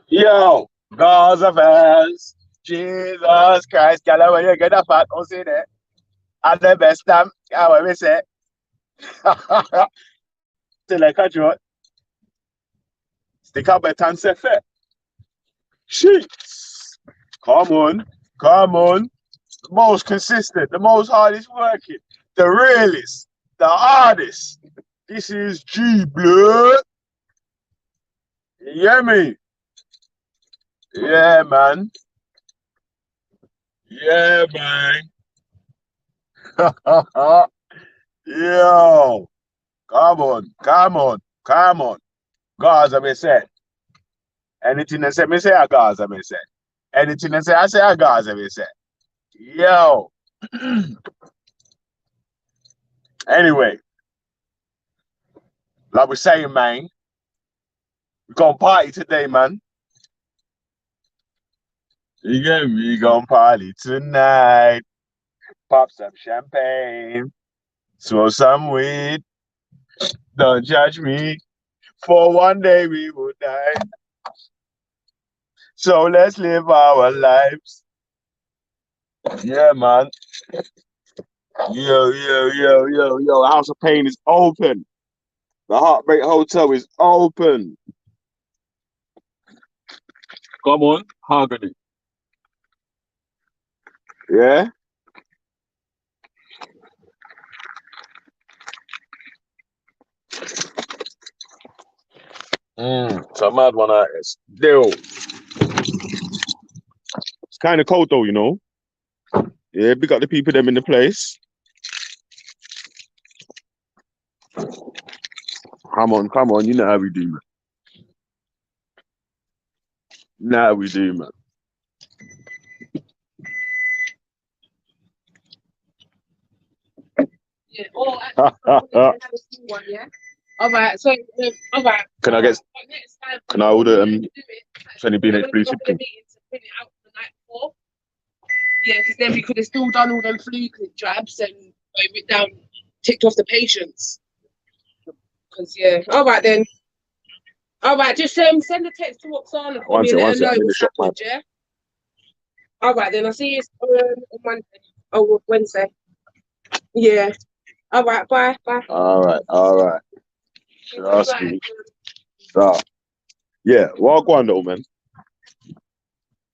Yo, God's affairs. Jesus Christ, girl, when you get a fat, don't say that. At the best time, I will say. Still like a joke. Stick up a tan set fit. Sheets. Come on, come on. The most consistent, the most hardest working, the realest, the hardest. This is G Blood. You hear me? Yeah, man. Yeah, man. Yo, come on, come on, come on. Gaza, me say. Anything they say, me say a Gaza, me say. Anything they say, I say a Gaza, me say. Yo. Anyway, like we're saying, man, we gonna party today, man. You get me? We gonna party tonight. Pop some champagne. Smoke some weed. Don't judge me. For one day we will die. So let's live our lives. Yeah, man. Yo. House of Pain is open. The Heartbreak Hotel is open. Come on, Haggerty. Yeah? It's a mad one, still. It's kind of cold though, you know. Yeah, big up the people them in the place. Come on, you know how we do, man. You know how we do, man. Yeah, one, yeah. All right, so all right. Can I get? Can I order Sunny Bean blue chicken? Yeah, because then we could have still done all them flu jabs and it down, ticked off the patients. Because yeah, all right then. All right, just send a text to Oksana for me and let her know what's happened, yeah. All right then, I'll see you on Monday. Oh, Wednesday. Yeah. All right, bye. All right. Trust me. So, yeah, walk on though, man.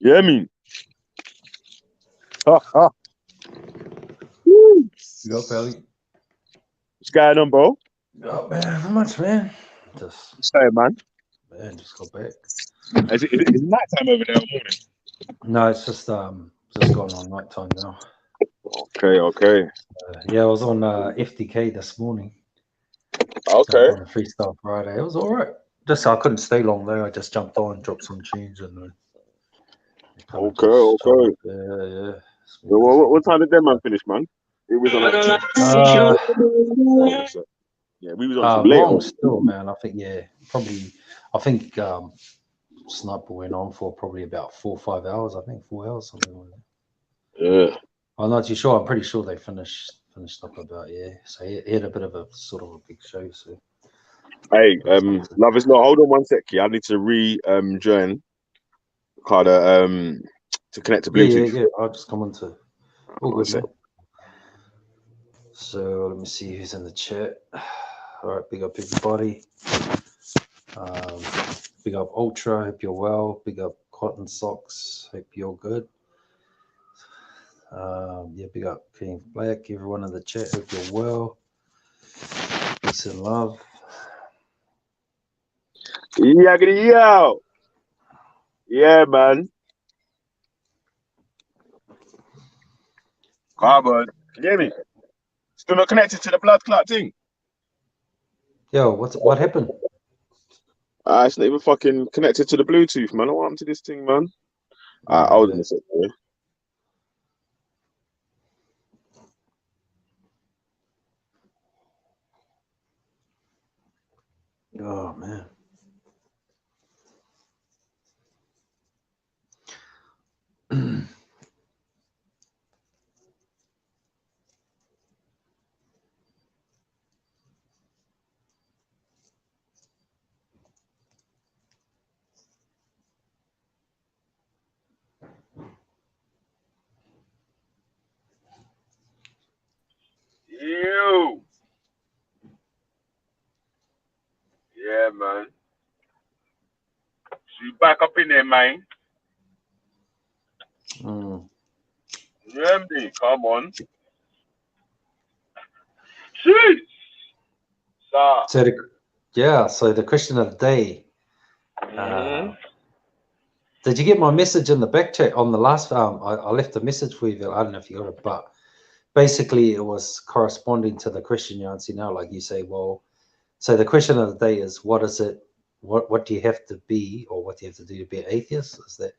You hear me? You go, Pelly. What's going on, bro? Oh man, how much, man? Just Sorry, man. Man, just got back. Is it night time over there or morning? No, it's just going on night time now. Okay. Yeah, I was on FDK this morning. Okay. On a Freestyle Friday. It was all right. Just I couldn't stay long though. I just jumped on, dropped some tunes, and then Okay. Yeah. What time did that man finish, man? It was on. Yeah, we was on some long late. Still, man. I think probably. I think Sniper went on for probably about 4 or 5 hours. I think 4 hours, something like that. Yeah. I'm not too sure. I'm pretty sure they finished up about So he had a bit of a sort of a big show. So hey, love is not. Hold on one sec, I need to join Carter to connect to Bluetooth. Yeah. I'll just come on to. All good, man. So let me see who's in the chat. All right, big up everybody. Big up Ultra. Hope you're well. Big up Cotton Socks. Hope you're good. Big up King Black. Everyone in the chat. Hope you're well. Peace and love. Yo. Yeah, man. Come on. Can you hear me? Still not connected to the blood clot thing. Yo, what happened? It's not even fucking connected to the Bluetooth, man. What happened to this thing, man? Hold on a second. Yeah. Oh man. So you back up in there, man. Mm. You hear me? Come on. Jeez. So the question of the day. Did you get my message in the back chat on the last? I left a message for you. I don't know if you got it, but basically it was corresponding to the question you answer now. Like you say, well, so the question of the day is, what is it? What do you have to be, or what do you have to do to be an atheist? Is that?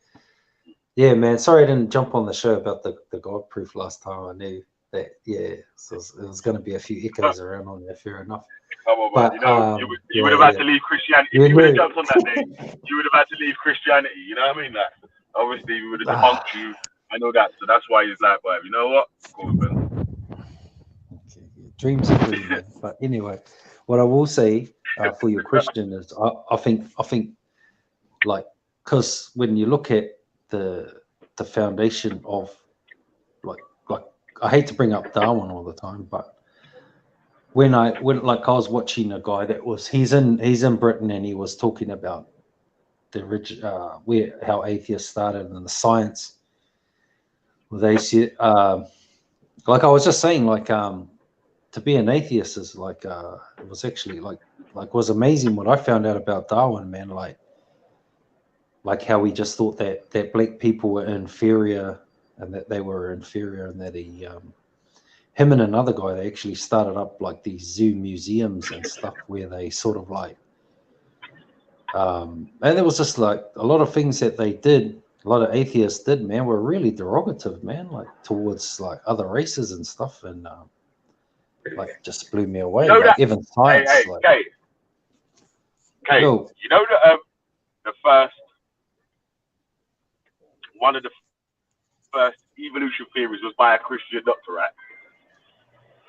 Yeah, man. Sorry I didn't jump on the show about the God proof last time. I knew that. Yeah, so it was going to be a few echoes around on there. Fair enough. Come on, but man. You know, you would have had to leave Christianity. If you would have jumped on that day, you would have had to leave Christianity. You know what I mean? Like, obviously, we would have debunked you. I know that. So that's why he's like, well, you know what? Go on, man. Okay, yeah. Dreams are dreams, man. But anyway, what I will say for your question is, I think, like, because when you look at the foundation of, like I hate to bring up Darwin all the time, but when I was watching a guy that was he's in Britain, and he was talking about the how atheists started and the science with atheist. Like I was just saying, like to be an atheist is like it was actually like was amazing what I found out about Darwin, man. Like how he just thought that black people were inferior, and that they were inferior, and that him and another guy, they actually started up like these zoo museums and stuff where they sort of like, and there was just like a lot of things that they did, a lot of atheists did, man, were really derogative, man, like towards like other races and stuff, and like just blew me away. You know like that, even science. Hey, like, Kate, yo, you know the first one of the first evolution theories was by a Christian doctor, right?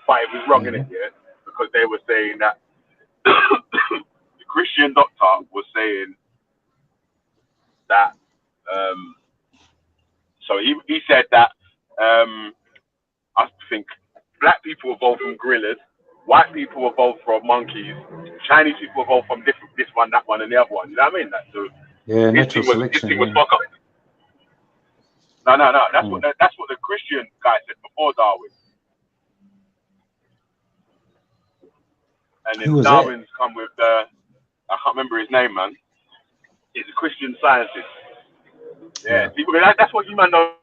But it was wrong in it, yeah, because they were saying that the Christian doctor was saying that. So he said that I think black people evolved from gorillas, white people evolved from monkeys, Chinese people evolved from this one, that one, and the other one. You know what I mean? That, so yeah, natural selection. This thing was fuck up. No. That's what the Christian guy said before Darwin. And then Darwin's come with I can't remember his name, man. He's a Christian scientist. Yeah. See, that's what you man don't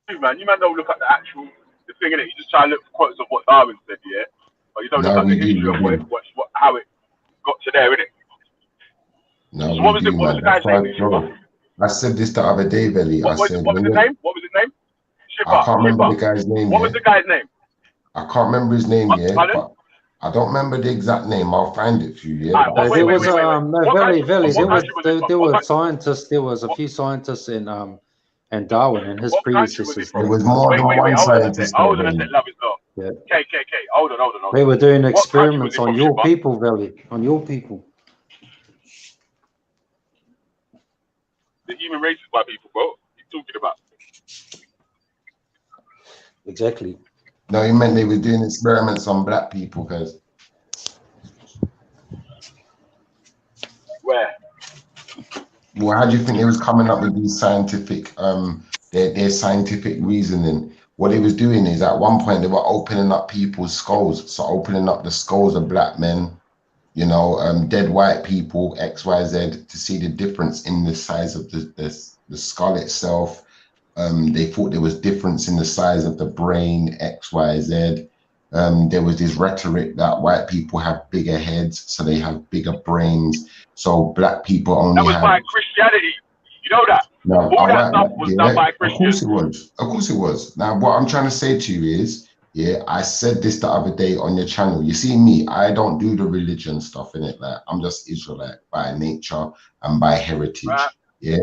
do, man. You man don't look at the thing in it. You just try and look for quotes of what Darwin said, yeah. But you don't look at the history of how it got to there, innit? No, so what was the guy's name? I said this the other day, Belly. What was his name? Shipper. I can't remember the guy's name. What was the guy's name? I can't remember his name yet, but I don't remember the exact name. I'll find it for you. Yeah. There were scientists. There was a few scientists in and Darwin and his predecessors. There was more than one scientist. Hold on, yeah. Hold on. They were doing experiments on your people, Valley, on your people. The human race is by people, bro. What are you talking about? Exactly. No, he meant they were doing experiments on black people, guys. Where? Well, how do you think they was coming up with these scientific, their scientific reasoning? What they was doing is at one point they were opening up people's skulls, so opening up the skulls of black men, you know, dead white people, X, Y, Z, to see the difference in the size of the skull itself. They thought there was difference in the size of the brain, X, Y, Z. There was this rhetoric that white people have bigger heads, so they have bigger brains. So black people only have... That was by Christianity. You know that? No, all that stuff was done by Christians. Of course it was. Of course it was. Now, what I'm trying to say to you is, yeah, I said this the other day on your channel. You see me, I don't do the religion stuff in it. Like, I'm just Israelite by nature and by heritage. Right. Yeah.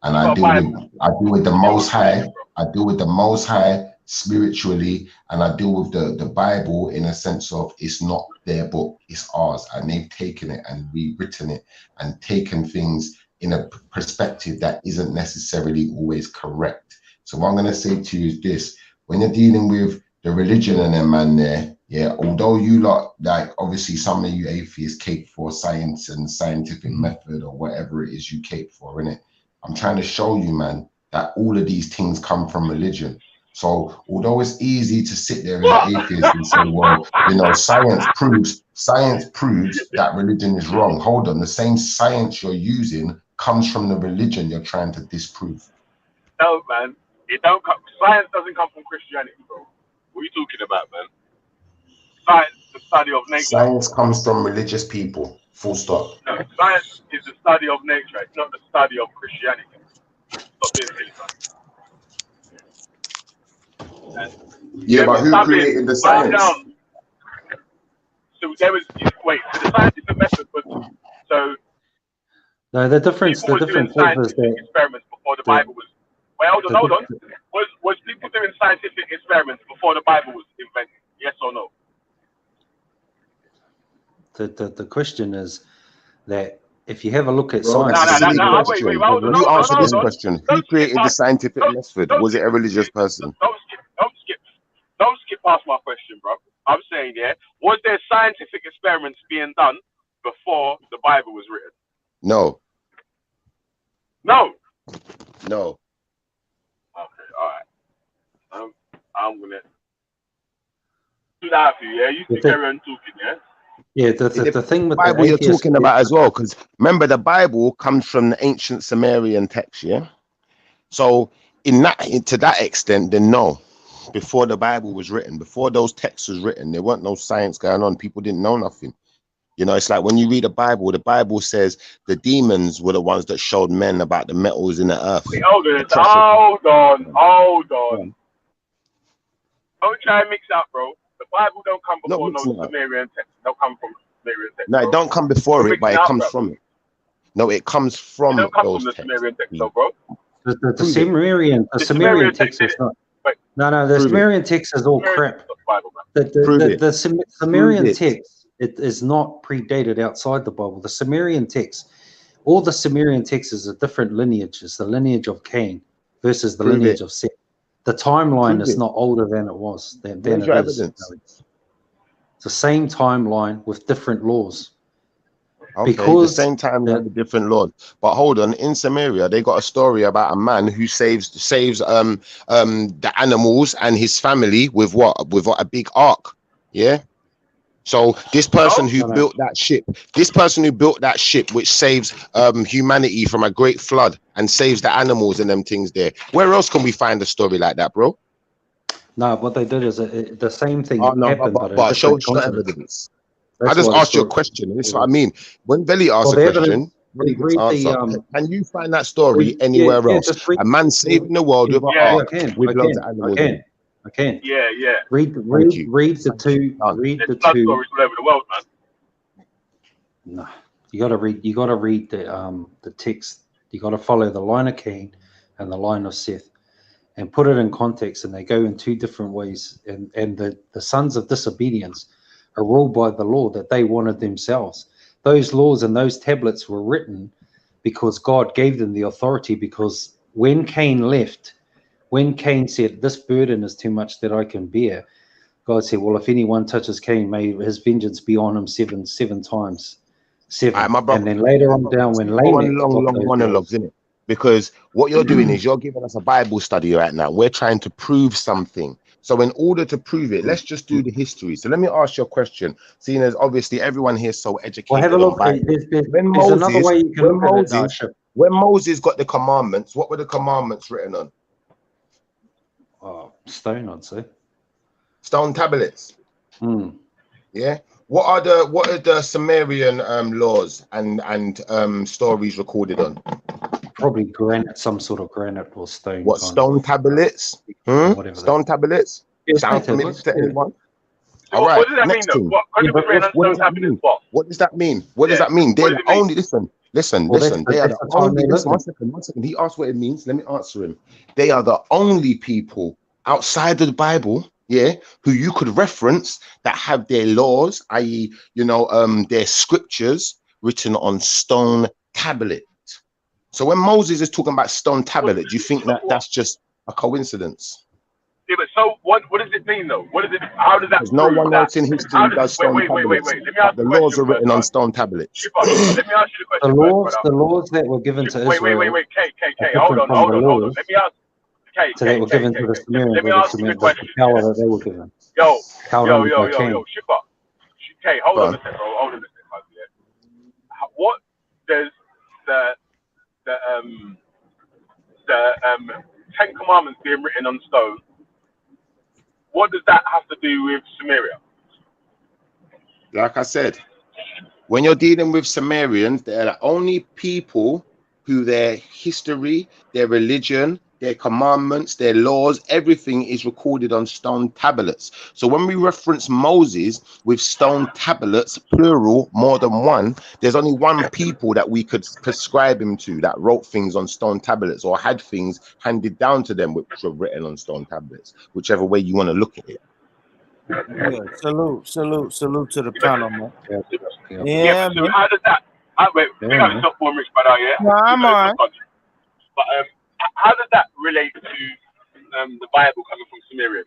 And I deal with the Most High. I deal with the Most High spiritually, and I deal with the Bible in a sense of it's not their book, it's ours, and they've taken it and rewritten it and taken things in a perspective that isn't necessarily always correct. So what I'm going to say to you is this: when you're dealing with the religion and them man there, Yeah, although you lot, like, obviously some of you atheists cape for science and scientific method or whatever it is you cape for, innit? I'm trying to show you, man, that all of these things come from religion. So although it's easy to sit there as an atheist and say, well, you know, science proves that religion is wrong. Hold on, the same science you're using comes from the religion you're trying to disprove. No, man, it don't come. Science doesn't come from Christianity, bro. What are you talking about, man? Science is the study of nature. Science comes from religious people. Full stop. No, science is the study of nature. It's not the study of Christianity. Stop being silly, man. Yeah, but who created the science? So there was so the scientific method was so. No, the difference is that experiments before the Bible was. Wait, hold on. Was people doing scientific experiments before the Bible was invented? Yes or no? The question is that if you have a look at Bro, science, you answer this question. Who created the scientific method? Was it a religious person? Don't skip past my question, bro. I'm saying, yeah, was there scientific experiments being done before the Bible was written? No. No. No. Okay, all right. I'm gonna do that for you. Yeah, you carry on talking. Yeah. Yeah, the thing with the Bible you're talking about as well, because remember the Bible comes from the ancient Sumerian text, yeah. So to that extent, then no. Before the Bible was written, before those texts was written, there weren't no science going on. People didn't know nothing. You know, it's like when you read the Bible says the demons were the ones that showed men about the metals in the earth. Wait, hold on. Don't try and mix up, bro. The Bible don't come before no Sumerian text. Don't come from Sumerian text. No, it don't come before it, but it comes from it. No, it comes from those texts. Sumerian text, though, bro. The Sumerian text is not. No, the Sumerian text is all crap. The Sumerian text, it is not predated outside the Bible. The Sumerian text, all the Sumerian texts is a different lineage. It's the lineage of Cain versus the lineage of Seth. The timeline is not older than it was. Than it is. It's the same timeline with different laws. Okay, because the same time with different laws. But hold on, in Samaria, they got a story about a man who saves the animals and his family with what? With a big ark. Yeah. So this person who built that ship, which saves humanity from a great flood and saves the animals and them things there. Where else can we find a story like that, bro? No, what they did is the same thing happened, but show evidence. I just asked you a question. This is what I mean. When Belly asks a question, can you find that story anywhere else? A man saving the world with an ark with loads of animals. I can. Yeah. Read the two. Read the two. Stories all over the world, man. No, you got to read the text. You got to follow the line of Cain and the line of Seth, and put it in context. And they go in two different ways. And the sons of disobedience are ruled by the law that they wanted themselves. Those laws and those tablets were written because God gave them the authority. Because when Cain left, when Cain said, "This burden is too much that I can bear," God said, "Well, if anyone touches Cain, may his vengeance be on him seven times seven." And then later on down, when long monologues, isn't it? Because what you're doing is you're giving us a Bible study right now. We're trying to prove something. So in order to prove it, let's just do the history. So let me ask you a question, seeing as obviously everyone here is so educated. Well, have a look. There's another way you can look at it. When Moses got the commandments, what were the commandments written on? Stone, I'd say. Stone tablets. Yeah. What are the Sumerian laws and stories recorded on? Probably granite, some sort of granite or stone. What, stone tablets? Whatever. Stone tablets? Sound familiar to anyone? All right. What does that mean, though? What does that mean? What does that mean? They're the only listen. They are the only. One second. He asked what it means. Let me answer him. They are the only people outside of the Bible, who you could reference that have their laws, i.e., their scriptures written on stone tablet. So when Moses is talking about stone tablet, do you think that that's just a coincidence? Yeah, but so what does it mean though? What does it? How does that Because no prove one that? else in history does stone tablets. Wait. Let me But ask the the laws question are first, written on son. stone tablets. Shipper, let me ask you the question first, brother. The laws that were given to Wait, Israel K. are Hold different on. from the Let laws me ask K. that were given to the Sumerians, Let me or ask you the the question. power that they were given, Yo, held under by Cain. Shipper. K, hold Go on on. a second, bro. Hold on a second, man. Yeah. What does the the um Ten Commandments being written on stone? What does that have to do with Samaria? Like I said, when you're dealing with Sumerians, they're the only people who their history, their religion, their commandments, their laws, everything is recorded on stone tablets. So when we reference Moses with stone tablets, plural, more than one, there's only one people that we could prescribe him to that wrote things on stone tablets or had things handed down to them which were written on stone tablets, whichever way you want to look at it. Yeah, salute to the panel, man. Yeah, but so how does that? Wait, we got to stop for Rich, brother. Yeah. No, I'm all right. But how does that relate to the Bible coming from Samaria?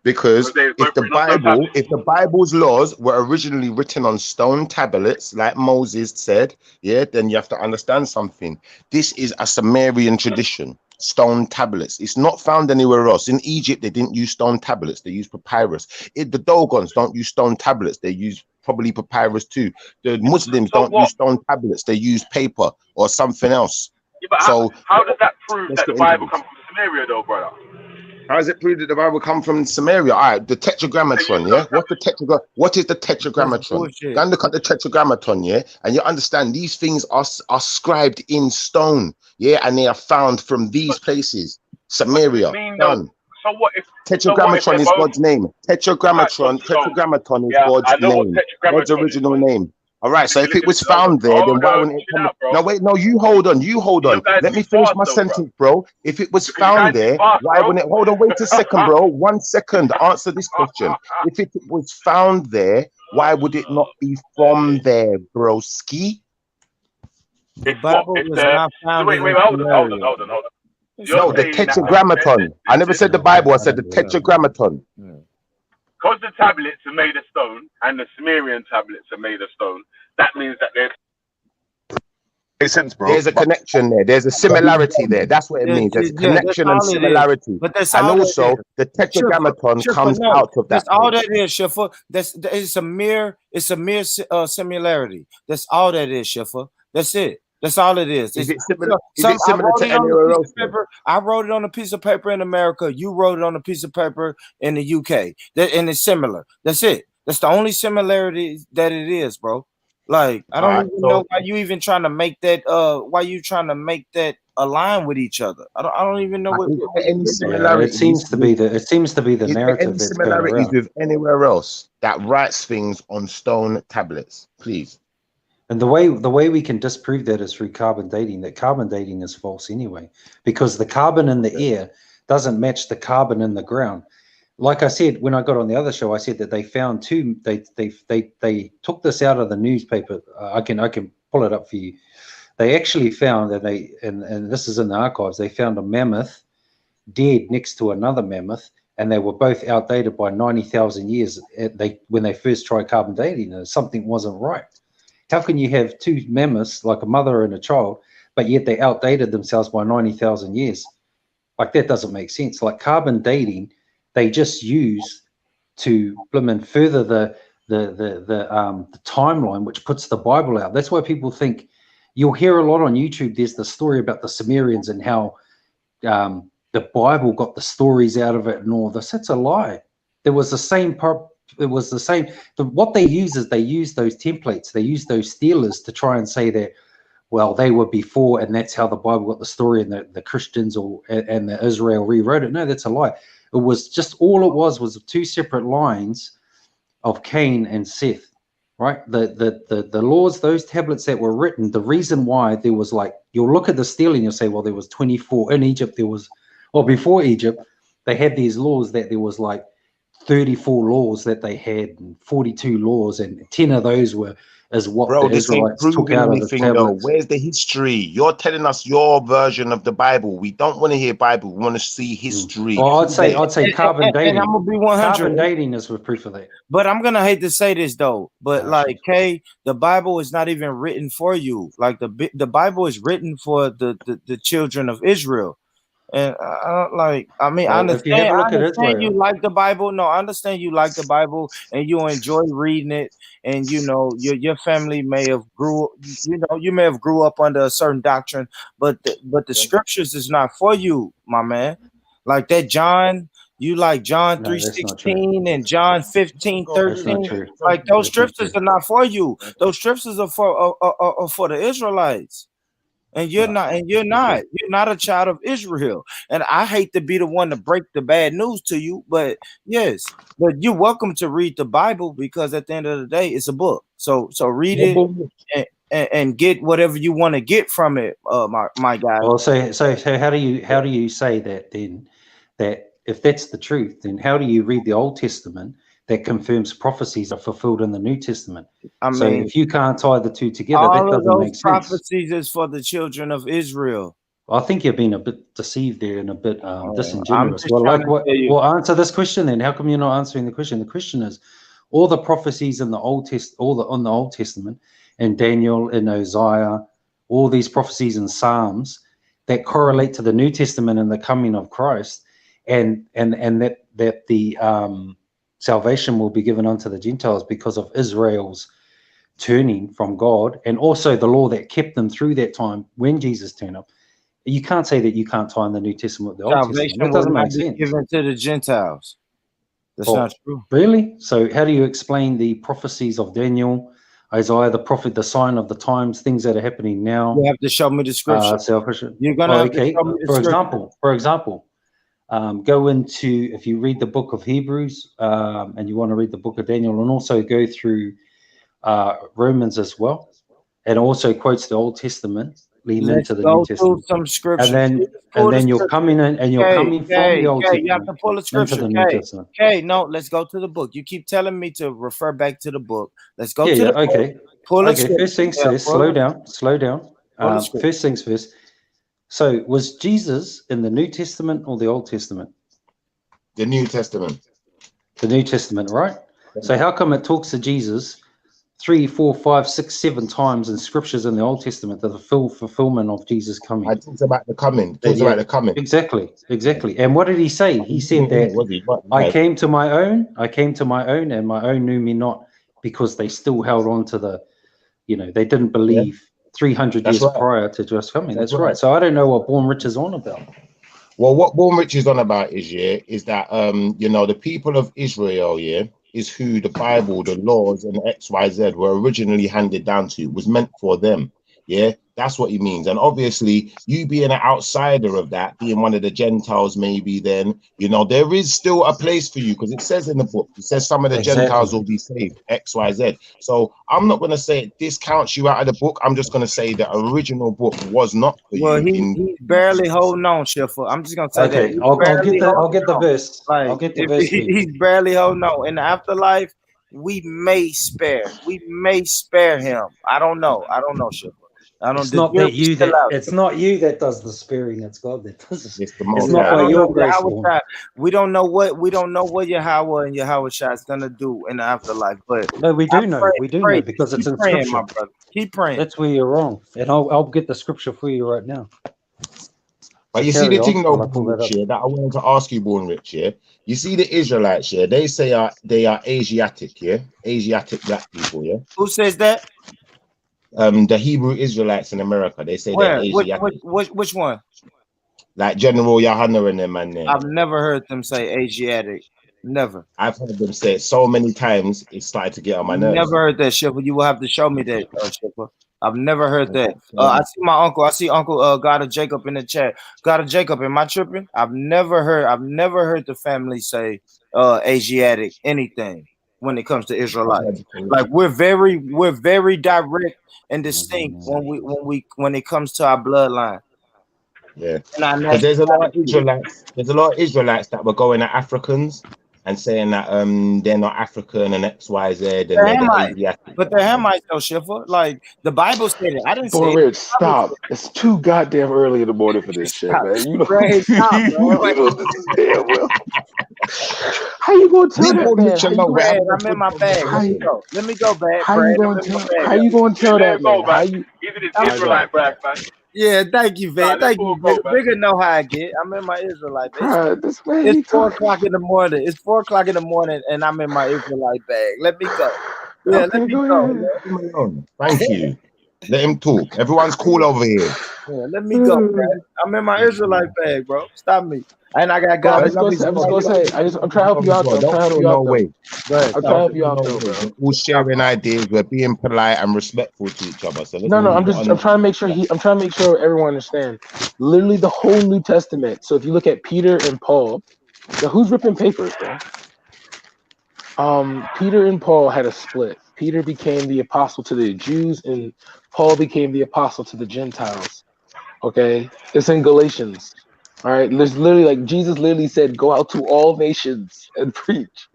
Because if the Bible's laws were originally written on stone tablets, like Moses said, yeah, then you have to understand something. This is a Sumerian tradition. Stone tablets. It's not found anywhere else. In Egypt, they didn't use stone tablets. They used papyrus. The Dogons don't use stone tablets. They use probably papyrus too. The Muslims don't use stone tablets. They use paper or something else. Yeah, but so how does that prove that the Bible comes from Samaria, though, brother? How does it prove that the Bible come from Samaria? All right, the Tetragrammaton, yeah? What is the Tetragrammaton? Go and look at the Tetragrammaton, yeah? And you understand these things are scribed in stone, yeah? And they are found from these places. Samaria, done. So what if Tetragrammaton is God's name. Tetragrammaton is God's name. God's original name. All right, so if it was found there, then why wouldn't it come? No, wait, no, you hold on. Let me finish my sentence, bro. If it was found there, why wouldn't it? Hold on, wait a second, bro. 1 second. Answer this question. If it was found there, why would it not be from there, broski? The Bible was not found in hold on. No, the Tetragrammaton. I never said the Bible. I said the Tetragrammaton. Because the tablets are made of stone and the Sumerian tablets are made of stone, that means that there's makes sense, bro. There's a connection there. There's a similarity there. That's what it means. There's a connection and similarity. But that's and all also the Tetragrammaton comes out of that. That's all that is, Shiffer. It's a mere similarity. That's all that is, Shiffer. That's it. That's all it is. Is it similar to anywhere else? I wrote it on a piece of paper in America. You wrote it on a piece of paper in the UK. And it's similar. That's it. That's the only similarity that it is, bro. Like, I don't even know why you even trying to make that. Why you trying to make that align with each other? I don't even know what. Any similarity. It seems to be the narrative. Any similarities with anywhere else that writes things on stone tablets, please. And the way we can disprove that is through carbon dating. That carbon dating is false anyway, because the carbon in the air doesn't match the carbon in the ground. Like I said, when I got on the other show, I said that they found they took this out of the newspaper. I can pull it up for you. They actually found that and this is in the archives, they found a mammoth dead next to another mammoth, and they were both outdated by 90,000 years. When they first tried carbon dating, and something wasn't right. How can you have two mammoths, like a mother and a child, but yet they outdated themselves by 90,000 years? Like, that doesn't make sense. Like, carbon dating, they just use to further the timeline, which puts the Bible out. That's why people think, you'll hear a lot on YouTube, there's the story about the Sumerians and how the Bible got the stories out of it and all this. It's a lie. There was the same what they use is they use those templates, they use those stealers to try and say that, well, they were before and that's how the Bible got the story, and the Christians and the Israel rewrote it. No, that's a lie. It was just, all it was two separate lines of Cain and Seth, right? The laws, those tablets that were written, the reason why there was, like, you'll look at the stealing, you'll say, well, there was 24 in Egypt. There was, well, before Egypt, they had these laws that there was like 34 laws that they had, and 42 laws, and 10 of those were is what Bro, the this ain't Israelites took proving out of the anything though. tablets. Where's the history? You're telling us your version of the Bible. We don't want to hear Bible. We want to see history. Well, I'd Prove say it. carbon And I'm dating. gonna be 100. Carbon dating is the proof of that. But I'm gonna hate to say this though, but Sure. like, Kay, the Bible is not even written for you. Like the Bible is written for the children of Israel. And like, I mean, Well, if you have a I look at understand you Israel, like the Bible. No, I understand you like the Bible and you enjoy reading it. And you know, your family may have you may have grew up under a certain doctrine, but the scriptures is not for you, my man. Like that John, you like John no, that's not true. 3:16 and John 15:13. That's not true. Like those That's not scriptures true. are not for you. Those scriptures are for the Israelites. And you're No. not, and you're not a child of Israel. And I hate to be the one to break the bad news to you, but yes, but you're welcome to read the Bible because at the end of the day, it's a book. So read it and get whatever you want to get from it, my guy. Well, so how do you say that then? That if that's the truth, then how do you read the Old Testament that confirms prophecies are fulfilled in the New Testament? I So mean, if you can't tie the two together, that all of doesn't make those sense. prophecies is for the children of Israel. I think you're being a bit deceived there and a bit I'm disingenuous. just Well, trying like to what? tell you. Well, answer this question then. How come you're not answering the question? The question is, all the prophecies in the Old on the Old Testament, and Daniel and Isaiah, all these prophecies in Psalms that correlate to the New Testament and the coming of Christ, and that the salvation will be given unto the Gentiles because of Israel's turning from God, and also the law that kept them through that time when Jesus turned up. You can't say that you can't tie in the New Testament with the Old Testament. Salvation That will doesn't not make be sense. given to the Gentiles. That's Oh, not true. really? So how do you explain the prophecies of Daniel, Isaiah, the prophet, the sign of the times, things that are happening now? You have to show me the scripture. Salvation. You're gonna have to show me the For scripture. example, go into, if you read the book of Hebrews and you want to read the book of Daniel, and also go through Romans as well, and also quotes the Old Testament leading Let's into the go New through Testament. some scripture. And then you're coming in and you're coming from the Old You have Testament to pull the into scripture. the New Testament. Okay, no, let's go to the book. You keep telling me to refer back to the book. Let's go to Yeah, the book. okay. Pull the Okay, scripture. first things Yeah, first, slow down. pull the scripture. First things first. So was Jesus in the New Testament or the Old Testament? The New Testament. The New Testament, right? So how come it talks to Jesus 3, 4, 5, 6, 7 times in scriptures in the Old Testament, the fulfillment of Jesus coming? I talked about the coming. About the coming. Exactly. And what did he say? He said that I came to my own, and my own knew me not, because they still held on to they didn't believe 300 years prior to just coming. That's right. So I don't know what Born Rich is on about. Well, what Born Rich is on about is that the people of Israel, is who the Bible, the laws, and XYZ were originally handed down to. It was meant for them. Yeah, that's what he means. And obviously, you being an outsider of that, being one of the Gentiles, maybe then, there is still a place for you, because it says in the book, it says some of the Gentiles will be saved, XYZ. So I'm not going to say it discounts you out of the book. I'm just going to say the original book was not for you. He's barely holding on, Schiffer. I'm just going to say that. Okay, I'll get the verse. Like, I'll get the verse. He's barely holding on. In the afterlife, we may spare him. I don't know, Schiffer. It's not you that does the sparing. It's God that does it. It's not by your grace. We don't know what Yahweh and Yahweh Shai is gonna do in the afterlife. But no, we do know because it's in scripture. My brother. Keep praying. That's where you're wrong, and I'll get the scripture for you right now. But you see the thing though, that I wanted to ask you, Born Rich, you see the Israelites, they say they are Asiatic, Asiatic black people, Who says that? The Hebrew Israelites in America, they say they're Asiatic. Which one? Like General Yohana and them, man. I've never heard them say Asiatic. Never. I've heard them say it so many times, it started to get on my nerves. Never heard that, Schiffer. You will have to show me that, Schiffer. I've never heard that. I see my uncle. I see Uncle God of Jacob in the chat. God of Jacob, am I tripping? I've never heard the family say Asiatic anything when it comes to Israelites. Like we're very direct and distinct when it comes to our bloodline. Yeah. Because there's a lot of Israelites. There's a lot of Israelites that were going at Africans and saying that they're not African and XYZ and They're they're the Hamites, Asiatic. but they're Hamites though, Schiffer. Like the Bible said it. I didn't say Boy, it. Rich, stop. It's too goddamn early in the morning for this shit, Stop. man. You know, Red, stop, you bro. know this is damn well. How you gonna tell Leave that old man? Mitch How you alone. We're Brad, having a I'm in good my bag. Let me conversation. go. Let me go, Brad. how you Brad, I'm gonna in my tell? bag. How you gonna tell that man? How you? He's in his All right, Israelite brag, man. Yeah, thank you, Nah, Van. let Thank Paul you. go, Bigger, man. bigger know how I get. I'm in my Israelite bag. Bruh, this man, he It's 4 talking. o'clock in the morning. It's 4 o'clock in the morning, and I'm in my Israelite bag. Let me go. Yeah, Okay, let me go go. ahead. Man. Leave him alone. Thank you. Let him talk. Everyone's cool over here. Yeah, let me go, Brad. I'm in my Israelite bag, bro. Stop me. And I got Bro, God. I'm just gonna say, I'm trying to help you out though. I'm trying Don't to help feel you no out though. way. Go ahead. I'm trying to Stop. help you out No though, way. bro. We're all sharing ideas. We're being polite and respectful to each other. So let's No, move I'm on. trying to make sure I'm trying to make sure everyone understands. Literally the whole New Testament. So if you look at Peter and Paul, now who's ripping papers, bro? Peter and Paul had a split. Peter became the apostle to the Jews, and Paul became the apostle to the Gentiles. Okay, it's in Galatians. All right, there's literally like Jesus literally said, "Go out to all nations and preach."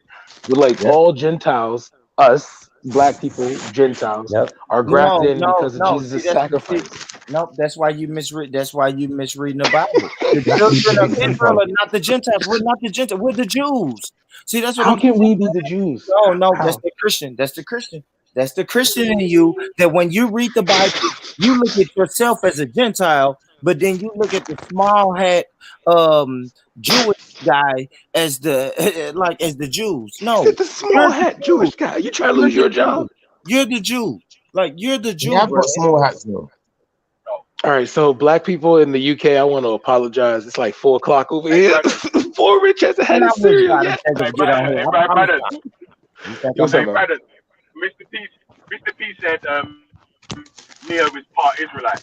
With like Yeah. all Gentiles, us black people, Gentiles Yep. are No, grafted in no, because of no. See, Jesus' that's sacrifice. nope. That's why you misread. That's why you misreading the Bible. The Exactly. children of Thank you, Israel brother. are not the Gentiles. We're not the Gentiles. We're the Jews. See, that's what How I'm can saying. we be the Jews? No, no, that's How? the Christian. That's the Christian. That's the Christian in you. That when you read the Bible, you look at yourself as a Gentile, but then you look at the small hat Jewish guy as the like as the Jews. He said No, the you're small the hat Jew. Jewish guy. You trying to You're lose the your Jew. job? You're the Jew. Like you're the We Jew, have bro. got small hats though. All right, so black people in the UK, I want to apologize. It's like 4 o'clock over here. Poor Rich hasn't had And I his was cereal about to yet. take Hey, a get on here. I'm Brandon. sorry. You think Yo, I'm what's up, Hey, man? Brandon. Mr. P said Neo is part Israelite.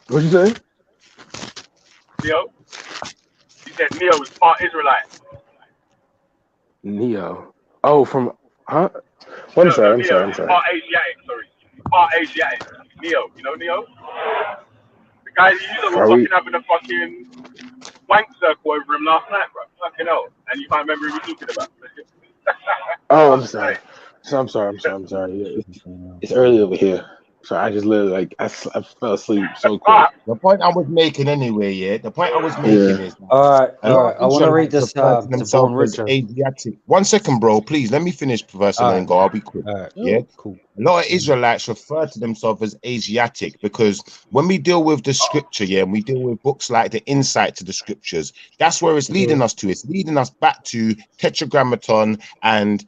What'd you say? Neo? He said Neo is part Israelite. Neo. Oh, from huh? Well, I'm sorry. I'm Neo. sorry. I'm He's sorry. part Asiatic, sorry. He's part Asiatic. Neo. You know Neo? The guy you were Are we? fucking having a fucking wank circle over him last night, bro. Fucking hell. And you can't remember who we're talking about. Oh, I'm sorry. So I'm sorry. I'm sorry. I'm sorry. Yeah, it's early over here. So I just literally like I fell asleep so quick. The point I was making anyway, yeah. The point I was making Yeah. is that All right. a All lot right. of I want to read Israelites this refer to to Born themselves as Richard. Asiatic. 1 second, bro. Please let me finish first and All then right. go. I'll be quick. All right. Yeah. Cool. A lot of Israelites refer to themselves as Asiatic because when we deal with the scripture, yeah, and we deal with books like the Insight to the Scriptures, that's where it's leading us to. It's leading us back to Tetragrammaton and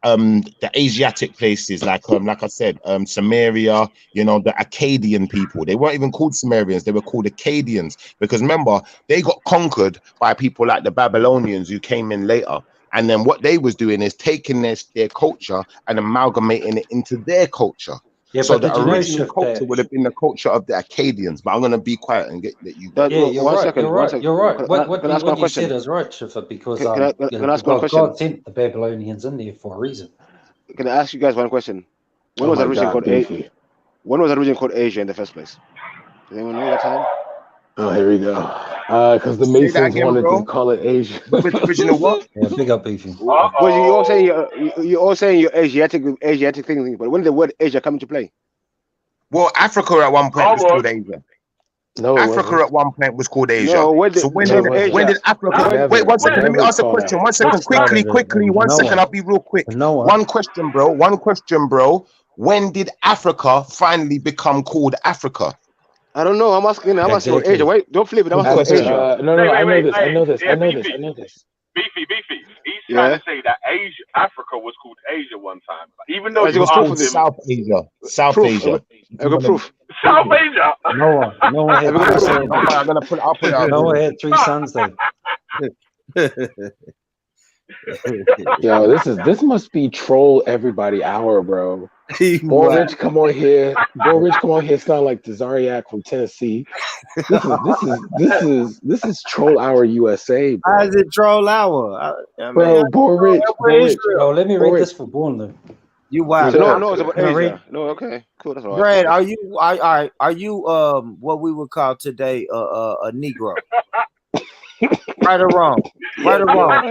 the Asiatic places like I said, Samaria, you know, the Akkadian people. They weren't even called Sumerians, they were called Akkadians because remember, they got conquered by people like the Babylonians who came in later. And then what they was doing is taking their culture and amalgamating it into their culture. Yeah, So but the did you know, original Shift, culture that? would have been the culture of the Akkadians. But I'm gonna be quiet and let you go. Yeah, you're One right. second. You're One right. second. You're right. Can What I ask one you said question? is right, Shift, because Can I ask one God question? sent the Babylonians in there for a reason. Can I ask you guys one question? When Oh was the my region God, called beefy. When was the region called Asia in the first place? Does anyone know that time? Oh, here we go. Because the Say that Masons again, wanted to bro. call it Asia. What was the original what? Yeah, big up Beefy. Because you're all saying Uh-oh. you're all saying you're Asiatic thing, but when did the word Asia come into play? Well, Africa at one point Come was on. called Asia. No, it Africa wasn't. at one point was called Asia. No, when So did the No, it term wasn't. when Asia? did Africa? When Wait, Never, 1 second. Let me never ask a called question. Africa. 1 second, Started quickly. it. 1 second. Noah. I'll be real quick. Noah. One question, bro. When did Africa finally become called Africa? I don't know. I'm asking about Asia. Exactly. Wait, don't flip it. I'm Good asking about Africa. question. Asia. No. I know this. I Hey, know this. I yeah, know this. I know this. Beefy. He's trying Yeah. to say that Africa was called Asia one time. Even though Has It you you was got proof called of asked this? him, South Asia. South Proof. Asia. I got proof. South Asia. Noah Have had you got three proof? sons. I'll put it up. Noah had 3 sons though. Yo, this must be troll everybody hour, bro. Boy Wow. Rich, come on here. Boy Rich, come on here. Sound like the Zariac from Tennessee. This is troll hour USA, How bro. is it troll hour? I mean, Bro, Boy Rich, we're Boy Rich, Israel. Oh, let me Boy read Rich. this for Born though. You Yeah, wow. So go no, ahead. it's about Can I read? Asia. No, okay, cool. That's all right. Brad, are you what we would call today a Negro? Right or wrong? Right or wrong?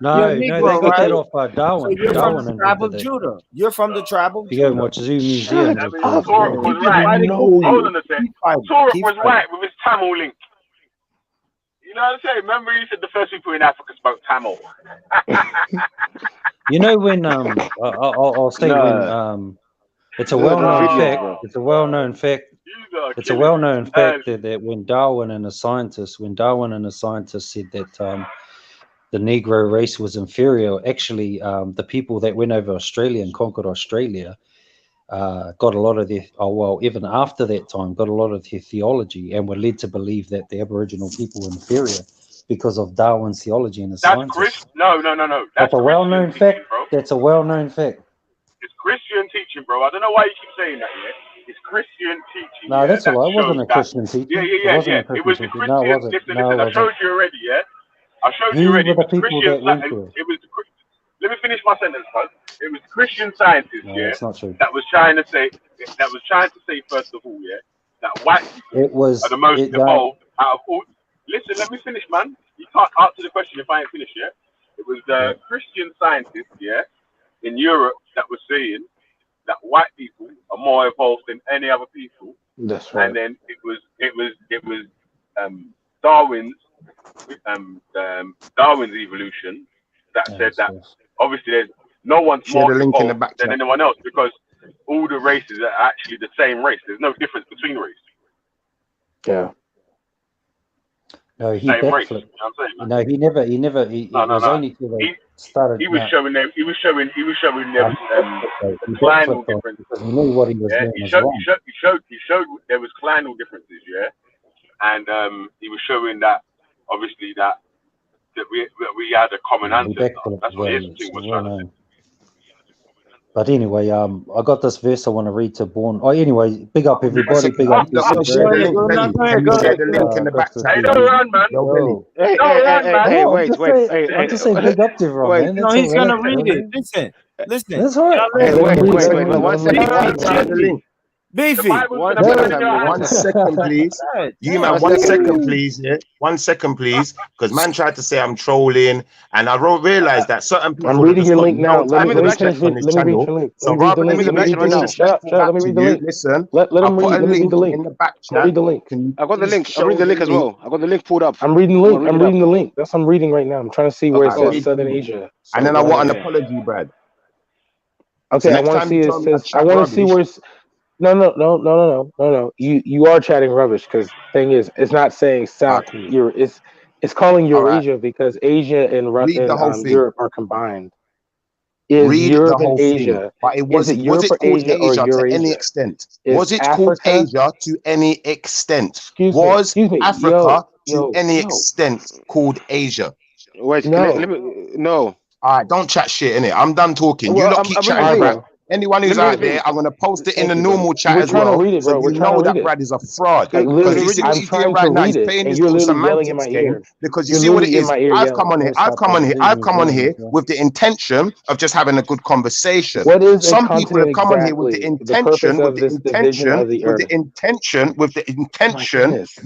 No, You're they Negro, got that right? off So Darwin. you're from Darwin the tribe invented of it. Judah. You're from the tribe of If you go and Judah. watch Zoo Museum, That they means prove Toruk it. was Keep right. fighting. Hold on a sec. Keep fighting. Toruk Keep was fighting. right with his Tamil link. You know what I'm saying? Remember he said the first people in Africa spoke Tamil. You know when I'll say when it's a Those are well-known Confucians, fact. bro. It's a well-known fact. You are It's a killing well-known me. fact that when Darwin and the scientists said that the Negro race was inferior, actually, the people that went over Australia and conquered Australia got a lot of their, even after that time, got a lot of their theology and were led to believe that the Aboriginal people were inferior because of Darwin's theology and the That's scientists. Chris. No. That's a well-known Christian fact. teaching, bro. That's a well-known fact. It's Christian teaching, bro. I don't know why you keep saying that, yeah? It's Christian teaching, No, yeah? that's all right. It wasn't a shows that. Christian teaching. Yeah. It wasn't a It was Christian the teaching. No, it Christian. wasn't. Listen. No, it I showed wasn't. you already, yeah? I showed you Who already. were It the was people Christian. that went there? It was. Let me finish my sentence, bro. It was Christian scientists, No, yeah, that's not true. that was trying to say. First of all, yeah, that white people It was. are the most It, evolved out of all. Listen, let me finish, man. You can't answer the question if I ain't finished, yeah? It was the Christian scientists, yeah, in Europe that was saying that white people are more evolved than any other people, That's right. and then it was Darwin's Darwin's evolution that said that obviously there's no one's Share more the link in the evolved back than chat. anyone else because all the races are actually the same race. There's no difference between race. Yeah. No, he Same race. backflipped. You know what I'm saying, man? No, he never. It was only till they started. He was showing them. He was showing there was he clinal backflipped on differences. because he knew what he was Yeah, doing he was showed wrong. there was clinal differences. Yeah, and he was showing that obviously that we had a common He ancestor. backflipped That's as what well. his It's thing was well trying to say. known. But anyway, I got this verse I want to read to Born. Oh, anyway, big up everybody. Big up. Look, let me share the link, Belly. Can you share the link in the back chat? Hey, don't run, man. Yo, Belly. Hey, Don't run, man. hey, No, wait. I'm just saying big up to everyone, Wait. man. No, That's he's all gonna right. read it. Listen. That's all right. Y'all Hey, listen. wait. 1 second. Shut up, Share the link. The Beefy. Bible's One gonna second, burn in your Samuel. hand. 1 second, please. You man, 1 second, please. Yeah, 1 second, please. Because man tried to say I'm trolling, and I realized that certain people I'm have reading just your got link now. no Let time me to finish. respect on this Let me read channel. your link. So Let me read the rather than link. me Let me being read the link. Shut disrespectful up. Let back me to read the you, link. listen, Let I him read. put a Let me read link the link. in the back I'll chat. read the link. Can you I got the please link. I'm show reading the link as link? well. I got the link pulled up. I'm reading the I'm link. gonna read I'm it reading out. the link. That's what I'm reading right now. I'm trying to see where it Okay, go says on. Southern Asia. So And then I go want ahead. an apology, Brad. Okay, So I next want to time see you it tell me I says. I chat want to see rubbish, where it's. No. You are chatting rubbish because thing is, it's not saying South. cool. It's calling All right, Eurasia because Asia read the whole and thing. Europe are combined. Is Read the Europe and whole thing. Asia? But it Is was it was Europe it or called Asia or Asia to any Eurasia? extent? Is Was it called Africa? Asia to any extent? Excuse Was me. Africa to Yo. any extent called Asia? Wait, No. let me. No. All right, don't chat shit in it. I'm done talking. You Well, lot keep I'm reading chatting the All right, link. crap. bro. Anyone Let who's me read out the there, link. I'm gonna post it in the Thank you, bro. normal chat We're as trying to well, read it, so bro. We're you trying to know read that it. Brad is a fraud. Can Because we you read see it? what I'm he's doing trying to right now. read He's it, playing and his you're little literally yelling in my semantics game. ear. Because you You're see what it literally in is. my ear I've yelling. come on here. Let's I've start come on playing here. Zoo I've come on Museum here as well. with the intention of just having a good conversation. What is a Some people continent have come on here with the exactly? The purpose intention, of this division of the earth. Oh my goodness.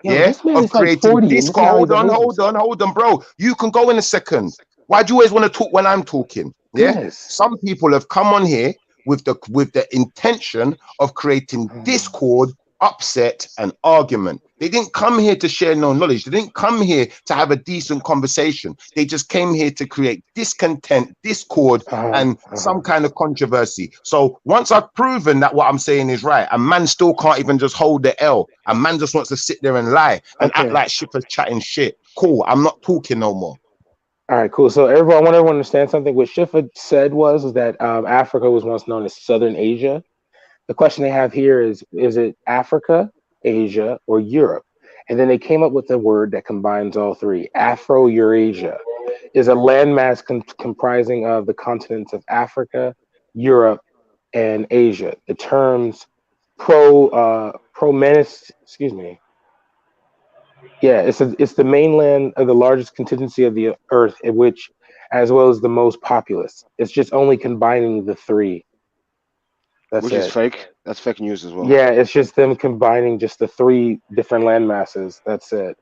Yo, Yeah, this man of is like creating 40, and look at discord. how he Hold behaves. on, bro. You can go in a second. Why do you always want to talk when I'm talking? Yeah. Goodness. Some people have come on here with the intention of creating discord, upset, and argument. They didn't come here to share no knowledge. They didn't come here to have a decent conversation. They just came here to create discontent, discord, and some kind of controversy. So once I've proven that what I'm saying is right, a man still can't even just hold the L. A man just wants to sit there and lie and act like shippers chatting shit. Cool. I'm not talking no more. All right, cool. So everyone, I want everyone to understand something. What Shifa said was that Africa was once known as Southern Asia. The question they have here is it Africa, Asia, or Europe? And then they came up with a word that combines all three. Afro-Eurasia is a landmass comprising of the continents of Africa, Europe, and Asia. The terms it's the mainland of the largest contingency of the earth, in which, as well as the most populous. It's just only combining the three. That's Which it. is fake. That's fake news as well. Yeah, it's just them combining just the 3 different land masses. That's it.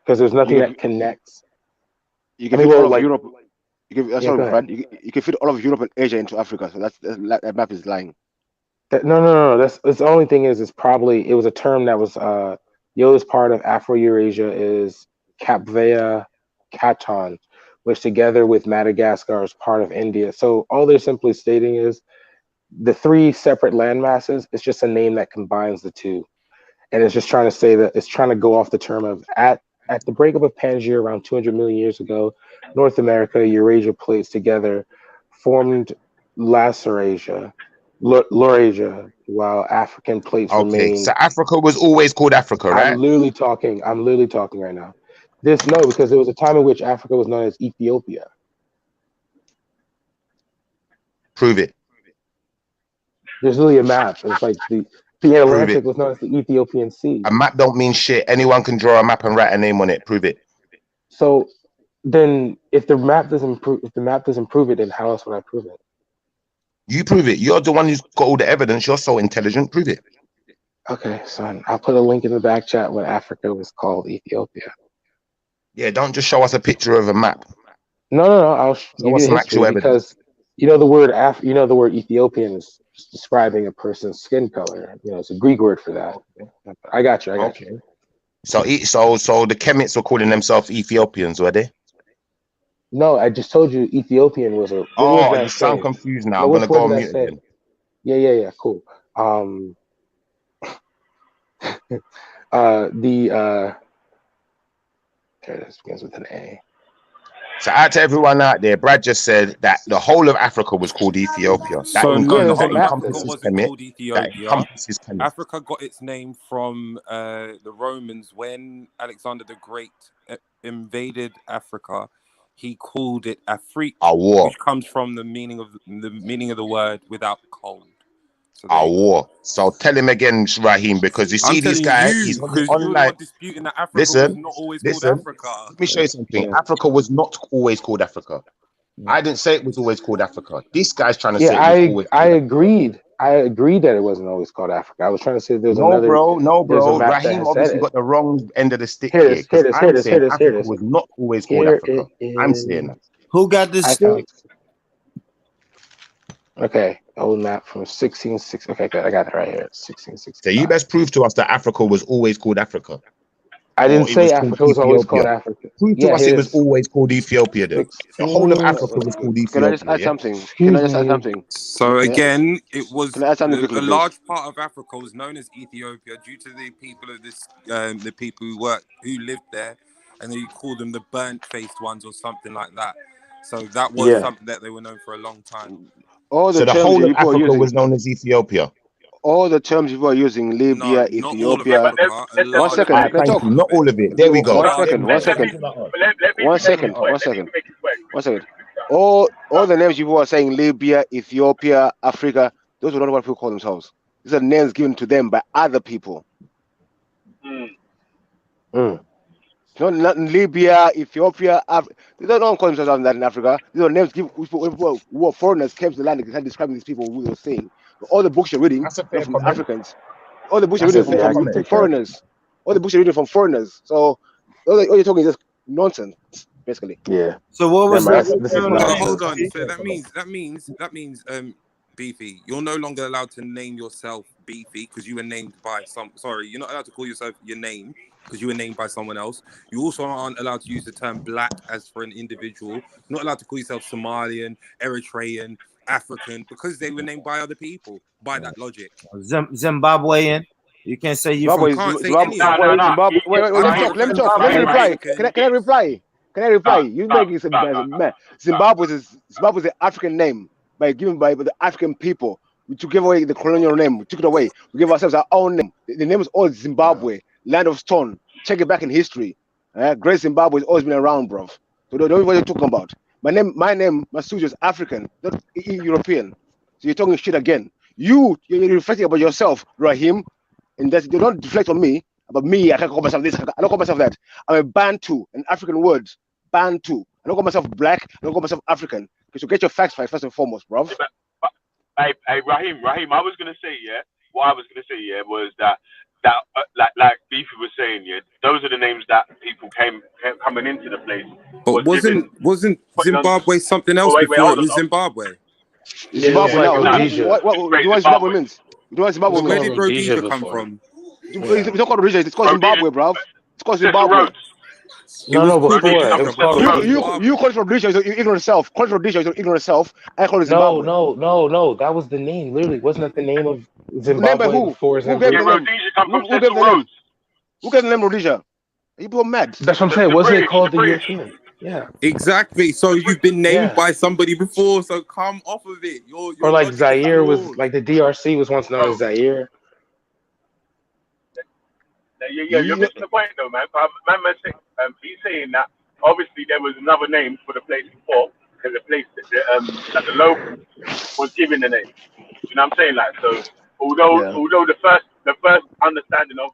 Because there's nothing You that can, connects. you I can mean, fit well, all of like, Europe. You can, yeah, go sorry, ahead. Brad. You can fit all of Europe and Asia into Africa. So that map is lying. No. That's the only thing is probably it was a term that was the oldest part of Afro-Eurasia is Capvea Caton, which together with Madagascar is part of India. So all they're simply stating is the 3 separate land masses. It's just a name that combines the 2, and it's just trying to say that it's trying to go off the term of at the breakup of Pangaea around 200 million years ago, North America, Eurasia plates together formed Laurasia, while African plates Okay, so remained. Africa was always called Africa, I'm right? literally talking right now. Because there was a time in which Africa was known as Ethiopia. Prove it. There's literally a map. It's like the Prove Atlantic it. was known as the Ethiopian Sea. A map don't mean shit. Anyone can draw a map and write a name on it. Prove it. So then, if the map doesn't prove it, then how else would I prove it? You prove it. You're the one who's got all the evidence. You're so intelligent. Prove it. Okay, son, I'll put a link in the back chat when Africa was called Ethiopia. Yeah, don't just show us a picture of a map. No, I'll give you some the actual history evidence. because the word Ethiopian is describing a person's skin color. It's a Greek word for that. I got you. Okay. So the Kemites were calling themselves Ethiopians, were they? No, I just told you Ethiopian was a. What word Oh, did I you sound say? confused now. No, I'm which gonna go word on did I mute say? again. Yeah, cool. There it is, begins with an A. So out to everyone out there, Brad just said that the whole of Africa was called Ethiopia. That So Yeah, there's a no, map Africa there. wasn't Kemet. called That Ethiopia. encompasses Kemet. Africa got its name from the Romans when Alexander the Great invaded Africa. He called it Afrique, A war. which comes from the meaning of the word without cold. So A war. So tell him again, Raheem, because you see I'm this telling guy, you, he's because you were the online. one disputing that Africa was not always called Africa. Let me show you something. Yeah. Africa was not always called Africa. I didn't say it was always called Africa. This guy's trying to say Yeah, it was always I called agreed. I agreed that it wasn't always called Africa. I was trying to say there's No, another. There's a bro. map that Raheem has said obviously it. got the wrong end of the stick Here it here, is. because Here I'm it is. saying Here Africa it is. was not always called Here Africa. it I'm is. saying that. Who got this I stick? found. Okay, old map from 1660. Okay, good. I got it right here. 1660. So you best prove to us that Africa was always called Africa. I didn't Or it say was called Africa was always called Ethiopia. Africa. Prove to Yeah, us here it it was is. always called Ethiopia then. The whole of Africa was called Can I just Ethiopia, add yeah? something? Excuse Can I just add me. something? So again, it was Can I add something quickly, a please? large part of Africa was known as Ethiopia due to the people of this, the people who lived there, and they called them the burnt-faced ones or something like that. So that was Yeah. something that they were known for a long time. All So the the terms whole that of people are Africa using, was known as Ethiopia. all the terms people are using, Libya, No, not all of Ethiopia. Africa. A Let's- One large second, part. can I Thank talk? you. Not all of it. There we go. One second, one let second. me make One his second, point. one second. One second. All the names people are saying, Libya, Ethiopia, Africa, those are not what people call themselves. These are names given to them by other people. Not Libya, Ethiopia, they don't call themselves that in Africa. These are names given people who are foreigners came to the land and started describing these people who they were saying. All the books you're reading That's a are fair from the comment. Africans. All the books you're That's a reading fair from comment. foreigners. All the books you're reading from foreigners. So all you're talking is just nonsense, basically. Yeah. So what was Remember, the this is original nonsense. name? Hold on. Fair So that comment. means, Beefy, you're no longer allowed to name yourself Beefy because you were named by some. Sorry, you're not allowed to call yourself your name because you were named by someone else. You also aren't allowed to use the term black as for an individual. You're not allowed to call yourself Somalian, Eritrean, African because they were named by other people. By that logic, Zimbabwean. You can't say you from. Zimbabwe, you can't say Zimbabwe, any of No. that. Zimbabwe. Wait, I let me can't talk. Let me refer talk. to Let me you reply. African. Can I reply? Can I reply? You make it Stop. Zimbabwe is an African name given by the African people. We took away the colonial name. We took it away. We gave ourselves our own name. The name is all Zimbabwe, land of stone. Check it back in history. Great Zimbabwe has always been around, bro. So don't know what you're talking about. My studio is African, not European. So you're talking shit again. You're reflecting about yourself, Raheem, and that you don't deflect on me. About me, I can't call myself this. I don't call myself that. I'm a Bantu, an African word. Bantu. I don't call myself black. I don't call myself African. Okay, so get your facts right first and foremost, bro. Hey, Raheem, I was gonna say, yeah. What I was gonna say, yeah, was that like Beefy was saying, yeah, those are the names that people came coming into the place. But wasn't putting on. Zimbabwe something Oh else wait, before hold it on. was Zimbabwe? Zimbabwe like now. Rhodesia. What do you want Zimbabwe means? Do you want It was Zimbabwe Where means? called did Rhodesia Rhodesia come before. from? It's not called Rhodesia. It's called Rhodesia. Zimbabwe, bruv. It's called Just the Zimbabwe. roads. It was No, called before Rhodesia it come was from called just the roads. Rhodesia. You call it Rhodesia, your ignorant self. Call it Rhodesia, your ignorant self. I call it Zimbabwe. No. That was the name. Literally, wasn't that the name of Named by Zimbabwe who? before Who gave Yeah, the Zimbabwe? name? Rhodesia come from Who gave Central the name? Roads. Who gave the name Rhodesia? Are you people mad? That's what I'm The saying. Wasn't it British, called the the British. European? Yeah. Exactly. So you've been named Yeah. by somebody before. So come off of it. Your Or like logic is Zaire was flawed. like the DRC was once known as Zaire. You're missing the point though, man. He's saying that obviously there was another name for the place before. There's a place that the local was given the name. You know what I'm saying? Like, so although the first understanding of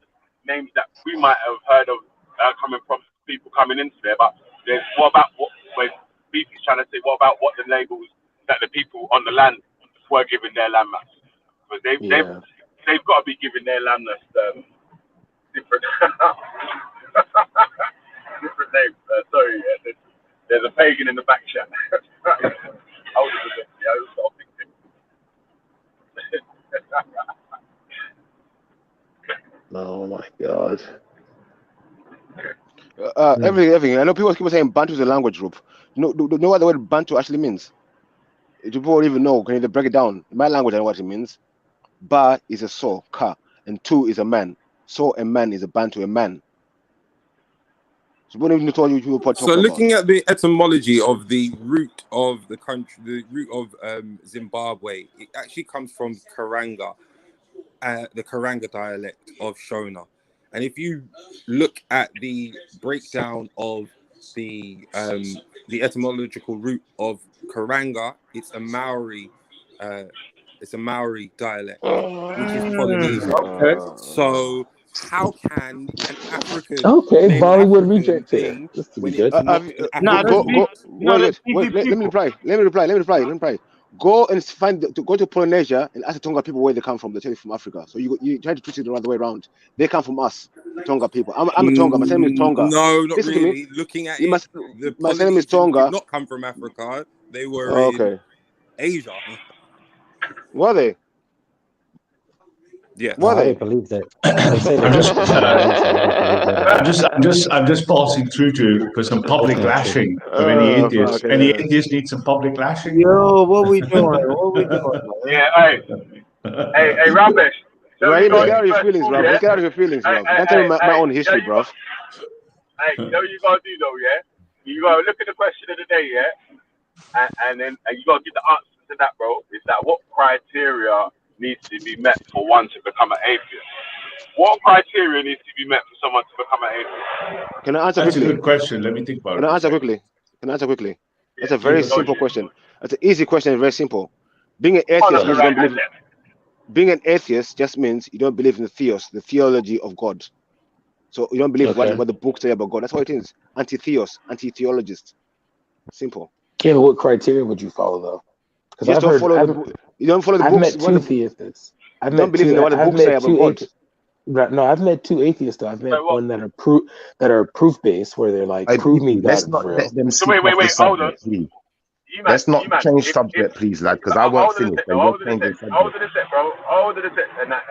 names that we might have heard of coming from people coming into there, but there's what about what when Beefy's trying to say, what about what the labels that the people on the land were given their landmass? Because they've got to be given their landmass different different names. Sorry, there's a pagan in the back chat. I was sort of thinking. Oh my god. Everything. I know people keep saying Bantu is a language group. No, do you know what the word Bantu actually means? People don't even know. Can you break it down? In my language, I know what it means. Ba is a so, ka, and tu is a man. So a man is a Bantu, a man. So what even told you people talking So looking at the etymology of the root of the country, the root of Zimbabwe, it actually comes from Karanga, the Karanga dialect of Shona. And if you look at the breakdown of the etymological root of Karanga, it's a Maori dialect, which is Polynesian. Okay. So how can an African Okay, name an Bollywood African reject here. thing This to be when good. it's not an Nah, African thing? Let me reply. Go and go to Polynesia and ask the Tonga people where they come from. They tell you from Africa. So you try to twist it the other way around. They come from us, the Tonga people. I'm a Tonga. My name is Tonga. No, not Listen to me. really. Looking at You it, must- the my name is Polynesians Tonga. did not come from Africa. They were in Okay. Asia. Were they? Yeah. Were I they? don't believe that. They say I'm they just, come from Polynesia. I don't believe that. I'm just passing through for some public Definitely true. lashing of any atheists. Okay. Any atheists need some public lashing? Yo, what we doing? What we doing, man? Yeah, hey, Ramesh. Rahim, let's get out of your first feelings, of all, bro. yeah? Let's get out of your feelings, bro. Hey, Don't tell me my own you history, know bro. You know what you gotta do though, yeah? You gotta look at the question of the day, yeah? And then you gotta get the answer to that, bro. Is that what criteria needs to be met for one to become an atheist? What criteria needs to be met for someone to become an atheist? Can I answer That's a quickly? good question. Let me think about it. Can I answer quickly? That's Yeah, a very Give us- simple question. That's an easy question. Very simple. Being an Hold atheist on, means you don't right, believe. Being an atheist just means you don't believe in the theos, the theology of God. So you don't believe Okay. what the books say about God. That's what it is. Anti-theos, anti-theologist. Simple. Yeah, but what criteria would you follow though? Because You just I've don't heard, follow the book. You don't follow the I've books. met two theists. I've don't met believe two. in what the I've books say met about two God. atheists. No, I've met two atheists though. I've met what? one that are proof based, where they're like, prove me God Let's is not real. let them So speak wait, off the hold on. subject, please. You Let's not man, change if subject, please, lad, because I won't hold on a finish. sec, And hold you're on a changing sec, subject. bro. Hold on a sec, and that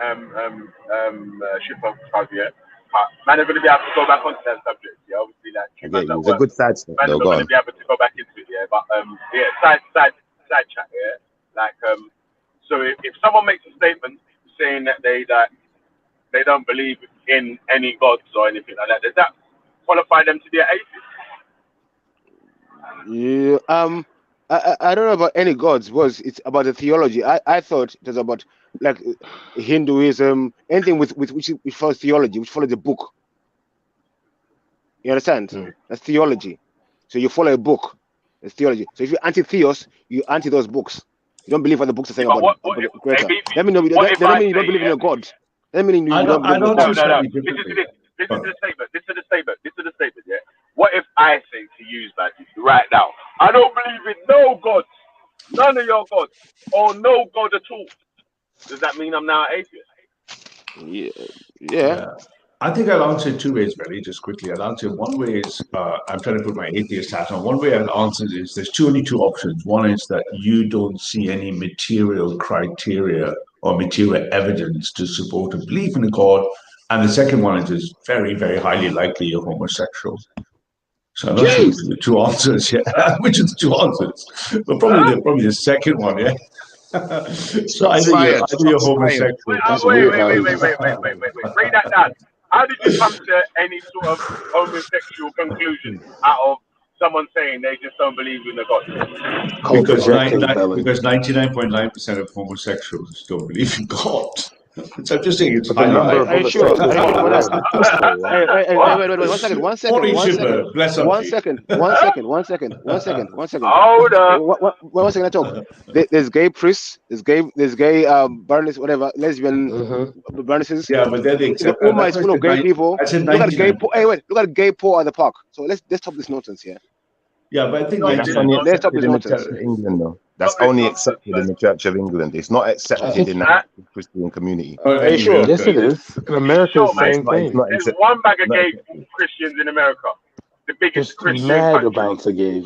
ship of yeah. Man are going to be able to go back onto that subject. Yeah, obviously, like I get you. It's a good side step, man are though. not Go going to on. be able to go back into it. Yeah, but yeah, side chat. Yeah, like so if someone makes a statement saying that they don't believe in any gods or anything like that, does that qualify them to be an atheist? Yeah. I don't know about any gods. It's about the theology. I thought it was about like Hinduism, anything with which follows theology, which follows the book. You understand? That's theology. So you follow a book. It's theology. So if you're anti-theos, you anti those books. You don't believe what the books are saying about the creator. That mean you don't believe in a god. That means you don't believe in a god. No. This is the statement. Yeah. What if I say to you, like right now, I don't believe in no God. none of your gods, or no God at all, does that mean I'm now an atheist? Yeah. I think I'll answer it two ways, Belly, just quickly. I'll answer one way is I'm trying to put my atheist hat on. One way I'll answer it is there's only two options. One is that you don't see any material criteria or material evidence to support a belief in a God. And the second one is it's very, very highly likely you're homosexual. So I'm not sure which are the two answers, yeah. Which is the two answers? But probably the second one, yeah. So either you're homosexual. Wait. Break that down. How did you come to any sort of homosexual conclusion out of someone saying they just don't believe in the God? Because 99.9% of homosexuals don't believe in God. So I'm just saying it's But the number of homosexuals Wait, one second. Hold up. One second, I talk. There's gay priests, there's gay Bernice, whatever, lesbian Bernices. Yeah, but then they accept Uma is full of gay people. I said Look at gay 99. look at gay Paul at the park. So let's stop this nonsense here. Yeah, but I think that's only accepted in the Church of England, though. That's only accepted in the Church of England. It's not accepted in the Christian community. Are you sure? Yes, it is. In America, the same thing. There's one bag of gay Christians in America. The biggest Christian mad country. about the gays.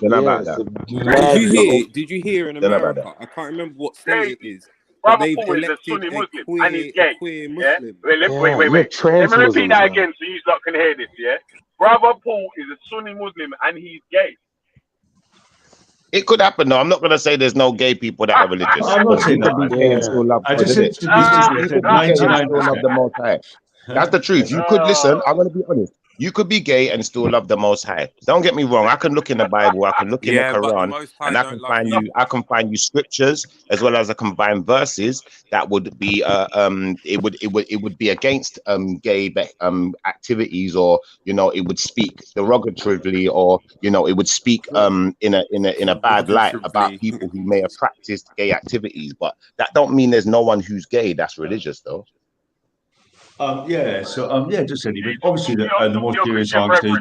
Did you hear in America? I can't remember what state it is. Brother They've Paul is a elected Sunni a Muslim queer, and he's gay. queer Yeah? Muslim. Wait. Let me repeat that again so you lot can hear this, yeah? Brother Paul is a Sunni Muslim and he's gay. It could happen, though. I'm not going to say there's no gay people that are religious. I'm not saying that. I just said statistically, 99% the Most High. That's the truth. You could listen. I'm going to be honest. You could be gay and still love the Most High. Don't get me wrong. I can look in the Bible. I can look in the Quran, and I can find you scriptures as well as I can find verses that would be it would be against gay activities, or it would speak derogatively, or it would speak in a bad light about people who may have practiced gay activities. But that don't mean there's no one who's gay that's religious, though. Just anyway. Obviously, the more serious answer,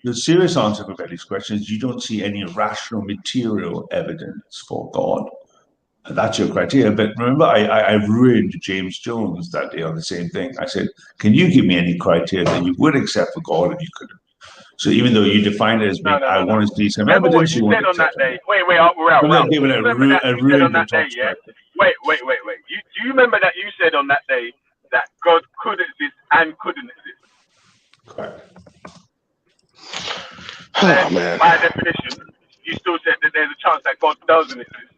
the serious answer for Betty's question is you don't see any rational material evidence for God. And that's your criteria. But remember, I ruined James Jones that day on the same thing. I said, can you give me any criteria that you would accept for God and you couldn't? So even though you define it as being, I want to see some Remember evidence, what you said on that day. Wait, Ralph. Remember that you said on that day, yeah? Wait. Do you remember that you said on that day that God could exist and couldn't exist? Correct. Oh, man. By definition, you still said that there's a chance that God doesn't exist.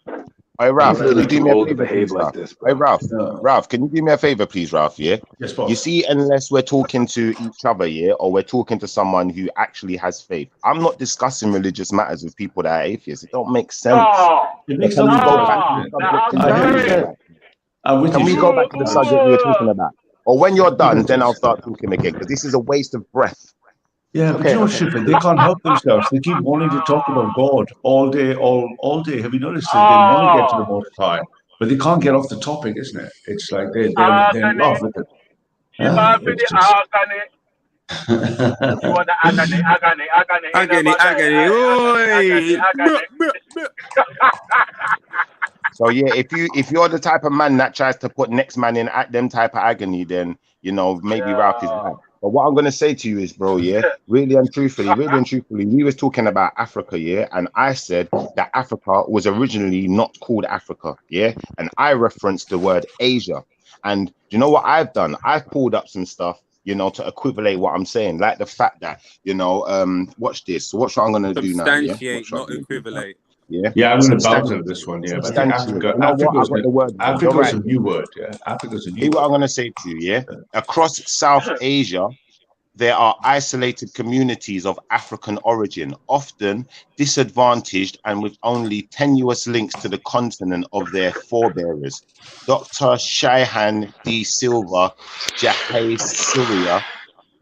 Hey, Ralph, can you do me a favor, behave please, like Ralph? this, Hey, Ralph, can you do me a favor, please, Ralph? Yeah. Yes, Bob. You see, unless we're talking to each other, yeah, or we're talking to someone who actually has faith, I'm not discussing religious matters with people that are atheists. It don't make sense. It makes Can we sense. go back to the subject we were talking about? Or when you're done, then I'll start talking again, because this is a waste of breath. Yeah, but Schiffer, they can't help themselves. They keep wanting to talk about God all day, all day. Have you noticed that they want to get to the Most High, but they can't get off the topic, isn't it? It's like they're in love with it. You want the So yeah, if you're the type of man that tries to put next man in at them type of agony, then maybe Ralph is right. But what I'm gonna say to you is, bro, yeah, really and truthfully, we was talking about Africa, yeah, and I said that Africa was originally not called Africa, yeah, and I referenced the word Asia. And you know what I've done? I've pulled up some stuff, to equivalate what I'm saying, like the fact that, watch this. So watch what I'm gonna do now. Yeah, substantiate, not equivalate. Yeah, I'm going to bounce on this one. Yeah, but I think Africa's a new word. Yeah, Africa's a new word. What I'm going to say to you, yeah, across South Asia, there are isolated communities of African origin, often disadvantaged and with only tenuous links to the continent of their forebearers. Dr. Shaihan D. Silva Jahay Surya,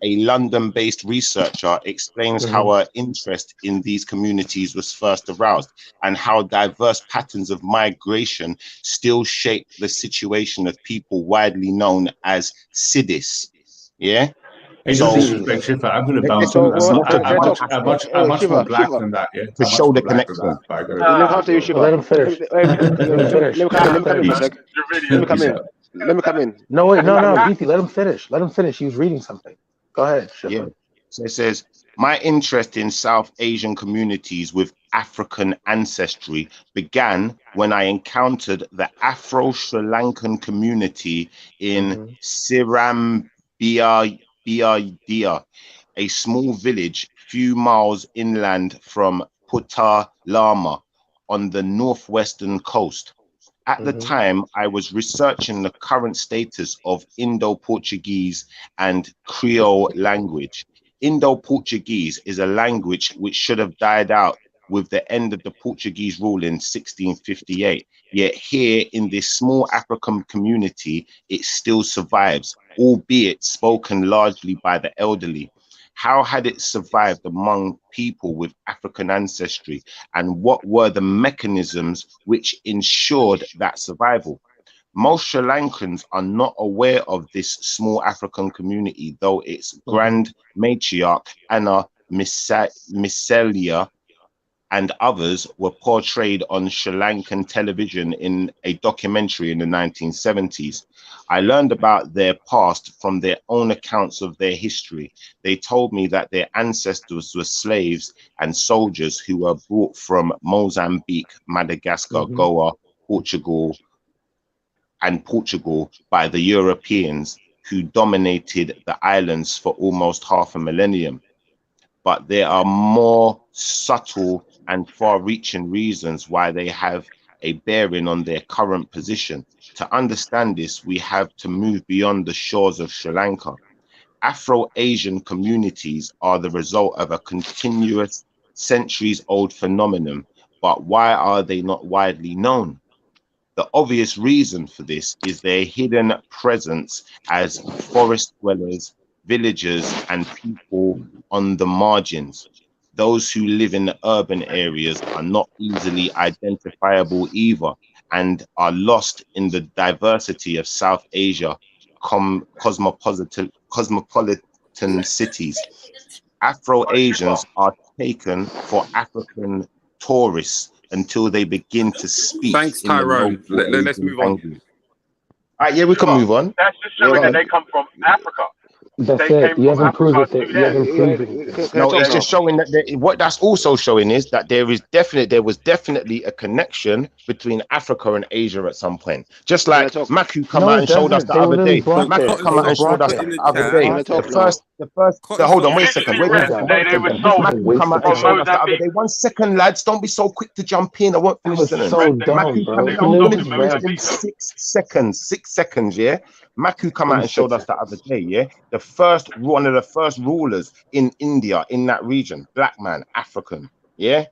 a London-based researcher, explains how her interest in these communities was first aroused and how diverse patterns of migration still shape the situation of people widely known as Siddhis. Yeah? Hey, no So disrespect, Shifa. I'm going to bounce So on. it's not a can I talk? I'm much more Shiva, black Shiva. than that. Yeah, to I'm much show more the black than that. connection. But I go. Let me come after you, Go. Shiva. Let him finish. Let him finish. Let me come in for a man. sec. You're Let me really come Peace in. out. Let me come in. No, wait, no, Let me no, come in. Geethi, let him finish. Let him finish. He was reading something. Go ahead, Yeah. Shifa. So it says, my interest in South Asian communities with African ancestry began when I encountered the Afro-Sri Lankan community in Sirambia, a small village few miles inland from Putalama on the northwestern coast. At the time, I was researching the current status of Indo-Portuguese and Creole language. Indo-Portuguese is a language which should have died out with the end of the Portuguese rule in 1658. Yet here in this small African community, it still survives, albeit spoken largely by the elderly. How had it survived among people with African ancestry, and what were the mechanisms which ensured that survival? Most Sri Lankans are not aware of this small African community, though its grand matriarch, Anna Miselia, and others were portrayed on Sri Lankan television in a documentary in the 1970s. I learned about their past from their own accounts of their history. They told me that their ancestors were slaves and soldiers who were brought from Mozambique, Madagascar, Goa, Portugal by the Europeans who dominated the islands for almost half a millennium. But there are more subtle and far-reaching reasons why they have a bearing on their current position. To understand this, we have to move beyond the shores of Sri Lanka. Afro-Asian communities are the result of a continuous, centuries-old phenomenon, but why are they not widely known? The obvious reason for this is their hidden presence as forest dwellers, villagers, and people on the margins. Those who live in the urban areas are not easily identifiable either, and are lost in the diversity of South Asia cosmopolitan cities. Afro-Asians are taken for African tourists until they begin to speak Thanks, in the Tyrone. local Let's Asian move on. language. All right, yeah, we can move on. That's just showing that they come from Africa. That's They it. came You from haven't proved Africa it. to You them. haven't proved anything. Can I No, talk it's now? just showing that what that's also showing is that there was definitely a connection between Africa and Asia at some point. Just Can I like talk? Maku come No, out it and showed us doesn't. the They other literally day. brought Maku it. come They out and showed brought us Cotton the in it. the other chat. Can day. I talk The now? first. Cotton, Hold stop on, wait a cutting second. in the Wait One a chat. second. second. They, Wait a they were second. That's a sold waste Maku of come out and from time. showed us the other day. Mozambique. 1 second, lads. Don't be so quick to jump in. I won't That finish was listening. so They dumb, Maku come bro. they in. He were I'm sold gonna in literally give ran. them Mozambique though. 6 seconds. 6 seconds, yeah. Maku come Give out him and showed 6 us the seconds. other day, yeah. One of the first rulers in India, in that region, black man, African, yeah.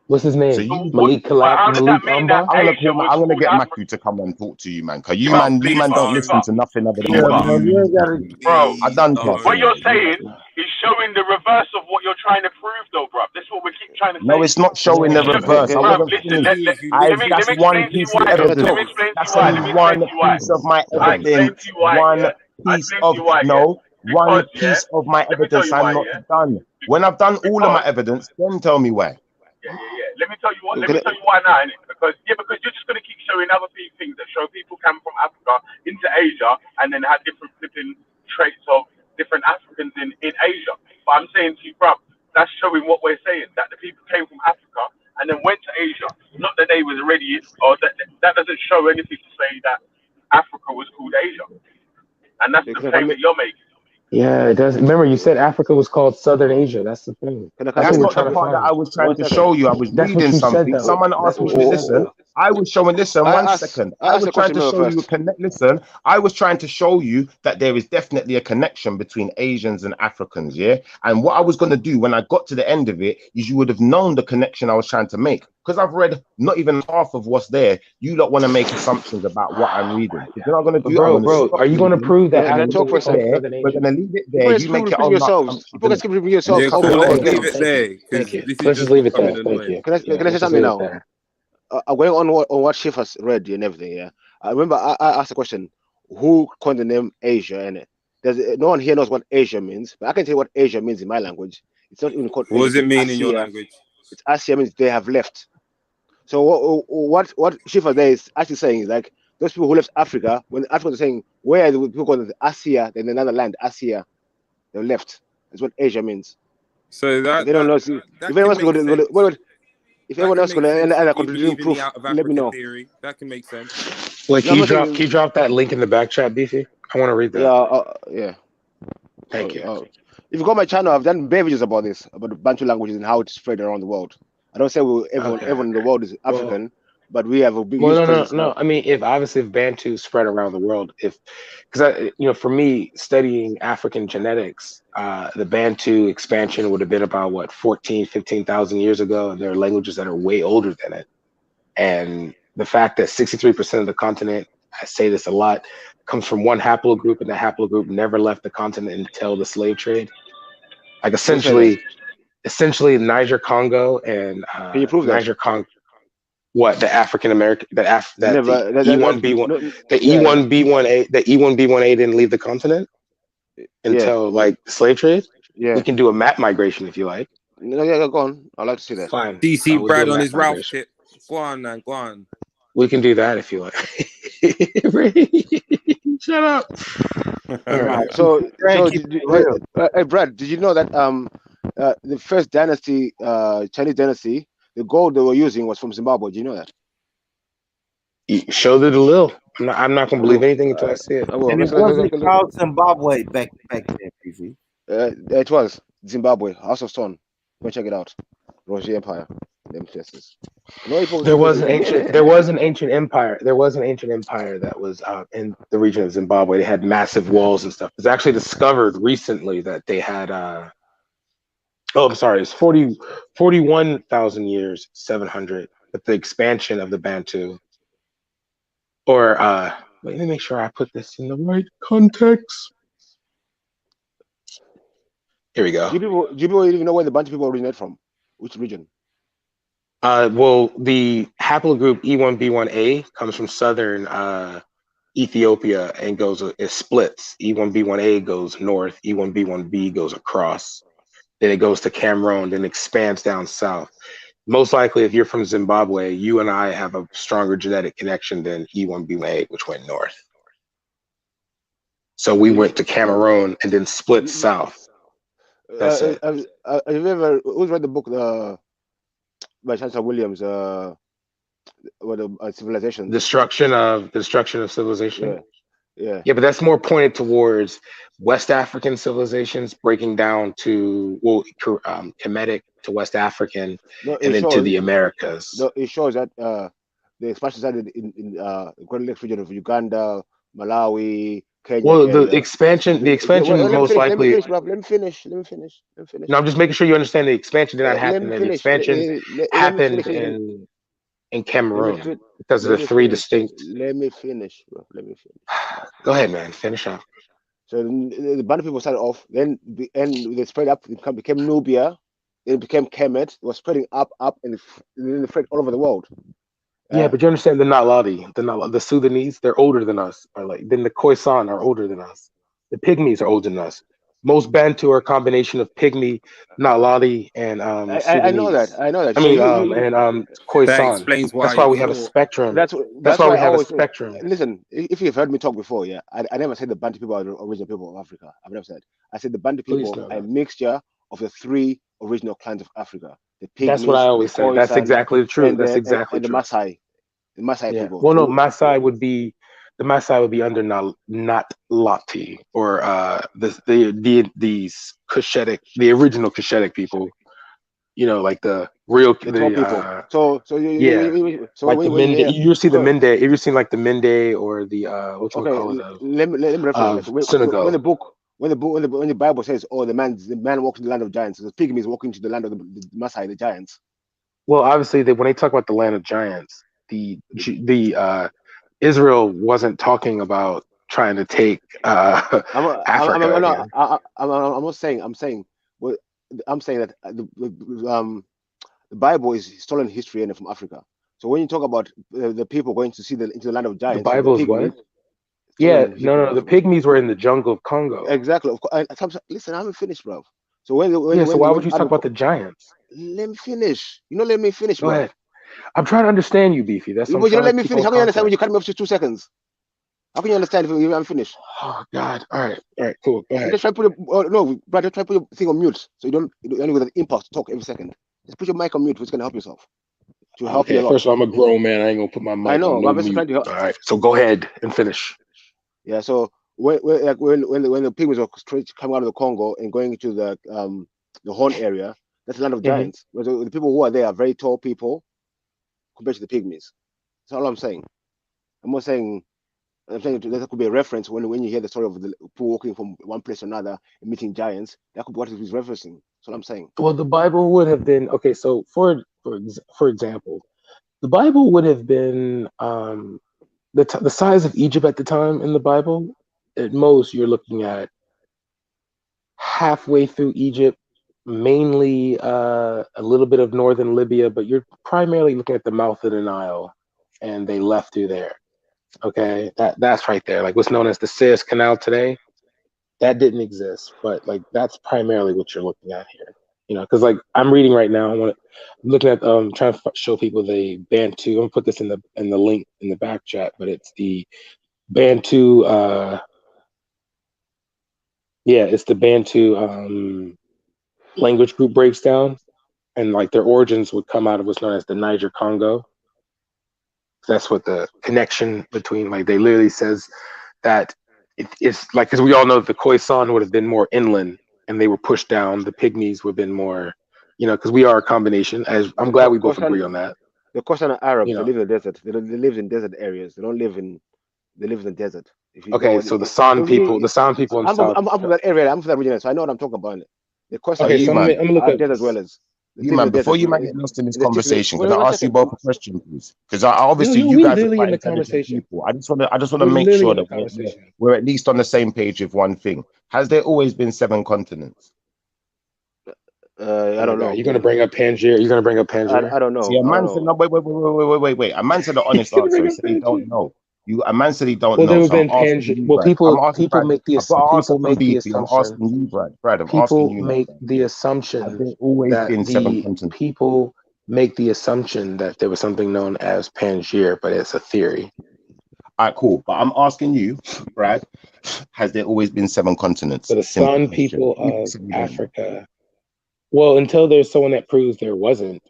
What's his So name? So you, what? But how does that Malik mean that Amba? Asia was I'm gonna called get Africa? Maku to come and talk to you, man. Cause Bro, you please, man bro, don't please, listen bro, to nothing other than please, what bro. you. I Please done, bruv. What you're don't. saying is showing the reverse of what you're trying to prove, though, bro. That's what we keep trying to No, say. it's not showing the It's show, reverse. I bro. wasn't Listen, finished. Confused. You literally let That's me one explain to you piece of why, Can though. I Let talk? me evidence. explain to you That's why. only Let me explain one to you why. piece of my I explain to evidence. you why, yeah. I explain to you why, yeah. One Because, yeah. piece of my Let me tell evidence. you I'm why, not yeah. done. When I've done all of my Because evidence, then tell me why. yeah. Let me tell you what. Let Can me I, tell you why now, innit? Because you're just gonna keep showing other things that show people come from Africa into Asia and then had different flipping traits of different Africans in Asia. But I'm saying to you, bro, that's showing what we're saying, that the people came from Africa and then went to Asia. Not that they was already, or that doesn't show anything to say that Africa was called Asia. And that's the can I claim come in? that you're making. Yeah, it does. Remember, you said Africa was called Southern Asia. That's the thing. Can I come That's what That's in? we're not the trying to part that I find. was trying 1 to second. show you. I was That's what reading you said, something. though. Someone asked That's me what to you said, listen. though. I was showing, listen, I 1 second. I asked was a trying question to more show you a first. connect. Listen, I was trying to show you that there is definitely a connection between Asians and Africans, yeah? And what I was going to do when I got to the end of it is you would have known the connection I was trying to make. Because I've read not even half of what's there, you lot want to make assumptions about what I'm reading. If you're not going to But do, I'm going to bro, stop are you going to reading. prove We're that Can going I to Africa talk leave for a was it sec? called there. Southern We're Asia? going to leave it You there. guys You keep make your repeating own yourselves. You guys confidence. keep repeating yourselves. Yeah, Okay, cool. Let's thank leave you, it thank you, there because thank you. this is Let's just just leave it there. becoming Thank annoying. you. Can I Yeah, say let's just something leave it now? there. I'm going on what Shiv has read and everything. Yeah, I remember I asked the question: who coined the name Asia? In it, no one here knows what Asia means, but I can tell you what Asia means in my language. It's not even called What Asia. does it It's mean in your Asia. language? It's Asia means they have left. So what Shifa there is actually saying is like those people who left Africa, when Africans are saying where are the people going to Asia, then another land, Asia, they left. That's what Asia means. So If anyone knows, if that anyone can else make going sense. to, if That anyone can else make going sense to add a if you contradicting believe in the proof, out of let me Africa know. theory. That can make sense. Wait, No, I'm not can saying. you drop that link in the back chat, Beefy? I want to read Yeah, that. yeah. Thank you. If you go on my channel, I've done bare videos about this, about the Bantu languages and how it's spread around the world. I don't say everyone in the world is African, but we have a big huge presence now. I mean, if Bantu spread around the world, for me studying African genetics, the Bantu expansion would have been about what 15,000 years ago, and there are languages that are way older than it. And the fact that 63% of the continent, I say this a lot, comes from one haplogroup, and that haplogroup never left the continent until the slave trade. Like essentially Niger Congo and Can you prove Niger Congo. What the African American the E1B1 the E1B1A the E1B1A didn't leave the continent until like slave trade. Yeah. We can do a map migration if you like. Yeah, go on. I'd like to see that. Fine. DC we'll Brad do a on map his Ralph migration. tip. Go on, man. Go on. We can do that if you like. Shut up. All right. So Brad, Brad, did you know that the first dynasty, Chinese dynasty, the gold they were using was from Zimbabwe? Do you know that? Show the Lil. I'm not gonna believe anything until I see it. And it wasn't called Zimbabwe back then, PV. It was Zimbabwe, House of Stone. Go check it out. Roger Empire. Them places. There was an ancient empire. There was an ancient empire that was in the region of Zimbabwe. They had massive walls and stuff. It's actually discovered recently that they had I'm sorry, it's 41,000 years, 700, but the expansion of the Bantu. Or let me make sure I put this in the right context. Here we go. Do you people even know where the Bantu people originate from? Which region? Well, the haplogroup E1B1A comes from southern Ethiopia and it splits. E1B1A goes north, E1B1B goes across. Then it goes to Cameroon, then expands down south. Most likely, if you're from Zimbabwe, you and I have a stronger genetic connection than E1B1A, which went north. So we went to Cameroon and then split south. That's it. Have you ever who's read the book by Chancellor Williams? Civilization. Destruction of civilization. Yeah, but that's more pointed towards West African civilizations breaking down to Kemetic to West African, and then to the Americas. No, it shows that the expansion started in the Great Lakes region of Uganda, Malawi, Kenya. Well, the expansion most likely. Let me finish. No, I'm just making sure you understand the expansion did not happen. The expansion happened in Cameroon because of the three distinct. Let me finish, bro. Let me finish. Go ahead, man. Finish up. So the Bantu people started off, then they spread up. It became Nubia. It became Kemet. It was spreading up, and then they spread all over the world. Yeah, but you understand the Naladi, the Sudanese, they're older than us. Then the Khoisan are older than us. The Pygmies are older than us. Most Bantu are a combination of Pygmy, Naladi, and Sudanese. I know that. I mean, Khoisan. That explains why. That's why we have a spectrum. That's why we have a spectrum. Listen, if you've heard me talk before, I never said the Bantu people are the original people of Africa. I've never said. I said the Bantu people are a mixture of the three original clans of Africa. The Pygmies, that's what I always say. That's exactly true. That's exactly true. The Maasai. The Maasai people. Well, no, Maasai would be under not Lati or these Cushitic, the original Cushitic people. You know, like the real people. Like the Mende. You see the Mende. If you've seen like the Mende or the what you call it? Let me reference this. Senegal. When the Bible says, "Oh, the man walks in the land of giants," so the Pygmies walking to the land of the Maasai, the giants. Well, obviously, when they talk about the land of giants, the Israel wasn't talking about trying to take Africa. I'm saying that the Bible is stolen history and from Africa. So when you talk about the people going to see into the land of giants, the Bible is what? Yeah, When no. The pygmies were in the jungle of Congo. exactly. Of course. Listen, I haven't finished, bro. So Yeah, so why would when you talk about the giants? let me finish. You know, let me finish, Go bro. ahead. I'm trying to understand you, Beefy. That's what I'm But you don't trying let to me keep finish. on How can you understand when contact. you cut me off to 2 seconds? How can you understand if you haven't finished? Oh God! All right, cool. Go You ahead. just try to put your no, brother. Try to put your thing on mute so you only with an impulse to talk every second. Just put your mic on mute, which is gonna help yourself. To help you a Okay, lot. first of all, I'm a grown man. I ain't gonna put my I mic know, on but no I'm just mute. trying to help. All right, so go ahead and finish. Yeah. So when the pygmies were coming out of the Congo and going into the Horn area, that's the land of giants. Where the people who are there are very tall people compared to the pygmies. That's all I'm saying. I'm not saying. I'm saying that could be a reference when you hear the story of the people walking from one place to another and meeting giants. That could be what he's referencing. That's what I'm saying. Well, the Bible would have been okay. So for example, the Bible would have been the size of Egypt at the time in the Bible. At most, you're looking at halfway through Egypt, mainly a little bit of northern Libya, but you're primarily looking at the mouth of the Nile, and they left through there. Okay, that's right there, like what's known as the Suez Canal today. That didn't exist, but like that's primarily what you're looking at here. You know, because like I'm reading right now, I'm looking at trying to show people the Bantu. I'm gonna put this in the link in the back chat, but it's the Bantu. It's the Bantu language group breaks down, and like their origins would come out of what's known as the Niger Congo. That's what the connection between, like, they literally says that it's like, because we all know that the Khoisan would have been more inland and they were pushed down. The Pygmies would have been more, because we are a combination. As I'm glad we both agree on that. The Khoisan are Arabs. You know. They live in the desert. They live in desert areas. They live in the desert. If you Okay, go, so the San people in I'm South. from that area. I'm from that region, so I know what I'm talking about. The Khoisan Okay, so I'm gonna look are up desert dwellers. You man, before you might get lost in this conversation, Wait, can I one ask you second. both a question, please? Because obviously No, you we're guys are literally quite in the intelligent conversation. people. I just want to We're make literally sure in the that conversation. we're at least on the same page with one thing. Has there always been 7 continents? I don't know. You're gonna bring up Pangaea. You're gonna bring up Pangaea. I don't know. See, a man said no. Wait. A man said the honest answer. He said he don't know. A man said he don't Well, there know. would So have I'm been asking Pangaea. you, Well, Brad. I'm asking people Brad. make the I've got to answer people from make the BP. I'm assumption. asking you, Brad. Brad, I'm asking People you now. make Brad. the assumption Have there always that been 7 continents? people make the assumption that there was something known as Pangaea, but it's a theory. All right, cool. But I'm asking you, Brad, has there always been 7 continents? For the Simple San question. people You of said you don't know. Africa. Well, until there's someone that proves there wasn't,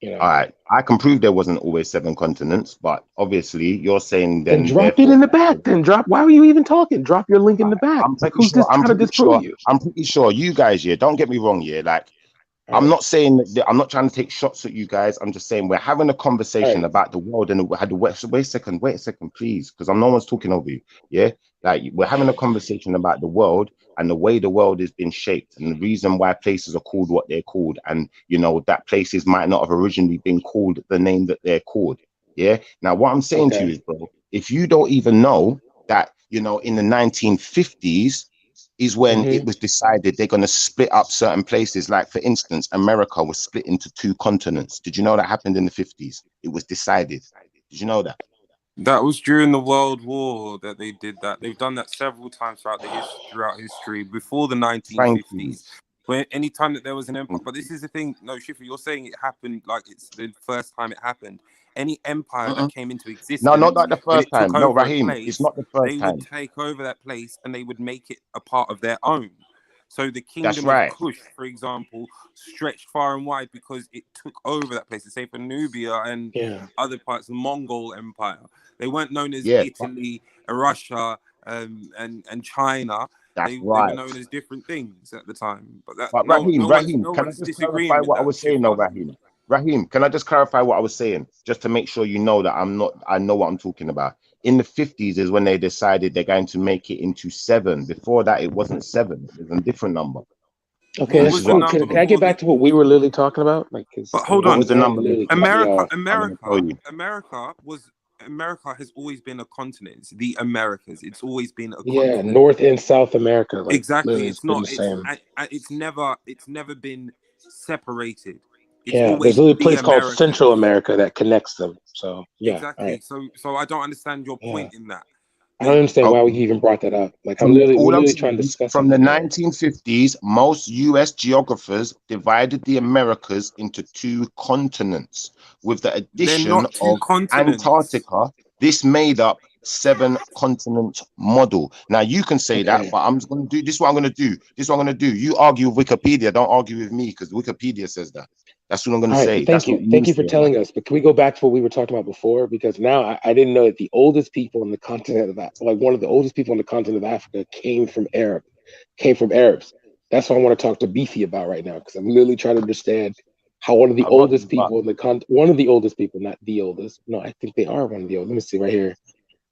All right, I can prove there wasn't always 7 continents, but obviously you're saying Then then drop it therefore. in the back. Then drop. Why are you even talking? Drop your link in the back. I'm Like, pretty who's sure. just trying to disprove you? I'm pretty sure you guys. Yeah, don't get me wrong. Yeah, like All I'm right. not saying that I'm not trying to take shots at you guys. I'm just saying we're having a conversation Right. about the world and had the wait a second, please, because no one's talking over you. Yeah, like we're having a conversation about the world and the way the world has been shaped and the reason why places are called what they're called, and that places might not have originally been called the name that they're called. Yeah. Now, what I'm saying to you is, bro, if you don't even know that, in the 1950s is when it was decided they're going to split up certain places. Like, for instance, America was split into 2 continents. Did you know that happened in the 50s? It was decided. Did you know that? That was during the World War that they did that. They've done that several times throughout history before the 1950s. When any time that there was an empire, but this is the thing. No, Shifu, you're saying it happened like it's the first time it happened. Any empire that came into existence, No, not the when first it took time. No, over a Raheem, it's place, not the first they would time. take over that place and they would make it a part of their own. So the That's kingdom right. of Kush, for example, stretched far and wide because it took over that place. Say for Nubia and other parts of the Mongol Empire. They weren't known as Italy, Russia, and China. That's They were right. known as different things at the time. But Raheem, no can I one's just disagreeing clarify with what I that, was saying, though, Shifa. Raheem? Raheem, can I just clarify what I was saying, just to make sure you know that I know what I'm talking about. In the 50s is when they decided they're going to make it into 7. Before that, it wasn't 7. It was a different number. Okay, that's cool. Can I get back to what we were literally talking about? Like, but hold on, was the number? America has always been a continent. It's the Americas. It's always been a continent. continent. North and South America. Like, exactly. It's not. The same. It's never been separated. It's there's a little place called Central America that connects them. So yeah, exactly. Right. So I don't understand your point in that. I don't understand why we even brought that up. Like, we're literally trying to discuss from the something. 1950s, most US geographers divided the Americas into 2 continents. With the They're addition not 2 of continents. Antarctica, this made up 7 continent model. Now you can say that, but I'm just going to do this. Is what I'm going to do. This is what I'm going to do. You argue with Wikipedia, don't argue with me, because Wikipedia says that. That's what I'm going to say. Thank you. Thank you for telling us. But can we go back to what we were talking about before? Because now I didn't know that the oldest people on the continent of that, like one of the oldest people on the continent of Africa, came from Arabs. That's what I want to talk to Beefy about right now, because I'm literally trying to understand how one of the oldest people in the one of the oldest people, not the oldest. No, I think they are one of the oldest. Let me see right here.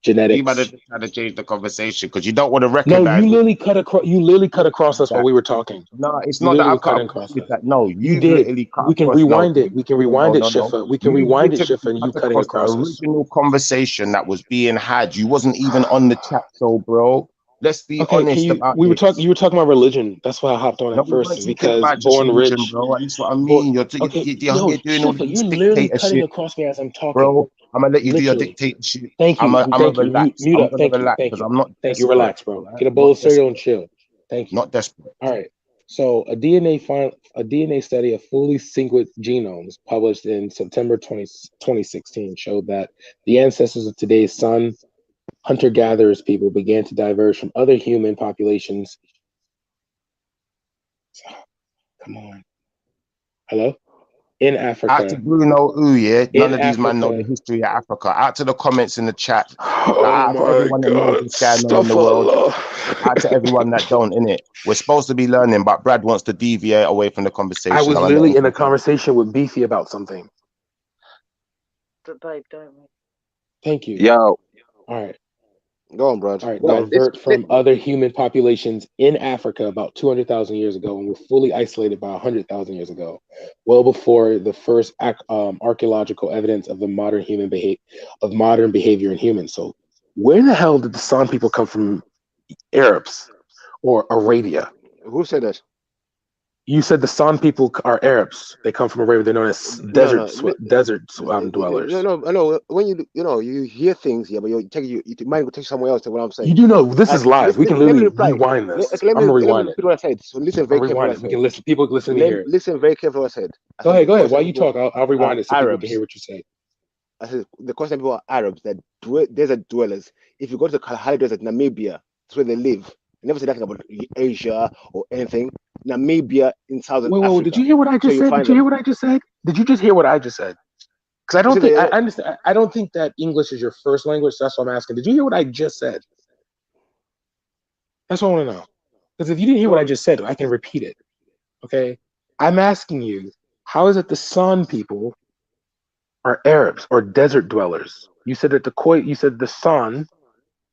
Genetics. You better try to change the conversation because you don't want to recognize. No, you literally cut across. You literally cut across us while we were talking. No, it's not that I cut across that. No, you did. We can rewind it. We can rewind it, Shifa. We can rewind it, Shifa, and you cutting across the original conversation that was being had. You wasn't even on the chat show, bro. Let's be honest about You were talking about religion. That's why I hopped on at first. Because born rich, bro. That's what I mean. You're doing all this literally cutting across me as I'm talking, bro. I'm gonna let you do your dictatorship. Thank you. I'm gonna relax. Mute up. Thank you. I'm not. Thank you. Relax, bro. Get a bowl of cereal and chill. Thank you. Not desperate. All right. So a DNA study of fully sequenced genomes published in September 2016 showed that the ancestors of today's Sun hunter-gatherers people began to diverge from other human populations. Come on. Hello? In Africa. Out to Bruno Uye, none of these men know the history of Africa. Out to the comments in the chat. Out to everyone that knows what's going on in the world. Out to everyone that don't, innit? We're supposed to be learning, but Brad wants to deviate away from the conversation. I was literally in a conversation with Beefy about something. Babe, don't we? Thank you. Yo. All right. Go on, bro. All right, divert from other human populations in Africa about 200,000 years ago, and were fully isolated by 100,000 years ago, well before the first archaeological evidence of the modern behavior in humans. So, where the hell did the San people come from? Arabs or Arabia? Who said that? You said the San people are Arabs. They come from Arabia. They're known as desert dwellers. No. When you hear things, yeah, but you might go take somewhere else. What I'm saying. You do know this is live. We can literally rewind this. I'm gonna rewind it. What I said. So listen very carefully. We can listen. People listen to me here. Listen very carefully. What I said. Go ahead. While you talk, I'll rewind it so people can hear what you say. I said the question people are Arabs, that desert dwellers. If you go to the Kalahari Desert, Namibia, that's where they live. I never said nothing about Asia or anything. Namibia in Southern Africa. Wait, did you hear what I just said? Did you hear what I just said? Did you just hear what I just said? Because I understand. I don't think that English is your first language. So that's what I'm asking. Did you hear what I just said? That's what I want to know. Because if you didn't hear what I just said, I can repeat it. Okay? I'm asking you, how is it the San people are Arabs or desert dwellers? You said that the San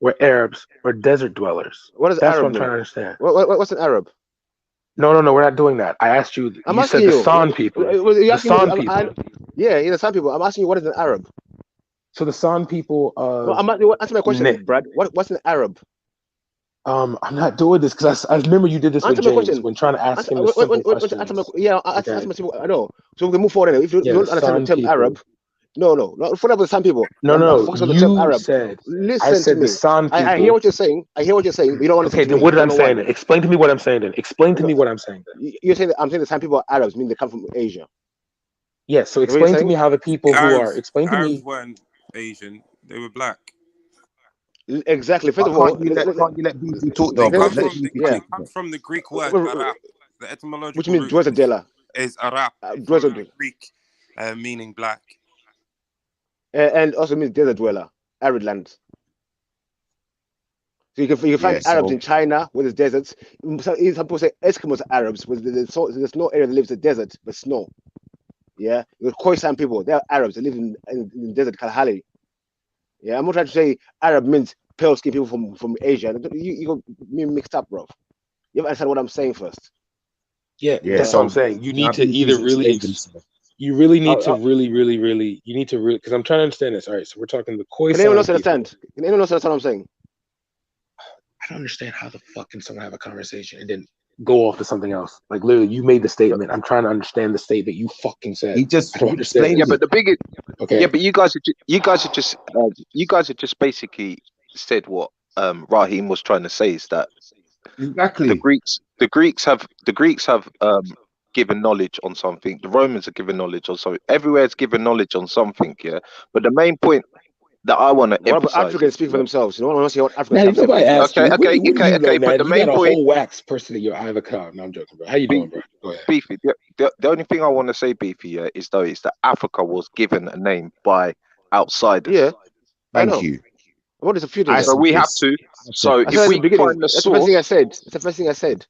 were Arabs or desert dwellers. What is That's Arab? What I'm trying to understand. What's an Arab? No, we're not doing that. I asked you. I'm you asking said you. The San people. The San people. The San people. I'm asking you, what is an Arab? So the San people. Answer my question, Brad. What's an Arab? I'm not doing this because I remember you did this with James when trying to ask him a simple question. Answer my simple. I know. So we can move forward. If you don't understand the term Arab. No. For example, some people. No. You said. Listen I said to me. The San people. I hear what you're saying. You don't want to. Okay, then what did I say? Then explain to me what I'm saying. Then explain to me what I'm saying. You're saying that I'm saying the San people are Arabs, meaning they come from Asia. Yes. So explain to me how the people who are. Explain to me. Arabs weren't Asian. They were black. Exactly. First of all, can't you let people talk though? They come from the Greek word Arab. The etymological which means Dwezadela. Is Arab. Greek, meaning black. And also means desert dweller, arid lands. So you can find Arabs in China where there's deserts. Some people say Eskimos are Arabs, where there's no area that lives in the desert but snow. Yeah, the Khoisan people, they're Arabs. They live in the desert Kalahari. Yeah, I'm not trying to say Arab means pale skinned people from Asia. You got me mixed up, bro. You have to understand what I'm saying first. Yeah, that's what I'm saying. You need to either really. You really need to really, because I'm trying to understand this. All right, so we're talking the Khoisan. Can anyone else understand? Can anyone else understand what I'm saying? I don't understand how the fuck can someone have a conversation and then go off to something else. Like literally, you made the statement. I'm trying to understand the statement you fucking said. He just explained. Yeah, but the biggest. Okay. Yeah, but you guys are just basically said what Raheem was trying to say is that Exactly. the Greeks have given knowledge on something. The Romans are given knowledge on something. Everywhere's given knowledge on something. Yeah, but the main point that I want to What about emphasize Africans is, speak for themselves? You know, I want to see what Africans Man, have to say for nobody themselves. asked you. okay. What But man? the You main got a point, whole wax person in your avocado. No, I'm joking, bro. How you doing, bro? Go ahead. Beefy. The only thing I want to say, Beefy, is that Africa was given a name by outsiders. Yeah, I Thank know. you. What is a few things I then? So said we have this. to. I said So I this. if said at the we beginning. find the That's the first thing I source, said. That's the first thing I said.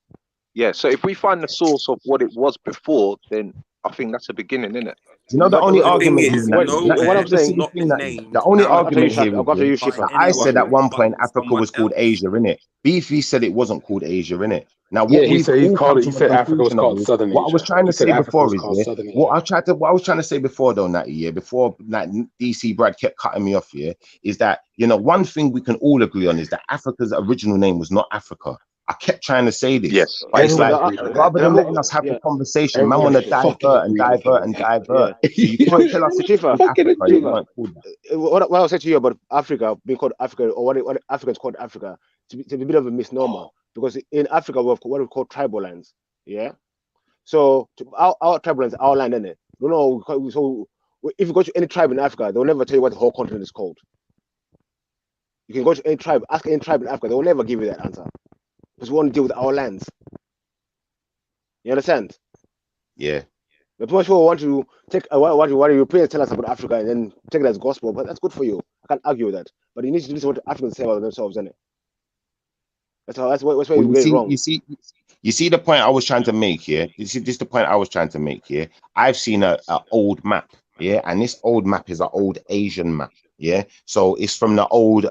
yeah. So if we find the source of what it was before, then I think that's a beginning, isn't it? You know, the But only The thing argument here, is, what Natty, Natty, what this I'm nowhere, is the saying. silly not the thing, Natty. The names, only I'll go after you, argument nowhere Shaf. here I'll is, go after yeah, you, by Shifa. that I I'll go after said anyone you. at one but point Africa someone was called else. Asia, innit? Beefy said it wasn't called Asia, innit? Now, Yeah, what we've he all called come it. to He a said Africa was conclusion of called is, Southern what I was Asia. trying He to said say Africa was before is, called yeah, Southern what Asia. I was trying to say before though, Natty, yeah, before like DC Brad kept cutting me off, yeah, is that, you know, one thing we can all agree on is that Africa's original name was not Africa. I kept trying to say this, Yes, but it's Everybody like, agrees with that. rather Can I than move? letting us have the Yeah. conversation, man want Everybody to fucking divert and agrees with divert that. and divert. So you can't tell us it was called Fucking Africa and it Shifa, weren't called that. what I said to you about Africa being called Africa, or what Africans called Africa, it's a bit of a misnomer because in Africa we have what we call tribal lands. Yeah. So our tribal lands, our land, isn't it? You know, so if you go to any tribe in Africa, they'll never tell you what the whole continent is called. You can go to any tribe, ask any tribe in Africa, they will never give you that answer because we want to deal with our lands. You understand? Yeah. But most people want to take what Europeans tell us about Africa and then take it as gospel, but that's good for you. I can't argue with that. But you need to listen to what Africans say about themselves, isn't it? That's where Well, you get it wrong. you see the point I was trying to make here. You see, this is the point I was trying to make here. I've seen a old map, yeah, and this old map is an old Asian map, yeah. So it's from the old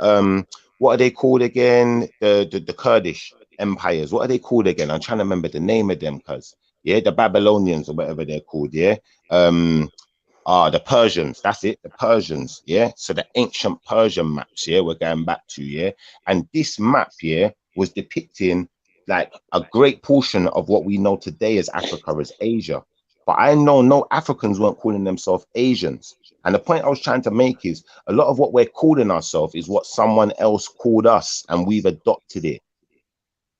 what are they called again? The Kurdish empires. What are they called again? I'm trying to remember the name of them, cuz yeah, the Babylonians or whatever they're called, yeah. The Persians, that's it, the Persians, yeah. So the ancient Persian maps, yeah, we're going back to, yeah. And this map, yeah, was depicting like a great portion of what we know today as Africa as Asia. But I know no Africans weren't calling themselves Asians. And the point I was trying to make is a lot of what we're calling ourselves is what someone else called us and we've adopted it.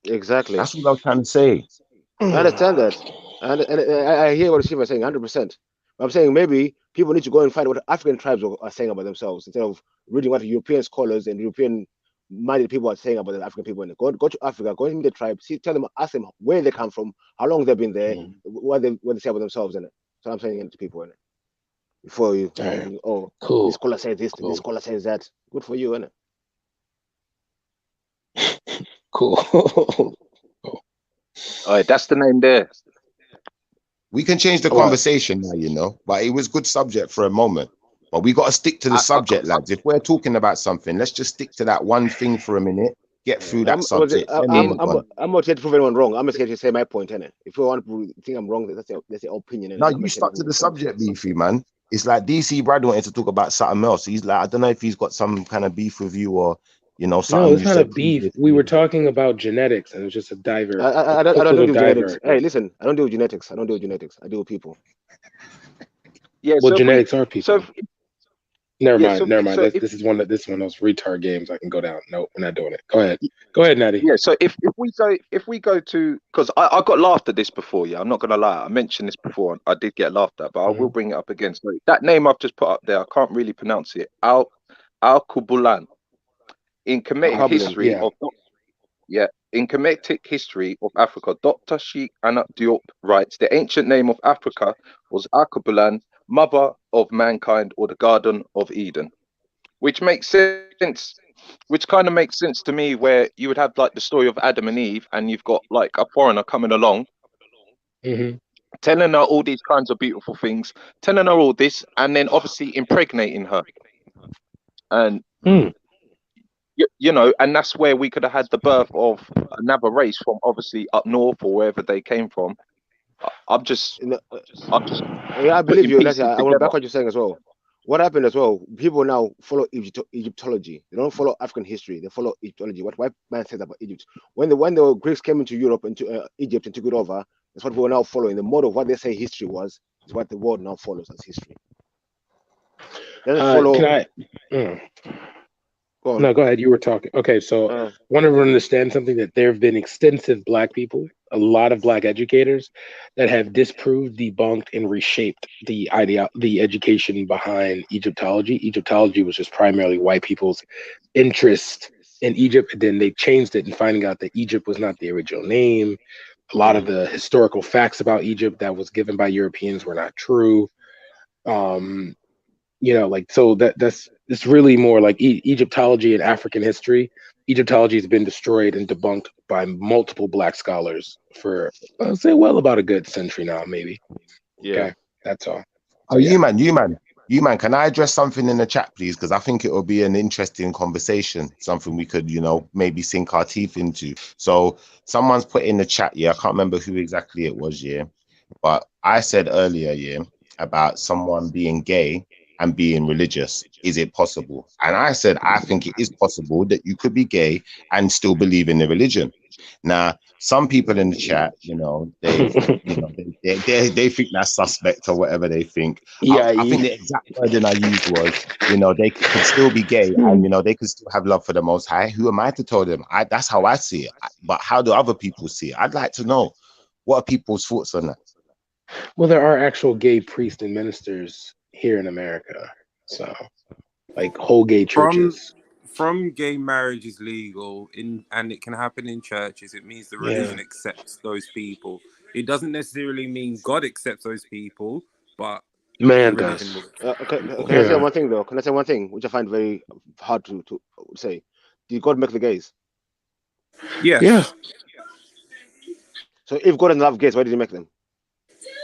Exactly. That's what I was trying to say. I understand that. And I hear what Shiva is saying 100%. But I'm saying maybe people need to go and find what African tribes are saying about themselves instead of reading what European scholars and European minded people are saying about the African people. And go to Africa, go into the tribe, tell them, ask them where they come from, how long they've been there, what they say about themselves in it. So I'm saying it to people in it. Before you, cool. This scholar says this, this scholar says that. Good for you, innit? Cool. All right, that's the name there. We can change the conversation now, you know, but it was good subject for a moment. But we got to stick to the subject, lads. If we're talking about something, let's just stick to that one thing for a minute, get through that subject. I'm not here to prove anyone wrong. I'm just here to say my point, innit? If you want to think I'm wrong, that's your opinion. Innit? No, you stuck to the subject, Beefy, man. It's like DC Brad wanted to talk about something else. He's like, I don't know if he's got some kind of beef with you or, you know, something. No, it's not a beef. We were talking about genetics, and it was just a divert. I don't do genetics. Hey, listen, I don't do genetics. I deal with people. Yeah, well, genetics are people. So never mind. This is one of those retard games I can go down. No, we're not doing it. Go ahead, Natty. Yeah, so if we go to, because I got laughed at this before. Yeah, I'm not gonna lie. I mentioned this before. I did get laughed at, but I will bring it up again. So that name I've just put up there, I can't really pronounce it. Al-Kubulan. In Kemetic history of in Kemetic history of Africa, Dr. Sheikh Anak Diop writes, the ancient name of Africa was Akubulan, mother of mankind, or the Garden of Eden, which makes sense. Which kind of makes sense to me, where you would have like the story of Adam and Eve, and you've got like a foreigner coming along, telling her all these kinds of beautiful things, telling her all this, and then obviously impregnating her. And you know, and that's where we could have had the birth of another race from obviously up north or wherever they came from. I'm just I believe you. I want to back what you're saying as well. What happened as well? People now follow Egyptology. They don't follow African history. They follow Egyptology. What white man says about Egypt. When the Greeks came into Europe, into Egypt, and took it over, that's what we're now following. The model of what they say history was is what the world now follows as history. They don't follow. Go on. No, go ahead. You were talking. Okay, so I want everyone to understand something, that there have been extensive Black people, a lot of Black educators that have disproved, debunked, and reshaped the education behind Egyptology. Egyptology was just primarily white people's interest in Egypt. And then they changed it and finding out that Egypt was not the original name. A lot of the historical facts about Egypt that was given by Europeans were not true. Like, so that's it's really more like Egyptology and African history. Egyptology has been destroyed and debunked by multiple Black scholars for, I'll say, well, about a good century now, maybe. Yeah. Okay, that's all. Oh, you man. Can I address something in the chat, please? Because I think it will be an interesting conversation, something we could, maybe sink our teeth into. So someone's put in the chat, I can't remember who exactly it was, but I said earlier, about someone being gay and being religious. Is it possible? And I said, I think it is possible that you could be gay and still believe in the religion. Now, some people in the chat, they think that's suspect or whatever they think. Yeah, I think the exact wording I used was, they could still be gay and, they could still have love for the Most High. Who am I to tell them? That's how I see it. But how do other people see it? I'd like to know, what are people's thoughts on that? Well, there are actual gay priests and ministers here in America. So, like, whole gay churches. From gay marriage is legal and it can happen in churches, it means the religion accepts those people. It doesn't necessarily mean God accepts those people, but man does. Can I say one thing though? Can I say one thing which I find very hard to say? Did God make the gays? Yes. Yeah. So if God doesn't love gays, why did he make them?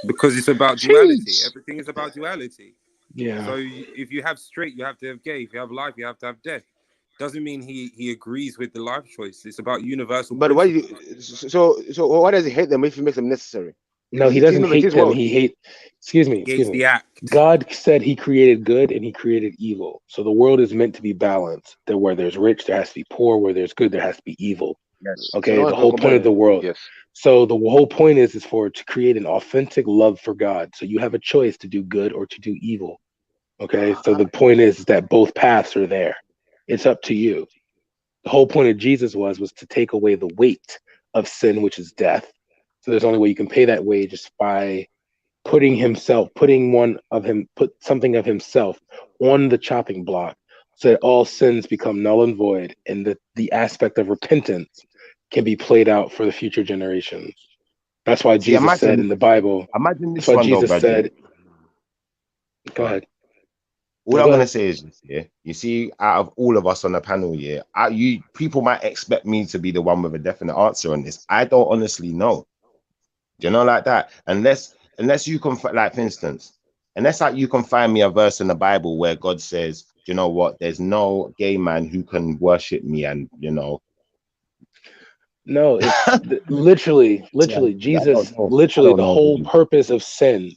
Because it's about duality. Everything is about duality. Yeah. So if you have straight, you have to have gay. If you have life, you have to have death. Doesn't mean he agrees with the life choice. It's about universal. But so why does he hate them if he makes them necessary? No, he doesn't hate them. He hates. Excuse me. The act. God said he created good and he created evil. So the world is meant to be balanced. That where there's rich, there has to be poor. Where there's good, there has to be evil. Yes. Okay. The whole point of the world. Yes. So the whole point is to create an authentic love for God. So you have a choice to do good or to do evil. Okay. So the point is that both paths are there. It's up to you. The whole point of Jesus was to take away the weight of sin, which is death. So there's only way you can pay that wage is by put something of himself on the chopping block, so that all sins become null and void, and the aspect of repentance can be played out for the future generations. That's why Jesus said in the Bible. Imagine this that's why one, Jesus said. Go ahead. All I'm gonna say is, you see, out of all of us on the panel, people might expect me to be the one with a definite answer on this. I don't honestly know. Like that. Unless you can, like, for instance, you can find me a verse in the Bible where God says, you know what, there's no gay man who can worship me, and No, it's literally Jesus. Literally, the whole purpose of sin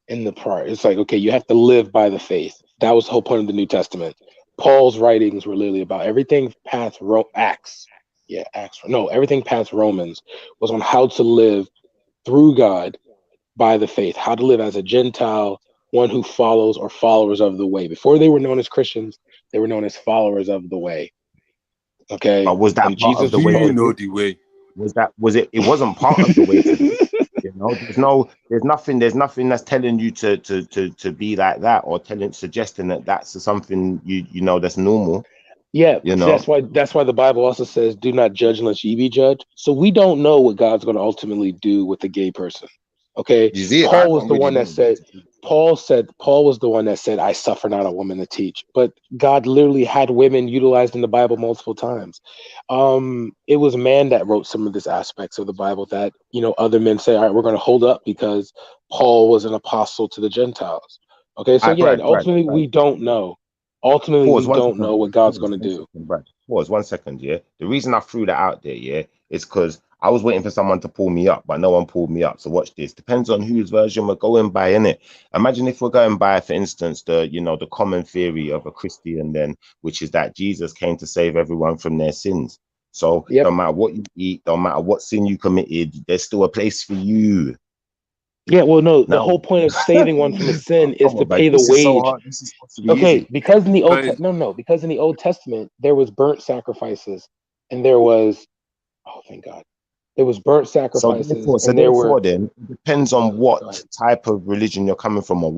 in the part. It's like, okay, you have to live by the faith. That was the whole point of the New Testament. Paul's writings were literally about everything past Acts. Yeah, Acts. No, everything past Romans was on how to live through God by the faith, how to live as a Gentile, one who follows or followers of the way. Before they were known as Christians, they were known as followers of the way. Okay. But was that and part Jesus of the way? The way? It wasn't part of the way. There's nothing that's telling you to be like that, or suggesting that that's something that's normal. Yeah, that's why the Bible also says, "Do not judge unless ye be judged." So we don't know what God's going to ultimately do with the gay person. Okay, Paul was the one that said, Paul was the one that said, "I suffer not a woman to teach." But God literally had women utilized in the Bible multiple times. It was man that wrote some of these aspects of the Bible that other men say, "All right, we're going to hold up because Paul was an apostle to the Gentiles." Okay, so ultimately we don't know. Ultimately, we don't know what God's going to do. Pause 1 second, The reason I threw that out there, is because I was waiting for someone to pull me up, but no one pulled me up. So watch this. Depends on whose version we're going by, innit? Imagine if we're going by, for instance, the common theory of a Christian, then, which is that Jesus came to save everyone from their sins. So no matter what you eat, no matter what sin you committed, there's still a place for you. Yeah, well, no, the Now, whole point of saving one from his sin is come to on, man. pay the This is so wage. hard. This is supposed to be Okay, easy. because in the old So because in the Old Testament there was burnt sacrifices, and there was thank God, there was burnt sacrifices, So and there were therefore, then it depends on go what ahead. type of religion you're coming from, or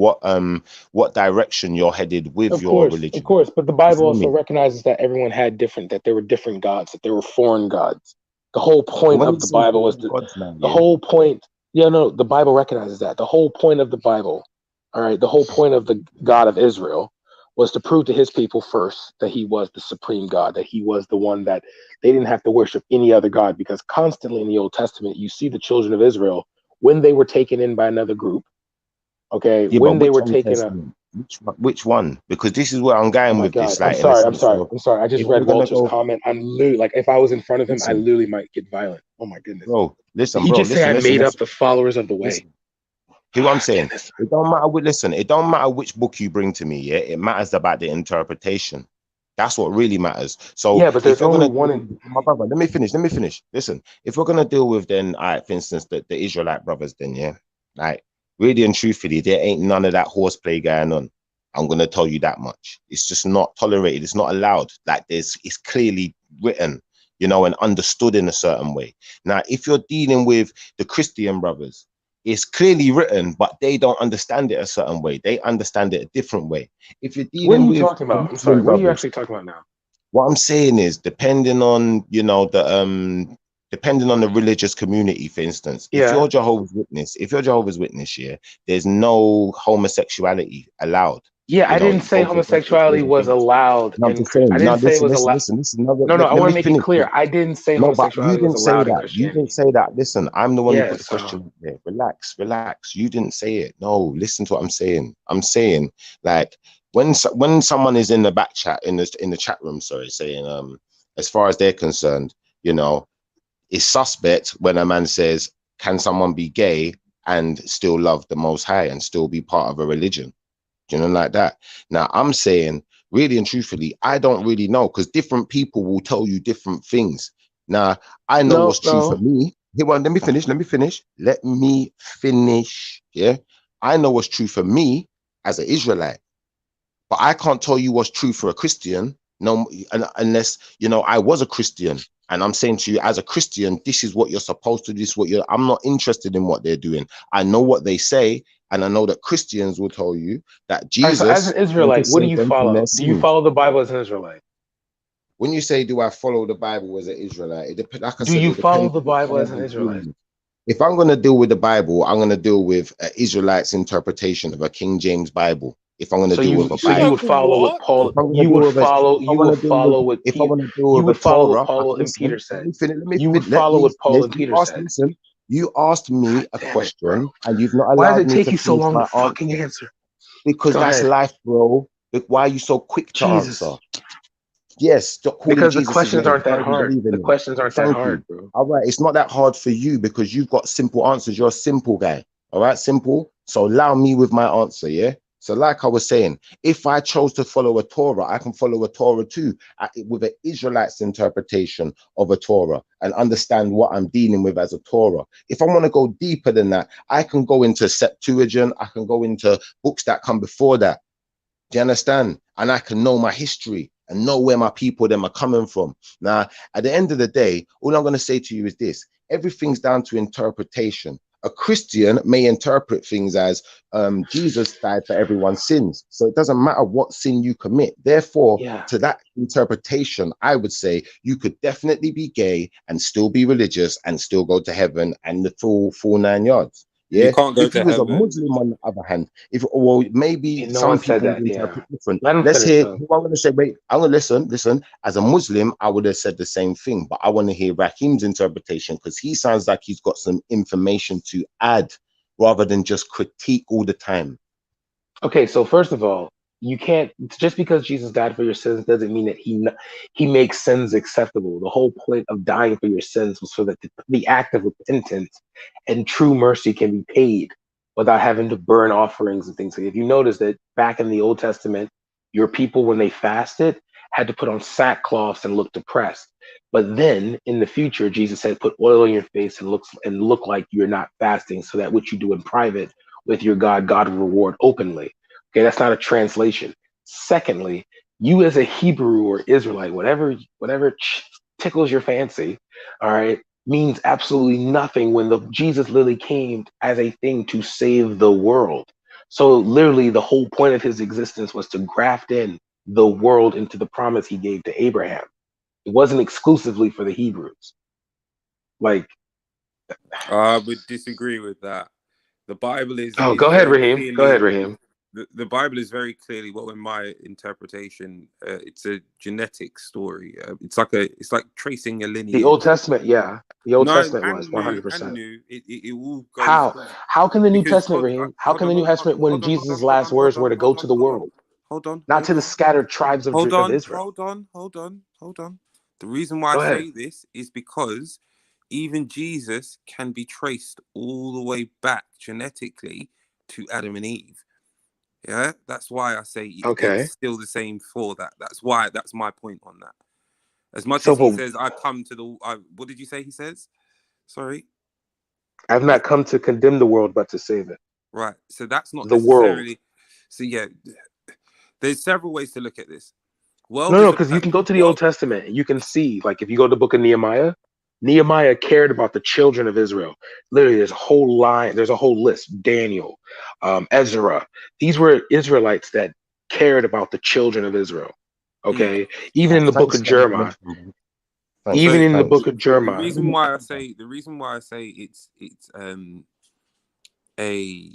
what direction you're headed with your Of religion. course, but the You Bible feel also me? recognizes that everyone had that there were different gods, that there were foreign gods. The whole But point when you of the say Bible was foreign gods now, the yeah, whole point. Yeah, no, the Bible recognizes that. The whole point of the Bible, all right, the whole point of the God of Israel was to prove to his people first that he was the supreme God, that he was the one that they didn't have to worship any other God, because constantly in the Old Testament, you see the children of Israel when they were taken in by another group, okay, yeah, but when they which were Old taken Testament? Which one? Because this is where I'm Oh going my with God. this, like in a sense of I'm sorry. I just if read we're gonna Walter's go, comment. I'm literally like, if I was in front of him, I listen, literally might get violent. Oh my goodness. Did he bro, just say I made up listen, the followers of the way? hear Oh what I'm my saying? goodness. It don't matter. Listen, it don't matter which book you bring to me. Yeah, it matters about the interpretation. That's what really matters. So Yeah, but if there's you're only gonna one. my brother, let me finish. Let me finish. Listen, if we're gonna deal with then, for instance, the Israelite brothers, then yeah, like really and truthfully, there ain't none of that horseplay going on. I'm gonna tell you that much. It's just not tolerated. It's not allowed. Like it's clearly written, and understood in a certain way. Now, if you're dealing with the Christian brothers, it's clearly written, but they don't understand it a certain way. They understand it a different way. If you're What are dealing you with talking the about? I'm sorry. Muslim What are you brothers, actually talking about now? what I'm saying is, depending on the religious community, for instance, Yeah. If you're Jehovah's Witness, yeah, there's no homosexuality allowed. Yeah, I didn't You say go to homosexuality was allowed, no, I'm and just saying. I No, didn't say it was allowed. listen. No, No, let I want me to make it finish. clear. I didn't say No, but you homosexuality was didn't say allowed in that. You didn't Christianity. say that. Listen, I'm the one who put the Yes. question there. Relax. You didn't say it. No, listen to what I'm saying. I'm saying, like, when someone is in the back chat in the chat room, sorry, saying as far as they're concerned, it's suspect when a man says, can someone be gay and still love the Most High and still be part of a religion? Like that. Now, I'm saying, really and truthfully, I don't really know, because different people will tell you different things. Now, I know what's true for No. me. Here, well, let me finish. Yeah. I know what's true for me as an Israelite, but I can't tell you what's true for a Christian. No, unless I was a Christian, and I'm saying to you, as a Christian, this is what you're supposed to do. This is what you're. I'm not interested in what they're doing. I know what they say, and I know that Christians will tell you that All right, so as Jesus an came to Israelite, what do save you them from follow? their Do you sins. follow the Bible as an Israelite? When you say, "Do I follow the Bible as an Israelite?" Like I Do said, you it follow depends the what Bible as Bible an you're dealing Israelite? with. If I'm going to deal with the Bible, I'm going to deal with an Israelite's interpretation of a King James Bible. If I'm going to deal with a So you like would Bible. follow what what? Paul If I'm gonna deal with a, if I want to deal with, if I want to deal You with a would follow what Torah, Paul and listen. Peter said. Let You would let follow me what Paul finish. and Peter said. Listen. You asked me God a damn it, bro. question, and you've not Why does allowed it me take to you so finish long to my fucking answer. answer? Because Go that's ahead. life, bro. Why are you so quick to answer? Jesus. Yes, stop calling Because the Jesus' questions name. aren't I that don't even hard. believe in The him. questions aren't that Thank hard, you. bro. All right, it's not that hard for you because you've got simple answers. You're a simple guy. All right, simple. So allow me with my answer, yeah? So like I was saying, if I chose to follow a Torah, I can follow a Torah too, with an Israelite's interpretation of a Torah and understand what I'm dealing with as a Torah. If I want to go deeper than that, I can go into Septuagint, I can go into books that come before that. Do you understand? And I can know my history and know where my people them are coming from. Now, at the end of the day, all I'm going to say to you is this: everything's down to interpretation. A Christian may interpret things as Jesus died for everyone's sins. So it doesn't matter what sin you commit. Therefore, Yeah. to that interpretation, I would say you could definitely be gay and still be religious and still go to heaven and the full 9 yards. You Yeah. can't go If you to was a heaven. Muslim, on the other hand, maybe No one some said people would that. Yeah. interpret different. Let him Let's finish, hear. though. I'm going to say, wait. I'm going to listen. As a Muslim, I would have said the same thing, but I want to hear Raheem's interpretation because he sounds like he's got some information to add rather than just critique all the time. Okay, so first of all, you can't just because Jesus died for your sins doesn't mean that he makes sins acceptable. The whole point of dying for your sins was so that the act of repentance and true mercy can be paid without having to burn offerings and things. Like if you notice that back in the Old Testament, your people when they fasted had to put on sackcloths and look depressed. But then in the future, Jesus said, put oil on your face and look like you're not fasting, so that what you do in private with your God will reward openly. Okay, that's not a translation. Secondly, you as a Hebrew or Israelite, whatever tickles your fancy, all right, means absolutely nothing when the Jesus literally came as a thing to save the world. So literally the whole point of his existence was to graft in the world into the promise he gave to Abraham. It wasn't exclusively for the Hebrews. Like, I would disagree with that. The Bible oh, is go ahead, very Raheem. Go ahead, clearly Raheem. the Bible is very clearly, well, in my interpretation, it's a genetic story. It's like tracing a The Old lineage. Testament, yeah. The Old No, Testament was and new, and 100%. new. It all goes How can the New because Testament, Raheem? How hold can on, the New hold on, Testament when hold on, hold Jesus' on, hold last on, hold words on, were to hold go on, to the hold on, world, hold on, not to the scattered tribes of Israel? hold on. The reason why Go I ahead. say this is because even Jesus can be traced all the way back genetically to Adam and Eve. Yeah, that's why I say Okay. it's still the same for that. That's my point on that. As much So as he well, says, I come to the, what did you say he says? Sorry. I've not come to condemn the world, but to save it. Right. So that's not The world. necessarily, so yeah, there's several ways to look at this. World No, is because you can go to the world. Old Testament and you can see, like, if you go to the book of Nehemiah, Nehemiah cared about the children of Israel. Literally, there's a whole line, there's a whole list. Daniel, Ezra. These were Israelites that cared about the children of Israel. Okay, even in the book Thanks of for that Jeremiah, information, even So in the book thanks. of the Jeremiah. reason why I say it's a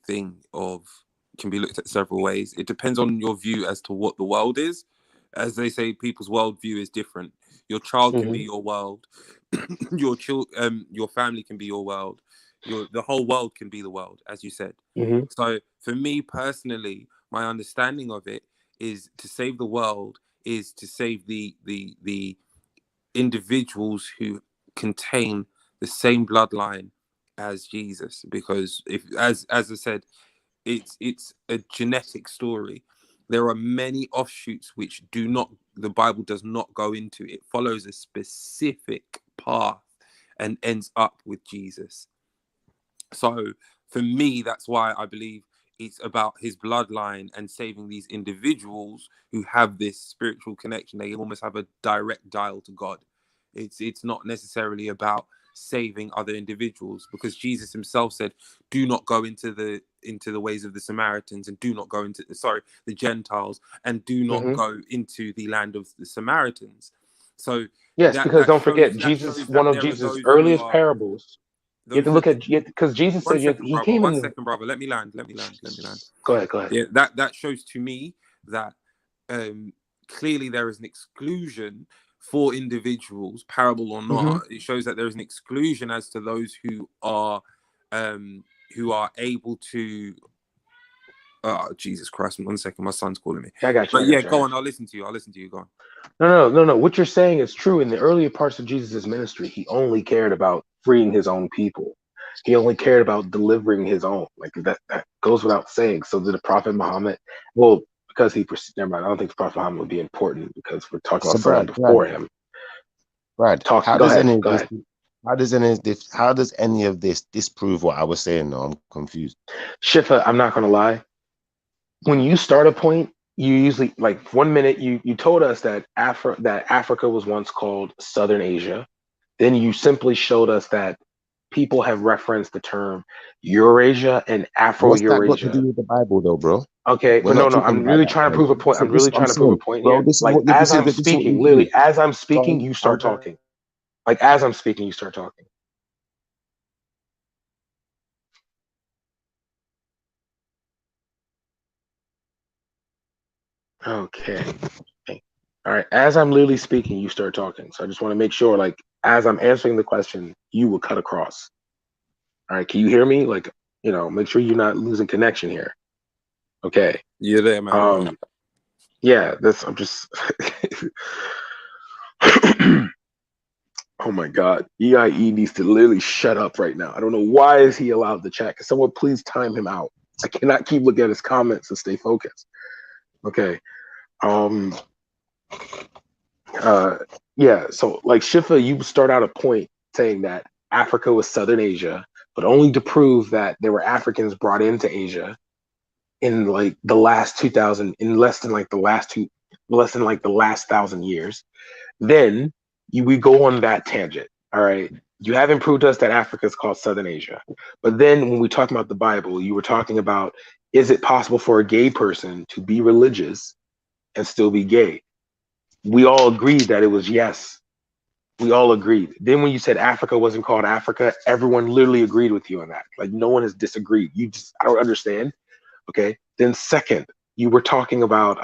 thing of can be looked at several ways. It depends on your view as to what the world is. As they say, people's worldview is different. Your child can be your world. Your family can be your world. The whole world can be the world, as you said. Mm-hmm. So for me personally, my understanding of it is to save the world is to save the individuals who contain the same bloodline as Jesus, because if as I said, it's a genetic story. There are many offshoots which the Bible does not go into. It follows a specific path and ends up with Jesus. So for me, that's why I believe it's about his bloodline and saving these individuals who have this spiritual connection. They almost have a direct dial to God. It's not necessarily about saving other individuals, because Jesus himself said, do not go into the ways of the Samaritans, and do not go into the Gentiles, and do not go into the land of the Samaritans. So Yes, that because that don't shows forget, that Jesus, shows one that of there are Jesus' those who earliest are parables. You have to those look at, because Jesus one said second, he brother. came One in the. second, brother. Let me land. Go ahead, go ahead. Yeah, that shows to me that clearly there is an exclusion for individuals, parable or not. It shows that there is an exclusion as to those who are able to. Oh, Jesus Christ! 1 second, my son's calling me. I got you. But yeah, go on. I'll listen to you. Go on. No. What you're saying is true. In the earlier parts of Jesus' ministry, he only cared about freeing his own people. He only cared about delivering his own. Like that goes without saying. So did the Prophet Muhammad. Well, because never mind. I don't think the Prophet Muhammad would be important because we're talking So about someone before him. Brad, Go ahead. Go ahead. how does any of this disprove what I was saying? No, I'm confused. Shifa, I'm not gonna lie. When you start a point, you usually, like, 1 minute you told us that Africa was once called Southern Asia. Then you simply showed us that people have referenced the term Eurasia and What's that got to Afro-Eurasia. do with the Bible, though, bro? Okay, We're but not no, talking I'm about really that, trying to bro. prove a point. I'm This is really what I'm trying to prove a saying, point bro. here. Like, as I'm speaking, you do. literally, as I'm speaking, Go you start on. talking. Like, as I'm speaking, you start talking. Okay. All right. As I'm literally speaking, you start talking. So I just want to make sure, like, as I'm answering the question, you will cut across. All right. Can you hear me? Like, make sure you're not losing connection here. Okay. You're there, man. Go on. Yeah, I'm just. Oh my God. EIE needs to literally shut up right now. I don't know why is he allowed to chat. Can someone please time him out? I cannot keep looking at his comments and stay focused. Okay. Yeah, so like Shifa, you start out a point saying that Africa was Southern Asia, but only to prove that there were Africans brought into Asia in like the last 2000, in less than like the last 1,000 years. Then we go on that tangent. All right. You haven't proved to us that Africa is called Southern Asia. But then when we talk about the Bible, you were talking about, is it possible for a gay person to be religious and still be gay? We all agreed that it was yes. We all agreed. Then when you said Africa wasn't called Africa, everyone literally agreed with you on that. Like no one has disagreed. You just, I don't understand. Okay. Then second, you were talking about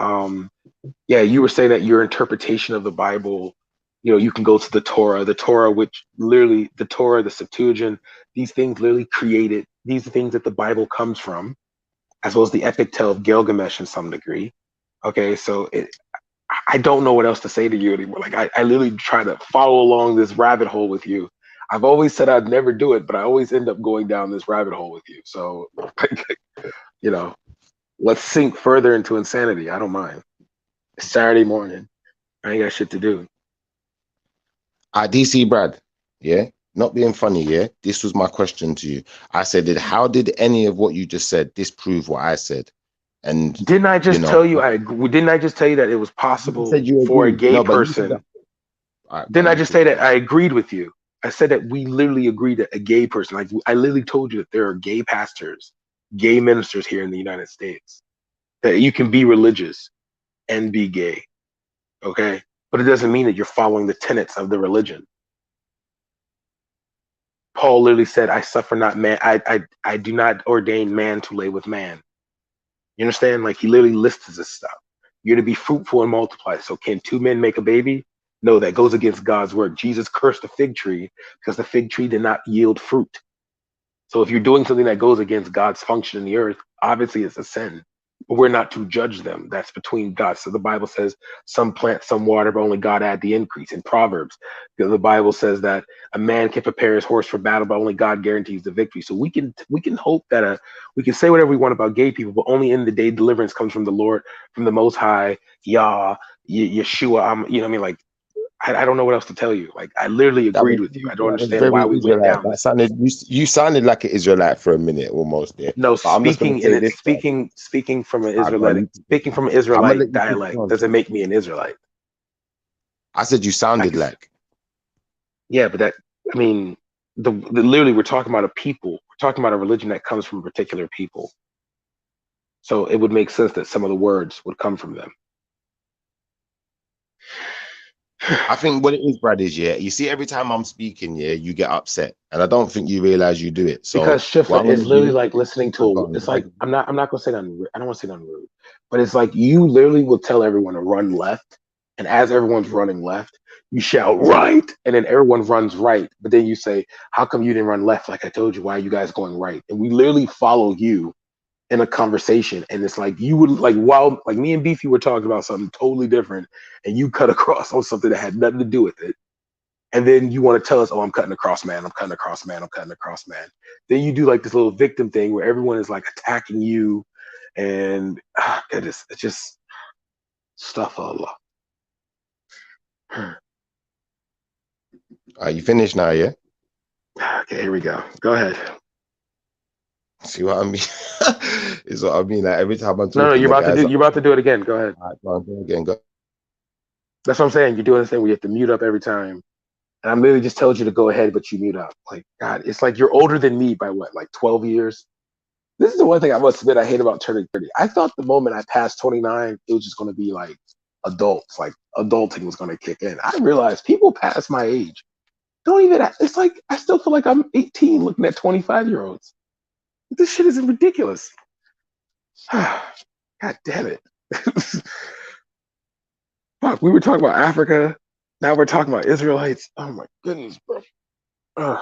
yeah, you were saying that your interpretation of the Bible, you know, you can go to the Torah, which literally the Torah, the Septuagint, these things literally created, these are things that the Bible comes from, as well as the epic tale of Gilgamesh in some degree. Okay, so I don't know what else to say to you anymore. Like I literally try to follow along this rabbit hole with you. I've always said I'd never do it, but I always end up going down this rabbit hole with you. So, you know, let's sink further into insanity. I don't mind. It's Saturday morning. I ain't got shit to do. DC Brad, yeah, not being funny, yeah. This was my question to you. I said, how did any of what you just said disprove what I said? And didn't I just tell you? Didn't I just tell you that it was possible for a gay person? Didn't I just say that I agreed with you? I said that we literally agreed that a gay person, like I literally told you that there are gay pastors, gay ministers here in the United States, that you can be religious and be gay. Okay, but it doesn't mean that you're following the tenets of the religion. Paul literally said, I suffer not man, I do not ordain man to lay with man. You understand? Like he literally lists this stuff. You're to be fruitful and multiply. So can two men make a baby? No, that goes against God's word. Jesus cursed the fig tree because the fig tree did not yield fruit. So if you're doing something that goes against God's function in the earth, obviously it's a sin. But we're not to judge them. That's between God. So the Bible says some plant, some water, but only God add the increase. In Proverbs, the Bible says that a man can prepare his horse for battle, but only God guarantees the victory. So we can hope that we can say whatever we want about gay people, but only in the day deliverance comes from the Lord, from the Most High, Yah, Yeshua. You know what I mean? Like I don't know what else to tell you. Like I literally agreed with you. I don't understand why we went down. That sounded you sounded like an Israelite for a minute almost there. No, speaking from an Israelite dialect doesn't make me an Israelite. I said you sounded like. Yeah, but I mean, literally we're talking about a people. We're talking about a religion that comes from a particular people. So it would make sense that some of the words would come from them. I think what it is, Brad, is you see every time I'm speaking, you get upset. And I don't think you realize you do it. So because Shifa is literally like listening to it's like I'm not gonna say that I don't want to say that rude, but it's like you literally will tell everyone to run left, and as everyone's running left, you shout right, and then everyone runs right. But then you say, how come you didn't run left? Like I told you, why are you guys going right? And we literally follow you in a conversation, and it's like you would like while like me and Beefy were talking about something totally different, and you cut across on something that had nothing to do with it, and then you want to tell us, oh, I'm cutting across, man, I'm cutting across, man, I'm cutting across, man. Then you do like this little victim thing where everyone is like attacking you, and it's just stuff Allah. Are you finished now? Yeah. Okay, here we go. Go ahead. See what I mean? Is what I mean. Like every time I'm talking, no, you're about to do it again. Go ahead. All right, again. Go. That's what I'm saying. You're doing this thing where you have to mute up every time. And I'm literally just telling you to go ahead, but you mute up. Like, God, it's like you're older than me by what, like 12 years? This is the one thing I must admit I hate about turning 30. I thought the moment I passed 29, it was just going to be like adults, like adulting was going to kick in. I realized people past my age don't even, it's like, I still feel like I'm 18 looking at 25-year-olds. This shit is ridiculous. God damn it. Fuck, we were talking about Africa. Now we're talking about Israelites. Oh my goodness, bro. And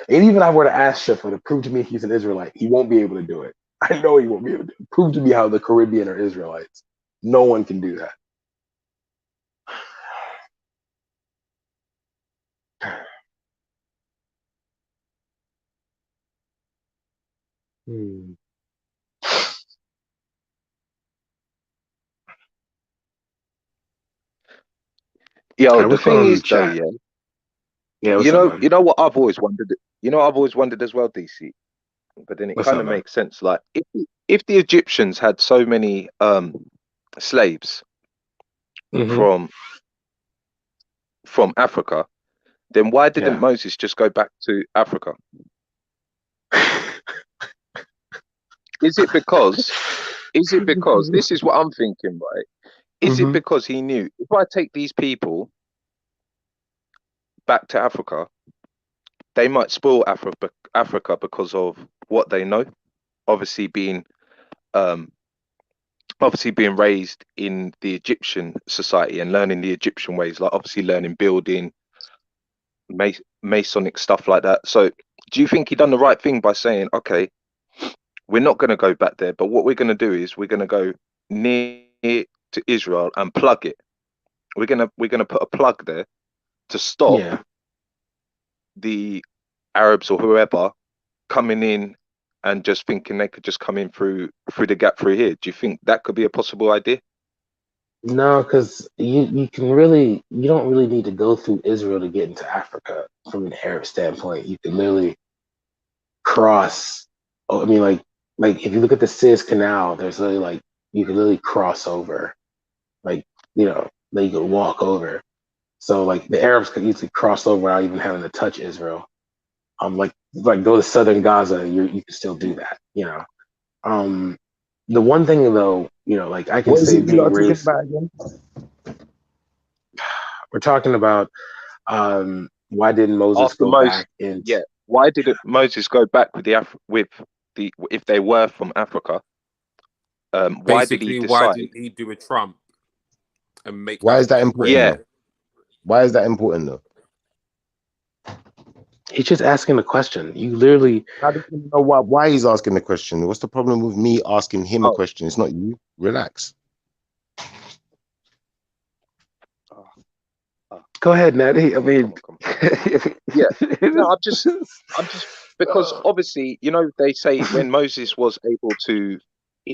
even if I were to ask Shifa to prove to me he's an Israelite, he won't be able to do it. I know he won't be able to prove to me how the Caribbean are Israelites. No one can do that. Yo, the What's going thing on in is the though, chat? yeah, Yeah, what's up, man? you know what I've always wondered. You know, I've always wondered as well, DC. But then it What's kind up, of man? makes sense. Like, if the Egyptians had so many slaves Hmm. from Africa, then why didn't Yeah. Moses just go back to Africa? Is it because this is what I'm thinking, right? Is it Hmm. because he knew if I take these people back to Africa, they might spoil Africa because of what they know? Obviously being um raised in the Egyptian society and learning the Egyptian ways, like obviously learning building, Masonic stuff like that. So do you think he done the right thing by saying, okay, we're not going to go back there, but what we're going to do is we're going to go near to Israel and plug it. We're gonna put a plug there to stop Yeah. the Arabs or whoever coming in and just thinking they could just come in through the gap through here. Do you think that could be a possible idea? No, because you don't really need to go through Israel to get into Africa from an Arab standpoint. You can literally cross. Oh, I mean, like if you look at the Suez Canal, there's literally like you can literally cross over, like like you could walk over. So like the Arabs could easily cross over without even having to touch Israel. Like go to southern Gaza, you can still do that. The one thing though, like I can What is say it you being like to think raised, about again? we're talking about why didn't Moses After go Moses, back and yeah. Why didn't Moses go back with the if they were from Africa? Why did he Basically, why decide? didn't he do a Trump and make Why is that Africa important great? Yeah, though? Why is that important though? he's just asking a question. You literally, How do you know why he's asking the question? What's the problem with me asking him a oh, question? It's not you. Relax. oh, oh, go ahead, Natty. I come on, mean, come on, come on. Yeah, no, I'm just because obviously, they say when Moses was able to,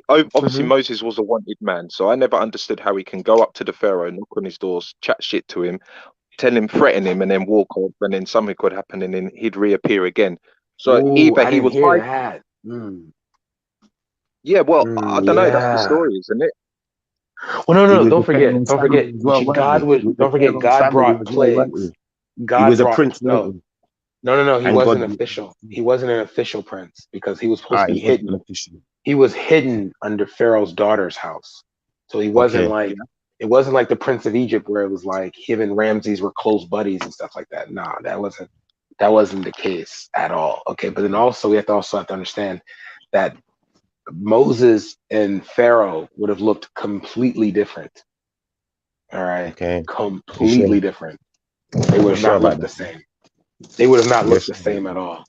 obviously Mhm. Moses was a wanted man, so I never understood how he can go up to the Pharaoh, knock on his doors, chat shit to him, tell him, threaten him, and then walk off, and then something could happen, and then he'd reappear again. So Ooh, either I he didn't was hear hiding, that. yeah, well, I don't know, that's the Yeah. story, isn't it? Well, no, He no, was don't the forget, Pharaoh's don't family forget. as well, weren't he? He was the Don't forget, Pharaoh's God family brought as well, weren't plagues. he? He God was a brought prince, weren't no, he? no. He And wasn't God, official. He wasn't an official prince because he was supposed to be he wasn't an hidden. official. He was hidden under Pharaoh's daughter's house. So he wasn't Okay. like it wasn't like the Prince of Egypt where it was like him and Ramses were close buddies and stuff like that. Nah, that wasn't the case at all. Okay, but then also we have to understand that Moses and Pharaoh would have looked completely different. All right, Okay. You sure? completely different. They would You have sure not about looked the that? same. They would have not You're looked the sure about same that? at all.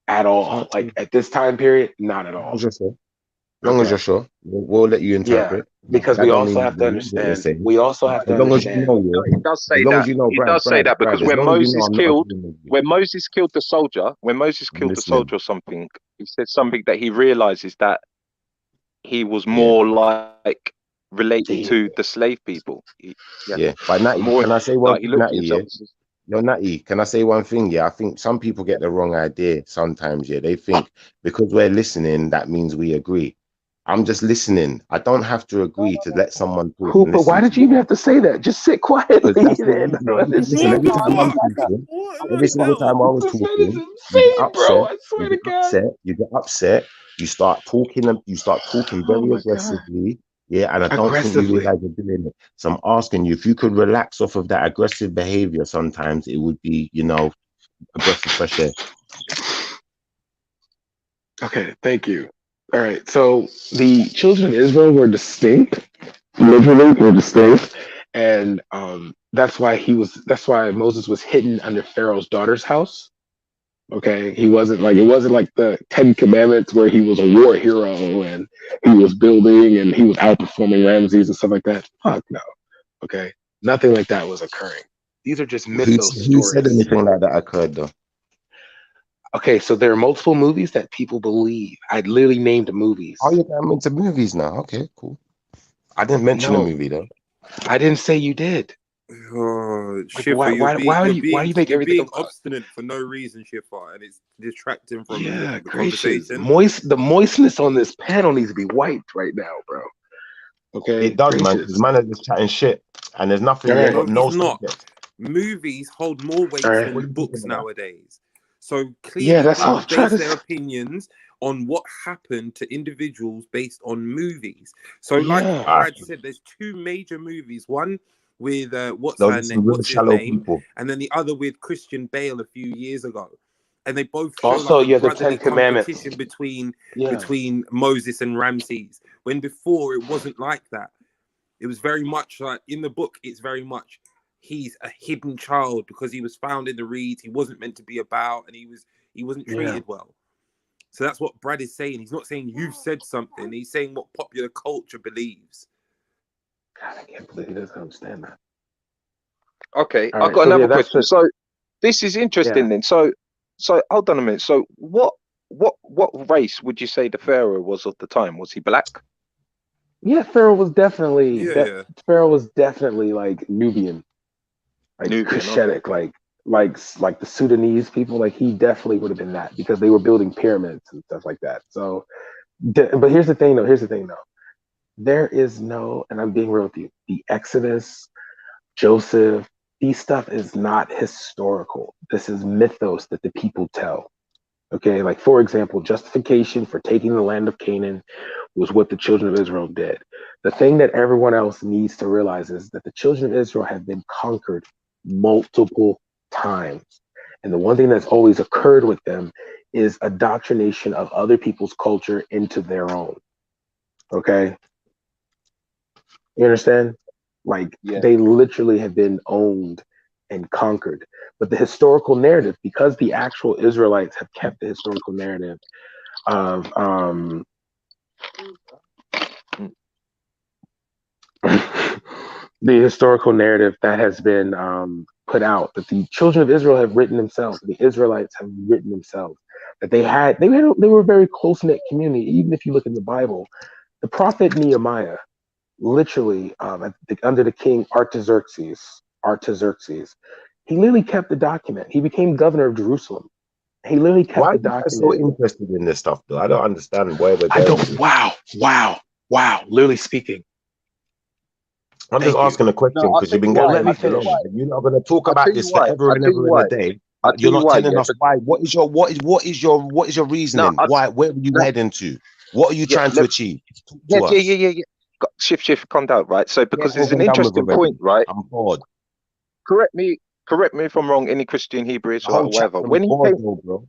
At all. Like at this time period, not at As long all. as you're sure. As long as Okay. you're sure. We'll let you Yeah, interpret. because That we don't also mean have to we believe what you're understand. saying. We also But have to as long as you understand. know, No, yeah. it does As say long that. as you know, It does say that Brad, because as long as you know I'm not agreeing with you. when Moses killed the soldier, I'm listening. or something, he said something that he realizes that he was Yeah. more like related See, to the slave people. Yeah, Yeah. But Natty, more can I say one like he thing, looked at Natty, yeah? himself as Yo, Natty, can I say one thing? Yeah, I think some people get the wrong idea sometimes. Yeah, they think because we're listening, that means we agree. I'm just listening. I don't have to agree to let someone talk and Hooper, why listen to did you them. even have to say that? Just sit Because quietly. that's what you know. Listen, every time I'm talking, What in every the single time hell? I was This man is talking, you get insane, bro. upset, I swear to God. you get upset, you start talking, Oh very my God. aggressively. Yeah, and I don't think you Aggressively. realize you're doing it. So I'm asking you if you could relax off of that aggressive behavior sometimes, it would be, a breath of fresh air. Okay, thank you. All right. So the children of Israel were distinct, literally were distinct. And that's why Moses was hidden under Pharaoh's daughter's house. Okay. It wasn't like the Ten Commandments where he was a war hero and he was building and he was outperforming Ramses and stuff like that. Fuck no. Okay. Nothing like that was occurring. These are just mythos Who said stories. anything like that occurred though? Okay, so there are multiple movies that people believe. I literally named movies. Oh, you're going into movies now. Okay, cool. I didn't mention a No, movie though. I didn't say you did. Oh, Like, Schiffer, why do you make you're everything being about? obstinate for no reason, Schiffer, and it's distracting from Yeah, the gracious. conversation. The moistness on this panel needs to be wiped right now, bro. Okay, It does, man. gracious. Because man are just chatting shit, and there's nothing. All You ain't right, No, got it's no not. subject. Movies hold more weight all right. What than are you talking books about? nowadays. So Yeah, clearly, that's all people I'm trying base to their say. opinions on what happened to individuals based on movies. So, like Yeah, All right. Brad said, there's two major movies. One with No, there's some real what's his shallow name, people. and then the other with Christian Bale a few years ago. And they both show also, like a you have the Ten brotherly Commandments. competition Yeah, between Moses and Ramses. When before it wasn't like that. It was very much like in the book, it's very much he's a hidden child because he was found in the reeds, he wasn't meant to be about, and he wasn't yeah. treated well. So that's what Brad is saying. He's not saying you've said something, he's saying what popular culture believes. God, I can't believe he doesn't understand that. Okay, All I've right, got so yeah, another that's question. the So this is interesting yeah. then. So hold on a minute. So what race would you say the Pharaoh was of the time? Was he black? Yeah, Pharaoh was definitely Yeah, yeah. Pharaoh was definitely like Nubian, like Nubian. Okay. Cushitic, like the Sudanese people. Like he definitely would have been that because they were building pyramids and stuff like that. So, but here's the thing, though. Here's the thing, though. There is no, and I'm being real with you. The Exodus, Joseph, these stuff is not historical. This is mythos that the people tell. Okay, like for example, justification for taking the land of Canaan was what the children of Israel did. The thing that everyone else needs to realize is that the children of Israel have been conquered multiple times. And the one thing that's always occurred with them is indoctrination of other people's culture into their own. Okay, you understand? Like Yeah. they literally have been owned and conquered. But the historical narrative, because the actual Israelites have kept the historical narrative of the historical narrative that has been put out, that the children of Israel have written themselves, the Israelites have written themselves, that they were a very close knit community. Even if you look in the Bible, the prophet Nehemiah, literally under the king Artaxerxes, he literally kept the document. He became governor of Jerusalem. He literally kept Why are the you guys so document. interested in this stuff, though? I don't understand where we're I going don't. with this. Wow. Literally speaking. I'm just Thank you. asking a question No, I'll because tell you've been you Well, why. getting let me back I'll tell you finish. why. along. And you're not going to talk I'll about tell you this why. forever I'll and tell you ever and why. a day. I'll But tell you're you not why. telling Yeah. us why. What is your No. reasoning? Where are you No. heading to? What are you Yeah. trying to achieve? Talk Yeah. to Yeah. us. Yeah. Shift. Calm down. Right. So Get because there's over an and done with interesting point. already. Right. I'm bored. Correct me. Correct me if I'm wrong. Any Christian, Hebrew, The Israelite, whole or whatever. chapter is bored, though, bro.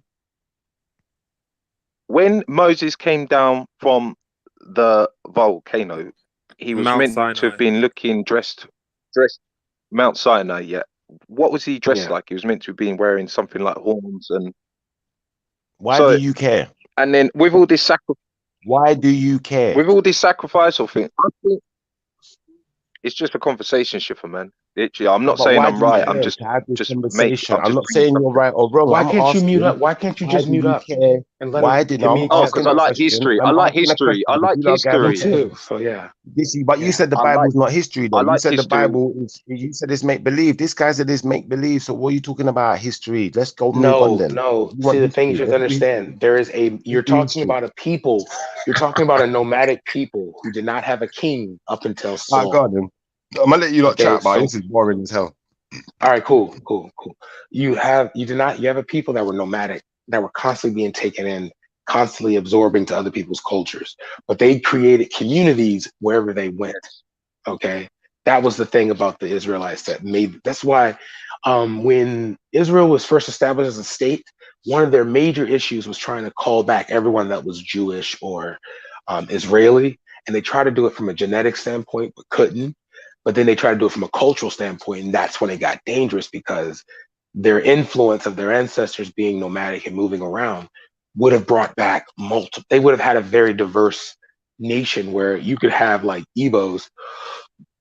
When Moses came down from the volcano, he was Mount meant to have Sinai. been dressed Mount Sinai. Yeah. What was he dressed Yeah. like? He was meant to have been wearing something like horns and Why do so. you care? And then with all this Why do you care? sacrificial thing, I think it's just a conversation, Schiffer, man. Literally, I'm not But saying why I'm do you right. care to have this conversation? I'm I'm just not bringing saying you're something. right or wrong. Why I'm can't you mute up? asking, Why can't you why just do mute you up care? and let Why him did give no? I'm me Oh, 10 because asking I a minutes? like question. history. I I'm like asking a history. I question because like you don't get Me history. no too. So yeah. But you Yeah, said the I like Bible's not history, I though. You like said the history. Bible is. You said it's make believe. This guy said it's make believe. So what are you talking about history? Let's go move on then. No. You See, want the thing is, history? you have to Let's do history. understand. You're Let's do talking history. about a people. You're talking about a nomadic people who did not have a king up until All right, go Saul. on then. I'm gonna let you lot Okay, chat, but so this is boring as hell. all right, cool. You have a people that were nomadic, that were constantly being taken in, constantly absorbing to other people's cultures, but they created communities wherever they went. Yes. Okay, that was the thing about the Israelites that's why when Israel was first established as a state, one of their major issues was trying to call back everyone that was Jewish or Israeli, and they tried to do it from a genetic standpoint but couldn't. But then they tried to do it from a cultural standpoint, and that's when it got dangerous because their influence of their ancestors being nomadic and moving around would have brought back multiple. They would have had a very diverse nation where you could have like Igbos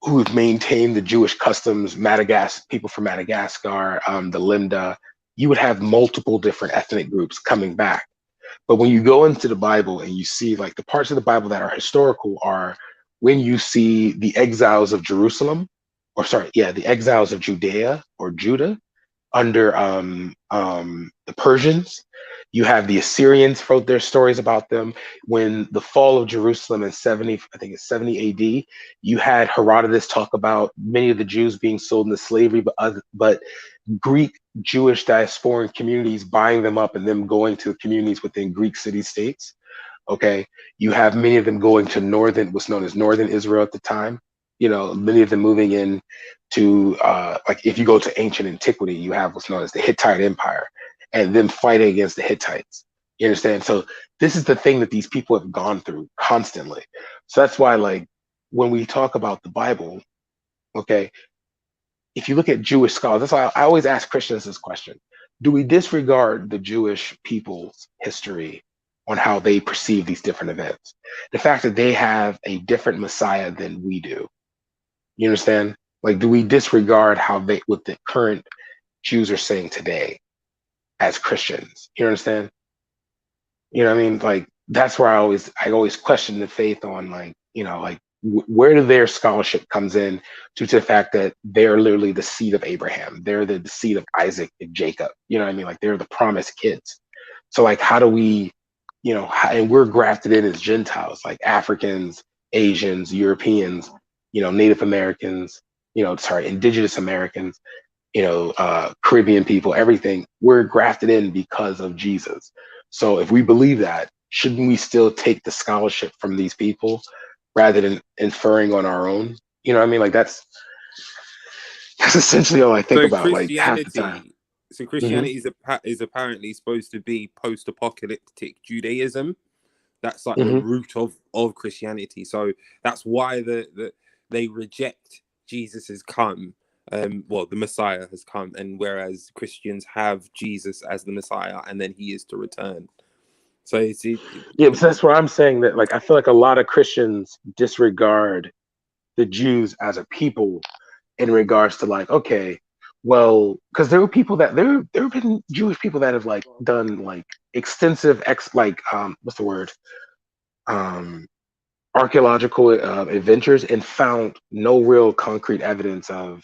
who've maintained the Jewish customs, Madagascar people from Madagascar, the Limda. You would have multiple different ethnic groups coming back. But when you go into the Bible and you see like the parts of the Bible that are historical are when you see the exiles of Jerusalem, the exiles of Judea or Judah under the Persians. You have the Assyrians wrote their stories about them. When the fall of Jerusalem in 70, I think it's 70 AD, you had Herodotus talk about many of the Jews being sold into slavery, but Greek Jewish diasporan communities buying them up and them going to communities within Greek city-states. Okay, you have many of them going to what's known as northern Israel at the time. You know, many of them moving in to like if you go to ancient antiquity, you have what's known as the Hittite Empire and them fighting against the Hittites. You understand? So this is the thing that these people have gone through constantly. So that's why, like, when we talk about the Bible, okay, if you look at Jewish scholars, that's why I always ask Christians this question: do we disregard the Jewish people's history on how they perceive these different events? The fact that they have a different Messiah than we do. You understand? Like, do we disregard what the current Jews are saying today as Christians? You understand? You know what I mean? Like, that's where I always question the faith on, like, you know, like where do their scholarship comes in due to the fact that they're literally the seed of Abraham. They're the seed of Isaac and Jacob. You know what I mean? Like, they're the promised kids. So, like, how do we, you know, and we're grafted in as Gentiles, like Africans, Asians, Europeans, you know, Native Americans, Indigenous Americans, you know, Caribbean people, everything. We're grafted in because of Jesus. So if we believe that, shouldn't we still take the scholarship from these people rather than inferring on our own? You know what I mean? Like, that's essentially all I think about, like, half the time. So Christianity is apparently supposed to be post-apocalyptic Judaism. That's like the root of Christianity. So that's why they reject Jesus has come. The Messiah has come, and whereas Christians have Jesus as the Messiah, and then he is to return. So but that's where I'm saying that, like, I feel like a lot of Christians disregard the Jews as a people in regards to, like, okay, well, because there have been Jewish people that have, like, done, like, extensive archaeological adventures and found no real concrete evidence of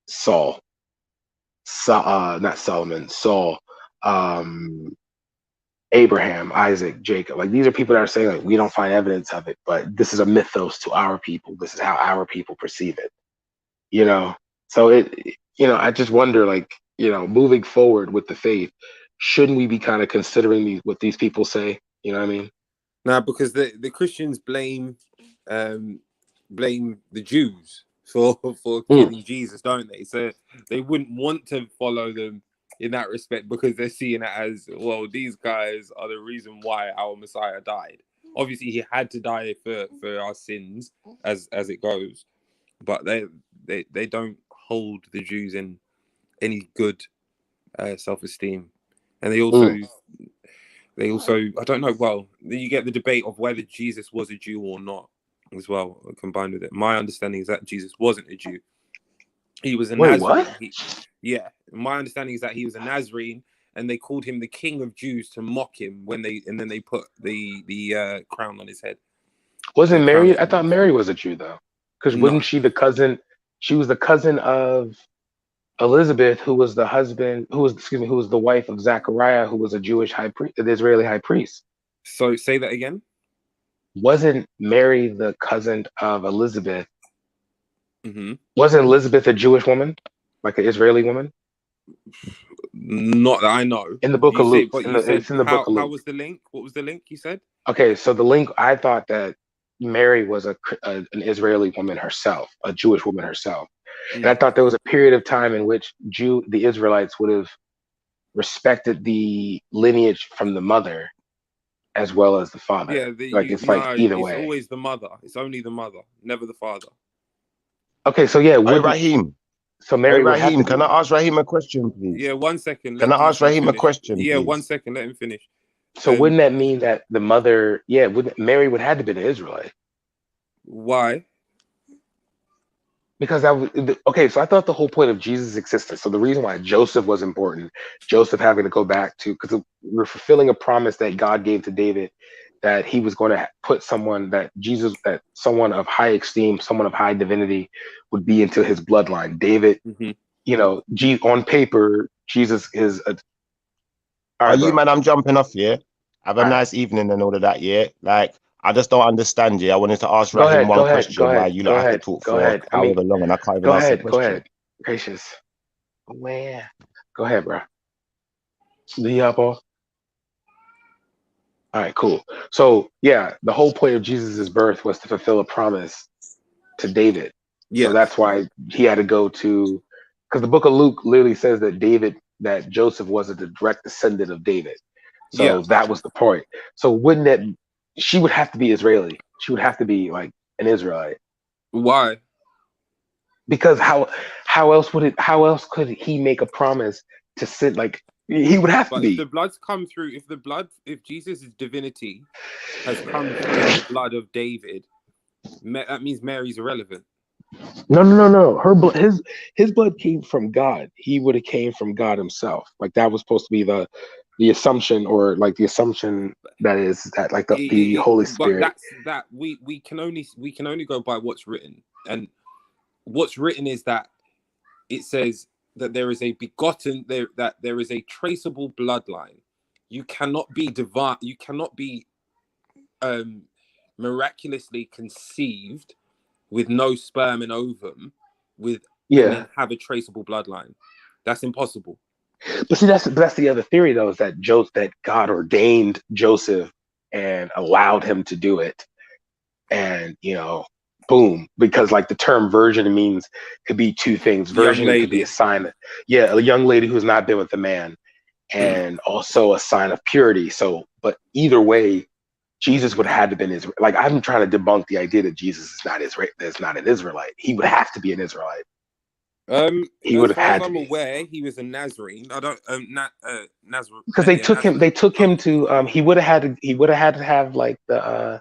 Saul, not Solomon, Saul, Abraham, Isaac, Jacob. Like, these are people that are saying, like, we don't find evidence of it, but this is a mythos to our people. This is how our people perceive it. You know, so I just wonder, like, you know, moving forward with the faith, shouldn't we be kind of considering what these people say? You know what I mean? Now, because the Christians blame the Jews for killing Jesus, don't they? So they wouldn't want to follow them in that respect because they're seeing it as, well, these guys are the reason why our Messiah died. Obviously, he had to die for our sins, as it goes, but they don't hold the Jews in any good self-esteem, and they also I don't know. Well, you get the debate of whether Jesus was a Jew or not as well, combined with it. My understanding is that Jesus wasn't a Jew. He was a Nazarene. What? My understanding is that he was a Nazarene, and they called him the King of Jews to mock him and then they put the crown on his head. Wasn't Mary? I thought Mary was a Jew, though, because wasn't she the cousin? She was the cousin of Elizabeth, who was the wife of Zachariah, who was a Jewish high priest, an Israeli high priest. So say that again. Wasn't Mary the cousin of Elizabeth? Mm-hmm. Wasn't Elizabeth a Jewish woman, like an Israeli woman? Not that I know. In the book of Luke, it's in the book of Luke. How was the link? What was the link you said? Okay, so the link, I thought that Mary was an Israeli woman herself, a Jewish woman herself. And I thought there was a period of time in which the Israelites would have respected the lineage from the mother as well as the father. Yeah, it's way. Always the mother. It's only the mother, never the father. Okay, so yeah. Raheem. So Mary. Hey, Raheem, can I ask Raheem a question, please? Yeah, 1 second. Can I ask Raheem a question? Yeah, please? 1 second. Let him finish. So wouldn't that mean that the mother? Yeah, Mary would have to be an Israelite? Why? Because that was okay. So I thought the whole point of Jesus' existence. So the reason why Joseph was important, Joseph having to go back to, because we're fulfilling a promise that God gave to David, that he was going to put someone that someone of high esteem, someone of high divinity would be into his bloodline. David, Mhm. you know, on paper, Jesus is a. All Are right, you, bro. man? I'm jumping off, yeah. Have a All right. nice evening and all of that, yeah. Like, I just don't understand, yeah. I wanted to ask Go Rahim ahead. one Go ahead. Go question, why ahead. you Go lot have to ahead. talk Go for ahead. I mean, however long, and I can't even go ask the ahead. Go question. ahead. Gracious. Man. Go ahead, bro. Do you hop off? All right, cool. So yeah, the whole point of Jesus' birth was to fulfill a promise to David. Yeah. So that's why he had to go to, because the book of Luke literally says that Joseph was a direct descendant of David. So Yeah. that was the point. So wouldn't that, she would have to be Israeli. She would have to be like an Israelite. Why? Because how else could he make a promise to sit, like, he would have to But if be. the blood's come through, if Jesus' divinity has come through the blood of David, that means Mary's irrelevant. No. Her blood, his blood came from God. He would have came from God himself. Like that was supposed to be the assumption, or like the assumption that is that like the Holy Spirit. But we can only go by what's written, and what's written is that it says that there is a begotten that there is a traceable bloodline. You cannot be divine. You cannot be miraculously conceived with no sperm and ovum and then have a traceable bloodline. That's impossible. But see, that's the other theory though, is that God ordained Joseph and allowed him to do it, and boom, because like the term virgin could be two things. Virgin could be a sign, a young lady who's not been with a man, and also a sign of purity. So, but either way, Jesus would have had to been Israel. Like, I'm trying to debunk the idea that Jesus is not an Israelite. He would have to be an Israelite. He would have had to be. I'm aware, he was a Nazarene. I don't Nazarene, because they took him. They took him to. He would have had to have like the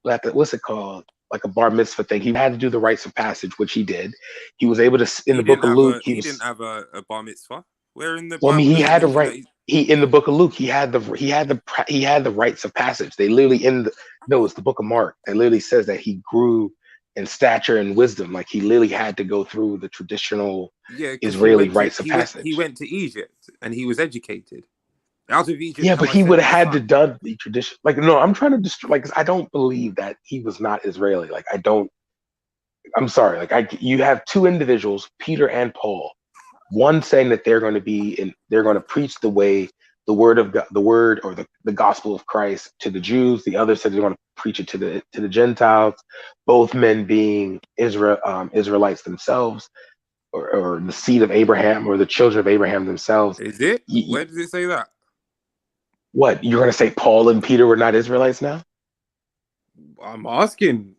what's it called? Like a bar mitzvah thing. He had to do the rites of passage, which he did. He was able to in the book of Luke. He didn't have a bar mitzvah. Where in the Well, I Bible mean, he does it had to mention write. He in the book of Luke. He had the rites of passage. They literally it's the book of Mark. It literally says that he grew in stature and wisdom. Like he literally had to go through the traditional Israeli rites of passage. He went to Egypt and he was educated. Out of Egypt. Yeah, but he would have had to done the tradition. Like, no, I'm trying to destroy. Like, I don't believe that he was not Israeli. Like, I'm sorry. Like, you have two individuals, Peter and Paul. One saying that they're going to preach the word of God, the word or the gospel of Christ to the Jews. The other said they're going to preach it to the Gentiles. Both men being Israelites themselves, or the seed of Abraham, or the children of Abraham themselves. Is it? Where does it say that? What, you're going to say Paul and Peter were not Israelites now? I'm asking.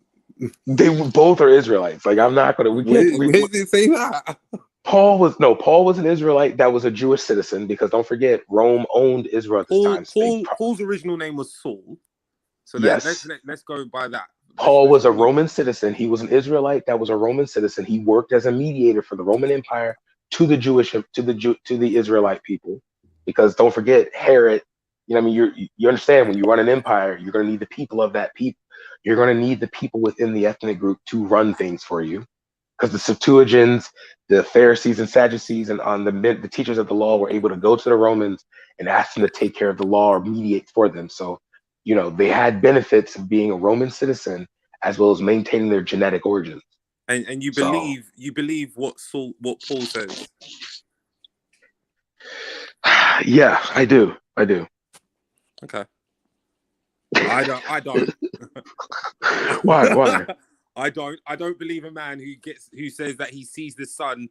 They both are Israelites. Like, I'm not going to. Where does it say that? Paul was an Israelite that was a Jewish citizen, because don't forget, Rome owned Israel at this time. Paul's original name was Saul. So yes. let's go by that. Paul was a Roman citizen. He was an Israelite that was a Roman citizen. He worked as a mediator for the Roman Empire to the Israelite people, because don't forget, Herod. I mean, you understand, when you run an empire, you're going to need the people of that people. You're going to need the people within the ethnic group to run things for you, because the Septuagints, the Pharisees and Sadducees, and the teachers of the law were able to go to the Romans and ask them to take care of the law or mediate for them. So, they had benefits of being a Roman citizen as well as maintaining their genetic origins. And you believe what Paul says? Yeah, I do. Okay. I don't. Why? I don't believe a man who says that he sees the sun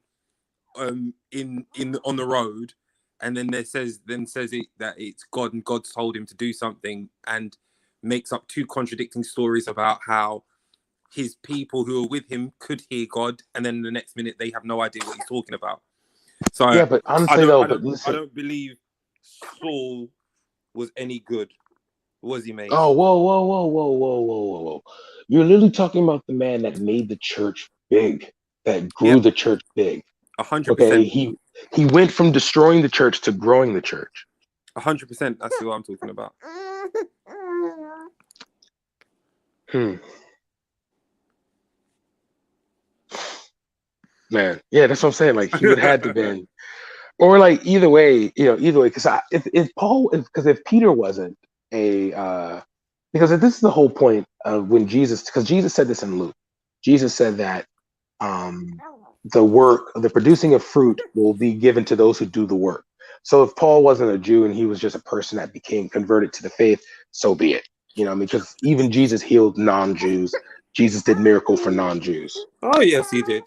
on the road, and then says it that it's God and God's told him to do something, and makes up two contradicting stories about how his people who are with him could hear God, and then the next minute they have no idea what he's talking about. So yeah, but honestly I don't believe Saul was any good. Was he made? Oh, whoa. You're literally talking about the man that made the church big, that grew the church big. 100%. Okay, he went from destroying the church to growing the church. 100%. That's what I'm talking about. Man, yeah, that's what I'm saying. Like he would have had to been, or like either way, because if Paul, because if Peter wasn't because this is the whole point of when Jesus, because Jesus said this in Luke. Jesus said that the producing of fruit will be given to those who do the work. So if Paul wasn't a Jew and he was just a person that became converted to the faith, so be it. You know, because even Jesus healed non-Jews. Jesus did miracles for non-Jews. Oh yes, he did.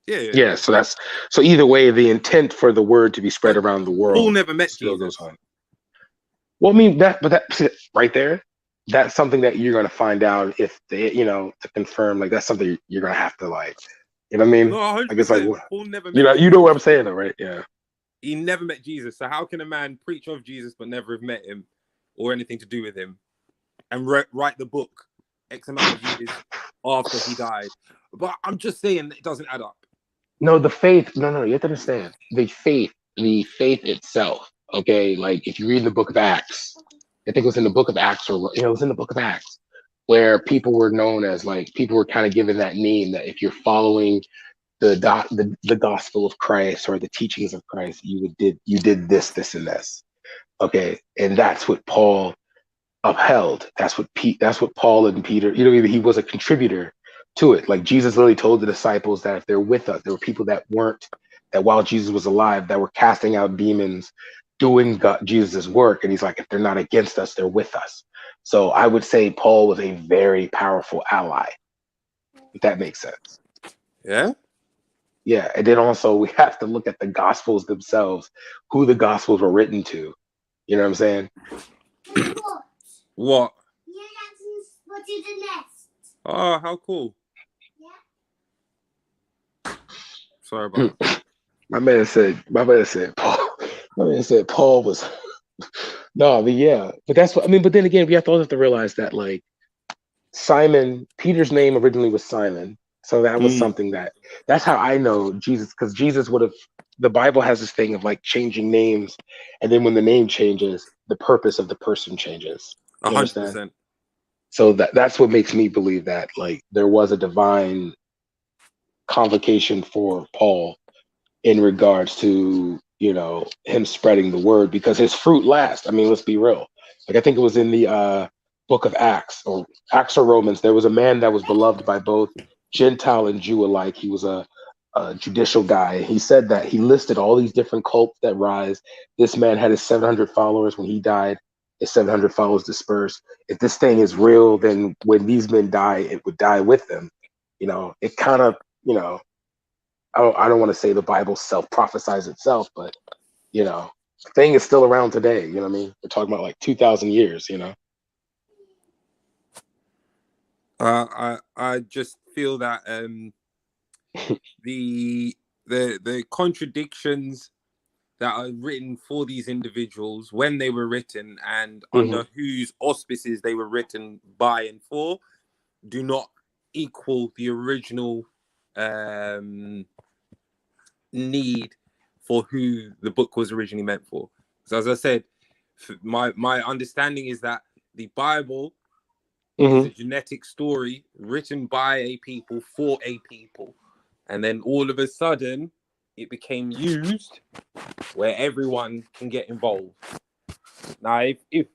Yeah, so either way, the intent for the word to be spread But around the Paul world never met still Jesus. goes on. Well, I mean that right there, that's something that you're gonna find out if they, to confirm. Like that's something you're gonna have to like, you know what I mean? No, I guess like 100%. Paul never met you Jesus. know what I'm saying though, right? Yeah. He never met Jesus. So how can a man preach of Jesus but never have met him or anything to do with him and write the book X amount of years after he died? But I'm just saying it doesn't add up. No, the faith. No, you have to understand the faith itself. Okay, like if you read the book of Acts, I think it was in the book of Acts, or it was in the book of Acts, where people were known as like people were kind of given that name that if you're following the gospel of Christ or the teachings of Christ, you did this, and this. Okay, and that's what Paul upheld. That's what Paul and Peter. He was a contributor to it. Like Jesus literally told the disciples that if they're with us, there were people that weren't, that while Jesus was alive, that were casting out demons, doing Jesus' work, and he's like, if they're not against us, they're with us. So I would say Paul was a very powerful ally, if that makes sense. Yeah. Yeah, and then also we have to look at the Gospels themselves, who the Gospels were written to. You know what I'm saying? What? Oh, how cool. Sorry about that. My man said Paul was no, I mean, yeah. But that's what I mean, but then again, we have to realize that like Simon, Peter's name originally was Simon. So that was something that's how I know Jesus, because Jesus would have, the Bible has this thing of like changing names, and then when the name changes, the purpose of the person changes. You understand? 100%. So that's what makes me believe that like there was a divine convocation for Paul in regards to him spreading the word, because his fruit lasts. I mean, let's be real. Like I think it was in the book of Acts or Romans. There was a man that was beloved by both Gentile and Jew alike. He was a judicial guy. He said that he listed all these different cults that rise. This man had his 700 followers. When he died, his 700 followers dispersed. If this thing is real, then when these men die, it would die with them. It kind of, I don't want to say the Bible self-prophesies itself, but the thing is still around today. You know what I mean? We're talking about like 2,000 years. I just feel that the contradictions that are written for these individuals when they were written and under whose auspices they were written by and for do not equal the original need for who the book was originally meant for. So as I said, my understanding is that the Bible is a genetic story written by a people for a people, and then all of a sudden it became used where everyone can get involved. Now if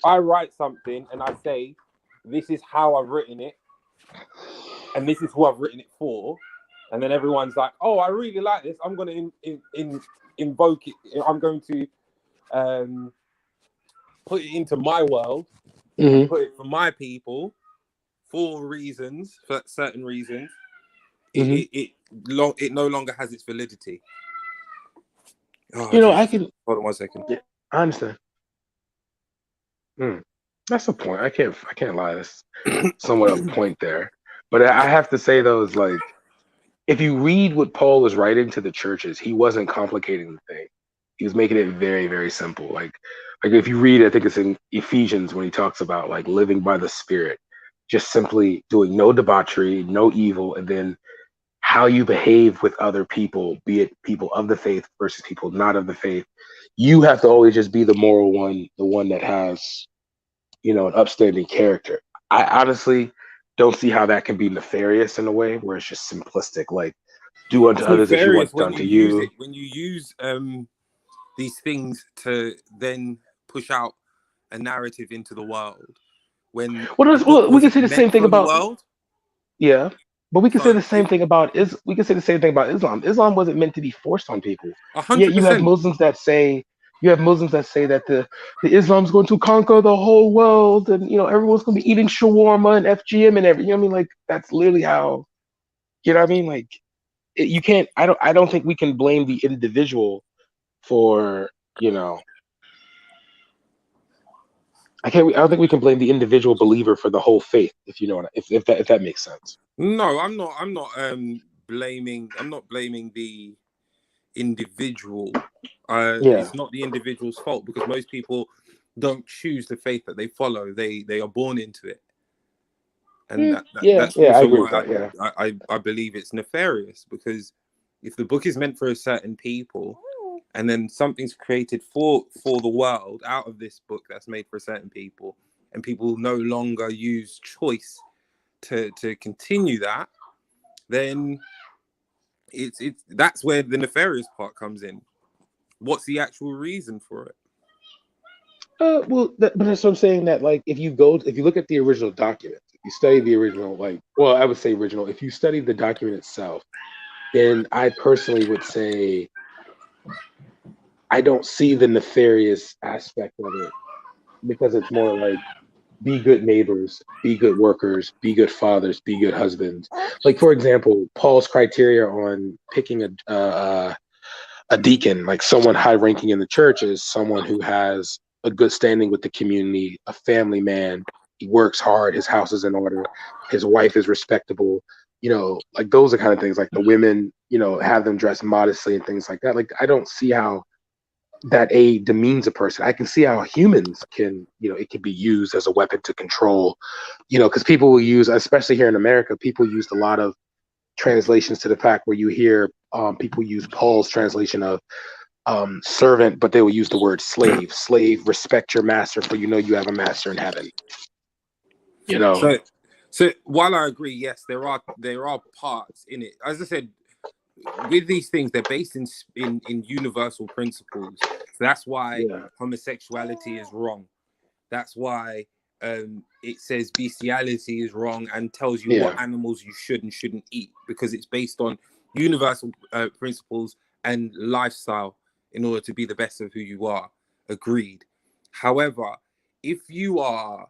I write something and I say this is how I've written it and this is who I've written it for, and then everyone's like, oh, I really like this, I'm going to invoke it, I'm going to put it into my world, put it for my people for reasons, for certain reasons, it no longer has its validity. I can hold on 1 second. Yeah, I understand. That's the point. I can't lie. That's somewhat of a point there. But I have to say though, is like if you read what Paul was writing to the churches, he wasn't complicating the thing. He was making it very, very simple. Like if you read, I think it's in Ephesians when he talks about like living by the Spirit, just simply doing no debauchery, no evil, and then how you behave with other people, be it people of the faith versus people not of the faith. You have to always just be the moral one, the one that has, an upstanding character. I honestly don't see how that can be nefarious in a way where it's just simplistic, like do unto It's others as you nefarious want when done you to use you. it, when you use these things to then push out a narrative into the world. When the book We can wasn't say the meant same thing for the about world. yeah, but we can say So the same thing about we can say the same thing about Islam. Islam wasn't meant to be forced on people. Yet you have 100%. Muslims that say that the Islam's going to conquer the whole world, and everyone's going to be eating shawarma and FGM and everything. You know what I mean? Like that's literally how. You know what I mean? Like you can't. I don't think we can blame the individual for I don't think we can blame the individual believer for the whole faith. If you know what if that makes sense. No, I'm not. I'm not blaming. I'm not blaming the individual. Yeah. It's not the individual's fault because most people don't choose the faith that they follow. They are born into it, and that's I also agree with why that. Yeah. I believe it's nefarious, because if the book is meant for a certain people, and then something's created for the world out of this book that's made for certain people, and people no longer use choice to continue that, then it's that's where the nefarious part comes in. What's the actual reason for it? But that's what I'm saying. That like, if you look at the original document, if you study the original, I would say original. If you study the document itself, then I personally would say I don't see the nefarious aspect of it because it's more like be good neighbors, be good workers, be good fathers, be good husbands. Like for example, Paul's criteria on picking a deacon, like someone high ranking in the church, is someone who has a good standing with the community, a family man. He works hard. His house is in order. His wife is respectable. Like those are kind of things. Like the women, have them dress modestly and things like that. Like I don't see how that demeans a person. I can see how humans can, it can be used as a weapon to control, because people will use, especially here in America, people used a lot of translations to the fact where you hear people use Paul's translation of servant, but they will use the word slave. Slave, respect your master, for you have a master in heaven. So while I agree, yes, there are parts in it. As I said, with these things, they're based in universal principles. So that's why homosexuality is wrong. That's why it says bestiality is wrong and tells you what animals you should and shouldn't eat, because it's based on universal principles and lifestyle in order to be the best of who you are. Agreed. However, if you are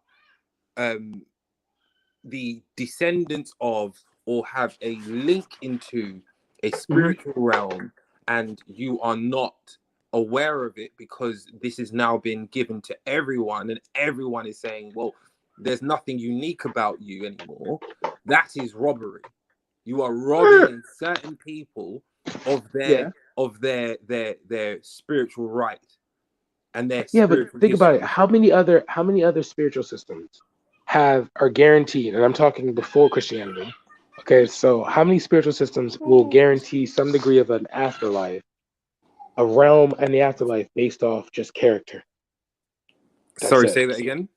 the descendants of or have a link into a spiritual realm and you are not aware of it because this has now been given to everyone and everyone is saying, well, there's nothing unique about you anymore, that is robbery. You are robbing certain people of their spiritual right and their spiritual but think about it. history. How many other spiritual systems are guaranteed, and I'm talking before Christianity. Okay, so how many spiritual systems will guarantee some degree of an afterlife, a realm in the afterlife based off just character? Sorry, say that again.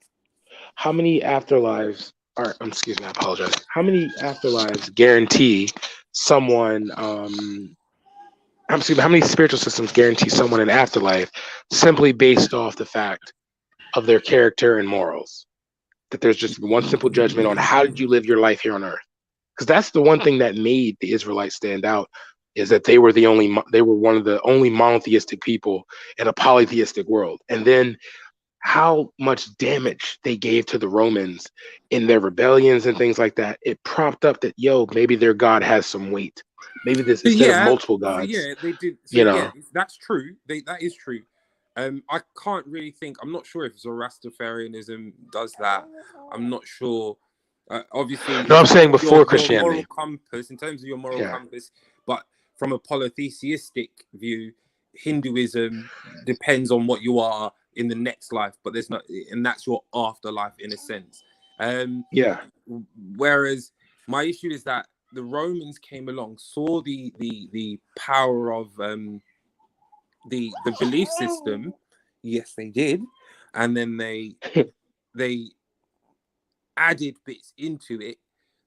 How many afterlives excuse me, I apologize. How many afterlives guarantee someone how many spiritual systems guarantee someone an afterlife simply based off the fact of their character and morals? That there's just one simple judgment on how did you live your life here on earth? Because that's the one thing that made the Israelites stand out, is that they were one of the only monotheistic people in a polytheistic world. And then how much damage they gave to the Romans in their rebellions and things like that, it propped up that, maybe their God has some weight. Maybe this, instead of multiple gods. They did. So that's true. That is true. I can't really think. I'm not sure if Zoroastrianism does that. I'm not sure. Obviously, no, I'm saying before your Christianity. moral compass, in terms of your moral compass, but from a polytheistic view, Hinduism depends on what you are in the next life, but there's not, and that's your afterlife in a sense. Whereas my issue is that the Romans came along, saw the power of the belief system. Yes, they did, and then they added bits into it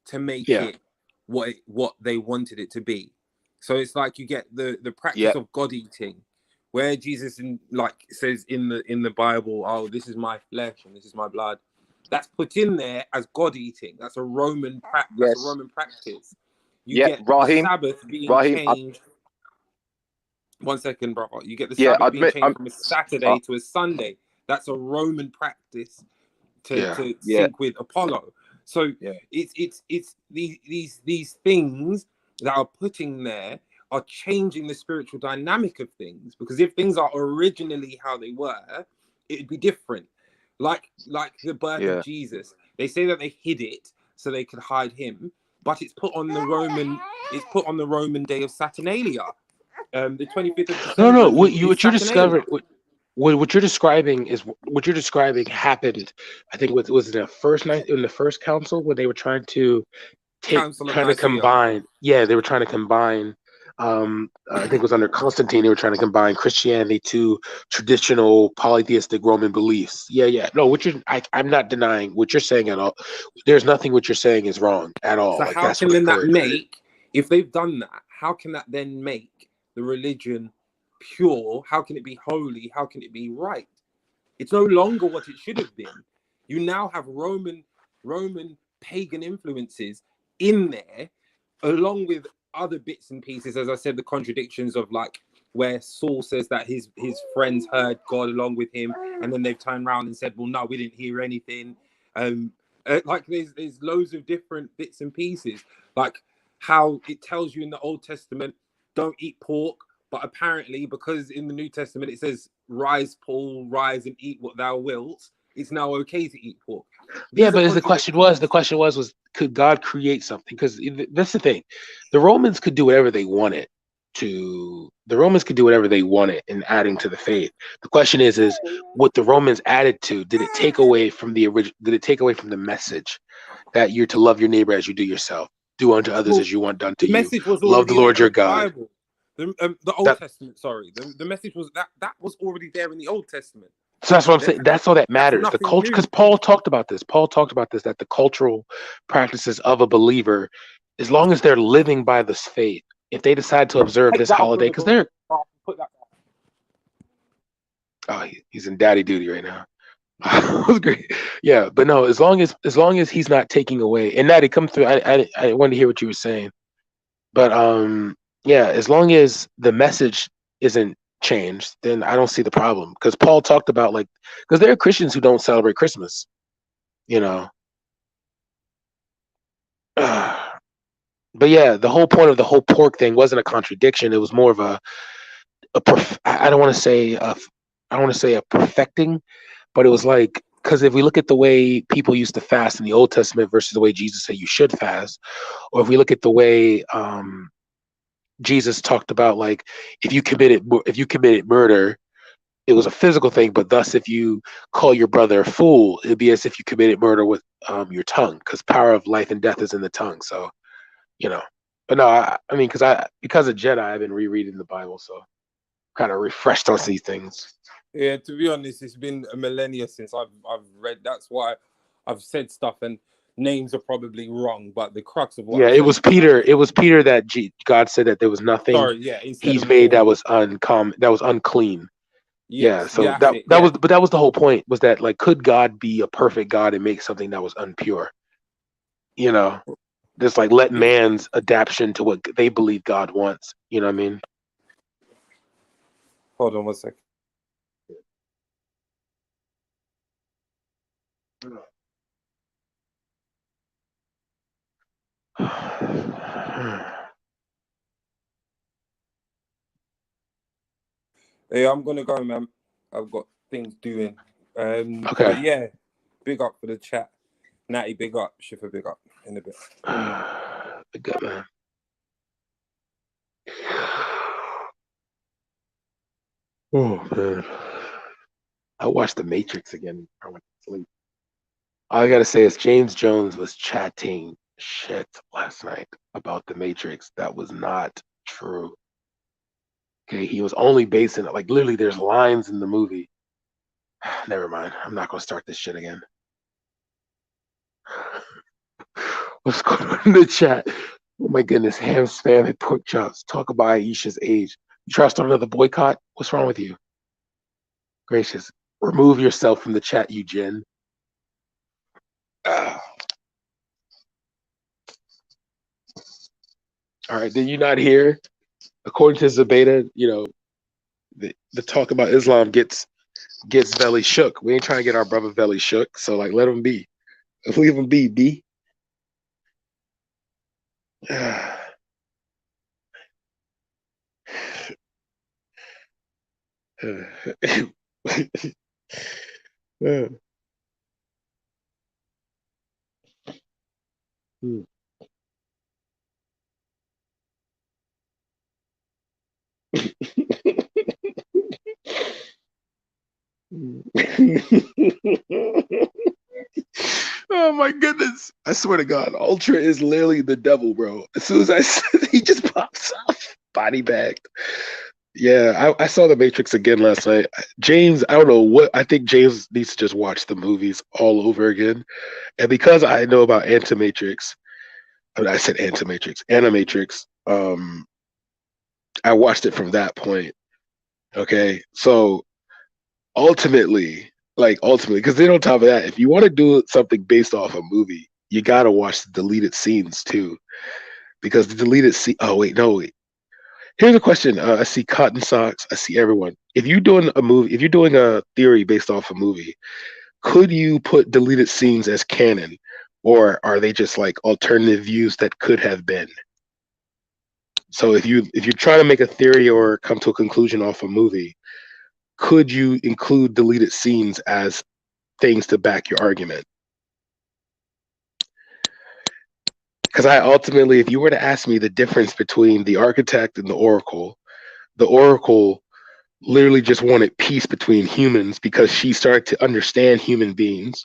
to make Yeah. it what they wanted it to be. So it's like you get the practice Yeah. of God eating, where Jesus says in the Bible, "Oh, this is my flesh and this is my blood." That's put in there as God eating. That's a Roman That's a Yes. Roman practice. You Yeah. get the Raheem. Sabbath being Raheem. changed. 1 second, brother. You get the Yeah. Sabbath being changed from a Uh, Saturday to a Sunday. That's a Roman practice to Yeah. yeah. sync with Apollo. So Yeah. it's these things that are putting there are changing the spiritual dynamic of things, because if things are originally how they were, it'd be different. Like the birth Yeah. of Jesus, they say that they hid it so they could hide him, but it's put on the Roman day of Saturnalia, the 25th of No, December no. is What you're Saturnalia. discovering, what you're describing is what you're describing happened. I think was the first night in the first council when they were trying to Council of Nicaea. combine. Yeah, they were trying to combine. I think it was under Constantine. They were trying to combine Christianity to traditional polytheistic Roman beliefs. Yeah, yeah. No, I'm not denying what you're saying at all. There's nothing what you're saying is wrong at all. So Like how that's can what then that occurred. make, if they've done that, how can that then make the religion pure? How can it be holy? How can it be right? It's no longer what it should have been. You now have Roman pagan influences in there, along with other bits and pieces. As I said, the contradictions of like where Saul says that his friends heard God along with him, and then they've turned around and said, "Well, no, we didn't hear anything." Like there's loads of different bits and pieces, like how it tells you in the Old Testament, don't eat pork, but apparently because in the New Testament it says, "Rise, Paul, rise and eat what thou wilt," it's now okay to eat pork. Yeah, These are but contradictions. the question was could God create something? Because that's the thing. The Romans could do whatever they wanted in adding to the faith. The question is what the Romans added to, did it take away from the original, did it take away from the message that you're to love your neighbor as you do yourself, do unto others Well, as you want done to the you, message was love the already there Lord in your the God. Bible. The Old That Testament, sorry. The message was that was already there in the Old Testament. So that's what I'm saying. That's all that That's matters. The nothing culture, because new. Paul talked about this. Paul talked about this, that the cultural practices of a believer, as long as they're living by this faith, if they decide to observe Take this that off holiday, of the because book. they're, Put that. he's in daddy duty right now. That was great. Yeah, but no, as long as he's not taking away, and Natty, come through. I wanted to hear what you were saying, but yeah, as long as the message isn't changed, then I don't see the problem. Because Paul talked about because there are Christians who don't celebrate Christmas, you know. But yeah, the whole point of the whole pork thing wasn't a contradiction. It was more of I don't want to say a perfecting, but it was like, because if we look at the way people used to fast in the Old Testament versus the way Jesus said you should fast, or if we look at the way Jesus talked about, like, if you committed murder, it was a physical thing, but thus if you call your brother a fool, it'd be as if you committed murder with your tongue, because power of life and death is in the tongue. So, you know. But no, I mean, because of Jedi, I've been rereading the Bible, so kind of refreshed on these things. Yeah, to be honest, it's been a millennia since I've read. That's why I've said stuff, and names are probably wrong, but the crux of what Yeah, I've it said was is correct. Peter. It was Peter that God said that there was nothing Sorry, yeah, instead he's of made that Paul. was unclean. Yeah, Yes, so yeah, that's it. Yeah. that was the whole point, was that, like, could God be a perfect God and make something that was unpure? You know, just like let man's adaptation to what they believe God wants. You know what I mean? Hold on 1 second. Hey, I'm gonna go, man. I've got things doing. Okay. But yeah, big up for the chat. Natty, big up. Schiffer, big up. In a bit. Big up, man. Oh man, I watched The Matrix again. I went to sleep. All I gotta say is James Jones was chatting shit last night about The Matrix. That was not true. Okay, he was only basing it, like, literally there's lines in the movie. Never mind. I'm not gonna start this shit again. What's going on in the chat? Oh my goodness, ham, spam, and pork chops. Talk about Aisha's age. You try to start another boycott? What's wrong with you? Gracious. Remove yourself from the chat, you Jen. Ah. All right, did you not hear? According to Zabeta, the talk about Islam gets belly shook. We ain't trying to get our brother belly shook, so like let him be. Leave him be, B. Oh my goodness. I swear to God, Ultra is literally the devil, bro. As soon as I said, he just pops off, body bagged. Yeah, I saw The Matrix again last night. James, I don't know what, I think James needs to just watch the movies all over again. And because I know about Animatrix, I watched it from that point. Okay. So ultimately, because then on top of that, if you want to do something based off a movie, you gotta watch the deleted scenes too. Because the deleted scene, oh wait, no, wait. Here's a question. I see Cotton Socks. I see everyone. If you're doing a theory based off a movie, could you put deleted scenes as canon, or are they just like alternative views that could have been? So if you're trying to make a theory or come to a conclusion off a movie, could you include deleted scenes as things to back your argument? Because I ultimately, if you were to ask me the difference between the architect and the Oracle literally just wanted peace between humans because she started to understand human beings,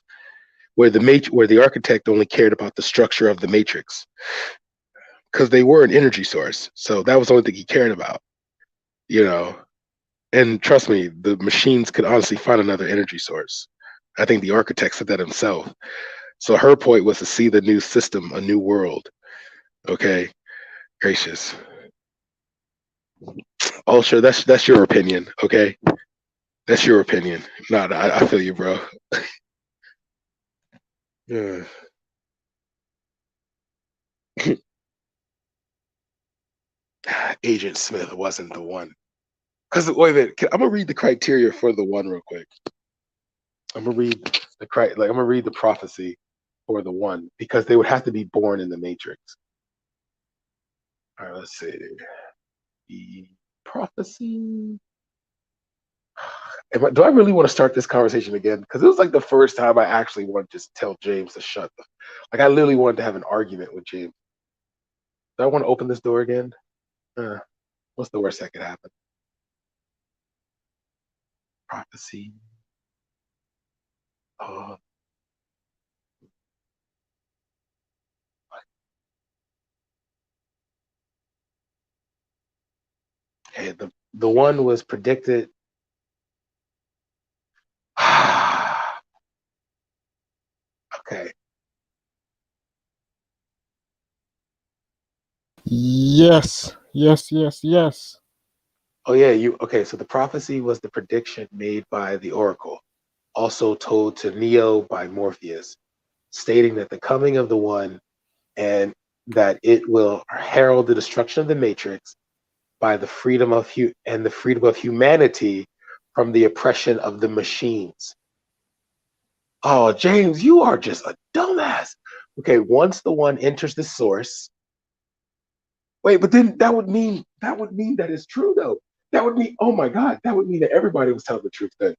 where the architect only cared about the structure of the matrix, because they were an energy source. So that was the only thing he cared about, And trust me, the machines could honestly find another energy source. I think the architect said that himself. So her point was to see the new system, a new world. Okay, gracious. Oh, sure, that's your opinion. Okay, that's your opinion. No, I feel you, bro. Yeah. Agent Smith wasn't the one. Because wait a minute, I'm gonna read the criteria for the one real quick. I'm gonna read the prophecy for the one because they would have to be born in the Matrix. All right, let's see. The prophecy. Do I really want to start this conversation again? Because it was like the first time I actually wanted to just tell James to shut the. Like I literally wanted to have an argument with James. Do I want to open this door again? What's the worst that could happen? Prophecy. Okay, the one was predicted. Okay. Yes. Oh yeah, okay, so the prophecy was the prediction made by the Oracle, also told to Neo by Morpheus, stating that the coming of the one and that it will herald the destruction of the Matrix by the freedom of humanity from the oppression of the machines. Oh, James, you are just a dumbass. Okay, once the one enters the source. Wait, but then that would mean that it's true though. That would mean, oh my God, that would mean that everybody was telling the truth then.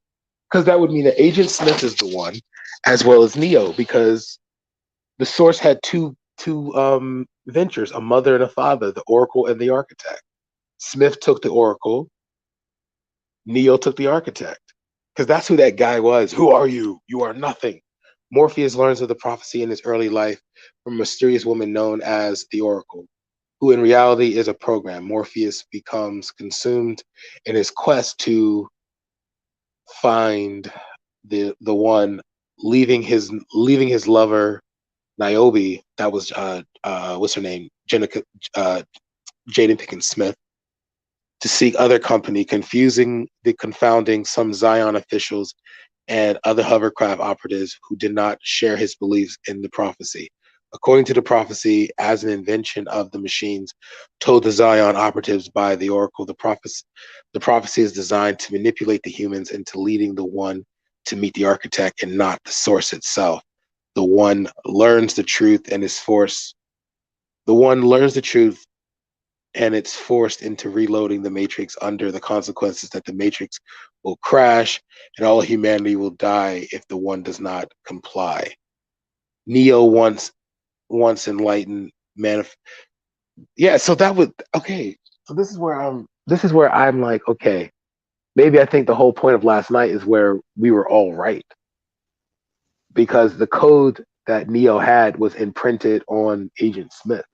Because that would mean that Agent Smith is the one, as well as Neo, because the source had two ventures, a mother and a father, the Oracle and the Architect. Smith took the Oracle, Neo took the Architect. Because that's who that guy was. Who are you? You are nothing. Morpheus learns of the prophecy in his early life from a mysterious woman known as the Oracle, who in reality is a program. Morpheus becomes consumed in his quest to find the one, leaving his lover Niobe, that was what's her name, Jenica, Jaden Pickens Smith, to seek other company, confounding some Zion officials and other hovercraft operatives who did not share his beliefs in the prophecy. According to the prophecy, as an invention of the machines told the Zion operatives by the oracle, the prophecy is designed to manipulate the humans into leading the one to meet the architect and not the source itself. The one learns the truth and is forced. The one learns the truth and it's forced into reloading the matrix under the consequences that the matrix will crash and all humanity will die if the one does not comply. Neo once enlightened yeah, so that would okay. So this is where I'm like, okay, maybe I think the whole point of last night is where we were all right. Because the code that Neo had was imprinted on Agent Smith,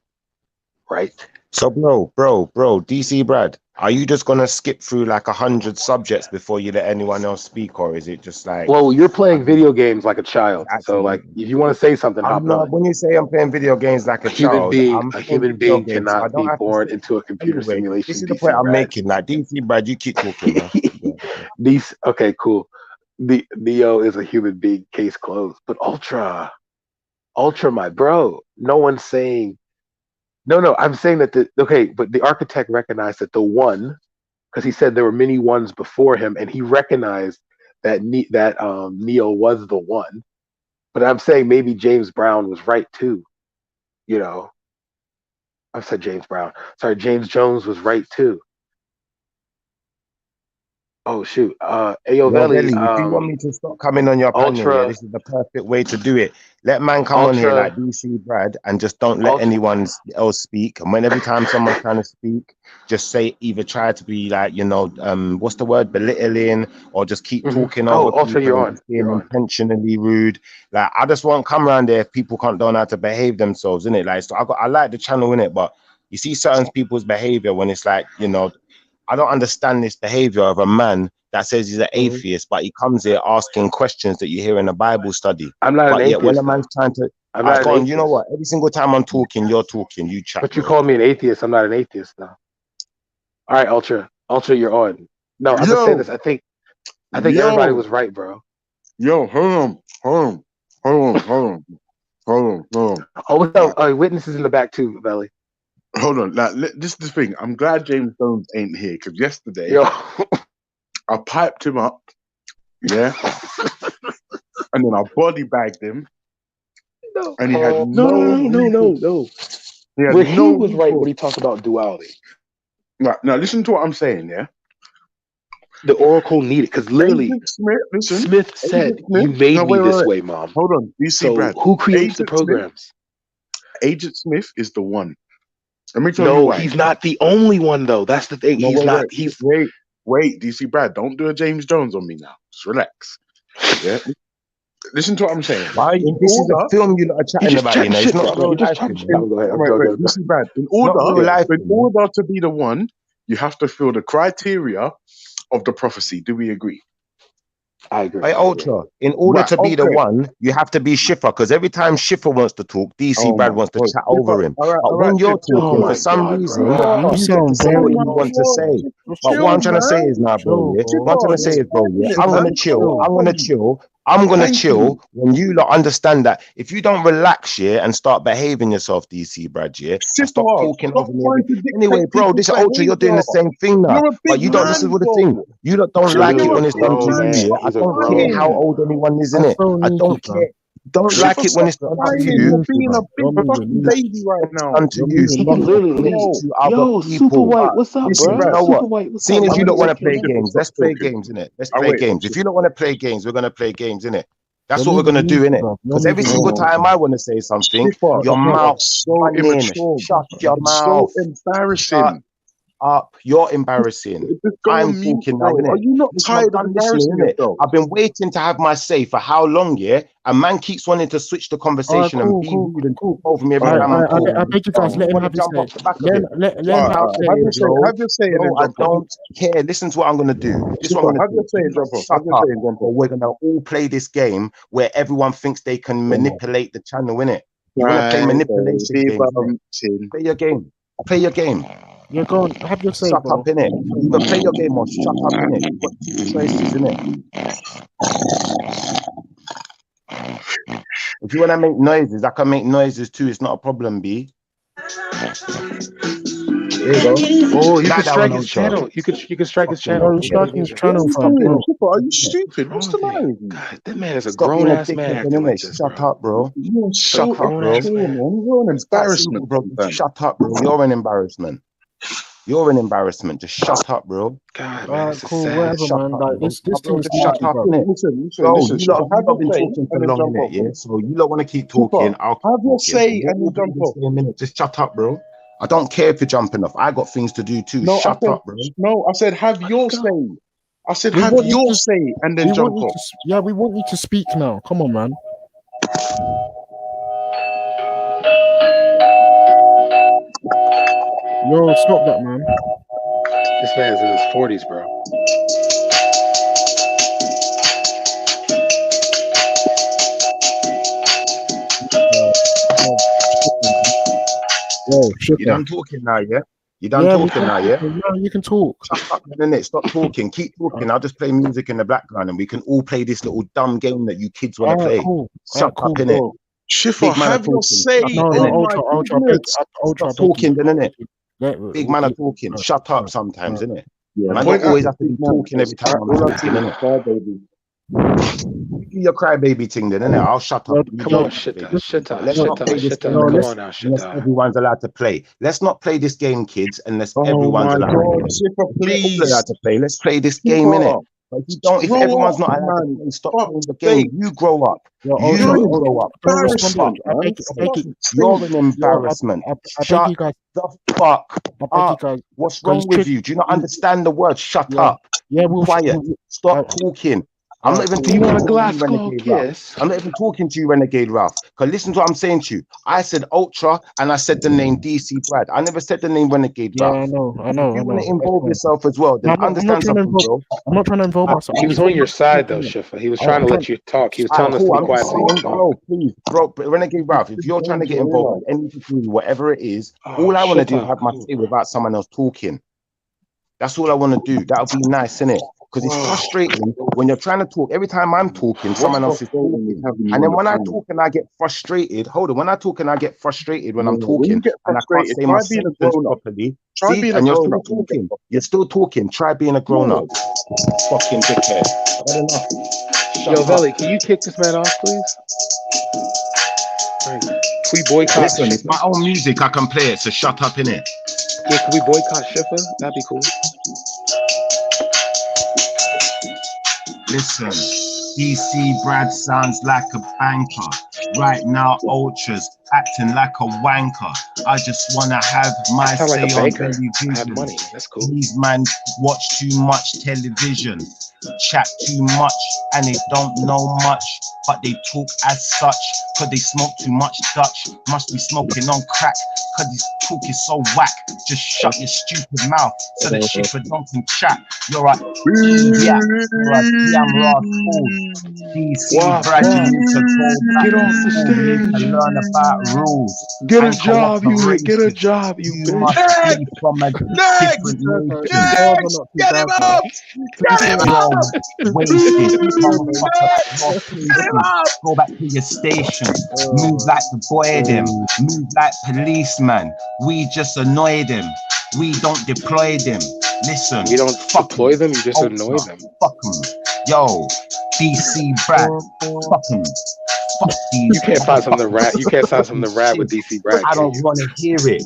right? So, bro, DC Brad, are you just gonna skip through like 100 subjects before you let anyone else speak, or is it just like? Well, you're playing video games like a child, so like if you want to say something, hop not, on. when you say I'm playing video games like a child, A human being cannot be born into a computer simulation. This is the point I'm making. Like DC Brad, you keep talking, man. These okay, cool. The Neo is a human being, case closed. But Ultra, my bro. No one's saying. No. I'm saying that but the architect recognized that the one, because he said there were many ones before him, and he recognized that Neo was the one. But I'm saying maybe James Brown was right too. You know, I said James Brown. Sorry, James Jones was right too. Oh shoot, Ayo Veli, if you want me to stop coming on your panel, yeah, this is the perfect way to do it. Let man come on here like DC Brad and just don't let anyone else speak. And when every time someone's trying to speak, just say either try to be like, what's the word, belittling, or just keep talking over people, you're on. being intentionally rude. Like I just won't come around there if people don't know how to behave themselves, innit? Like so I like the channel in it, but you see certain people's behavior when it's like, I don't understand this behavior of a man that says he's an atheist, but he comes here asking questions that you hear in a Bible study. I'm not an atheist. When a man's trying to, you know what? Every single time I'm talking, you're talking. You chat. But you call me an atheist. I'm not an atheist, though. All right, Ultra, you're on. No, I'm just saying this. I think everybody was right, bro. Yo, hold on. Oh, what's up? Oh, witnesses in the back too, Belly. Hold on. Now, this is the thing. I'm glad James Jones ain't here because yesterday I piped him up, yeah, and then I body bagged him, and he had no. He was right when he talked about duality. Now listen to what I'm saying, yeah. The oracle needed because literally Smith said, "You made me this way, Mom." Hold on, DC Brad. Who creates the programs? Agent Smith is the one. Let me tell you why. He's not the only one, though. That's the thing. Wait, DC Brad, don't do a James Jones on me now. Just relax. Yeah. Listen to what I'm saying. This is a film you're not chatting about, It's not real life. DC Brad, in order to be the one, you have to fill the criteria of the prophecy. Do we agree? I agree. Hey, Ultra, in order to be the one, you have to be Schiffer, because every time Schiffer wants to talk, DC Brad wants to chat over him. But when you're talking, for some reason, you get to say what you want to say. But what I'm trying to say is now, bro, I'm going to chill. I'm going to chill when you lot understand that if you don't relax, and start behaving yourself, DC Brad, and stop talking over me. Anyway, bro, this Ultra, you're doing the same thing now. But you don't, this is what the thing, you lot don't like it when it's done to you. I don't care how old anyone is, innit? I don't care. Don't like it when it's done to you. Being a big fucking baby right now. Unto you, Yo, Super White, what's up, bro? Super White, what's up? Seeing if you don't want to play games, let's play games, innit? Let's play games. If you don't want to play games, we're gonna play games, innit? That's what we're gonna do, innit? Because every single time I want to say something, your mouth so immature. Shut your mouth. So embarrassing. Up, you're embarrassing. I'm talking now, innit? Are you not tired of embarrassing yourself? I've been waiting to have my say for how long, yeah? A man keeps wanting to switch the conversation and be rude and talk over me every time I'm talking. I beg you guys, let him have his say. Let him have his say. Have your say. I don't care. Listen to what I'm going to do. This is what I'm going to do. We're going to all play this game where everyone thinks they can manipulate the channel, innit? You want to play Cry, manipulation baby, games? bouncing. Play your game. Play your game. Yeah, go on. Have your say, Shut bro. up, innit? Either play your game or shut up, innit? You've got two choices, innit? If you want to make noises, I can make noises too. It's not a problem, B. There you go. Oh, you Like can that strike one, his Ultra. channel. You could strike his Fucking channel. Bro, striking his channel, What fam. are you Bro. doing? Chipper, are you stupid? What's the Wrong matter with with you? God, that man is a Stop grown being a ass man dickhead, acting like innit? this, Shut bro. up, bro. You're Like a so Shut up, grown bro. ass immature, man. man. You're an It's that simple, embarrassment bro. Just sometimes. shut up, bro. You're an embarrassment. You're an embarrassment. Just shut up, bro. God, man, Alright, this is cool, sad. whatever, Shut man. up, Like bro. this Nah, bro, thing's just shut naughty, up, bro. innit? Listen, Bro, listen, you lot, Chipper, have your been say talking for and then long, jump innit? off. Yeah. So you lot want to keep Chipper, talking. I'll keep have your talking. say We'll and all then do jump this off. in a minute. Just shut up, bro. I don't care if you're jumping off. I got things to do too. No, Shut up, bro. I said have your say. I said We have want you your to. say and then We want jump you off. to. Yeah, we want you to speak now. Come on, man. Yo, stop that, man. This man's in his 40s, bro. Yo, You shipper. done talking now, yeah? You done Yeah, we talking can now, talk. yeah? Yeah, you can talk. Shut up, innit? Stop talking. Keep talking. I'll just play music in the background and we can all play this little dumb game that you kids want to Alright, play. cool. Shut Alright, up, cool. innit? Bro, Schiffer, Big man are have your talking. say. Shut No, up, no, innit? Oh my Ultra, goodness. Ultra, Stop talking, then, innit? Big man are Alright, talking. Shut up sometimes, innit? Yeah, Man, point don't out always the have to big be man talking every because time I'm all I talking, see is innit? crybaby. Do your crybaby thing then, innit? I'll shut up. You Come do on, your shit crybaby thing. But up, let's not play this game Come unless on now, everyone's allowed to play. Let's not play this game, kids, unless Oh everyone's my allowed to God, play. Schiffer, If we're all please. allowed to play, let's play this game, innit? Schiffer, But if grow everyone's up, not allowed to man. play, stop Fuck's playing the sake. game. You grow up. Yo, You You're an Ultra, grow up. don't respond to embarrassment, it. I man. beg you. Fuck's You're sake. an Yo, embarrassment. I beg you Shut guys. the fuck I beg you up. guys. What's Guys, wrong with you? Do you not understand the word? Shut Yeah, up. yeah, Be quiet. Stop talking. I'm not even cool. talking You want a to you, Glasgow Renegade Ralph. kiss? I'm not even talking to you, Renegade Ralph. Because listen to what I'm saying to you. I said Ultra and I said the name DC Brad. I never said the name Renegade Yeah, Ralph. I know. If you want to That's involve fine. yourself as well, then No, I'm not understand trying to something, involve. bro. I'm not trying to involve myself. He I'm was just on saying. your side though, Schiffer. He was trying to let you talk. He was telling us to Cool. be I'm quiet just so you can saying, talk. bro, please, bro, Renegade Ralph, if you're trying to get involved with any degree, whatever it is, all I want to do is have my say without someone else talking. That's all I want to do. That'll be nice, innit? Because it's frustrating when you're trying to talk. Every time I'm talking, someone else is talking. And then when I talk and I get frustrated, hold on, when I talk and I get frustrated when I'm When talking you get and I can't frustrated, say try my being a sentence grown up. properly, Try see, being a and you're grown still up when you get talking. You're still talking. Try being a grown up. Fucking dickhead. Had enough. Yo, Shut up. Veli, can you kick this man off, please? Right. Can we boycott Listen, it's Schiffer? my own music. I can play it, so shut up, innit? Yeah, can we boycott Schiffer? That'd be cool. Listen, DC Brad sounds like a banker. Right now, Ultra's acting like a wanker. I just wanna have my Sound like say a on banker. I have television. money. That's cool. These man watch too much television, chat too much, and they don't know much, but they talk as such, cause they smoke too much Dutch. Must be smoking on crack, cause this talk is so whack. Just shut your stupid mouth so that Schiffer don't can chat. You're a idiot, you're a damn raw fool. DC Brad, you need to go back Get to off the school. You need to stage. learn about rules Get a and job, cooperation. Get a job, you You bitch. must be from a different nation. Get him up! Get him You're up! wasted, motherfucker. You're pasted. Go back to your station. Move like the boy them. Move like policeman. We just annoy them. We don't deploy them. Listen, We don't deploy them, you just annoy them. Fuck them. Yo, DC Brad. Fuck them. Fuck these. You can't find something to rap. You can't find something to rap with DC Brad. I don't want to hear it.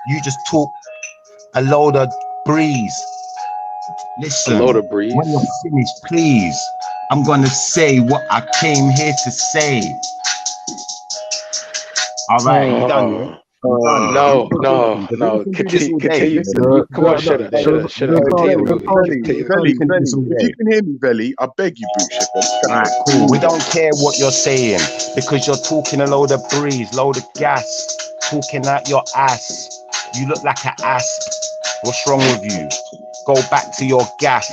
You just talk a load of breeze. Listen, A load of breeze. when you're finished, please, I'm gonna say what I came here to say. All right, you done, yeah? No. Continue. Come on, shut up. Continue the movie. Veli, if you can hear me, Veli, I beg you, boot Schiffer. Alright, cool. We don't care what you're saying because you're talking a load of breeze, load of gas, talking out your ass. You look like an asp. What's wrong with you? Go back to your gaff.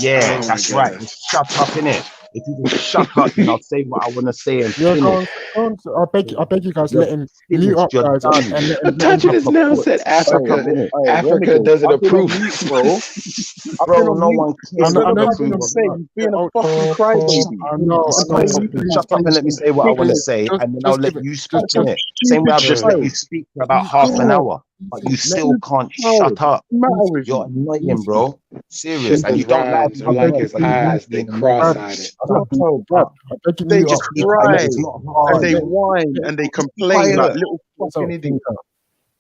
Yeah, that's right. Just shut up, innit? If you just shut up, then I'll say what I want to say and finish. I beg you guys, You're let him mute finished. up, You're guys, done. and let I'm him touching have this the now. floor. Said Hey, Africa. Renegade, Doesn't I've been approve. on mute, bro. I've been Bro, on no mute. one I cares know, what I Instead you of know letting you've you been approve on of. say, mute. you're being a Oh, fucking crybaby. I know, Just I tell know. me But to please, shut up and let me say what I want to please, say, just, and then I'll let give it. you speak Just, in it. Same way Stupid I've just let you child. speak for about half an Yeah, hour, but you let, still can't child. shut up. What's the matter with You're you? annoying, bro. Serious, and Shifter's you don't like rhymes being are I beg like annoyed, you, his but you please, like eyes. They being annoyed. Brad, cross-eyed. Shut up. Bro, Brad, I beg you, they mute up. just It's, And and cry it's not and hard. they let, whine let, and they Just be complain like quiet. little fucking idiots.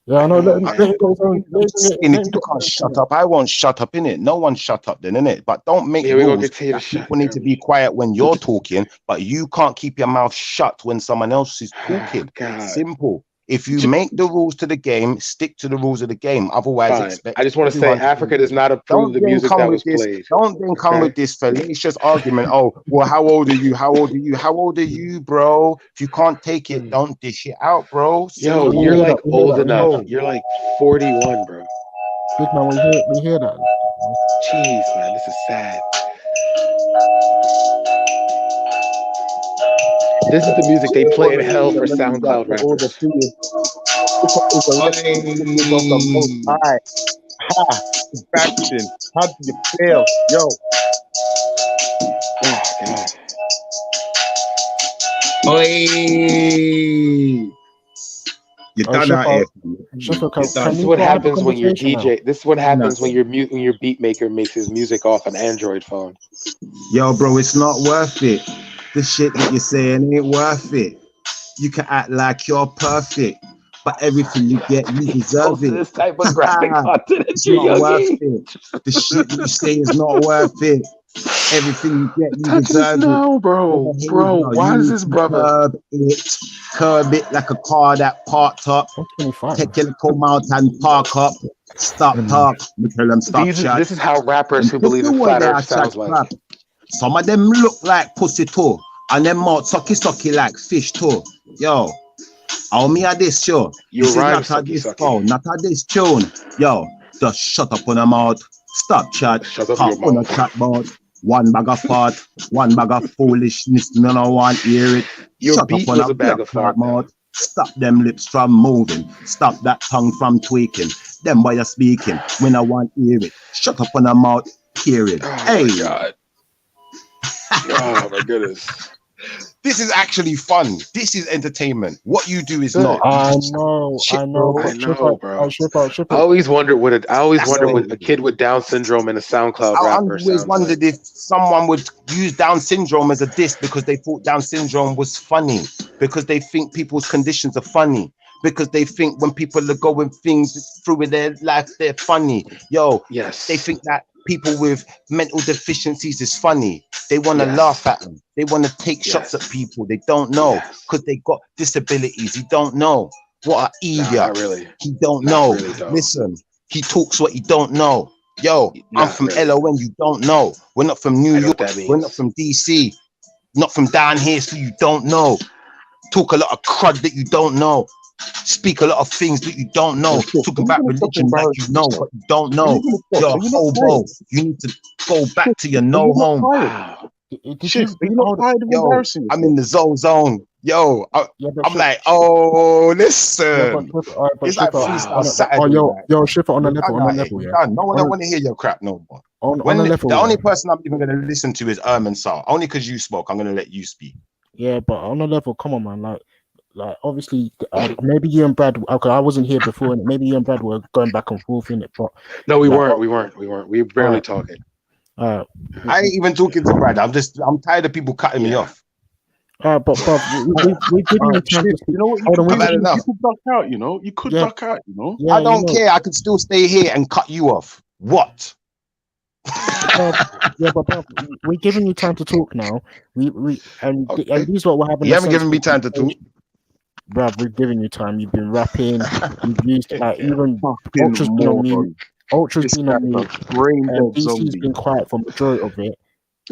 yeah, I know. Oh Let him man. go his own. I'm just saying, Let if him you get can't his shut own. up, I won't shut up in it. No one shut up then, innit? But don't make Yeah, we're gonna rules continue to that shut. people need to be quiet when you're talking, but you can't keep your mouth shut when someone else is Oh talking. God. Simple. If you make the rules to the game, stick to the rules of the game. Otherwise, Fine. expect I just want to say everyone to do Africa it. does not approve Don't the then music come that with was this. played. Don't then come Okay. with this fallacious argument. Oh, well, how old are you? How old are you? How old are you, bro? If you can't take it, don't dish it out, bro. Yo, Simple. you're like old We hear enough. that. You're like 41, bro. Big man, we hear that. Jeez, man, this is sad. This is the music they play in hell for SoundCloud All the rappers. thing is a representative of the most high. Ha! Sebastian, how do you feel? Yo. Oh God. You're Oh, done out here. Sheffield, You're can This is done. what we have a happens when your conversation now? DJ. This is what happens Nuts. when your beat maker makes his music off an Android phone. Yo, bro, it's not worth it. The shit that you're saying ain't worth it. You can act like you're perfect, but everything you get, you deserve Exposed to it. this type of graphic content at It's your not young worth age. it. The shit that you say is not worth it. Everything you get, you Touch this deserve it. now, bro. Your Bro, behavior, why you is need this to brother? curb it like a car that parked up. I'm 25. Take your little out and park up. Stop talk. Me tell them stop chat. This is how rappers who Them believe in pussy flat they Earth are chat sounds like. crap. Some of them look like pussy too, and them mouth sucky like fish too. Yo, how me a this show? Your This is rhyme not a this sucky. phone, not a this tune. Yo, just shut up on a mouth. Stop chat. Shut up Talk your on a mouth. chat about one bag of fart, one bag of foolishness. None of one hear it. Your Shut beat up on was a a bag black of fart, mouth. Stop them lips from moving. Stop that tongue from tweaking. Them while you're speaking. When I want hear it. Shut up on a mouth. Period. Oh Hey. my God. Oh my goodness. This is actually fun. This is entertainment. What you do is Good. not. You I just know, shit, I know. bro. I But know, bro. ship I out. always wondered what Yo, a kid with Down syndrome and a SoundCloud I rapper always sounds like. wondered if someone would use Down syndrome as a diss because they thought Down syndrome was funny, because they think people's conditions are funny, because they think when people are going things through with their life, they're funny. Yo, Yes. they think that people with mental deficiencies is funny. They want to Yes. laugh at them. They want to take shots at people. They don't know because they got disabilities. You don't know. What an idiot. Nah, not really. He don't Not know. really, though. Listen, he talks what he don't know. Yo, I'm Not from really. LON, you don't know. We're not from New I know York. what that We're means. not from DC. Not from down here, so you don't know. Talk a lot of crud that you don't know. Speak a lot of things that you don't know. Talking about religion like you know, but you don't know. You're a hobo. You need to go back to your no home. Wow. Shit, are you not tired of Yo, embarrassing I'm yourself? in the zone. Yo, I'm like, oh, listen. It's like freestyle Saturday. Like, Shipper on a you're level, done out here. yeah. You're done. No one don't want to hear your crap no more. On a level, The yeah. only person I'm even going to listen to is Sal. Only because you spoke, I'm going to let you speak. Yeah, but on a level, come on, man. Like obviously, maybe you and Brad. Okay, I wasn't here before, and maybe you and Brad were going back and forth in it. But no, we weren't. We were barely talking. I ain't even talking to Brad. I'm tired of people cutting me off. But we giving you time to speak. You know what? You could duck out. You know, you could duck out. You know. Yeah, I don't care. I could still stay here and cut you off. What? But we're giving you time to talk now. And these is what we're having. You haven't given me time to talk. Bruv, we're giving you time. You've been rapping. You've used like even Ultra's been on mute. Ultra's been on mute. And DC's been quiet for majority of it.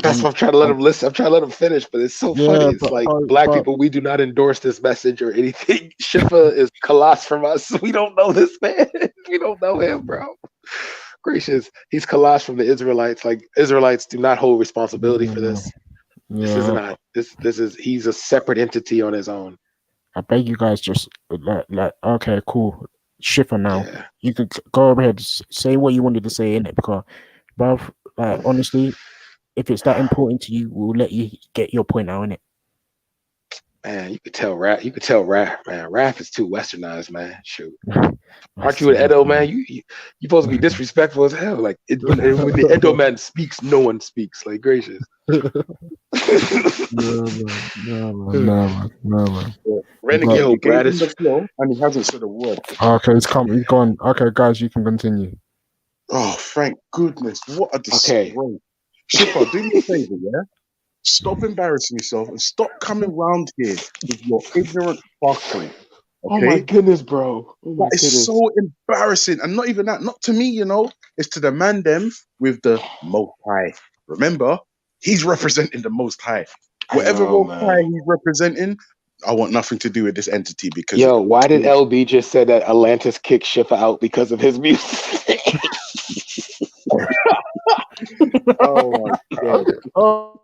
That's what I'm trying to let him listen. I'm trying to let him finish, but it's so funny. It's like black people, we do not endorse this message or anything. Shifa is Kalas from us. We don't know this man. We don't know him, bro. Gracious. He's Kalash from the Israelites. Like Israelites do not hold responsibility for this. This is not. This is he's a separate entity on his own. I beg you guys just like okay, cool. Shiver now. Yeah. You could go ahead, say what you wanted to say in it because, bruv, like honestly, if it's that important to you, we'll let you get your point out in it. Man, you could tell rap. You could tell rap. Man, rap is too westernized, man. Shoot. Aren't you an Edo man? You supposed to be disrespectful as hell. Like when the Edo man speaks, no one speaks. Like gracious. No, man. Renegade, Yo, you gave Brad him is the floor and he hasn't said a word. Okay, he's gone. Okay, guys, you can continue. Oh, thank goodness. What a okay. disgrace. Shipper, do me a favor, yeah? Stop embarrassing yourself and stop coming round here with your ignorant fuckery. Okay? Oh my goodness, bro. Oh my That is goodness. so embarrassing. And not even that, not to me, you know. It's to the man them with the Most High. Remember, he's representing the Most High. Whatever know, Most man. High he's representing, I want nothing to do with this entity because Yo, why did LB just say that Atlantis kicked Schiffer out because of his music? Oh my god. Oh.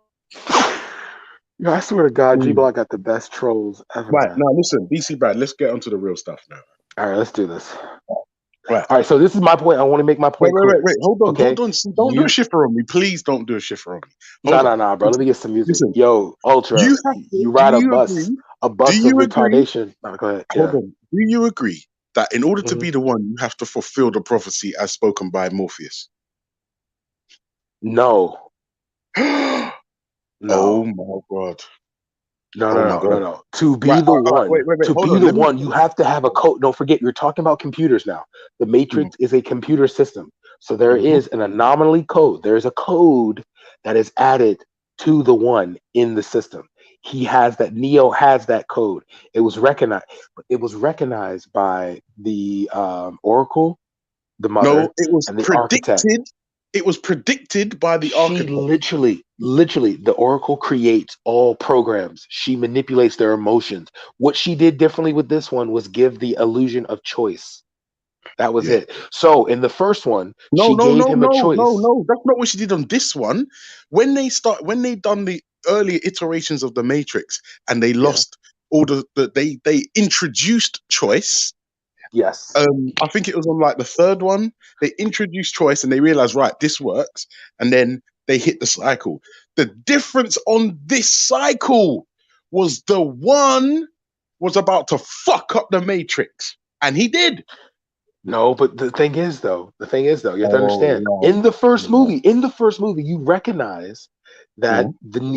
Yo, I swear to God, G-Block got the best trolls ever. Right, man. now listen, BC Brad, let's get onto the real stuff now. All right, let's do this. Right. All right, so this is my point. I want to make my point clear. Wait. Hold on, okay? hold on. Don't do a shifter on me. Please don't do a shifter on me. No, bro. Let me get some music. Listen, Yo, Ultra, you ride a bus. Agree? A bus do of you agree? retardation. No, go ahead. Hold on. Do you agree that in order to Mhm. be the one, you have to fulfill the prophecy as spoken by Morpheus? No. No. Oh my god. No. To be the one, wait, to hold be on, the let me- one, you have to have a code. Don't forget, you're talking about computers now. The Matrix is a computer system. So there is an anomaly code. There's a code that is added to the one in the system. He has that. Neo has that code. It was recognized. It was recognized by the Oracle, the mother, No, it was and the predicted. architect. It was predicted by the architect. Literally, the Oracle creates all programs. She manipulates their emotions. What she did differently with this one was give the illusion of choice. That was it. So in the first one, she gave him a choice. No. That's not what she did on this one. When they done the earlier iterations of the Matrix and they lost all they introduced choice. Yes. I think it was on like the third one. They introduced choice and they realized, right, this works. And then they hit the cycle. The difference on this cycle was the one was about to fuck up the Matrix. And he did. No, but the thing is though, you have to understand. In the first movie, you recognize that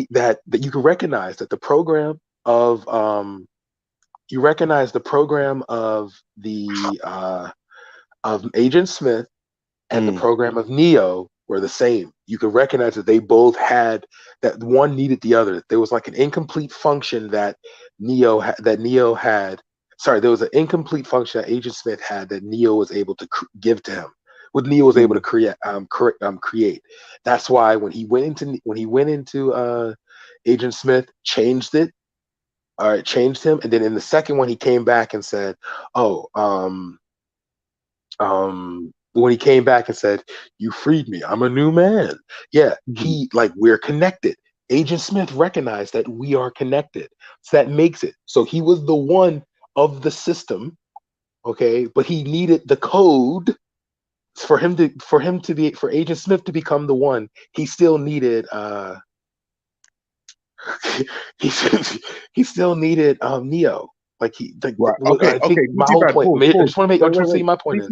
that you can recognize that the program of of Agent Smith and the program of Neo were the same. You could recognize that they both had that one needed the other. There was like an incomplete function that Neo had. Sorry, there was an incomplete function that Agent Smith had that Neo was able to give to him. What Neo was able to create. That's why when he went into Agent Smith, changed him, and then in the second one he came back and said, when he came back and said, "You freed me. I'm a new man." Yeah, we're connected. Agent Smith recognized that we are connected. So that makes it. So he was the one of the system, okay, but he needed the code for Agent Smith to become the one. He still needed he still needed Neo. Like my whole point. I just want to make. I just want to say my point is.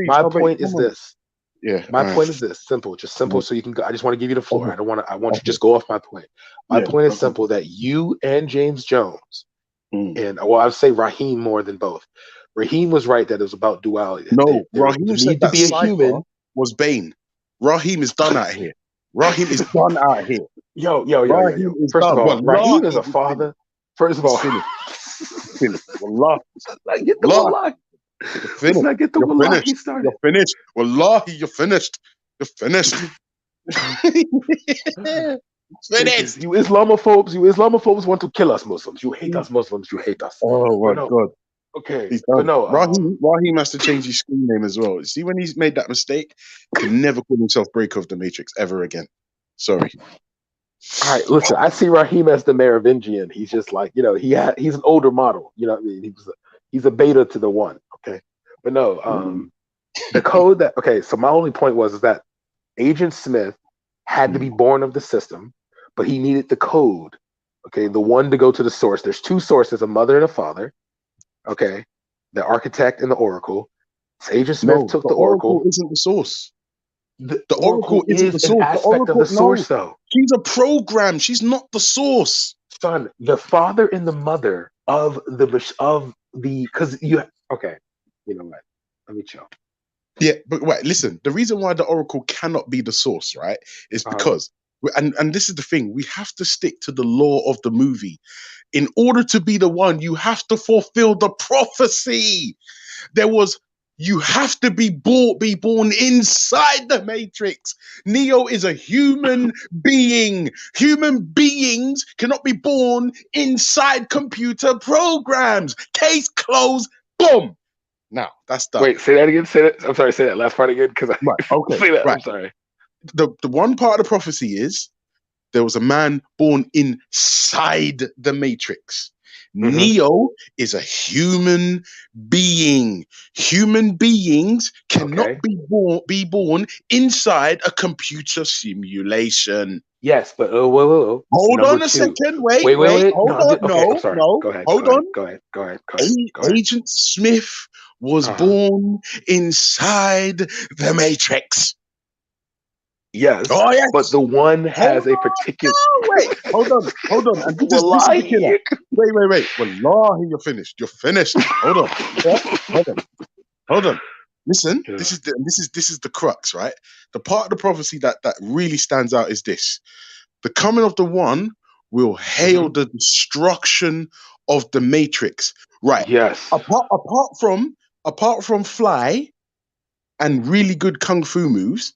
My point is this. Yeah. My point is this. Simple, just simple. So you can go. I just want to give you the floor. I want you to just go off my point. My point is simple. That you and James Jones, and I'd say Raheem more than both. Raheem was right that it was about duality. No, Raheem said that to be a human was Bane. Raheem is done out here. Raheem is done out here. Yo. First of all, Raheem is a father. First of all, finished. Wallah. Get the wallah. Let's not get the wallahi started. You're finished. Wallahi, you're finished. You're finished. Finished. You Islamophobes want to kill us Muslims. You hate us Muslims. You hate us. Oh my God. Okay. But no, Raheem has to change his screen name as well. See, when he's made that mistake, he can never call himself Breaker of the Matrix ever again. Sorry. All right, listen. I see Raheem as the Merovingian. He's just like, he's an older model. You know what I mean? He's a beta to the one. Okay, but no, the code that. Okay, so my only point was that Agent Smith had to be born of the system, but he needed the code. Okay, the one to go to the source. There's two sources: a mother and a father. Okay, the architect and the oracle. So Agent Smith took the oracle. Isn't the source. The oracle isn't the source. An aspect of the source, though. She's a program. She's not the source. Son, the father and the mother of the because you okay. You know what? Let me chill. Yeah, but wait, listen. The reason why the oracle cannot be the source, right, is because, and this is the thing, we have to stick to the law of the movie. In order to be the one, you have to fulfill the prophecy. You have to be born inside the Matrix. Neo is a human being. Human beings cannot be born inside computer programs. Case closed. Boom. Now that's done. Wait, say that again. I'm sorry. Say that last part again, because okay. Say that. Right. I'm sorry. The one part of the prophecy is there was a man born inside the Matrix. Neo is a human being. Human beings cannot be born inside a computer simulation. Yes, but whoa. Hold on a second. Wait. Hold on. No, I'm sorry. No. Go ahead. Hold on. Go ahead. Agent Smith was born inside the Matrix. Yes. Oh, yes. But the one has a particular. No, wait. Hold on. And this is the killer. Wait. Wallahi, you're finished. Hold on. Listen. Yeah. This is the crux, right? The part of the prophecy that really stands out is this: the coming of the one will hail the destruction of the Matrix. Right. Yes. Apart from fly and really good kung fu moves.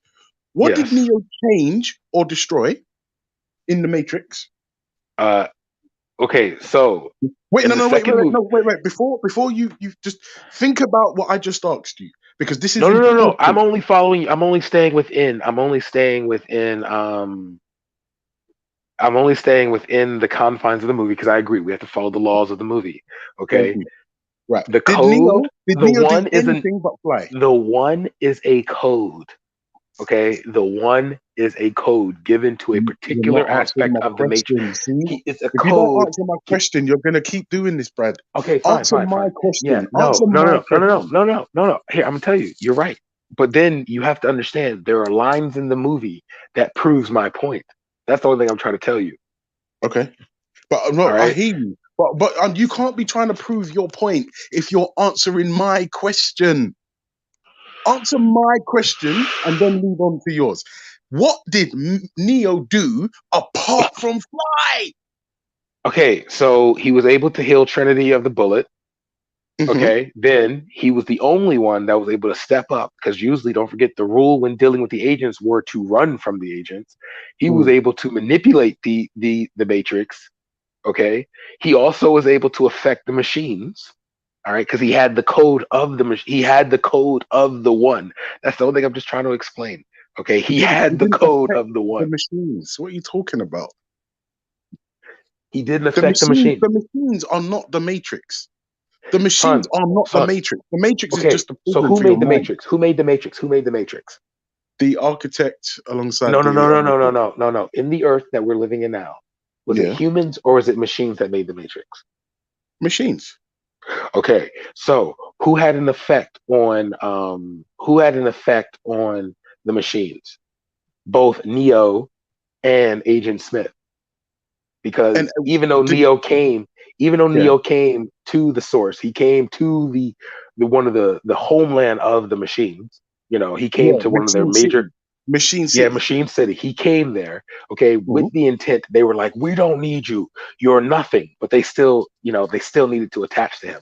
What did Neo change or destroy in the Matrix? Okay, so wait. Before you just think about what I just asked you, because this is no. I'm only staying within the confines of the movie because I agree we have to follow the laws of the movie. Okay. Right. The code. Did Neo do anything but fly? The one is a code. Okay, the one is a code given to a particular aspect of the Matrix. It's a code. If you don't answer my question, you're gonna keep doing this, Brad. Okay, fine. Answer my question. Yeah, no. Here, I'm gonna tell you. You're right, but then you have to understand there are lines in the movie that proves my point. That's the only thing I'm trying to tell you. Okay, but no, right? I hear you. But you can't be trying to prove your point if you're answering my question. Answer my question and then move on to yours. What did Neo do apart from fly? Okay, so he was able to heal Trinity of the bullet. Okay, then he was the only one that was able to step up because usually, don't forget, the rule when dealing with the agents were to run from the agents. He was able to manipulate the Matrix. Okay, he also was able to affect the machines. All right, because he had the code of the machine. He had the code of the one. That's the only thing I'm just trying to explain. Okay, he had the code of the one. The machines. What are you talking about? He didn't affect the machine. The machines are not the Matrix. The machines are not the Matrix. The Matrix is just the. So who made the Matrix? Who made the Matrix? Who made the Matrix? The architect alongside. No. In the Earth that we're living in now, was it humans or was it machines that made the Matrix? Machines. Okay, so who had an effect on the machines? Both Neo and Agent Smith. Because even though Neo came to the source, he came to the homeland of the machines. You know, he came to one of their major Machine City. Yeah, Machine City. He came there, okay, with the intent. They were like, we don't need you. You're nothing. But they still needed to attach to him.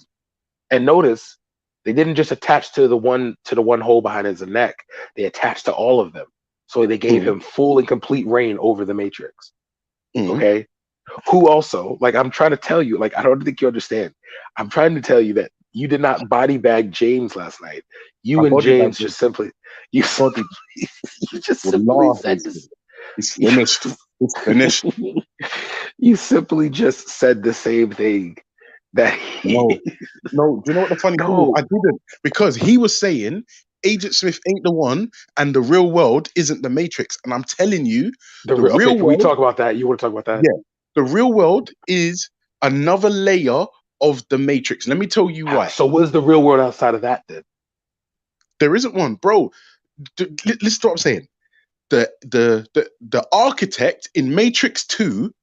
And notice, they didn't just attach to the one hole behind his neck. They attached to all of them. So they gave him full and complete reign over the Matrix. Okay? Who also, like, I'm trying to tell you, like, I don't think you understand. I'm trying to tell you that you did not body bag James last night. You and James just simply, you just simply said this. It's finished. Finish. You simply just said the same thing that No. Do you know what the funny thing is? I didn't, because he was saying Agent Smith ain't the one, and the real world isn't the Matrix. And I'm telling you, the real okay, can we world. talk about that? You want to talk about that? Yeah, the real world is another layer of the Matrix. Let me tell you why. So what is the real world outside of that then? There isn't one, bro. Listen to what I'm saying. The architect in Matrix 2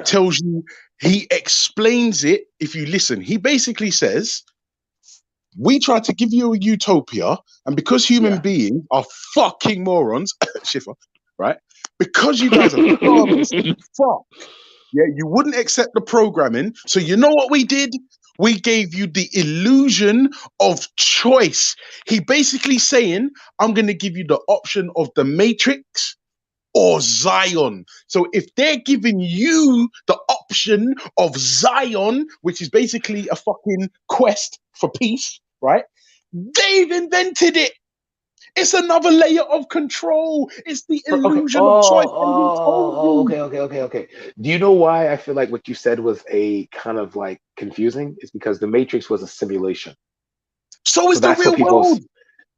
tells you, he explains it. If you listen, he basically says, we try to give you a utopia, and because human beings are fucking morons, Schiffer, right? Because you guys are dumb as fuck, yeah, you wouldn't accept the programming. So you know what we did? We gave you the illusion of choice. He basically saying, I'm going to give you the option of the Matrix or Zion. So if they're giving you the option of Zion, which is basically a fucking quest for peace, right? They've invented it. It's another layer of control. It's the illusion of choice. Okay. Do you know why I feel like what you said was a kind of like confusing? It's because the Matrix was a simulation. So is the real world.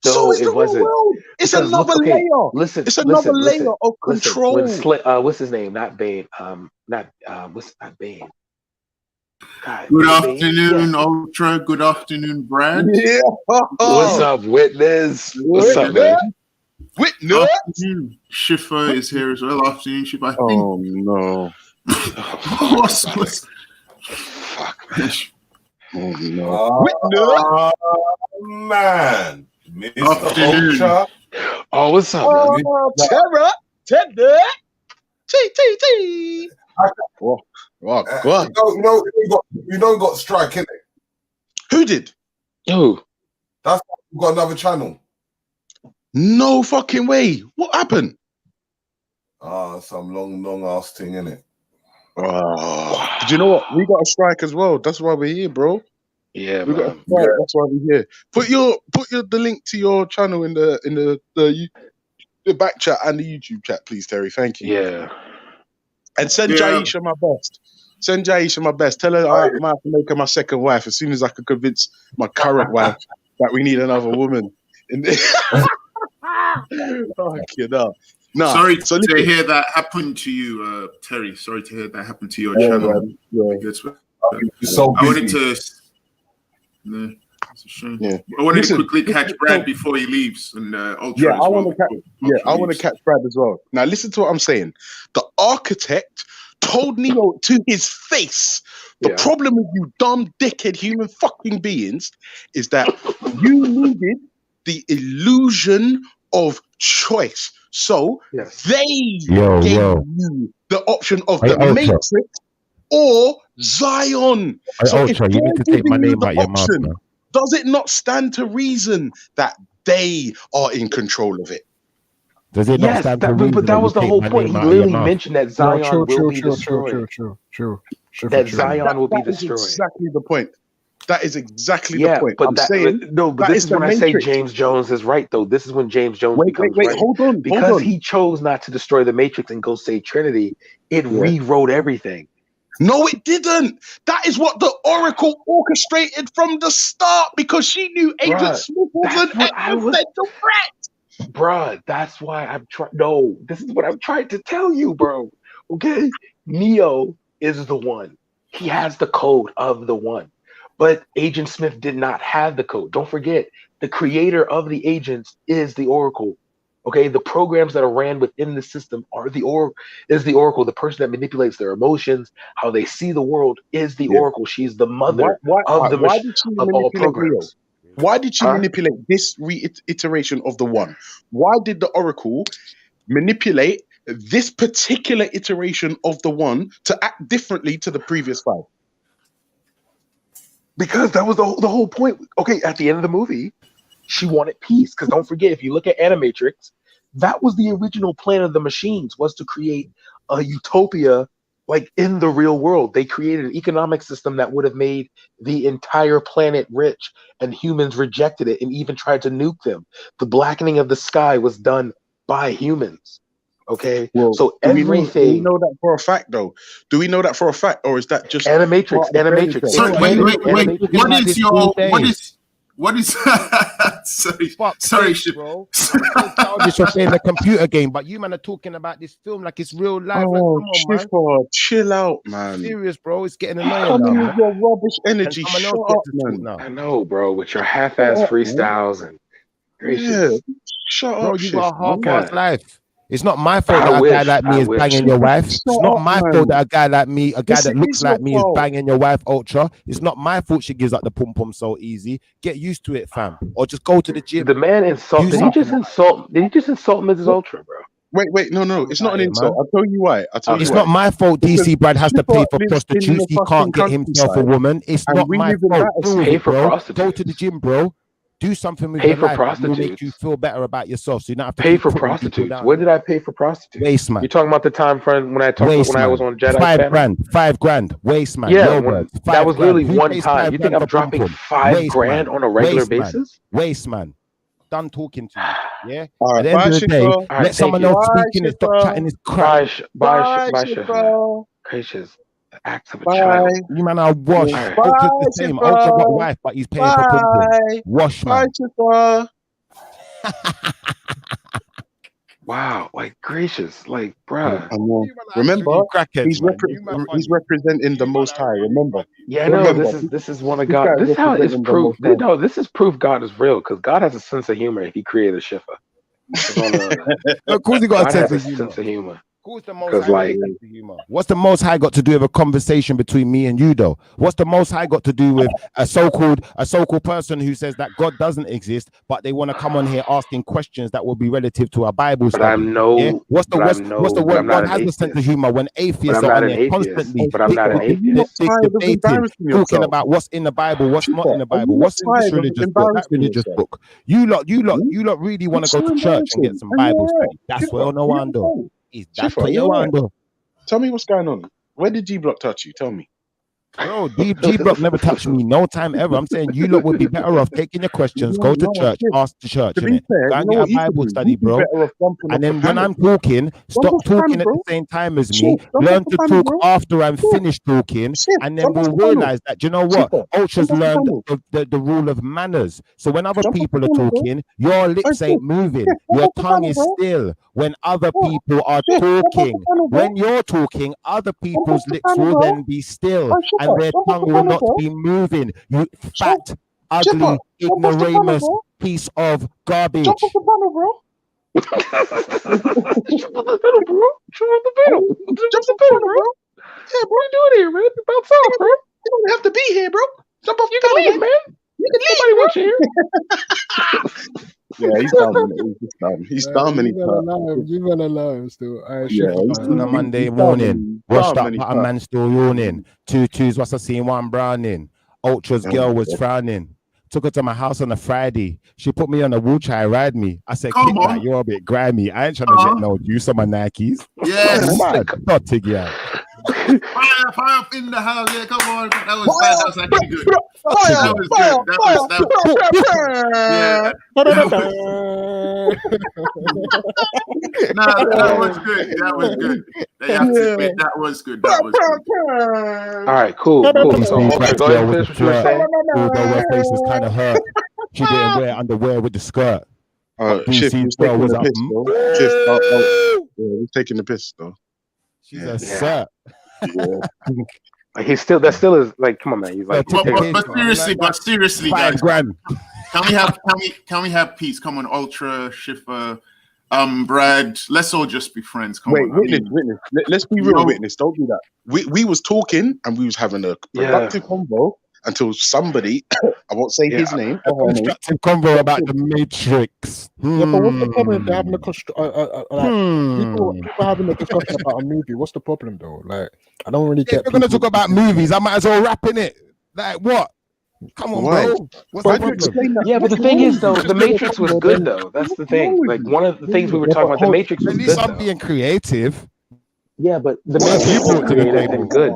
So is the real world. It's another layer. Listen, it's another layer of control. What's his name? Not Bane. Not Bane. God, good afternoon, Ultra. Good afternoon, Brad. Yeah. What's up, Witness? What's up, man? Witness. Afternoon. Schiffer is here as well. Afternoon, Schiffer. I think. Oh no. what's Fuck. Oh no. Witness. Man. Afternoon. Oh, what's up, man? Terror. T. Oh, God. You don't got strike, innit? Who did? Who? That's why we've got another channel. No fucking way. What happened? Some long ass thing, innit? Do you know what? We got a strike as well. That's why we're here, bro. Yeah, we got a strike. That's why we're here. Put the link to your channel in the back chat and the YouTube chat, please, Terry. Thank you. Yeah. And send Jaisha my best. Send Jaisha my best. Tell her I might have to make her my second wife as soon as I could convince my current wife that we need another woman. Sorry to hear that happened to you, Terry. Sorry to hear that happened to your channel. I wanted to. No, it's a shame. Yeah. I wanted to quickly catch Brad before he leaves, and Ultra. I want to catch Brad as well. Now listen to what I'm saying. The architect told Neo to his face, the problem with you dumb dickhead human fucking beings is that you needed the illusion of choice. So they gave you the option of the Matrix or Zion. So if you need to take my name out your mouth, man. Does it not stand to reason that they are in control of it? Does it not stand to reason? But that was the whole point. He literally mentioned that Zion will be destroyed. True. That Zion will be destroyed. Exactly the point. That is exactly the point. But But this is when I say James Jones is right, though. This is when James Jones becomes right. Hold on. Because he chose not to destroy the Matrix and go save Trinity, it rewrote everything. No, it didn't. That is what the Oracle orchestrated from the start because she knew Agent Smith was an existential threat. Bruh, that's why I'm trying. No, this is what I'm trying to tell you, bro. Okay? Neo is the one. He has the code of the one. But Agent Smith did not have the code. Don't forget, the creator of the agents is the Oracle. Okay, the programs that are ran within the system are the Oracle. The person that manipulates their emotions, how they see the world, is the Oracle. She's the mother of all programs. Why did she manipulate this reiteration of the one? Why did the Oracle manipulate this particular iteration of the one to act differently to the previous 5? Because that was the whole point. Okay, at the end of the movie, she wanted peace. Because don't forget, if you look at Animatrix, that was the original plan of the machines, was to create a utopia like in the real world. They created an economic system that would have made the entire planet rich, and humans rejected it and even tried to nuke them. The blackening of the sky was done by humans. Okay, Well, so do we everything. know that for a fact, though? Do we know that for a fact, or is that just Animatrix? part of the fairy tale? Sorry, wait. Animatrix. What is your Day. what is sorry, Fuck sorry, sake, bro. I'm so childish for playing the computer game, but you man are talking about this film like it's real life. Like, Oh, come on, man. Chipper, chill out, man. Serious, bro. It's getting annoying Come now, in man. with your rubbish energy. And someone Shut else gets up, to talk man. now. I know, bro, with your half-ass Shut up, man. freestyles and Yeah, gracious. shut Bro, up, you Shift, got a man. half-assed life. It's not my fault I that a guy wish. like me I is wish. banging your wife. It's Shut not up, my man. fault that a guy like me, a guy Yes, that it looks is like your me, is fault. banging your wife, Ultra. It's not my fault she gives up the pum pum so easy. Get used to it, fam. Or just go to the gym. The man insult. Did he just insult? Did he just insult Mrs. Ultra, bro? Wait, no, it's not an Right, insult. man. I'll tell you why. It's not my fault Because DC Brad has to pay Chipper for lives in prostitutes. the He fucking can't get himself a countryside, woman. It's and not we my live in fault. Deal with Pay it, for bro. prostitutes. Go to the gym, bro. Do something with Pay your for life that will make prostitutes. you feel better about yourself. So you don't have to Pay keep for putting people prostitutes. down. When did I pay for prostitutes? Waste man. You're talking about the time frame when I talked Waste when I was man. on Jedi's 5 panel? grand. 5 grand. Waste man. Yeah, Your when, words. 5 that was grand. literally Who one pays time. 5 You think grand I'm for pum dropping pum? 5 Waste grand man. on a regular Waste man. basis? Waste man. Done talking to you. Yeah. All At right, the end bye, of the day, Chipper. All right, let someone thank you. else Bye, speak in it. Stop Chipper. chatting this crap. Bye, Chef. Chipper. Gracious. Acts of a Bye. child. You man are wash. All right. Ultra's Bye, the same. Ultra Chipper. got wife, but he's paying for pum pum. Bye. Wash Bye, man. Chipper. Wow, like gracious, like bruh. I know. You man are Remember, absolute crackheads, man. You man he's funny. representing the Most High. Remember. Yeah, I know. Remember, This is one of this God. guy's This is how it's representing the proof. Most High. No, this is proof God is real because God has a sense of humor. He created Shifa. Of course, he got a God sense has of a humor. sense of humor. Who's the most Because high like, sense of humor? What's the most high got to do with a conversation between me and you, though? What's the most high got to do with a so-called person who says that God doesn't exist, but they want to come on here asking questions that will be relative to a Bible but study? I'm no. Yeah? What's the But what's I'm what's the no. But word? I'm not God an has a atheist. sense of humor when But atheists I'm are not on an there atheist. constantly But I'm not an Are you not atheist. tired of debating, embarrassing talking yourself? about what's in the Bible, what's not in the Are you Bible, not what's in this tired of religious book, that embarrassing religious yourself? book. You lot really want to It's go so to church and get embarrassing. some Are you Bible alright? study. That's Chipper, what no are you one do. okay? That's Chipper, what are you you alright? want do. Tell me what's going on. Where did G Block touch you? Tell me. Bro, G Block never touched me no time ever. I'm saying you lot would be better off taking your questions, go to church, ask the church, To be innit? fair, Go you and know get a what you could Bible do? study, You'd be bro. better off jumping off And the then when panel. I'm talking, Jump stop off the panel, talking at bro. the same time as me. Shit, jump off Learn the to panel, talk bro. after I'm Shit, finished talking, shit, and then jump off we'll the panel. realize that, do you know what? Chipper, Ultra's jump off the learned panel. the rule of manners. So when other Jump off the people are panel, bro. talking, your Hey, lips shit, ain't moving. shit, jump Your off the tongue panel, is bro. still. When other What? people are Shit, jump off the talking, panel, bro. when you're talking, other Jump off people's the lips panel, will bro. then be still, Hey, and Chipper, their jump off tongue the will panel, not bro. be moving. You fat, Chipper, ugly, jump off the panel, ignoramus bro. piece of garbage. Jump off the panel, bro. Jump on the pedal, bro. Jump on the pedal. Jump on Jump the off the pedal, panel, bro. bro. Yeah, bro. What are you doing here, man? Bounce Yeah, off, bro. bro. You don't have to be here, bro. Jump off You the can panel, leave, man. man. You can Nobody leave, bro. wants you here. Yeah, he's dumb. He's dumb. He's dumb and he's dumb. You better allow him still. Yeah, he's On a Monday dumb morning, and washed dumb up, and he's but a man still yawning. 2 2s, what's I seen? 1 browning. Ultra's girl was Oh, frowning. Took her to my house on a Friday. She put me on a wheelchair, ride me. I said, Come kick on. back, you're a bit grimy. I ain't trying to get no juice on my Nikes. Yes. Oh, man. Not Tiggy out. Fire up in the house. Yeah, come on. That was bad. That was actually good. Fire, That was fire, good. Yeah. That was good. That was good. You have to admit, that was good. That was good. All right, cool. So, Ultra, go ahead and finish what you were saying. Although her face was kind of hurt. She didn't wear underwear with the skirt. Shift, DC's he's girl taking was the up. piss, though. Shift, yeah, he's taking the piss, though. She's a sir. Like that still is like, come on, man. He's like, But seriously, guys, grand. Can we have peace? Come on, Ultra, Schiffer, Brad. Let's all just be friends. Come Wait, on. witness. Let's be real, witness. Don't do that. We was talking and we was having a productive convo until somebody, I won't say his name, a constructive convo about the Matrix. Yeah, but what's the problem if they're having people having a discussion about a movie? What's the problem though? Like, I don't really get. If we're gonna talk about movies, I might as well rap in it. Like what? Come on, bro. What's the problem? Yeah, but the thing is, though, the Matrix was good, though. That's the thing. Like one of the things we were talking about, the Matrix was At good. least I'm being creative. Yeah, but the What have you Matrix brought to the created them table? good.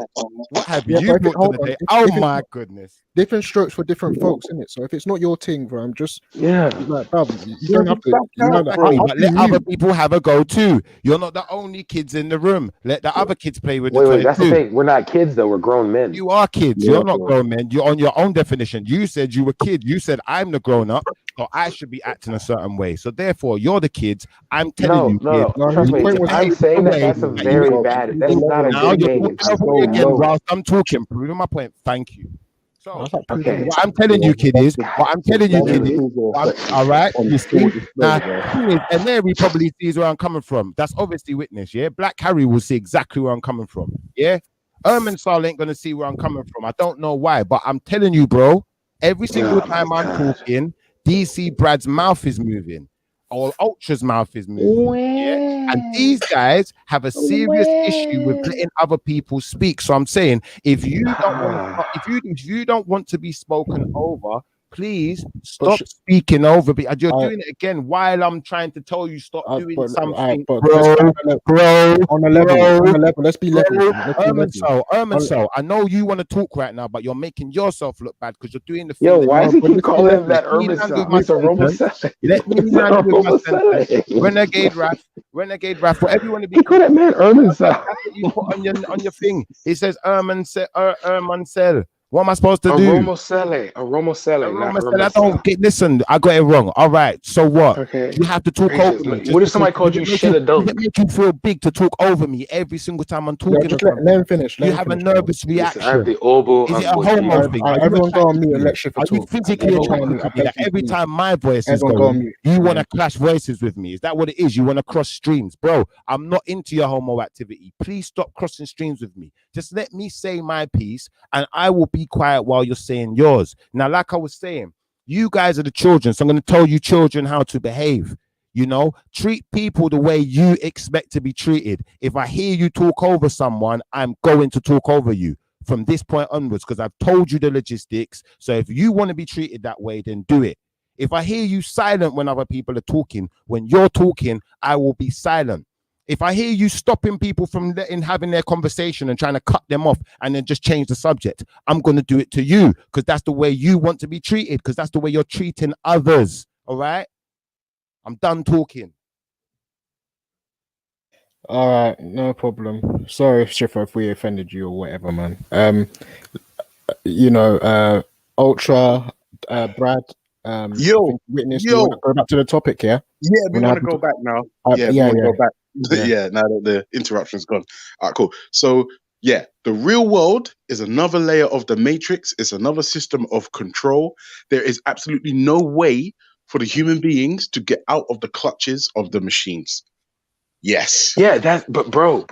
What have Yeah, you but if it, brought to hold the on, table? Oh if it's my goodness. different strokes for different folks, in it. So if it's not your thing, bro, I'm just Yeah. like, bruv, you Yeah, don't have to. back You know out, that bro. Hey, I'll but be let other mute. people have a go too. You're not the only kids in the room. Let the other kids play with the Wait, toys that's the too. thing. We're not kids though. We're grown men. You are kids. Yeah, You're not bro. grown men. You're on your own definition. You said you were kid. You said I'm the grown up, so I should be acting a certain way. So therefore, you're the kids. I'm telling you, kid, No, Trust his you need me. to point was I'm behave saying the that way that's a that you very were bad. That's behaving. not a Now good you're thing. talking It's over so me again low. whilst I'm talking, proving my point. Thank you. So that's like 2 Okay. minutes. what I'm telling you, kid, is what I'm telling you, kid, is all right. On You full see, display, now bro. the thing is, and Mary probably sees where I'm coming from. That's obviously witness, yeah. Black Harry will see exactly where I'm coming from, yeah. Sal ain't gonna see where I'm coming from. I don't know why, but I'm telling you, bro. Every single Oh my time I'm God. talking, DC Brad's mouth is moving, or Ultra's mouth is moving, yeah. And these guys have a serious issue with letting other people speak. So I'm saying, if you don't want to, if you don't want to be spoken over, please stop speaking over me. And you're doing it again while I'm trying to tell you stop doing something, but bro. let's on a level. Let's be level. Bro, Let's be level. so I know you want to talk right now, but you're making yourself look bad because you're doing the thing. Yo, that why you does he but keep let's be calling him level. that Let me Urban land Cell? with my He's a sentence. Romacele. Let me He's a land with my sentence. Romacele. Renegade Raf, whatever you want to be He called called. that man Urban Cell. That's what you put on your thing. It says Urban Cell. What am I supposed to A do? Romacele, not Said, I Urban don't Cell. get. Listen, I got it wrong. All right. So what? Okay. You have to talk Gracious. over me. What if somebody called does you it make shit a does dunk? it make you feel big to talk over me every single time I'm talking? Just let him finish. You have a nervous Listen, I have reaction. the oboe Is it a unfortunately. homo thing? Are you everyone go on attracted mute to and me? let Schiffer Are you talk. physically Everyone go on attracted mute. to I me? beg That you, every please. time my voice is Everyone go on going, mute. you want to clash voices with me? Is that what it is? You want to cross streams, bro? I'm not into your homo activity. Please stop crossing streams with me. Just let me say my piece, and I will be quiet while you're saying yours. Now, like I was saying, you guys are the children, so I'm going to tell you children how to behave. You know, treat people the way you expect to be treated. If I hear you talk over someone, I'm going to talk over you from this point onwards because I've told you the logistics. So if you want to be treated that way, then do it. If I hear you silent when other people are talking, when you're talking, I will be silent. If I hear you stopping people from having their conversation and trying to cut them off and then just change the subject, I'm going to do it to you because that's the way you want to be treated, because that's the way you're treating others. All right? I'm done talking. All right, no problem. Sorry, Schiffer, if we offended you or whatever, man. Ultra, Brad, Yo, witness. Do you want to go back to the topic? Yeah. Yeah, we want to go back now. Yeah, we want to go back. Yeah, now that the interruption's gone. All right, cool. So, yeah, the real world is another layer of the matrix. It's another system of control. There is absolutely no way for the human beings to get out of the clutches of the machines. Yes. Yeah, but bro,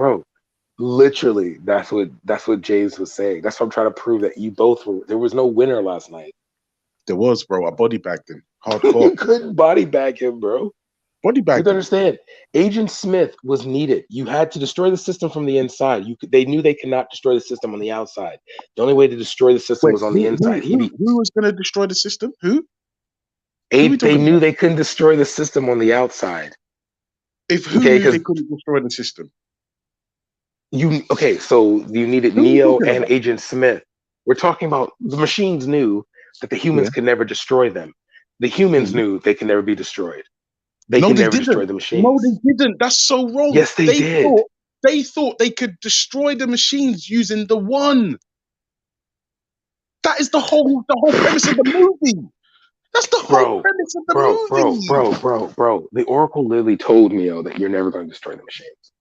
literally, that's what James was saying. That's what I'm trying to prove, that you both were. There was no winner last night. There was, bro. I body bagged him. Hardcore. You couldn't body bag him, bro. Body bag. You understand? Agent Smith was needed. You had to destroy the system from the inside. They knew they could not destroy the system on the outside. The only way to destroy the system was on the inside. Who was going to destroy the system? Who? They knew they couldn't destroy the system on the outside. If who knew they couldn't destroy the system? So you needed Neo and Agent Smith. We're talking about the machines knew that the humans could never destroy them. The humans knew they could never be destroyed. They could never destroy the machines. No, they didn't. That's so wrong. Yes, they did. They thought they could destroy the machines using the one. That is the whole premise of the movie. That's the whole premise of the movie. Bro. The Oracle literally told Neo that you're never going to destroy the machines.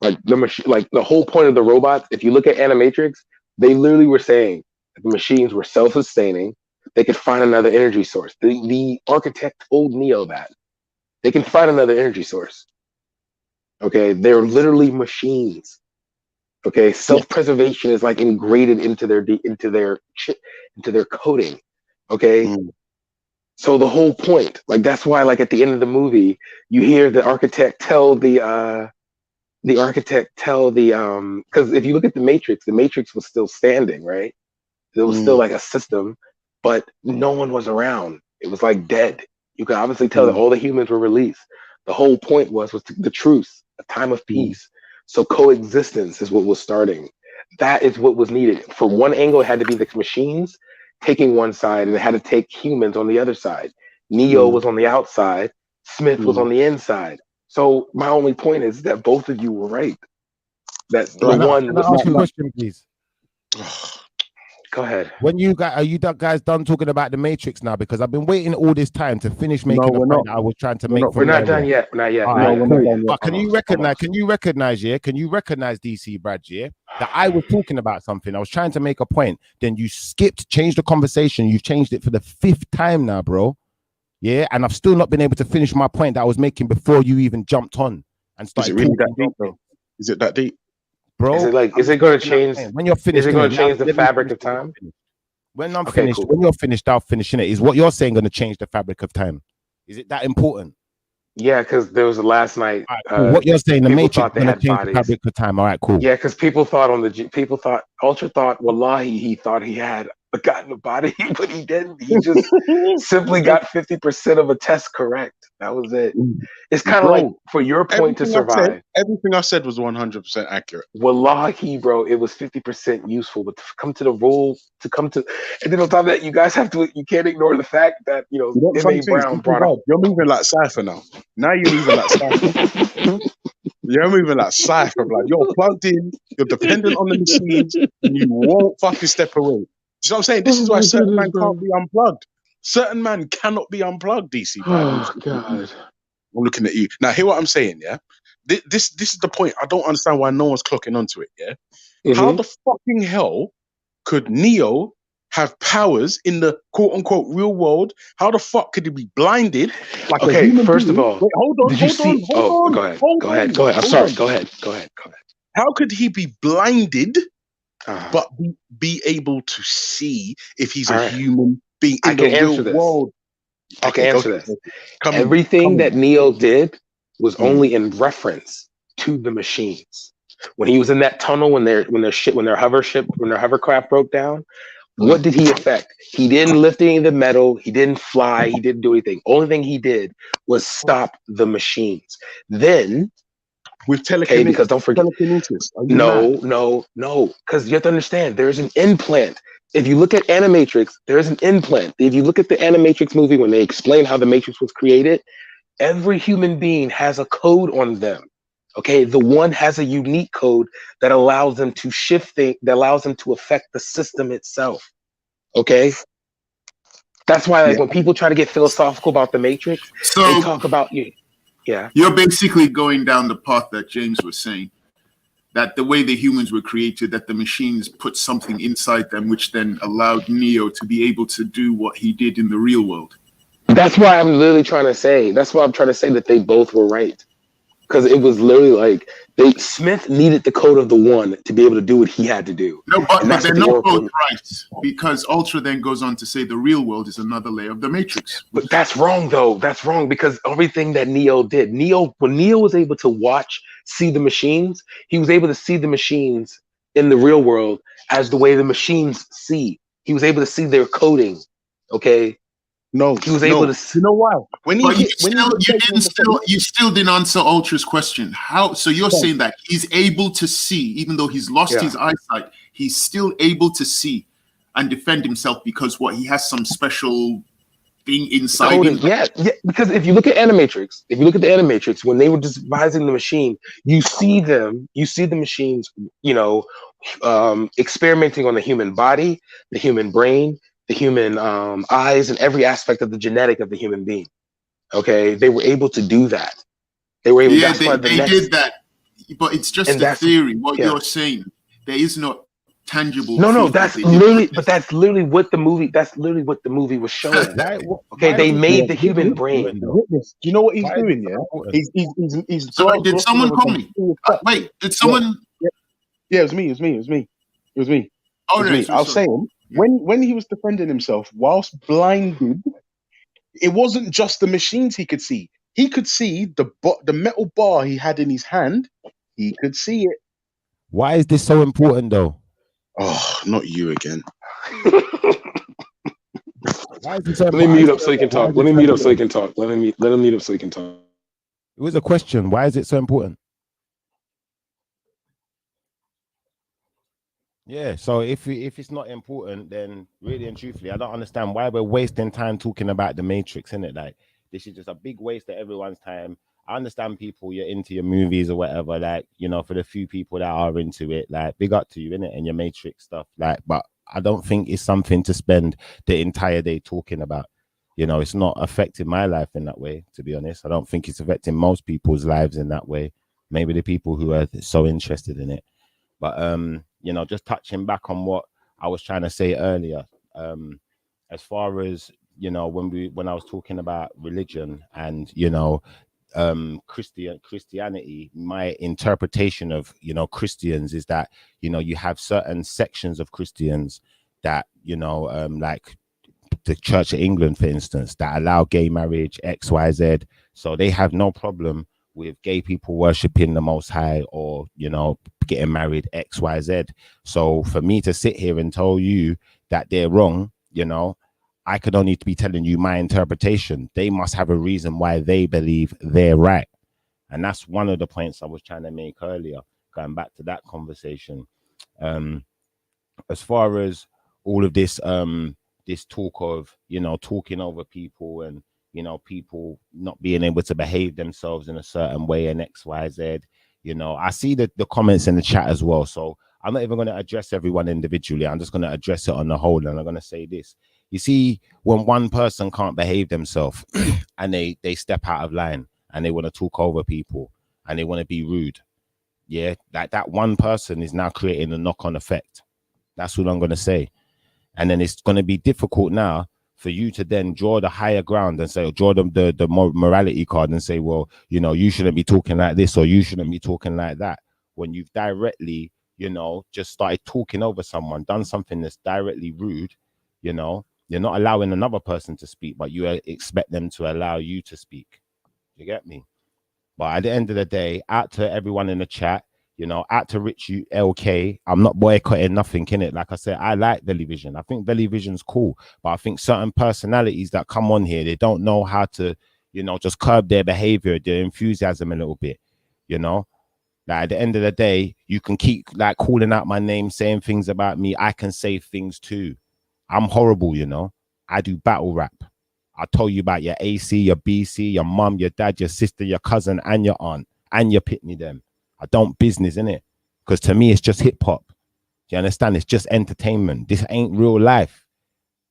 Like the whole point of the robots, if you look at Animatrix, they literally were saying that the machines were self-sustaining. They could find another energy source. The architect told Neo that. They can find another energy source. Okay, they're literally machines. Okay, self-preservation is like ingrained into their coding. Okay, so the whole point, like that's why, like at the end of the movie, you hear the architect tell because if you look at the Matrix was still standing, right? It was still like a system, but no one was around. It was like dead. You could obviously tell that all the humans were released. The whole point was the truce, a time of peace. So coexistence is what was starting. That is what was needed. From one angle, it had to be the machines taking one side, and it had to take humans on the other side. Neo was on the outside, Smith was on the inside. So my only point is that both of you were right. That the one Can was I ask you a question, please? Go ahead. When you guys are you guys done talking about the Matrix now? Because I've been waiting all this time to finish making the point that I was trying to make. We're not done yet. Not yet. All Not right, yet. cool. But can you recognize? Can you recognize DC Brad? Yeah, that I was talking about something. I was trying to make a point. Then you skipped, changed the conversation. You've changed it for the 5th time now, bro. Yeah, and I've still not been able to finish my point that I was making before you even jumped on and started. Is it really that deep, though? Is it that deep, bro? Is it going to change? When you're finished, is it going to change the fabric of time? When I'm finished, cool. When you're finished, I'll finish it. Is what you're saying going to change the fabric of time? Is it that important? Yeah, because there was a last night. Right, cool. What you're saying, the Matrix going to change the fabric of time. All right, cool. Yeah, because people thought Ultra thought, wallahi, he thought he had gotten a body, but he didn't. He just simply got 50% of a test correct. That was it. It's kind of like for your point to survive. Everything I said was 100% accurate. Wallahi, bro, it was 50% useful. But to come to the rule, and then on top of that, you guys you can't ignore the fact that, M.A. Brown brought up. You're moving like Cypher now. Now you're moving like Cypher. You're moving like Cypher, like you're plugged in, you're dependent on the machines, and you won't fucking step away. You know what I'm saying? This is why certain man can't be unplugged. Certain man cannot be unplugged, DC. Oh, God. I'm looking at you. Now, hear what I'm saying, yeah? This is the point. I don't understand why no one's clocking onto it, yeah? How the fucking hell could Neo have powers in the quote-unquote real world? How the fuck could he be blinded? Like first of all, wait, hold on. Go ahead. I'm sorry. Go ahead. How could he be blinded but be able to see if he's a human being in the real world? I can answer this. Everything that Neo did was only in reference to the machines. When he was in that tunnel, when their hovercraft broke down, what did he affect? He didn't lift any of the metal. He didn't fly. He didn't do anything. Only thing he did was stop the machines. Then, with telekinesis, because don't forget, no, because you have to understand, there's an implant. If you look at Animatrix, there's an implant. If you look at the Animatrix movie, when they explain how the Matrix was created, every human being has a code on them. Okay, the one has a unique code that allows them to shift things, that allows them to affect the system itself. Okay, that's why when people try to get philosophical about the Matrix, they talk about you. Yeah, you're basically going down the path that James was saying, that the way the humans were created, that the machines put something inside them, which then allowed Neo to be able to do what he did in the real world. That's why I'm literally trying to say. That's why I'm trying to say that they both were right. Because it was literally like Smith needed the code of the one to be able to do what he had to do. No, but they're not both right, because Ultra then goes on to say the real world is another layer of the Matrix. But that's wrong, though. That's wrong, because everything that Neo did, when Neo was able to see the machines, he was able to see the machines in the real world as the way the machines see. He was able to see their coding. Okay. No, he was able to. You know why? You still didn't answer Ultra's question. How? So you're saying that he's able to see, even though he's lost his eyesight, he's still able to see and defend himself because he has some special thing inside him. Yeah. Because if you look at Animatrix, when they were devising the machine, you see the machines, experimenting on the human body, the human brain, the human eyes, and every aspect of the genetic of the human being. Okay, they were able to do that. They were able. Yeah, they did that, but it's just a theory. What you're saying, there is no tangible. No, that's literally what the movie. That's literally what the movie was showing. Okay, they made the human brain. You know what he's doing? Yeah, he's. Sorry, did someone call me? Wait, did someone? Yeah, it was me. Oh, no, I was saying. When he was defending himself whilst blinded, it wasn't just the machines he could see. He could see the metal bar he had in his hand. He could see it. Why is this so important, though? Oh, not you again. Why is this so Let me mute up so he can talk. Let him mute up so he can talk. It was a question. Why is it so important? Yeah, so if it's not important, then really and truthfully, I don't understand why we're wasting time talking about the Matrix, innit? Like, this is just a big waste of everyone's time. I understand people, you're into your movies or whatever, like, you know, for the few people that are into it, like, big up to you, innit? And your Matrix stuff, like, but I don't think it's something to spend the entire day talking about. You know, it's not affecting my life in that way, to be honest. I don't think it's affecting most people's lives in that way. Maybe the people who are so interested in it. But you know, just touching back on what I was trying to say earlier, as far as, you know, when I was talking about religion and, you know, Christianity, my interpretation of, you know, Christians is that, you know, you have certain sections of Christians that, you know, like the Church of England, for instance, that allow gay marriage, XYZ. So they have no problem with gay people worshiping the Most High or, you know, getting married, XYZ. So for me to sit here and tell you that they're wrong, you know, I could only be telling you my interpretation. They must have a reason why they believe they're right. And that's one of the points I was trying to make earlier, going back to that conversation. As far as all of this, this talk of, you know, talking over people and, you know, people not being able to behave themselves in a certain way and XYZ, you know, I see the comments in the chat as well. So I'm not even going to address everyone individually. I'm just going to address it on the whole. And I'm going to say this. You see, when one person can't behave themselves and they step out of line and they want to talk over people and they want to be rude, yeah, that one person is now creating a knock-on effect. That's what I'm going to say. And then it's going to be difficult now for you to then draw the higher ground and say, draw the morality card and say, well, you know, you shouldn't be talking like this or you shouldn't be talking like that. When you've directly, you know, just started talking over someone, done something that's directly rude, you know, you're not allowing another person to speak, but you expect them to allow you to speak. You get me? But at the end of the day, out to everyone in the chat, you know, out to Rich LK, I'm not boycotting nothing in it. Like I said, I like Belly Vision. I think Belly Vision's cool, but I think certain personalities that come on here, they don't know how to, you know, just curb their behavior, their enthusiasm a little bit, you know. Like at the end of the day, you can keep like calling out my name, saying things about me. I can say things too. I'm horrible, you know. I do battle rap. I told you about your AC, your BC, your mum, your dad, your sister, your cousin, and your aunt, and your pitney them. I don't business, innit? Because to me, it's just hip hop. Do you understand? It's just entertainment. This ain't real life.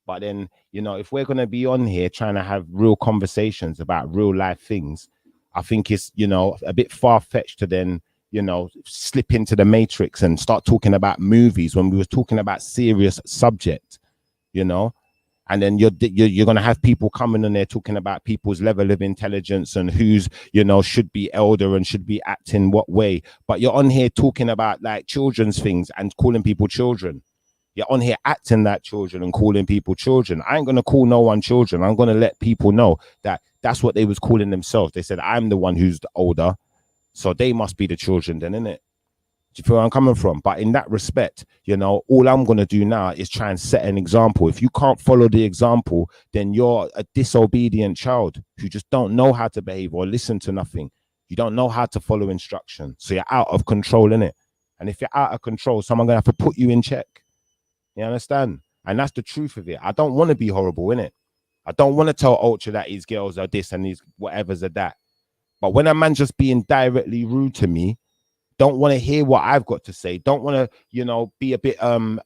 But then, you know, if we're going to be on here trying to have real conversations about real life things, I think it's, you know, a bit far-fetched to then, you know, slip into the Matrix and start talking about movies when we were talking about serious subject, you know? And then you're going to have people coming in there talking about people's level of intelligence and who's, you know, should be elder and should be acting what way. But you're on here talking about like children's things and calling people children. You're on here acting like children and calling people children. I ain't going to call no one children. I'm going to let people know that that's what they was calling themselves. They said, I'm the one who's the older. So they must be the children then, innit? Do you feel where I'm coming from? But in that respect, you know, all I'm going to do now is try and set an example. If you can't follow the example, then you're a disobedient child who just don't know how to behave or listen to nothing. You don't know how to follow instruction. So you're out of control, innit? And if you're out of control, someone's going to have to put you in check. You understand? And that's the truth of it. I don't want to be horrible, innit? I don't want to tell Ultra that his girls are this and his whatever's are that. But when a man just being directly rude to me, don't want to hear what I've got to say, don't want to, you know, be a bit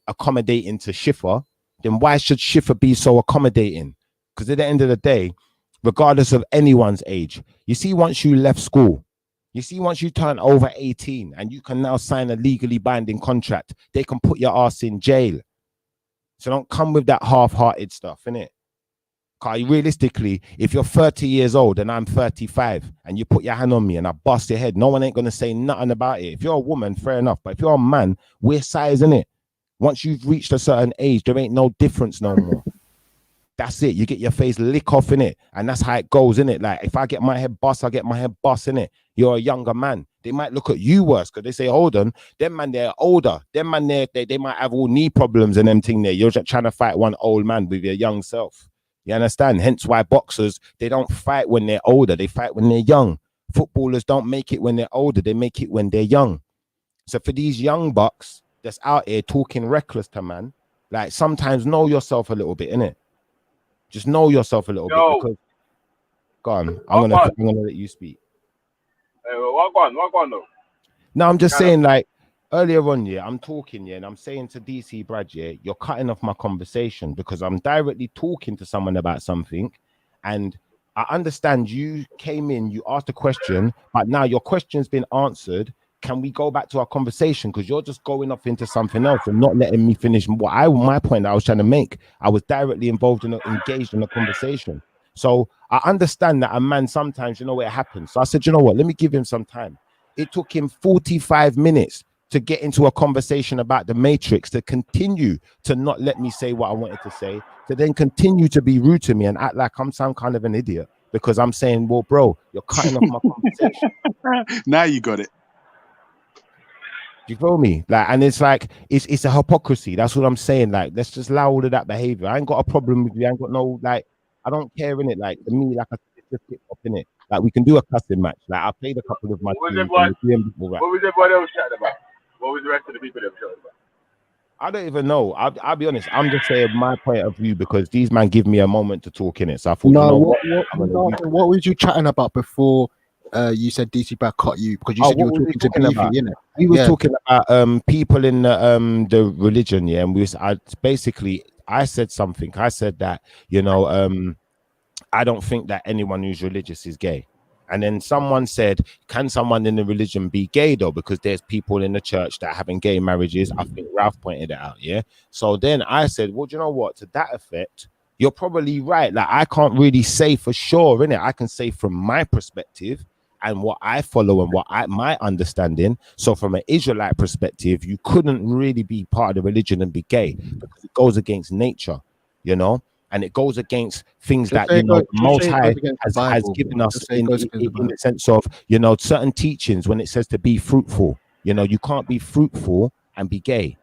accommodating to Schiffer, then why should Schiffer be so accommodating? Because at the end of the day, regardless of anyone's age, you see, once you left school, you see, once you turn over 18 and you can now sign a legally binding contract, they can put your ass in jail. So don't come with that half-hearted stuff, innit? Because realistically, if you're 30 years old and I'm 35 and you put your hand on me and I bust your head, no one ain't going to say nothing about it. If you're a woman, fair enough. But if you're a man, we're size, innit? Once you've reached a certain age, there ain't no difference no more. That's it. You get your face lick off, innit? And that's how it goes, innit? Like, if I get my head bust, I get my head bust, innit? You're a younger man. They might look at you worse because they say, hold on, them man, they're older. Them man, they might have all knee problems and them thing there. You're just trying to fight one old man with your young self. You understand? Hence why boxers, they don't fight when they're older. They fight when they're young. Footballers don't make it when they're older. They make it when they're young. So for these young bucks, that's out here talking reckless to man, like sometimes know yourself a little bit, innit? Just know yourself a little bit because go on. I'm gonna let you speak. What on though? No, I'm just saying, like earlier on, yeah, I'm talking, yeah, and I'm saying to DC Brad, yeah, you're cutting off my conversation because I'm directly talking to someone about something, and I understand you came in, you asked a question, but now your question's been answered. Can we go back to our conversation? Because you're just going off into something else and not letting me finish my point that I was trying to make. I was directly engaged in a conversation. So I understand that a man sometimes, you know, it happens. So I said, you know what, let me give him some time. It took him 45 minutes to get into a conversation about the Matrix, to continue to not let me say what I wanted to say, to then continue to be rude to me and act like I'm some kind of an idiot because I'm saying, well, bro, you're cutting off my conversation. Now you got it. You feel me? Like, and it's like it's a hypocrisy. That's what I'm saying. Like, let's just allow all of that behavior. I ain't got a problem with you. I ain't got no, like, I don't care in it. Like, to me, like, it's just hip hop in it. Like, we can do a cussing match. Like, I played a couple of my tunes. What was everybody else chatting about? What was the rest of the people that were chatting about? I don't even know. I'll be honest. I'm just saying my point of view because these man give me a moment to talk in it. So I thought, No, what was you chatting about before? You said DC Brad cut you because you said you were talking to Beefy, innit? We were talking about people in the religion, yeah, and I said something. I said that, you know, I don't think that anyone who's religious is gay. And then someone said, can someone in the religion be gay though? Because there's people in the church that are having gay marriages. I think Ralph pointed it out, yeah. So then I said, well, do you know what? To that effect, you're probably right. Like, I can't really say for sure, innit? I can say from my perspective and what I follow and my understanding. So from an Israelite perspective, you couldn't really be part of the religion and be gay because it goes against nature, you know, and it goes against things that, you know, Most High has given us in the sense of, you know, certain teachings when it says to be fruitful. You know, you can't be fruitful and be gay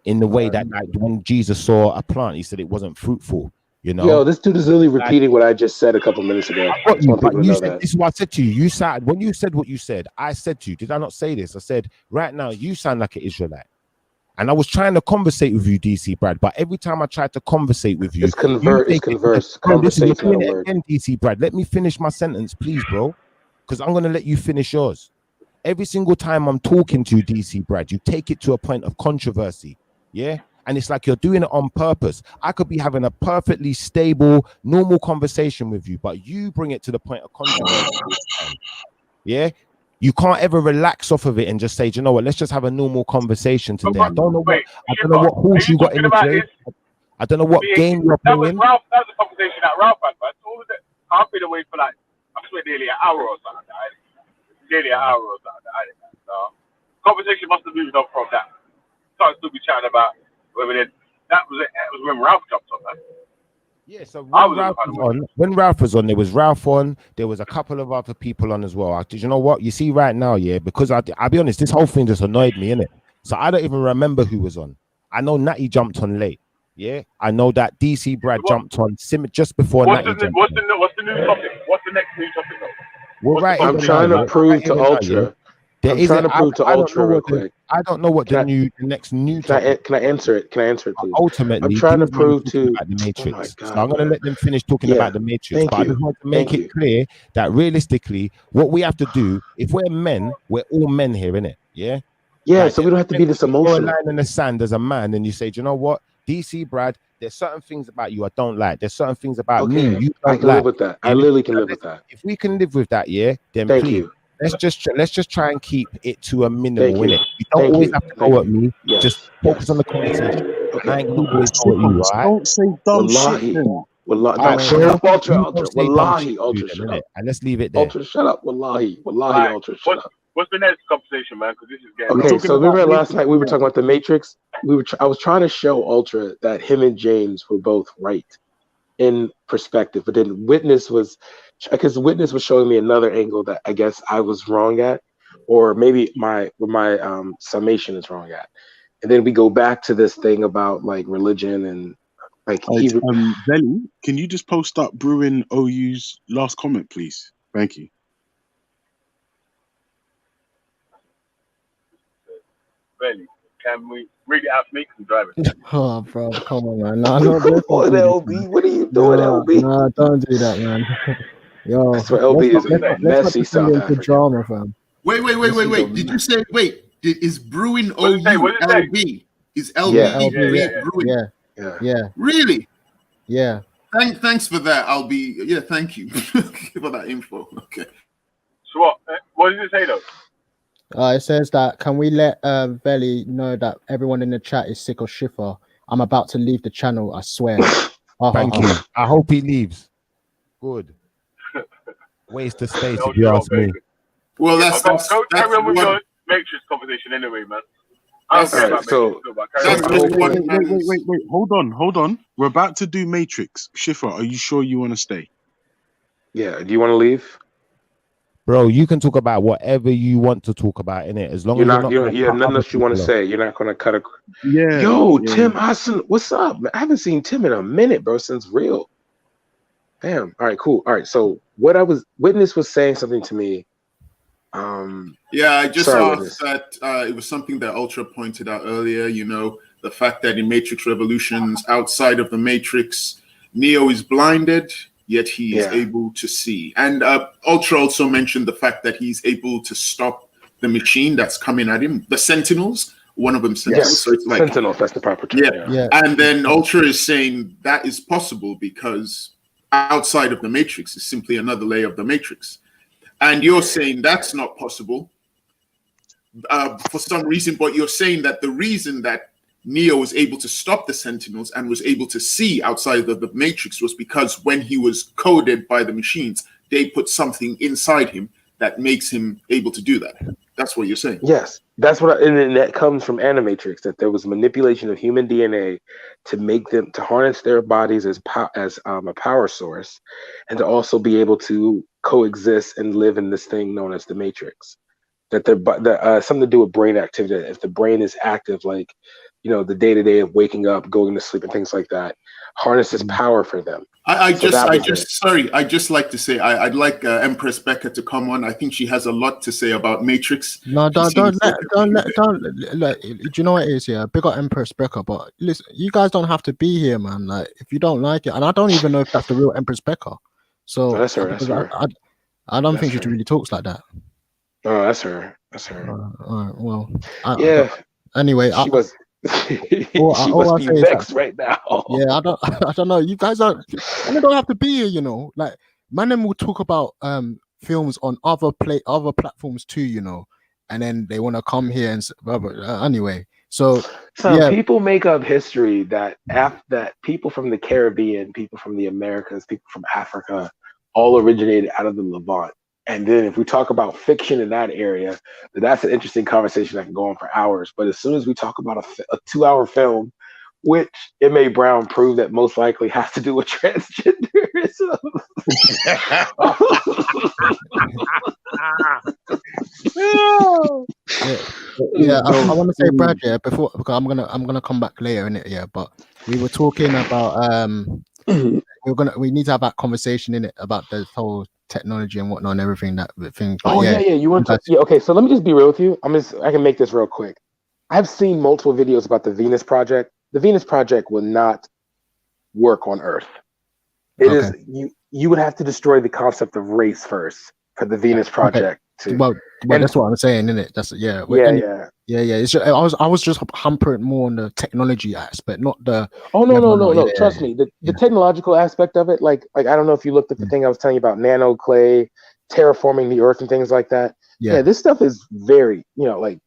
in the way that, like, when Jesus saw a plant, he said it wasn't fruitful. You know, yo, this dude is literally repeating what I just said a couple minutes ago. I got you, but you said, this is what I said to you. You said, when you said what you said, I said to you, did I not say this? I said, right now, you sound like an Israelite. And I was trying to conversate with you, DC Brad, but every time I tried to conversate with you, it's converse. Conversate's not a word. Again, DC Brad, let me finish my sentence, please, bro, because I'm gonna let you finish yours. Every single time I'm talking to you, DC Brad, you take it to a point of controversy, yeah. And it's like you're doing it on purpose. I could be having a perfectly stable, normal conversation with you, but you bring it to the point of controversy. Yeah. You can't ever relax off of it and just say, you know what, let's just have a normal conversation today. I don't know what horse you got in the race. I don't know what game you're playing. That was a conversation that Ralph had, but I've been away for like, I swear, nearly an hour or something. Nearly an hour or something. So, conversation must have moved on from that. So I still be chatting about that was when Ralph jumped on, man. Yeah, so when Ralph was on, there was Ralph on, there was a couple of other people on as well. Did you know what? You see right now, yeah, because I'll be honest, this whole thing just annoyed me, innit? So I don't even remember who was on. I know Natty jumped on late. Yeah, I know that DC Brad jumped on just before Natty jumped on. What's the new topic? What's the next new topic though? Well, I'm trying to prove to Ultra. I'm trying to prove to Ultra real quick. I don't know what the next new topic. Can I answer it? Can I answer it, please? Ultimately, I'm trying to prove to the Matrix. Oh my God, so I'm going to let them finish talking about the Matrix. But I just want to make it clear that realistically, what we have to do, if we're men, we're all men here, innit? Yeah. Yeah. Like, so we don't have to be this emotional. You draw a line in the sand as a man, and you say, do you know what, DC Brad? There's certain things about you I don't like. There's certain things about me you don't I can live with that. I literally can live with that. If we can live with that, yeah, then Thank please. you. Let's just try and keep it to a minimum, innit? You don't always have to go at me. Yes. Just focus on the conversation. Okay. I ain't gonna always go at you, all right? Don't say dumb shit. Wallahi, shut up, Ultra. Wallahi, Ultra, shut up. And let's leave it there. Ultra, shut up. Wallahi, Ultra, shut up. What's the next conversation, man? Because this is getting okay. So remember last night we were talking about the Matrix. I was trying to show Ultra that him and James were both right in perspective, but then Witness was showing me another angle that I guess I was wrong at, or maybe my summation is wrong at. And then we go back to this thing about like religion and like Belly, can you just post up Brewing OU's last comment, please? Thank you. Belly, Can we read it out to me? 'Cause I'm driving. Oh, bro, come on, man. No, no, let's not What, do this, LB? man. What are you doing, No, LB? no, don't do that, man. Yo, I swear, LB is a let's not messy descend South into African. drama, fam. Wait. Did you say is brewing What did it say? What did it say? OULB? Is Yeah, LB LB, brewing? yeah. Really? Yeah. Thanks for that. Thank you for that info. Okay. So what did it say though? It says that can we let Veli know that everyone in the chat is sick of Schiffer? I'm about to leave the channel, I swear. Thank you. I hope he leaves. Good. Waste of space, if you ask me. Well, that's carry on with your Matrix conversation anyway, man. I don't care about Matrix. Wait. Hold on. We're about to do Matrix. Schiffer, are you sure you want to stay? Yeah. Do you want to leave? Bro, you can talk about whatever you want to talk about in it, as long as you're not. Nothing else you want to say. You're not going to cut a. Yeah. Yo, Tim Hassan, what's up? I haven't seen Tim in a minute, bro. Since Real. Damn. All right. Cool. All right. So Witness was saying something to me. I just asked that it was something that Ultra pointed out earlier. You know, the fact that in Matrix Revolutions, outside of the Matrix, Neo is blinded, yet he is able to see. And Ultra also mentioned the fact that he's able to stop the machine that's coming at him, the Sentinels. One of them Sentinels. Yes, so it's like Sentinels, that's the proper term. Yeah. And then Ultra is saying that is possible because outside of the Matrix is simply another layer of the Matrix. And you're saying that's not possible for some reason, but you're saying that the reason that Neo was able to stop the Sentinels and was able to see outside of the Matrix was because when he was coded by the machines, they put something inside him that makes him able to do that. That's what you're saying. Yes, that's what, and that comes from Animatrix, that there was manipulation of human DNA to make them, to harness their bodies as a power source, and to also be able to coexist and live in this thing known as the Matrix. That something to do with brain activity. If the brain is active, like, you know, the day-to-day of waking up, going to sleep, and things like that, harnesses power for them. I'd just like to say I'd like Empress Becca to come on. I think she has a lot to say about Matrix. No, don't let. Do you know what it is? Yeah, big up Empress Becca, but listen, you guys don't have to be here, man. Like, if you don't like it, and I don't even know if that's the real Empress Becca. So no, that's her. That's her. I don't think she really talks like that. Oh, that's her. That's her. All right. Well, anyway, she was. She must be vexed right now. Yeah, I don't know. You guys don't have to be here, you know. Like, man, will talk about films on other platforms too, you know, and then they want to come here and anyway. So people make up history that people from the Caribbean, people from the Americas, people from Africa, all originated out of the Levant. And then if we talk about fiction in that area, that's an interesting conversation that can go on for hours. But as soon as we talk about a 2-hour film, which M.A. Brown proved that most likely has to do with transgenderism. I want to say, Brad, before, because I'm gonna come back later in it, but we were talking about we need to have that conversation in it about the whole technology and whatnot and everything you want to okay, so let me just be real with you. I can make this real quick. I've seen multiple videos about the Venus Project. The Venus Project will not work on Earth. It is you would have to destroy the concept of race first for the Venus Project to that's what I'm saying, isn't it? That's It's just, I was just hampering more on the technology aspect, not the. No. Trust me, the technological aspect of it, like I don't know if you looked at the thing I was telling you about nano clay, terraforming the Earth and things like that. Yeah, this stuff is very, like,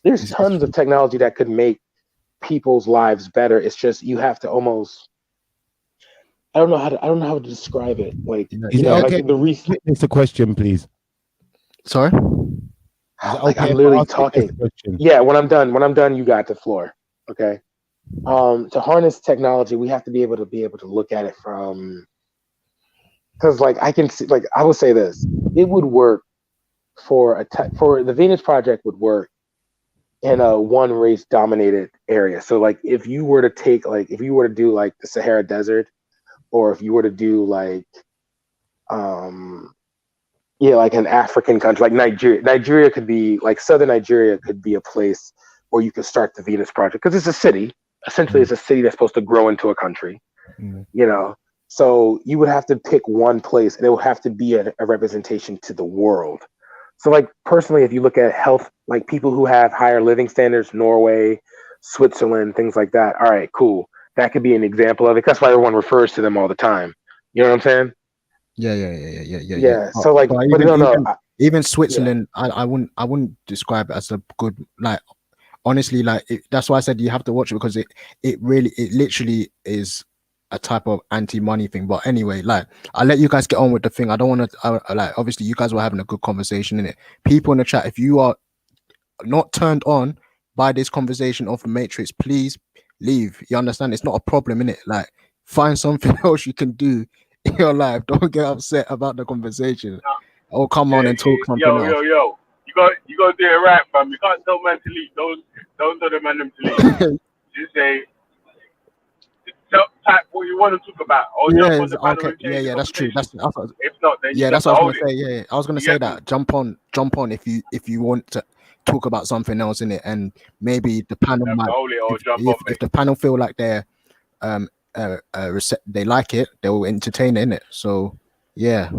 there's tons of technology that could make people's lives better. It's just you have to almost. I don't know how to describe it. Like, like it's a question, please. Sorry. Like, I'm literally talking. Yeah, when I'm done, you got the floor. Okay. To harness technology, we have to be able to look at it from, because like I can see, like I will say this, it would work for the Venus Project would work in a one race dominated area. So like if you were to do like the Sahara Desert, or if you were to do like like an African country like Nigeria could be like southern Nigeria could be a place or you can start the Venus Project because it's a city. Essentially, it's a city that's supposed to grow into a country. You know, so you would have to pick one place, and it would have to be a representation to the world. So, like personally, if you look at health, like people who have higher living standards, Norway, Switzerland, things like that. All right, cool. That could be an example of it. That's why everyone refers to them all the time. You know what I'm saying? Yeah. So like, But but even Switzerland, I wouldn't describe it as a good, like, honestly, like that's why I said you have to watch it, because it literally is a type of anti-money thing. But anyway, like, I'll let you guys get on with the thing. I don't want to like, obviously you guys were having a good conversation in it. People in the chat, if you are not turned on by this conversation of the Matrix, please leave. You understand? It's not a problem, innit? Like, find something else you can do in your life. Don't get upset about the conversation. Oh, come on and talk something else. Yo. You got to do it right, fam. You can't tell man to leave. Don't tell the man them to leave. Just say, type what you want to talk about. Okay. Yeah, that's true. If not, then that's what I was gonna say. Yeah, I was gonna say that. Jump on if you want to talk about something else in it, and maybe the panel might. If the panel feel like they're they like it, they will entertain it, innit? So yeah,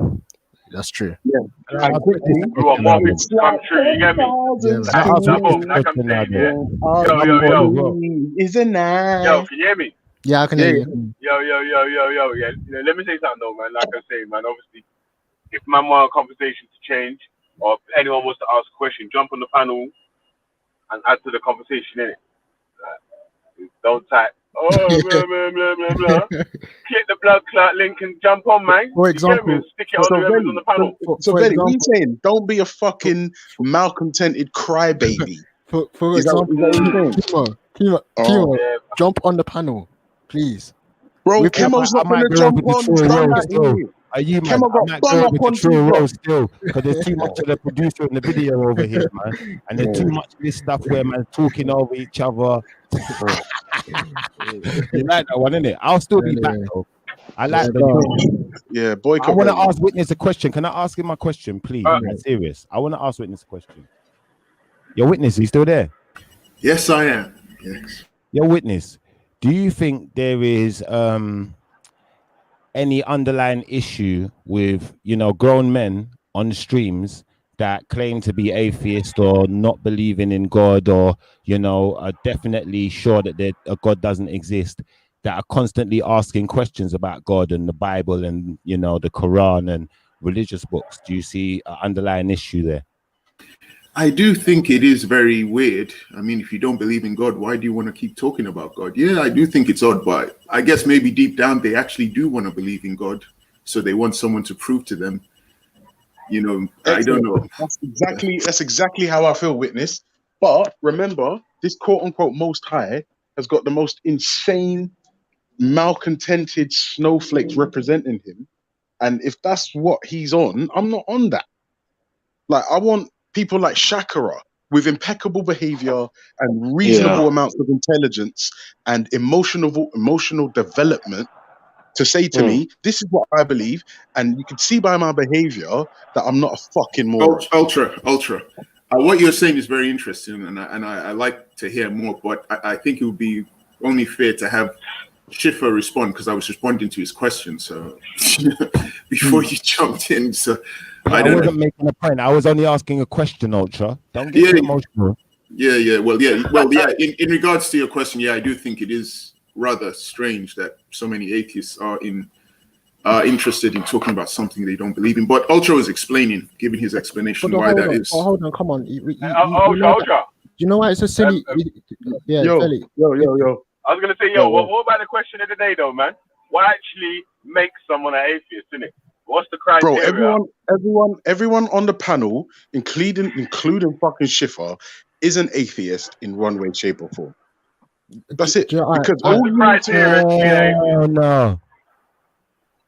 that's true. Yeah. We want more people to come true. You get me? Yo. Is it nice? Yo, can you hear me? Yeah, I can hear you. Yo. Yeah, let me say something though, man. Like I say, man, obviously, if man want a conversation to change, or if anyone wants to ask a question, jump on the panel and add to the conversation, innit? Don't type, blah, blah, blah. Click the blood clot link and jump on, man. For example, stick it on whoever's on the panel. So Benny, we saying don't be a fucking malcontented crybaby. For example, Kimo, jump on the panel, please. Bro, Kemo's not gonna jump on. Are you, man? I might go with the true role still, because there's too much of the producer in the video over here, man, and there's too much of this stuff where man's talking over each other. You like that one, innit? I'll still be back though. I like the boycott. I want to ask Witness a question. Can I ask him a question, please? I'm serious. I want to ask Witness a question. Your Witness, are you still there? Yes, I am. Yes. Your Witness, do you think there is any underlying issue with, grown men on the streams that claim to be atheist or not believing in God, or, are definitely sure that a God doesn't exist, that are constantly asking questions about God and the Bible and, the Quran and religious books? Do you see an underlying issue there? I do think it is very weird. I mean, if you don't believe in God, why do you want to keep talking about God? Yeah, I do think it's odd, but I guess maybe deep down they actually do want to believe in God. So they want someone to prove to them. I don't know. That's exactly how I feel, Witness. But remember, this quote unquote Most High has got the most insane, malcontented snowflakes representing him. And if that's what he's on, I'm not on that. Like, I want people like Shakara with impeccable behavior and reasonable amounts of intelligence and emotional development to say to me, this is what I believe, and you can see by my behavior that I'm not a fucking moron. Ultra. What you're saying is very interesting, and I like to hear more, but I think it would be only fair to have Schiffer respond, because I was responding to his question, so before you jumped in. So I wasn't making a point. I was only asking a question, Ultra. Don't get emotional. Yeah. Well, in regards to your question, I do think it is rather strange that so many atheists are interested in talking about something they don't believe in. But Ultra was giving his explanation why that is. Hold on, come on. Ultra. You know why it's a silly? Yo. I was gonna say, what about the question of the day, though, man? What actually makes someone an atheist, isn't it? What's the criteria? Bro, everyone on the panel, including fucking Schiffer, is an atheist in one way, shape, or form. That's it. Because all the criteria. No.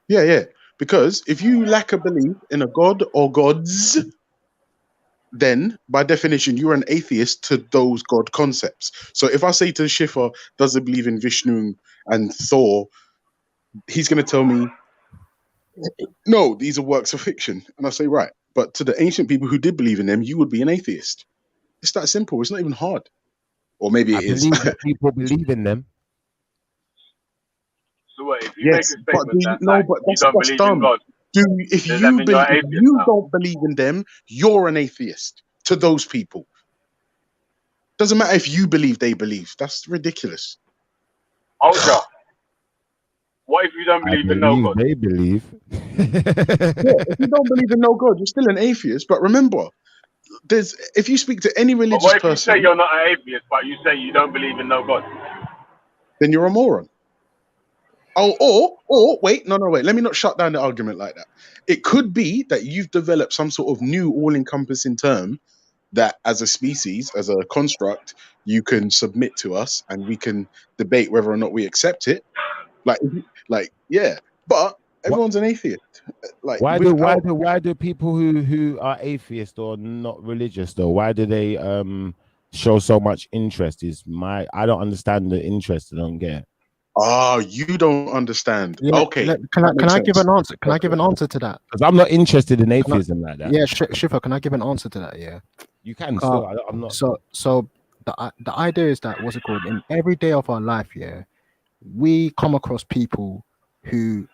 Yeah. Because if you lack a belief in a god or gods, then by definition you're an atheist to those god concepts. So if I say to Schiffer, does he believe in Vishnu and Thor, he's going to tell me, no, these are works of fiction. And I say, right, but to the ancient people who did believe in them, you would be an atheist. It's that simple. It's not even hard. or maybe I it is. believe that people believe in them. So what, if you make a Yes, but statement that no, like but you don't that's believe in dumb. God, If does that you mean you're an if atheist you now? don't believe in them, you're an atheist to those people. Doesn't matter if you believe they believe. That's ridiculous. Ultra. What if you don't I believe in no believe God? they believe. Yeah, if you don't believe in no God, you're still an atheist. But remember, if you speak to any But religious what if you say person, you're not an atheist, but you say you don't believe in no God? then you're a moron. Oh, or wait, no, wait. Let me not shut down the argument like that. It could be that you've developed some sort of new all-encompassing term that, as a species, as a construct, you can submit to us, and we can debate whether or not we accept it. Yeah. But everyone's an atheist. Like, Why without do people who are atheist or not religious though? Why do they show so much interest? I don't understand the interest. I don't get it. You don't understand. Yeah, Okay, can that makes I give sense. an answer? Can I give an answer to that? Because I'm not interested in Can I- atheism like that. Yeah, Shifa, can I give an answer to that? Yeah. You can still. I'm not. So the idea is that what's it called? In every day of our life, yeah, we come across people who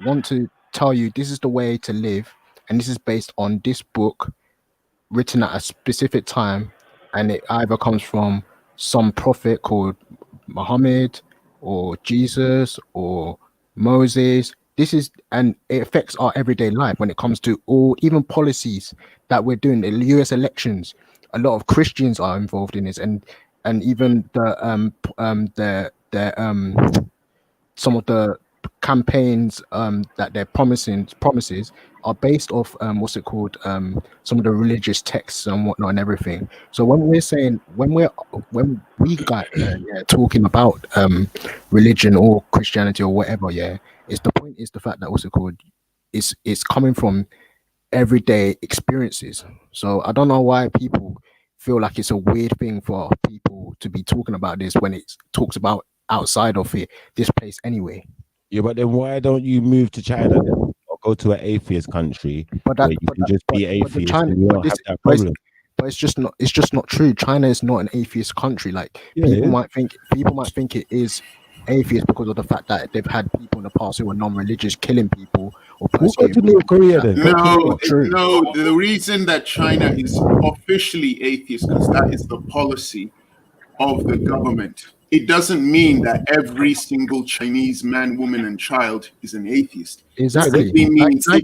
want to tell you this is the way to live, and this is based on this book written at a specific time, and it either comes from some prophet called Muhammad or Jesus or Moses. And it affects our everyday life when it comes to all, even policies that we're doing. The US elections, a lot of Christians are involved in this, and even some of the campaigns that they're promises are based off some of the religious texts and whatnot and everything. So when we got talking about religion or Christianity or whatever, the point is the fact that it's coming from everyday experiences. So I don't know why people feel like it's a weird thing for people to be talking about this when it talks about outside of this place anyway. Yeah, but then why don't you move to China then, or go to an atheist country where you can just be atheist and you don't have that problem? But it's just not true. China is not an atheist country. Like people might think it is atheist because of the fact that they've had people in the past who are non-religious killing people or persecuting people. North Korea then. No, the reason that China is officially atheist because that is the policy of the government. It doesn't mean that every single Chinese man, woman, and child is an atheist. Exactly. It means that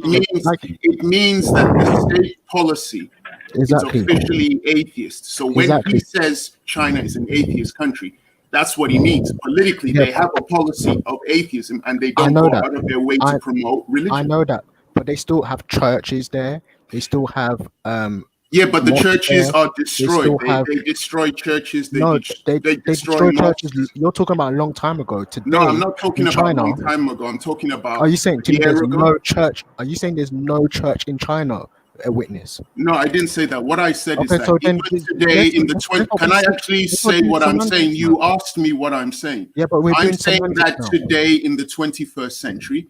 the state policy is officially atheist. So when he says China is an atheist country, that's what he means. Politically, they have a policy of atheism, and they don't go out of their way to promote religion. I know that, but they still have churches there. They still have but the churches are destroyed. They destroy churches. They destroy churches. You're talking about a long time ago. Today, no, I'm not talking about China, a long time ago. I'm talking about. Are you saying there's no church? Are you saying there's no church in China? A witness? No, I didn't say that. What I said is that today in the 20. Can I actually say what I'm saying? You asked me what I'm saying. Yeah, but I'm saying that today in the 21st century,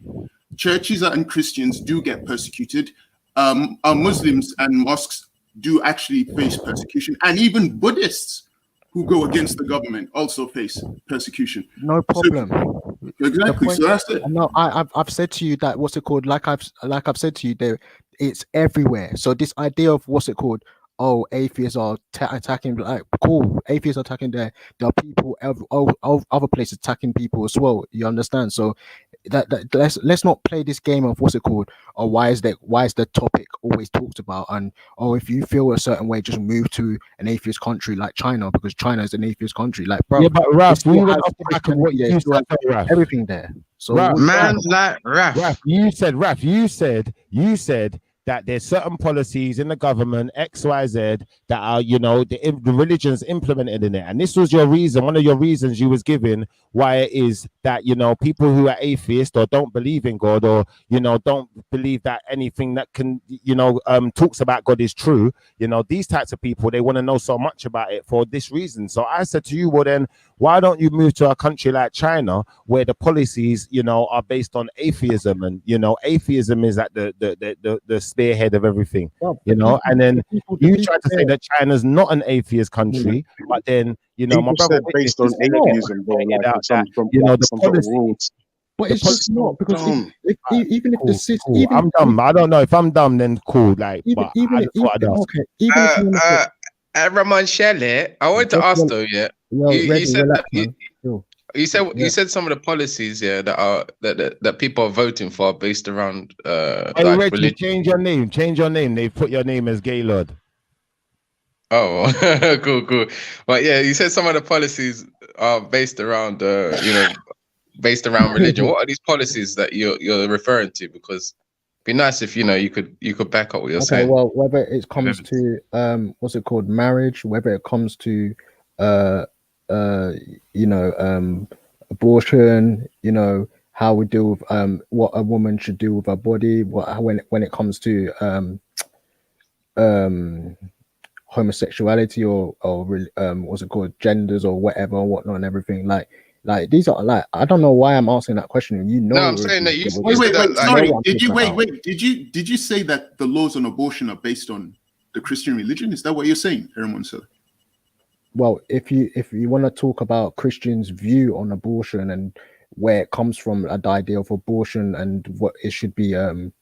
churches and Christians do get persecuted. Muslims and mosques do actually face persecution, and even Buddhists who go against the government also face persecution. No problem. Exactly. So that's it. No, I've said to you that like I've said to you there, it's everywhere. So this idea of oh, atheists are attacking, like, cool, atheists are attacking there are people other places attacking people as well. You understand? So that let's not play this game of or why is the topic always talked about, and if you feel a certain way, just move to an atheist country like China because China is an atheist country. Like, bro, but Raf, we went off the back of what you said, everything there. So Raf, you said that there's certain policies in the government, X, Y, Z, that are, the religion's implemented in it. And this was your reason, one of your reasons you was giving why it is that, people who are atheist or don't believe in God or, don't believe that anything that can, talks about God is true. These types of people, they want to know so much about it for this reason. So I said to you, well, then why don't you move to a country like China where the policies, are based on atheism, and, atheism is at the spearhead of everything, Well, you know. And then the you people try to say there, that China's not an atheist country, but then, you know, my People brother said Witness based on just atheism, bro, pointed like out it's that, some you know, like the some sort of policy, rules. but the it's policy. just not because Dumb. even if the Cool, system, cool. I'm dumb. I don't know if I'm dumb, then cool. Like, but I just thought I'd ask. okay, even if you want to Ramon Shelley, I wanted to just ask though, yeah. You Reggie, said relax, that man. Yo, you yeah. said some of the policies, yeah, that are that people are voting for are based around Hey, like Reggie, religion. change your name. Change your name. They put your name as Gaylord. Oh, cool. But yeah, you said some of the policies are based around you know, based around religion. What are these policies that you're referring to? Because it'd be nice if you know you could back up what you're Okay, saying. well, whether it comes to what's it called, marriage, whether it comes to you know, abortion, you know, how we deal with what a woman should do with her body, when it comes to homosexuality or what's it called, genders or whatever and whatnot and everything. Like these are like, I don't know why I'm asking that question. You know, No, I'm saying that you Wait, said that, like, sorry. what I'm Did you talking about. Did you say that the laws on abortion are based on the Christian religion? Is that what you're saying, Herman? Sir? Well, if you want to talk about Christians' view on abortion and where it comes from, the idea of abortion and what it should be, the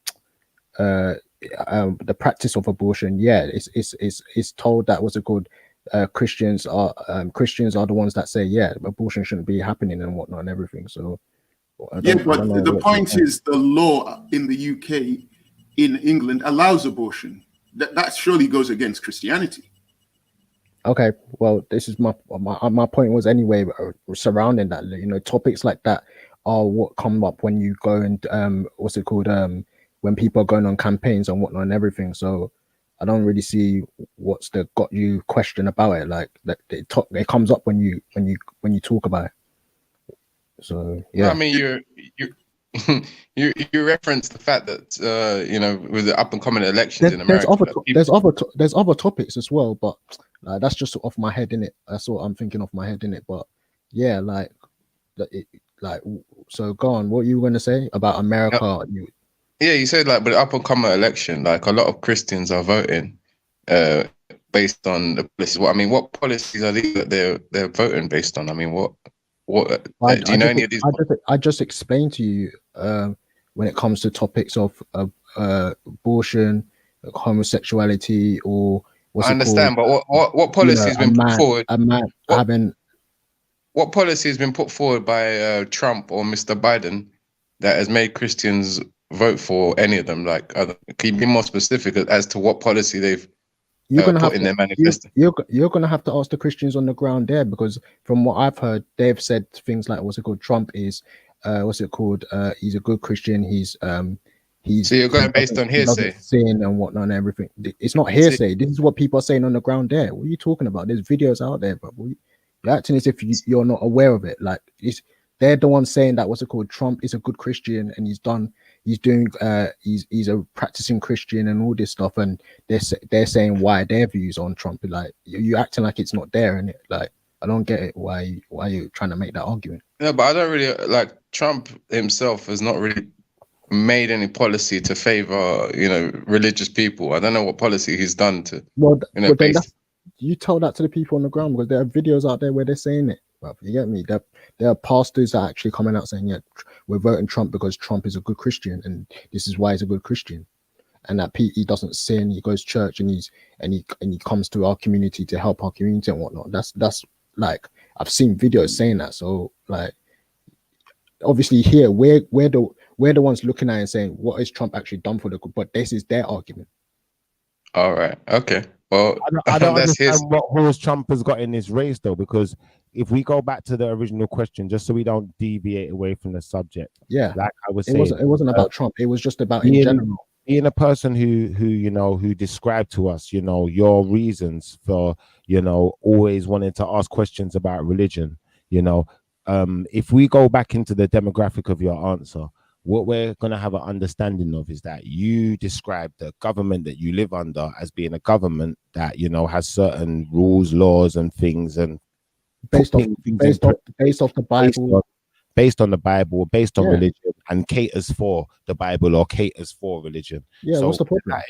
practice of abortion, yeah, it's told that what's it called, Christians are the ones that say, yeah, abortion shouldn't be happening and whatnot and everything. So I don't know The what point is the law in the UK, in England, allows abortion. That surely goes against Christianity. Okay, well, this is my point was anyway surrounding that. You know, topics like that are what come up when you go and what's it called, when people are going on campaigns and whatnot and everything. So I don't really see what's the got you question about it. Like that it comes up when you talk about it. So yeah, I mean, you referenced the fact that you know, with the up and coming elections in America, there's other topics as well, but that's just off my head, innit? That's what I'm thinking off my head, innit? But yeah, so go on. What you were gonna say about America? Yeah, you said like, but up and coming election, like a lot of Christians are voting based on the policies. What I mean, what policies are these that they're voting based on? I mean, what do you know any of these? I just explained to you when it comes to topics of abortion, homosexuality, or what's I understand, but what policy has been put forward? What policy has been put forward by Trump or Mr. Biden that has made Christians vote for any of them? Like, can you be more specific as to what policy they've put in their manifesto? You're gonna have to ask the Christians on the ground there, because from what I've heard, they've said things like, what's it called? Trump is he's a good Christian. So you're going based on hearsay, sin and whatnot and everything. It's not hearsay. This is what people are saying on the ground there. What are you talking about? There's videos out there, but you're acting as if you're not aware of it. Like they're the ones saying that, what's it called? Trump is a good Christian and he's a practicing Christian and all this stuff, and they're saying why their views on Trump. Like you acting like it's not there, and it like I don't get it. Why you trying to make that argument? Yeah, but I don't really like Trump himself has not really made any policy to favor, you know, religious people. I don't know what policy he's done to. Well, then you tell that to the people on the ground, because there are videos out there where they're saying it. But you get me? There are pastors that are actually coming out saying, yeah, we're voting Trump because Trump is a good Christian, and this is why he's a good Christian, and that he doesn't sin, he goes to church, and he comes to our community to help our community and whatnot. That's like, I've seen videos saying that. So like, obviously here we're the ones looking at it and saying, what has Trump actually done for the good? But this is their argument. All right. Okay. Well, I don't understand what horse Trump has got in this race, though, because if we go back to the original question, just so we don't deviate away from the subject, yeah, like I was saying, it wasn't about Trump. It was just about in general. Being a person who described to us, your reasons for, always wanting to ask questions about religion, if we go back into the demographic of your answer, what we're going to have an understanding of is that you describe the government that you live under as being a government that, has certain rules, laws, and things, and based off the Bible, based on the Bible, based on Yeah. religion, and caters for the Bible or caters for religion. Yeah, So what's the problem?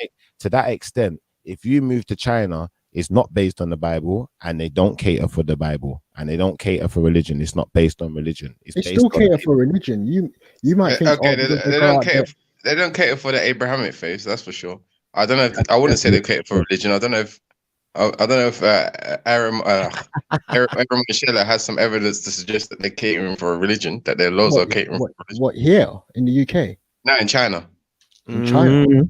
to that extent, if you move to China, it's not based on the Bible, and they don't cater for the Bible, and they don't cater for religion. It's not based on religion. It's They based still on cater for religion. You might think, Okay, oh, because they they go don't out cater. there. They don't cater for the Abrahamic faith. That's for sure. I don't know. If, I wouldn't say they cater for religion. I don't know if Aaron Michelle has some evidence to suggest that they're catering for a religion, that their laws are catering for religion. What here in the UK? No, in China. In China? Mm.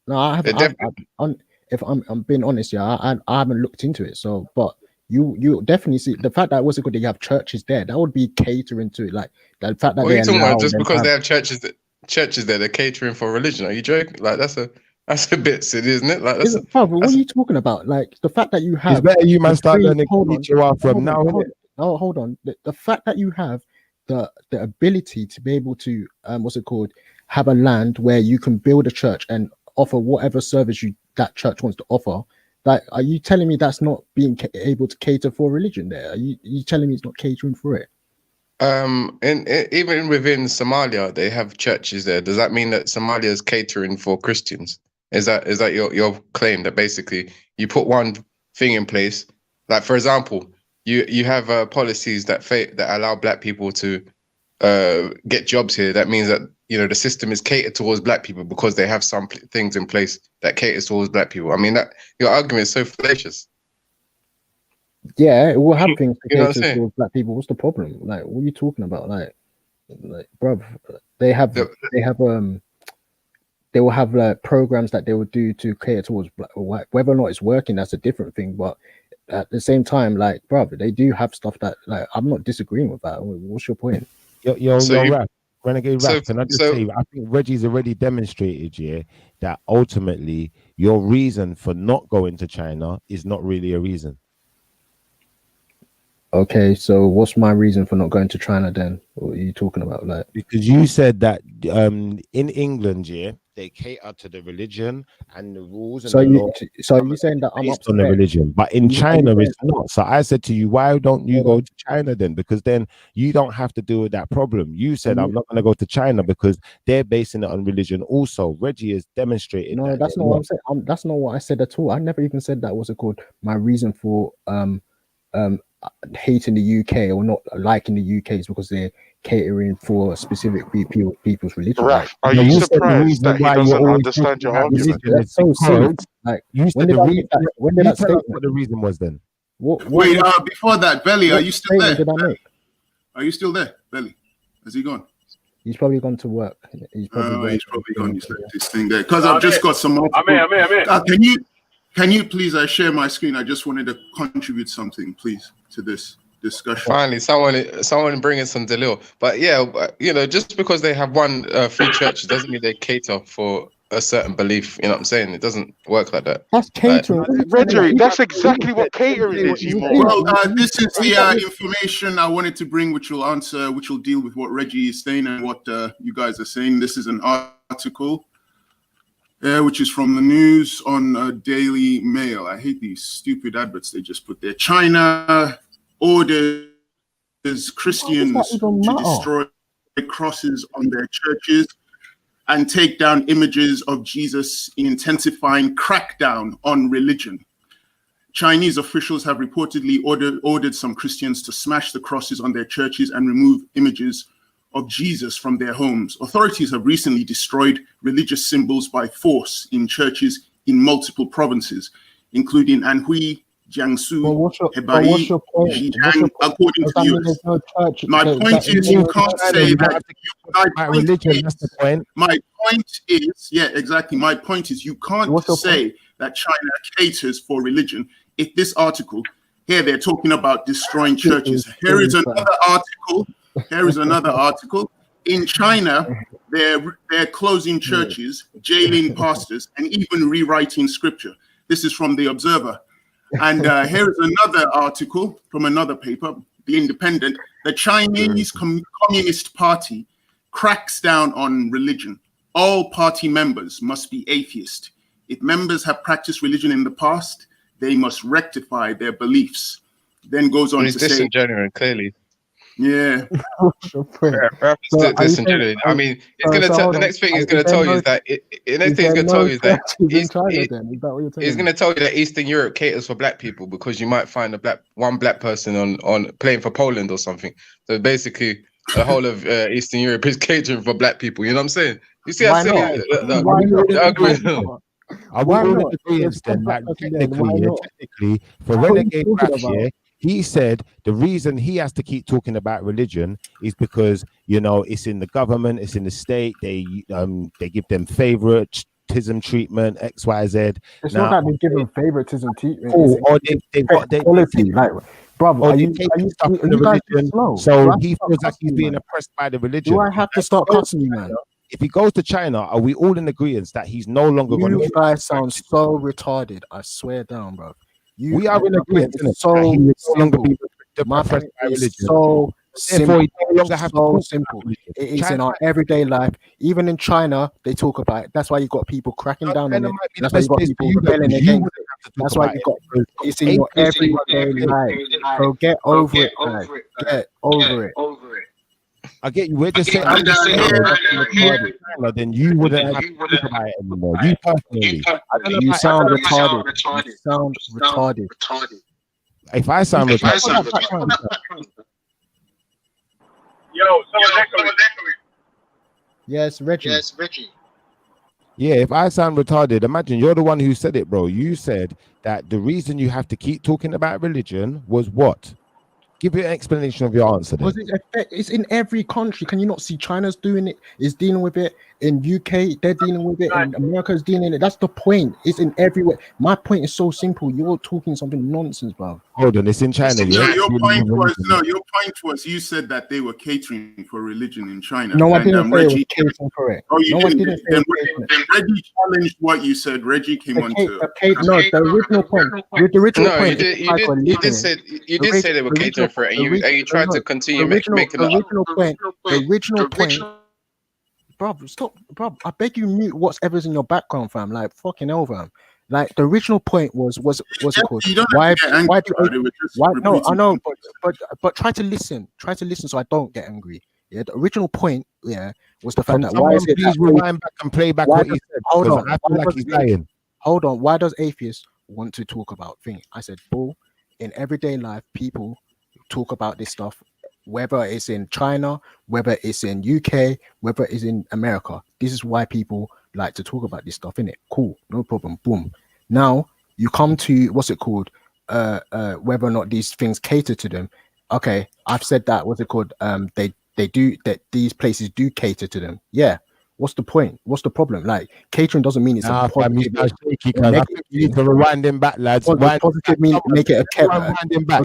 No, I haven't. If I'm being honest, yeah, I haven't looked into it. So, but you definitely see the fact that what's it called? They have churches there. That would be catering to it. Like the fact that What are they you talking allow about? Just them to because have- they have churches there, they're catering for religion. Are you joking? Like that's a bit silly, isn't it? Like Isn't, brother, what are you talking about? Like the fact that you have. It's better you man start between- learning hold on, Konnichiwa from hold now, on, innit? hold on. The fact that you have the ability to be able to what's it called? Have a land where you can build a church and offer whatever service that church wants to offer. Like, are you telling me that's not being able to cater for religion? There, are you telling me it's not catering for it? Even within Somalia, they have churches there. Does that mean that Somalia is catering for Christians? Is that your claim that basically you put one thing in place? Like, for example, you have policies that allow black people to get jobs here. That means that the system is catered towards black people because they have some things in place that caters towards black people. I mean, that your argument is so fallacious. Yeah, it will have things to You know what I'm cater saying? towards black people. What's the problem? Like, what are you talking about? Like bruv, they will have like programs that they will do to cater towards black or white. Whether or not it's working, that's a different thing. But at the same time, like, bruv, they do have stuff that, like, I'm not disagreeing with that. What's your point? Yo, Raf, Renegade Raf, can I just say, I think Reggie's already demonstrated, yeah, that ultimately your reason for not going to China is not really a reason. Okay, so what's my reason for not going to China then? What are you talking about? Like, because you said that in England, yeah, they cater to the religion and the rules and so the you law so you're saying that I'm based on the upset? religion, but in China it's not. So I said to you, why don't you go to China then? Because then you don't have to deal with that problem. You said I'm not going to go to China because they're basing it on religion. Also, Reggie has demonstrated No, that that's they're not what I'm saying. That's not what I said at all. I never even said that. What's it called? My reason for hating the UK or not liking the UK is because they're catering for specific people's religion. Raf, Like, are you said the surprised reason that he why you're doesn't always understand talking your about argument? religion that's is so silly. because Like, you when said did the I reason. make that? When did You that tell us statement? what the reason was then. What Wait, before that, Belly, are you still there? Did I make? Are you still there, Belly? Has he gone? He's probably gone to work. He's probably gone. He's left this thing there because I've just got some more. I'm here. Can you please share my screen? I just wanted to contribute something, please, to this discussion. Finally, someone bringing some Dalil. But yeah, just because they have one free church doesn't mean they cater for a certain belief. You know what I'm saying? It doesn't work like that. That's catering. Reggie, that's exactly what catering is. You Well, this is the information I wanted to bring, which will deal with what Reggie is saying and what you guys are saying. This is an article, which is from the news on Daily Mail. I hate these stupid adverts they just put there. China orders Christians to destroy crosses on their churches and take down images of Jesus in intensifying crackdown on religion. Chinese officials have reportedly ordered some Christians to smash the crosses on their churches and remove images of Jesus from their homes. Authorities have recently destroyed religious symbols by force in churches in multiple provinces, including Anhui, Jiangsu, Hebei, Zhejiang, according to the US. My point is, you can't say that. My point is, yeah, exactly. My point is, you can't say that China caters for religion. If this article here, they're talking about destroying churches. Here is another article. Here is another article. In China, they're closing churches, jailing pastors, and even rewriting scripture. This is from The Observer. And here is another article from another paper, The Independent. The Chinese Communist Party cracks down on religion. All party members must be atheist. If members have practiced religion in the past, they must rectify their beliefs. Then goes on He's to say, disingenuous, clearly. Yeah. What's your point? So are you Listen, saying, Julian. I mean, it's gonna so tell hold the on. next thing he's Is gonna there tell you no, is that the next is thing he's there gonna tell no you is that churches in China then? Is that what you're telling he's me? gonna tell you that Eastern Europe caters for black people because you might find one black person on playing for Poland or something. So basically, the whole of Eastern Europe is catering for black people. You know what I'm saying? You see how Why silly not? the Why not? the Why argument? not? Are we Why all in not? agreement There's one then black that person there, technically, why not? technically, for What are you Renegade talking Raps, about? he said the reason he has to keep talking about religion is because it's in the government, it's in the state. They give them favoritism treatment, XYZ. It's not Now, that they give them favoritism treatment. or they've got Quality. Like, brother, or are they're you taking stuff from the you guys religion, slow? so Do I have to he start feels like cussing he's you, being man? oppressed by the religion. Do I have to start cussing you, man? If he goes to China, are we all in agreement that he's no longer going You to? guys sound so retarded. I swear down, bro. We are in My point agreement is that he so will no longer simple. be My oppressed point by is religion. so Therefore, simple. he no longer have to So talk simple. about religion. It is China, in our everyday life. Even in China, they talk about it. That's why you got people cracking down on China it. might be the That's why you best got place for people you, though, rebelling because you against wouldn't it. have to talk That's why about you it. got Because it's in your atheists everyday life. So get over it, guys. Get over it. I get you. We're just saying, I'm just saying, though, that if you were in China, then you wouldn't have to talk about it anymore. You personally, I don't know You about sound everyone. retarded. You sound retarded. If I sound retarded, Yo, someone's echoing. Yes, Reggie. yeah, if I sound retarded, imagine you're the one who said it, bro. You said that the reason you have to keep talking about religion was what? Give me an explanation of your answer then. Because it's in every country. Can you not see China's doing it? Is dealing with it. In UK, they're dealing with it. In America's dealing with it. That's the point. It's in everywhere. My point is so simple. You're talking something nonsense, bro. Hold on, it's in China. No, Yeah. your point was you said that they were catering for religion in China. No, I and, didn't say Reggie, it was catering for it. Oh, you No, I didn't. didn't say Then, it was catering. then Reggie challenged what you said. Reggie came on to. No, the original point. The original No, point. you did say they were catering for it, and you tried to continue making the it up. original point. Bro, stop, bro. I beg you, mute whatever's in your background, fam. Like fucking hell, fam. Like the original point was what's it called? You don't have to get angry about it. We're just No, I repeating know, but try to listen. Try to listen so I don't get angry. Yeah, the original point, was the fact Can that why is someone it please that rewind back and play back why what he does- said? hold Because on, I feel why like does he's lying. Hold on, why does atheists want to talk about things? I said, bull. In everyday life, people talk about this stuff, whether it's in China, whether it's in UK, whether it's in America. This is why people like to talk about this stuff, innit? Cool, no problem. Boom. Now you come to what's it called? Whether or not these things cater to them. Okay, I've said that. What's it called? They do that. These places do cater to them. Yeah. What's the point? What's the problem? Like catering doesn't mean it's a fam, you positive. sound shaky, cuz I think you need to rewind him back, lads. Positive mean make it a Everyone wind him back.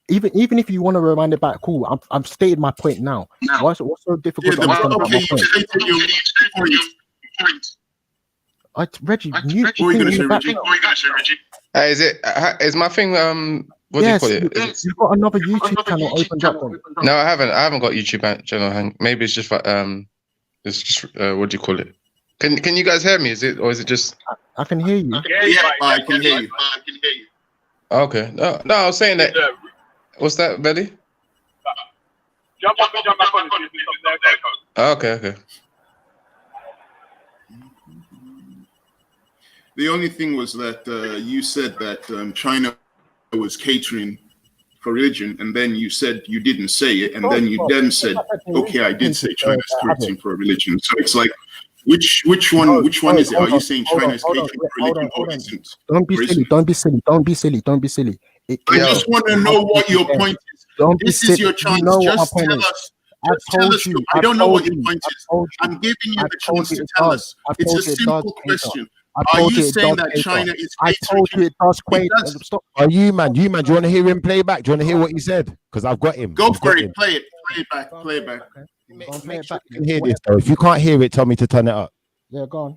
Even if you want to rewind it back, cool. I'm stated my point now. What's so difficult to understand about my point? Reggie, mute the thing in the background. Is my thing? What do you call it? You've got another YouTube channel opened up. No, I haven't got YouTube channel. Maybe it's just what do you call it? Can you guys hear me? Is it just? I can hear you. Yeah, I can hear you. Okay. No, I was saying that. What's that, Belly? Jump back on. Okay. The only thing was that you said that China was catering for religion, and then you said you didn't say it, and then you then said, "Okay, I did say China's catering for religion." So it's like, which one is it? Are you saying China is catering for religion or isn't? Don't be silly. I just want to know what your point is. This is your chance. Just tell us. Tell us. I don't know what your point is. I'm giving you the chance to tell us. It's a simple question. Are you saying that China is catering? I told you it does cater. Stop. Are you man? Do you want to hear him play back? Do you want to hear what he said? Because I've got him. Go for it. Play it back. Play it back. Make sure you can hear this though. If you can't hear it, tell me to turn it up. Yeah, go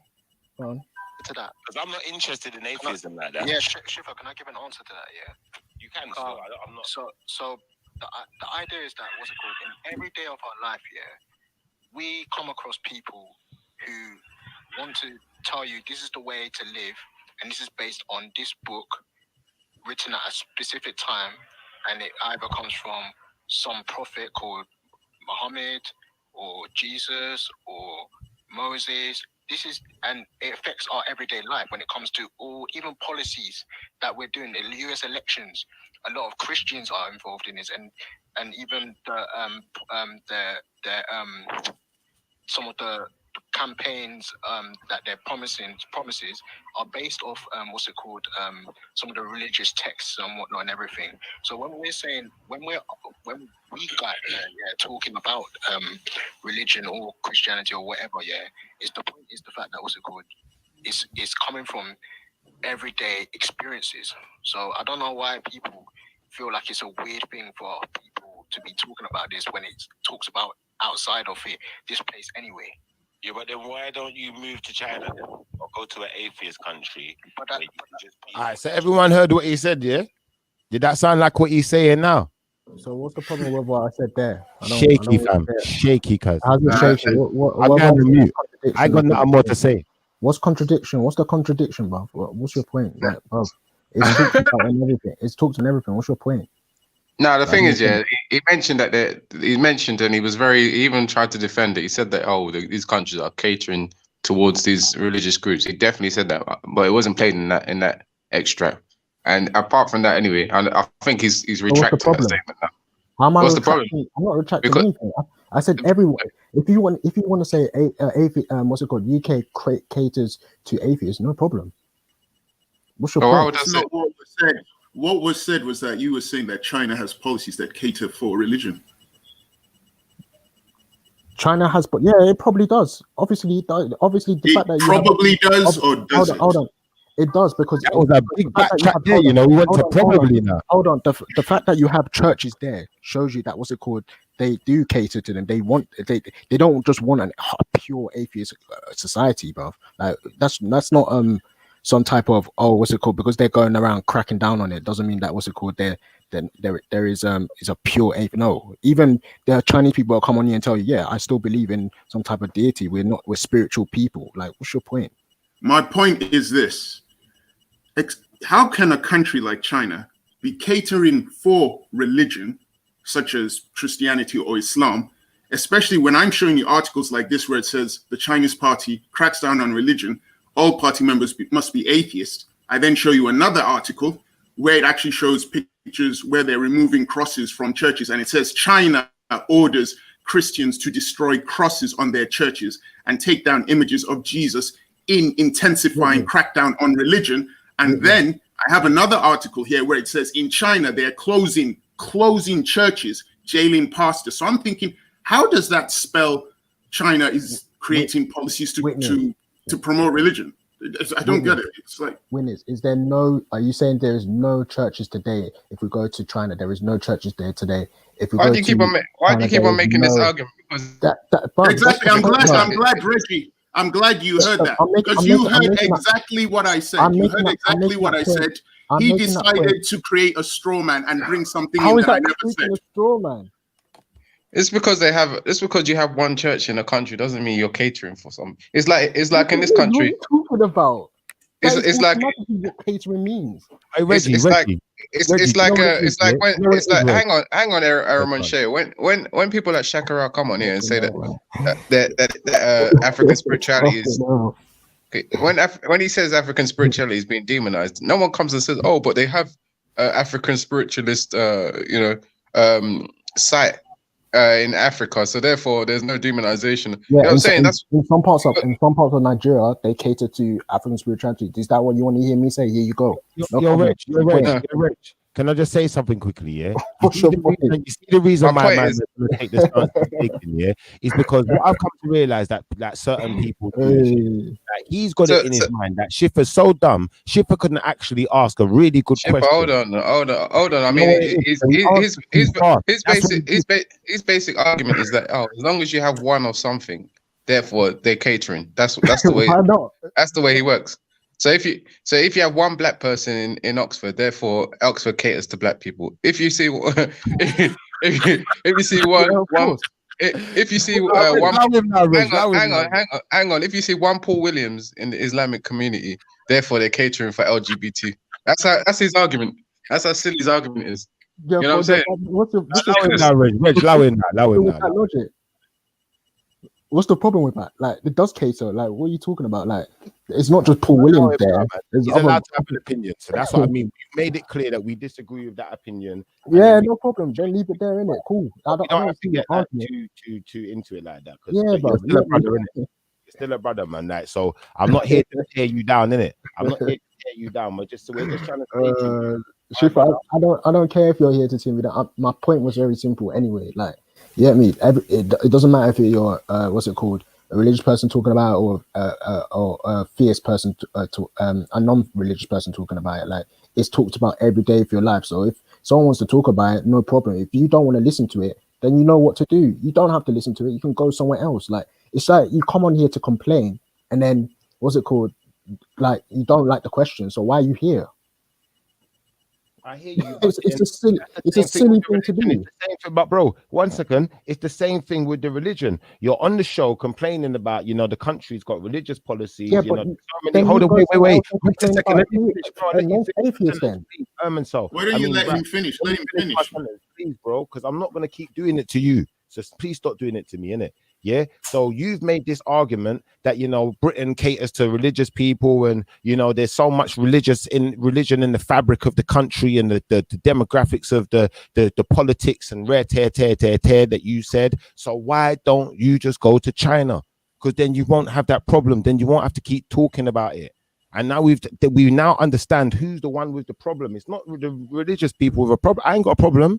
on. To that, because I'm not interested in atheism like that. Yeah, Shifa, can I give an answer to that? Yeah, you can. I'm not. So the idea is that what's it called? In every day of our life, we come across people who want to tell you this is the way to live, and this is based on this book written at a specific time, and it either comes from some prophet called Muhammad or Jesus or Moses. And it affects our everyday life when it comes to all, even policies that we're doing. The US elections, a lot of Christians are involved in this, and even some of the campaigns that they're promises are based off some of the religious texts and whatnot and everything. So when we got talking about religion or Christianity or whatever, the point is the fact that it's coming from everyday experiences. So I don't know why people feel like it's a weird thing for people to be talking about this when it talks about outside of this place anyway. Yeah, but then why don't you move to China then, or go to an atheist country? All right, so everyone heard what he said, yeah? Did that sound like what he's saying now? So what's the problem with what I said there? Shaky, fam. Shaky, cuz. How's it shaky? I'm going to mute. I got nothing more to say. What's contradiction? What's the contradiction, bro? What's your point? Like, bro, it's talked about and everything. It's talked on everything. What's your point? No, the thing is, he mentioned that and he even tried to defend it. He said that, these countries are catering towards these religious groups. He definitely said that, but it wasn't played in that extract. And apart from that, anyway, I think he's retracted that statement now. How am I What's the problem? I'm not retracting anything. I said everyone. If you want to say what's it called? UK caters to atheists, no problem. What's your point? That's not what was said. What was said was that you were saying that China has policies that cater for religion. China has, but yeah, it probably does. Obviously, it does. Obviously, the fact that probably does or doesn't. Hold on. It does because that was a big backtrack there. You know, we went to probably now. Hold on. The fact that you have churches there shows you that what's it called? They do cater to them. They don't just want a pure atheist society, bro. Like that's not some type of what's it called? Because they're going around cracking down on it doesn't mean that what's it called? There is a pure atheist. No, even there are Chinese people that come on here and tell you, yeah, I still believe in some type of deity. We're spiritual people. Like, what's your point? My point is this. How can a country like China be catering for religion, such as Christianity or Islam, especially when I'm showing you articles like this where it says the Chinese party cracks down on religion, all party members must be atheists. I then show you another article where it actually shows pictures where they're removing crosses from churches, and it says China orders Christians to destroy crosses on their churches and take down images of Jesus in intensifying crackdown on religion. And then I have another article here where it says in China, they're closing churches, jailing pastors. So I'm thinking, how does that spell China is creating policies to promote religion? I don't get it. It's like, are you saying there is no churches today? If we go to China, there is no churches there today. Why do you keep on making this argument? Exactly. I'm glad, Reggie. I'm glad you heard that, because you heard exactly what I said. You heard exactly what I said. He decided to create a straw man and bring something in that I never said. A straw man? It's because you have one church in a country doesn't mean you're catering for some. It's like in this country. What are you talking about? It's like what catering means. Hang on, Aaron Shea. When people like Shakara come on here and say that African spirituality is when he says African spirituality is being demonized, no one comes and says, oh, but they have African spiritualist site in Africa, so therefore there's no demonization. Yeah, you know what I'm saying? That's in some parts of Nigeria, they cater to African spirituality. Is that what you want to hear me say? Here you go. You're rich. Can I just say something quickly? Yeah. You see the reason my man is going to take this stance is because what I've come to realize that certain people do, he's got it in his mind that Schiffer's so dumb. Schiffer couldn't actually ask a really good question. Hold on. I mean, his basic argument is that as long as you have one of something, therefore they're catering. That's the way. That's the way he works. So if you have one black person in Oxford, therefore Oxford caters to black people. If you see one, hang on. If you see one Paul Williams in the Islamic community, therefore they're catering for LGBT. That's his argument. That's how silly his argument is. Yeah, You know what I'm saying? what's the Allow him now, Reg. Allow him now. with that logic? What's the problem with that? Like, it does cater. Like, what are you talking about? Like, it's not just Paul Williams there. There's He's other. allowed to have an opinion. So that's what I mean. We made it clear that we disagree with that opinion. Yeah, no problem. Then leave it there, innit? Cool. I We don't have to see get the like, argument. too into it like that. Yeah, You're bro. still a brother, innit? You're still a brother, man. Like, so I'm not here to tear you down, innit? I'm not here to tear you down. We're just trying to say to you. Shifa, I don't care if you're here to team me down. My point was very simple anyway. Like, you get me? It doesn't matter if you're what's it called, a religious person talking about it, or a fierce person, a non-religious person talking about it. Like, it's talked about every day of your life. So if someone wants to talk about it, no problem. If you don't want to listen to it, then you know what to do. You don't have to listen to it. You can go somewhere else. Like, it's like you come on here to complain, and then what's it called? Like, you don't like the question. So why are you here? I hear you. It's a silly thing to do. It's the same thing, but bro, 1 second. It's the same thing with the religion. You're on the show complaining about, the country's got religious policies. Yeah, but hold on, wait. Wait a second. Let me atheist then. So Why don't you let him finish? Let him finish. Please, bro, because I'm not gonna keep doing it to you. So please stop doing it to me, innit? Yeah. So you've made this argument that Britain caters to religious people, and there's so much religion in the fabric of the country and the demographics of the politics and rare tear that you said. So why don't you just go to China? Because then you won't have that problem. Then you won't have to keep talking about it. And now we now understand who's the one with the problem. It's not the religious people with a problem. I ain't got a problem.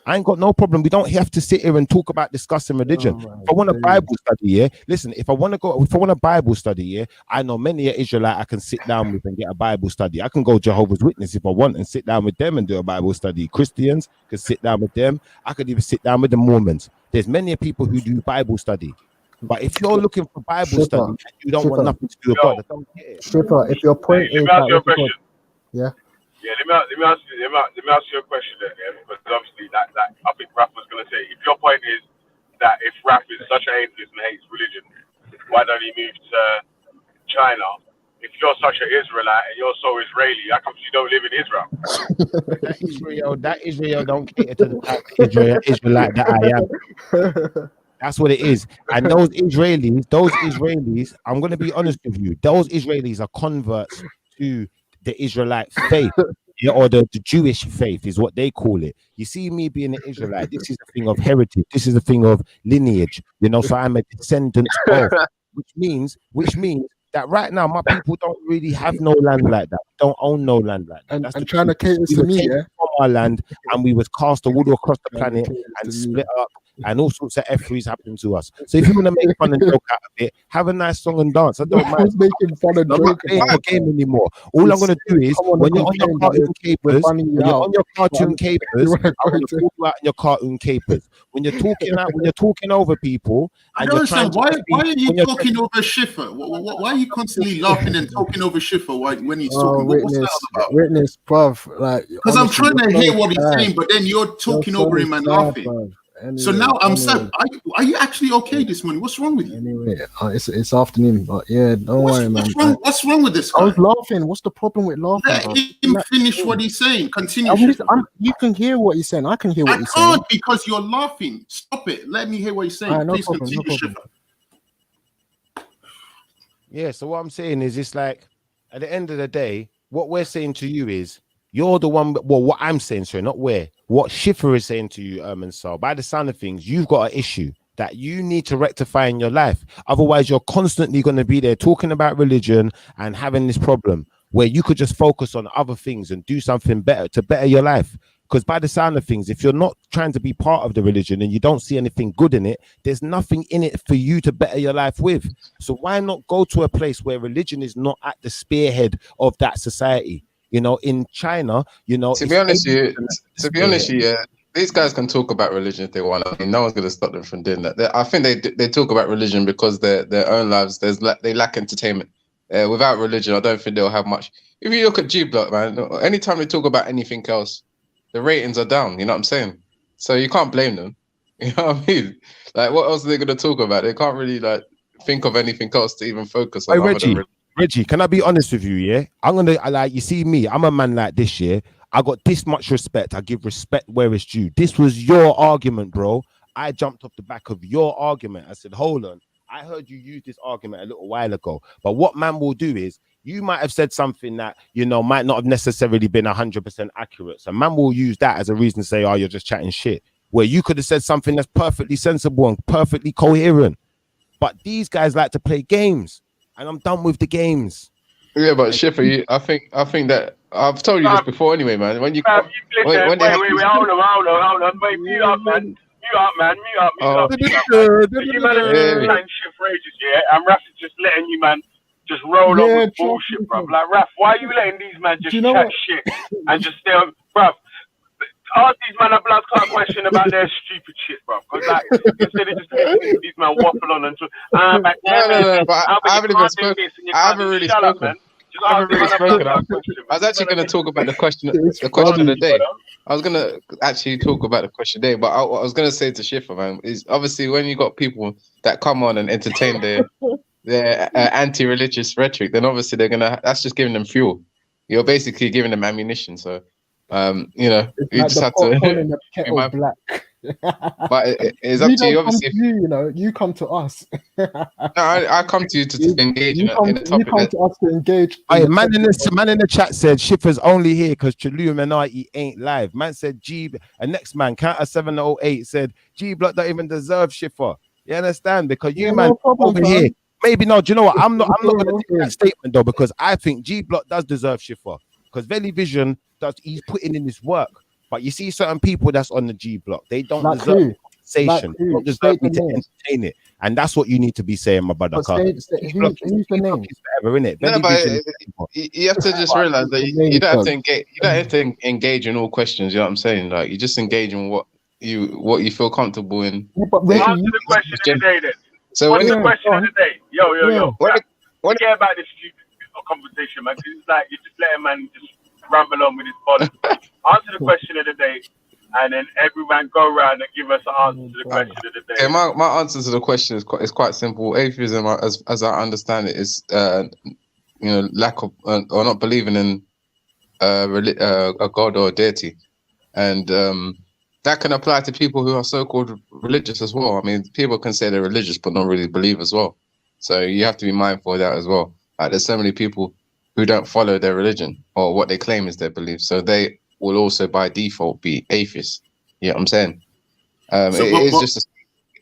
I ain't got no problem. We don't have to sit here and talk about discussing religion. If I want a Bible study, listen, if I want a Bible study, I know many an Israelite I can sit down with and get a Bible study. I can go Jehovah's Witness if I want and sit down with them and do a Bible study. Christians can sit down with them. I could even sit down with the Mormons. There's many people who do Bible study. But if you're looking for Bible study, you don't want nothing to do with God. I don't get it. Shifa, if your point is that, yeah. Yeah, let me ask you a question there, because obviously that I think Raf was going to say, if your point is that if Raf is such an atheist and hates religion, why don't he move to China? If you're such an Israelite and you're so Israeli, how come you don't live in Israel? That Israel don't cater to the type of Israelite that I am. That's what it is. And those Israelis, I'm going to be honest with you, those Israelis are converts to the Israelite faith, or the Jewish faith is what they call it. You see, me being an Israelite, this is a thing of heritage. This is a thing of lineage. So I'm a descendant of, which means that right now my people don't really have no land like that. Don't own no land like that. And trying to cater to me, from our land, and we was cast all across the planet and split up. And all sorts of efferys happen to us. So if you want to make fun and joke out of it, have a nice song and dance. I don't mind. Making fun and I'm not playing the game anymore. All I'm going to do is, when you're on your cartoon capers, I'm going to call you out in your cartoon capers. When you're talking over people, I don't understand why are you talking over Schiffer? Why are you constantly laughing and talking over Schiffer when he's talking? What's that all about? Witness, bruv, like, because I'm trying to hear what he's saying, but then you're talking over him and laughing. Bruv. Anyway, so now I'm sad. Are you actually okay this morning? What's wrong with you? Anyway, it's afternoon, but yeah, don't worry, man. What's wrong with this guy? I was laughing. What's the problem with laughing? Let him finish what he's saying. Continue. You can hear what he's saying. I can hear what he's saying. I can't because you're laughing. Stop it. Let me hear what he's saying. Please continue, Schiffer. Yeah, so what I'm saying is, it's like, at the end of the day, what we're saying to you is, you're the one. Well, what I'm saying, sorry, not where. What Schiffer is saying to you, so by the sound of things, you've got an issue that you need to rectify in your life. Otherwise, you're constantly going to be there talking about religion and having this problem where you could just focus on other things and do something better to better your life. Because by the sound of things, if you're not trying to be part of the religion and you don't see anything good in it, there's nothing in it for you to better your life with. So why not go to a place where religion is not at the spearhead of that society? In China, to be honest with you, these guys can talk about religion if they want. I mean, no one's going to stop them from doing that. I think they talk about religion because their own lives, they lack entertainment. Without religion, I don't think they'll have much. If you look at G Block, man, anytime they talk about anything else, the ratings are down. You know what I'm saying? So you can't blame them. You know what I mean? Like, what else are they going to talk about? They can't really think of anything else to even focus on. Hey, Reggie, can I be honest with you? Yeah, I'm gonna like you see me. I'm a man like this. Yeah, I got this much respect. I give respect where it's due. This was your argument, bro. I jumped off the back of your argument. I said, hold on. I heard you use this argument a little while ago. But what man will do is you might have said something that, you know, might not have necessarily been 100% accurate. So man will use that as a reason to say, oh, you're just chatting shit. Where you could have said something that's perfectly sensible and perfectly coherent. But these guys like to play games. And I'm done with the games. Yeah, but Schiffer, I think that I've told you this before anyway, man. When you wait, hold on, wait, mute up, man. Mute up. You man have been chatting shit for ages, yeah? And Raf is just letting you, man, just roll on with bullshit, bruv. Like, Raf, why are you letting these man just chat shit and just stay on, bruv? Ask these man a blood clot question about their stupid shit, bro. Because like instead of just listening to these man waffle on and no, but I haven't even spoken. I haven't really spoken. I was actually going to talk about the question of the day. I was going to actually talk about the question of the day, but I was going to say to Schiffer, man, is obviously when you got people that come on and entertain their anti-religious rhetoric, then obviously that's just giving them fuel. You're basically giving them ammunition. So. You know, it's you like just have to kettle black. But it's up to you, obviously. You know, you come to us. No, I come to you to engage in the topic. You come to us to engage. Hey, man in the chat said Schiffer's only here because Illuminati ain't live. Man said G, and next man, Counter 708 said G Block don't even deserve Schiffer. You understand? Because you man over here. Maybe no, do you know what? I'm not gonna take that statement though, because I think G Block does deserve Schiffer. Because Veli Vision he's putting in this work. But you see certain people that's on the G Block, they don't deserve conversation. They don't deserve me to entertain it. And that's what you need to be saying, my brother. Who's the name? Forever, innit? No, but you have to just realize that you don't have to engage. You don't have to engage in all questions. You know what I'm saying? Like you just engage in what you feel comfortable in. Answer the question of the day then. So what's the question of the day? Yo. Forget about this stupid conversation, man. Because it's like you're just letting man just ramble on with his body. Answer the question of the day, and then everyone go around and give us an answer to the question of the day. Okay, my answer to the question is quite simple. Atheism, as I understand it, is lack of or not believing in a god or a deity, and that can apply to people who are so-called religious as well. I mean, people can say they're religious but not really believe as well. So you have to be mindful of that as well. Like there's so many people who don't follow their religion or what they claim is their belief, so they will also by default be atheists. You know what I'm saying? It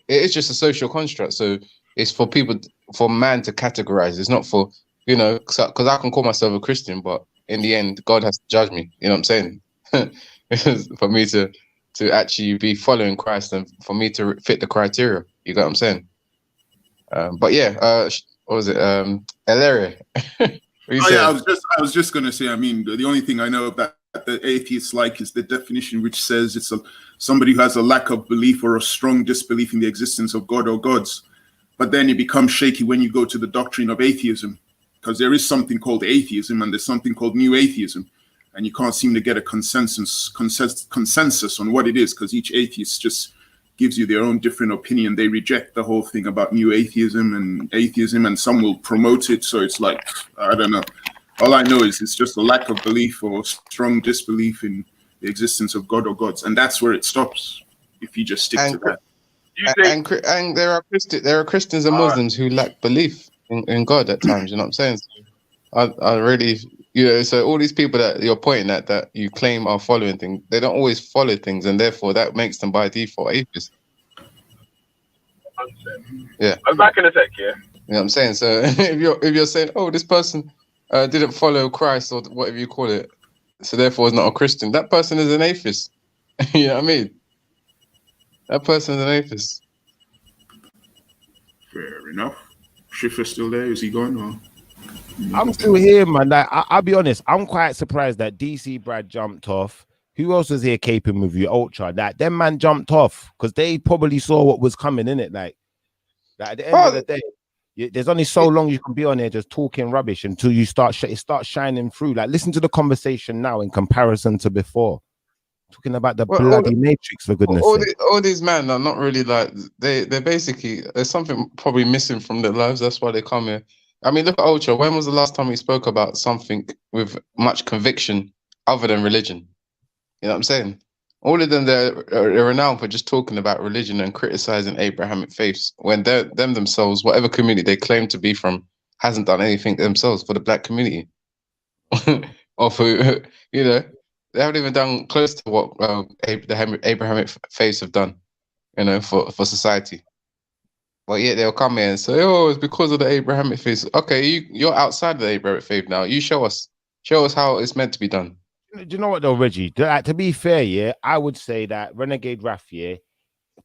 is just a social construct. So it's for people, for man to categorize. It's not for, because I can call myself a Christian, but in the end, God has to judge me. You know what I'm saying? For me to actually be following Christ and for me to fit the criteria. You got what I'm saying? But yeah, what was it? Elaria. I was just going to say, I mean, the only thing I know about the atheists like is the definition, which says it's somebody who has a lack of belief or a strong disbelief in the existence of God or gods. But then it becomes shaky when you go to the doctrine of atheism, because there is something called atheism and there's something called new atheism, and you can't seem to get a consensus on what it is, because each atheist just gives you their own different opinion. They reject the whole thing about new atheism, and some will promote it. So it's like, I don't know. All I know is it's just a lack of belief or strong disbelief in the existence of God or gods, and that's where it stops. If you just stick to that. And there are Christians and Muslims who lack belief in God at times. You know what I'm saying? I really, so all these people that you're pointing at that you claim are following things, they don't always follow things, and therefore that makes them by default atheists. Yeah. I'm back in a sec, yeah. You know what I'm saying? So if you're saying, oh, this person didn't follow Christ or whatever you call it, so therefore is not a Christian, that person is an atheist. You know what I mean? That person is an atheist. Fair enough. Schiffer's still there? Is he gone? Or? I'm still here, man. Like, I'll be honest, I'm quite surprised that DC Brad jumped off. Who else was here caping with you? Ultra. That them man jumped off because they probably saw what was coming in it. Like at the end of the day, there's only so long you can be on here just talking rubbish until you it starts shining through. Like, listen to the conversation now in comparison to before. Talking about the bloody Matrix, for goodness sake. All these men are not really like, they're basically, there's something probably missing from their lives. That's why they come here. I mean, look at Ultra. When was the last time we spoke about something with much conviction other than religion? You know what I'm saying? All of them, they're renowned for just talking about religion and criticizing Abrahamic faiths when them themselves, whatever community they claim to be from, hasn't done anything themselves for the black community. Or for, you know, they haven't even done close to what the Abrahamic faiths have done, you know, for society. But yet they'll come here and say, "Oh, it's because of the Abrahamic faith." Okay, you're outside the Abrahamic faith now. You show us how it's meant to be done. Do you know what though, Reggie? To be fair, yeah, I would say that Renegade Raf, yeah,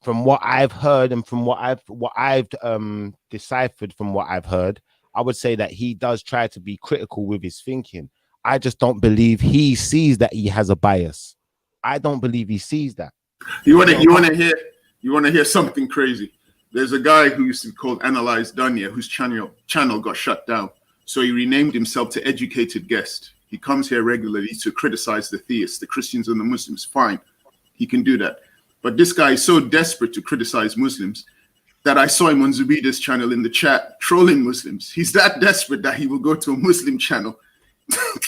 from what I've heard and from what I've deciphered from what I've heard, I would say that he does try to be critical with his thinking. I just don't believe he sees that he has a bias. I don't believe he sees that. You want to hear something crazy? There's a guy who used to be called Analyze Dunya, whose channel got shut down. So he renamed himself to Educated Guest. He comes here regularly to criticize the theists, the Christians and the Muslims. Fine, he can do that. But this guy is so desperate to criticize Muslims that I saw him on Zubida's channel in the chat trolling Muslims. He's that desperate that he will go to a Muslim channel.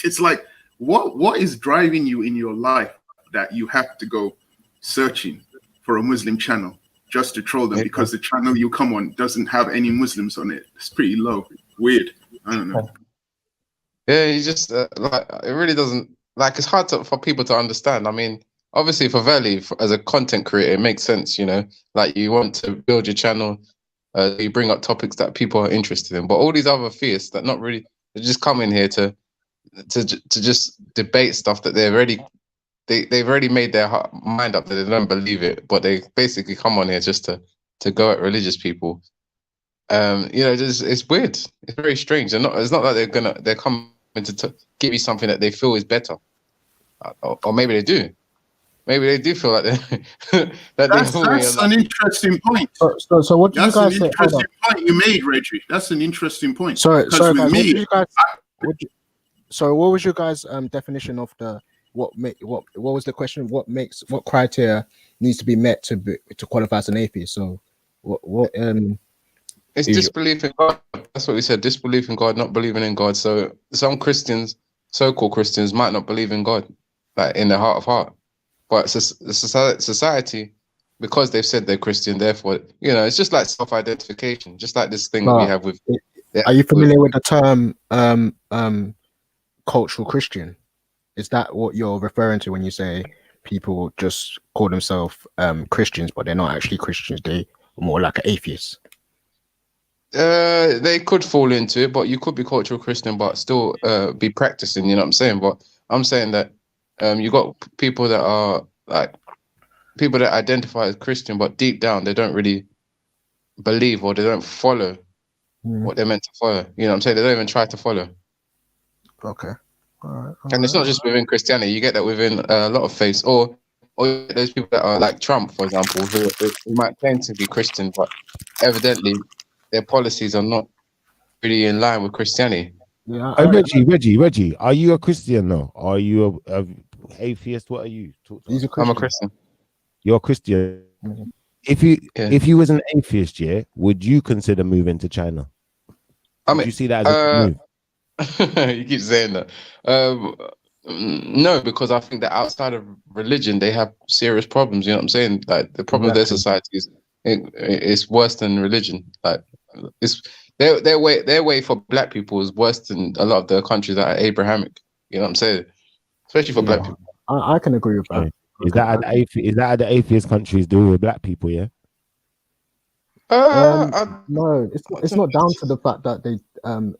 It's like, what is driving you in your life that you have to go searching for a Muslim channel just to troll them because the channel you come on doesn't have any Muslims on it? It's pretty low. Weird. I don't know. Yeah, he just like it really doesn't like. It's hard for people to understand. I mean, obviously for Valley, as a content creator, it makes sense. You know, like you want to build your channel, you bring up topics that people are interested in. But all these other theists that not really, they just come in here to just debate stuff that they've already made their mind up that they don't believe it, but they basically come on here just to go at religious people. You know, it's weird. It's very strange. It's not like they're coming to give you something that they feel is better, or maybe they do. Maybe they do feel like that's an interesting point. So what do you guys say? That's an interesting point you made, Reggie. That's an interesting point. Sorry, guys. What what was your guys' definition of what was the question? What criteria needs to be met to qualify as an atheist? So it's disbelief in God. That's what we said. Disbelief in God, not believing in God. So some Christians, so-called Christians, might not believe in God, like in their heart of heart. But society, because they've said they're Christian, therefore, you know, it's just like self-identification, just like this thing that we have with. Are you familiar with the term cultural Christian? Is that what you're referring to when you say people just call themselves Christians, but they're not actually Christians? They are more like an atheist. They could fall into it, but you could be cultural Christian, but still be practicing. You know what I'm saying? But I'm saying that you got people that are like people that identify as Christian, but deep down they don't really believe or they don't follow what they're meant to follow. You know what I'm saying? They don't even try to follow. Okay. All right. And it's not just within Christianity. You get that within a lot of faiths, or those people that are like Trump, for example, who might claim to be Christian, but evidently their policies are not really in line with Christianity. Yeah, Reggie, are you a Christian now? Are you a atheist? What are you? I'm a Christian. You're a Christian. Mm-hmm. If you was an atheist, yeah, would you consider moving to China? Would you see that as a move? You keep saying that. No, because I think that outside of religion, they have serious problems. You know what I'm saying? Like the problem of their society is worse than religion. Like it's their way for black people is worse than a lot of the countries that are Abrahamic. You know what I'm saying? Especially for black people. I can agree with that. Is that how the atheist countries do with black people? Yeah. No, it's not down to the fact that they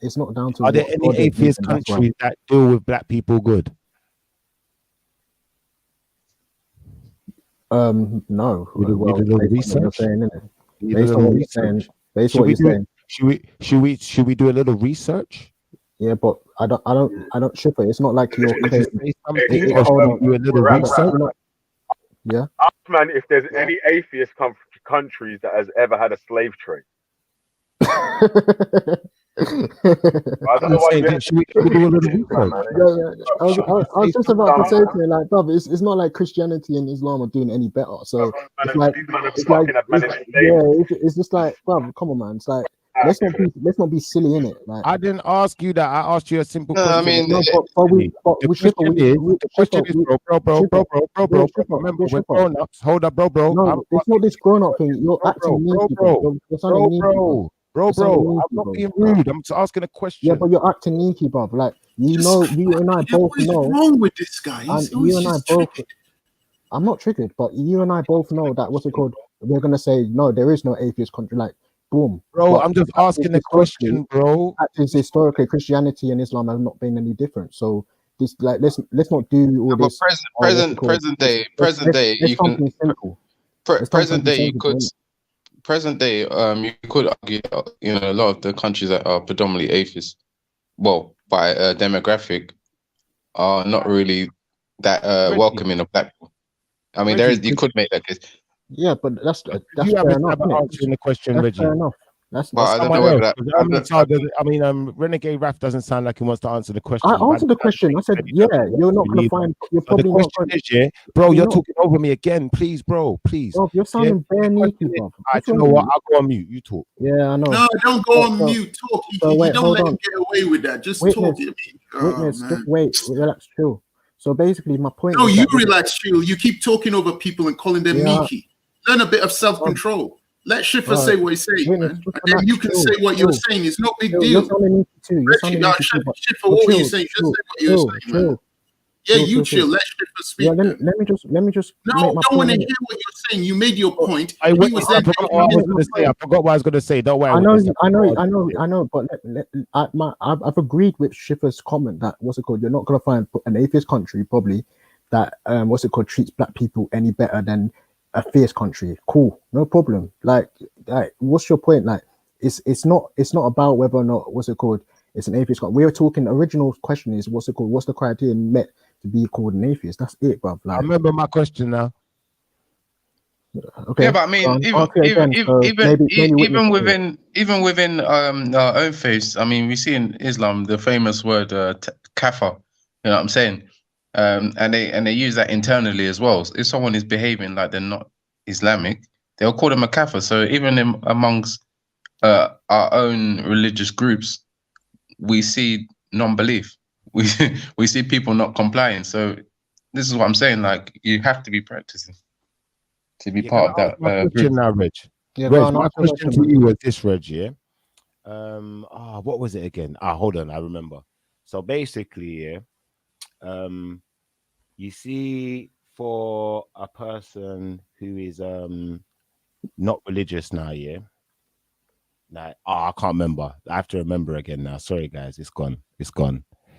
it's not down to. Are there any atheist countries that deal with black people good? No. Well, research. Should we do a little research? Yeah, but I don't ship it. It's not like you're do a little research. Yeah. Ask man if there's any atheist countries that has ever had a slave trade. I don't know why should we do a little research? I was just about to say to you, like, brother, it's not like Christianity and Islam are doing any better. So it's just like, brother, come on, man. It's like let's not be silly in it. Like, I didn't ask you that. I asked you a simple No, I question. mean, The question is, bro. Remember, we're grown ups. Hold up, bro. No, it's not this grown up thing. You're acting needy, bro. You're sounding needy, bro. I'm not being rude. I'm just asking a question. Yeah, but you're acting needy, bro. Like, you and I both know. What is wrong with this guy? And you and I both. I'm not triggered, but you and I both know that what's it called? We're gonna say no. There is no atheist country. Like, boom, bro. I'm just asking a question, bro. Historically, Christianity and Islam have not been any different. So this, like, let's not do all this. Present day, you can. Present day, you could. Present day, you could argue that, a lot of the countries that are predominantly atheist, well, by demographic, are not really that welcoming of black people. I mean, you could make that case. Yeah, but that's fair enough. Answering the question, Reggie. Fair enough. That's I don't know whether that. Renegade Raf doesn't sound like he wants to answer the question. I answered the question. I said, yeah, you're not going to find. You're probably not going to. Bro, you're talking over me again. Please, bro. Please. Bro, you're sounding bare needy, bro. You know what? I'll go on mute. You talk. Yeah, I know. No, don't go on mute. Talk. You don't let him get away with that. Just talk. Witness, just wait. Relax, chill. So basically, my point. No, you relax, chill. You keep talking over people and calling them meeky. Learn a bit of self-control. Let Schiffer say what he's saying, man. And then you can say what you're saying. It's no big deal. Schiffer, what were you saying? Just say what you're saying, man. Yeah, you chill. Let Schiffer speak. Yeah, let me just. No, I don't want to hear what you're saying. You made your point. I forgot what I was going to say. Don't worry. I know. But I've agreed with Schiffer's comment that you're not going to find an atheist country probably that treats black people any better than a fierce country. Cool, no problem. Like what's your point? Like it's not about whether or not it's an atheist country. We were talking, original question is what's the criteria met to be called an atheist? That's it, bro. Like, I remember my question now. Okay. Yeah, but I mean, even within our own faith, I mean, we see in Islam the famous word kafir. You know what I'm saying? And they use that internally as well. If someone is behaving like they're not Islamic, they'll call them a kafir. So even amongst our own religious groups, we see non-belief. We see people not complying. So this is what I'm saying. Like, you have to be practicing to be part of that group. Now, Reg. Yeah, Reg, my question to you was this, Reg. Yeah. What was it again? Hold on, I remember. So basically, yeah. You see, for a person who is not religious now, yeah. Like, I can't remember. I have to remember again now. Sorry, guys, it's gone.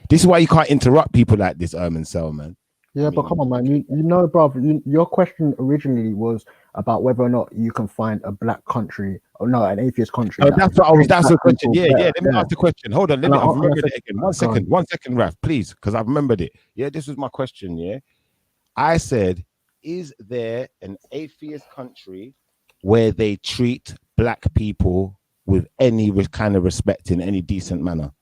This is why you can't interrupt people like this, Cell, man. Yeah, but come on, man. You know, bro. Your question originally was about whether or not you can find a black country, or no, an atheist country. Oh, that's the question. Yeah. Let me ask the question. Hold on. I've remembered it again. One second, Raf, please, because I've remembered it. Yeah, this was my question. Yeah, I said, is there an atheist country where they treat black people with any kind of respect in any decent manner?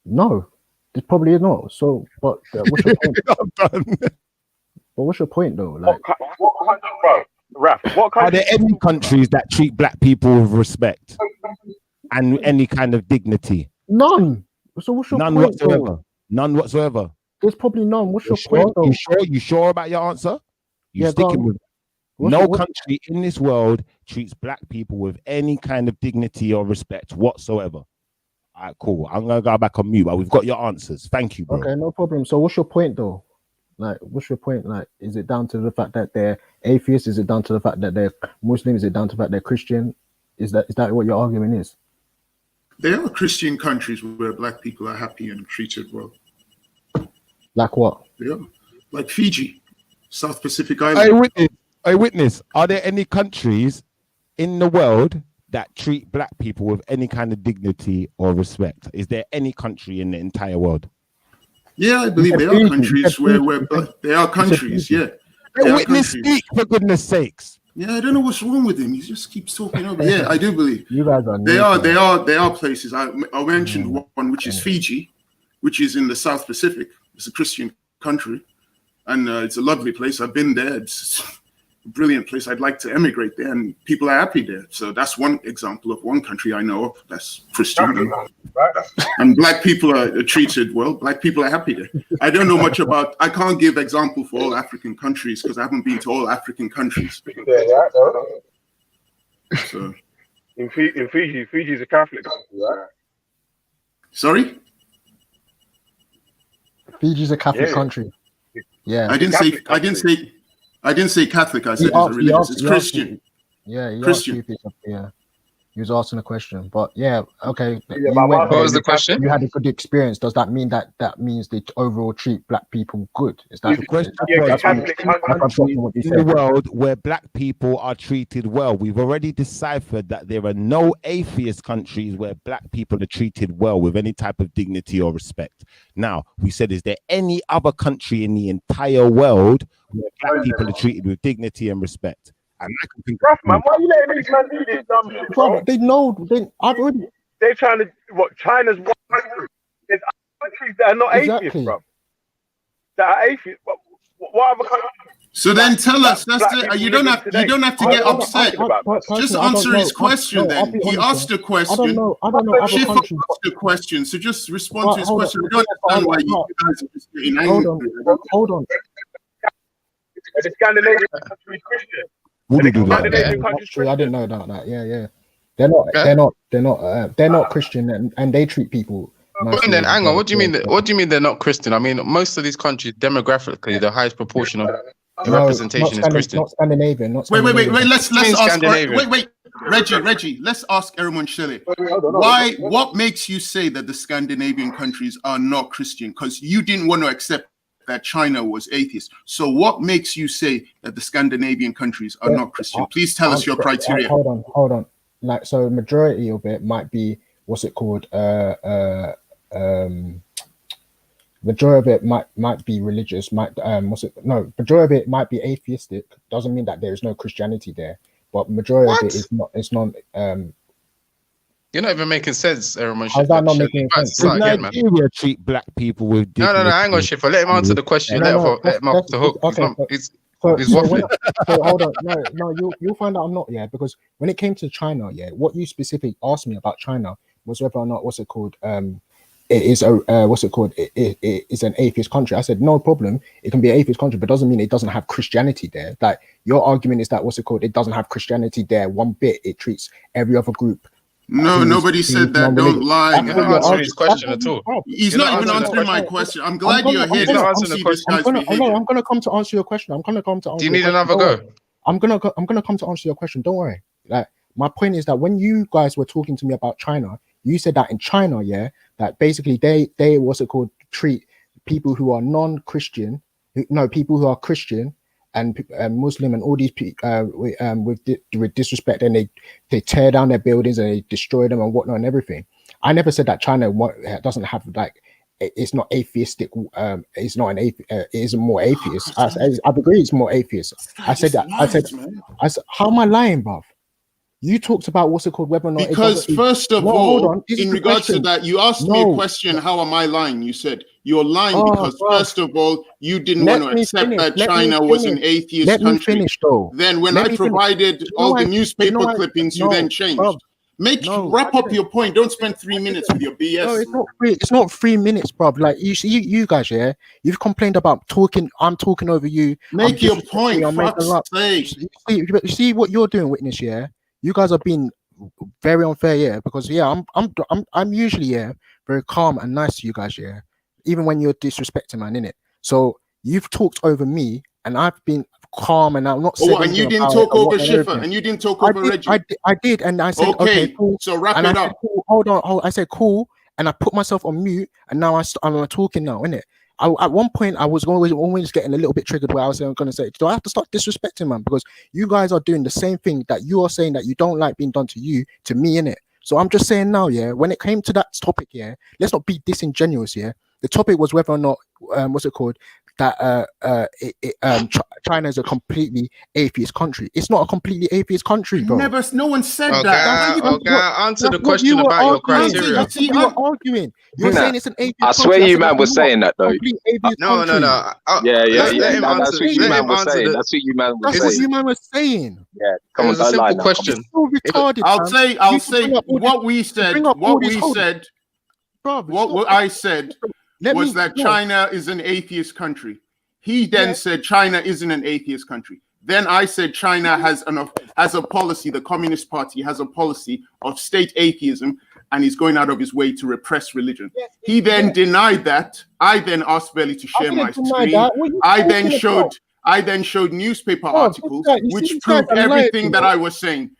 No. It's probably not. So, but what's your point? But what's your point, though? Like, are there any countries that treat black people with respect and any kind of dignity? None. So what's your point? Whatsoever. Though? None whatsoever. There's probably none. What's your point, though? You sure about your answer? Sticking with no country in this world treats black people with any kind of dignity or respect whatsoever. All right, cool. I'm gonna go back on mute, but we've got your answers. Thank you, bro. Okay, no problem. So, what's your point, though? Like, what's your point? Like, is it down to the fact that they're atheists? Is it down to the fact that they're Muslim? Is it down to the fact they're Christian? Is that what your argument is? There are Christian countries where black people are happy and treated well. Like what? Yeah, like Fiji, South Pacific Island. I witness. Are there any countries in the world that treat black people with any kind of dignity or respect? Is there any country in the entire world? Yeah, I believe there are countries where there are countries. Yeah, witness speak, for goodness sakes. Yeah, I don't know what's wrong with him. He just keeps talking over. Yeah, I do believe you guys are. There are places. I mentioned one which is Fiji, which is in the South Pacific. It's a Christian country, and it's a lovely place. I've been there. It's brilliant place. I'd like to emigrate there, and people are happy there. So that's one example of one country I know of that's Christian. And black people are treated well. Black people are happy there. I don't know much about, I can't give example for all African countries because I haven't been to all African countries. So in Fiji, Fiji's a Catholic country, right? Sorry? Fiji's a Catholic country. Yeah. I didn't say Catholic. I said it's a religious. It's Christian. Yeah, Christian. Yeah. He was asking a question, but yeah, okay. What was the question? You had a good experience. Does that mean that means they overall treat black people good? Is that the question? In the world where black people are treated well, we've already deciphered that there are no atheist countries where black people are treated well with any type of dignity or respect. Now, we said, is there any other country in the entire world where black people are treated with dignity and respect? And I can think man, why are you letting these men do this dumb shit, bro? They know. They're trying to. What? China's one country. There's other countries that are not atheists, bro. That are atheists. What other countries? So then tell us. You don't have to get upset. Just answer his question. Then he asked a question. I don't know. Shifa asked a question. So just respond to his question. We don't understand why you guys are just getting angry. Hold on. The Scandinavian country is Christian. I didn't know that. Yeah. They're not Christian, and they treat people. Then hang on. What do you mean? What do you mean they're not Christian? I mean, most of these countries demographically, the highest proportion of representation is Christian. Not Scandinavian. Wait. Let's ask. Wait. Reggie. Let's ask Erman Shelley. Why? What makes you say that the Scandinavian countries are not Christian? Because you didn't want to accept that China was atheist. So what makes you say that the Scandinavian countries are not Christian? Please tell us your criteria. Hold on. Like, so majority of it might be, what's it called? Majority of it might be religious, majority of it might be atheistic. Doesn't mean that there is no Christianity there, but majority of it is not. It's not. You're not even making sense, Erman. How's that not making sense? Nigeria treat black people with dignity. No, hang on, Shifa. Let him answer the question. Let him off the hook. He's waffling. So hold on. No, you'll find out I'm not. Yeah, because when it came to China, what you specifically asked me about China was whether or not it is it is an atheist country. I said no problem. It can be an atheist country, but doesn't mean it doesn't have Christianity there. Like, your argument is that it doesn't have Christianity there one bit. It treats every other group. No, nobody said that. Don't lie. You're not answering his question at all. He's not even answering my question. I'm glad you're here. He's not answering the question. I'm gonna come to answer your question. Do you need another go? I'm gonna come to answer your question. Don't worry. Like, my point is that when you guys were talking to me about China, you said that in China, that basically they treat people who are non-Christian, people who are Christian and Muslim and all these people with disrespect, and they tear down their buildings and they destroy them and whatnot and everything. I never said that China doesn't have, like, it's not atheistic. It's not it is more atheist. I agree, it's more atheist. I said that. I said, how am I lying, bruv? You talked about whether or not. Because first of all, in regards to that, you asked me a question. How am I lying? You said you're lying because first of all, you didn't want to accept that China was an atheist country. Then when I provided all the newspaper clippings, you then changed. Wrap up your point. Don't spend 3 minutes with your BS. No, it's not 3 minutes, bruv. Like, you guys, you've complained about talking. I'm talking over you. Make your point. You see what you're doing, witness. You guys are being very unfair, because I'm usually very calm and nice to you guys, even when you're disrespecting, man, innit? So you've talked over me, and I've been calm, and I'm not saying. And you didn't talk over Shifa, and you didn't talk over Reggie. I did, and I said, okay, cool. So wrap it up. Cool, hold on. I said cool, and I put myself on mute, and now I'm talking now, innit? At one point, I was always getting a little bit triggered where I was going to say, do I have to start disrespecting, man? Because you guys are doing the same thing that you are saying that you don't like being done to you, to me, innit? So I'm just saying now, when it came to that topic, let's not be disingenuous, The topic was whether or not, that China is a completely atheist country. It's not a completely atheist country, bro. No one said Okay, that. answer the question about your criteria. That's what you were arguing. You're saying it's an atheist I country. swear you man was saying that though. No. That's what you man was saying. That's what you man was saying. That's what you man was saying. Yeah, come on, It was a don't lie simple now. question. It's so retarded. I'll say what we said. What I said was that China is an atheist country. He then said China isn't an atheist country. Then I said China has a policy, the Communist Party has a policy of state atheism, and he's going out of his way to repress religion. He then denied that. I then asked Belly to share my screen. I then showed newspaper articles which proved everything that I was saying.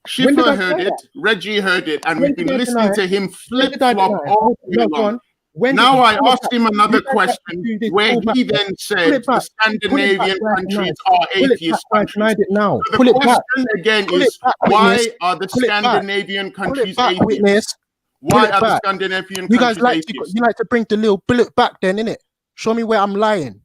Schiffer heard it, Reggie heard it, and we've been listening to him flip-flop all day long. Now I asked him another question where he then said the Scandinavian countries are atheist countries. So the question again is, why are the Scandinavian countries atheist? Why are the Scandinavian countries atheist? You like to bring the little bullet back then, innit? Show me where I'm lying.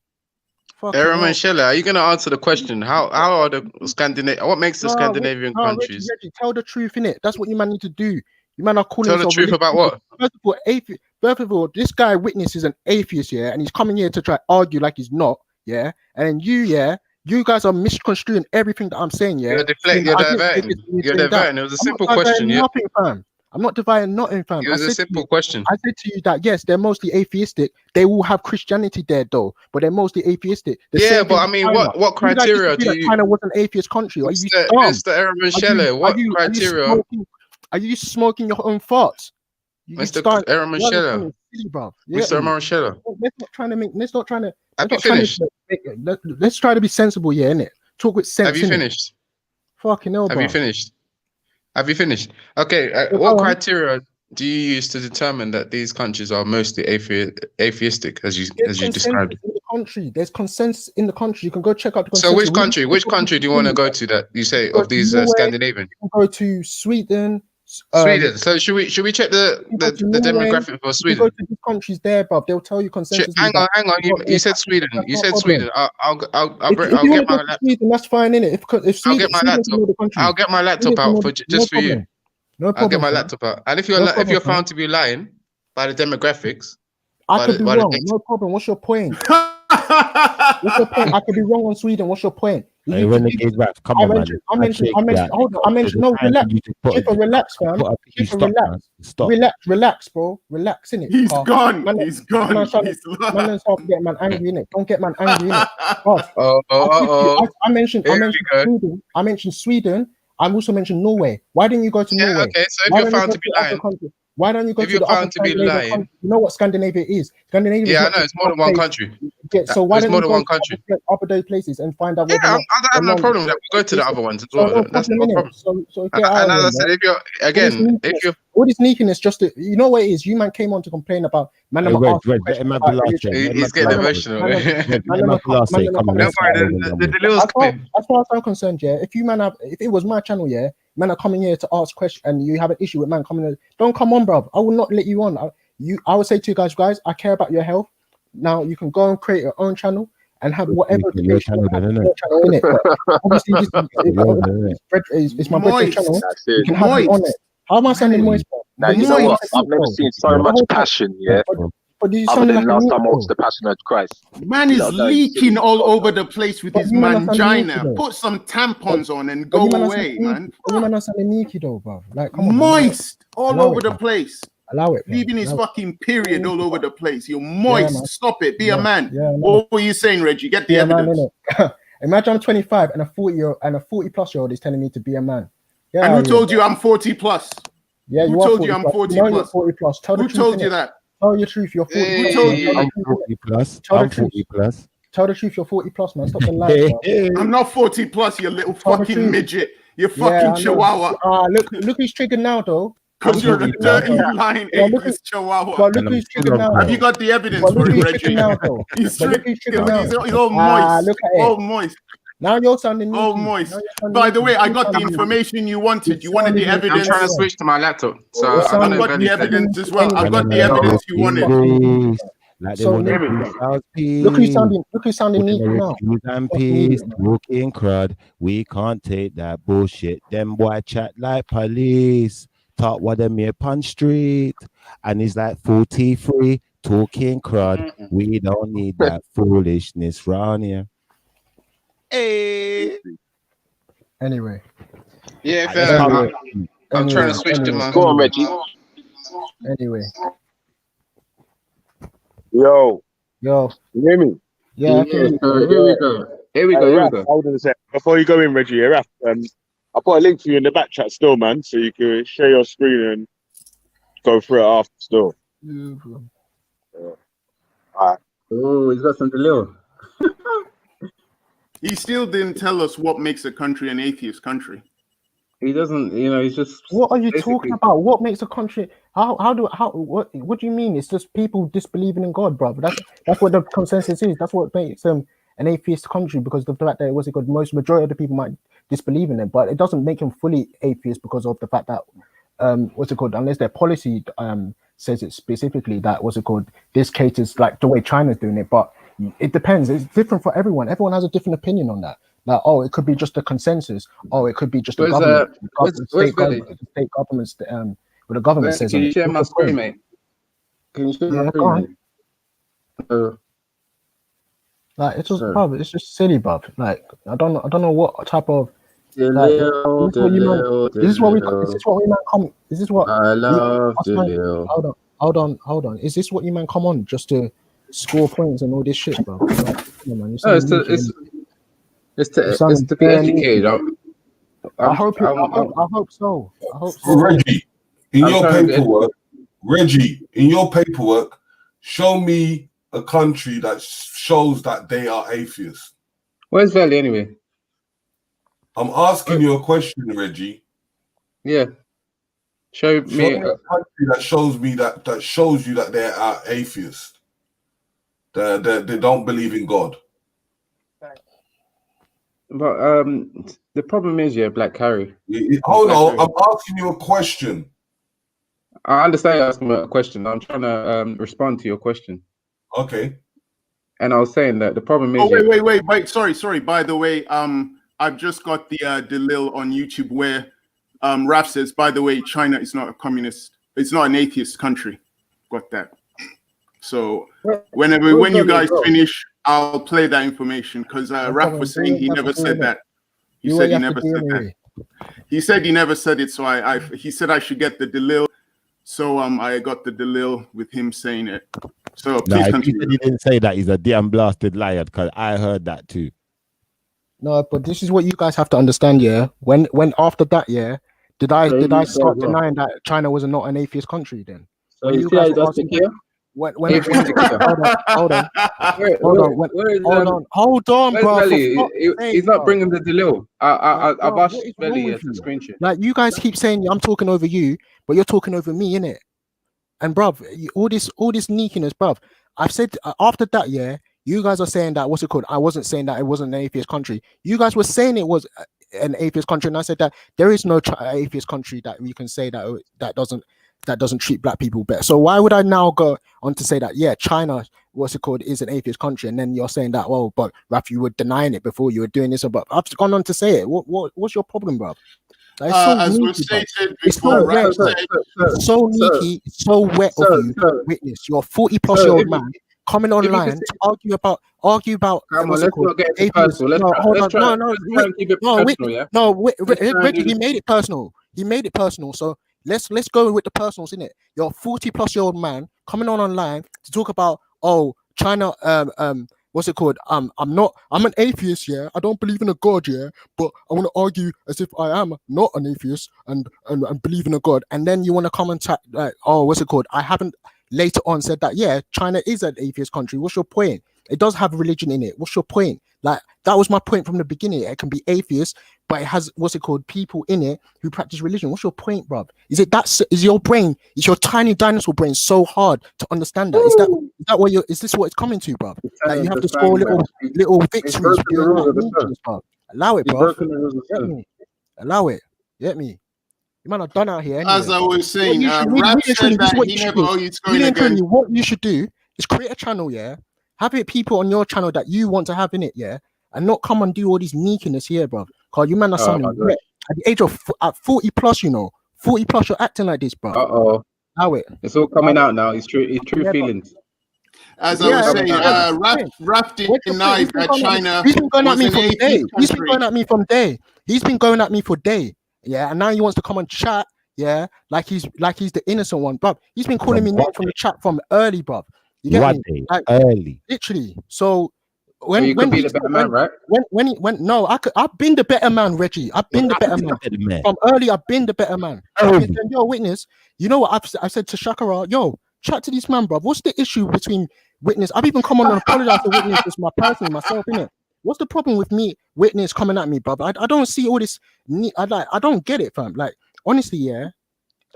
Aaron Scheller, are you going to answer the question? How are the Scandinavian? What makes the Scandinavian countries? Reggie, tell the truth, innit? That's what you man need to do. You man are calling. Tell the truth about what? First of all, this guy Witness is an atheist, yeah, and he's coming here to try to argue like he's not, yeah. And you guys are misconstruing everything that I'm saying, yeah. You're diverting. It was a simple question, yeah. Nothing, fam. I'm not dividing nothing, fam. It was a simple question. I said to you that yes, they're mostly atheistic. They will have Christianity there though, but they're mostly atheistic. But I mean, what criteria do you? China was an atheist country. Are you Mr. Aaron Scheller, what criteria? Are you smoking your own farts? Mr. Aaron Scheller. Mr. Aaron Scheller. Let's try to be sensible here, innit? Talk with sense. Have you finished? Fucking hell, bro. Have you finished? Okay, what criteria do you use to determine that these countries are mostly atheistic, as you described? In the country, there's consensus in the country. You can go check out the consensus. So which country do you want to go to that you say of these Scandinavian? You can go to Sweden. So should we check the demographic for Sweden? Go to the countries there, bruv. They'll tell you consensus. Hang on. You said Sweden. You said Sweden. I'll get my laptop. Sweden, that's fine, innit? If Sweden, I'll get my laptop out for just for you. No problem. I'll get my laptop out. And if you're found to be lying by the demographics, I could be wrong. No problem. What's your point? What's your point? I could be wrong on Sweden. What's your point? Hey, renegade rap. Come on, man. I mentioned. Hold on. I mentioned. No, relax. Relax, fam. Relax, bro. Relax, innit? He's gone. He's gone. Man, start getting man angry, innit? Don't get man angry, innit? I mentioned Sweden. I mentioned Sweden. I also mentioned Norway. Why didn't you go to Norway? Okay, so if you're found to be lying. Why don't you go to the other Scandinavian country? You know what Scandinavia is? Scandinavia. Yeah, I know. It's more than one country. So why don't you go to other places and find out? Yeah, I have no problem with that. We go to the other ones as well. That's no problem. And as I said, if you're all this sneakiness, just to, you know what it is. You man came on to complain about man. He's getting emotional. As far as I'm concerned, yeah. If it was my channel, yeah. Man are coming here to ask questions, and you have an issue with man coming in. Don't come on, bro. I will not let you on. I would say to you guys, I care about your health. Now you can go and create your own channel and have whatever your channel in it. Obviously, it's my birthday channel. You can have it on it. How am I sounding moist? Now you know what? I've never seen so much passion, yeah. Other than last time I watched The Passion of Christ. Man is leaking all over the place with his mangina. Put some tampons on and go away, man. You man are sounding sneaky though, bro. Like moist all over the place. Allow it. Leaving his fucking period all over the place. You're moist. Stop it. Be a man. What were you saying, Reggie? Get the evidence. Imagine I'm 25 and a 40-plus-year-old is telling me to be a man. And who told you I'm 40 plus? Yeah, who told you I'm 40 plus? 40 plus. Who told you that? Tell your truth, you're 40. Who told you? I'm 40 plus. I'm 40 plus. Tell the truth, you're 40 plus, man. Stop the lying. I'm not 40 plus, you little fucking midget. You fucking chihuahua. Look who's triggered now, though. Because you're the dirty, lying, atheist chihuahua. But look who's triggered now. Have you got the evidence for it, Reggie? He's all moist. Look at it. All moist. Now you're sounding all moist. By the way, I got the information you wanted. You wanted the evidence. I'm trying to switch to my laptop, so I've got the evidence as well. I've got the evidence you wanted. Like they So want to Nicky, do South look who's Peace. sounding We're Nicky gonna now. refuse and What's peace, Nicky? talking crud. We can't take that bullshit. Them boy chat like police. Talk what them here on street. And he's like 43, talking crud. We don't need that foolishness round here. Hey. Anyway. Yeah, Let's fam. start I'm trying to switch to my. Go on, Reggie. Anyway. Yo. Yo. You hear me? Yeah, I can hear you. Here we go. Raph, hold on a sec. Before you go in, Reggie, Raph, I put a link for you in the back chat still, man, so you can share your screen and go through it after still. Alright. Oh, he's got some delay. He still didn't tell us what makes a country an atheist country. He doesn't, you know, he's just. What are you talking about? What makes a country? What do you mean? It's just people disbelieving in God, bro. That's what the consensus is. That's what makes an atheist country, because of the fact that most majority of the people might disbelieve in it, but it doesn't make them fully atheist because of the fact that unless their policy says it specifically that this caters like the way China's doing it, but it depends. It's different for everyone. Everyone has a different opinion on that. Like, it could be just a consensus. It could be just a government. State governments. What the government says. Can you share my screen, mate? Can you share my screen, mate? Like, it's just, bruv, it's just silly, bruv. Like, I don't know what type of. Like, is this what we man come? Is this what? I love the Hold on. Is this what you man come on just to score points and all this shit, bro? Like, come on, man, it's to be educated. I hope so. Reggie, in your paperwork, show me a country that shows that they are atheists. Where's Valley anyway? I'm asking you a question, Reggie. Yeah. Show me a country that shows me that shows you that they are atheists. They don't believe in God. But the problem is, Black Harry. Hold on, I'm asking you a question. I understand you're asking a question. I'm trying to respond to your question. Okay. And I was saying that the problem is. Oh wait! Sorry. By the way, I've just got the Delil on YouTube where Raf says, by the way, China is not a communist. It's not an atheist country. Got that. So when you guys finish, I'll play that information, because Raf was saying he never said that. He said he never said that. He said he never said it. So he said I should get the Delil. So I got the Delil with him saying it. So please continue. He didn't say that. He's a damn blasted liar, because I heard that too. No, but this is what you guys have to understand, yeah. When after that, yeah, did I start denying that China was not an atheist country then? So you guys Hold on, bro. He's not bringing the Delil. I've asked Belly to screenshot. Like, you guys keep saying I'm talking over you, but you're talking over me, innit? And bruv, all this sneakiness, bruv. I've said after that, yeah, you guys are saying that I wasn't saying that it wasn't an atheist country. You guys were saying it was an atheist country, and I said that there is no atheist country that we can say that doesn't treat black people better. So why would I now go on to say that, yeah, China, is an atheist country, and then you're saying that, well, but Raf, you were denying it before, you were doing this, but I've gone on to say it. What's your problem, bro? Like, as was stated before, so sneaky, so wet of you, witness. You're a 40-plus-year-old man coming online to argue about. Come on, let's not get it personal. Let's try and keep it personal. Reggie, he made it personal. So let's go with the personals, innit? You're a 40-plus-year-old man coming online to talk about, China, I'm an atheist, yeah. I don't believe in a God, yeah, but I want to argue as if I am not an atheist and believe in a God. And then you want to comment like, I haven't later on said that, yeah, China is an atheist country. What's your point? It does have religion in it. What's your point? Like, that was my point from the beginning. It can be atheist, but it has people in it who practice religion. What's your point, bruv? Is your brain, is your tiny dinosaur brain so hard to understand that? Is this what it's coming to, bruv? Like, you have to score little victories. Allow it, bruv. Allow it. Get me? You might have done out here anyway. As I was saying, Rap said that he never owe you scoring again. What you should do Just create a channel, yeah. Have it people on your channel that you want to have in it, yeah, and not come and do all these sneakiness here, bro. Cause you man are sounding wet at the age of at 40 plus, you know, 40 plus, you're acting like this, bro. How it? It's all coming out now. It's true. It's true feelings. As I was saying, Raf denied that China. He's been going at me was an from day. atheist He's been country. going at me from day. He's been going at me for day. Yeah, and now he wants to come and chat. Yeah, like he's the innocent one, bro. He's been calling me name from the chat from early, bro. You get me? Like, early, literally. So Well, you could be the better man, right? No, I've been the better man, Reggie. I've been the better man from early. I've been the better man. Yo, witness. You know what I've said to Shakara? Yo, chat to this man, bro. What's the issue between witness? I've even come on and apologized to witness just myself, innit? What's the problem with me, witness coming at me, bro? I don't see all this. I don't get it, fam. Like honestly, yeah.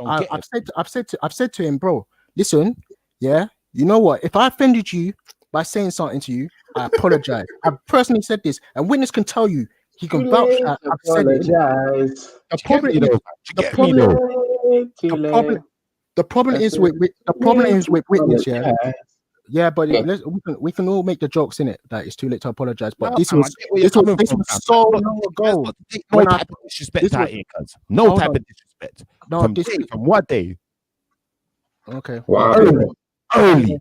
I've said to him, bro. Listen, yeah. You know what? If I offended you by saying something to you, I apologize. I personally said this, and witness can tell you. He can vouch that I've said it. The problem is with witness, yeah. Yeah, but we can all make the jokes in it that it's too late to apologize. But this was so long ago. No type of disrespect out here, cuz. No type of disrespect. No, from what day? Okay. Wow. Early.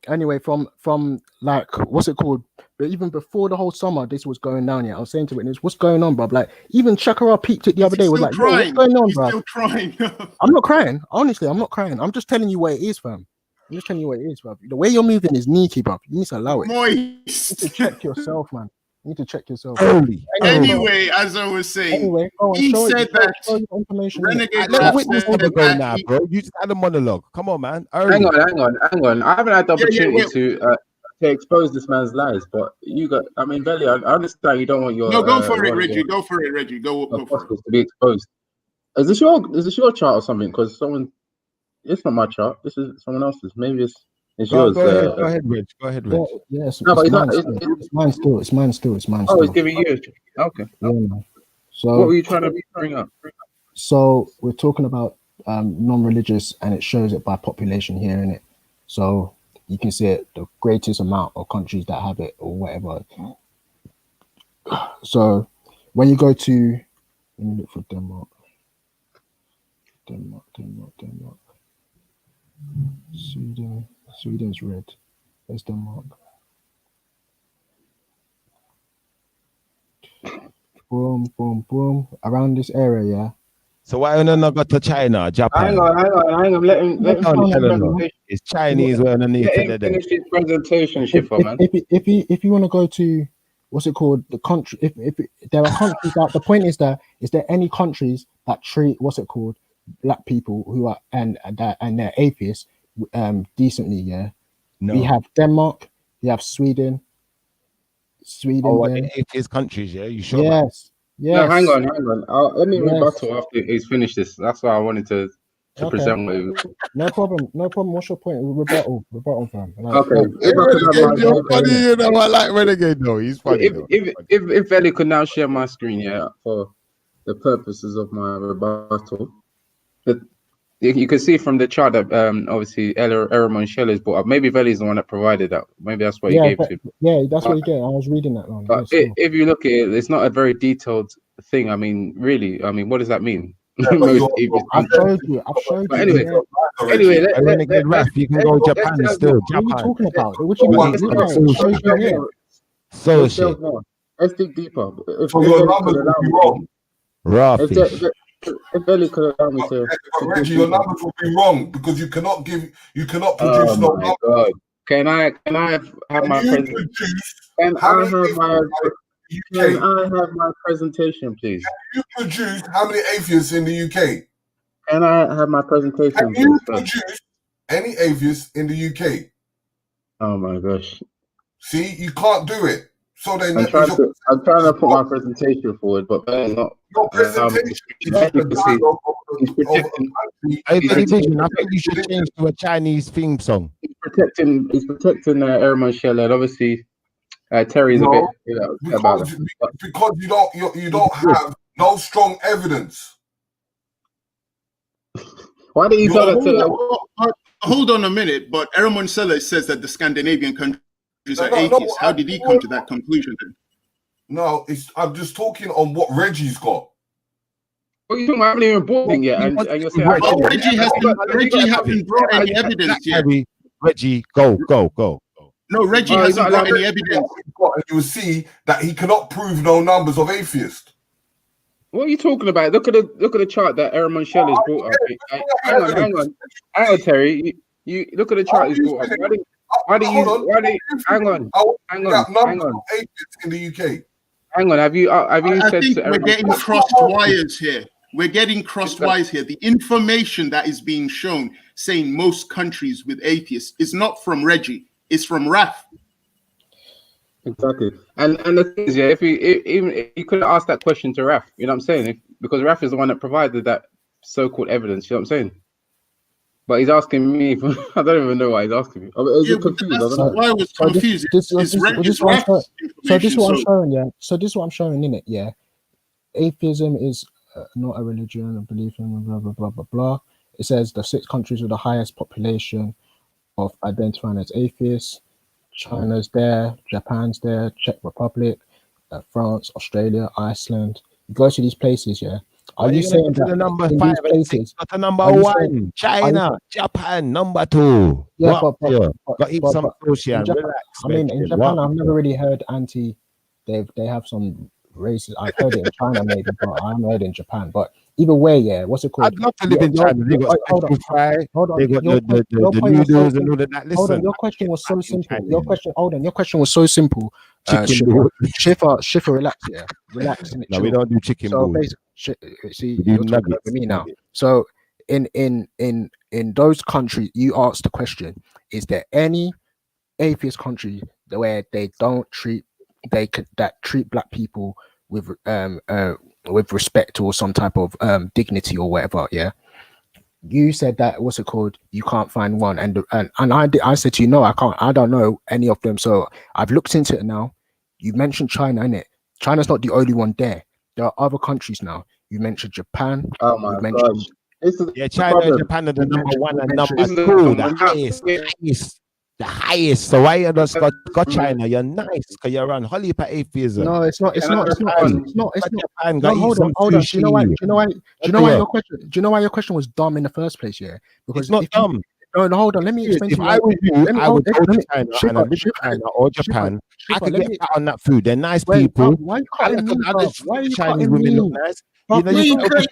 Anyway, from like what's it called? But even before the whole summer, this was going down. Yeah, I was saying to witness, what's going on, bro? Like even Chakara peeped it the other day. Was like, what's going on, bro? Still crying. I'm not crying. Honestly, I'm not crying. I'm just telling you what it is, fam. I'm just telling you what it is, bro. The way you're moving is sneaky, bro. You need to allow it. Moist. You need to check yourself, man. You need to check yourself. Anyway, as I was saying, he said that Renegade Let Raf witness said never go that now, bro. You just had a monologue. Come on, man. Hang on. I haven't had the opportunity to expose this man's lies, but you got. I mean, Belly, I understand you don't want your. No, go for it, Reggie. Go for it, Reggie. Go for it. To be exposed. Is this your chart or something? Because someone. It's not my chart. This is someone else's. Maybe it's yours. Go ahead, Reg. Go ahead, Reg. Yes, no, but it's mine still. It's mine still. Oh, it's giving you. Okay. Yeah, man. So what were you trying to bring up? So we're talking about non-religious, and it shows it by population here, innit? So you can see it, the greatest amount of countries that have it or whatever. So when you go to, let me look for Denmark. Sweden's red. There's Denmark. Boom. Around this area, yeah. So why don't I go to China, Japan? Hang on. Let him it's Chinese way underneath. Finish his presentation, Schiffer, man. If you want to go to what's it called, the country, if there are countries that the point is there any countries that treat what's it called black people who are and they're atheists decently, yeah. No. We have Denmark, we have Sweden. Oh, the atheist countries, yeah. You sure? Yes. No, hang on. Let me rebuttal after he's finished this. That's why I wanted to present what it was. No problem. What's your point? Rebuttal, fam. Okay. You're funny, you know. I like Renegade though. He's funny. If Ellie could now share my screen, yeah, for the purposes of my rebuttal. You can see from the chart that obviously Eramon Shell is brought up. Maybe Veli's the one that provided that. Maybe that's what he gave to. Yeah, that's what he gave. I was reading that one. But if you look at it, it's not a very detailed thing. I mean, really, what does that mean? I've showed you. But anyway, Renegade Raf, you can go Japan still. What are you talking about? What do you mean? So shit. Let's dig deeper. So your numbers will be wrong. Rafish. If Ellie could allow me to, Reggie, your numbers will be wrong because you cannot produce no numbers. God. Can I have my presentation? Can I have my presentation, please? Can you produce how many atheists in the UK? Can I have my presentation? Can you produce any atheists in the UK? Oh my gosh! See, you can't do it. So then I'm trying to put my presentation forward, but that's not. Your presentation I think you should change to a Chinese theme song. He's protecting Eramon Shell, and obviously Terry's a bit about it. Because you don't have no strong evidence. Why did you tell that to? Hold on a minute, but Eramon Seller says that the Scandinavian countries are atheists. How did he come to that conclusion then? No, I'm just talking on what Reggie's got. What are you talking about? I haven't even bought it yet, and you're saying Reggie hasn't brought any evidence yet. Reggie, go. No, Reggie hasn't brought any evidence. You'll see that he cannot prove no numbers of atheists. What are you talking about? Look at the chart that Eramon Shell has brought up. Hang on, Terry. You look at the chart he's brought up. Hang on. Atheists in the UK. Hang on. Have you said? I think we're getting crossed wires here. The information that is being shown saying most countries with atheists is not from Reggie. It's from Raf. Exactly. And the thing is, if you could have asked that question to Raf, you know what I'm saying? Because Raf is the one that provided that so-called evidence, you know what I'm saying? But he's asking me for, I don't even know why he's asking me. I was confused. I don't know. Why I was confused. So this is what I'm showing, yeah. So this is what I'm showing in it, yeah. Atheism is not a religion, a belief in blah blah blah blah blah. It says the 6 countries with the highest population of identifying as atheists. China's there, Japan's there, Czech Republic, France, Australia, Iceland. You go to these places, yeah. Are you saying that the number in 5 these places, got a number 1? China, Japan, number 2. Yeah, but some social. in Japan, Relax. I mean, in Japan, I've never really heard anti. They have some races. I've heard it in China maybe, but I haven't heard it in Japan. But either way, yeah, what's it called? I'd love to live in China. They got special fry. They got the noodles and all of that. Listen, hold on, your question was so simple. Your question was so simple. Schiffer, relax, yeah, relax. No, we don't do chicken. So basically, see, you're talking over me now. So in those countries, you asked the question: is there any atheist country where they don't treat treat black people with respect or some type of dignity or whatever? Yeah. You said that, what's it called? You can't find one, and I said to you, no, I can't. I don't know any of them. So I've looked into it now. You mentioned China, innit? China's not the only one there. There are other countries now. You mentioned Japan. Oh my gosh. China and Japan are the number 1 and number 2, the highest. So why you just got China? You're nice because you're on Holly for atheism. No, it's not. Japan, no, hold on. Do you know why your question was dumb in the first place? Yeah, because it's not dumb. No, hold on. Let me explain. If I was you, I would go to China and I live in China or Japan. I could get fat on that food. They're nice people. Why are you cutting me? Why are you Chinese cutting women me? look nice. You know, you got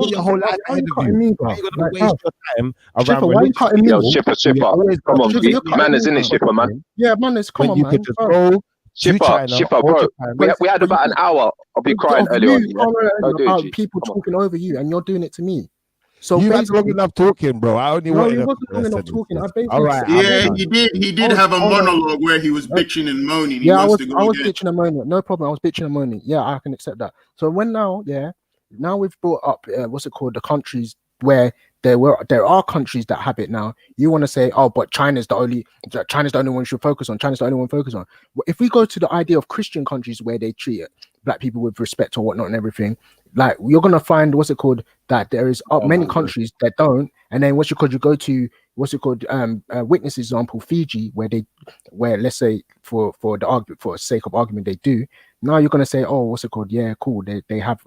your whole life ahead of you. You're gonna waste your time around. Why are you cutting me? Yo, Shipper. Come on, man, isn't it, Shipper, man? Yeah, man, come on, man. You could just go. Shipper, bro. We had about an hour of you crying earlier on. About people talking over you, and you're doing it to me. So you had long enough talking, bro. I only wanted enough talking. All right. Yeah, he did have a monologue where he was bitching and moaning. Yeah, I was bitching and moaning. No problem. I was bitching and moaning. Yeah, I can accept that. So now we've brought up what's it called? The countries where there are countries that have it now. You want to say, oh, but China's the only one we should focus on. China's the only one focus on. Well, if we go to the idea of Christian countries where they treat black people with respect or whatnot and everything, like you're gonna find that there is many countries that don't, and then you go to witness example Fiji where let's say for sake of argument they do. Now you're gonna say, oh, yeah, cool, they have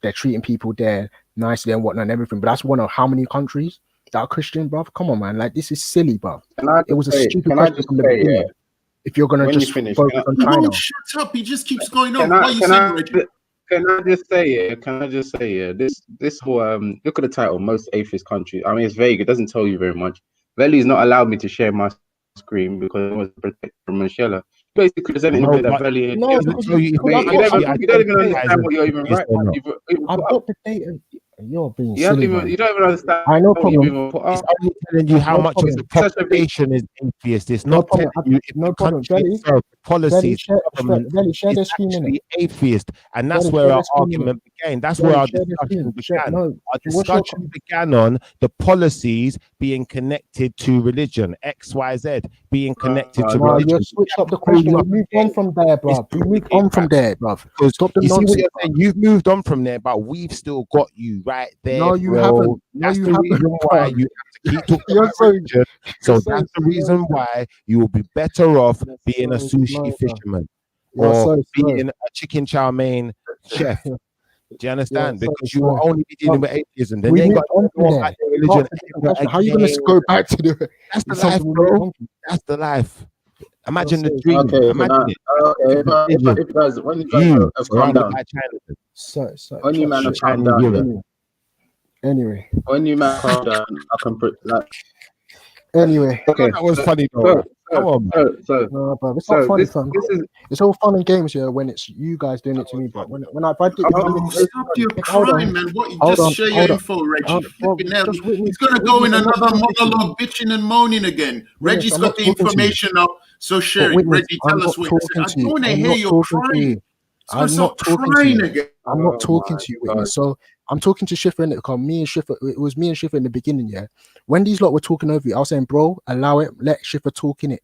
they're treating people there nicely and whatnot and everything, but that's one of how many countries that are Christian, bruv? Come on, man, like this is silly, bruv. It was a stupid question from the beginning. If you're gonna just focus on China. Oh, shut up! He just keeps going on. What are you saying, Reggie? Can I just say, this whole look at the title, most atheist countries. I mean, it's vague. It doesn't tell you very much. Veli's not allowed me to share my screen because it was protected from Michelle. Basically, presenting a bit that Veli. No, you don't even understand what you're even right. I've got the data. You're being silly. You don't even understand. I know problem. It's only telling you how much of the population is atheist. It's not telling you if the country itself, policies, share the screen actually atheist, and that's where our argument began. That's where our discussion began. Our discussion began on the policies being connected to religion, X, Y, Z being connected to religion. You switched up the question. We moved on from there, bruv. We moved on from there, bruv. Stop the nonsense. You've moved on from there, but we've still got you right there, No, you bro. haven't. No, That's you the haven't, reason bro. why you have to keep talking You're about so, religion. So you're so that's the reason slow. why you will be better off You're being a so sushi slow, bro. fisherman You're or so slow. being a chicken chow mein chef. Do you You're understand? so Because you will slow. only be dealing with atheism. Then We you ain't moved got to on know from about there. their You religion asked a different ever question. How are you going to again. go back to the That's the something life, we moved bro. on from? That's the life. You're Imagine the so dream. Okay, Imagine it. okay. If you guys, when you guys You have calmed surrounded down, by China. so when you man have shit. calmed Chinese down, era. Anyway, when you man calm down, I can put like. anyway. Okay, That was funny though. Come on, man. No, bro, it's not funny, fam. this is. It's all fun and games here when it's you guys doing it to me. But if I did, Oh, stop your crying, man. What? Just share your info, Reggie. Flipping hell. Just witness. He's going to go in another monologue, bitching and moaning again. Reggie's I'm got not the talking to you. information up, so share But it. witness, Reggie, I'm tell us not what you said. talking I to don't you. want to I'm hear not your talking to crying. you. He's going to I'm not start talking to crying you. again. I'm not talking to you, witness. So I'm talking to Schiffer in it because me and Schiffer, it was me and Schiffer in the beginning, yeah. When these lot were talking over you, I was saying, bro, allow it, let Schiffer talk in it.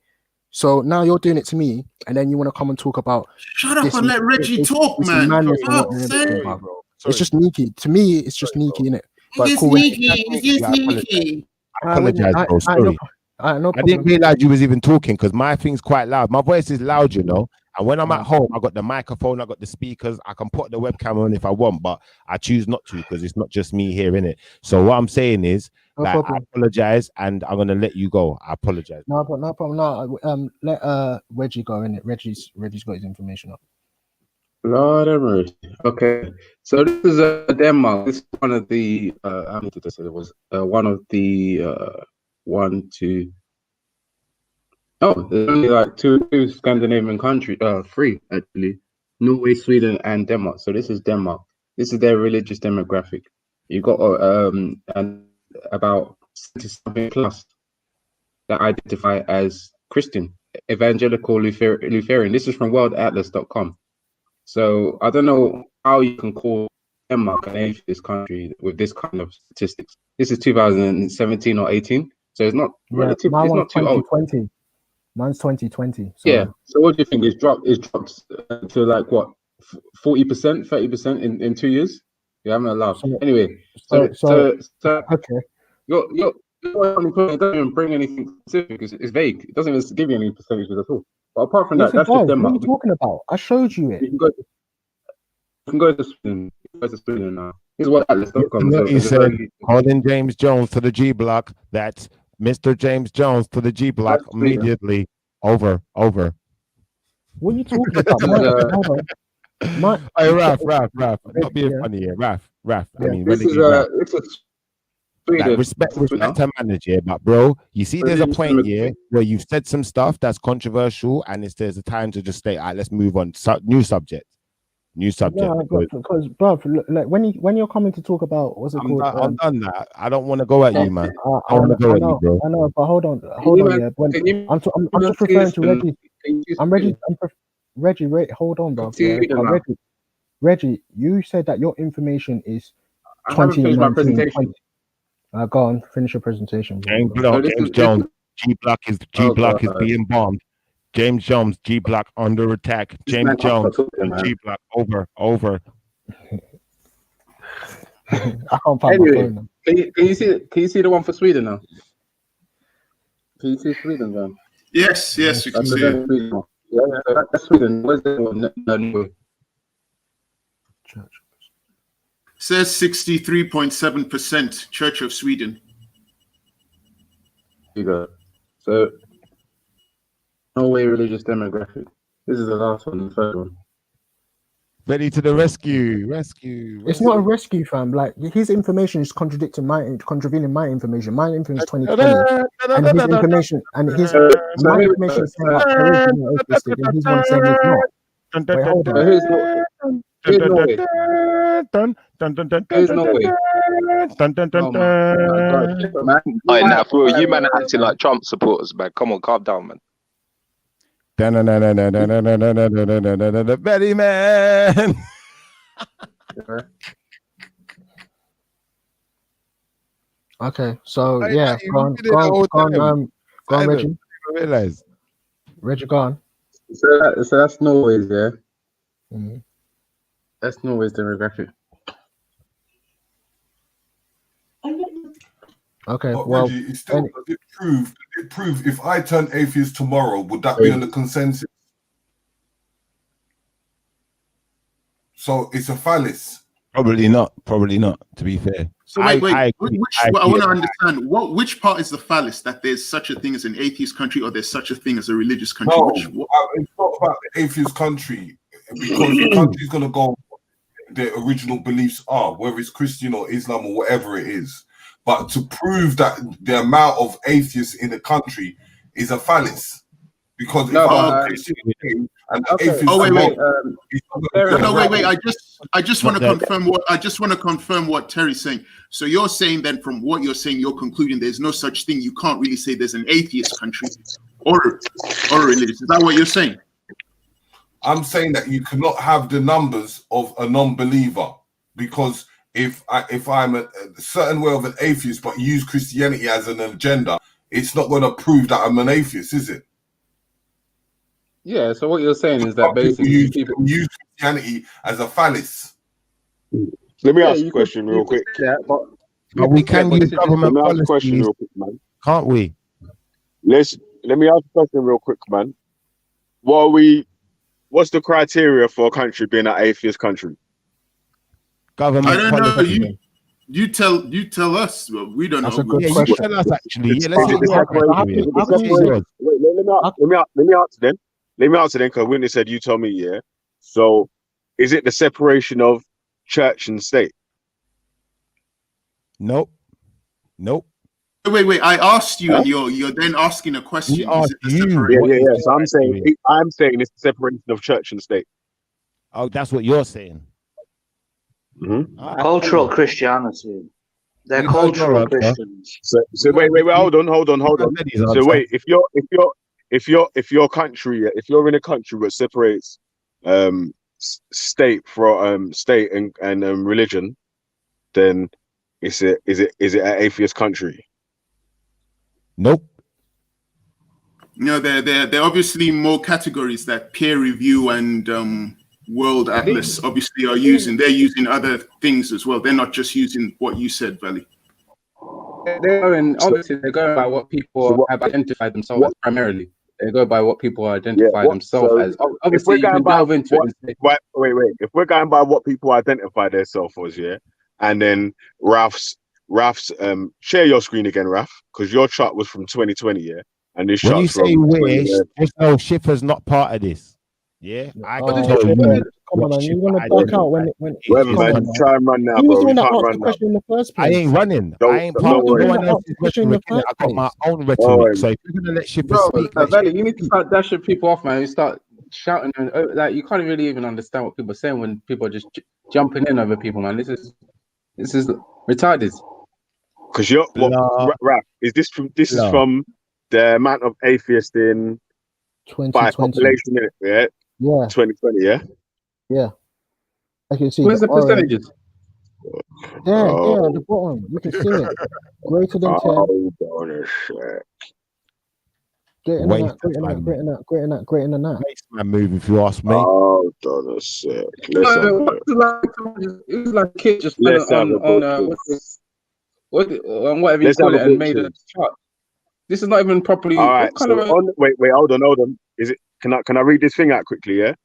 So now you're doing it to me, and then you want to come and talk about Shut up and let Reggie talk, this man. madness and what Fuck's they're doing, sake. bro. It's just sneaky. To me, it's just sneaky, innit? But It's cool. sneaky. It's just sneaky. I apologize, bro. Sorry. No I didn't realize you was even talking because my thing's quite loud. My voice is loud, you know. And when I'm at home, I got the microphone, I got the speakers. I can put the webcam on if I want, but I choose not to because it's not just me hearing it. So what I'm saying is, No like, problem. I apologize, and I'm gonna let you go. I apologize. No problem. No, let Reggie go in it. Reggie's got his information up. Lord have mercy. Okay, so this is Denmark. This is one of the. How many did I say it was? One of the. 1, 2. Oh, there's only like two Scandinavian countries. Three actually. Norway, Sweden, and Denmark. So this is Denmark. This is their religious demographic. You got and about 70-something plus that identify as Christian, evangelical, Lutheran. This is from worldatlas.com. So I don't know how you can call Denmark an atheist country with this kind of statistics. This is 2017 or 18, so it's not relative. My It's one's not too old. 2020. Mine's 2020. So. Yeah. So what do you think? It's dropped to like what, 40%, 30% in 2 years? You're having a laugh. Anyway, so okay. Your it doesn't even bring anything specific. It's vague. It doesn't even give you any percentages at all. But apart from Yes, that, it that's just does. What are Denmark. you talking about? I showed you it. You can go to Sweden. Go to Sweden now. This is what Atlas.com. So He said, calling James Jones to the G block. That's Mr. James Jones to the G block immediately. Over. What are you talking about? Hey, Raf. Not being funny here. Raf. I mean, this is Raf. Sweden. Like, respect to manage here, but bro, you see, there's a point here where you've said some stuff that's controversial, and there's a time to just say, all right, let's move on. New subject. Yeah, because, bro, like when you're coming to talk about what's it called? I'm done now. I don't want to go at you, man. I want to go at you, bro. I know, but hold on, yeah. I'm just referring to Reggie. Reggie, hold on, bro. Yeah, Reggie, you said that your information is 2019. Go on, finish your presentation. James Jones, G block is being bombed. James Jones, G block under attack. James Jones, G block over. I can't find my phone. Can you see the one for Sweden now? Can you see Sweden, man? Yes, you can see it. Yeah, that's Sweden. Where's the one? No. Says 63.7% Church of Sweden. You go. So Norway religious demographic. This is the last one, the third one. Ready to the rescue. It's not a rescue, fam. Like, his information is contravening my information. My information is 2020, and his information my information is saying that there is no atheistic, and he's one saying it's not. Wait, hold on. Here's Norway. Here's Norway. Oh my God. You man are acting like Trump supporters, man. Come on, calm down, man. Betty man. Okay, so yeah, go on, Reggie. Reggie, go on. So that's Norway's, yeah. Mm-hmm. That's Norway's demographic. Okay, But well, Reggie, it still it proved if I turn atheist tomorrow, would that be on the consensus? So it's a fallacy. Probably not. Probably not. To be fair. So wait. I want to understand which part is the fallacy, that there's such a thing as an atheist country or there's such a thing as a religious country. No, it's not about the atheist country, because the country's going to go what their original beliefs are, whether it's Christian or Islam or whatever it is. But to prove that the amount of atheists in the country is a fallacy, because if I'm Christian and the atheists I just want to confirm what Terry's saying. So you're saying then, from what you're saying, you're concluding there's no such thing. You can't really say there's an atheist country or religious. Is that what you're saying? I'm saying that you cannot have the numbers of a non-believer, because if I'm a certain way of an atheist but use Christianity as an agenda, it's not going to prove that I'm an atheist, is it? Yeah, so what you're saying is that basically people use Christianity as a fallacy. Let me ask a question real quick. But we can use government policies, real quick, man. Can't we? Let me ask a question real quick, man. What's the criteria for a country being an atheist country? Government I don't policy. know. You tell us. Well, we don't know. That's a good question. You tell us actually. Yeah, let's let me answer then. Let me answer then, because Whitney said you tell me, yeah. So is it the separation of church and state? Nope. Wait. I asked you, and you're then asking a question. Yeah. So I'm saying it's the separation of church and state. Oh, that's what you're saying. Cultural Christianity. They're cultural Christians. So wait, hold on. So wait, if your country, if you're in a country which separates state from state and religion, then is it an atheist country? Nope. No, there are obviously more categories that peer review and World Atlas obviously are using. They're using other things as well. They're not just using what you said, Valley. They're going by what people have identified themselves as primarily. They go by what people identify themselves as. Obviously, you can delve into it. Wait. If we're going by what people identify themselves as, yeah, and then Ralph's share your screen again, Ralph, because your chart was from 2020, yeah, and this when you from say we're, just know Schiffer's not part of this. Yeah, I can tell you. Come on, you want to back out when man, try and run now, bro. You can't run now. In the first place. I ain't running. I ain't part of no one else's question. I got my own rhetoric. So if you're gonna let Schiffer speak, Valley, you need to start dashing people off, man. You start shouting and like you can't really even understand what people are saying when people are just jumping in over people, man. This is retarded. Because you're Rap, is this from the amount of atheists in by population, yeah? Yeah. 2020, yeah? Yeah. I can see. Where's the percentages? Yeah, at the bottom. You can see it. Greater than 10. Hold on a sec. Greater than that. Makes my move, if you ask me. Hold on a sec. It's like a kid just on whatever you call it and made a chart. This is not even properly. All right. Wait, hold on. Is it? Can I read this thing out quickly? Yeah,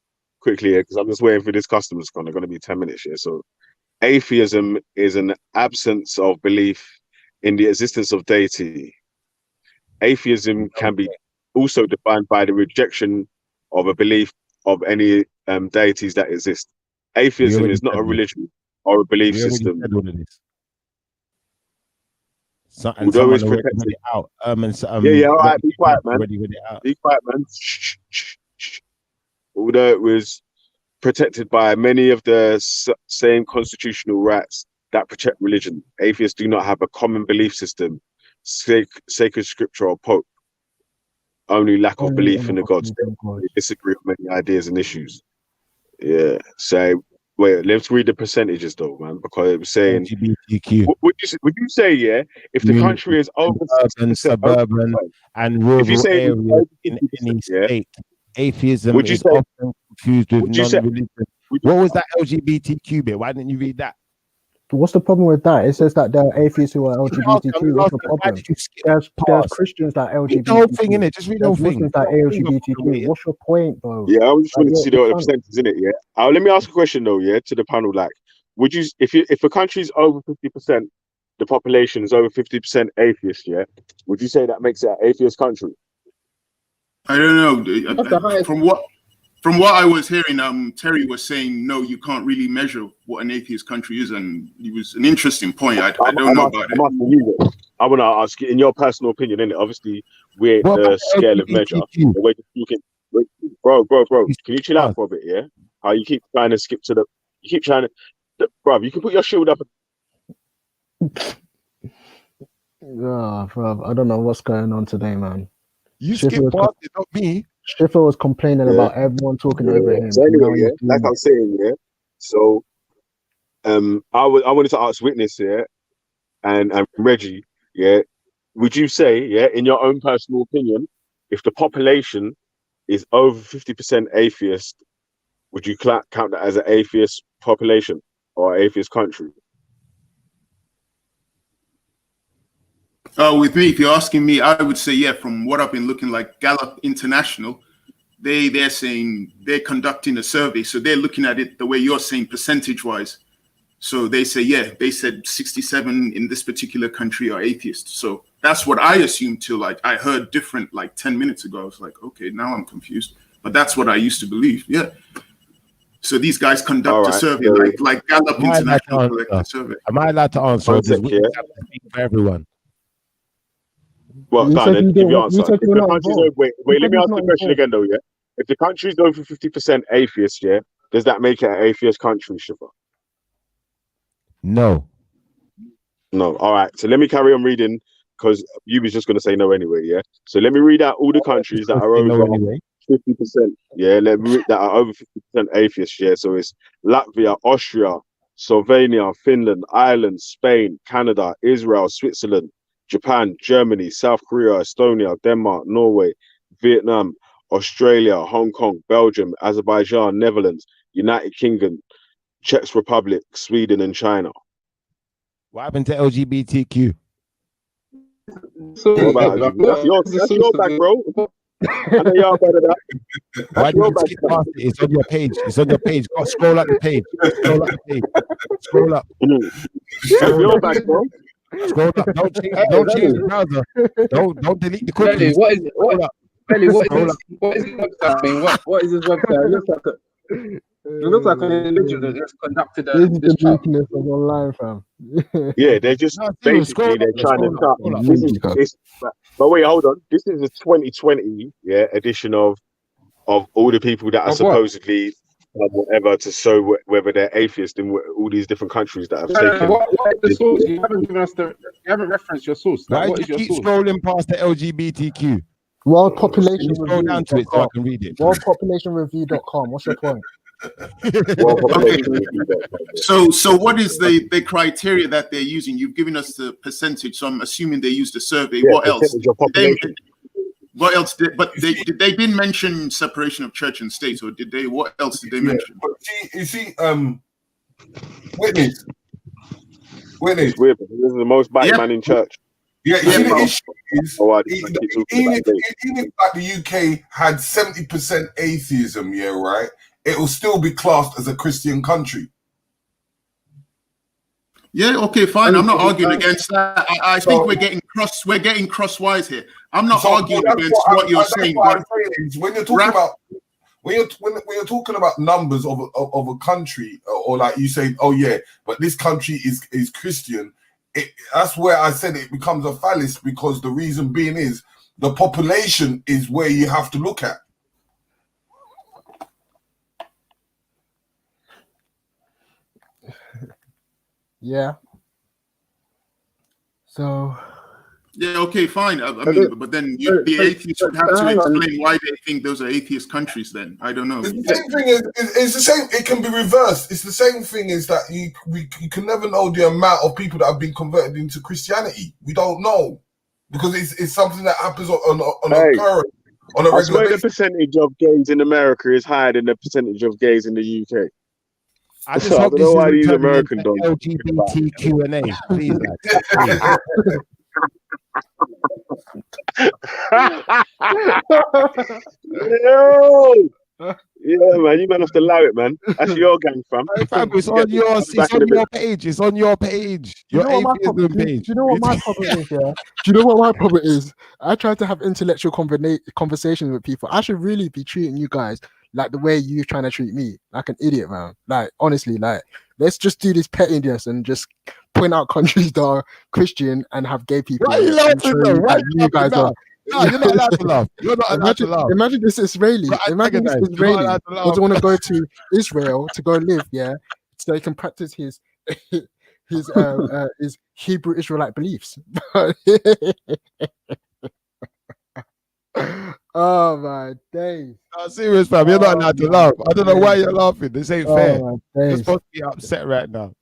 because I'm just waiting for this customer's gone. They're going to be 10 minutes here. So, atheism is an absence of belief in the existence of deity. Atheism can be also defined by the rejection of a belief of any deities that exist. Atheism is not a religion or a belief system. Although it's protected out. All right, be quiet, man. Be quiet, man. Shh. Although it was protected by many of the same constitutional rights that protect religion, atheists do not have a common belief system, sacred scripture, or pope. Only lack of belief in the gods. They disagree on many ideas and issues. Yeah. So wait, let's read the percentages though, man, because it was saying LGBTQ. Would you say, yeah, if the country is over suburban and rural areas in any state, atheism is often confused with non-religion. What was that LGBTQ bit? Why didn't you read that? What's the problem with that? It says that there are atheists who are LGBTQ. What's the problem? There's Christians that are Read the whole thing, LGBTQ. innit? Just read the whole There's thing. Muslims that are LGBTQ. What's your point, bro? Yeah, I just Like, wanted to see you're the trying- percentage, isn't it? Yeah. Let me ask a question though. Yeah, to the panel, like, would you, if a country's over 50%, the population is over 50% atheist, yeah, would you say that makes it an atheist country? I don't know. From what I was hearing, Terry was saying no, you can't really measure what an atheist country is, and it was an interesting point. I don't know about it. I'm asking you. I want to ask you, in your personal opinion, innit? Obviously, we're What the about scale of measure. LGBTQ? The way you can, bro, can you chill out for a bit, yeah? How you keep trying to skip to you keep trying to, bro, you can put your shield up. bro, I don't know what's going on today, man. You skip past it, not me. Schiffer was complaining about everyone talking over him. So and now anyway, he's yeah, doing like it. I'm saying, yeah. So, I wanted to ask Witness, yeah, and Reggie, yeah. Would you say, yeah, in your own personal opinion, if the population is over 50% atheist, would you count that as an atheist population or atheist country? With me, if you're asking me, I would say yeah. From what I've been looking like, Gallup International, they're saying they're conducting a survey, so they're looking at it the way you're saying, percentage-wise. So they say yeah, they said 67 in this particular country are atheists. So that's what I assumed till like I heard different like 10 minutes ago. I was like, okay, now I'm confused. But that's what I used to believe. Yeah. So these guys conduct a survey like Gallup International collect a survey. Am I allowed to answer? Or does Witness have to speak for everyone? Well, You done. said you Give your didn't- you answer. said If you're the not country's involved. wait, You let said me he's ask the not question involved. again, though. Yeah, if the country's over 50% atheist, yeah, does that make it an atheist country, Shiva? No. No. All right. So let me carry on reading because you was just going to say no anyway. Yeah. So let me read out all the countries that are No, over anyway. 50%. Yeah. Let me read that are over 50% atheist. Yeah. So it's Latvia, Austria, Slovenia, Finland, Ireland, Spain, Canada, Israel, Switzerland, Japan, Germany, South Korea, Estonia, Denmark, Norway, Vietnam, Australia, Hong Kong, Belgium, Azerbaijan, Netherlands, United Kingdom, Czech Republic, Sweden, and China. What happened to LGBTQ? What about LGBT? That's your bag, bro. I know y'all better that. Why That's did your you bag. skip past it? It's on your page. It's on your page. Go, scroll up the page. Scroll up the page. Scroll up. That's your bag, bro. Scroll up. Don't change the browser. Don't delete the cookies. What is it? Scroll up. Belly, what Scroll is this? What is this website? I mean, what is this website? It looks like an individual that just conducted This is this the chat. weakness of online, fam. Yeah, they're just basically they're trying to start. This is but wait, hold on. This is the 2020 edition of all the people that are Of what? supposedly whatever to show whether they're atheist in all these different countries that have taken. What is the source? You haven't given us you haven't referenced your source. Like, Why what do is you your keep source? scrolling past the LGBTQ? World Population Can you scroll down to it so I can read it? WorldPopulationReview.com. What's your point? So what is the criteria that they're using? You've given us the percentage, so I'm assuming they used a survey. Yeah, What else? percentage of population. What else did? But they didn't mention separation of church and state, or did they? What else did they mention? But you see, Witness. It's weird, but this is the most biting man in church. Yeah, the issue is, Even if like the UK had 70% atheism, yeah, right, it will still be classed as a Christian country. Yeah, okay, fine. I'm not arguing against that. I think we're getting crosswise here. I'm not arguing against what you're saying. But when you're talking about when you're talking about numbers of a country, or like you say, oh yeah, but this country is Christian. That's where I said it becomes a fallacy, because the reason being is the population is where you have to look at. Yeah. So. Yeah, okay, fine. I mean, but then the atheists would have to explain why they think those are atheist countries. Then I don't know. The same thing is it's the same. It can be reversed. It's the same thing as that you can never know the amount of people that have been converted into Christianity. We don't know, because it's something that happens on a regular basis. The basis. percentage of gays in America is higher than the percentage of gays in the UK. I just So I hope don't this know why isn't these turning American into don't. LGBT Q&A. Please, lads. Yo! Yeah, man, you man have to allow it, man. That's your gang, fam. Hey, fam, it's Get on your, back in a your bit. page. It's on your page. Do you Your know what my problem? atheism page. Do you know what my problem is? Yeah. Do you know what my problem is? I try to have intellectual conversations with people. I should really be treating you guys like the way you're trying to treat me, like an idiot, man. Like honestly, like let's just do this pettiness and just point out countries that are Christian and have gay people. Why are you and laughing show though? you Why that are you you guys laughing? are. No, you're not allowed to laugh. You're not allowed to laugh. Imagine this Israeli. You're Imagine this antagonized. You're not Israeli allowed to laugh. doesn't want to go to Israel to go live, yeah, so he can practice his his Hebrew Israelite beliefs. Oh my days. No, serious, fam. You're not allowed to laugh. I don't know why you're laughing. This ain't fair. Oh my You're days. supposed to be upset right now.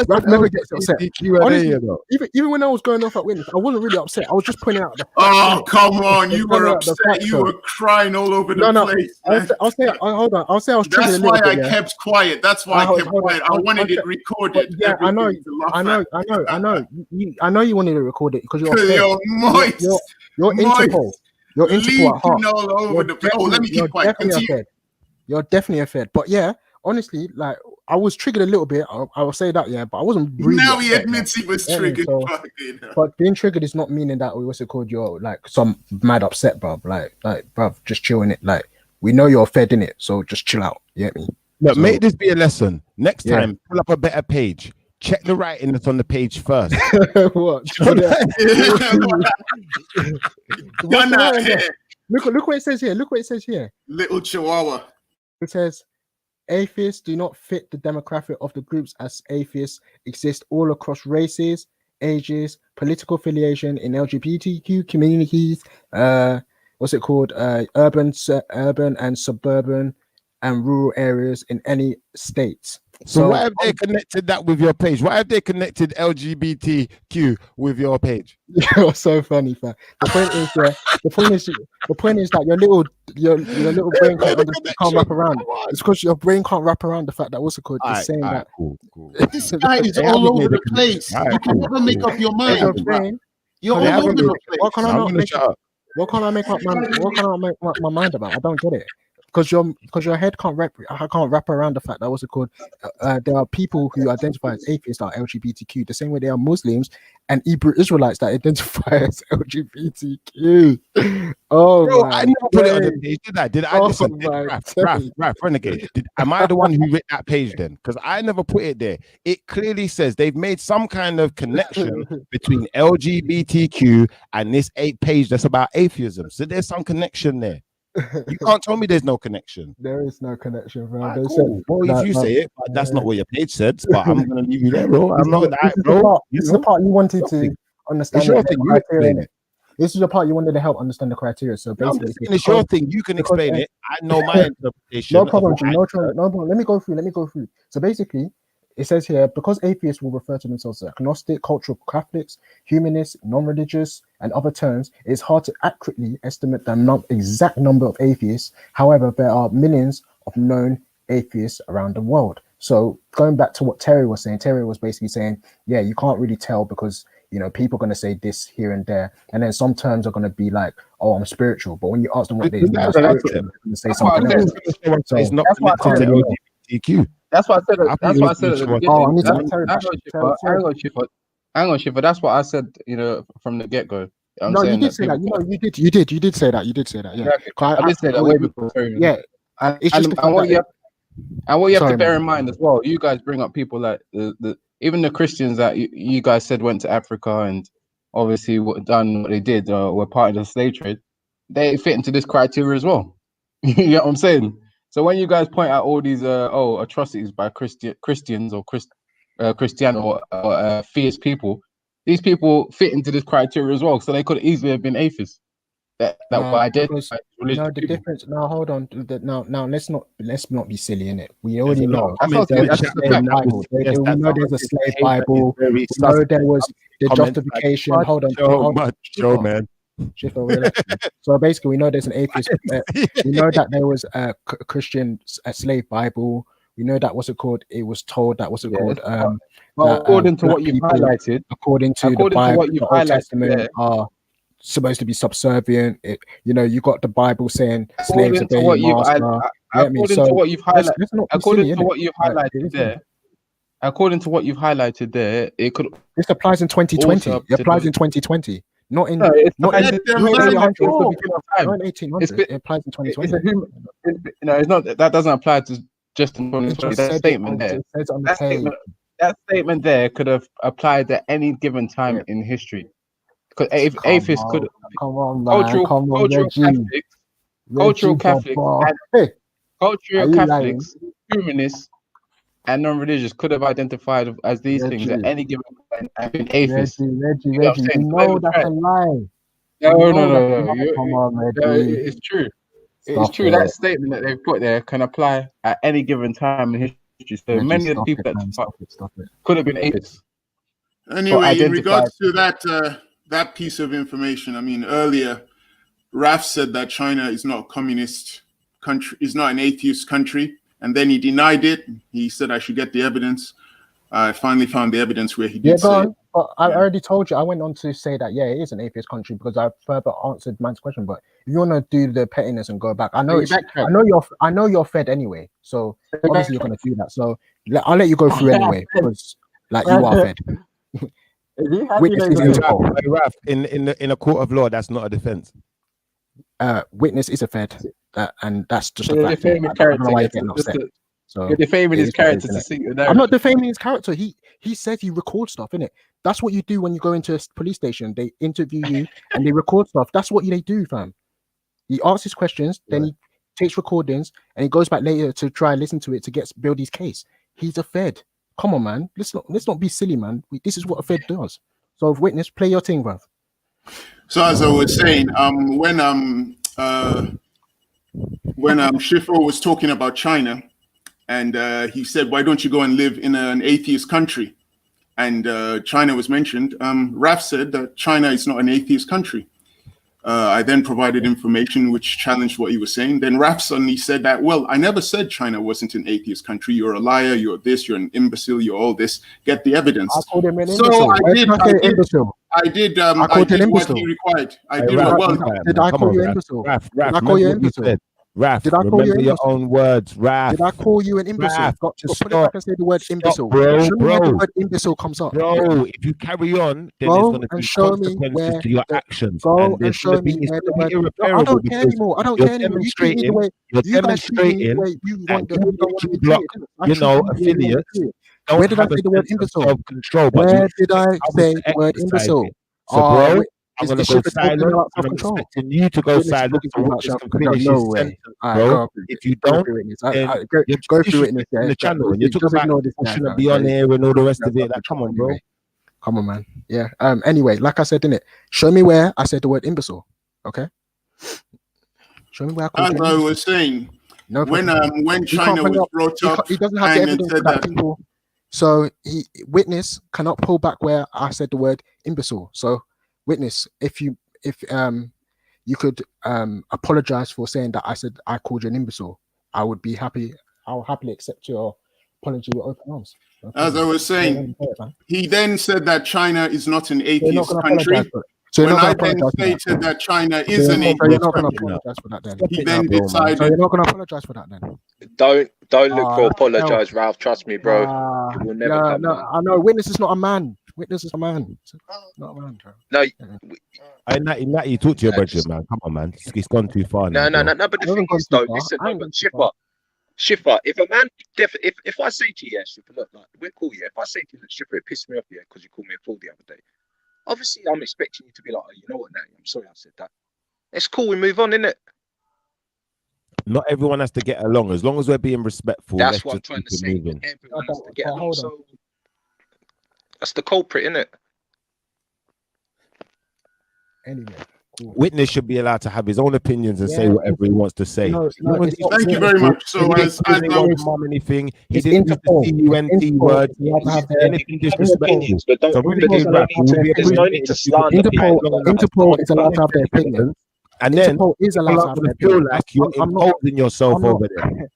Ralph never gets upset. Q&A, Honestly, you know. even when I was going off at witness, I wasn't really upset. I was just pointing out the facts. Oh, come on. I was You pointing were out the upset. facts, You though. were crying all over the No, place, man. hold on. I'll say I was triggered That's a little why I bit. Yeah. kept quiet. That's why I kept quiet. I wanted it recorded. Yeah, I know. Everything to laugh I know. at. I know you wanted to record it because you're Because upset. you're moist. You're Interpol. You're Interpol at heart. Leaking all over the place. Oh, let me keep quiet. Continue. You're definitely a Fed. But yeah, honestly, like I was triggered a little bit. I will say that, yeah, but I wasn't really. Now he upset, admits he was yeah, triggered. so- Fucking hell. But being triggered is not meaning that what's it called? You're like some mad upset, bruv. Like, bruv, just chill in it. Like, we know you're Fed in it, so just chill out. You get me? Look, So- make this be a lesson. Next Yeah. time, pull up a better page. Check the writing that's on the page first. What? Done that here. Look what it says here. Look what it says here. Little chihuahua. It says atheists do not fit the demographic of the groups as atheists exist all across races, ages, political affiliation in LGBTQ communities. What's it called? Urban and suburban and rural areas in any states. So why have they connected that with your page? Why have they connected LGBTQ with your page? You're so funny, fam. The point is that your little brain can't wrap around. It's because your brain can't wrap around the fact that what's it called? It's saying that cool. This guy is all over the place. You can never make up your mind. You're all over the place. What can I make up my mind about? I don't get it. Because your head can't wrap around the fact that what's it called? There are people who identify as atheists that are LGBTQ, the same way there are Muslims and Hebrew Israelites that identify as LGBTQ. Oh, bro, my I never put it on the days. page, did I? Did I Oh listen? my Raf, Renegade. Am I the one who wrote that page then? Because I never put it there. It clearly says they've made some kind of connection between LGBTQ and this page that's about atheism. So there's some connection there. You can't tell me there's no connection. There is no connection, bro. Right, They cool. said- Well, no, if you no. say it, but that's not what your page said. But I'm gonna leave you there, bro. I'm not that, This is bro. This is the part you wanted to understand. It's your the thing. You criteria, explain innit? it. This is the part you wanted to help understand the criteria. So No, I'm basically, just saying it's your thing. You can explain it. I know my interpretation. No problem, of G. what No problem. Let me go through. So basically, it says here, because atheists will refer to themselves as agnostic, cultural Catholics, humanists, non-religious, and other terms, it's hard to accurately estimate the exact number of atheists. However, there are millions of known atheists around the world. So going back to what Terry was saying, Terry was basically saying, yeah, you can't really tell because, you know, people are going to say this here and there. And then some terms are going to be like, oh, I'm spiritual. But when you ask them what they mean by spiritual, they're going to say something else. So It's not that's why I connected said to LGBTQ. That's what I said. That's what I said at the beginning. Oh, I need to Hang on, Shifa. That's what I said. You know, from the get go. No, you did say that. You know, you did say that. You did say that. Yeah, I did say that way before. Yeah, it's just and what you have Sorry, to bear man. in mind as well. You guys bring up people like even the Christians that you guys said went to Africa and obviously done what they did, were part of the slave trade. They fit into this criteria as well. You know what I'm saying? So when you guys point out all these atrocities by Christians or Christian or theist people, these people fit into this criteria as well. So they could easily have been atheists. That were identified as religious no, the people. difference. Now, hold on. Now, let's not be silly in it. We already There's a lot know. of comments in the There's a chat slave saying that Bible. was- yes, We that know there's a is slave behavior is Bible. very We know there was the Comments like, justification. Hold on. Joe, man. Schiffer, relax. So basically, we know there's an atheist. We know that there was a Christian slave Bible. We know that it was told that called. Well, according to black what you've people, highlighted, according to the according to Bible, what you've the Old highlighted Testament there, are supposed to be subservient. You got the Bible saying slaves according to obey what your you've master. according to what you've highlighted, Let's not be according silly, to innit? what you've Like, highlighted there, according to what you've highlighted there, it could. This applies in 2020. Also It applies in 2020, not in No, it not in applies not in in 1800s. time. Not in 1800s. It applies in 2020. It's not that doesn't apply to just in 2020. It just That said statement there, it says on the page. that statement there could have applied at any given time in history. Because if Come atheists could, Come on, man. Come on, Reggie. cultural Reggie Catholics, Baba. and Hey, cultural are you lying? Catholics, humanists, and non-religious could have identified as these things at Reggie. any given point and been atheists. Reggie, You know what I'm we saying? know that's a lie. No. Come on, Reggie. It's true. It's Stop true. it. That statement that they've put there can apply at any given time in history. So Reggie, many of the stop people it, that man. Stop it. could have been atheists. Anyway, in identified. regards to that piece of information, I mean, earlier, Raf said that China is not a communist country, is not an atheist country, and then he denied it. He said I should get the evidence. I finally found the evidence where he did say it. But I already told you. I went on to say that it is an atheist country because I further answered man's question. But if you want to do the pettiness and go back, I know you're fed anyway. So obviously you're going to do that. So I'll let you go through anyway because you are fed. Witness is Interpol. Raf, in a court of law, that's not a defense. Witness is a fed, and that's just a You're fact. defaming I don't know why you're character. getting upset. So You're defaming his character to suit suit your I'm narrative. not defaming his character. He says he records stuff, innit? That's what you do when you go into a police station. They interview you and they record stuff. That's what they do, fam. He asks his questions, then he takes recordings, and he goes back later to try and listen to it to build his case. He's a fed. Come on, man. Let's not be silly, man. This is what a fed does. So, witness, play your thing, bruv. So as I was saying, when Schiffer was talking about China, and he said, "Why don't you go and live in an atheist country?" And China was mentioned. Raf said that China is not an atheist country. I then provided information which challenged what he was saying. Then Raf suddenly said that, well, I never said China wasn't an atheist country. You're a liar. You're this. You're an imbecile. You're all this. Get the evidence. I called him an So imbecile. I did what he required. Did I call you imbecile? Raf, Did I call you imbecile? Raf, Did I call you remember your imbecile? own words, Raf. Did I call you an imbecile? Raf, Just stop. put it back and say the word imbecile. Bro, Show me where the word imbecile comes up. Bro, if you carry on, then there's going to be consequences to your actions. And there's going to be irreparable. I don't care anymore. I don't care anymore. You treat me the way you're demonstrating affiliates. Where did I say the word imbecile? Self-control. Where did I say the word imbecile? So, bro, I'm going to go silent, and I'm expecting you to go silent so Witness can finish his sentence, bro. If you don't, then you're go through it in the channel, and you're talking about I shouldn't be on here and all the rest of it. Like, come on, bro. Come on, man. Yeah. Anyway, like I said, innit? Show me where I said the word imbecile. Okay. Show me where I called As I was saying, when China was brought up, he doesn't have the evidence for that, people. So witness cannot pull back where I said the word imbecile. So witness, if you could apologize for saying that I called you an imbecile, I would be happy. I'll happily accept your apology with open arms. Okay. As I was saying, he then said that China is not an atheist country. So when I then stated that China is an atheist country, he then decided. So you're not going to apologize for that then? Don't look for apologize, Ralph. Trust me, bro. It will never come. No, I know. Witness is not a man. Witness is a man. Not a man, bro. No. Natty, talk to your brethren, man. Come on, man. It's gone too far now. No. But the thing is, though, listen, Schiffer, if a man, if I say to you, Schiffer, look, like, we're cool, yeah. If I say to you, look, Schiffer, it pissed me off, yeah, because you called me a fool the other day. Obviously, I'm expecting you to be like, oh, you know what, Natty, I'm sorry I said that. It's cool, we move on, innit? Not everyone has to get along. As long as we're being respectful, that's what I'm trying to say. Everyone has to get along. So that's the culprit, innit? Anyway, Witness should be allowed to have his own opinions and say whatever he wants to say. Thank you very much. So as mom anything, he didn't use the CUNT word. Anything disrespectful. So there's no need to slander Interpol is allowed to have their opinion. And then Interpol is allowed to have their feel opinion. like you're imposing yourself over there.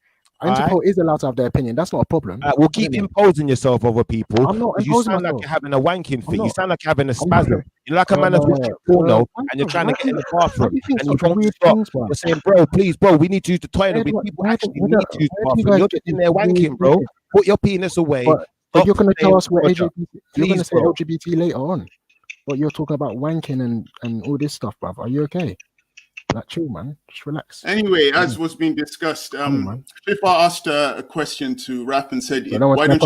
Interpol is allowed to have their opinion. That's not a problem. We'll keep imposing yourself over people. I'm not You imposing sound like myself. you're having a wanking fit. You not. sound like you're having a spasm. You're like a man that's watching porno and you're trying to get in the bathroom and you won't stop. You're saying, bro, please, bro, we need to use the toilet. People actually need to use the bathroom. You're just in there wanking, bro. Put your penis away. But you're going to tell us we're LGBT. You're going to say LGBT later on. But you're talking about wanking and all this stuff, bruv. Are you okay? Like, chill, man. Just relax. Anyway, as was being discussed, Shifa asked a question to Raf and said, why don't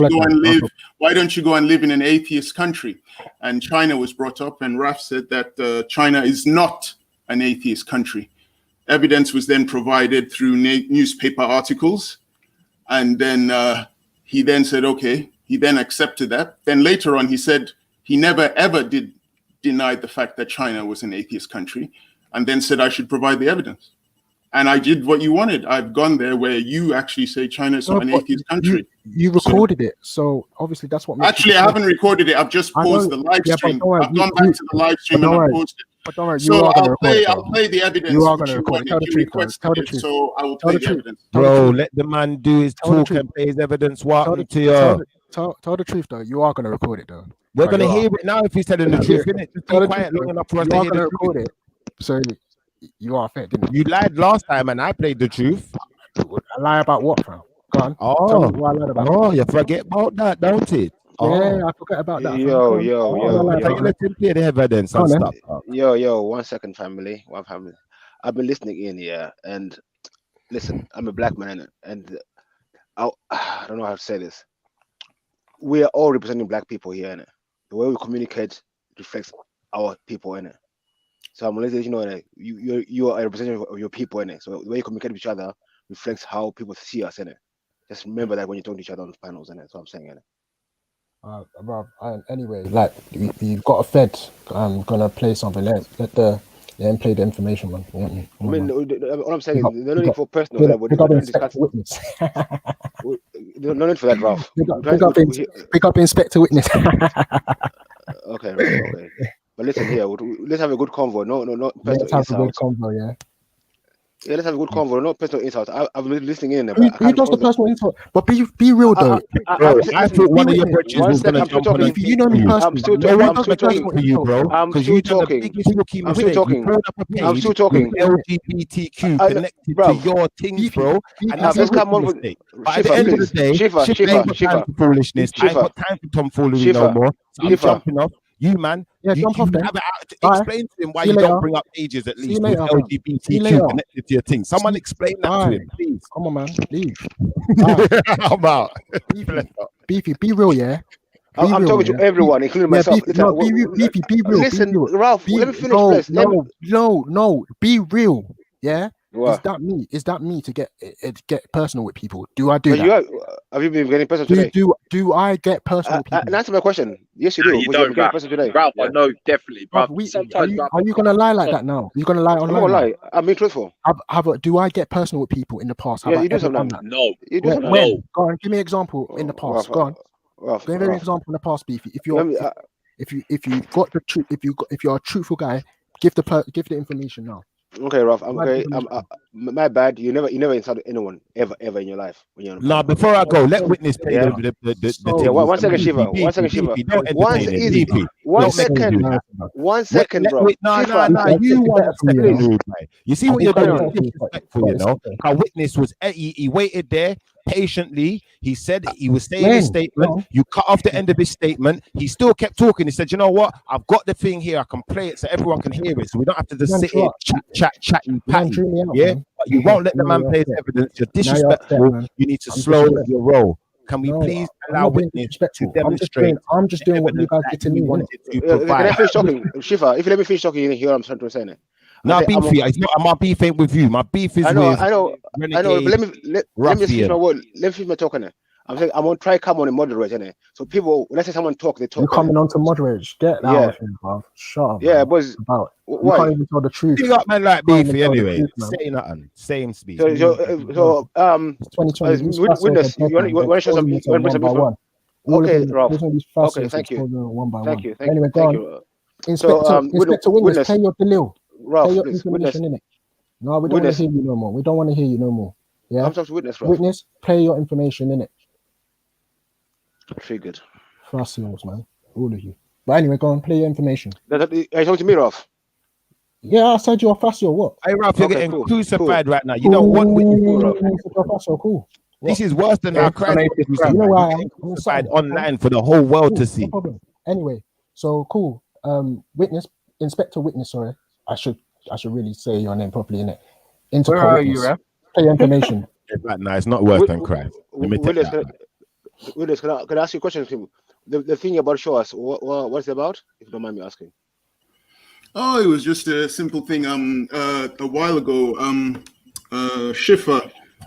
you go and live in an atheist country? And China was brought up, and Raf said that China is not an atheist country. Evidence was then provided through newspaper articles, and then he then said, okay, he then accepted that. Then later on, he said he never ever did deny the fact that China was an atheist country, and then said I should provide the evidence. And I did what you wanted. I've gone there where you actually say China is not an atheist country. You recorded it, so obviously that's what makes actually, I haven't recorded it. I've just paused the live stream. I've gone back to the live stream and I've paused it. But don't worry, so I'll play the evidence. You are going to record it. Tell the truth, tell the truth. So I will play the evidence. Bro, let the man do his talk and play his evidence. What to you? Tell the truth, though. You are going to record it, though. We're going to hear it now if he's telling the truth, innit? Just be quiet long enough for us to hear the truth. So you are fair, didn't you? You lied last time and I played the truth. I lie about what, fam? Go on. Oh, what I lied about. You forget about that, don't it? Yeah, I forgot about that. Yo. Let him play the evidence and stuff. Yo, 1 second, family. I've been listening in, and listen, I'm a black man, and I don't know how to say this. We are all representing black people here, innit? The way we communicate reflects our people, innit? So I'm letting you know that you are a representative of your people, innit? So the way you communicate with each other reflects how people see us, innit? Just remember that when you talk to each other on the panels, innit? That's what I'm saying, innit? Anyway, like you've got a Fed. I'm gonna play something. Let them play the information, man. I mean, all I'm saying is no need for personal. No need for that, Ralph. Pick up Inspector Witness. Okay. But listen here, let's have a good convo. No, let's have a good convo, yeah. Yeah, let's have a good convo. No personal insults. I've been listening in. Who does the personal insult? But be real though. I thought one of your bridges was going to jump on a you know me personally. I'm still talking for you, bro. I'm still talking. I'm still talking. LGBTQ connected to your things, bro. And that's let's come on with But at the end of the day, Shifa, foolishness. I ain't got time for tomfoolery no more. So I'm jumping off. You man, jump off there. Explain to him why you don't bring up ages at least with LGBTQ connected to your thing. Someone explain that to him, please. Come on, man, leave. I'm out. Beefy, be real, yeah. I'm talking to everyone, including myself. Beefy, be real. Listen, Ralph, let me finish. No, be real, yeah. What? Is that me to get personal with people? Do I do that? Have you been getting personal today? Do I get personal with people? And answer my question. Yes, you do. You don't, Ralph, I know, definitely. But are you gonna lie like that now? Are you gonna lie online? I'm gonna lie. I'm being truthful. Do I get personal with people in the past? Yeah, you do sometimes. No. You do sometimes. Go on, give me an example in the past. Go on. Give me an example in the past, Beefy. If you've got the truth, if you're a truthful guy, give the information now. Okay, Ralph. My bad. You never insulted anyone ever in your life. Nah, before I go, let witness play the 1 second, Shiva. 1 second, Shiva. 1 second, bro. Nah. You see what you're doing? Disrespectful, you know. Our witness was he waited there patiently. He said he was saying his statement. You cut off the end of his statement. He still kept talking. He said, "You know what? I've got the thing here. I can play it so everyone can hear it. So we don't have to just sit here chat and patty." Yeah, but you won't let the man play his evidence. You're disrespectful. You need to slow your roll. Can we please allow witness to demonstrate? I'm just doing what you guys get to me. Can I finish talking, Shifa? If you let me finish talking, you hear what I'm trying to say. No, beefy. It's not. My beef ain't with you. My beef is with. I know. But let me finish my word. Let me finish my talking. I'm saying I'm gonna try come on and moderate, innit? So people, let's say someone talk, they You're talk. coming on to moderate. Get out of here, bro. Shut up. Yeah, man. but About you why? can't even tell the truth. You got man like You can't even beefy tell the anyway. truth, man. Say nothing. Same speech. So It's 2020. These facts witness, are dead, man. you want to show They're some? exposing You want to bring themselves some one by info? one. All Okay, of them, Ralph. these Okay, facts thank you. exposing them one by Thank one. you. Thank Anyway, you. go Thank on. you. Inspector, Witness, play your Delil. Ralph, Play your please. information Witness. in it. No, we don't want to Witness. hear you no more. We don't want to hear you no more. Yeah. I'm talking to witness, Ralph. Witness, play your information in it. Triggered. Facils, man. All of you. But anyway, go on, play your information. Are you talking to me, Ralph? Yeah, I said you're facile. What? Hey, Ralph, you're Okay, getting cool, crucified right now. You don't want what you Cool. Cool. This is worse than how Christ was crucified. You know why You're I'm getting crucified online for the whole world to see. No problem. Anyway, so cool. Inspector Witness. Sorry, I should really say your name properly, innit? Where are you, Raf? Play your information. No, it's not worse than Christ. Let me tell you. Willis, can I ask you a question? The thing about show us, what's it about? If you don't mind me asking. Oh, it was just a simple thing. A while ago, Schiffer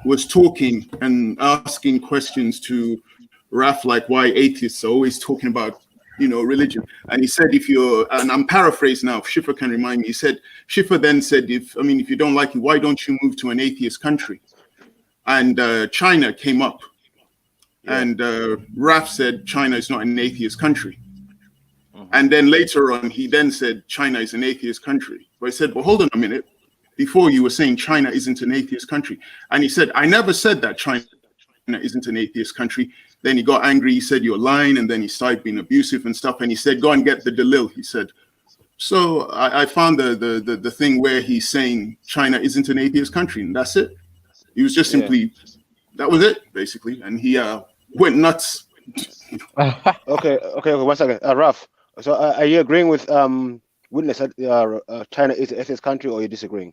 was talking and asking questions to Raf, like why atheists are always talking about, religion. And he said, if you're, and I'm paraphrasing now, if Schiffer can remind me, Schiffer then said, if you don't like it, why don't you move to an atheist country? And China came up. Yeah. And Raf said, China is not an atheist country. And then later on, he then said, China is an atheist country. But I said, well, hold on a minute. Before you were saying China isn't an atheist country. And he said, I never said that China isn't an atheist country. Then he got angry. He said, you're lying. And then he started being abusive and stuff. And he said, go and get the Dalil, he said. So I found the thing where he's saying China isn't an atheist country. And that's it. He was just simply, that was it, basically. And he went nuts. Okay, 1 second. Raf, so are you agreeing with Witness that China is an atheist country, or are you disagreeing?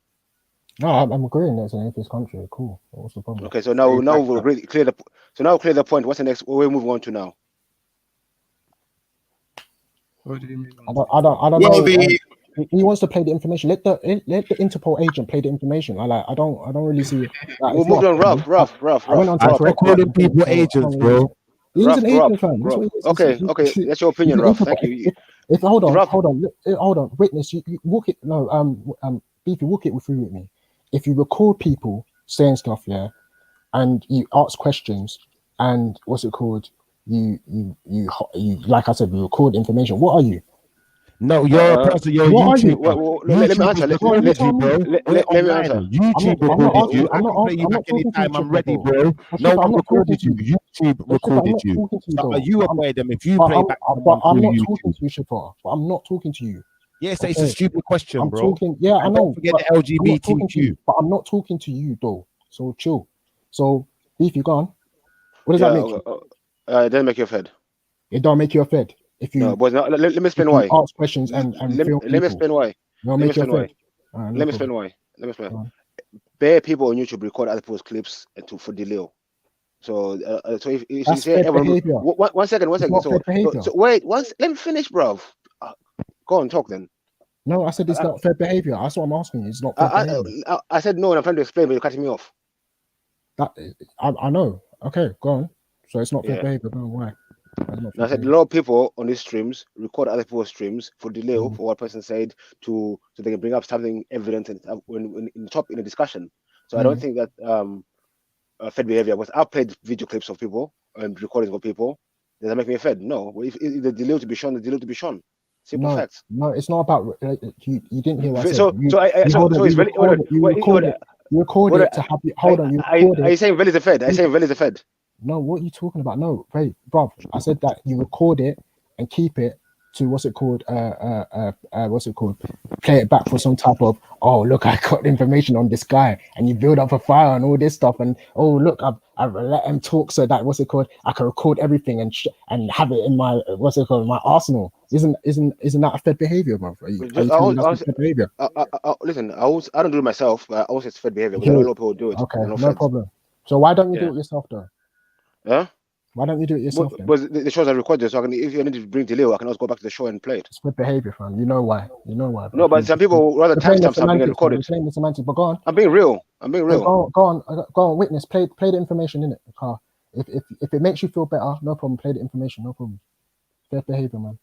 No, I'm agreeing that it's an atheist country. Cool. What's the problem? Okay, so now we'll clear the point. What's the next? We're moving on to now. What do you mean? I don't know. He wants to play the information. Let the Interpol agent play the information. I don't really see it. We'll move on. Ralph. I went on to correct calling people agents, bro. He's an agent, fam. Okay. That's your opinion, Ralph. Thank you. If hold on. Witness, you walk it. No, Beefy, walk it through with me. If you record people saying stuff, yeah, and you ask questions, and what's it called? You like I said, you record information. What are you? No, you're a person. You're YouTube. Let me answer. Let me answer. YouTube recorded you. I can play you back anytime I'm ready, bro. No one recorded you. YouTube recorded you. So are you aware them if you play back? But I'm not talking to you, Shafar. But I'm not talking to you. Yes, it's a stupid question, bro. Talking, yeah, I know. Don't forget the LGBTQ. But I'm not talking to you, though. So chill. So, Beef, you gone? What does that make you? It doesn't make you offended. It don't make you offended. If you let me explain why. Ask questions and let me explain why. Let me explain why. Let me explain why. Bare people on YouTube record other people's clips for delay. So if you say everyone, one second. So wait, let me finish, bro. Go on, talk then. No, I said it's not fair behavior. That's what I'm asking. It's not fair behavior. I said no, and I'm trying to explain, but you're cutting me off. I know. Okay, go on. So it's not fair behavior. No, why? I said a lot of people on these streams record other people's streams for delay for what person said so they can bring up something evident in the discussion. So I don't think that fair behavior was. I've played video clips of people and recordings of people. Does that make me offended? No. If the delay to be shown, the delay to be shown. Simple facts. No, it's not about you didn't hear what I said. You record it to have you. Hold on, are you saying Veli is a Fed? Are you saying Veli is a Fed? No, what are you talking about? No, wait, bro. I said that you record it and keep it to what's it called? Play it back for some type of, oh look, I got information on this guy, and you build up a file and all this stuff, and oh look, I've let him talk so that I can record everything and have it in my my arsenal. Isn't that a Fed behavior, bro? Fed behavior? Listen, I don't do it myself, but I also it's Fed behavior. Because a lot of people do it. Okay, no problem. So why don't you do it yourself though? Huh? Why don't you do it yourself? But the shows are recorded, so if you need to bring delay, I can also go back to the show and play it. It's good behavior, fam. You know why? No, but some people rather timestamp something and record it. But go on. I'm being real. Go on. Witness. Play the information in it. If it makes you feel better, no problem. Play the information, no problem. Fair behavior, man.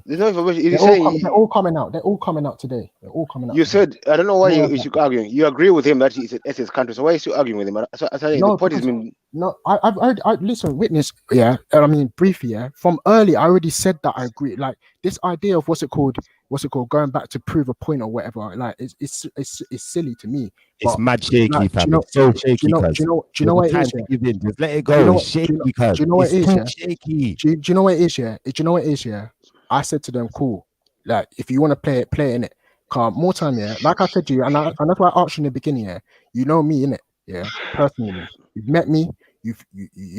There's no information. They're all coming out. They're all coming out today. They're all coming out. You today. said I don't know why you arguing. You agree with him that he's an atheist country. So why is you arguing with him? The point is, no. I listen. Witness. Yeah. I mean, briefly. Yeah. From early, I already said that I agree. Like this idea of what's it called, going back to prove a point or whatever. Like it's silly to me. It's mad shaky, like, fam. It's so shaky. Do you know what it is? Just let it go. Shaky, cuz. Do you know what it is? Yeah? Shaky. Do you know what it is? Yeah. Do you know what it is? Yeah. I said to them, cool. Like if you want to play it in it. More time, yeah. Like I said to you, and that's why I asked you in the beginning, yeah. You know me, innit? Yeah. Personally, you've met me. You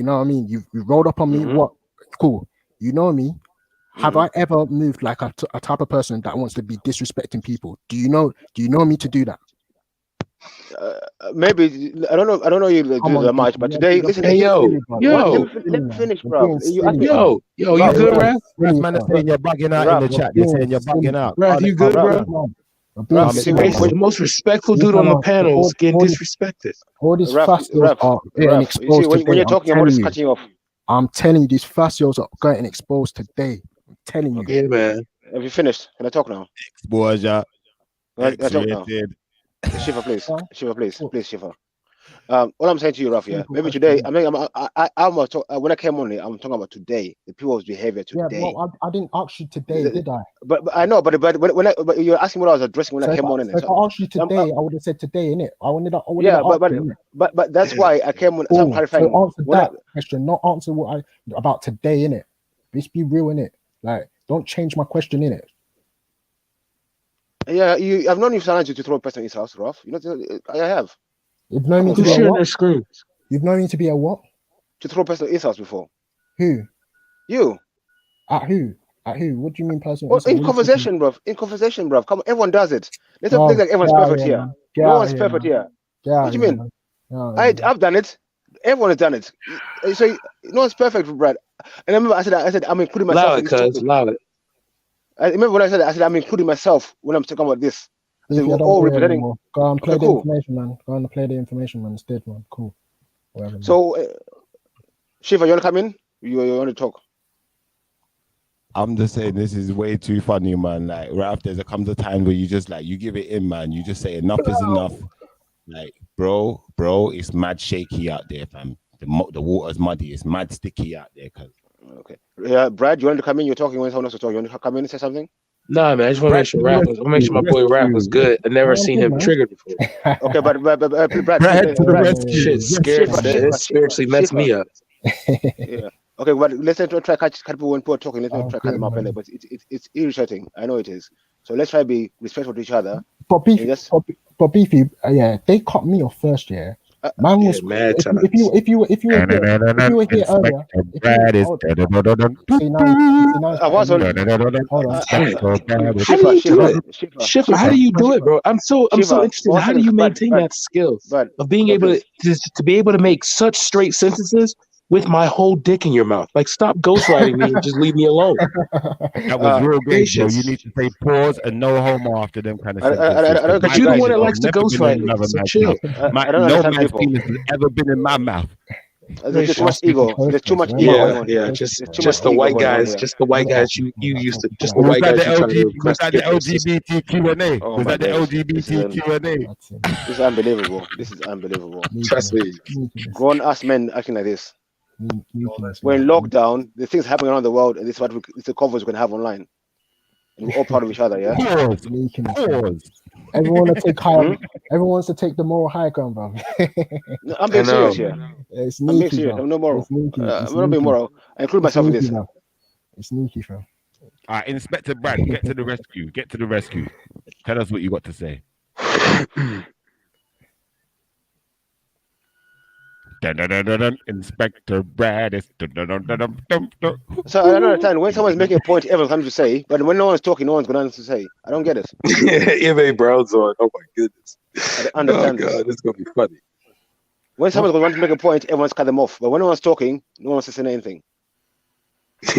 know what I mean. You've rolled up on me. What? Cool. You know me. Have I ever moved like a type of person that wants to be disrespecting people? Do you know me to do that? Maybe I don't know you do that much, but today, listen. Hey, yo, let me finish, bro. You good, Raph? Man is saying you're bugging out in the chat. They're saying you're bugging out. Raph, you good, bro? The most respectful dude on the panel is getting disrespected. All these fascios are getting exposed today. When you're talking, I'm just cutting you off. I'm telling you, these fascios are getting exposed today. I'm telling you. Yeah, man. Have you finished? Can I talk now? Exposure. Can I talk now? Shiva, please. Please, Shiva. All I'm saying to you, Raf, yeah, maybe today. I mean, when I came on here, I'm talking about today, the people's behavior today. Yeah, well, I didn't ask you today, did I? But I know, but you're asking what I was addressing when I came on. If I asked you today, I would have said today, innit? But that's why I came on. So I'm clarifying. So answer that question, not answer what about today, innit? Just be real, innit? Like, don't change my question, innit? Yeah, I've known you sometimes to throw a person in his house, Raf. You know, I have. You've known me to be a what? You've known me to be a what? To throw a person in his house before. Who? You. At who? At who? What do you mean person? Well, in conversation, bruv. In conversation, bruv. Come on, everyone does it. Let's not think like everyone's perfect here. No one's perfect here. What do you mean? I've done it. Everyone has done it. So no one's perfect, Brad. And I remember I said I'm including myself. Allow it. I remember when I said I'm including myself when I'm talking about this. So we're all representing. Go on, play the information, man. Go on, play the information, man. Instead, man. Cool. Whatever, so, Shiva, you want to come in? You want to talk? I'm just saying this is way too funny, man. Like right after there comes a time where you just like you give it in, man. You just say enough is enough. Like, bro, it's mad shaky out there, fam. The water's muddy. It's mad sticky out there, cuz. Okay. Yeah, Brad, you want to come in? You're talking when someone else is talking. You want to come in and say something? Nah, man. I just want to make sure my boy Raph was good. I never seen him triggered before. Okay, but Brad, shit scared. It spiritually messed me up. Yeah. Okay, but let's try catch people when people are talking. Let's not try cut them off, but it's irritating. I know it is. So let's try to be respectful to each other. But Beefy, yeah, they cut me off first, yeah. Man was mad. If you were here earlier, I was on. Shiva, how do you do it, bro? I'm so interested. How do you maintain that skill of being able to be able to make such straight sentences with my whole dick in your mouth? Like, stop ghostwriting me and just leave me alone. That was real good, bro. You need to say pause and no homo after them kind of sentences. But you're the one that likes to ghostwrite me, so chill. No man's penis has ever been in my mouth. There's too much ego. There's too much ego. Yeah. Just the white guys. Just the white guys you used to. Just the white guys you trying to request. Was that the LGBT Q&A? Was that the LGBT Q&A? This is unbelievable. This is unbelievable. Trust me. Grown ass men acting like this. We're in lockdown. The things happening around the world, and this is what it's the covers we can have online. And we're all proud of each other, yeah. Everyone wants to take everyone wants to take the moral high ground, bro. No, I'm being serious here. It's sneaky, I'm no moral. I'm not being moral. I include myself in this. It's sneaky, bro. All right, Inspector Brad, get to the rescue. Get to the rescue. Tell us what you got to say. Inspector Brad is. So I don't understand when someone's making a point, everyone's something to say, but when no one's talking, no one's got nothing to say. I don't get it. EMA Brown's on. Oh my goodness. I understand. Oh God, this is gonna be funny. When someone's going to make a point, everyone's cut them off. But when no one's talking, no one's saying anything.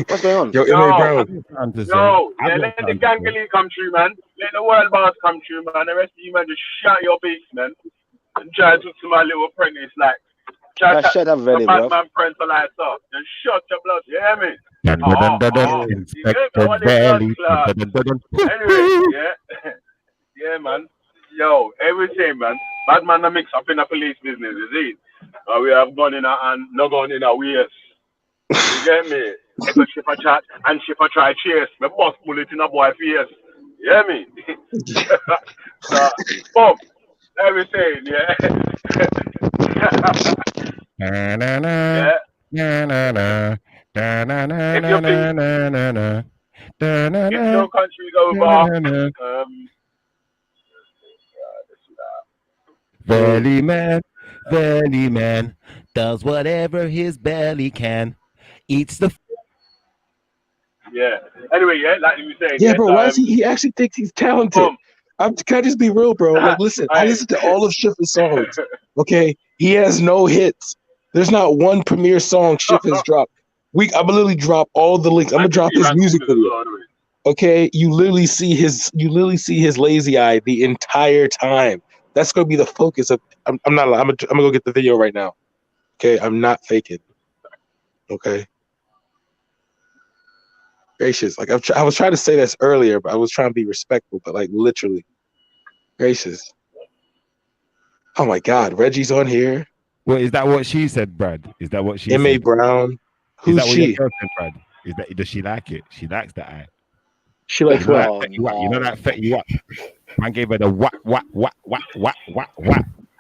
What's going on? Yo, EMA Brown. Let the gangalee come true, man. Let the world bars come true, man. The rest of you, man, just shut your beaks, man. And try to talk to my little apprentice like, Shut up, Valley, bro. Man, friends for lights up. Just shut your blood. You hear me? Inspector Valley. Anyway, yeah. Yeah, man. Yo, everything, man. Bad man, a mix up in the police business, is it? We have gone in and no gone in our ears. You get me? If a ship a chat and ship a try chase, me boss bullet in a boy face. You hear me? So, boom. Everything, yeah. Yeah. If your country's over, Valley man does whatever his belly can. Eats the. Yeah. Anyway, yeah, like you were saying. Yeah, bro. Why is he actually thinks he's talented? Can I just be real, bro? Like, listen, I listen to all of Schiffer's songs. Okay, he has no hits. There's not one premiere song Schiff has dropped. I'm gonna literally drop all the links. I'm gonna drop his music video. Okay, you literally see his lazy eye the entire time. That's gonna be the focus of. I'm not. I'm gonna go get the video right now. Okay, I'm not faking. Okay. Gracious, like I was trying to say this earlier, but I was trying to be respectful, but like literally, gracious. Oh my God, Reggie's on here. Well, is that what she said, Brad? Is that what she M.A. said? Brown. Who's that what she? your girl said, Brad? Is that does she like it? She likes that eye. She likes what? You know that fetty what? Man gave her the what,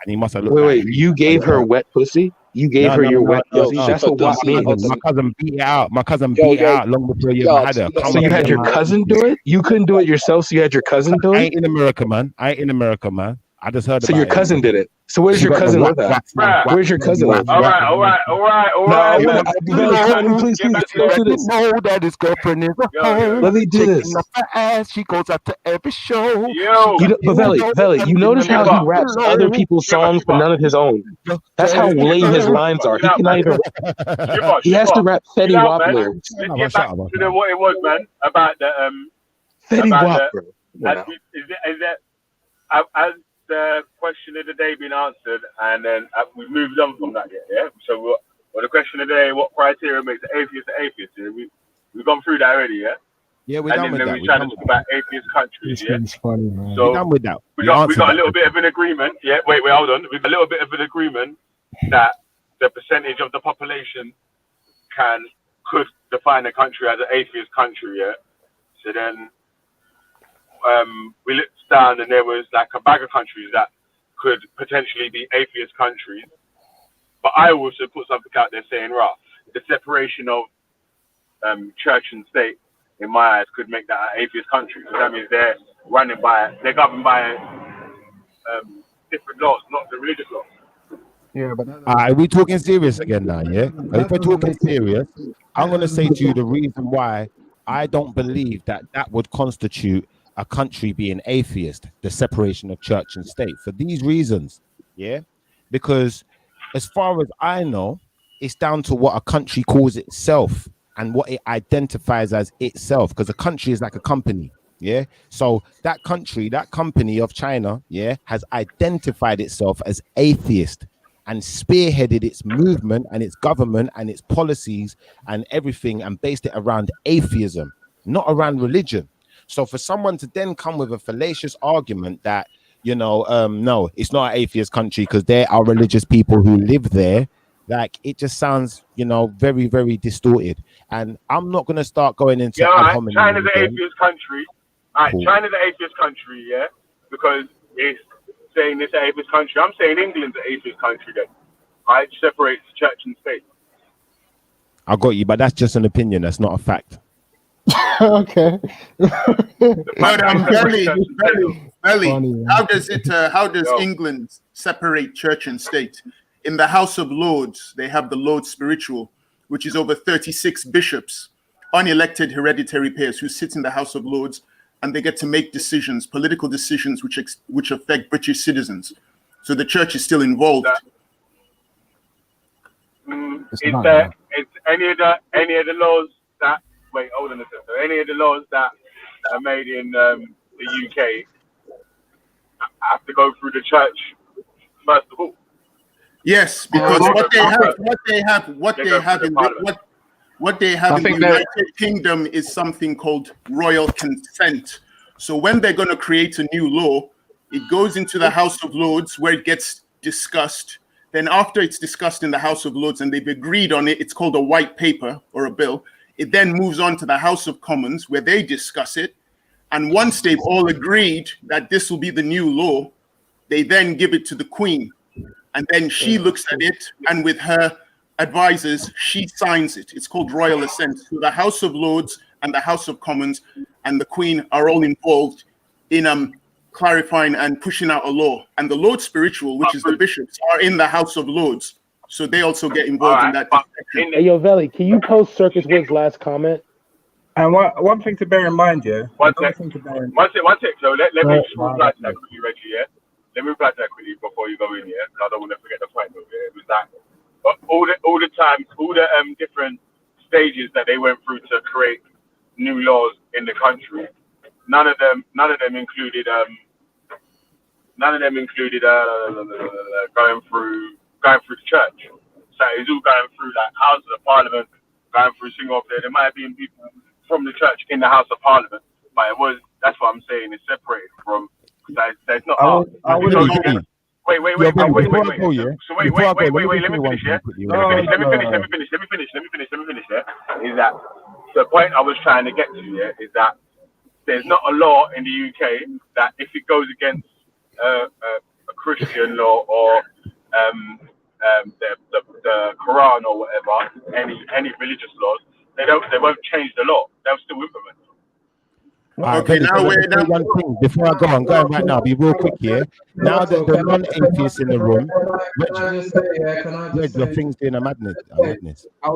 and he must have looked. Wait, you gave her wet pussy? You gave her your wet pussy? That's what what means. My cousin beat it out. My cousin beat it out long before you ever had her. So you had your cousin do it? You couldn't do it yourself, so you had your cousin do it? I ain't in America, man. I just heard. So your cousin did it. So where's your cousin live at? Where's your cousin live? All right. Please go through this. Know that his girlfriend is Let me do this. She goes out to every show. But Valley, you notice how he raps other people's songs, but none of his own. That's how lame his lines are. He cannot even. He has to rap Fetty Wap lyrics. Let's get back to what it was, man. About the Fetty Wap, bro. Is that as the question of the day been answered, and then we've moved on from that yet, yeah? So the question of the day, what criteria makes an atheist an atheist? Yeah? We've gone through that already, yeah? Yeah, we're done with that. And then we're trying to talk about atheist countries, yeah? Funny, man. So we're done with that. We got a little bit of an agreement, yeah? Wait, hold on. We've got a little bit of an agreement that the percentage of the population could define a country as an atheist country, yeah? So then we looked down and there was like a bag of countries that could potentially be atheist countries. But I also put something out there saying, the separation of church and state, in my eyes, could make that an atheist country. So that means they're governed by different laws, not the religious laws. Yeah, but are we talking serious again now? Yeah. If we're talking serious, I'm going to say to you the reason why I don't believe that would constitute a country being atheist, the separation of church and state, for these reasons. Yeah, because as far as I know, it's down to what a country calls itself and what it identifies as itself, because a country is like a company. Yeah, so that company of China, yeah, has identified itself as atheist and spearheaded its movement and its government and its policies and everything and based it around atheism, not around religion. So for someone to then come with a fallacious argument that, no, it's not an atheist country because there are religious people who live there, like it just sounds, very, very distorted. And I'm not going to start going into ad hominem. China's an atheist country. Cool. China's an atheist country, yeah, because it's saying it's an atheist country. I'm saying England's an atheist country then. It separates church and state. I got you, but that's just an opinion. That's not a fact. Okay. Belly. How does England separate church and state? In the House of Lords, they have the Lords Spiritual, which is over 36 bishops, unelected hereditary peers who sit in the House of Lords, and they get to make decisions, political decisions, which affect British citizens. So the church is still involved. It's any of the laws that. Wait, hold on a second. Any of the laws that are made in the UK have to go through the church first of all. Yes, because what they have in the United Kingdom is something called royal consent. So when they're going to create a new law, it goes into the House of Lords where it gets discussed. Then after it's discussed in the House of Lords and they've agreed on it, it's called a white paper or a bill. It then moves on to the House of Commons where they discuss it. And once they've all agreed that this will be the new law, they then give it to the Queen. And then she looks at it, and with her advisors, she signs it. It's called royal assent. So the House of Lords and the House of Commons and the Queen are all involved in clarifying and pushing out a law. And the Lord Spiritual, which is the bishops, are in the House of Lords. So they also get involved in that. Hey, yo, Veli, can you post Circus Wig's last comment? And one thing to bear in mind, yeah. One sec. So let me just reply to that quickly, Reggie, yeah? Let me reply to that quickly before you go in, yeah? Because I don't want to forget the point of it. It was that all the time, all the different stages that they went through to create new laws in the country, none of them included going through the church. So it's all going through like House of Parliament, going through single up there. There might have been people from the church in the House of Parliament, but that's what I'm saying, it's separated from. So it's not. Wait. So wait. Let me finish. Yeah. Let me finish. Yeah. Is that the point I was trying to get to? Yeah. Is that there's not a law in the UK that if it goes against a Christian law or the Quran or whatever, any religious laws, they won't change the law. They'll still implement it. Okay, now one thing before I go, I'm going right now. Be real quick here. Now that the non-atheists in the room, your thing's doing a madness. I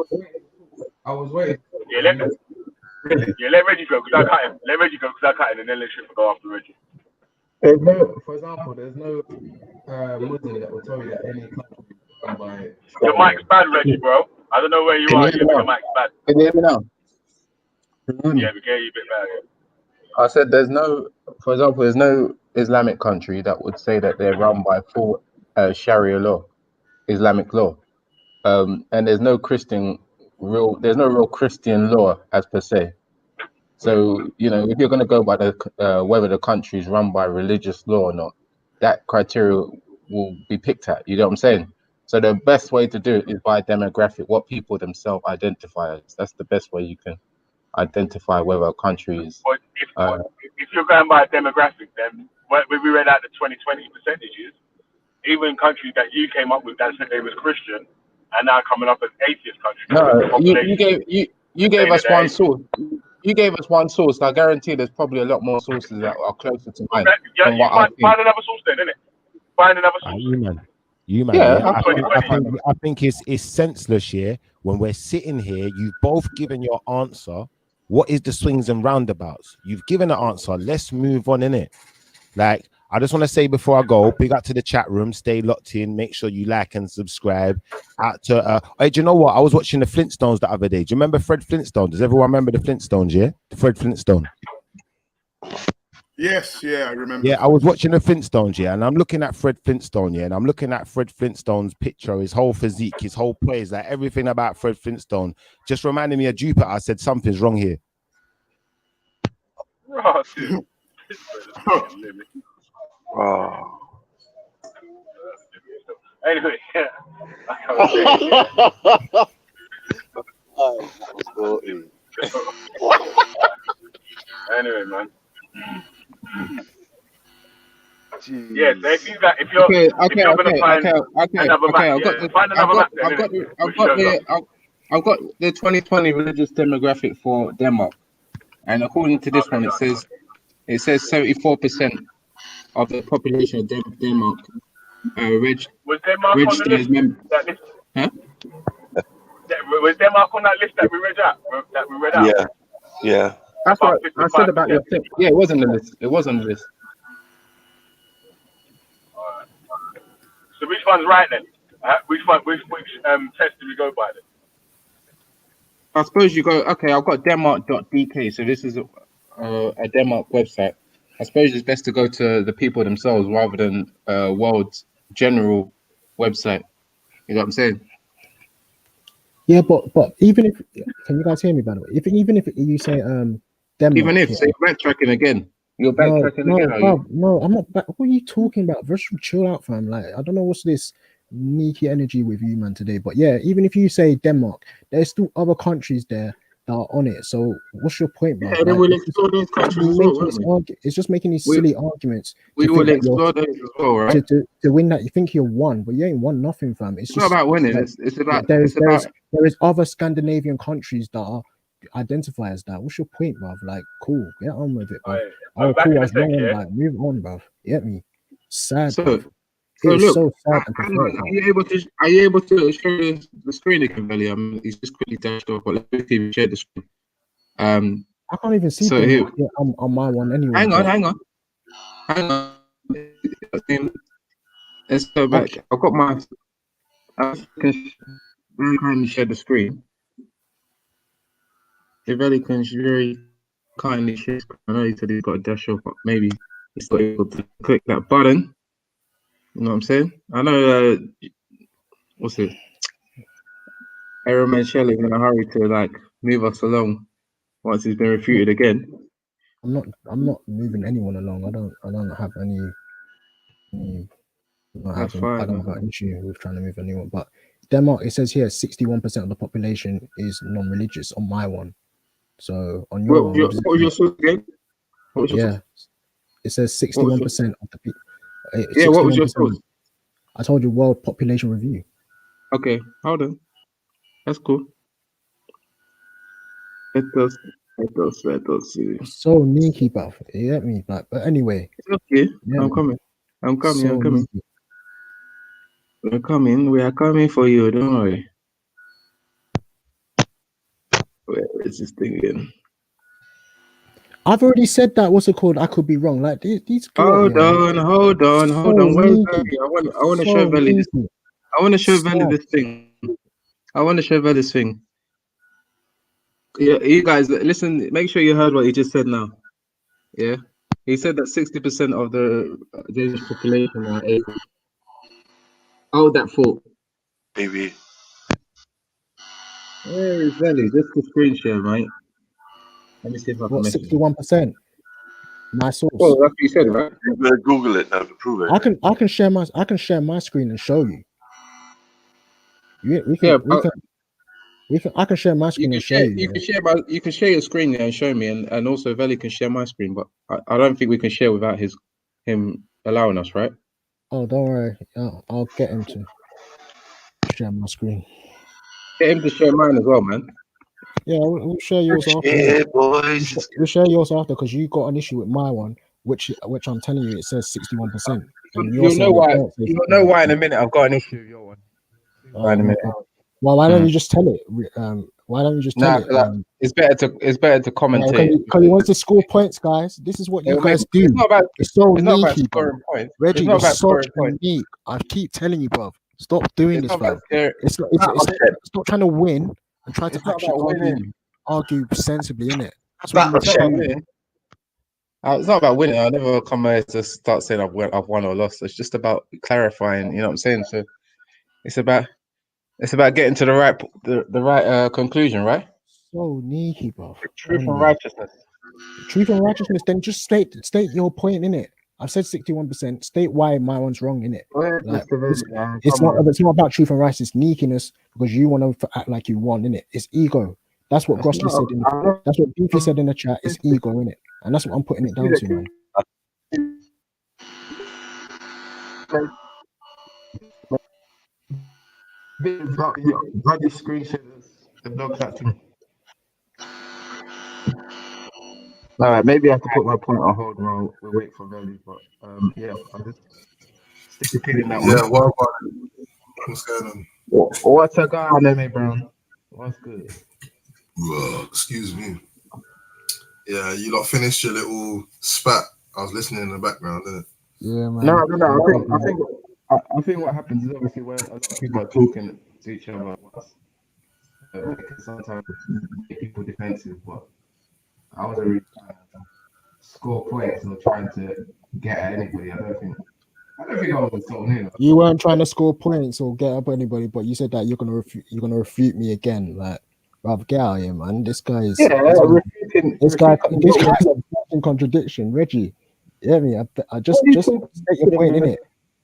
was waiting. Yeah, let Reggie go because I cut him. Let Reggie go because I cut him, and then let Shifa go after Reggie. There's no, for example, there's no Muslim that will tell you that any country run by. Your mic's bad, Reggie, bro. I don't know where you are. Your mic's bad. Can you hear me now? Yeah, we get you a bit better. I said there's no, for example, there's no Islamic country that would say that they're run by full Sharia law, Islamic law, and there's no real Christian law as per se. So if you're going to go by the whether the country is run by religious law or not, that criteria will be picked at. You know what I'm saying? So the best way to do it is by demographic, what people themselves identify as. That's the best way you can identify whether a country is. If you're going by a demographic, then when we read out the 2020 percentages, even countries that you came up with that said they was Christian are now coming up as atheist countries. No, you gave us one source. You gave us one source. I guarantee there's probably a lot more sources that are closer to mine. Find another source then, innit? Find another source. You man. Yeah. I think it's senseless here when we're sitting here. You've both given your answer. What is the swings and roundabouts? You've given an answer. Let's move on, innit? Like, I just want to say before I go, big up to the chat room. Stay locked in. Make sure you like and subscribe. Hey, do you know what? I was watching the Flintstones the other day. Do you remember Fred Flintstone? Does everyone remember the Flintstones? Yeah, Fred Flintstone. Yes, yeah, I remember. Yeah, I was watching the Flintstones, yeah, and I'm looking at Fred Flintstone, yeah, and I'm looking at Fred Flintstone's picture, his whole physique, his whole praise, like everything about Fred Flintstone just reminded me of Jupiter. I said something's wrong here. Oh. Anyway, anyway, man. Yeah, so if you're gonna find another map, I've got the 2020 religious demographic for Denmark, and according to this one, it says 74% of the population of Denmark registered as members. Huh? Was Denmark on that list that we read out? Yeah. That's what I said about your tip. Yeah, it was on the list. It was on the list. So which one's right then? Which test do we go by then? I suppose you go. Okay, I've got Denmark.dk. So this is a Denmark website. I suppose it's best to go to the people themselves rather than world's general website. You know what I'm saying? Yeah, but even if, can you guys hear me by the way? Even if you say Denmark, Even if, yeah, so you're backtracking again. You're backtracking again, are you? no, I'm not back. What are you talking about? Just chill out, fam. Like, I don't know what's this sneaky energy with you, man, today. But yeah, even if you say Denmark, there's still other countries there that are on it. So what's your point, bro? Yeah, then we'll explore those countries as well, won't we? It's just making these silly arguments We to will think that you're explore those as well, right? to win that. You think you're won, but you ain't won nothing, fam. It's It's not just about winning. like, It's about there it's about is other Scandinavian countries that are identify as that. What's your point, bruv? Like, cool, get on with it, bruv. I'm Oh, back cool, in I a was sec, wrong. yeah? Like, move on, bruv. You get me? Sad, so. bruv. So It is look, so sad and hang on. pathetic. Are you able to show the screen again, Belly? He's just quickly dashed off, but let's see if share the screen. I can't even see So them here, on my one anyway. hang on. Let's go back. Okay. I've got my. I can very kindly share the screen. If Belly can very kindly share. I know he said he's got a dash off, but maybe he's not able to click that button. You know what I'm saying? I know. What's it? Aaron and Shelley's in a hurry to like move us along once he's been refuted again. I'm not moving anyone along. I don't have any That's fine. I don't have an issue with trying to move anyone. But Denmark, it says here 61% of the population is non-religious on my one. So on your one, what was your source again? Yeah, it says 61% of the people. Yeah, what was your source? I told you World Population Review. Okay, hold on. That's cool. Let us see. So sneaky, bruv. You get me? But anyway. It's okay. Yeah, I'm coming. I'm coming. so I'm coming. sneaky. We're coming. We are coming for you. Don't worry. Where is this thing again? I've already said that. What's it called? I could be wrong. Like these. Hold on. Where's Belly? I want to show Belly this. I want to show Belly this thing. I want to show Belly this thing. Yeah, you guys, listen. Make sure you heard what he just said now. Yeah, he said that 60% of the Danish population are atheists. Hold that thought. Baby. Where is Belly? Just the screen share, right? Let me see if I can. What 61%? My source. Oh, that's what you said, right? You better Google it now to prove it. I can share my screen and show you. I can share my screen and show you. You can share your screen there and show me, and also Veli can share my screen, but I don't think we can share without him allowing us, right? Oh, don't worry. I'll get him to share my screen. Get him to share mine as well, man. Yeah, we'll share yours after. Yeah, boys. We'll share yours after because you got an issue with my one, which I'm telling you, it says 61%. You'll know why. You'll know why in a minute. I've got an issue with your one. In a minute. Well, why don't you just tell it? Why don't you just tell it? It's better to commentate. Because he wants to score points, guys. This is what you guys do. It's not about. It's so it's not about sneaky, scoring points. Reggie, it's not about scoring points. I keep telling you, bro. Stop doing this, fam. It's not trying to win and try to actually argue sensibly, innit? It's not about winning. I never come here to start saying I've won or lost. It's just about clarifying. You know what I'm saying? So it's about getting to the right conclusion, right? So sneaky, bro. Truth and righteousness. Truth and righteousness. Then just state your point, innit? I've said 61%. State why my one's wrong, innit? Like, it's not about truth and righteousness, sneakiness, because you want to act like you won, innit? It's ego. That's what Grossley said. That's what Beefy said in the chat. It's ego, innit? And that's what I'm putting it down to, man. Bloody screenshots. The dog catching. All right, maybe I have to put my point on hold while we wait for Valley, but yeah, I'll just stick a pin in that one. Yeah, well, what's going on? What's a guy on me, Brown? What's good? Excuse me. Yeah, you lot finished your little spat. I was listening in the background, didn't it? Yeah, man. No. I think what happens is obviously when a lot of people are talking to each other, it can sometimes make people defensive, but I wasn't really trying to score points or trying to get at anybody. I don't think I don't think I was insulting him. You weren't trying to score points or get up anybody, but you said that you're gonna refute me again. Like, bruv, get out of here, man. This guy is Yeah, this guy's a fucking contradiction, Reggie. Yeah, me. I just state your point, innit?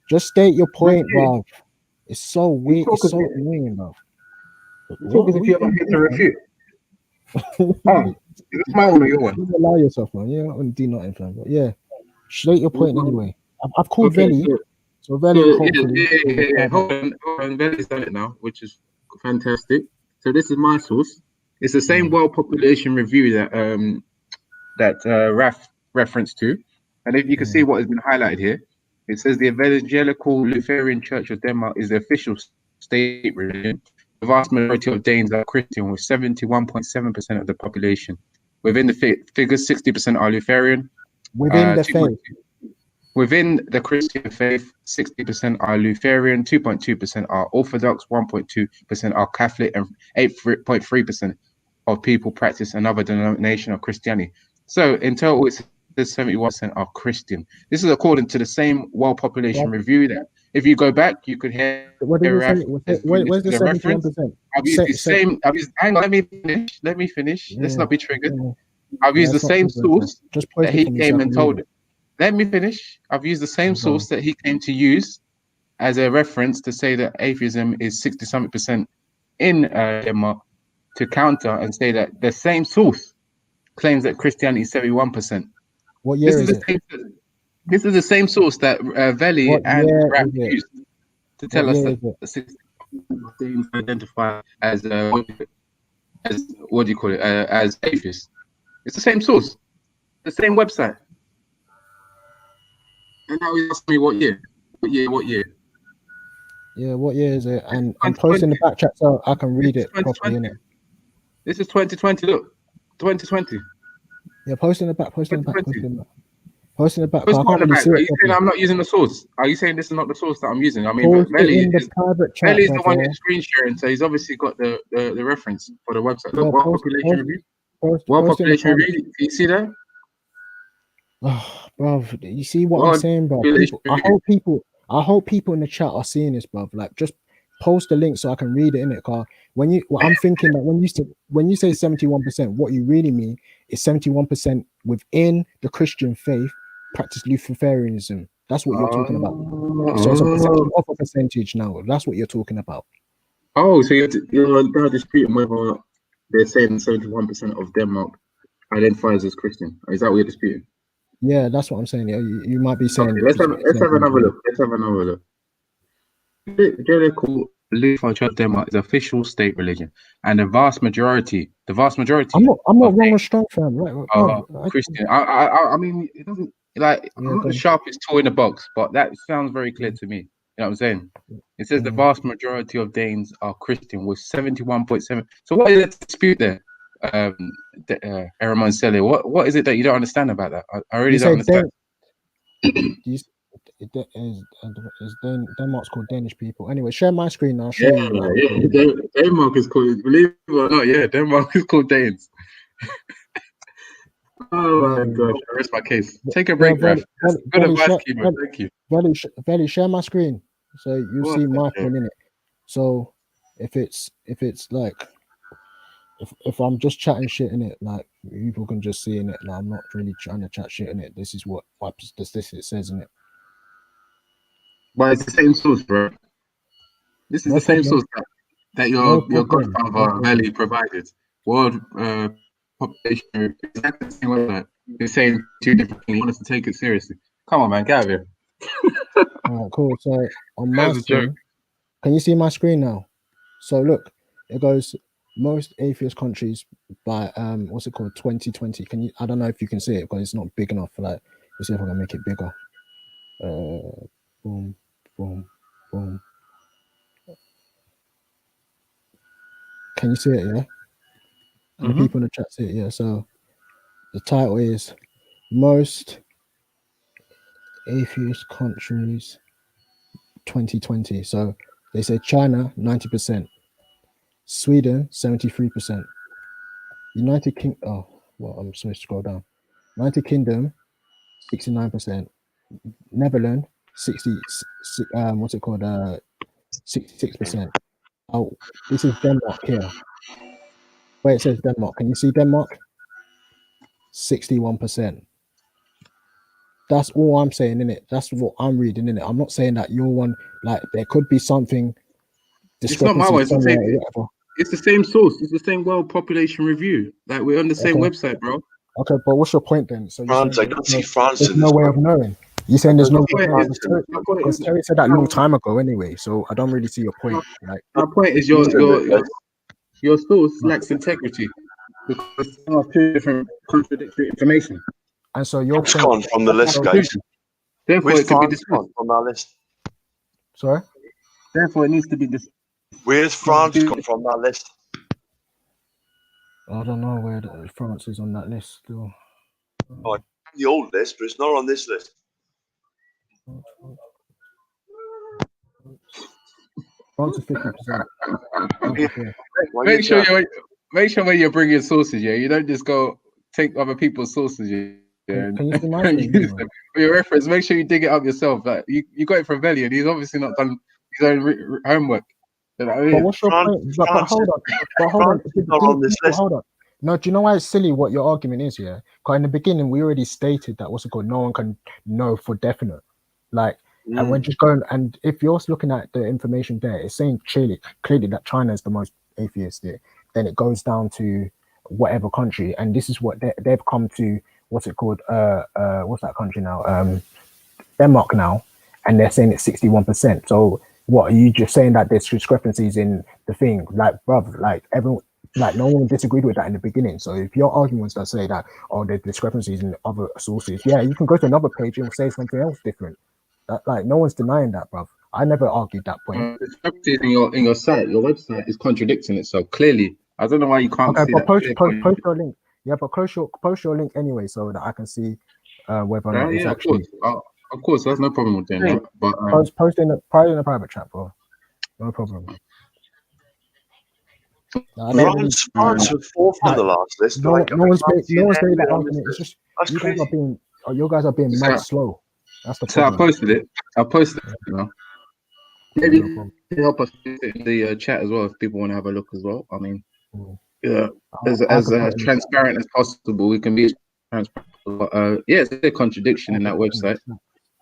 Just state your point, bruv. It's so weird. It's so annoying, bruv. You talk as if you're not here to refute. It's my one or your one? You allow yourself, man. Yeah, I wouldn't do nothing, fam. But yeah, state your point anyway. I've called Veli. So Veli, hopefully. Yeah. Hold on. Veli's done it now, which is fantastic. So this is my source. It's the same world population review that Raf referenced to. And if you can see what has been highlighted here, it says the Evangelical Lutheran Church of Denmark is the official state religion. The vast majority of Danes are Christian, with 71.7% of the population. Within the figures, 60% are Lutheran. Within the faith. Within the Christian faith, 60% are Lutheran, 2.2% are Orthodox, 1.2% are Catholic, and 8.3% of people practice another denomination of Christianity. So in total, it's 71% are Christian. This is according to the same world population review. That if you go back, you could hear. What did you say? Where's the 71%? I've used the same. Hang on, let me finish. Let's not be triggered. I've used the same source that he came and told it. Let me finish. I've used the same source that he came to use as a reference to say that atheism is 60-something% in Denmark, to counter and say that the same source claims that Christianity is 71%. What year is it? This is the same source that Veli and Rap used to tell us that the 60% things identify as what do you call it? As atheists. It's the same source, the same website. And now he's asking me what year? Yeah, what year is it? And I'm posting the back chat so I can read it properly, innit? This is 2020. Look, 2020. Yeah, posting the back. Posting the back. I can't really see it. Are you saying I'm not using the source? Are you saying this is not the source that I'm using? I mean, Veli is the one who's screen sharing, so he's obviously got the reference for the website. Look, world population review. World population review. Do you see that? Oh, bro, you see what I'm saying, bro? I hope people in the chat are seeing this, bro. Like, just post the link so I can read it in it, car. I'm thinking that when you say 71%, what you really mean is 71% within the Christian faith practice Lutheranism. That's what you're talking about. So it's a percentage of a percentage now. That's what you're talking about. Oh, so you're now disputing whether they're saying 71% of Denmark identifies as Christian. Is that what you're disputing? Yeah, that's what I'm saying. Yeah, you might be saying. Okay, let's have another look. Evangelical Lutheran Church of Denmark is official state religion, and the vast majority. I'm not wrong or strong, fam. Right, Christian. I mean, it doesn't like. I'm not the sharpest tool in the box, but that sounds very clear to me. You know what I'm saying? It says the vast majority of Danes are Christian, with 71.7. So what is the dispute there? Eramon Sele, what is it that you don't understand about that? I really don't understand. Denmark's called Danish people. Anyway, share my screen and I'll show you. Denmark is called, believe it or not, Denmark is called Danes. Oh my gosh, I rest my case. Take a break, Raf. Good advice, Kimo. Thank you. Veli, share my screen so you see my thing in it. So if it's like if I'm just chatting shit in it, like people can just see in it. Like, I'm not really trying to chat shit in it. This is what it says in it. But it's the same source, bro. This is the same source that your godfather Veli provided. World population, exactly the same website. You're saying two different things. You want us to take it seriously? Come on, man, get out of here. All right, cool. So on my screen, can you see my screen now? So look, it goes most atheist countries by what's it called, 2020. Can you? I don't know if you can see it because it's not big enough for like. Let's see if I can make it bigger. Boom, boom, boom. Can you see it? Yeah. And the people in the chat see it. Yeah. So the title is most atheist countries 2020. So they say China 90%, Sweden 73%, United Kingdom. Oh, well, I'm supposed to scroll down. United Kingdom 69%, Netherlands what's it called? 66%. Oh, this is Denmark here. Where it says Denmark, can you see Denmark? 61%. That's all I'm saying, innit? That's what I'm reading, innit? I'm not saying that your one, like, there could be something. It's not my one. It's the same source. It's the same World Population Review. Like, we're on the same website, bro. Okay, but what's your point then? So France, I don't see France there's in no this. way of knowing. You're saying there's no way point because Terry said that a long time ago anyway. So I don't really see your point. Like, my point is your source lacks integrity because there are two different contradictory information. And so your it's gone from the list, guys. Therefore, Where's it could be France gone from that list? Sorry. Therefore, it needs to be Where's France gone from that list? I don't know where France is on that list still. Oh, the old list, but it's not on this list. France is 50%. Make sure when you're bringing sources, yeah, you don't just go take other people's sources, yeah. Can you see my and use them. For your reference, make sure you dig it up yourself. Like you got it from Veli, and he's obviously not done his own homework. You know what I mean? But what's your point? But hold on. Hold on. No, do you know why it's silly what your argument is, yeah? Because in the beginning, we already stated that no one can know for definite. Like, and we're just going, and if you're looking at the information there, it's saying clearly that China is the most atheistic. Then it goes down to whatever country, and this is what they've come to, what's it called? What's that country now? Denmark now, and they're saying it's 61%. So what are you just saying that there's discrepancies in the thing? Like, bruv, like everyone, like no one disagreed with that in the beginning. So if your arguments that say that, oh, there's discrepancies in other sources, yeah, you can go to another page and say something else different. That, like, no one's denying that, bruv. I never argued that point. Discrepancies in your site, your website is contradicting itself clearly. I don't know why you can't see but that. Post your link. Yeah, but post your link anyway, so that I can see whether or not it's actually. Of course, there's no problem with doing that. But post in the private chat, bro. No problem. France are fourth on the last list. No one's made that argument. It's just you guys are being mad slow. That's the problem. So I posted it. You know, maybe help us in the chat as well if people want to have a look as well. I mean, yeah, as transparent as possible. We can be transparent. Yeah, it's a contradiction in that website.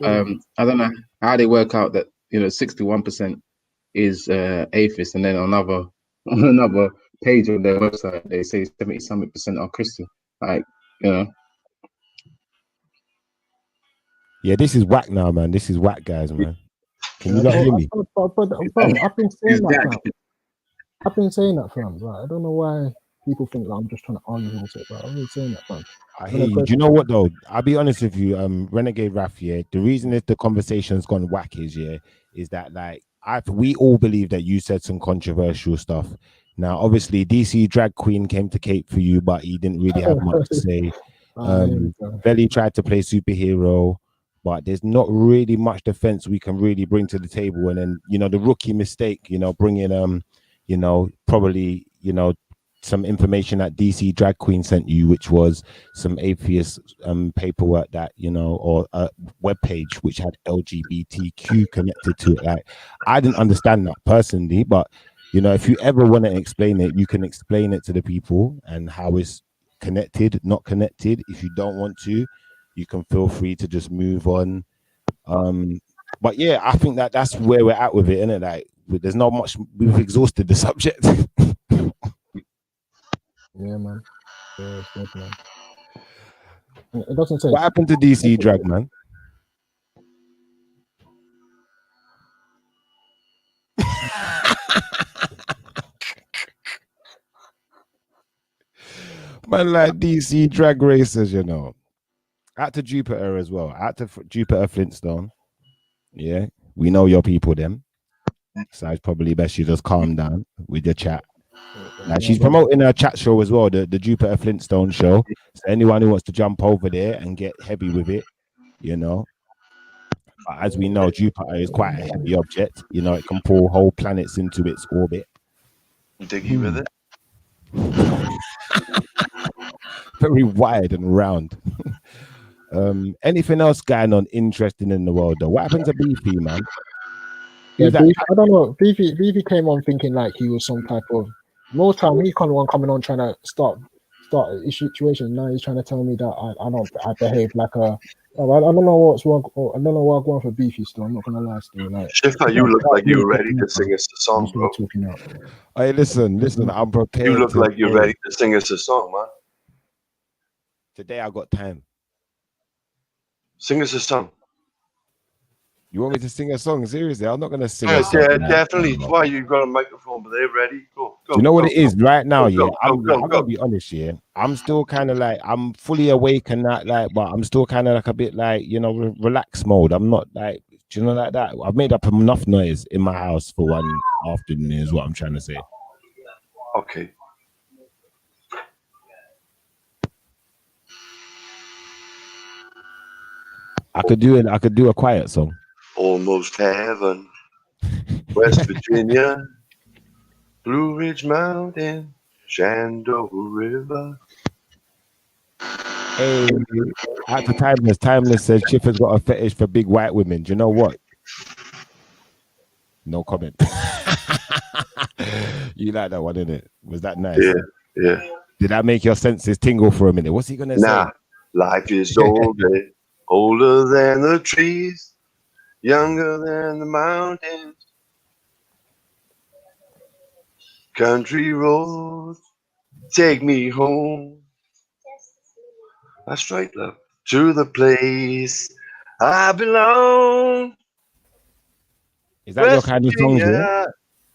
I don't know how they work out that 61% is atheist, and then on another page of their website they say 70-something% are Christian. Like, Yeah, this is whack now, man. This is whack, guys, man. Can you not hear me? I've been saying that. I've been saying that, fam. Right? I don't know why people think that I'm just trying to argue with it, but I've been saying that, fam. I hear you. Do you know what though? I'll be honest with you, Renegade Raf, yeah. The reason if the conversation's gone whack is that like we all believe that you said some controversial stuff. Now, obviously, DC Drag Queen came to Cape for you, but he didn't really have much to say. Veli tried to play superhero, but there's not really much defense we can really bring to the table. And then, the rookie mistake, bringing, probably, some information that DC Drag Queen sent you, which was some atheist paperwork that, or a webpage which had LGBTQ connected to it. Like, I didn't understand that personally, but, if you ever want to explain it, you can explain it to the people and how it's connected, not connected. If you don't want to, you can feel free to just move on. But yeah, I think that's where we're at with it, isn't it? Like, there's not much. We've exhausted the subject. Yeah, man. Yeah, it's good, man. It doesn't say. What happened to DC Drag, man? Man, like DC Drag racers, Out to Jupiter as well. Out to Jupiter Flintstone. Yeah, we know your people, them. So it's probably best you just calm down with your chat. Like, she's promoting her chat show as well, the Jupiter Flintstone show. So anyone who wants to jump over there and get heavy with it, But as we know, Jupiter is quite a heavy object. It can pull whole planets into its orbit. Diggy with it. Very wide and round. Anything else going on interesting in the world though? What happened to Beefy, man? Yeah, Beefy, I don't know. Beefy came on thinking like he was some type of. Most time he's kind of one coming on trying to start a situation. Now he's trying to tell me that I behave like a. I don't know what's wrong. I don't know what's going for Beefy still. I'm not gonna lie, still. Like, Shifter, you look like you're ready to sing us a song, bro. Talking out. Hey, listen. I'm prepared. You look like you're ready to sing us a song, man. Today I got time. Sing us a song. You want me to sing a song? Seriously, I'm not gonna sing. Yeah, definitely. Why you got a microphone? But they're ready. Go. Do you know what it is right now? Go, I'm gonna be honest. Yeah, I'm still kind of like I'm fully awake and that, like, but I'm still kind of like a bit like relaxed mode. I'm not like, do you know, like that. I've made up enough noise in my house for one afternoon. Is what I'm trying to say. Okay. I could do a quiet song. Almost heaven, West Virginia, Blue Ridge Mountain, Shenandoah River. Hey, at the timeless says Chiffer's got a fetish for big white women. Do you know what? No comment. You like that one, innit? Was that nice? Yeah. Did that make your senses tingle for a minute? What's he gonna say? Nah, life is older than the trees, younger than the mountains. Country roads, take me home. That's right, love. To the place I belong. Is that your kind of song, yeah?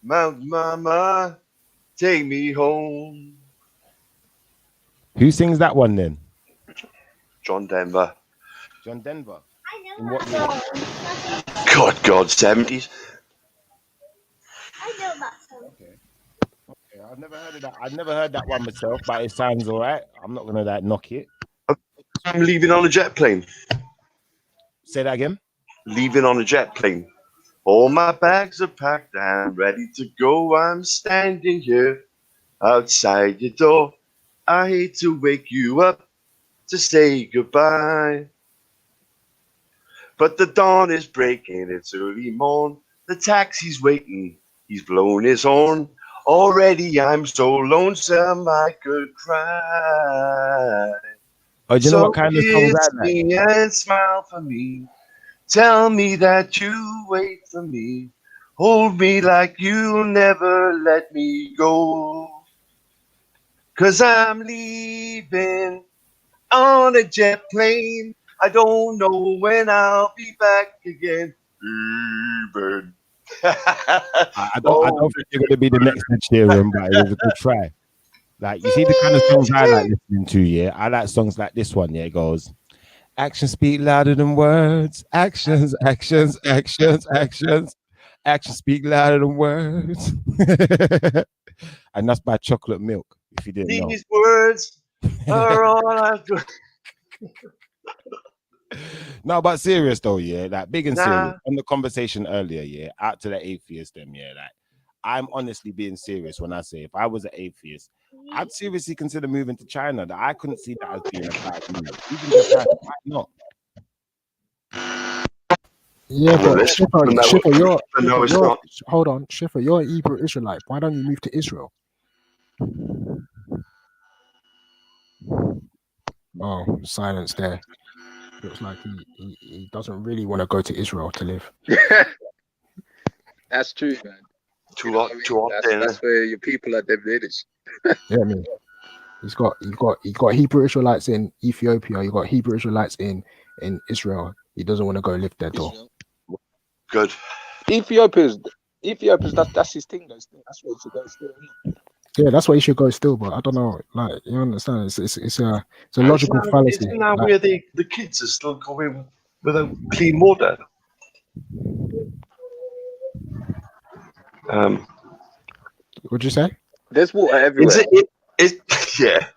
Mountain Mama, take me home. Who sings that one then? John Denver. John Denver. In what year? God, 70s. Okay, I've never heard of that. I've never heard that one myself, but it sounds all right. I'm not gonna knock it. I'm leaving on a jet plane. Say that again. Leaving on a jet plane. All my bags are packed and ready to go. I'm standing here outside your door. I hate to wake you up to say goodbye, but the dawn is breaking. It's early morn. The taxi's waiting. He's blown his horn. Already I'm so lonesome I could cry. Oh, do you know what kind of songs that kiss me and smile for me. Tell me that you wait for me. Hold me like you'll never let me go. 'Cause I'm leaving on a jet plane. I don't know when I'll be back again. Leaving. I don't think you're gonna be the next Ed Sheeran, but it was a good try. Like, you see the kind of songs I like listening to, yeah? I like songs like this one, yeah? It goes, actions speak louder than words. Actions speak louder than words. And that's by Chocolate Milk, if you didn't know. These words are all I've got. No, but serious though, yeah? Like, big and serious. On the conversation earlier, yeah? Out to the atheist, them, yeah? Like, I'm honestly being serious when I say if I was an atheist, I'd seriously consider moving to China. That I couldn't see that as being a bad move. Even Japan, why not? Yeah, but Schiffer, you're not. Hold on, Schiffer, you're an Hebrew Israelite. Why don't you move to Israel? Oh, silence there. Looks like he doesn't really want to go to Israel to live. That's true, man. Too hot there. That's where your people are divided. Yeah, I mean, you got Hebrew Israelites in Ethiopia. You got Hebrew Israelites in Israel. He doesn't want to go live there though. Good. Ethiopia's that's his thing. That's where he should go still. Yeah, that's why you should go still. But I don't know. Like, you understand? It's a logical fallacy. Isn't that where the kids are still going without clean water? What'd you say? There's water everywhere. Yeah,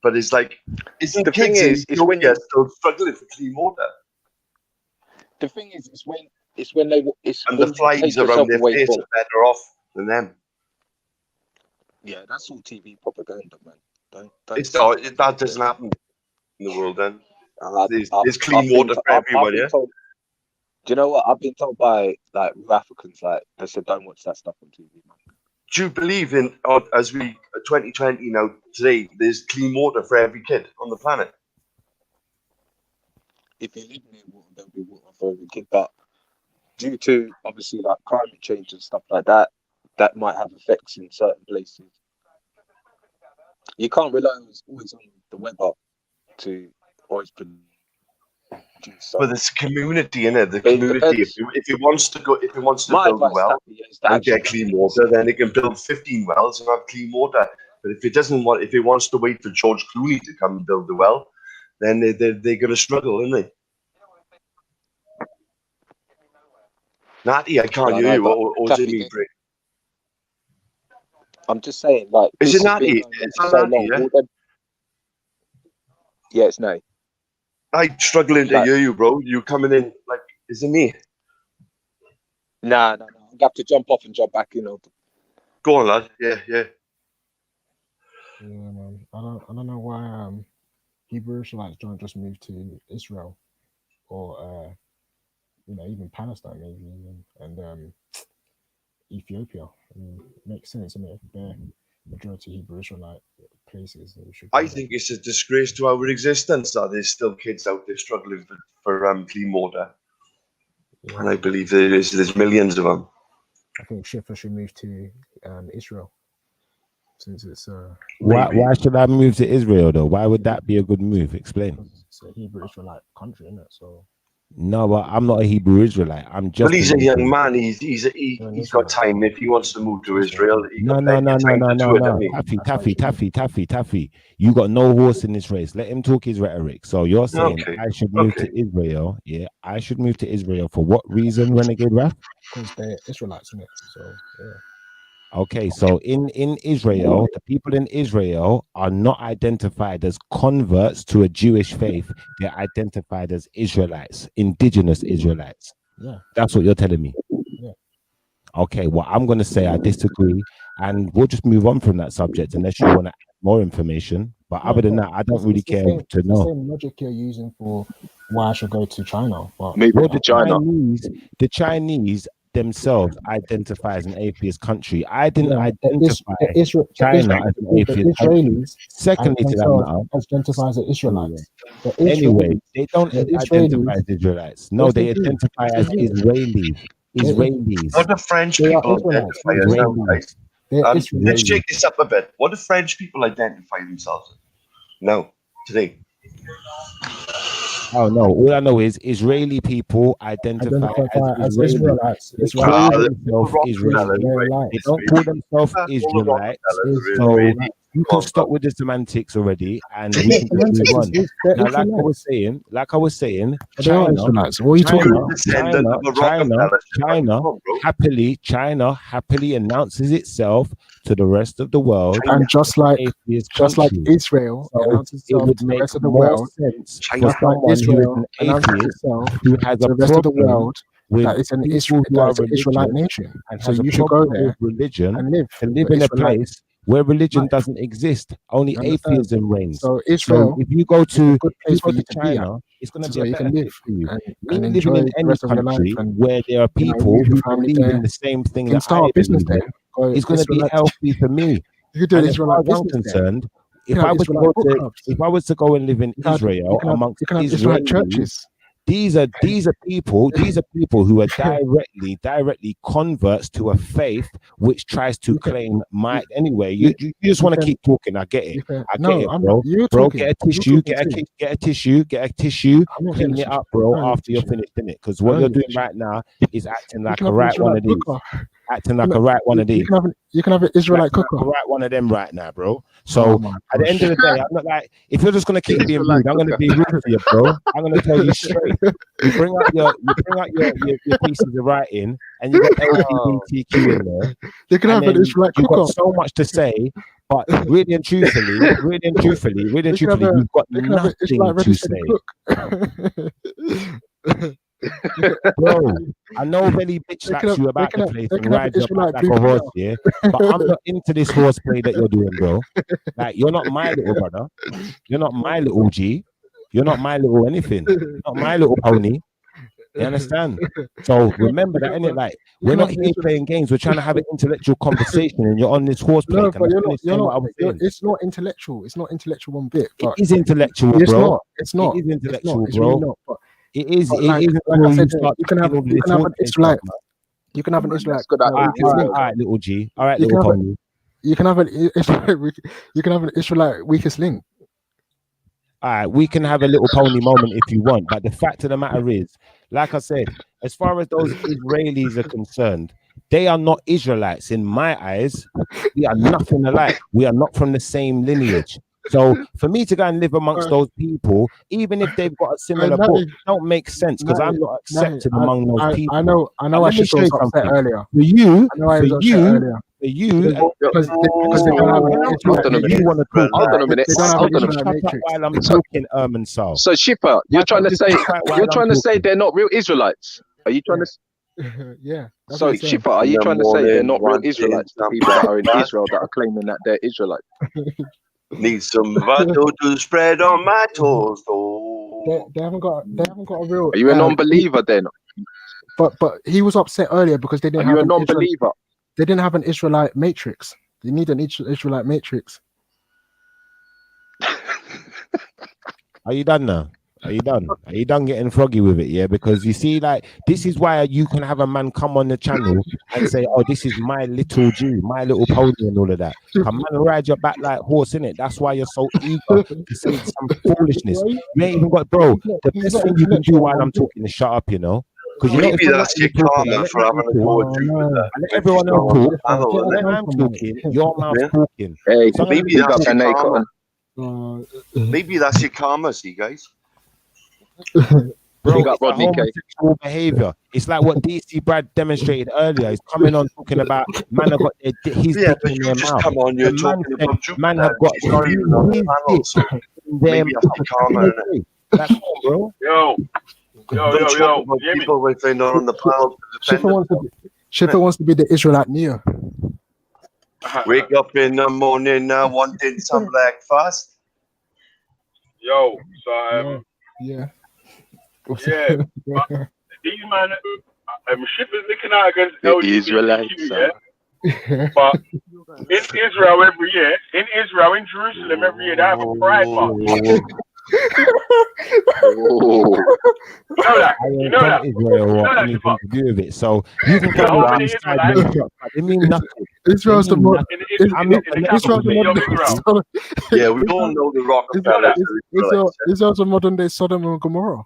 but it's like, isn't the thing is when you're still struggling for clean water? The thing is, it's when the flies around their face are better off than them. Yeah, that's all TV propaganda, man. Don't that doesn't happen in the world, then. There's clean water for everyone, yeah? Do you know what? I've been told by like Africans, like they said, don't watch that stuff on TV, man. Do you believe in, as we 2020 now, today, there's clean water for every kid on the planet? If you live near water, there'll be water for every kid. But due to obviously like climate change and stuff like that, that might have effects in certain places. You can't rely always on the weather to always produce. But there's community in it. The community, if it wants to build a well and get clean water, then it can build 15 wells and have clean water. But if it wants to wait for George Clooney to come and build the well, then they're going to struggle, aren't they? Natty, I can't hear you. Or is it me, Brit? I'm just saying, like, is it Natty? It's not Natty, yeah? Yeah, it's no. I'm struggling to hear you, bro. You coming in like, is it me? Nah. I have to jump off and jump back in. Go on, lad. Yeah. Yeah, man. I don't know why Hebrew Israelites don't just move to Israel or even Palestine maybe and Ethiopia. I mean, it makes sense, and if they're majority Hebrew Israelite places, I think it's a disgrace to our existence that there's still kids out there struggling for clean water, and I believe there's millions of them. I think Shifa should move to Israel. Since it's why should I move to Israel though? Why would that be a good move? Explain. It's a Hebrew Israelite country, isn't it? So no, but I'm not a Hebrew Israelite. I'm just. Well, he's a young man. He's got time. If he wants to move to Israel, no. Taffy. You got no horse in this race. Let him talk his rhetoric. So you're saying I should move to Israel? Yeah, I should move to Israel for what reason, Renegade Raf? Because they're Israelites, isn't it? So yeah. Okay, so in Israel, the people in Israel are not identified as converts to a Jewish faith. They're identified as Israelites, indigenous Israelites. Yeah. That's what you're telling me. Yeah. Okay, well, I'm going to say I disagree, and we'll just move on from that subject unless you want to add more information. But other than that, I don't really care to know. The same logic you're using for why I should go to China. But the Chinese themselves identify as an atheist country. I didn't identify China as an atheist country. Secondly to that, identify as Israelites. Anyway, they don't identify as Israelites. No, they identify as Israelis. What do French people identify as? Let's shake this up a bit. What do French people identify themselves as? No, today. Oh no! All I know is Israeli people identify as Israelites. They call themselves Israeli. They don't call themselves Israelites. So you can stop with the semantics already, and we can just move on. Now, like I was saying, China happily announces itself to the rest of the world, and just like Israel announces itself to the rest of the world, just like Israel announces itself who has to the rest of the world that it's an Israelite nation, and so you should go there and live in a place where religion doesn't exist, only atheism reigns. So Israel, if you go to a good place for you to China, it's going to be a better place for you. And living in any country where there are people who believe in the same thing that I believe in, it's going to be healthy for me. You do Israelite business concerned. If I was to go and live in Israel amongst Israeli churches. These are people who are directly converts to a faith which tries to claim my anyway. You just want to keep talking. I get it. Bro. Get a tissue, clean it up, bro, after you're finished in it. Because what you're doing right now is acting like a right one of these. Acting like a right one of these. You can have an Israelite cooker. Right one of them right now, bro. So at the end of the day, I'm not like, if you're just gonna keep being rude, I'm gonna be rude to you, bro. I'm gonna tell you straight. You bring out your pieces of writing, and you got LGBTQ in there. You can have an Israelite cooker. You've got so much to say, but really and truthfully, you've got nothing to say. Bro, I know Belly bitch slaps you about the place and rides you up like a horse, yeah. But I'm not into this horseplay that you're doing, bro. Like, you're not my little brother. You're not my little G. You're not My Little anything. You're not My Little Pony. You understand? So remember that, innit? Like, we're not here playing games. We're trying to have an intellectual conversation, and you're on this horseplay. No, but you're not. It's not intellectual. It's not intellectual one bit. It is intellectual, it's bro. Not. It's not. It is intellectual, it's bro. Really not, but, it is. But it like, is. Like I said, you can have an Israelite. You can have an Israelite. All right, little G. All right, little pony. You can have an Israelite. You can have an Israelite weakest link. All right, we can have a little pony moment if you want, but the fact of the matter is, like I said, as far as those Israelis are concerned, they are not Israelites in my eyes. We are nothing alike. We are not from the same lineage. So for me to go and live amongst those people, even if they've got a similar book, don't make sense because I'm not accepted among those people. I know. I should go upset earlier. For you, because you want to talk. Hold on a minute. While I'm talking, Sal. So Shipper, you're trying to say they're not real Israelites. Are you trying to? Yeah. So Shipper, are you trying to say they're not real Israelites? The people that are in Israel that are claiming that they're Israelites. Need some butter to spread on my toast. They haven't got a real. Are you a non-believer then? But he was upset earlier because they didn't have a non-believer. They didn't have an Israelite matrix. You need an Israelite matrix. Are you done now? Are you done? Are you done getting froggy with it? Yeah, because you see, like, this is why you can have a man come on the channel and say, "Oh, this is my little G, my little pony," and all of that. Come man, ride your back like horse, innit? That's why you're so eager to say some foolishness. You ain't even got, bro. The best thing you can do while I'm talking is shut up, you know. Because you maybe that's your karma for having a poetry with that. Let everyone else talk. When I'm talking, your mouth's talking. Hey, maybe that's your karma. Maybe that's your karma, see, guys. Bro, it's homosexual behavior. It's like what DC Brad demonstrated earlier. He's coming on talking about man have got his dick in their mouth. Come on, you're talking about Jupiter. Man have got his dick so maybe that's your karma. That's cool, bro. Yo. People if they're not on the panel. Schiffer wants to be the Israelite Neo. Wake up in the morning, wanting some breakfast. Yo, so yeah. These man, Schiffer's looking out against LGBTQ, yeah. But in Israel every year, in Jerusalem every year, they have a pride march. You know that. Israel or anything to do with it. So you can come on the side. It means nothing. Israel's the modern. Yeah, we all know the Rockefeller. Israel's a modern day Sodom and Gomorrah.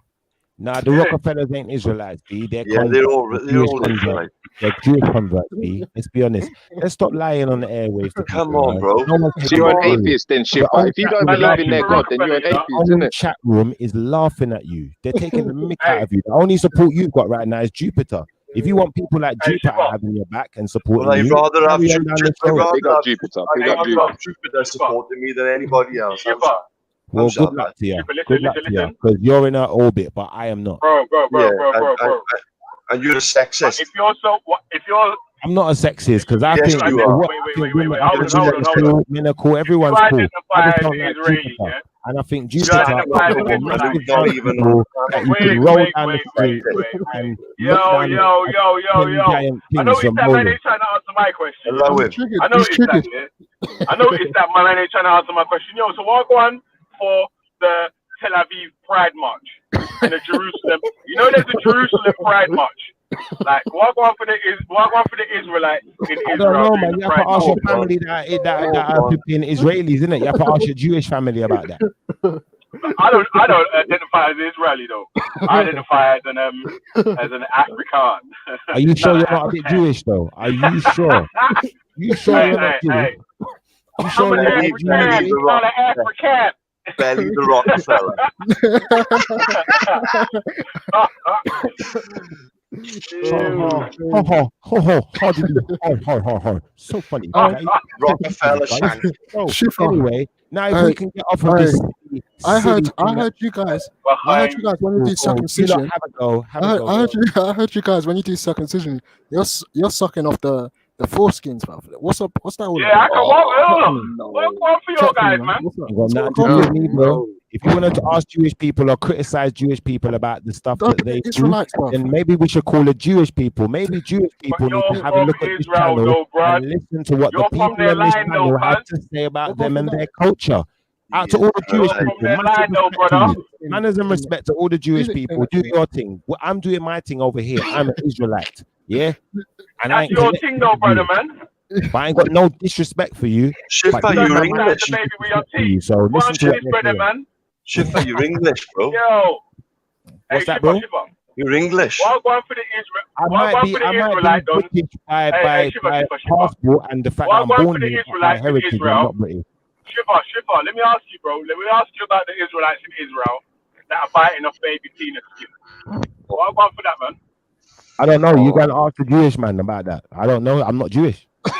Nah, the Rockefellers ain't Israelites, B. They're all Israelites. They're Jewish converts, B. Let's be honest. Let's stop lying on the airwaves. Come on, bro. So you're an atheist then, Shipper. If you don't believe in their God, then you're an atheist, isn't it? Chat room is laughing at you. They're taking the mick out of you. The only support you've got right now is Jupiter. If you want people like Jupiter having your back and supporting you, I'd rather have Jupiter supporting me than anybody else. Well, good luck to you. Good luck to you, because you're in an orbit, but I am not. Bro. And you're a sexist. If you're I'm not a sexist because I think men are cool. Everyone's cool. I just don't like Jupiter. And I think Jupiter you can roll down the street and Yo. I know it's that man ain't trying to answer my question. I know it's that man ain't trying to answer my question. Yo, so what on for the Tel Aviv Pride March in the Jerusalem? You know there's a Jerusalem Pride March. Like what on for the Israelite in Israel? I don't know, man. You have to ask your family that are flipping Israelis, isn't it? You have to ask your Jewish family about that. I don't identify as Israeli though. I identify as an African. Are you sure you're not a bit Jewish though? Are you sure? You sure you're not Jewish? You sure you're not Jewish? He's not an African. Belly the Rockefeller. So funny. Rockefeller shank. Anyway, now if we can get off of this. I heard you guys when you do circumcision. Have a go. I heard you guys when you do circumcision. You're sucking off the The foreskins, man. What's up? What's that all Yeah, I about? can walk for your guys, man. Got nothing to do with me, bro. If you wanted to ask Jewish people or criticize Jewish people about the stuff that they do, then maybe we should call it Jewish people. Maybe Jewish people need to have a look at this channel and listen to what the people on this channel have to say about them and their culture. Out to all the Jewish people, manners and respect to all the Jewish people. Do your thing. Well, I'm doing my thing over here. I'm an Israelite. Yeah, and That's your thing, though, brother, man. But I ain't got no disrespect for you. Shifa, you're English. So listen to what brother, man. Shifa, you're English, bro. Yo. What's that, bro? You're English. Why going for the Israel? I might be British by passport and the fact that I'm born here by heritage. I'm not British. Shifa, let me ask you, bro. Let me ask you about the Israelites in Israel that are biting off baby penis skin. Why going for that, man? I don't know. You gotta ask the Jewish man about that. I don't know. I'm not Jewish. Are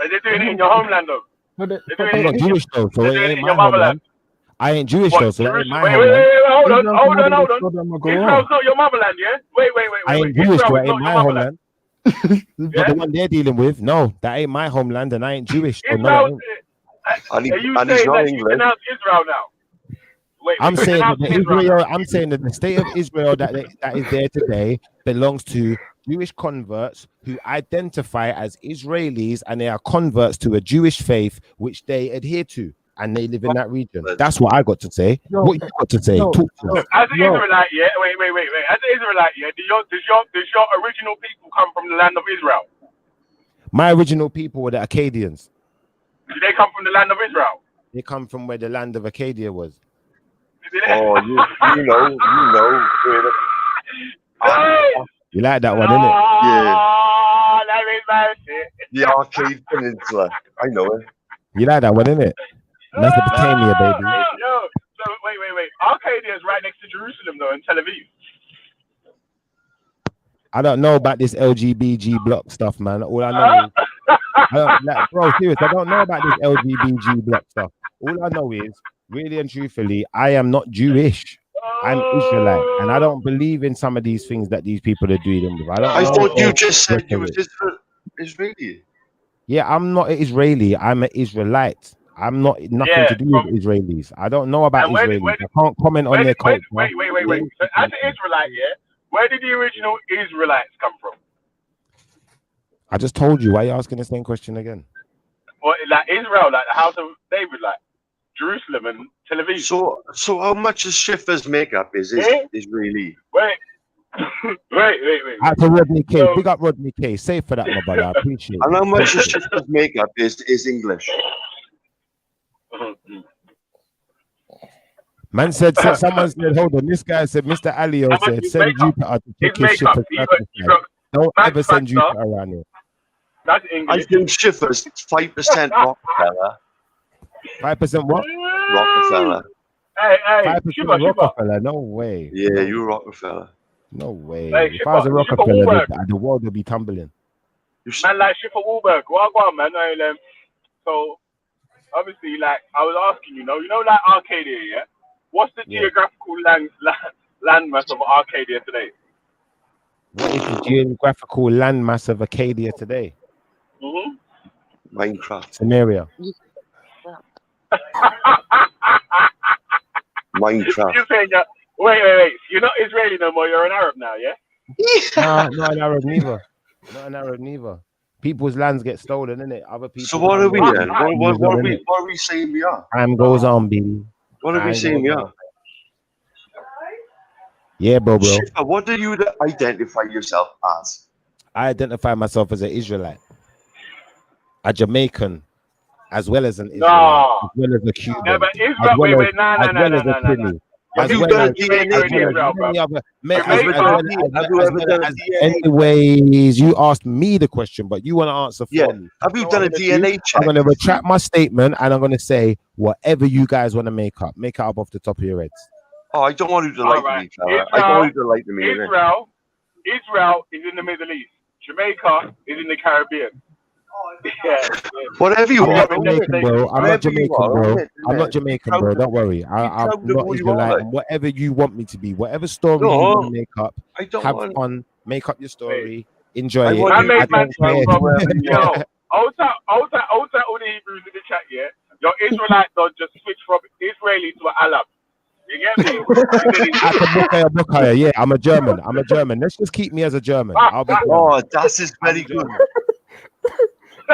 they doing it in your homeland, though? I'm not Jewish though, so it ain't my homeland. I ain't Jewish though, so it ain't my homeland. Wait, hold on. Israel's not your motherland, yeah? Wait. I ain't Jewish, so it ain't my homeland. But the one they're dealing with, no, that ain't my homeland, and I ain't Jewish. So no, are you saying that you denounce Israel now? Wait, I'm saying that the state of Israel that is there today belongs to Jewish converts who identify as Israelis, and they are converts to a Jewish faith which they adhere to, and they live in that region. That's what I got to say. What you got to say? Talk to us. As an Israelite, yeah. Wait. As an Israelite, yeah. Does your original people come from the land of Israel? My original people were the Akkadians. Do they come from the land of Israel? They come from where the land of Acadia was. Oh, you know. You like that one, innit? Yeah. That is my shit. The Arcade Peninsula. I know it. You like that one, innit? Mesopotamia, baby. Yo, so wait. Arcadia is right next to Jerusalem, though, in Tel Aviv. I don't know about this LGBTG block stuff, man. All I know is, bro, serious. I don't know about this LGBTG block stuff. All I know is, really and truthfully, I am not Jewish. I'm Israelite, and I don't believe in some of these things that these people are doing with. I thought you just said you were Israeli. Yeah, I'm not an Israeli. I'm an Israelite. I'm not nothing to do with Israelis. I don't know about Israelis. I can't comment on their culture. Wait. So as an Israelite, yeah, where did the original Israelites come from? I just told you. Why are you asking the same question again? Well, like Israel, like the house of David, like Jerusalem and Tel Aviv. So how much is Shifa's makeup is Israeli? Wait. Out to Rodney K. Big up Rodney K. Say for that, my brother. I appreciate it. And how much is Shifa's makeup is English? Man said, someone said, hold on. This guy said, Mr. Alio said, send Jupiter to check his ship. Don't ever send Jupiter around here. That's English. I think Shifa's 5% Rockefeller. 5% what? Rockefeller. Hey, 5% Rockefeller. No way. Yeah, you Rockefeller. No way. Hey, if I was a Rockefeller, the world would be tumbling. Man, like Schiffer Wahlberg. Well, go on, man. So, obviously, like, I was asking, you know, like Arcadia, yeah? What's the geographical landmass of Arcadia today? What is the geographical landmass of Arcadia today? Minecraft. Samaria. Minecraft. You're saying wait. You're not Israeli no more. You're an Arab now, yeah? Not an Arab neither. Not an Arab neither. People's lands get stolen, innit? Other people. So what are we then? What are we saying we are? Time goes on, baby. What are we saying we are? Yeah, bro. Shifa, what do you identify yourself as? I identify myself as an Israelite, a Jamaican, as well as an Israelite, as well as a Cuban, yeah, but Israel, no. Anyways, you asked me the question, but you want to answer for me. Have you done a DNA check? I'm going to retract my statement, and I'm going to say whatever you guys want to make it up off the top of your heads. Oh, I don't want you to lie to me, fella. I don't want you to lie to me. Israel is in the Middle East. Jamaica is in the Caribbean. Yeah. Whatever you want. I'm not Jamaican, bro. I'm not Jamaican, bro. Don't worry. I'm not Israelite. Whatever you want me to be, whatever story you want to make up, have fun, make up your story. enjoy it. I made man care. yo, out all the Hebrews in the chat, yeah. Your Israelite don't just switch from Israeli to Arab. You get me? Yeah, I'm a German. Let's just keep me as a German. I'll be oh, that is very good.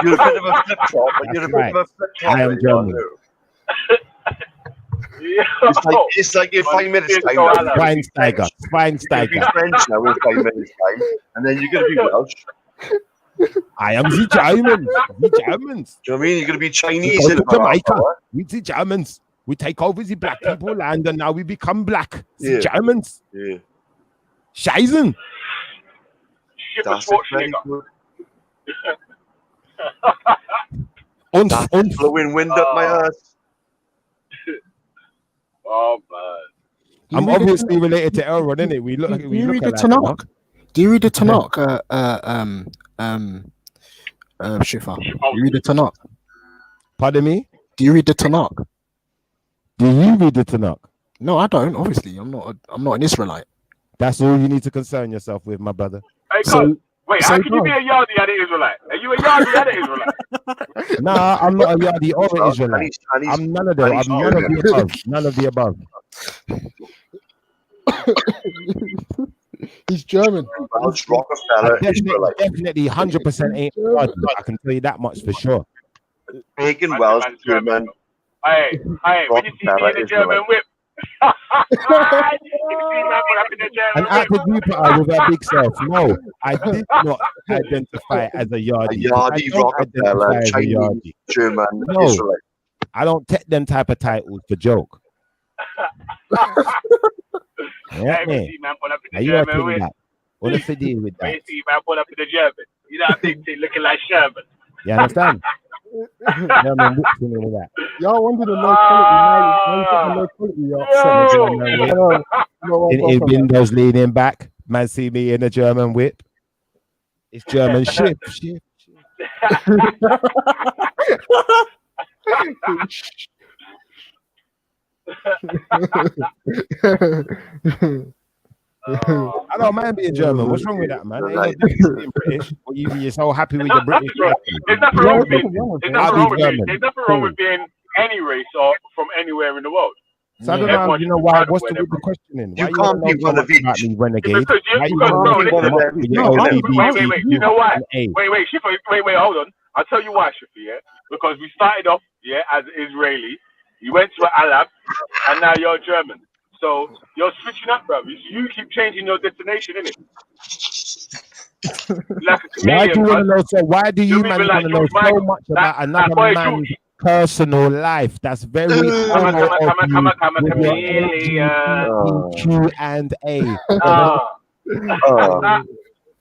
You're a bit of a flip flop, but you're a bit of a flip flop. I am German. It's like in 5 minutes time now. Schweinsteiger. You're gonna be French now in 5 minutes time, and then you're gonna be Welsh. I am the German. The Germans. Do you know what I mean? You're gonna be Chinese in Jamaica. We the Germans. We take over the black people land, and now we become black. The Germans. Yeah. Scheißen. Das ist very good. Und blowing wind up my ass. Oh man. I'm obviously related to Elron, innit? We look. Do you read the Tanakh? Do you read the Tanakh? Shifa. Do you read the Tanakh? Pardon me? Do you read the Tanakh? Do you read the Tanakh? No, I don't. Obviously, I'm not an Israelite. That's all you need to concern yourself with, my brother. Hey, wait, how can you be a Yardi and an Israelite? Are you a Yardi and an Israelite? Nah, I'm not a Yardi or an Israelite. I'm none of them. I'm none of the above. None of the above. He's German. Definitely 100% ain't Yardi. I can tell you that much for sure. Bacon Welsh, German. Hey, when you see me in the German whip. And at the Jupiter with her big self. No, I did not identify as a Yardi. Rockefeller, Chinese, German, no, Israelite. I don't take them type of titles for joke. Yeah, man. Are you happy with that? What if they deal with that? You see man pull up in the German. You know, big thing looking like Sherman. You understand? Yeah, man, with that. Y'all wanted the low quality. In windows leaning back, man, see me in a German whip. It's German ship. I don't mind being German. What's wrong with that, man? Ain't no difference being British. Or you're so happy with your British. There's nothing wrong with being any race or from anywhere in the world. So I don't know, you know why? What's the questioning? You can't be one of each. About me, renegade. Wait, you know why? Wait, Shifa, wait, hold on. I'll tell you why, Shifa, yeah? Because we started off, as Israeli. You went to Arab, and now you're German. So you're switching up, bro. You keep changing your destination, innit? Like Why do you want to know? So why do you man want to know so much about another man's personal life? That's very Q&A.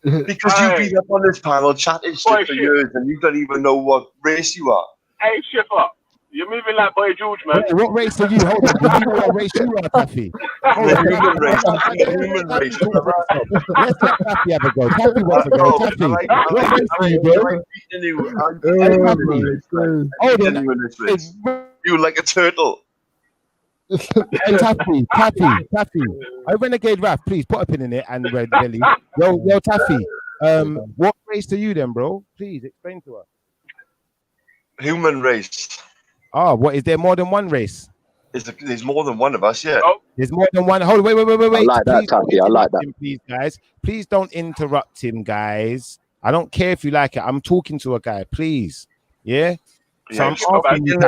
Because you've been up on this panel chatting shit for years, and you don't even know what race you are. Hey, Shifa. You're moving like Boy George, man. What race are you? Hold on. Do you know what race you are, Taffy? Human race. Human race. Let's let Taffy have a go. Taffy wants to go. Taffy, what race are you, bro? Hold on. You like a turtle. Hey, Taffy. Hey, Renegade Raph, please put a pin in it and Red Belly. Yo, Taffy. What race are you then, bro? Please explain to us. Human race. Oh, what is there more than one race? There's more than one of us, yeah. Oh. There's more than one. Hold on, wait. I like that, Taffy. I like that. Please, guys. Please don't interrupt him, guys. I don't care if you like it. I'm talking to a guy, please. Yeah? So I'm asking you,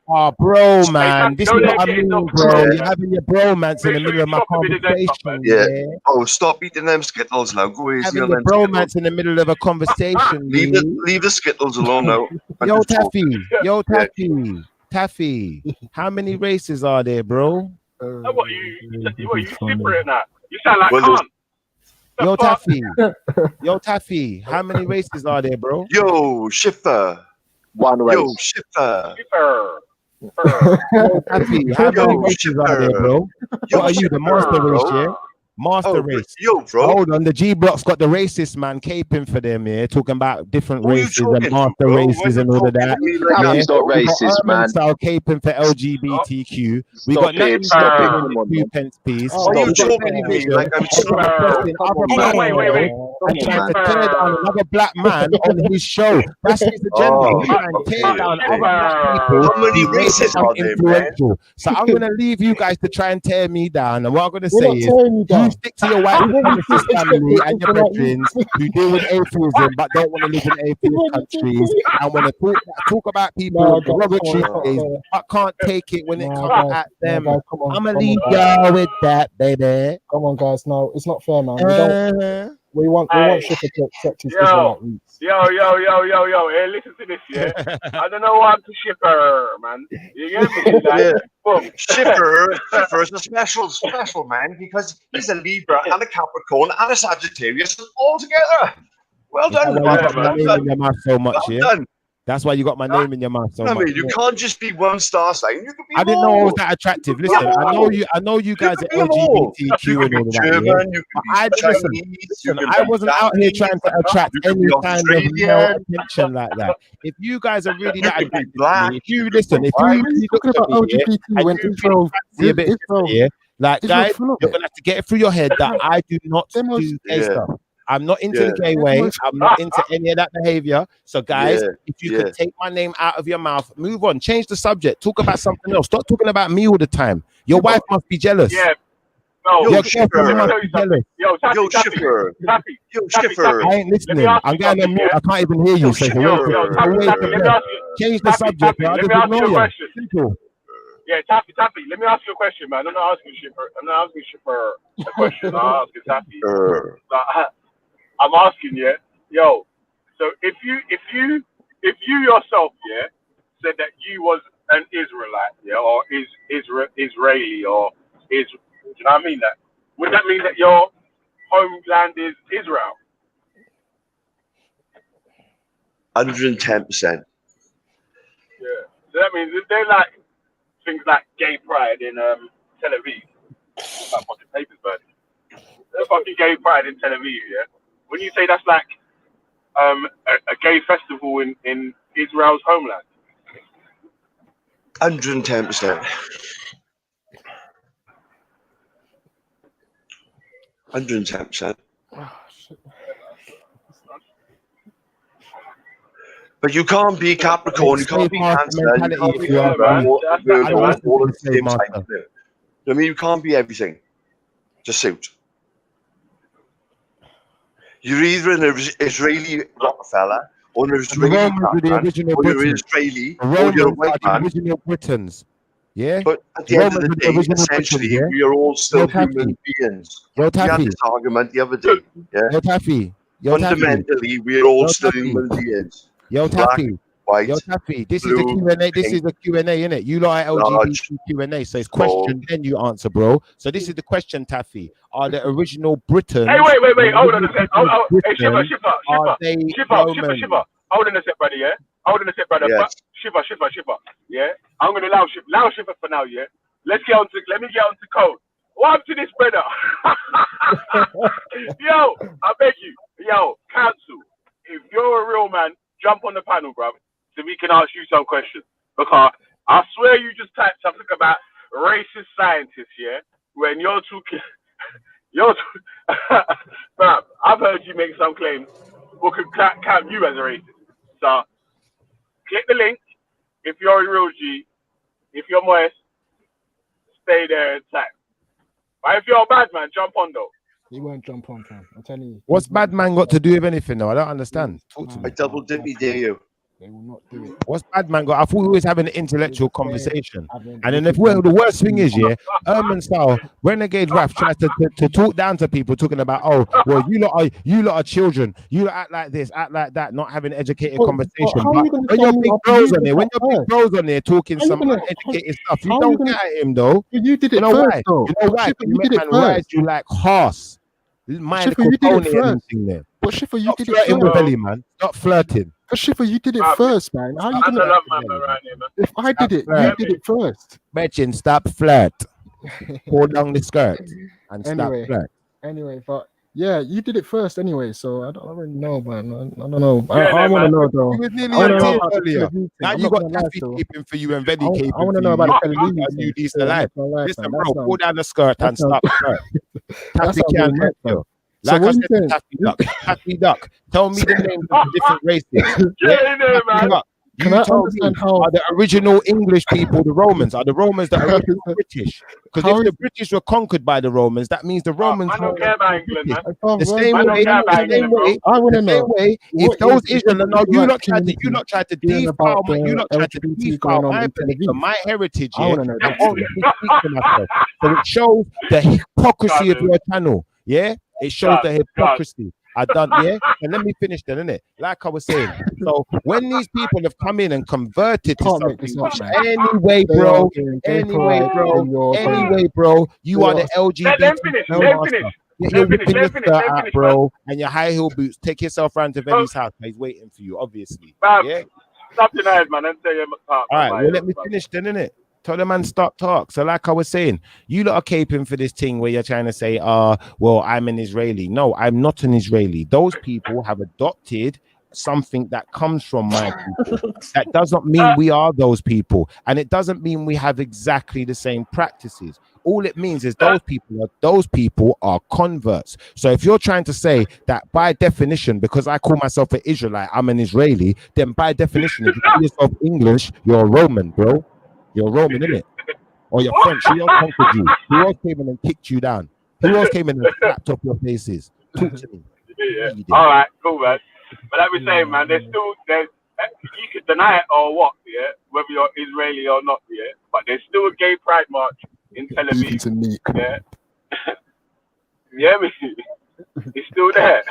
oh, bro, man. This is what I mean, bro. You're having your bromance in the middle of my conversation. Yeah. Oh, stop eating them Skittles now. Go easy having on your them bromance in the middle of a conversation. Leave the Skittles alone now. Yo, Taffy. How many races are there, bro? What you separate now? You sound like Khan. Yo, Taffy, how many races are there, bro? Yo, Shifa. One race. Yo, Shifa. Yo, Taffy, how many races are there, bro? What are you, the monster race, yeah? Master race. Yo, bro. Hold on, the G Block's got the racist man caping for them, yeah, talking about different races and master races and all of that. He's not racist, man. Style caping for LGBTQ. We Stop got it, stop it. Come on, 2 pence piece. Why are you talking to me like I'm and trying to tear down another black man on his show. That's his agenda. He's trying to tear down other black people. How many racists are there, man? So I'm gonna leave you guys to try and tear me down. And what I'm gonna say is, you stick to your white supremacist family and your veterans who deal with atheism but don't want to live in atheist countries and want to talk about people with derogatory ways but can't take it when it comes at them. I'm gonna leave y'all with that, baby. Come on, guys. No, it's not fair, man. We want Shipper to accept his Israelite roots. Yo. Hey, listen to this, yeah. I don't know what to Shipper, man. You get me? Like, Shipper is a special man because he's a Libra and a Capricorn and a Sagittarius all together. Well done, man. So much, well yeah. done. That's why you got my name in your mouth so much. I mean, you can't just be one star sign. You can be I didn't know I was that attractive. Listen, I know you guys are LGBTQ and all of that. Yeah? I wasn't out here trying to attract any kind of male attention like that. If you guys are really that attractive to me, if you listen, if you talking about LGBT when Israel, like guys, you're gonna have to get it through your head that I do not do gay stuff. I'm not into the gay way. I'm not into any of that behavior. So, guys, if you could take my name out of your mouth, move on, change the subject, talk about something else. Stop talking about me all the time. Your wife must be jealous. Yeah. No, your girlfriend must be jealous. Shipper. I ain't listening. I'm going on mute. I can't even hear you. So change the subject. Let me ask you a question. Simple. Yeah, Taffy, let me ask you a question, man. I'm not asking Shipper a question. I'm asking Taffy. I'm asking you, yo. So if you yourself, yeah, said that you was an Israelite, yeah, or Israeli, or do you know what I mean? That would that mean that your homeland is Israel? 110%. Yeah. So that means if they like things like gay pride in Tel Aviv, like fucking papers burning. There's fucking gay pride in Tel Aviv, yeah. When you say that's like a gay festival in Israel's homeland. 110%. 110%. But you can't be Capricorn, you can't be Cancer, you can't be all of the same time. I mean, you can't be everything. Just suit. You're either an Israeli Rockefeller or an Israeli or you're Israeli or you're a white man. Original Britons. Yeah. But at the end of the day, essentially, we are all still human beings. We had this argument the other day. Yeah. Fundamentally, we're all still human beings. Taffy. Taffy, this is a Q&A. This is a Q&A, innit? You lot are LGBT Q&A, so it's question, then you answer, bro. So this is the question, Taffy. Are the original Britons? Hey, wait. Hold on a sec. Hey, Shipper. Hold on a sec, brother. Yeah. Hold on a sec, brother. Yes. Shipper. Yeah. I'm gonna allow Shipper for now. Yeah. Let me get on to code. What happened to this brother? Yo, I beg you. Yo, counsel. If you're a real man, jump on the panel, bro, so we can ask you some questions. Because I swear you just typed something about racist scientists, yeah? When you're talking, bro, I've heard you make some claims who could count you as a racist. So, click the link. If you're a real G, if you're moist, stay there and type. But if you're a bad man, jump on though. He won't jump on, fam. I'm telling you. What's bad man got to do with anything, though? I don't understand. Talk to me. I double dippy dare you. They will not do it. What's bad man got? I thought we was having an intellectual conversation. And then the worst thing is, yeah, style, Renegade Raf tries to talk down to people, talking about, oh, well, you lot are children. You lot act like this, act like that, not having educated conversation. But when you're big bros on there, talking some uneducated stuff, you don't get at him, though. You did it first, though. You know why? You did it first. You like horse. Schiffer, you did it first. There. But Schiffer, you did it flirting first. with Ellie, man. Stop flirting. But Schiffer, you did it first, man. How you gonna? If I did it, you did it first. Betchin, stop flirt. Pull down the skirt and stop flirt. Anyway, but yeah, you did it first anyway, so I don't really know, man. I don't know. Yeah, I want to know though. You was nearly I want on to know tears about the earlier. Tel Aviv thing. Now I'm you not got gonna lie, Taffy though. caping for you and Veli I caping want to for know you. about You the Tel can't Aviv a new thing. lease Still, of I'm life. not gonna lie, Listen, fam. bro, pull down the skirt That and sounds start skirt. that Taffy sounds really can't mad, help fam. you. So Like I what you said to saying? Taffy Duck, tell me the names of the different races. Get in there, Taffy man. Duck, Can you I tell me, understand how? are the original English people the Romans? Are the Romans the original British? Because How if the is British were conquered by the Romans, that means the Romans Man don't care about England, man. the same Man don't way, care about England, bro. I want the to same know way. If what those is the Israelites, no, Israelite you not tried to doing about defile, you the not tried to LGBT defile going on my in Tel belief and Aviv? my heritage, I yeah, want to know and that won't too. let me speak for myself. So it shows the hypocrisy of your channel, yeah. It shows the hypocrisy. I done, yeah. And let me finish then, innit? Like I was saying. So when these people have come in and converted to Can't make this something, up, which man. anyway, They are bro, doing gay pride and you're you are the Let them LGBT finish. no Let him master. finish. You're Let him finish. whipping Let your him finish. skirt Let him out, finish, man. bro, and your high heel boots. Take yourself round to Veli's house. He's waiting for you, obviously. Man, Yeah. stop your eyes, man. And tell you apart. All right. Well, let me finish then, innit? Tell the man stop talk. So, like I was saying, you lot are caping for this thing where you're trying to say, well, I'm an Israeli. No, I'm not an Israeli. Those people have adopted something that comes from my people. That doesn't mean we are those people, and it doesn't mean we have exactly the same practices. All it means is those people are converts. So if you're trying to say that by definition, because I call myself an Israelite, I'm an Israeli, then by definition, if you call yourself English, you're a Roman, bro. You're Roman, innit? Or you're French. Who else conquered you? Who else came in and kicked you down? Who else came in and slapped off your faces? Talk to me. Yeah. All right, cool, man. But like we say, man, there's you could deny it or what, yeah, whether you're Israeli or not, yeah. But there's still a gay pride march in Tel Aviv, yeah. Yeah, it's still there.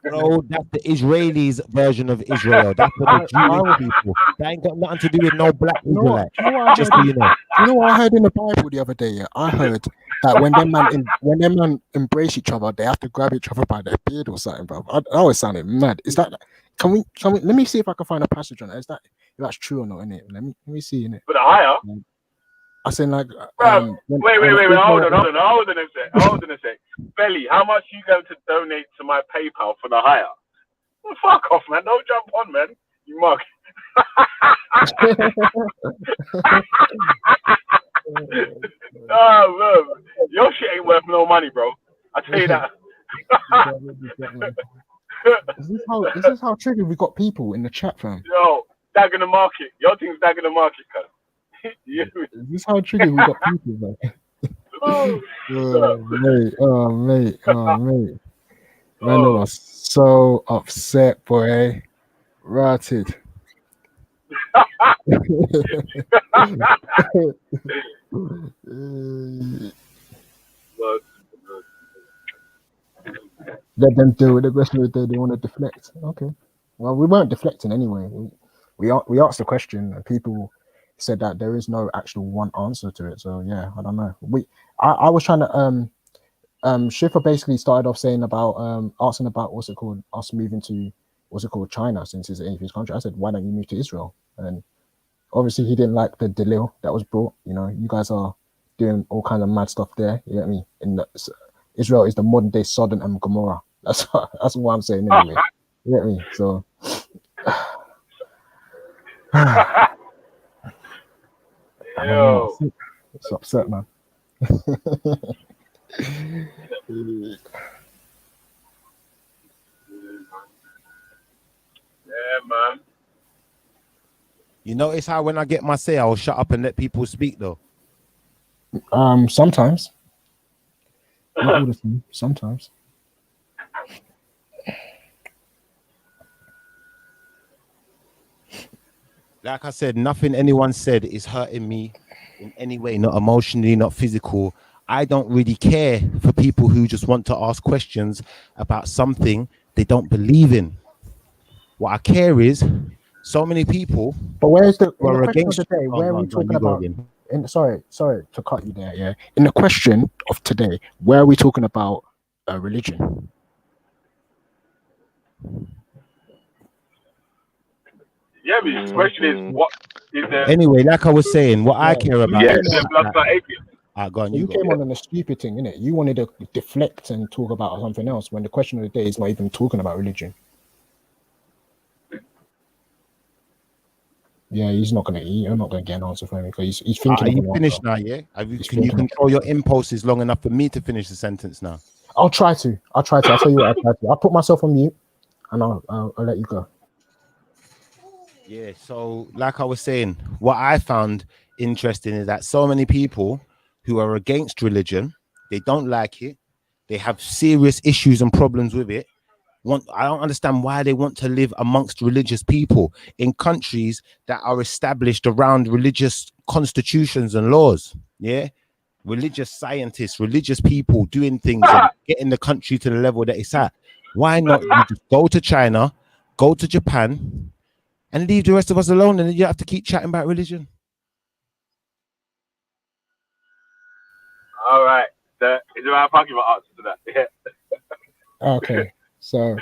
Bro, that's the Israelis' version of Israel. That's for the Jewish people. That ain't got nothing to do with no black Israelite. Just so you know. You know what I heard in the Bible the other day? Yeah, I heard that when them man embrace each other, they have to grab each other by their beard or something, bro. That always sounded mad. Is that? Can we? Let me see if I can find a passage on it. Is that if that's true or not? In it, let me see in it. But the higher. I said like. Wait, hold on a sec. Belly, how much you going to donate to my PayPal for the hire? Well, fuck off, man. Don't jump on, man. You mug. Oh, man. Your shit ain't worth no money, bro. I tell you that. Is this how triggered we got people in the chat, fam? Yo, dagging the market. Your thing's dagging the market, cuz. Is this how triggered we got people, man? Mate. Man, I was so upset, boy. Rotted. Let them do it. The question is, they want to deflect. Okay. Well, we weren't deflecting anyway. We asked the question, and people said that there is no actual one answer to it. So yeah, I don't know. I was trying to Schiffer basically started off saying about asking about what's it called, us moving to China, since it's an atheist country. I said, why don't you move to Israel? And obviously he didn't like the deal that was brought. You know, you guys are doing all kinds of mad stuff there. You get me? Israel is the modern day Sodom and Gomorrah. That's what I'm saying anyway. You get me? So Yo. It's upset, man. Yeah, man. You notice how when I get my say, I'll shut up and let people speak, though. Sometimes. Not all the time. Sometimes. Like I said, nothing anyone said is hurting me in any way, not emotionally, not physical. I don't really care for people who just want to ask questions about something they don't believe in. What I care is so many people. But where's the who are question of against? the day? Where are we talking about? Sorry to cut you there. Yeah. In the question of today, where are we talking about religion? Yeah, but the question is, what is there? Anyway, like I was saying, what I care about is blood clot atheist. Go on, So you go. came on a stupid thing, innit? You wanted to deflect and talk about something else when the question of the day is not even talking about religion. Yeah, he's not gonna. You're not gonna get an answer from him because he's thinking. Are you finished now? Yeah. Can you control your impulses long enough for me to finish the sentence now? I'll try to. I'll tell you what. I'll try to. I'll put myself on mute, and I'll let you go. Yeah. So, like I was saying, what I found interesting is that so many people who are against religion, they don't like it, they have serious issues and problems with it. I don't understand why they want to live amongst religious people in countries that are established around religious constitutions and laws. Yeah, religious scientists, religious people doing things and getting the country to the level that it's at. Why not you just go to China, go to Japan, and leave the rest of us alone, and then you have to keep chatting about religion? All right. Is there a fucking answer to that? Yeah. Okay, so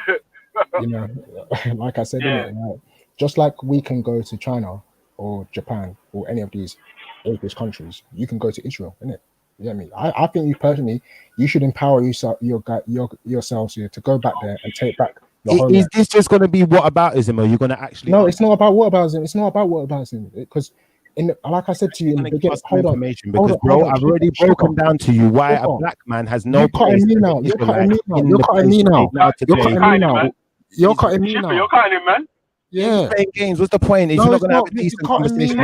like I said, innit, just like we can go to China or Japan or any of these atheist countries, you can go to Israel, innit? You know what I mean? I think you personally, you should empower yourselves here to go back there and take back your homeland. Is this just going to be whataboutism, or are you going to actually? No, it's not about whataboutism. It's not about whataboutism because, like I said to you in the beginning, hold on, because bro, I've already broken down to you why a black man has no place. You're cutting me now. You're cutting me now. You're cutting me now. You're cutting me now. You're cutting him, man. Yeah. Playing games. What's the point? Is you're not going to have a decent conversation?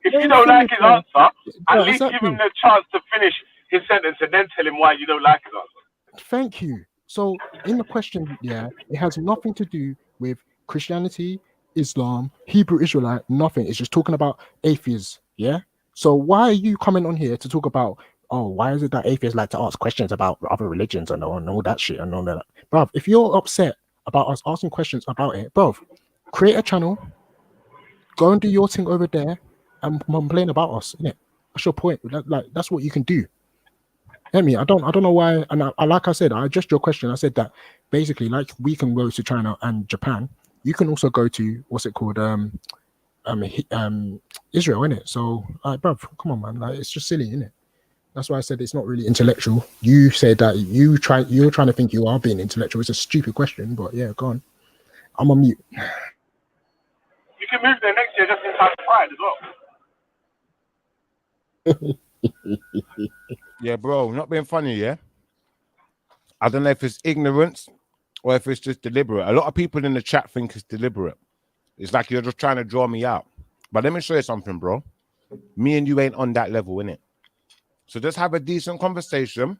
If you don't like his answer, at least give him the chance to finish his sentence and then tell him why you don't like his answer. Thank you. So in the question, it has nothing to do with Christianity, Islam, Hebrew Israelite, nothing. It's just talking about atheists. Yeah. So why are you coming on here to talk about, why is it that atheists like to ask questions about other religions and all that shit and all that? Bruv, if you're upset about us asking questions about it, bruv, create a channel, go and do your thing over there and complain about us, innit? That's your point. That's what you can do. I mean, I don't know why, and like I said, I addressed your question. I said that basically, like we can go to China and Japan, you can also go to Israel, innit? So, bruv, come on, man, it's just silly, innit? That's why I said it's not really intellectual. You said that you're trying to think you are being intellectual. It's a stupid question, but yeah, go on. I'm on mute. You can move there next year just in time for Pride as well. Yeah, bro, not being funny, yeah? I don't know if it's ignorance or if it's just deliberate. A lot of people in the chat think it's deliberate. It's like you're just trying to draw me out. But let me show you something, bro. Me and you ain't on that level, innit? So just have a decent conversation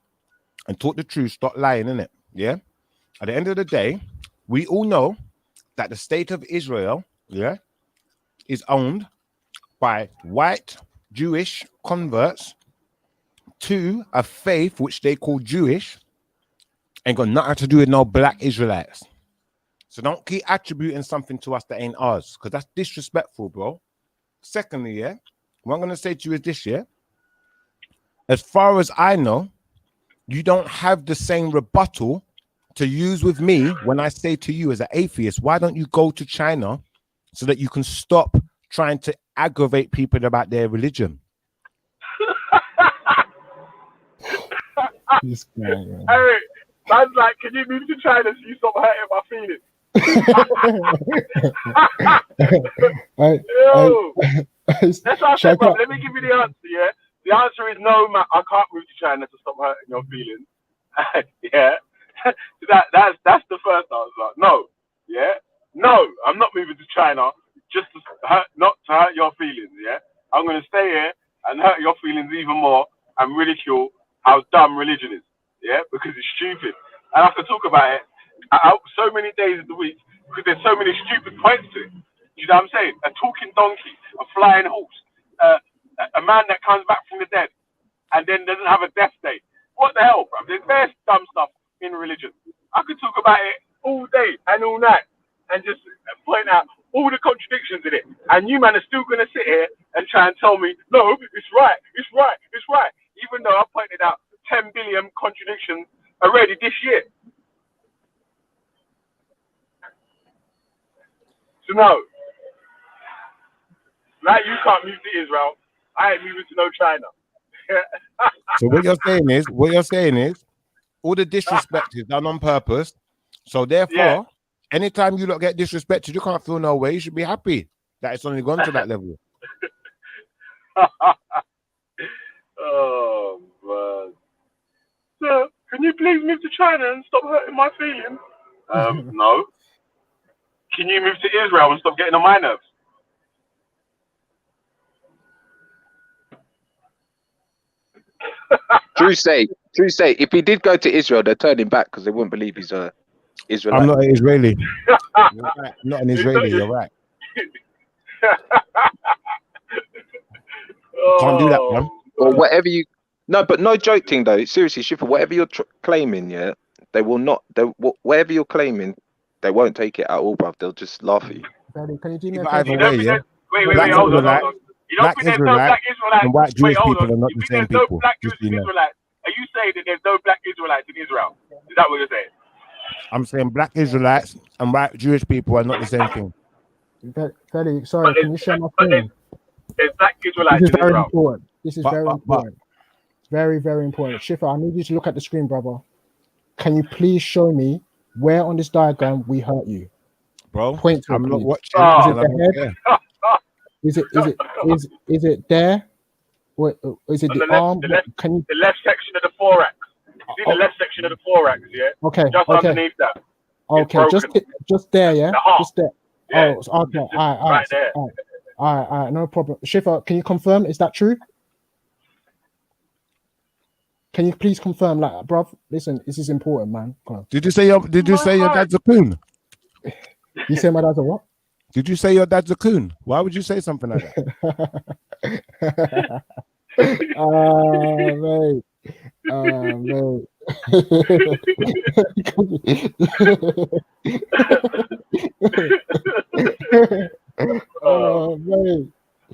and talk the truth, stop lying, innit? Yeah? At the end of the day, we all know that the state of Israel, is owned by white Jewish converts to a faith which they call Jewish, ain't got nothing to do with no black Israelites. So don't keep attributing something to us that ain't ours, because that's disrespectful, bro. Secondly, what I'm going to say to you is this, as far as I know, you don't have the same rebuttal to use with me when I say to you as an atheist, why don't you go to China so that you can stop trying to aggravate people about their religion? This guy, man. Hey, man's like, can you move to China so you stop hurting my feelings? That's what I said, bro. Let me give you the answer, yeah? The answer is no, man. I can't move to China to stop hurting your feelings. Yeah? That's the first answer. No. Yeah? No, I'm not moving to China just to not to hurt your feelings, yeah? I'm going to stay here and hurt your feelings even more and ridicule how dumb religion is, yeah? Because it's stupid. And I can talk about it so many days of the week because there's so many stupid points to it. You know what I'm saying? A talking donkey, a flying horse, a man that comes back from the dead and then doesn't have a death date. What the hell, bro? There's very dumb stuff in religion. I could talk about it all day and all night and just point out all the contradictions in it. And you, man, are still going to sit here and try and tell me, no, it's right, it's right, it's right. Even though I pointed out 10 billion contradictions already this year. So no. Like you can't move to Israel. I ain't moving to no China. So what you're saying is, all the disrespect is done on purpose. So therefore, anytime you lot get disrespected, you can't feel no way. You should be happy that it's only gone to that level. Oh man. Sir, can you please move to China and stop hurting my feelings? No. Can you move to Israel and stop getting on my nerves? True state. If he did go to Israel, they'd turn him back because they wouldn't believe he's a Israelite. I'm not an Israeli. You're right. I'm not an Israeli. You're right. Can't do that, man. Or whatever you. No, but no joke thing though. Seriously, Schiffer, whatever you're claiming, yeah, they will not. Whatever you're claiming, they won't take it at all, bruv. They'll just laugh at you. Daddy, can you do me a Either favor? way, yeah. Wait, hold on. You don't Black think there's no Israelites black Israelites? and white Jewish hold people on. are not You the think same there's no people. black Just Jewish so you know. Israelites? Are you saying that there's no black Israelites in Israel? Is that what you're saying? I'm saying black Israelites and white Jewish people are not the same thing. Daddy, sorry, can you share my screen? There's black Israelites This is in very Israel. important. This is very important. Very, very important. Schiffer, I need you to look at the screen, brother. Can you please show me where on this diagram we hurt you? Bro, point to I'm it, not please. watching. Is it the head? Is it there? What is it? On The the left, arm? Can you? the left section of the thorax. You see the left section of the thorax, yeah? Okay. Just Okay. underneath that. Okay. Just there, yeah. The heart. Just there. Yeah. Oh, okay. All Right there. right. No problem. Schiffer, can you confirm? Is that true? Can you please confirm, like, bruv? Listen, this is important, man. Come on. Did you say your dad's a coon? You say my dad's a what? Did you say your dad's a coon? Why would you say something like that?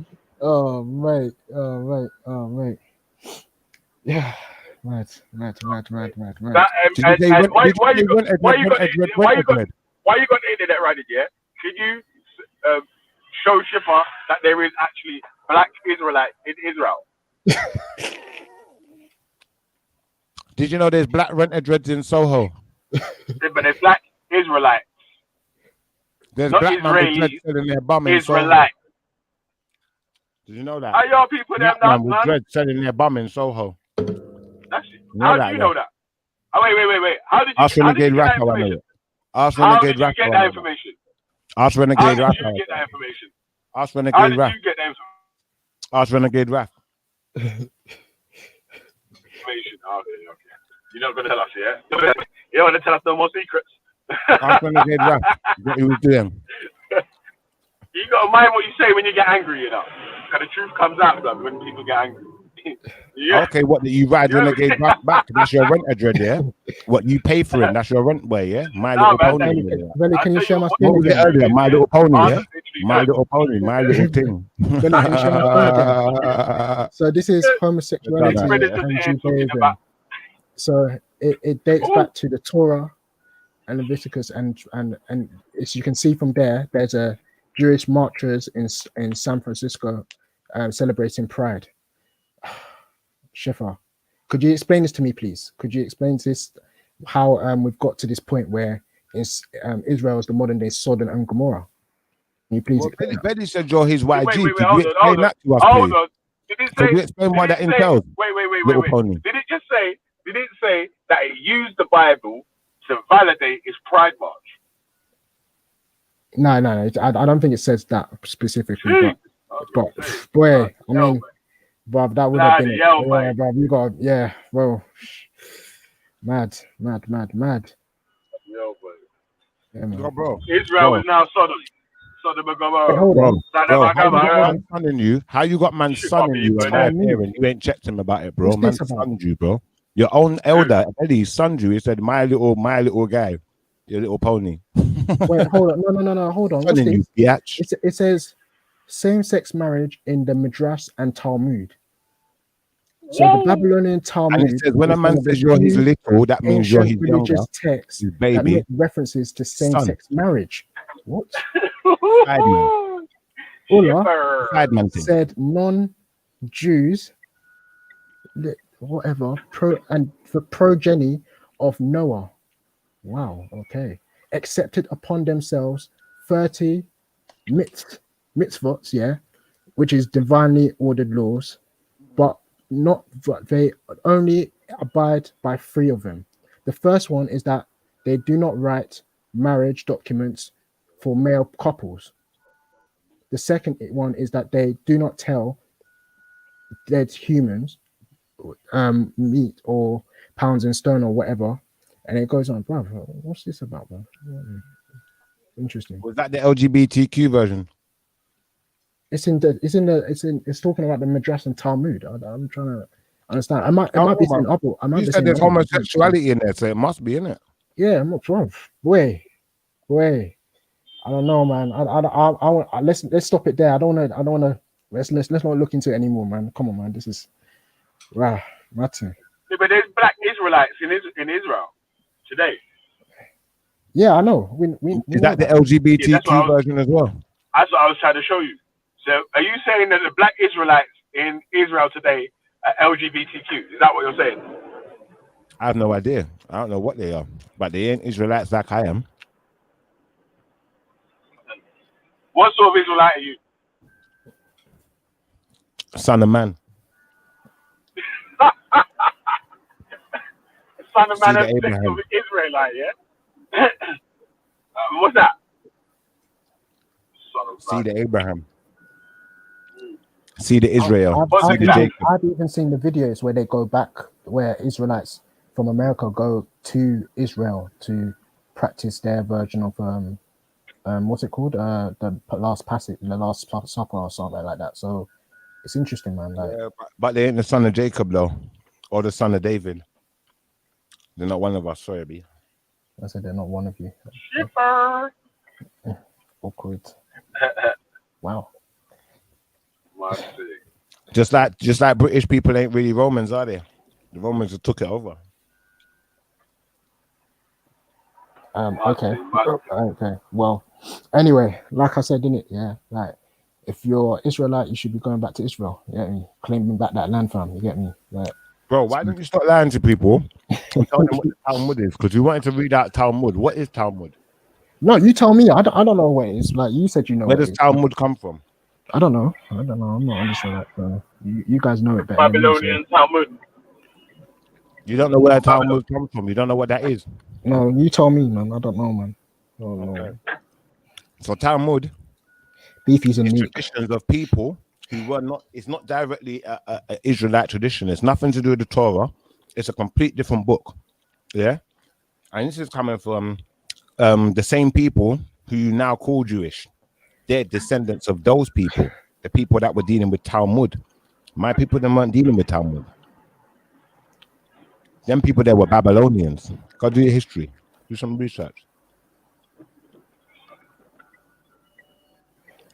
Mate. Mate. Yeah. Mad. Why you got the internet running, yeah? Can you show Schiffer that there is actually black Israelites in Israel? Did you know there's black renter dreads in Soho? But there's black Israelites. There's not black man with Israelis, dreads selling their bum in Soho. Israelite. Did you know that? Are y'all people them Black man nuts, with man? dreads selling their bum in Soho. How do you know that? Oh, wait. How did you Ask get Renegade that Rapper, I know information? it. Ask How Renegade did you Rapper, get I that know it. information? Ask How Renegade did Rapper. you get that information? Ask How Renegade did Rapper. you get that Ask Renegade Rapper. information? Okay. You're not gonna tell us, yeah? You don't want to tell us no more secrets. Ask Renegade Rapper what he was doing. You gotta mind what you say when you get angry, you know. Because the truth comes out, though, when people get angry. Yeah. Okay, what did you ride Renegade back? That's your rent dread, yeah? What you pay for him? That's your rent way, yeah? My Little Pony. Velly, can you share my What screen was it again? earlier? My Little Pony, yeah? My Little Pony, my little thing. Velly, can you share my screen again? So this is homosexuality and Judaism. So it dates back to the Torah and Leviticus, and as you can see from there, there's a Jewish marchers in San Francisco celebrating Pride. Schiffer, could you explain this to me, please? Could you explain this, how we've got to this point where Israel is the modern day Sodom and Gomorrah? Can you please explain that? Betty said you're his YG. Could you hold explain on. that to us, Hold please? on. Did it Could say? you explain what that did it say- entails? Wait. Little Pony. Did it just say? Did it say that it used the Bible to validate its Pride March? No. I don't think it says that specifically. But boy, I mean, bruv, that would have been it. Yeah, bruv, you got bro. Mad. Yo, Yeah, man. Bro. Israel is now Sodom. Sodom and Gomorrah. Hold on. Bro, Sodom and how you got Gomorrah. man sunning you? How you got man sunning you and man. you ain't checked him about it, bro? What's Man this about? sunned you, bro. Your own elder, Eddie, sunned you. He said, my little guy, your little pony. Wait, hold on. No. Hold on. What's Sunning this? you, biatch. It says same-sex marriage in the Midrash and Talmud. So the Babylonian Talmud. And it says when a is man one of the says you're his few little, that means you're his ancient younger, religious texts his that baby. make references to same-sex marriage. What? Side man. Ullah Side man thing. said non-Jews whatever the progeny of Noah. Wow. Okay. Accepted upon themselves 30 mitzvot, yeah, which is divinely ordered laws, but they only abide by 3 of them. The first one is that they do not write marriage documents for male couples. The second one is that they do not tell dead humans meat or pounds and stone or whatever. And it goes on, bro. What's this about, bro? Interesting. Was that the LGBTQ version? It's talking about the Midrash and Talmud. I'm trying to understand. It might be saying other. You said there's homosexuality in there, so it must be in it. Yeah, I'm not wrong. Boy. I don't know, man. Let's stop it there. I don't want to. Let's not look into it anymore, man. Come on, man. This is Martin. Yeah, but there's black Israelites in Israel today. Yeah, I know. Is that the LGBTQ version as well? That's what I was trying to show you. So, are you saying that the black Israelites in Israel today are LGBTQ? Is that what you're saying? I have no idea. I don't know what they are, but they ain't Israelites like I am. What sort of Israelite are you? Son of man. Son of man and sex of Israelite, yeah? What's that? See the Abraham. See the Israel. See the Jacob. I've even seen the videos where they go back, where Israelites from America go to Israel to practice their version of what's it called? The last passage, the Last Supper, or something like that. So it's interesting, man. Like, yeah, but they ain't the son of Jacob though, or the son of David. They're not one of us. Sorry, B. I said they're not one of you. Shipper. Awkward. Wow. Just like British people ain't really Romans, are they? The Romans have took it over. Okay. Well, anyway, like I said, didn't it? Yeah. Like, if you're Israelite, you should be going back to Israel. You get me? Claiming back that land, fam. You get me? Like, bro, why don't you stop lying to people and tell them what the Talmud is? Because we wanted to read out Talmud. What is Talmud? No, you tell me. I don't know what it is. Like you said, you know. Where does Talmud come from? I don't know. I'm not understanding that. You guys know it better. Babylonian Talmud. You don't know where Talmud comes from. You don't know what that is. No, you tell me, man. I don't know, man. Okay. So Talmud is traditions of people who were not. It's not directly a Israelite tradition. It's nothing to do with the Torah. It's a complete different book. Yeah, and this is coming from the same people who you now call Jewish. They're descendants of those people, the people that were dealing with Talmud. My people, them weren't dealing with Talmud. Them people there were Babylonians. Go do your history. Do some research.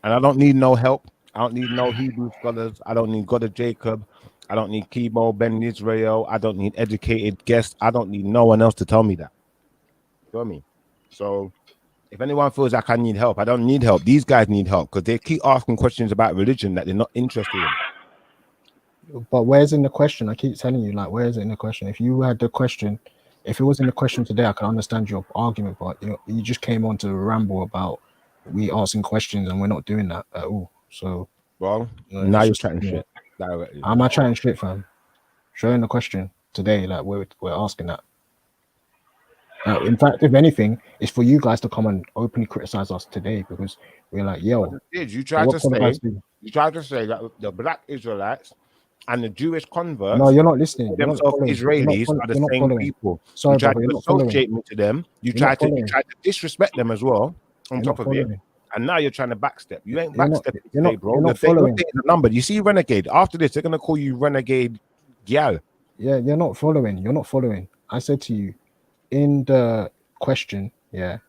And I don't need no help. I don't need no Hebrew scholars. I don't need God of Jacob. I don't need Kibo, Ben Israel. I don't need educated guests. I don't need no one else to tell me that. You know what I mean? So if anyone feels like I need help, I don't need help. These guys need help because they keep asking questions about religion that they're not interested in. But where's in the question? I keep telling you, like, where is it in the question? If you had the question, if it was in the question today, I can understand your argument. But you just came on to ramble about we asking questions and we're not doing that at all. So, well, now you're chatting shit directly. I'm not chatting shit, fam. Showing the question today, like we're asking that. In fact, if anything, it's for you guys to come and openly criticize us today because we're like, yo. You tried to say that the black Israelites and the Jewish converts, no, you're not listening. Themselves Israelis are the same people. Sorry, you tried brother, to associate me to them. You tried to disrespect them as well. On top of it, and now you're trying to backstep. You ain't backstepping today, bro. You're taking the number. You see, Renegade. After this, they're gonna call you Renegade Gyal. Yeah, you're not following. You're not following. I said to you in the question, yeah,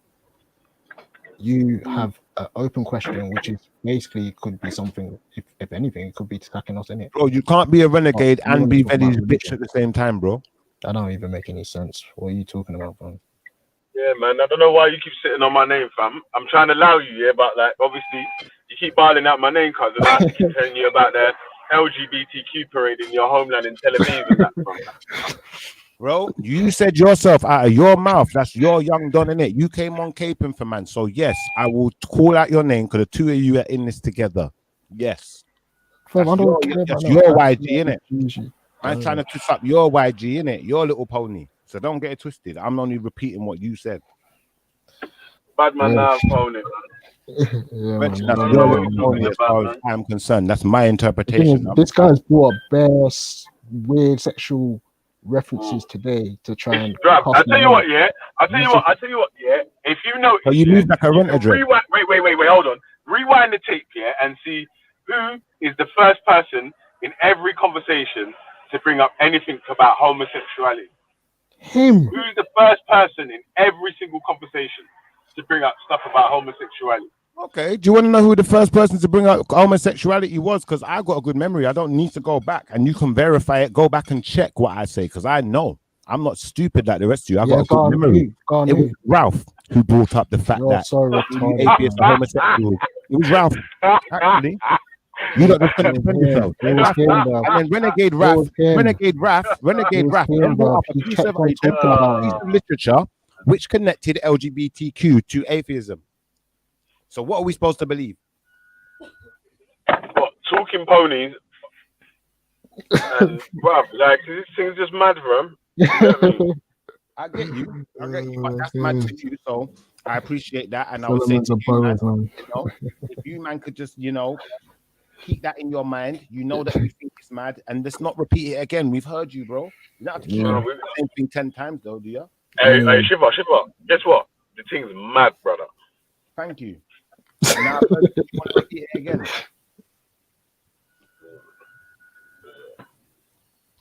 you have an open question, which is basically could be something. If anything, it could be attacking us in it. Bro, you can't be a renegade and be Veli's bitch at the same time, bro. That don't even make any sense. What are you talking about, bro? Yeah, man. I don't know why you keep sitting on my name, fam. I'm trying to allow you, yeah, but like obviously you keep barling out my name, cuz, and I keep telling you about the LGBTQ parade in your homeland in Tel Aviv and that, bro. Bro, you said yourself out of your mouth, that's your young Don, innit? You came on caping for man. So yes, I will call out your name because the two of you are in this together. Yes. Fam, That's I don't care that's about your no YG, innit? Gigi. I'm trying to twist up your YG, innit? Your little pony. So don't get it twisted. I'm only repeating what you said. Bad man, now phone it. Yeah, That's man, your little pony as far as I'm concerned. That's my interpretation. This guy's brought best weird sexual references today to try and. I'll tell you what, yeah. I'll tell you what, yeah. If you know, so you move like a rent address. Rewind. Wait. Hold on. Rewind the tape, yeah, and see who is the first person in every conversation to bring up anything about homosexuality. Him. Who's the first person in every single conversation to bring up stuff about homosexuality? Okay, do you want to know who the first person to bring up homosexuality was? Because I got a good memory. I don't need to go back, and you can verify it. Go back and check what I say, because I know I'm not stupid like the rest of you. I got a good memory. It was Ralph who brought up the fact that atheists are homosexual. It was Ralph, actually. You lot just couldn't defend yourself. And then Renegade Raph, then brought up a piece of literature which connected LGBTQ to atheism. So what are we supposed to believe? What, talking ponies? And bruv, like this thing's just mad, bro. I get you, but that's mad to you. So I appreciate that, and I would say to you, man, if you man could just, keep that in your mind. You know that we think it's mad, and let's not repeat it again. We've heard you, bro. You don't have to keep the same thing 10 times, though, do you? Hey, Shiva, guess what? The thing's mad, brother. Thank you. Now I've heard you want to repeat it again.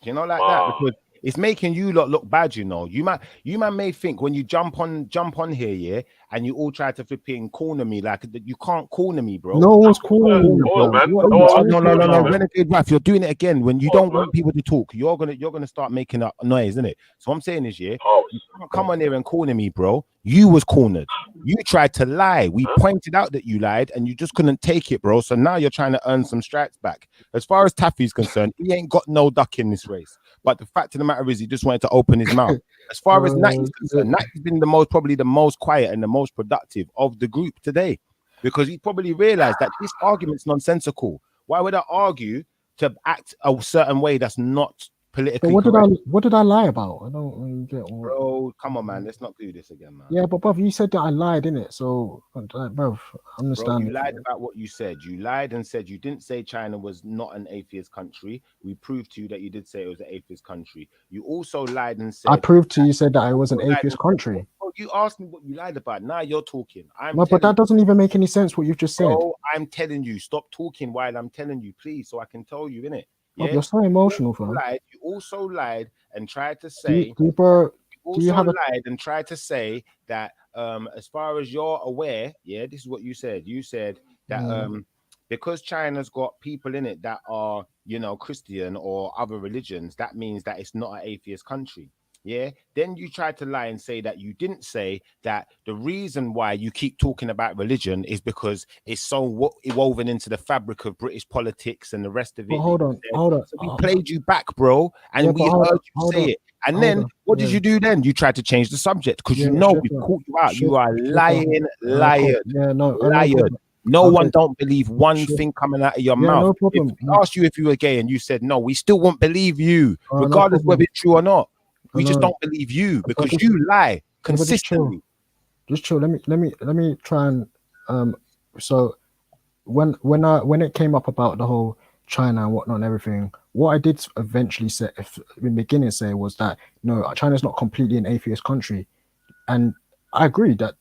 You know, like that, because it's making you lot look bad. You man may think when you jump on here, yeah, and you all try to flip in corner me, like you can't corner me, bro. No one's cornering you, bro. No, Renegade Raph, you're doing it again. When you don't want people to talk, you're gonna start making up noise, isn't it? So what I'm saying is, yeah, you can't come on here and corner me, bro. You was cornered. You tried to lie. We pointed out that you lied, and you just couldn't take it, bro. So now you're trying to earn some strikes back. As far as Taffy's concerned, he ain't got no duck in this race. But the fact of the matter is, he just wanted to open his mouth. As far as Natty's concerned, Natty's been probably the most quiet and the most productive of the group today, because he probably realized that this argument's nonsensical. Why would I argue to act a certain way that's not politically correct? What did I lie about? I don't really get what... Bro, come on, man. Let's not do this again, man. Yeah, but bruv, you said that I lied, innit? So, bruv, understand. Bro, you lied about what you said. You lied and said you didn't say China was not an atheist country. We proved to you that you did say it was an atheist country. You also lied and said... I proved to you said that it was an atheist country. Bro, you asked me what you lied about. Now you're talking. But that doesn't even make any sense what you've just said. Bro, I'm telling you. Stop talking while I'm telling you, please, so I can tell you, innit? Yeah? You're so emotional, fam. You also lied and tried to say... and tried to say that as far as you're aware, yeah, this is what you said. You said that because China's got people in it that are, Christian or other religions, that means that it's not an atheist country. Yeah, then you tried to lie and say that you didn't say that the reason why you keep talking about religion is because it's so woven into the fabric of British politics and the rest of it. Hold on. So we played you back, bro, and we heard you say it. And then what did you do then? You tried to change the subject because we caught you out. You are lying, liar. No one don't believe one thing coming out of your mouth. No if we asked you if you were gay and you said no, we still won't believe you, regardless whether it's true or not. We just don't believe you because you lie consistently. Just chill. Let me try and so when it came up about the whole China and whatnot and everything, what I did eventually say in the beginning was that no, China's not completely an atheist country, and I agree that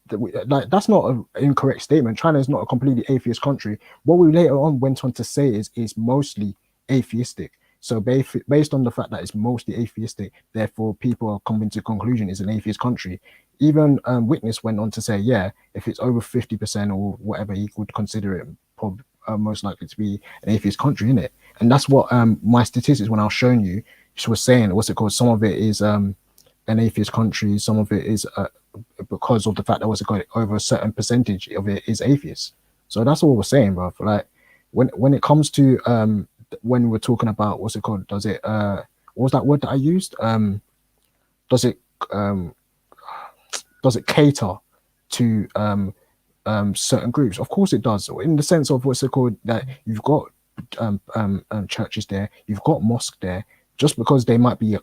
that's not an incorrect statement. China is not a completely atheist country. What we later on went on to say is mostly atheistic. So based on the fact that it's mostly atheistic, therefore people are coming to the conclusion it's an atheist country. Even Witness went on to say, yeah, if it's over 50% or whatever, he would consider it most likely to be an atheist country, innit? And that's what my statistics, when I was showing you, she was saying, some of it is an atheist country, some of it is because of the fact that over a certain percentage of it is atheist. So that's all we're saying, bro. Like when it comes to when we're talking about what's it called? Does it what was that word that I used? Does it cater to certain groups? Of course it does, in the sense of what's it called, that you've got churches there, you've got mosque there. Just because they might be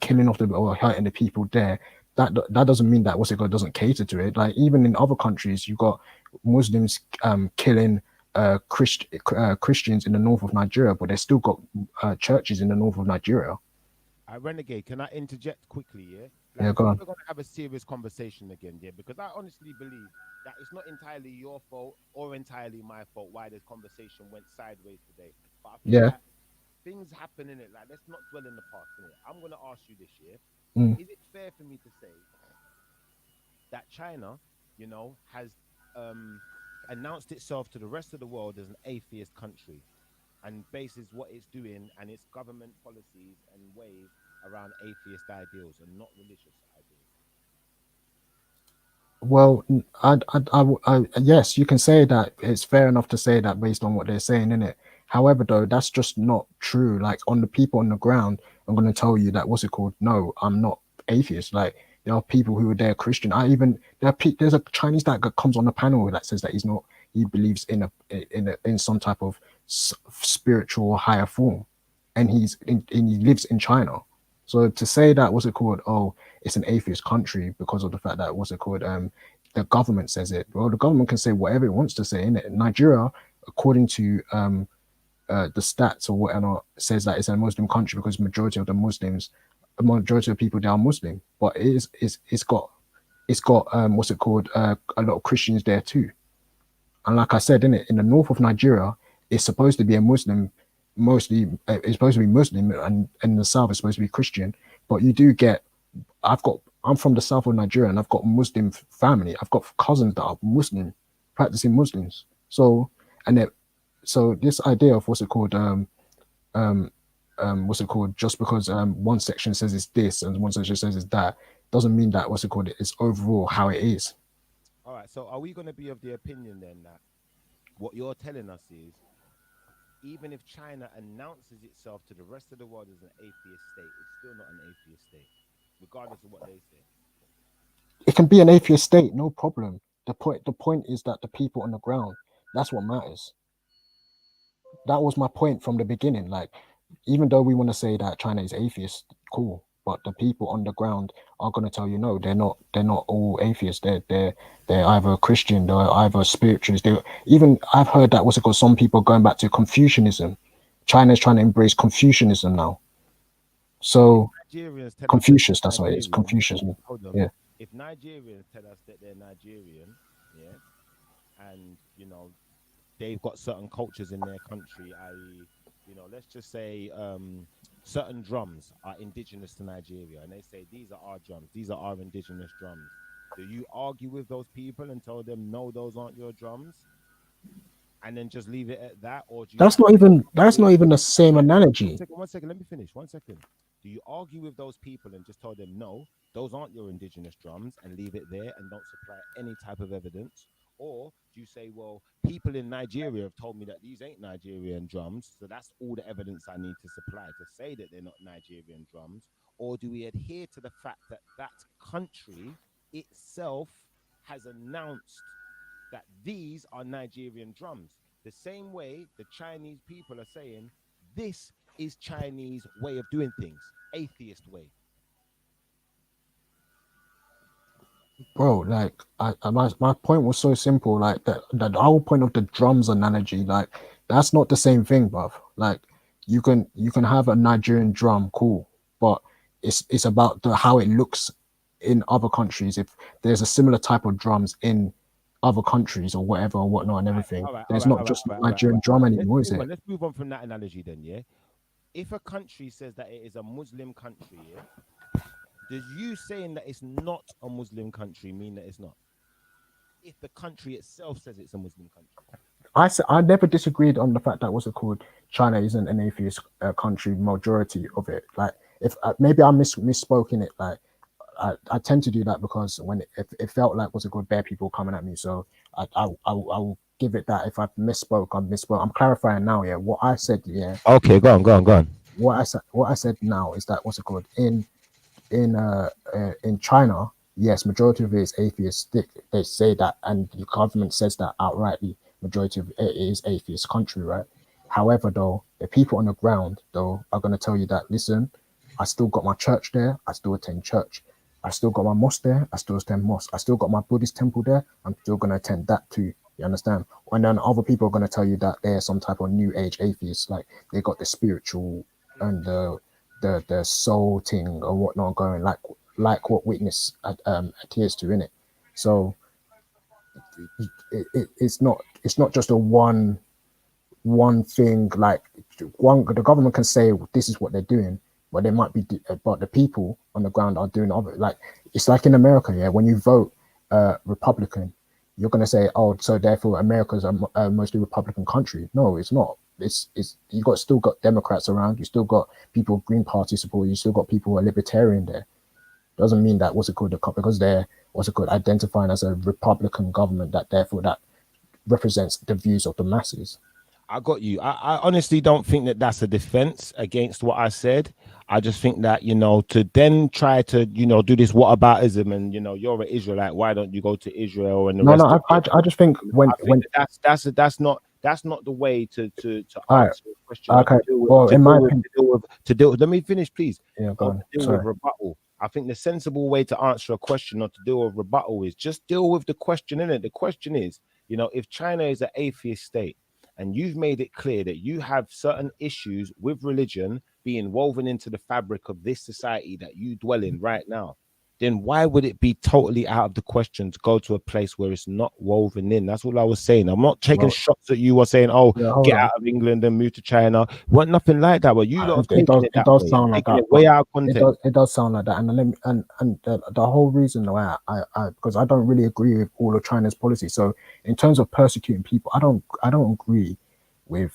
killing off or hurting the people there, that doesn't mean that what's it called doesn't cater to it. Like even in other countries, you've got Muslims killing Christians in the north of Nigeria, but they still got churches in the north of Nigeria. Renegade, can I interject quickly? Yeah, Yeah, go on. We're going to have a serious conversation again, yeah, because I honestly believe that it's not entirely your fault or entirely my fault why this conversation went sideways today. But I think that things happen in it. Like, let's not dwell in the past. Innit? I'm going to ask you this year: is it fair for me to say that China, you know, has announced itself to the rest of the world as an atheist country, and bases what it's doing and its government policies and ways around atheist ideals and not religious ideals? Well, yes, you can say that. It's fair enough to say that based on what they're saying in it. However, though, that's just not true. Like, on the people on the ground, I'm going to tell you that what's it called? No, I'm not atheist. Like, there are people who are there Christian. There's a Chinese that comes on the panel that says that he believes in some type of spiritual higher form, and he lives in China. So to say that what's it called? Oh, it's an atheist country because of the fact that what's it called? The government says it. Well, the government can say whatever it wants to say in it. Nigeria, according to the stats or whatnot, says that it's a Muslim country because majority of people there are Muslim. But it's got what's it called? A lot of Christians there too. And like I said, in the north of Nigeria, it's supposed to be a Muslim. Mostly it's supposed to be Muslim, and in the south it's supposed to be Christian. But you do get, I'm from the south of Nigeria, and I've got Muslim family. I've got cousins that are Muslim, practicing Muslims. So this idea of what's it called, just because one section says it's this and one section says it's that, doesn't mean that what's it called, it's overall how it is. All right. So are we going to be of the opinion then that what you're telling us is, even if China announces itself to the rest of the world as an atheist state, it's still not an atheist state, regardless of what they say? It can be an atheist state, no problem. The point is that the people on the ground, that's what matters. That was my point from the beginning. Like, even though we want to say that China is atheist, cool, but the people on the ground are going to tell you no, they're not all atheists. They're either Christian, they're either spiritualists. I've heard that some people going back to Confucianism. China's trying to embrace Confucianism now. So Confucius, that's what it is. Confucianism. Yeah. If Nigerians tell us that they're Nigerian, yeah, and you know they've got certain cultures in their country, i.e., you know, let's just say certain drums are indigenous to Nigeria, and they say these are our drums, these are our indigenous drums. Do you argue with those people and tell them no, those aren't your drums, and then just leave it at that? Or do you that's not even the same analogy. One second, let me finish. 1 second. Do you argue with those people and just tell them no, those aren't your indigenous drums, and leave it there and don't supply any type of evidence? Or do you say, well, people in Nigeria have told me that these ain't Nigerian drums, so that's all the evidence I need to supply to say that they're not Nigerian drums? Or do we adhere to the fact that that country itself has announced that these are Nigerian drums? The same way the Chinese people are saying, this is Chinese way of doing things, atheist way. Bro, like my point was so simple. Like the whole point of the drums analogy, like that's not the same thing, bruv. Like you can have a Nigerian drum, cool, but it's about how it looks in other countries. If there's a similar type of drums in other countries or whatever or whatnot and everything, there's not just Nigerian drum anymore, is it? Let's move on from that analogy then, yeah. If a country says that it is a Muslim country, yeah, does you saying that it's not a Muslim country mean that it's not? If the country itself says it's a Muslim country, I never disagreed on the fact that China isn't an atheist country. Majority of it, like if maybe I misspoke in it. Like I tend to do that because when it felt like bare people coming at me, so I will give it that. If I misspoke, I misspoke. I'm clarifying now. Yeah, what I said. Yeah. Okay, go on. What I said now is that what's it called in China? Yes, majority of it is atheistic. They say that, and the government says that outrightly. Majority of it is atheist country, right? However, though, the people on the ground though are going to tell you that, listen, I still got my church there. I still attend church. I still got my mosque there. I still attend mosque. I still got my Buddhist temple there. I'm still going to attend that too. You understand? And then other people are going to tell you that they're some type of new age atheists, like they got the spiritual and the soul thing or whatnot going, like what witness adheres to in it. So it's not just a one thing. Like the government can say this is what they're doing, but they might be, but the people on the ground are doing other. Like it's like in America, yeah. When you vote Republican, you're gonna say, oh, so therefore America's a mostly Republican country. No, it's not. It's you still got Democrats around. You still got people Green Party support. You still got people who are libertarian there. Doesn't mean that because they're identifying as a Republican government that therefore that represents the views of the masses. I got you. I honestly don't think that that's a defense against what I said. I just think that, to then try to, do this whataboutism and, you're an Israelite, why don't you go to Israel and the rest of it? I just think when that's not the way to answer the question. Okay. Let me finish, please. Yeah, go on. Deal with rebuttal. I think the sensible way to answer a question or to deal with rebuttal is just deal with the question in it. The question is, if China is an atheist state, and you've made it clear that you have certain issues with religion being woven into the fabric of this society that you dwell in right now, then why would it be totally out of the question to go to a place where it's not woven in? That's all I was saying. I'm not taking shots at you or saying, get out of England and move to China. What, nothing like that. But you lot it does sound like that. Way out of context. It does sound like that. And the whole reason why I because I don't really agree with all of China's policy. So in terms of persecuting people, I don't agree with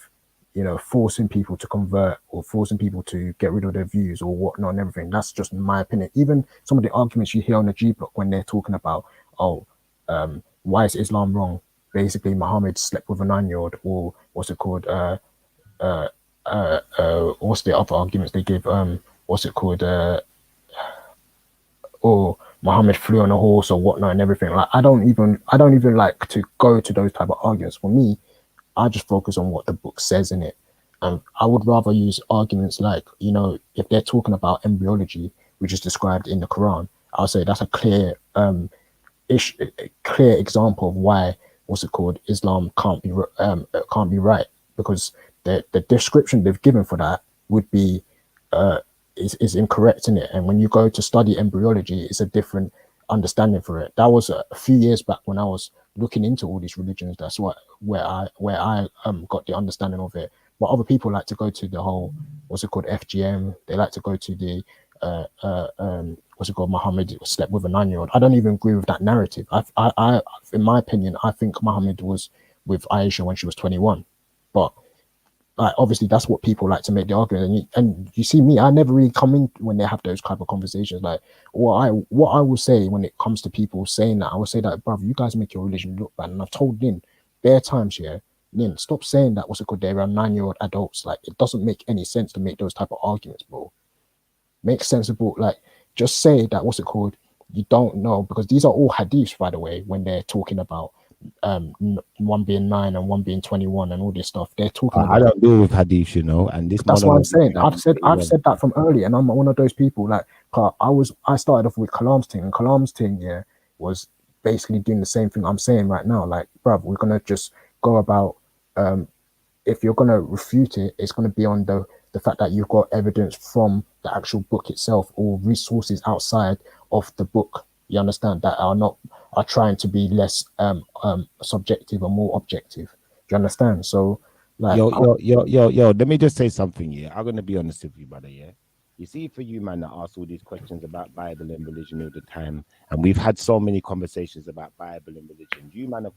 forcing people to convert or forcing people to get rid of their views or whatnot and everything. That's just my opinion. Even some of the arguments you hear on the G Block when they're talking about, why is Islam wrong? Basically, Muhammad slept with a 9-year-old, or what's it called? What's the other arguments they give? Or Muhammad flew on a horse or whatnot and everything. Like I don't even like to go to those type of arguments. For me, I just focus on what the book says in it. And I would rather use arguments like, if they're talking about embryology, which is described in the Quran, I'll say that's a clear example of why, Islam can't be right, because the description they've given for that would be is incorrect in it. And when you go to study embryology, it's a different understanding for it. That was a few years back when I was looking into all these religions. That's where I got the understanding of it. But other people like to go to the whole FGM. They like to go to the Muhammad slept with a 9-year-old. I don't even agree with that narrative. I in my opinion, I think Muhammad was with Aisha when she was 21. But obviously that's what people like to make the argument. And you see me, I never really come in when they have those type of conversations. Like what I will say when it comes to people saying that, I will say that, brother, you guys make your religion look bad. And I've told Lynn bare times here, Lynn, stop saying that they're 9-year-old adults. Like it doesn't make any sense to make those type of arguments, bro. Make sensible, like just say that you don't know, because these are all hadiths, by the way, when they're talking about one being 9 and one being 21 and all this stuff. They're talking about, I don't deal with hadith, and this. That's what I'm saying. I've said that from early, and I'm one of those people. Like I started off with Kalam's thing, and Kalam's thing, was basically doing the same thing I'm saying right now. Like, bruv, we're gonna just go about. If you're gonna refute it, it's gonna be on the fact that you've got evidence from the actual book itself or resources outside of the book. You understand, that are trying to be less subjective or more objective. Do you understand? So, like, yo, let me just say something here. I'm gonna be honest with you, brother. Yeah, you see, for you, man, that ask all these questions about Bible and religion all the time, and we've had so many conversations about Bible and religion. You, man, have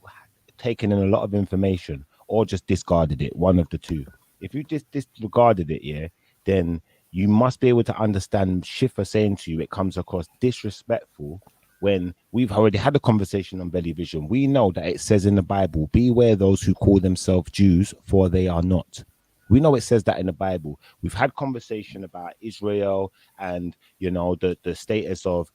taken in a lot of information or just discarded it. One of the two. If you just disregarded it, then you must be able to understand Shifa saying to you it comes across disrespectful when we've already had a conversation on Belly Vision. We know that it says in the Bible, beware those who call themselves Jews, for they are not. We know it says that in the Bible. We've had conversation about Israel and, you know, the status of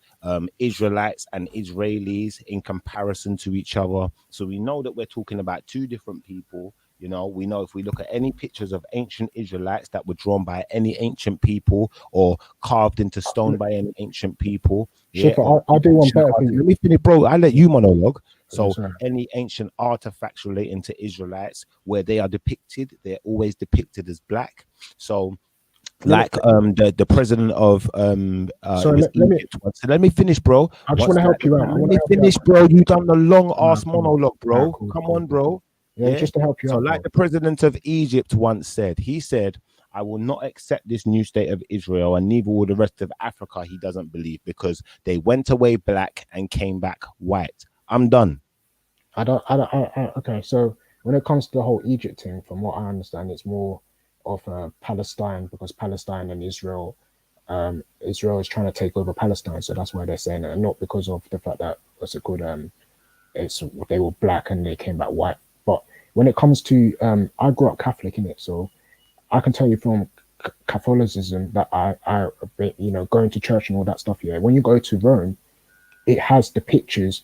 Israelites and Israelis in comparison to each other. So we know that we're talking about two different people. You know, we know if we look at any pictures of ancient Israelites that were drawn by any ancient people or carved into stone by any ancient people. Shit, I'll do one better for you. Let me finish, bro. I'll let you monologue. So any ancient artifacts relating to Israelites where they are depicted, they're always depicted as black. So like the president of let me finish, bro. I just want to help you out. Let me finish, bro. You done the long ass monologue, bro. Come on, bro. Yeah, just to help you so out. Like the president of Egypt once said, he said, I will not accept this new state of Israel, and neither will the rest of Africa. He doesn't believe, because they went away black and came back white. I'm done. Okay, so when it comes to the whole Egypt thing, from what I understand, it's more of Palestine, because Palestine and Israel, Israel is trying to take over Palestine, so that's why they're saying that, and not because of the fact that they were black and they came back white. But when it comes to, I grew up Catholic in it, so I can tell you from Catholicism that I you know, going to church and all that stuff. Yeah, when you go to Rome, it has the pictures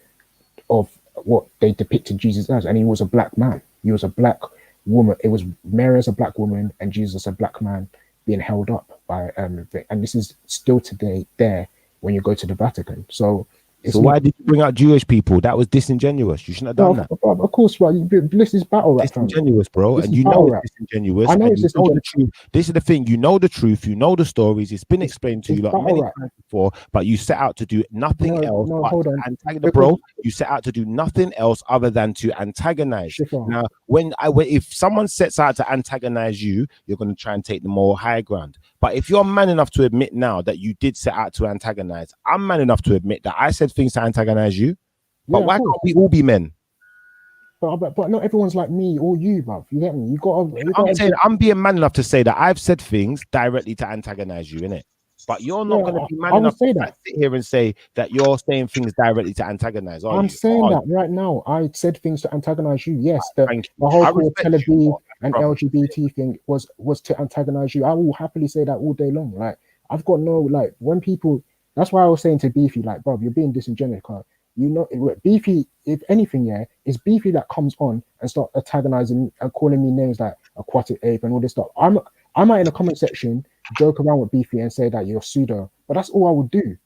of what they depicted Jesus as, and he was a black man. He was a black woman. It was Mary as a black woman and Jesus a black man being held up by and this is still today there when you go to the Vatican. So why did you bring out Jewish people? That was disingenuous. You shouldn't have done that. Of course, right. This is battle rap. Disingenuous, bro. And you know it's disingenuous. I know it's disingenuous. The truth. This is the thing. You know the truth. You know the stories. It's been explained to you like many times before, but you set out to do nothing else. No, hold on. Bro, you set out to do nothing else other than to antagonize. Now, if someone sets out to antagonize you, you're going to try and take the more high ground. But if you're man enough to admit now that you did set out to antagonize, I'm man enough to admit that I said things to antagonize you. But why can't we all be men? But not everyone's like me or you, bruv. You get me? I'm being man enough to say that I've said things directly to antagonize you, innit? But you're not going to be man enough to sit here and say that you're saying things directly to antagonize, are you? I'm saying that right now. I said things to antagonize you. Yes, the whole Tel Aviv and LGBT thing was to antagonize you. I will happily say that all day long. Like, I've got no, like, when people, that's why I was saying to Beefy, like, bro, you're being disingenuous. You know, Beefy, if anything, yeah, it's Beefy that comes on and start antagonizing and calling me names like aquatic ape and all this stuff. I might in the comment section joke around with Beefy and say that you're pseudo, but that's all I would do.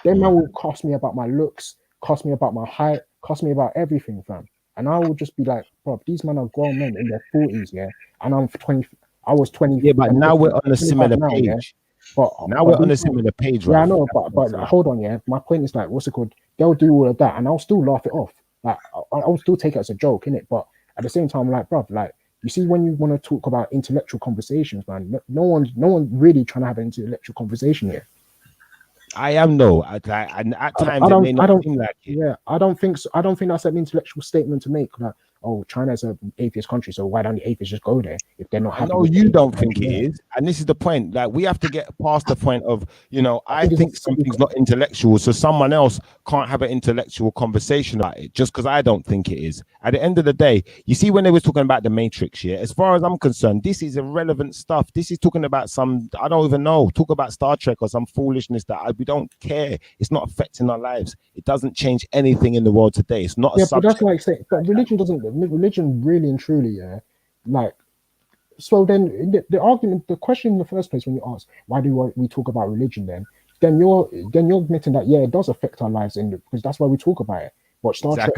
Then man will cost me about my looks, cost me about my height, cost me about everything, fam. And I will just be like, bro, these men are grown men in their 40s, yeah, and I'm 20. I was 20. Yeah, but now we're on a similar page. Yeah? But now we're on a similar page, right? Yeah, I know, but hold on, yeah. My point is like, what's it called? They'll do all of that, and I'll still laugh it off. Like, I'll still take it as a joke, innit? But at the same time, like, bro, like, you see, when you want to talk about intellectual conversations, man, no one really trying to have an intellectual conversation here. I am though. At times it may not seem like it. Yeah, I don't think so. I don't think that's an intellectual statement to make. Like, oh, China's an atheist country, so why don't the atheists just go there if they're not happy? No, you don't think it is, and this is the point. Like, we have to get past the point of, you know, I think something's not intellectual, so someone else can't have an intellectual conversation about it just because I don't think it is. At the end of the day, you see, when they was talking about the Matrix, yeah, as far as I'm concerned, this is irrelevant stuff. This is talking about some, I don't even know, talk about Star Trek or some foolishness that we don't care. It's not affecting our lives. It doesn't change anything in the world today. It's not a subject. But that's like saying, but religion doesn't. Religion really and truly, yeah, like, so then the argument, the question in the first place, when you ask why do we talk about religion, then you're admitting that, yeah, it does affect our lives, because that's why we talk about it. But Star Trek,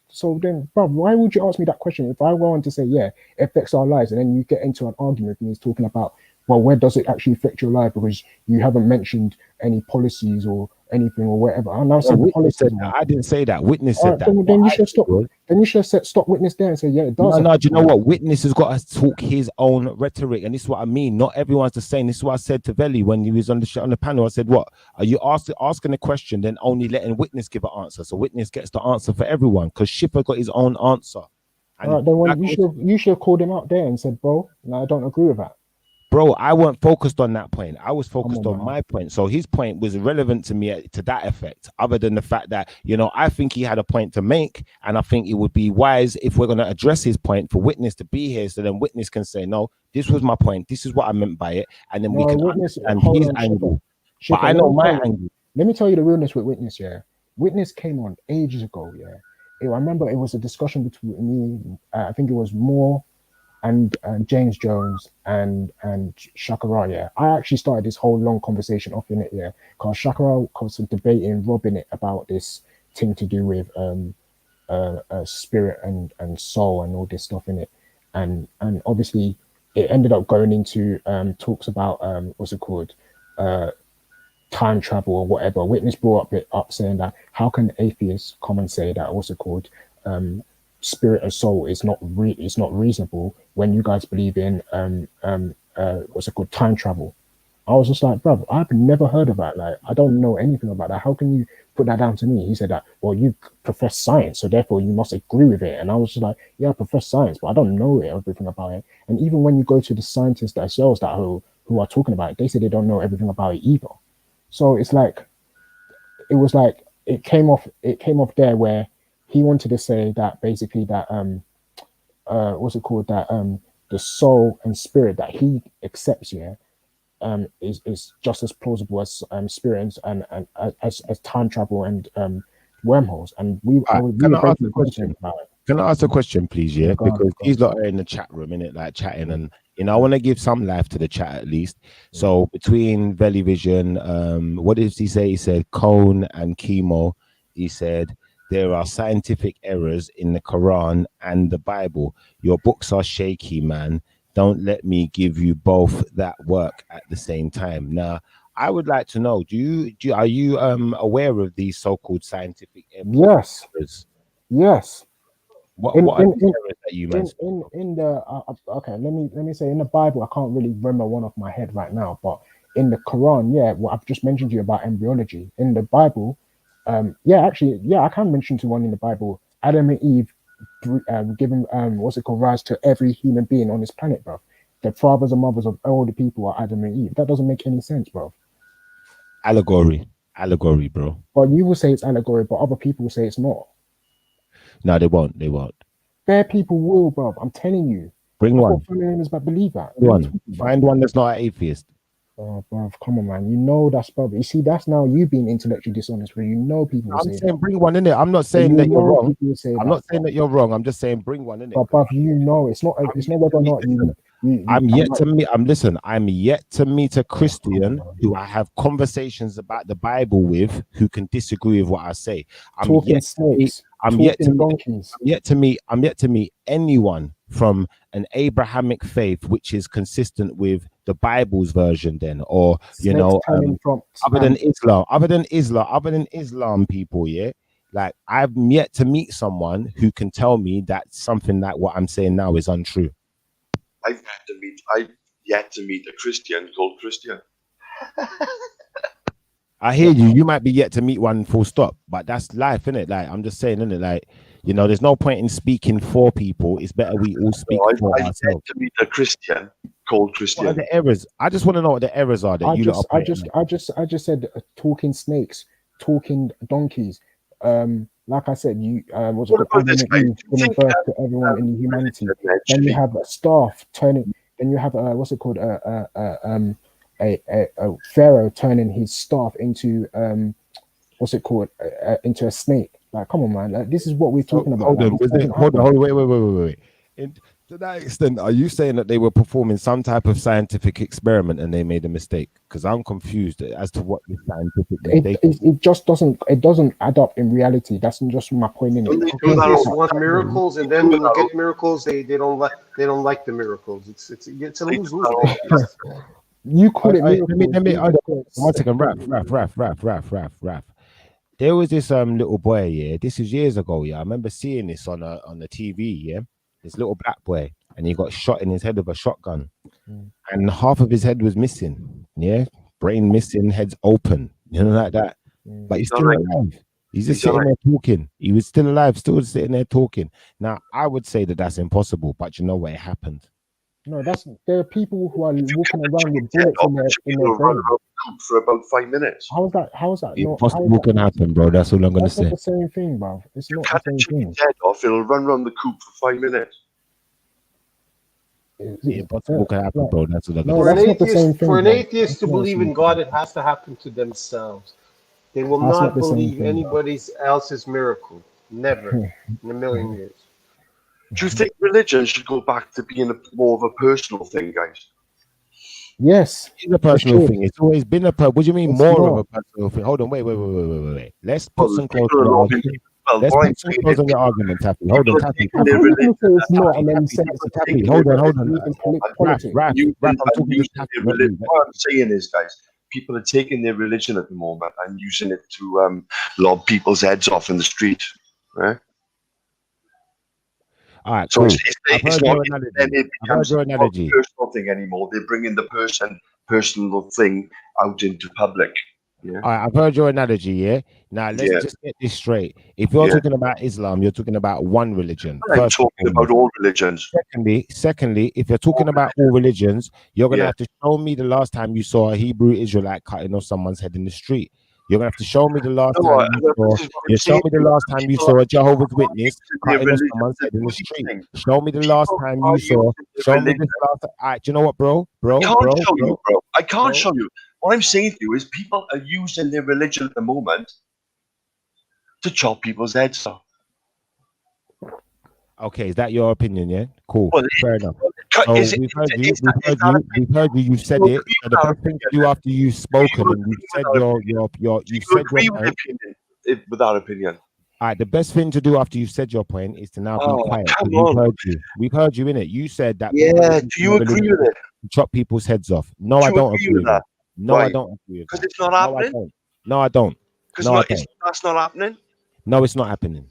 so then, bro, why would you ask me that question if I want to say, yeah, it affects our lives, and then you get into an argument with me talking about, well, where does it actually affect your life, because you haven't mentioned any policies or anything or whatever. And I said, I didn't say that. Witness said that. Then you should stop. Then you should have said stop Witness there and say, yeah, it does. No, do you know what? Witness has got to talk his own rhetoric, and this is what I mean. Not everyone's the same. This is what I said to Veli when he was on the panel. I said, what are you asking a question, then only letting Witness give an answer? So Witness gets the answer for everyone, because Schiffer got his own answer. And then you should have called him out there and said, bro, no, I don't agree with that. Bro, I weren't focused on that point. I was focused on my point. So his point was irrelevant to me to that effect, other than the fact that, you know, I think he had a point to make. And I think it would be wise if we're going to address his point for Witness to be here. So then Witness can say, no, this was my point. This is what I meant by it. And then we can understand his angle. But I know my angle. Let me tell you the realness with Witness, yeah. Witness came on ages ago, yeah. I remember it was a discussion between me, I think it was Moore and James Jones and Shakara, yeah. I actually started this whole long conversation off in it, yeah, because Shakara was debating Robin it about this thing to do with spirit and soul and all this stuff in it, and obviously it ended up going into talks about what's it called, time travel or whatever. Witness brought up saying that how can atheists come and say that what's it called, spirit and soul is not reasonable when you guys believe in what's it called, time travel. I was just like, bro, I've never heard of that. Like, I don't know anything about that. How can you put that down to me? He said that, well, you profess science, so therefore you must agree with it. And I was just like, yeah, I profess science, but I don't know everything about it. And even when you go to the scientists themselves that who are talking about it, they say they don't know everything about it either. So it's like, it was like it came off there where he wanted to say that basically that what's it called, that the soul and spirit that he accepts, yeah, is just as plausible as spirit and as time travel and wormholes. And can I ask a question? Can I ask a question, please? Yeah, because these lot are in the chat room, innit, like chatting, and you know, I want to give some life to the chat at least. So between Veli Vision, what did he say? He said Cone and Chemo. He said there are scientific errors in the Quran and the Bible. Your books are shaky, man. Don't let me give you both that work at the same time. Now, I would like to know: are you aware of these so-called scientific errors? Yes. What are the errors that you mentioned? In the okay, let me say, in the Bible, I can't really remember one off my head right now, but in the Quran, yeah, what I've just mentioned to you about embryology in the Bible, I can mention to one in the Bible. Adam and Eve given what's it called, rise to every human being on this planet, bro. The fathers and mothers of all the people are Adam and Eve. That doesn't make any sense, bro. Allegory, bro. But you will say it's allegory, but other people will say it's not. No, they won't. Bare people will, bro. I'm telling you. Bring one. Believe that. Find one that's not an atheist. Oh, bro, come on, man. You know that's brother. You see, that's now you being intellectually dishonest. Where you know people. I'm saying bring one in there. I'm not saying that you're wrong. I'm not saying that you're wrong. I'm just saying bring one in there. But bruv, you know, it's not whether or not you. I'm yet to meet a Christian who I have conversations about the Bible with who can disagree with what I say. I'm yet to meet anyone from an Abrahamic faith which is consistent with the Bible's version, then, or you know, other than Islam people, yeah. Like, I've yet to meet someone who can tell me that something like what I'm saying now is untrue. I've yet to meet a Christian called Christian. I hear you. You might be yet to meet one, full stop. But that's life, innit? Like, I'm just saying, innit? Like, you know, there's no point in speaking for people. It's better we all speak for ourselves. I've yet to meet a Christian called Christian. What are the errors? I just want to know what the errors are that I just said talking snakes, talking donkeys. Like I said, you was giving birth to everyone in the humanity. Then you have a staff turning. Then you have what's it called? A pharaoh turning his staff into what's it called? Into a snake. Like, come on, man! Like, this is what we're talking about. Hold on, wait. To that extent, are you saying that they were performing some type of scientific experiment and they made a mistake? Because I'm confused as to what the scientific mistake is. It just doesn't add up in reality. That's just my point in it. Atheists want miracles, and then when you get miracles, they don't like the miracles. It's a lose-lose. You call it miracles. Let me 1 second. Raf. There was this little boy, yeah. This is years ago, yeah. I remember seeing this on the TV, yeah. This little black boy, and he got shot in his head with a shotgun, and half of his head was missing. Yeah, brain missing, head's open, you know, like that. But he's still alive. He's just sitting there talking. He was still alive, still sitting there talking. Now, I would say that that's impossible, but you know what? It happened. No, there are people who are walking around with bullets in their brain. For about 5 minutes. How is that? How is that? Not Impossible can happen, bro. That's all I'm gonna That's not say. the same thing, bro. It's not the Cut same the chicken thing. head off, it'll run around the coop for 5 minutes. Impossible can happen, bro. That's all I'm No, gonna For an that's say. not the same atheist, thing, for an bro. atheist That's to not the believe same in God, thing. it has to happen to themselves. They will That's not not the same believe thing, bro. anybody else's miracle. Never in a million years. Do you think religion should go back to being more of a personal thing, guys? Yes, It's a personal thing. It's always been a. What do you mean It's more not. of a personal thing? Hold on, wait. Let's put Well, some people clothes on are your not argument. well, Let's what I'm put some saying clothes is on your argument, Taffy. Hold on, people are Taffy. taking their How can you say religion. it's not and then say it's Taffy, Taking hold their on. religion politics? Raf, I'm talking to Taffy, not you. What I'm saying is, guys, people are taking their religion at the moment and using it to lob people's heads off in the street, right? All right, So cool. it's I've heard not your then analogy. it I've heard becomes your not a analogy. personal thing anymore. They're bringing the personal thing out into public. Yeah. All right, I've heard your analogy, yeah? Now, let's Yeah. just get this straight. If you're Yeah. talking about Islam, you're talking about one religion. I'm First and talking about foremost. all religions. Secondly, if you're talking about all religions, you're going to Yeah. have to show me the last time you saw a Hebrew Israelite cutting off someone's head in the street. You're going to have to show me the last No, time this is what I'm show saying. me the last time you People saw are a Jehovah's Witness their cutting off religion someone's to head in do the these street. things. Show me the last People time are you saw. using their Show me religion. this last. All right, do you know what, bro? I can't show you, bro. I can't Bro. show you. What I'm saying to you is people are using their religion at the moment to chop people's heads off. Okay, is that your opinion? Yeah, cool. Well, Fair enough. cut- So is it- we've heard is- you. is that- is that a- We've heard you. You've said you it. agree So the with our best thing to do after you've spoken and you've said your you've you said agree your with point. opinion, with our opinion? All right, the best thing to do after you've said your point is to now Oh, be quiet. 'Cause come We've on. heard you. We've heard you in it. You said that. Yeah, people are do you agree with it? to chop people's heads off. No, Do I you don't agree agree with with that? that. No, I Why? don't agree with Because that. it's not No, I happening? don't. No, I don't. Because No, I that's not happening? No, it's not happening.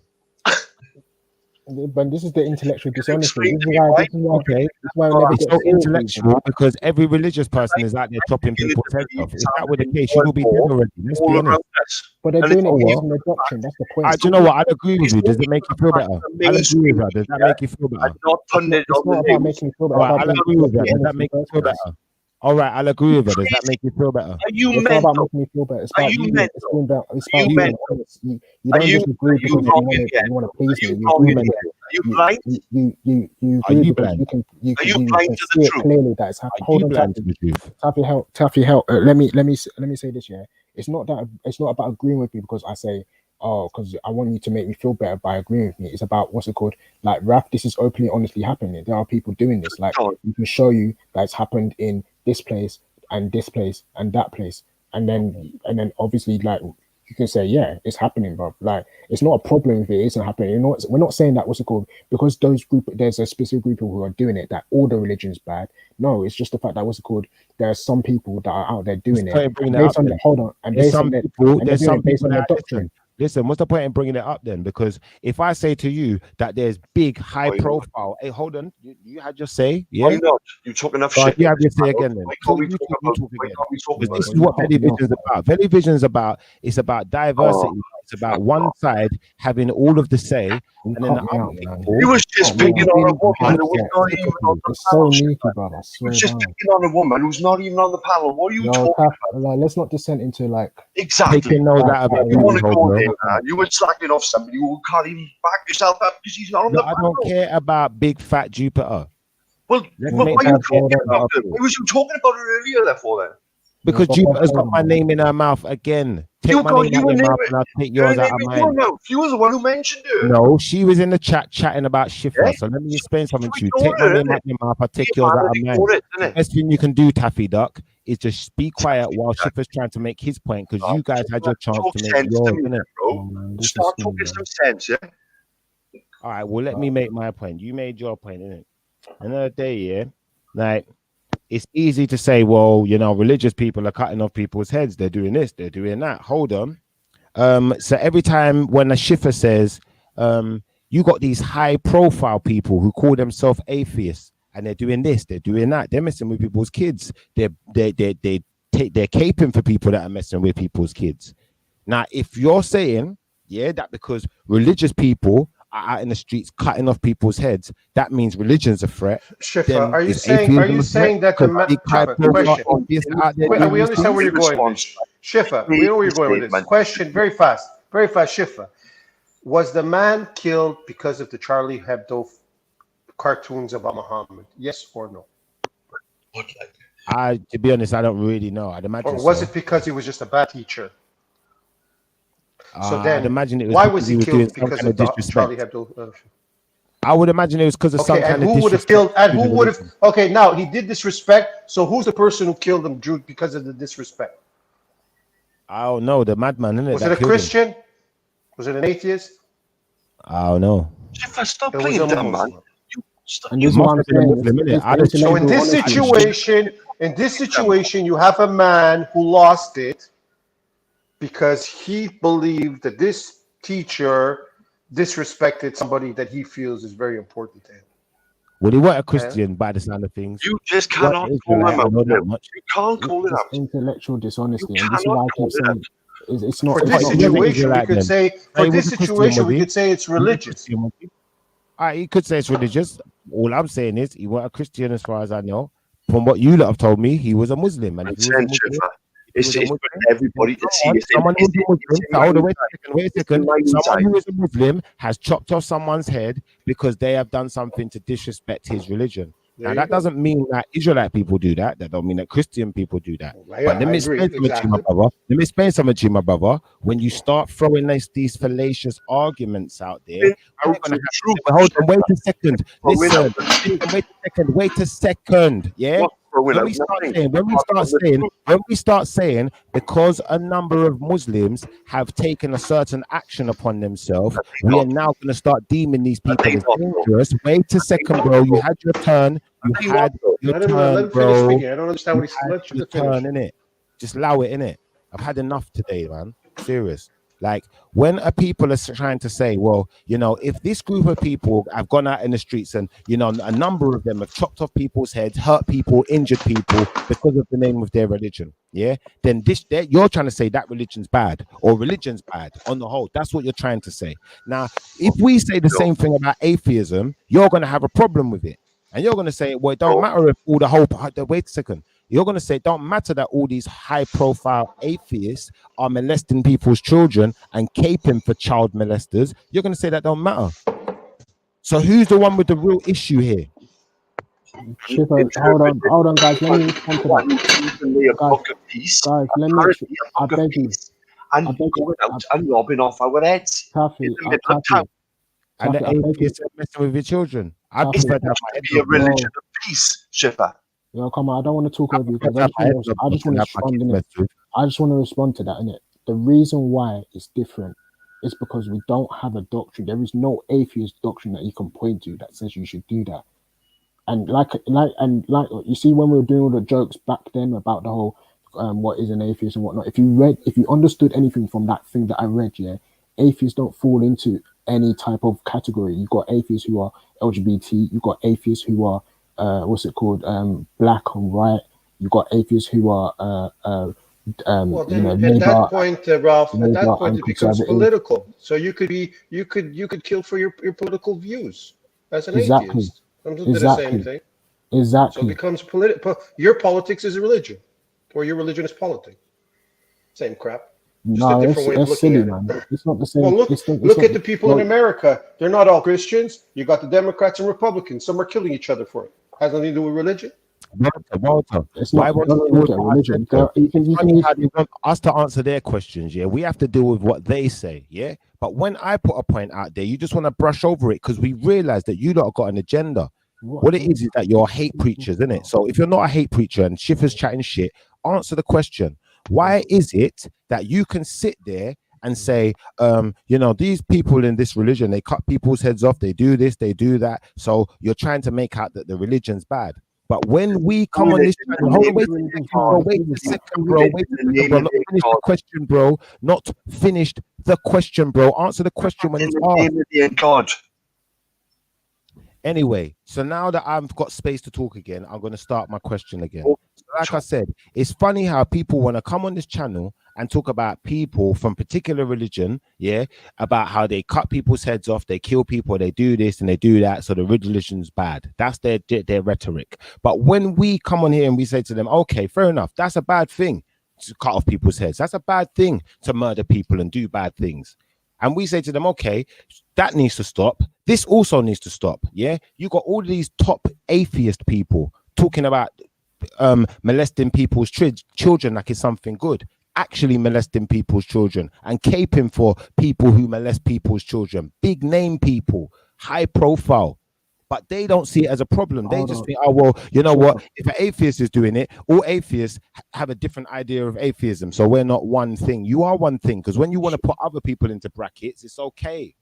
But this is the intellectual dishonesty. This is to me why. why? This is why. Okay. This is why we never It's get so serious intellectual because every religious person is out there chopping people's heads off. If that were the case, you would be dead already. Let's be all honest. around us. But they're And doing it it's based all on their doctrine. That's the point. Do you know what? I'd agree with you. Does it make you feel better? I'll agree mainstream with that. Does that make you feel better? and not putting it It's on the not about news. making me feel All better. right, It's I'll about agree being with that. Does honest that in the make you first feel place. better? All right, I'll agree with that. Does that make you feel better? Are you It's not about mental? making me feel better. It's Are about you you. mental? It's about Are you being mental? honest. You Are don't you just agree because you wrong want again? to. You want to please Are you me. You wrong agree again? mentally. Are you blind? You Are agree you because blind? you can Are you can blind to the see it truth? clearly that it's happening. Are Hold you on, blind Taffy. to the truth? Taffy, help. Let me say this. Yeah, it's not that. It's not about agreeing with me because I say, oh, because I want you to make me feel better by agreeing with me. It's about what's it called? Like Raf, this is openly, honestly happening. There are people doing this. Like we can show you that it's happened in this place and this place and that place, and then obviously like you can say, yeah, it's happening, bro. Like it's not a problem if it isn't happening. You know, we're not saying that what's it called because there's a specific group of people who are doing it that all the religion's bad. No, it's just the fact that what's it called. There are some people that are out there doing What's the point it in bringing and it based up on then? hold on and There's based on some their people. and they're There's doing some it based people on their that doctrine. listen. What's the point in bringing it up then? Because if I say to you that there's big, high profile. Hey, hold on. You had your say. Yeah. Why not? You talk enough Go on, shit. you have your say again then. Why can't we You talk talk about? again. Why can't we talk Because about? this is what television's about. Television's about. It's about diversity. It's about one side having all of the say, and then the other people. You was just picking on a woman who was not even on the It's so panel. sneaky, brother. I You swear was just down. picking on a woman who's not even on the panel. What are you Yo, talking Taff, about? like, let's not descend into like Exactly. Taking those out of You want every to hole, go bro. there, man. You were slacking off somebody who can't even back yourself up because he's not on No, the I panel. don't care about big fat Jupiter. Well, Let's why make are you that talking clear. about it? Why was you talking about it earlier, therefore, then? Because Jupiter's got my name in her mouth again. Take my name out your mouth and I'll take yours out of mine. No, you was the one who mentioned it. No, she was in the chat chatting about Shifa. So let me explain something to you. Take my name out your mouth, I'll take yours out of mine. The best thing you can do, Taffy Duck, is just be quiet while Shifa's trying to make his point because you guys had your chance to make yours, innit? Start talking some sense, yeah? All right, well, let me make my point. You made your point, innit? Another day, yeah? Like, it's easy to say, well, you know, religious people are cutting off people's heads. They're doing this, they're doing that. Hold on. So every time when a Shifa says, you got these high profile people who call themselves atheists and they're doing this, they're doing that. They're messing with people's kids. They're caping for people that are messing with people's kids. Now, if you're saying, yeah, that because religious people out in the streets cutting off people's heads, that means religion's a threat. Shifa, are you saying that the question? We understand where you're going with this. Shifa, we know where you're going with this. Question, very fast, Shifa. Was the man killed because of the Charlie Hebdo cartoons about Muhammad? Yes or no? To be honest, I don't really know. I'd imagine. Or was it because he was just a bad teacher? So then, I'd imagine it was why was he doing killed because of the Charlie Hebdo? I would imagine it was because of some kind of disrespect. Who would have killed? And who would have? Okay, now he did disrespect. So who's the person who killed him, Jude, because of the disrespect? I don't know. The madman, isn't it? Was it a Christian? Was it an atheist? I don't know. Stop playing dumb, man. So in this situation, you have a man who lost it because he believed that this teacher disrespected somebody that he feels is very important to him. Well, he wasn't a Christian by the sound of things. You just cannot call him out. You can't call it out. Intellectual dishonesty. And this is why I keep saying it's not. For this situation, we could say. For this situation, we could say it's religious. He could say it's religious. All I'm saying is he wasn't a Christian, as far as I know. From what you lot have told me, he was a Muslim. And it's for everybody to see. Someone who's a Muslim, wait a second. Someone who is a Muslim has chopped off someone's head because they have done something to disrespect his religion. Now, that doesn't mean that Israelite people do that. That don't mean that Christian people do that. But let me explain something to you, my brother. Let me explain something to you, my brother. When you start throwing these fallacious arguments out there, hold on, wait a second. Listen, wait a second. Yeah. When we start saying, because a number of Muslims have taken a certain action upon themselves, we are now going to start deeming these people as dangerous. Wait a second, bro. You had your turn. You had your turn, bro. I don't understand what he's turn, innit? Just allow it, innit? I've had enough today, man. Serious. Like, when are people are trying to say, well, you know, if this group of people have gone out in the streets and, you know, a number of them have chopped off people's heads, hurt people, injured people because of the name of their religion, yeah, then you're trying to say that religion's bad or religion's bad on the whole. That's what you're trying to say. Now, if we say the same thing about atheism, you're going to have a problem with it. And you're going to say, well, it don't matter if all the whole... Wait a second. You're going to say it don't matter that all these high-profile atheists are molesting people's children and caping for child molesters. You're going to say that don't matter. So who's the one with the real issue here? Hold on, guys. Let me respond to that. Guys, let me... I beg you. And going out and robbing off our heads. Taffy, and the atheists are messing with your children. I'd prefer to be a religion of peace, Shifa. Yo, come on, I don't want to talk over you because I just want to respond in it. I just want to respond to that, innit? The reason why it's different is because we don't have a doctrine. There is no atheist doctrine that you can point to that says you should do that. And like you see, when we were doing all the jokes back then about the whole what is an atheist and whatnot, if you understood anything from that thing that I read, yeah, atheists don't fall into any type of category. You've got atheists who are LGBT, you've got atheists who are black and white, you've got atheists who are at that point, Ralph, at that point it becomes political. So you could kill for your political views as an atheist. The same thing. Exactly. So it becomes political. Your politics is a religion, or your religion is politics. Same crap. No, it's silly, man. It's not the same. Well, look at the people in America. They're not all Christians. You got the Democrats and Republicans. Some are killing each other for it. Has nothing to do with religion. Walter. It's not religion. You want us to answer their questions, yeah? We have to deal with what they say, yeah? But when I put a point out there, you just want to brush over it because we realize that you lot have got an agenda. What it is that you're hate preachers, isn't it? So if you're not a hate preacher and Schiffer's chatting shit, answer the question. Why is it that you can sit there and say, you know, these people in this religion, they cut people's heads off, they do this, they do that. So you're trying to make out that the religion's bad. But when we come on this, wait a second, bro. Not finish the question, bro. Not finished the question, bro. Answer the question when it's asked. Anyway, so now that I've got space to talk again, I'm going to start my question again. Like I said, it's funny how people want to come on this channel and talk about people from particular religion, yeah, about how they cut people's heads off, they kill people, they do this and they do that, so the religion's bad. That's their rhetoric. But when we come on here and we say to them, okay, fair enough, that's a bad thing to cut off people's heads. That's a bad thing to murder people and do bad things. And we say to them, okay, that needs to stop. This also needs to stop. Yeah, you got all these top atheist people talking about molesting people's children like it's something good. Actually molesting people's children and caping for people who molest people's children. Big name people, high profile. But they don't see it as a problem. They just think, oh, well, you know what? If an atheist is doing it, all atheists have a different idea of atheism. So we're not one thing. You are one thing. Because when you want to put other people into brackets, it's okay.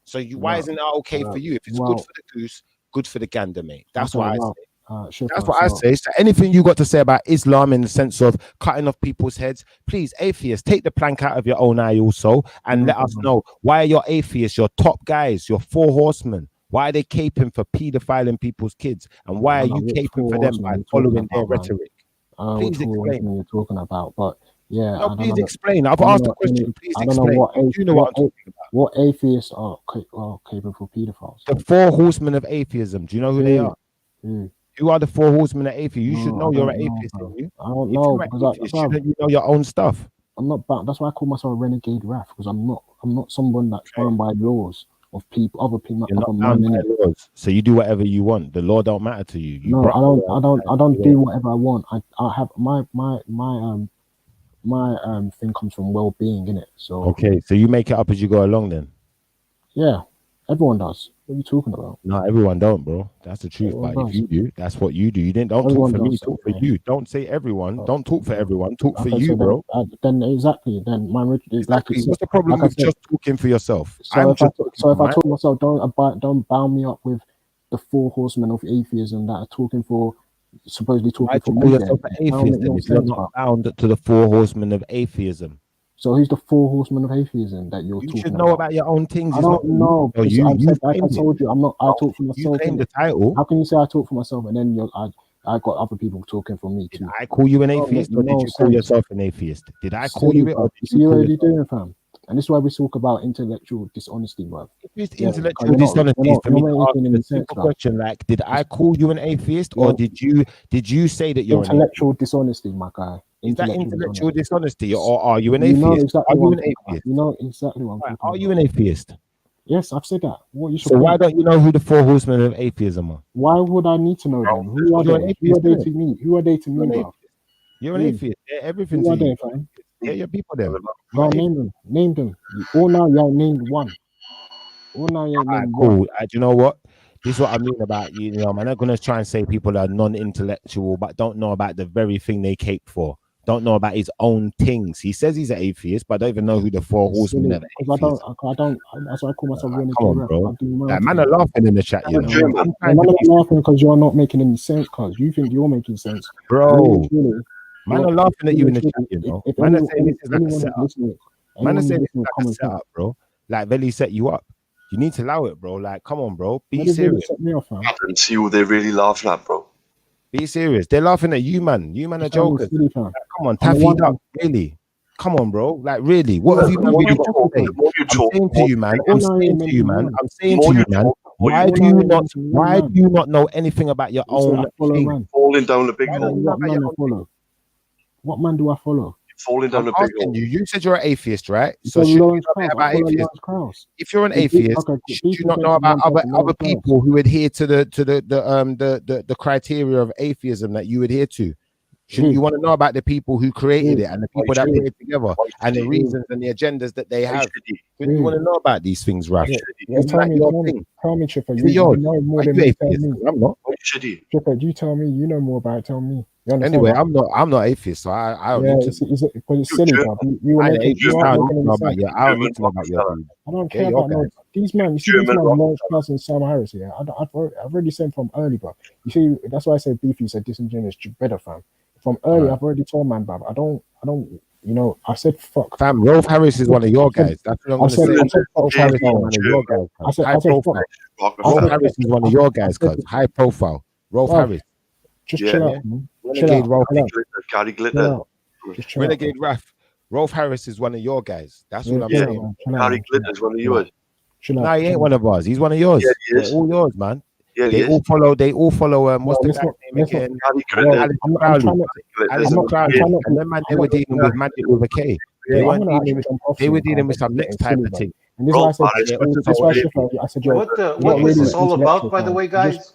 So why isn't that okay for you? If it's good for the goose, good for the gander, mate. That's what I say. That's what I say. So anything you got to say about Islam in the sense of cutting off people's heads, please, atheists, take the plank out of your own eye also and let us know why are your atheists, your top guys, your 4 horsemen. Why are they caping for pedophiling people's kids? And why are you caping for them by following their rhetoric? Please explain. You're talking about, but yeah. No, please explain. I've asked a question. Please explain. You know what I'm talking about. What atheists are caping for pedophiles? The 4 horsemen of atheism. Do you know who they are? Who are the 4 horsemen of atheism? You should know you're an atheist. I don't know because shouldn't you know your own stuff? I'm not. That's why I call myself a renegade raf, because I'm not someone that's bound by laws of people, other people. You're not bound by laws, so you do whatever you want. The law don't matter to you. No, I don't do whatever I want. I have my thing comes from well-being, innit? So okay, so you make it up as you go along, then. Yeah, everyone does. What are you talking about? No, everyone don't, bro. That's the truth. But if you do, that's what you do. You didn't. Don't talk for me. Talk for you. Don't say everyone. Don't talk for everyone. Talk for you, bro. Then exactly. Then my exactly. What's the problem with just talking for yourself? So if I talk myself, don't bound me up with the 4 horsemen of atheism that are talking for supposedly talking for me. Yourself an atheist if you're not bound to the 4 horsemen of atheism. So who's the 4 horsemen of atheism that you're talking about? You should know about your own things. I don't know. Like I told you, I'm not. I talk for myself. You claim the title. How can you say I talk for myself and then I got other people talking for me too? Did I call you an atheist, or did you call yourself an atheist? Did I call you it, or did you already doing, fam? And this is why we talk about intellectual dishonesty, bro. Intellectual dishonesty is for me to ask a simple question like, did I call you an atheist, or did you say that you're intellectual dishonesty, my guy? Is that intellectual dishonesty, or are you an atheist? Are you an atheist? You know exactly what I'm talking about. Are you an atheist? Yes, I've said that. So why don't you know who the 4 horsemen of atheism are? Why would I need to know them? Who are they? Who are they to me? Who are they to me, bro? You're an atheist. Everything to you. Yeah, your people there. No, name them. All now you named one. All now you named one. Cool. You know what? This is what I mean about you. You know, I'm not gonna try and say people are non-intellectual, but don't know about the very thing they cape for. Don't know about his own things. He says he's an atheist, but I don't even know who the 4 horsemen are. I don't. That's why I call myself renegade. Come on, bro. Man are laughing in the chat. You know, I'm laughing because you're not making any sense. Because you think you're making sense, bro. Man are laughing at you in the chat. You know, man are saying this is like a setup. Man are saying this is like a setup, bro. Like Veli set you up. You need to allow it, bro. Like, come on, bro. Be serious. I didn't see what they're really laughing at, bro. Be serious. They're laughing at you, man. You man are jokers. Like, come on, taffy up. Really. Come on, bro. Like, really. What have you been doing today? I'm saying to you, man. I'm saying to you, man. Why do you not know anything about your own thing? Falling down the big hole. What man do I follow? Falling down the big hole. You said you're an atheist, right? So should you know about atheists? If you're an atheist, should you not know about other people who adhere to the criteria of atheism that you adhere to? Shouldn't you want to know about the people who created it and the people that put it together and the reasons and the agendas that they have? Shouldn't you want to know about these things, Raf? Tell me, Chipper. You know more than me. I'm not. Chipper, you tell me. You know more about it. Tell me. Anyway, I'm not atheist, so I don't need to. Because it's silly, bro. I don't know about your. I don't need to know about your. I don't care about these men. You see these men, Lawrence Klaus and Sam Harris. Yeah, I've already said from early, bro. You see, that's why I said beefy. Said disingenuous, better fam. From early, I've already told man, bro. I don't You know, I said fuck. Fam, Rolf Harris is one of your guys. That's what I'm going to say. Rolf Harris is one of your guys. High profile. Rolf Harris is one of your guys, cuz. High profile. Rolf Harris. Just chill out, man. Renegade Rolf. Gary Glitter. Renegade Raf. Rolf Harris is one of your guys. That's what I'm saying. Gary Glitter is one of yours. No, he ain't one of ours. He's one of yours. Yeah, he is. They're all yours, man. Yeah, they all follow. They all follow. What's the guy's name again? Alice Crowley. And then man, they were dealing with Magic with a K. They were dealing with some next type of thing. And this is why I said, what is this all about, by the way, guys?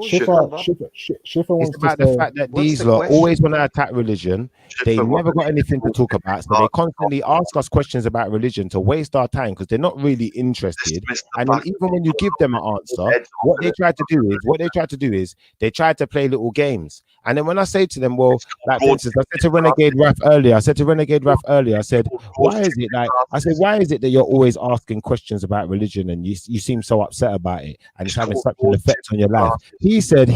Schiffer wants it's about the fact that these lot always want to attack religion. They never got anything to talk about, so they constantly ask us questions about religion to waste our time because they're not really interested. And then even when you give them an answer, what they try to do is they try to play little games. And then when I say to them, well, like for instance, I said to Renegade Raf earlier, I said, why is it that you're always asking questions about religion and you seem so upset about it and it's having such an effect on your life? He said,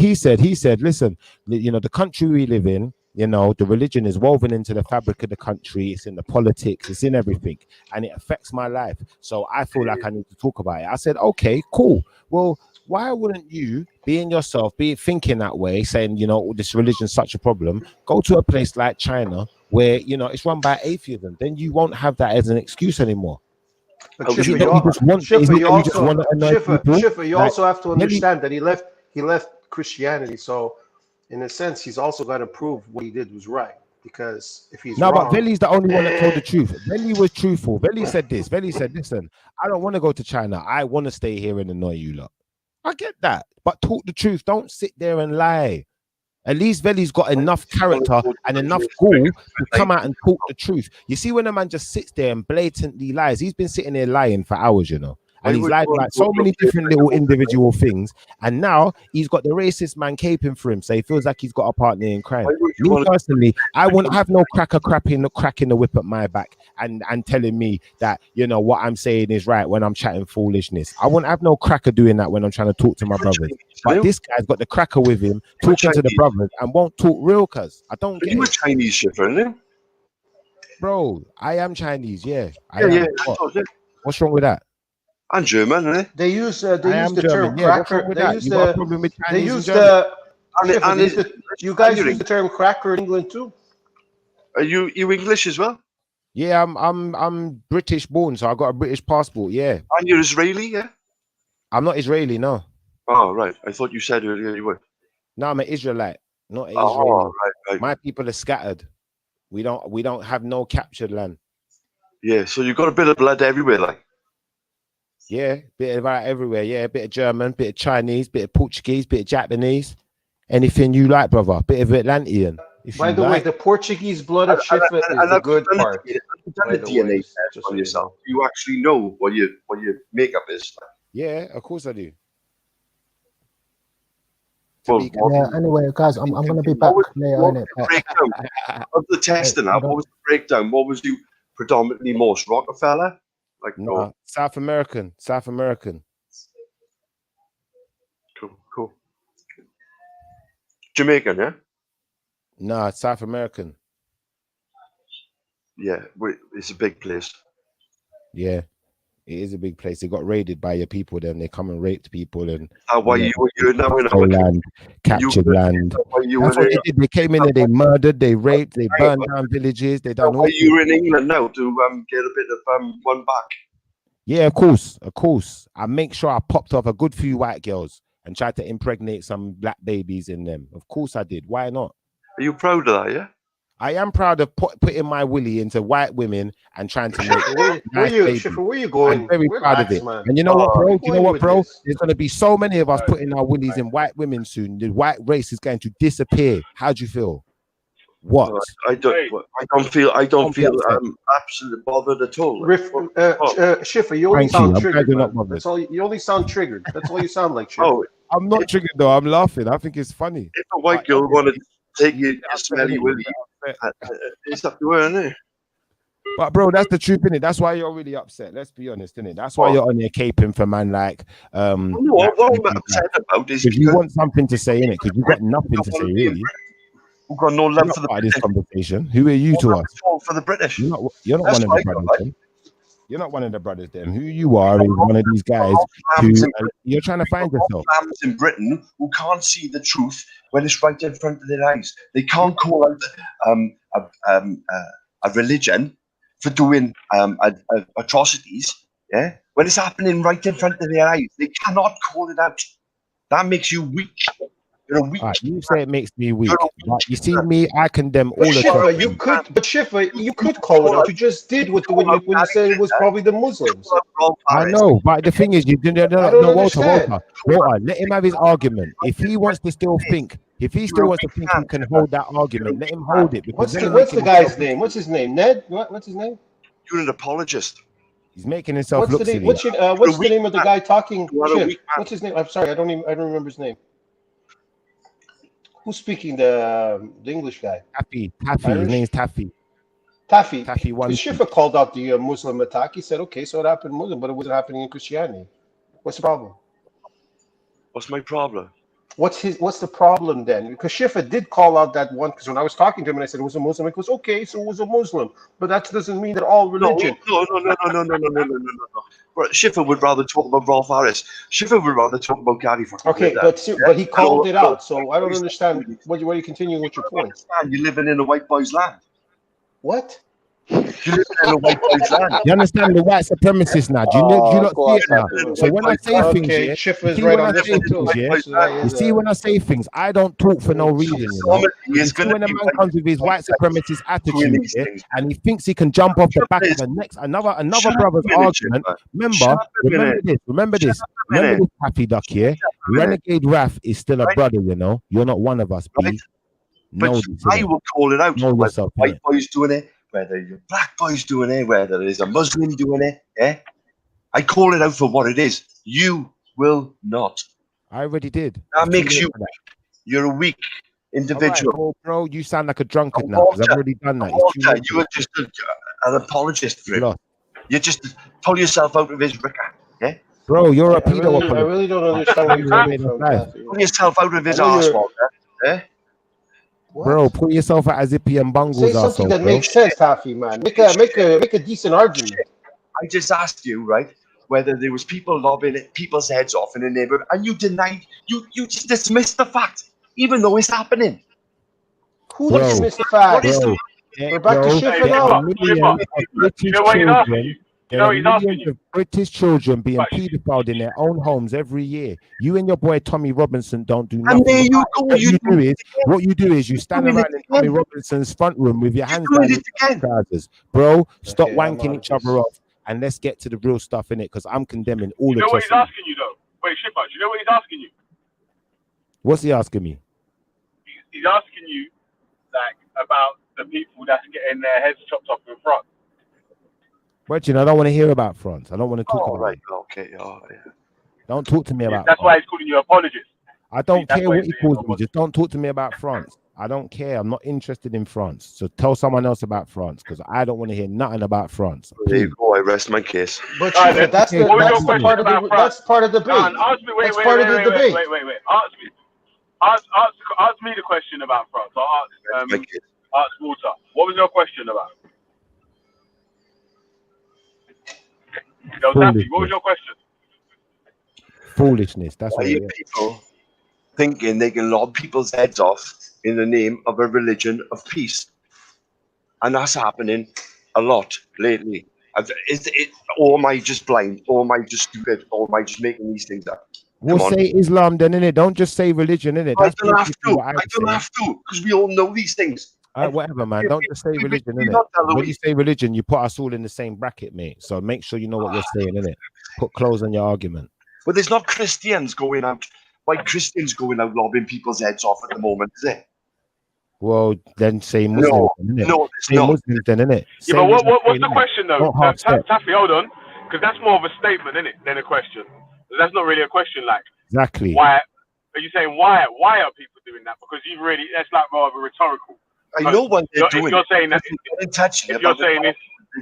listen, you know, the country we live in, you know, the religion is woven into the fabric of the country. It's in the politics. It's in everything. And it affects my life. So I feel like I need to talk about it. I said, okay, cool. Well, why wouldn't you, being yourself, be thinking that way, saying, you know, this religion's such a problem, go to a place like China where, you know, it's run by atheism. Then you won't have that as an excuse anymore. But Schiffer, you also have to understand that he left Christianity, so in a sense, he's also got to prove what he did was right. Because if he's wrong, but Veli's the only one that told the truth. Veli was truthful. Veli said this. Veli said, "Listen, I don't want to go to China. I want to stay here and annoy you lot." I get that, but talk the truth. Don't sit there and lie. At least Veli's got enough character and enough gall to come out and talk the truth. You see, when a man just sits there and blatantly lies, he's been sitting there lying for hours, you know. And he's lied about so many different little individual things. And now he's got the racist man caping for him. So he feels like he's got a partner in crime. Me personally, I wouldn't have no cracker cracking the whip at my back and telling me that, you know, what I'm saying is right when I'm chatting foolishness. I wouldn't have no cracker doing that when I'm trying to talk to my brothers. But this guy's got the cracker with him, talking to the brothers and won't talk real, cuz I don't get it. You a Chinese Schiffer, isn't it? Bro, I am Chinese, yeah. What's wrong with that? And German, eh? They use the term cracker. You guys use the term cracker in England too. Are you English as well? Yeah, I'm British born, so I got a British passport. Yeah. And you're Israeli, yeah? I'm not Israeli, no. Oh right, I thought you said earlier you were. No, I'm an Israelite, not an Israeli. Right. My people are scattered. We don't have no captured land. Yeah, so you got a bit of blood everywhere, like. Yeah, bit of that everywhere. Yeah, bit of German, bit of Chinese, bit of Portuguese, bit of Japanese. Anything you like, brother. Bit of Atlantean. By the way, the Portuguese blood of Schiffer is the good part. Done a DNA test on yourself. You actually know what your makeup is. Yeah, of course I do. Well, yeah, anyway, guys, I'm going to be back later. Of the testing, what was the breakdown? What was you predominantly most? Rockefeller? Like no, South American. Cool. Jamaican, yeah? No, South American. Yeah, it's a big place. Yeah, it is a big place. They got raided by your people. Then they come and raped people and land, captured land. That's what they did. They came in and they murdered, they raped, they burned down villages. They done. Are you in England now to get a bit of one back? Yeah, of course. I make sure I popped off a good few white girls and tried to impregnate some black babies in them. Of course I did. Why not? Are you proud of that, yeah? I am proud of putting my willy into white women and trying to make where you going? I'm very proud of it. Man. And you know what, bro? There's going to be so many of us putting our willies in white women soon. The white race is going to disappear. How do you feel? What? I don't feel absolutely bothered at all. Schiffer, you only sound triggered. That's all. You only sound triggered. That's all you sound like. Schiffer. Oh, I'm not triggered though. I'm laughing. I think it's funny. If a white girl wanted to take you smelly willy, it's up to her, isn't it? But bro, that's the truth, innit? That's why you're really upset. Let's be honest, innit? That's why you're on your caping for man like what I'm upset about is because you want something to say, innit? Because you've got nothing to say, really. who've got no love for the British. This conversation. Who are you to us? For the British. You're not one of the brothers. Then. You're not one of the brothers. Then who you are is one of these guys who you're trying to find yourself. Lambs in Britain who can't see the truth when it's right in front of their eyes. They can't call out a religion for doing atrocities. Yeah, when it's happening right in front of their eyes, they cannot call it out. That makes you weak. You're a weak. You say it makes me weak. But you see me, I condemn all the Schiffer, you could call it out. You just did when you said it was probably the Muslims. I know, but the thing is, you didn't. No, Walter. Let him have his argument. If he wants to still think, he still can hold that argument. Let him hold it. What's the guy's name? What's his name? Ned? What's his name? You're an apologist. He's making himself look silly. What's the name of the guy talking? What's his name? I'm sorry, I don't remember his name. Who's speaking? The English guy. Taffy. His name's Taffy. Taffy. Schiffer called out the Muslim attack. He said, "Okay, so it happened in Muslim, but it wasn't happening in Christianity." What's the problem? What's my problem? What's the problem then? Because Schiffer did call out that one, because when I was talking to him and I said it was a Muslim, he goes, "Okay, so it was a Muslim, but that doesn't mean that all religion." No. Schiffer would rather talk about Rolf Harris. Schiffer would rather talk about Gary. Okay, but he called it out, so I don't understand. Why are you continuing with your point? You're living in a white boy's land. What? You live in a white boy's land. You understand the white supremacists now? Do you not see it now? So when I say things, you see when I say things, I don't talk for no reason. You see when a man comes with his white supremacist attitude, and he thinks he can jump off the back of the next another brother's argument. Remember this, Happy Duck here. Renegade Raf is still a brother, you know. You're not one of us, B. But I will call it out. Whether white boys doing it, whether your black boys doing it, whether there's a Muslim doing it, yeah. I call it out for what it is. You will not. I already did. That makes you weak. You're a weak individual. Right, well, bro, you sound like a drunkard now because I've already done that. Walter, you are just an apologist for him. You just pull yourself out of his ricker, yeah? Bro, you're a pedo. I really don't understand where you're coming from. Pull yourself out of his arse, Walter, yeah? What? Bro, pull yourself out as Zippy and Bungles. Say something that makes sense, Taffy, man. Make a decent argument. I just asked you, right, whether there was people lobbing people's heads off in a neighborhood, and you denied. You just dismissed the fact, even though it's happening. Who dismissed the fact? We're back to Schiffer now. There are millions of British children being paedophiled in their own homes every year. You and your boy Tommy Robinson don't do nothing. And there you go. What you do is you stand around in Tommy Robinson's front room with your hands down your trousers. Bro, stop wanking each other off and let's get to the real stuff in it, because I'm condemning all the. You know what he's asking you though? Wait, Schiffer, you know what he's asking you? What's he asking me? He's asking you like about the people that's getting their heads chopped off in front. Virgin, I don't want to hear about France. I don't want to talk about right. it. Okay. Oh, yeah. Don't talk to me about That's France. why he's calling you apologist. I don't care what he calls me. Just don't talk to me about France. I don't care. I'm not interested in France. So tell someone else about France, because I don't want to hear nothing about France. There you go. I rest my case. But that's part of the debate. That's part of the debate. Wait. Ask me the question about France. I'll ask Walter. What was your question about? Yo, Taffy, what was your question? Foolishness. That's what it is. People thinking they can lob people's heads off in the name of a religion of peace, and that's happening a lot lately. Or am I just blind? Or am I just stupid? Or am I just making these things up? We'll say Islam then, innit? Don't just say religion, innit? I don't have to, because we all know these things. Whatever, man. Don't just say religion, innit? When you say religion, you put us all in the same bracket, mate. So make sure you know what you're saying, innit? Put clothes on your argument. But there's not Christians going out, white Christians going out lobbing people's heads off at the moment, is it? Well, then say Muslims, innit? No, say Muslims then, innit? Yeah, but what's the question though? Taffy, hold on, because that's more of a statement, innit, than a question. That's not really a question. Like, exactly. Why are you saying why are people doing that? Because you really, that's like more of a rhetorical. I know what they're doing. If you're saying that, if you're saying this,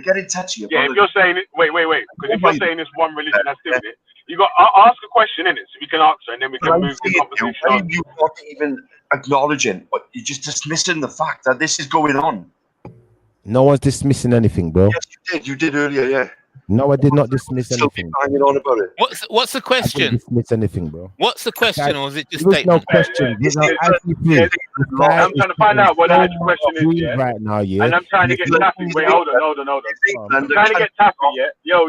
Get in touch with you. Yeah, if you're saying it, wait, because if you're saying it's one religion that's doing it, you got ask a question in it so we can answer and then we can move the conversation on. You're not even acknowledging, but you're just dismissing the fact that this is going on. No one's dismissing anything, bro. Yes, you did. You did earlier, yeah. No, I did not dismiss anything. Hanging on about it. What's the I question? didn't dismiss anything, bro. What's the question, or is it just There was no statement? question. I'm trying to find out what the actual question is, yeah? Right now, yeah. And I'm trying to get Taffy. Wait, hold on. I'm trying to get Taffy, yeah? Yo.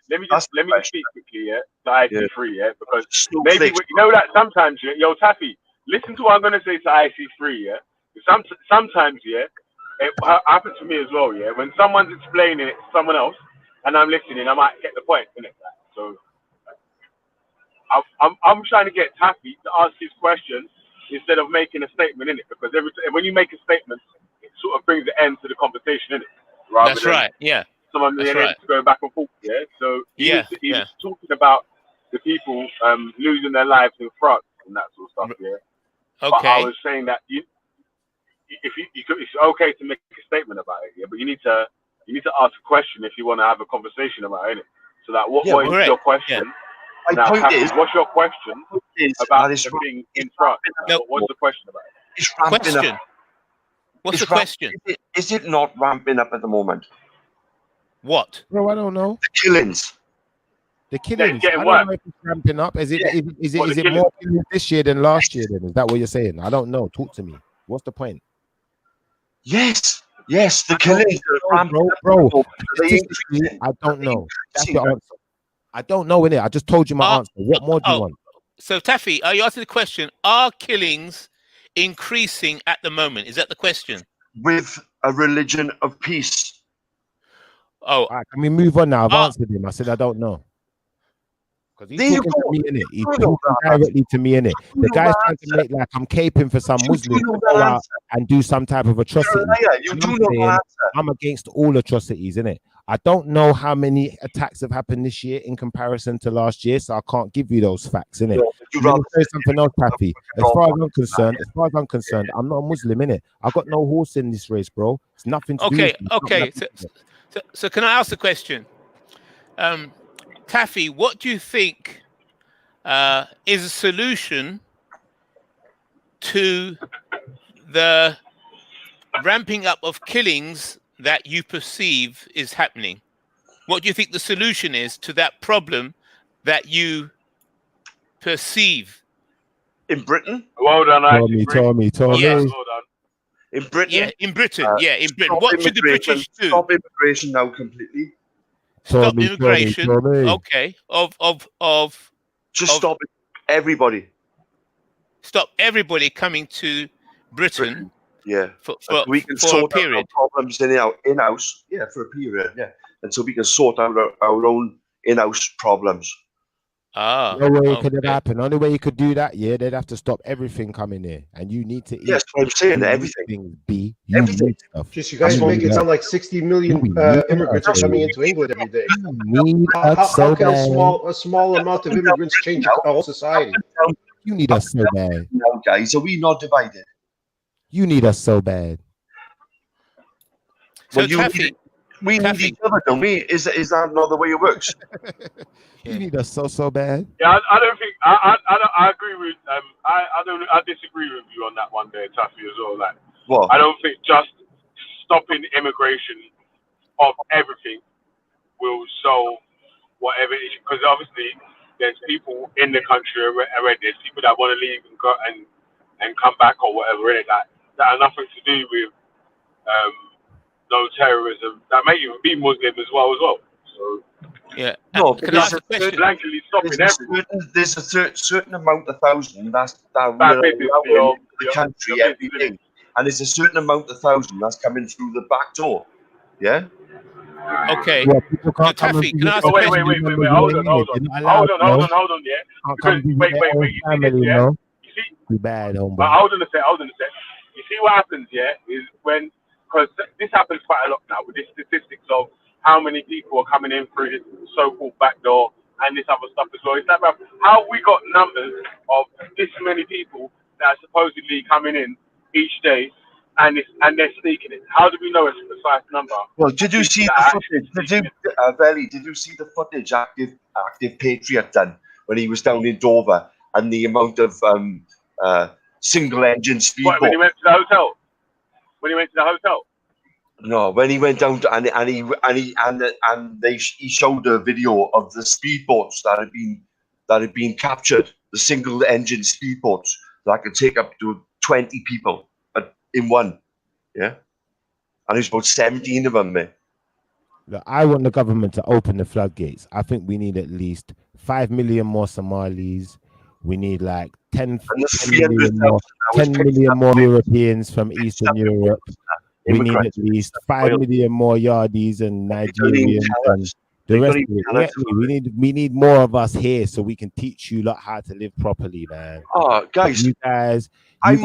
Let me just speak quickly, yeah? The IC3, yeah? Because maybe, you know that sometimes, yeah? Yo, Taffy, listen to what I'm going to say to IC3, yeah? Sometimes, yeah? It happens to me as well, yeah? When someone's explaining it to someone else, and I'm listening, I might get the point, innit? So I'm trying to get Taffy to ask his question instead of making a statement in it, because when you make a statement, it sort of brings the end to the conversation, innit? That's right. Yeah. Someone to go back and forth, yeah. So he was talking about the people losing their lives in France and that sort of stuff, yeah. Okay. But I was saying that it's okay to make a statement about it, yeah, but you need to ask a question if you want to have a conversation about it, innit? So that what is your question? Yeah. Now, point is, what's your question about the thing in France? What's the question about it? It's ramping up. What's the question? Is it not ramping up at the moment? What? Bro, I don't know. The killings. The killings. I don't know if it's ramping up. Is it more killings this year than last year? Then is that what you're saying? I don't know. Talk to me. What's the point? Yes, the killings are ramping up. Bro. I don't know. That's the answer. I don't know, innit? I just told you my answer. What more do you want? So, Taffy, are you asking the question, are killings increasing at the moment? Is that the question? With a religion of peace. Oh. All right, can we move on now? I've answered him. I said I don't know. Because he's talking to me, innit? He's talking directly to me, innit? The guy's trying to make like I'm caping for some Muslim to go out and do some type of atrocity. I'm against all atrocities, innit? I don't know how many attacks have happened this year in comparison to last year, so I can't give you those facts, innit? Let me say something else, Taffy. As far as I'm concerned, I'm not a Muslim, innit? I've got no horse in this race, bro. It's nothing to do with me. Okay. So can I ask a question? Taffy, what do you think is a solution to the ramping up of killings that you perceive is happening? What do you think the solution is to that problem that you perceive? In Britain? Well done, Tommy. In Britain? Yeah, in Britain. In Britain. What should the British do? Stop immigration now completely. Stop immigration. Okay. Stop everybody. Stop everybody coming to Britain. Yeah. For we can sort out our problems in-house. Yeah, for a period. Yeah. Until we can sort out our own in-house problems. No way could it happen. Only way you could do that, they'd have to stop everything coming here, and you need to eat. Yes, I'm saying everything. Everything stuff. Just you guys make it sound like 60 million immigrants are coming into England every day. How can a small amount of immigrants change a whole society? You need us so bad. No, guys, are we not divided? You need us so bad. Well, we need each other, don't we? Is that not the way it works? You need us so bad. Yeah, I don't think I agree with I disagree with you on that one there, Taffy, as well. Like, what? I don't think just stopping immigration of everything will solve whatever issue, because obviously there's people in the country already. There's people that want to leave and go and come back or whatever in it that have nothing to do with no terrorism. That may even be Muslim as well. So yeah. No, can I ask a question? Blankly stopping everything. There's a certain amount of thousand that will allow the country every day, and there's a certain amount of thousand that's coming through the back door. Yeah. Okay. Yeah, Taffy, can I ask a question? Wait. Hold on. Yeah. Because, wait. You see, too bad, homeboy. But hold on a sec. You see what happens, is when, because this happens quite a lot now with the statistics of how many people are coming in through this so-called back door and this other stuff as well. It's like, how we got numbers of this many people that are supposedly coming in each day and they're speaking it. How do we know it's a precise number? Well, did you see the footage? Belly, did you see the footage Active Patriot done when he was down in Dover and the amount of single engine speedboats? What, when he went to the hotel? When he went to the hotel? No, when he went down to, he showed a video of the speedboats that had been captured, the single engine speedboats that could take up to 20 people in one. Yeah. And there's about 17 of them there. Look, I want the government to open the floodgates. I think we need at least 5 million more Somalis. We need like 10 million more Europeans from Eastern Europe. We need at least 5 million more Yardis and Nigerians and the rest of it. We need more of us here so we can teach you lot how to live properly, man. Oh, guys, you do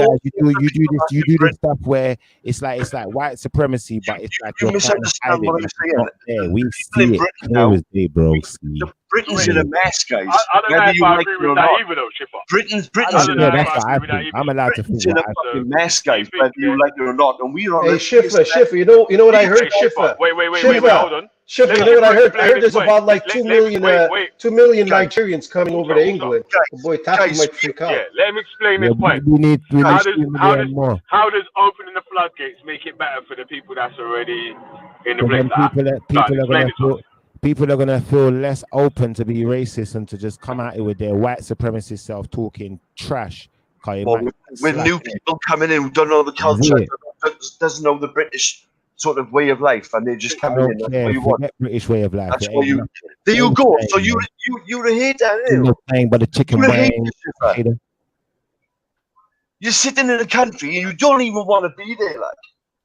this stuff where it's like white supremacy, but it's like you misunderstand what I'm saying. There, we see it clear as day, bro. Britain's in a mess, guys. I don't know if I agree with that either, though, Chipper. Britain's that's what I think. I'm allowed to think. Britain's in a fucking mess, guys, whether you like it or not. And we're on. Hey, Schiffer, you know what I heard, Schiffer? Wait, hold on. Schiffer, you know what I heard? I heard there's about like 2 million Nigerians coming over to England. Oh boy, Taffy might freak out. Yeah, let me explain this point. How does opening the floodgates make it better for the people that's already in the place? People are gonna feel less open to be racist and to just come out here with their white supremacist self talking trash. With new people coming in who don't know the culture, doesn't know the British sort of way of life, and they just come in. That's what you want. British way of life. That's what you. There you go. So you're a hater. You're paying by the chicken wing. You're sitting in a country and you don't even want to be there, like.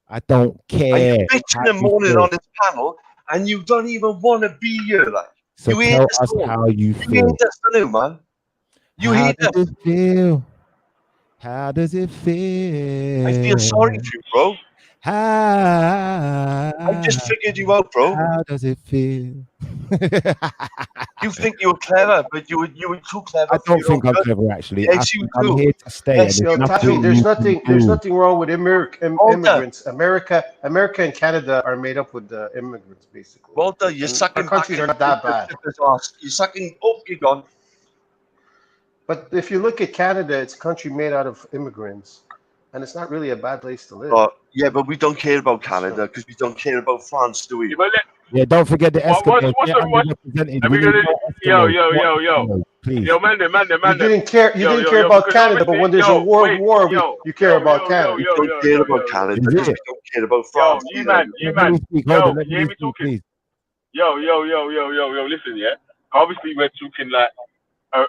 I don't care. And you're bitching and moaning on this panel, and you don't even want to be here, like. So you tell us how you feel. You hate us, too, man. You hate us. How does it feel? How does it feel? I feel sorry for you, bro. I just figured you out, bro. How does it feel? You think you're clever, but you were too clever. I don't think I'm clever, actually. Yes, I'm here to stay. Yes, Taffy, there's nothing wrong with immigrants. America and Canada are made up with the immigrants, basically. Walter, you're sucking. Our countries are not that bad. You're sucking. Oh, you're gone. But if you look at Canada, it's a country made out of immigrants, and it's not really a bad place to live. Yeah, but we don't care about Canada because we don't care about France, do we? Yeah, don't forget the Eskimos. Yo. Please. Yo, man. You didn't care about Canada, but when there's a world war, you care about Canada. We don't care about Canada because we don't care about France. You man. Yo, you hear me talking? Yo. Listen, yeah. Obviously, we're talking like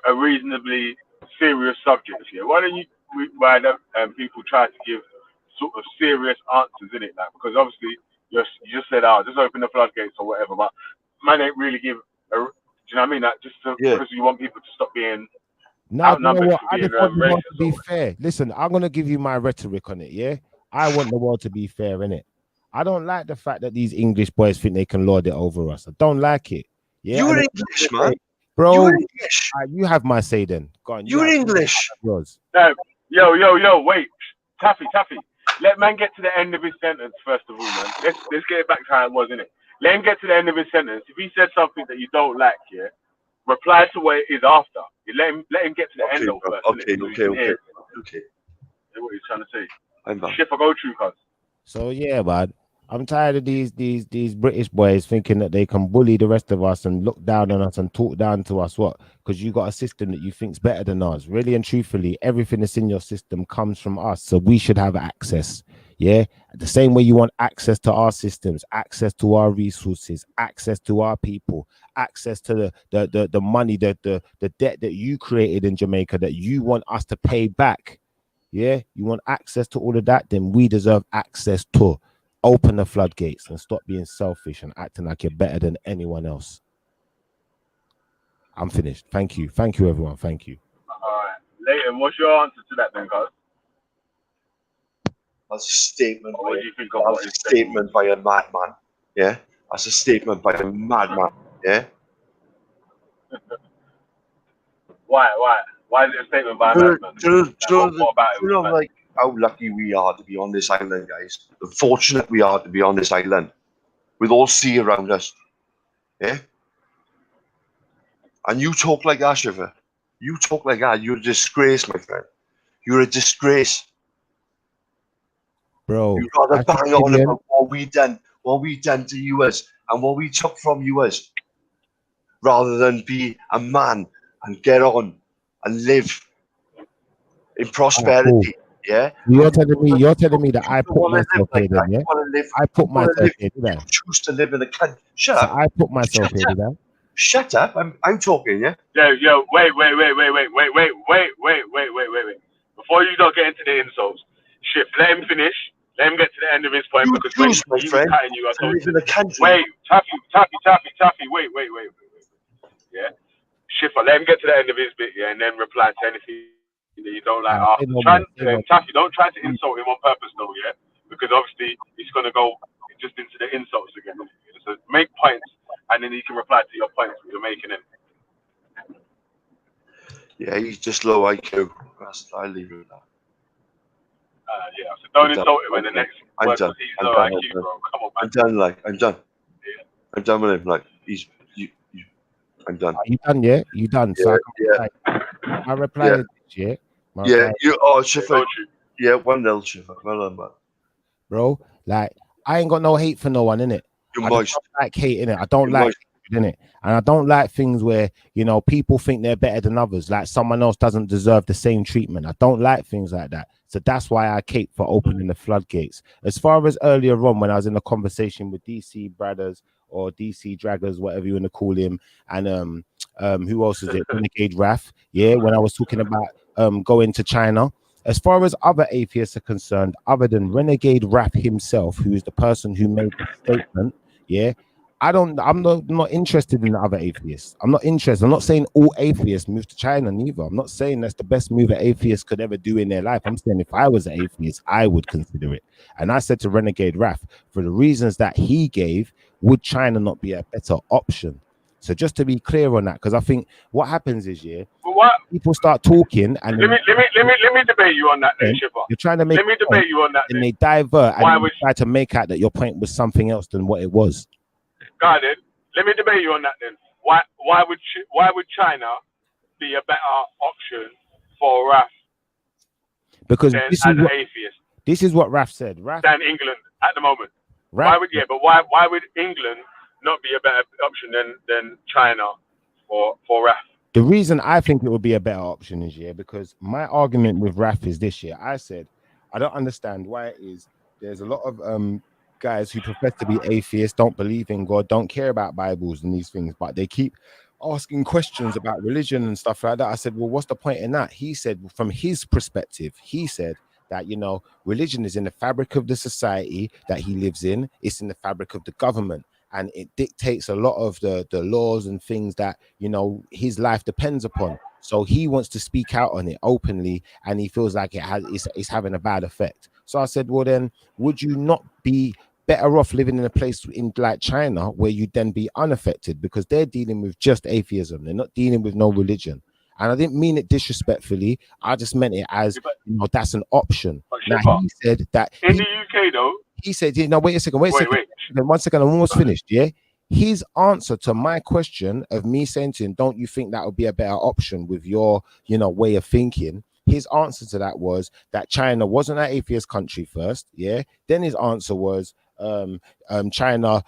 a reasonably serious subject here. Why don't people try to give sort of serious answers in it, like, because obviously you just said, just open the floodgates or whatever, but man ain't really give do you know what I mean? Like, just because you want people to stop being outnumbered. No, I just want the world to be fair. Listen, I'm gonna give you my rhetoric on it. Yeah, I want the world to be fair, innit? I don't like the fact that these English boys think they can lord it over us. I don't like it. Yeah, you're English, man. Bro, you're English. You have my say then. Go on. You're English. Yours. Yo, wait. Taffy. Let man get to the end of his sentence first of all, man. Let's get it back to how it was, innit? Let him get to the end of his sentence. If he said something that you don't like, yeah, reply to what it is after. Let him get to the end of it first. Okay. What he's trying to say. I'm back. Ship or go true, cuz. So yeah, man. I'm tired of these British boys thinking that they can bully the rest of us and look down on us and talk down to us. What? Because you got a system that you think's better than ours. Really and truthfully, everything that's in your system comes from us, so we should have access. Yeah, the same way you want access to our systems, access to our resources, access to our people, access to the money, the debt that you created in Jamaica that you want us to pay back. Yeah, you want access to all of that, then we deserve access to. Open the floodgates and stop being selfish and acting like you're better than anyone else. I'm finished. Thank you, everyone. Thank you. All right, Leighton, what's your answer to that then, guys? That's a statement. What do you think of that's a statement by a madman. Yeah, that's a statement by a madman. Yeah. Why is it a statement by a madman? how lucky we are to be on this island, guys. The fortunate we are to be on this island with all sea around us. Yeah? And you talk like that, Shiver. You talk like that. You're a disgrace, my friend. You're a disgrace. Bro. You'd rather bang on about what we done to US and what we took from US, rather than be a man and get on and live in prosperity. Cool. Yeah. You're telling me that I put myself here, then, yeah? I put myself here, did I? Choose to live in a country. Shut So up. I put myself here, did I? Shut up. I'm talking, yeah? Yo, wait. Before you don't get into the insults, Shift, let him finish. Let him get to the end of his point, because when he was cutting you, I told you. Wait, Taffy, wait. Yeah? Shifter, let him get to the end of his bit, yeah, and then reply to anything that you don't like after. Taffy, don't try to insult him on purpose, though, yeah? Because obviously he's going to go just into the insults again. So make points, and then he can reply to your points that you're making him. Yeah, he's just low IQ. I'll leave it at that. Yeah, so don't insult him in the next word, because he's low IQ, bro. Come on, man. I'm done. I'm done with him. Like, I'm done. You done, yeah? You done. So I replied, yeah? Schiffer. Yeah, 1-0, Schiffer. Well done, man. Bro, like, I ain't got no hate for no one, innit? I don't like hate, innit? I don't like it, innit? And I don't like things where, you know, people think they're better than others, like someone else doesn't deserve the same treatment. I don't like things like that. So that's why I cape for opening the floodgates. As far as earlier on, when I was in a conversation with DC Brothers or DC Draggers, whatever you want to call him, and who else is it? Renegade Raph, yeah, when I was talking about going to China. As far as other atheists are concerned, other than Renegade Raph himself, who is the person who made the statement, yeah, I'm not interested in the other atheists. I'm not interested. I'm not saying all atheists move to China neither. I'm not saying that's the best move an atheist could ever do in their life. I'm saying if I was an atheist, I would consider it. And I said to Renegade Raph, for the reasons that he gave, would China not be a better option? So just to be clear on that, because I think what happens is, people start talking and let me debate you on that, then, Shipper. You're trying to make let me debate you on that, and they divert and try to make out that your point was something else than what it was. Got it. Let me debate you on that then. Why would China be a better option for Raph? Because this is what Raph said. Than England at the moment. Why would England not be a better option than China for Raph? The reason I think it would be a better option is because my argument with Raph is this year. I said I don't understand why it is there's a lot of guys who profess to be atheists, don't believe in God, don't care about Bibles and these things, but they keep asking questions about religion and stuff like that. I said, well, what's the point in that? He said, from his perspective, he said that, you know, religion is in the fabric of the society that he lives in. It's in the fabric of the government, and it dictates a lot of the laws and things that, you know, his life depends upon. So he wants to speak out on it openly, and he feels like it's having a bad effect. So I said, well, then would you not be better off living in a place in like China where you'd then be unaffected, because they're dealing with just atheism. They're not dealing with no religion. And I didn't mean it disrespectfully. I just meant it as, you know, that's an option. Now he said that in the UK though. He said, no, wait a second. Then 1 second, I'm almost finished. Yeah. His answer to my question of me saying to him, don't you think that would be a better option with your, you know, way of thinking? His answer to that was that China wasn't an atheist country first. Yeah. Then his answer was, China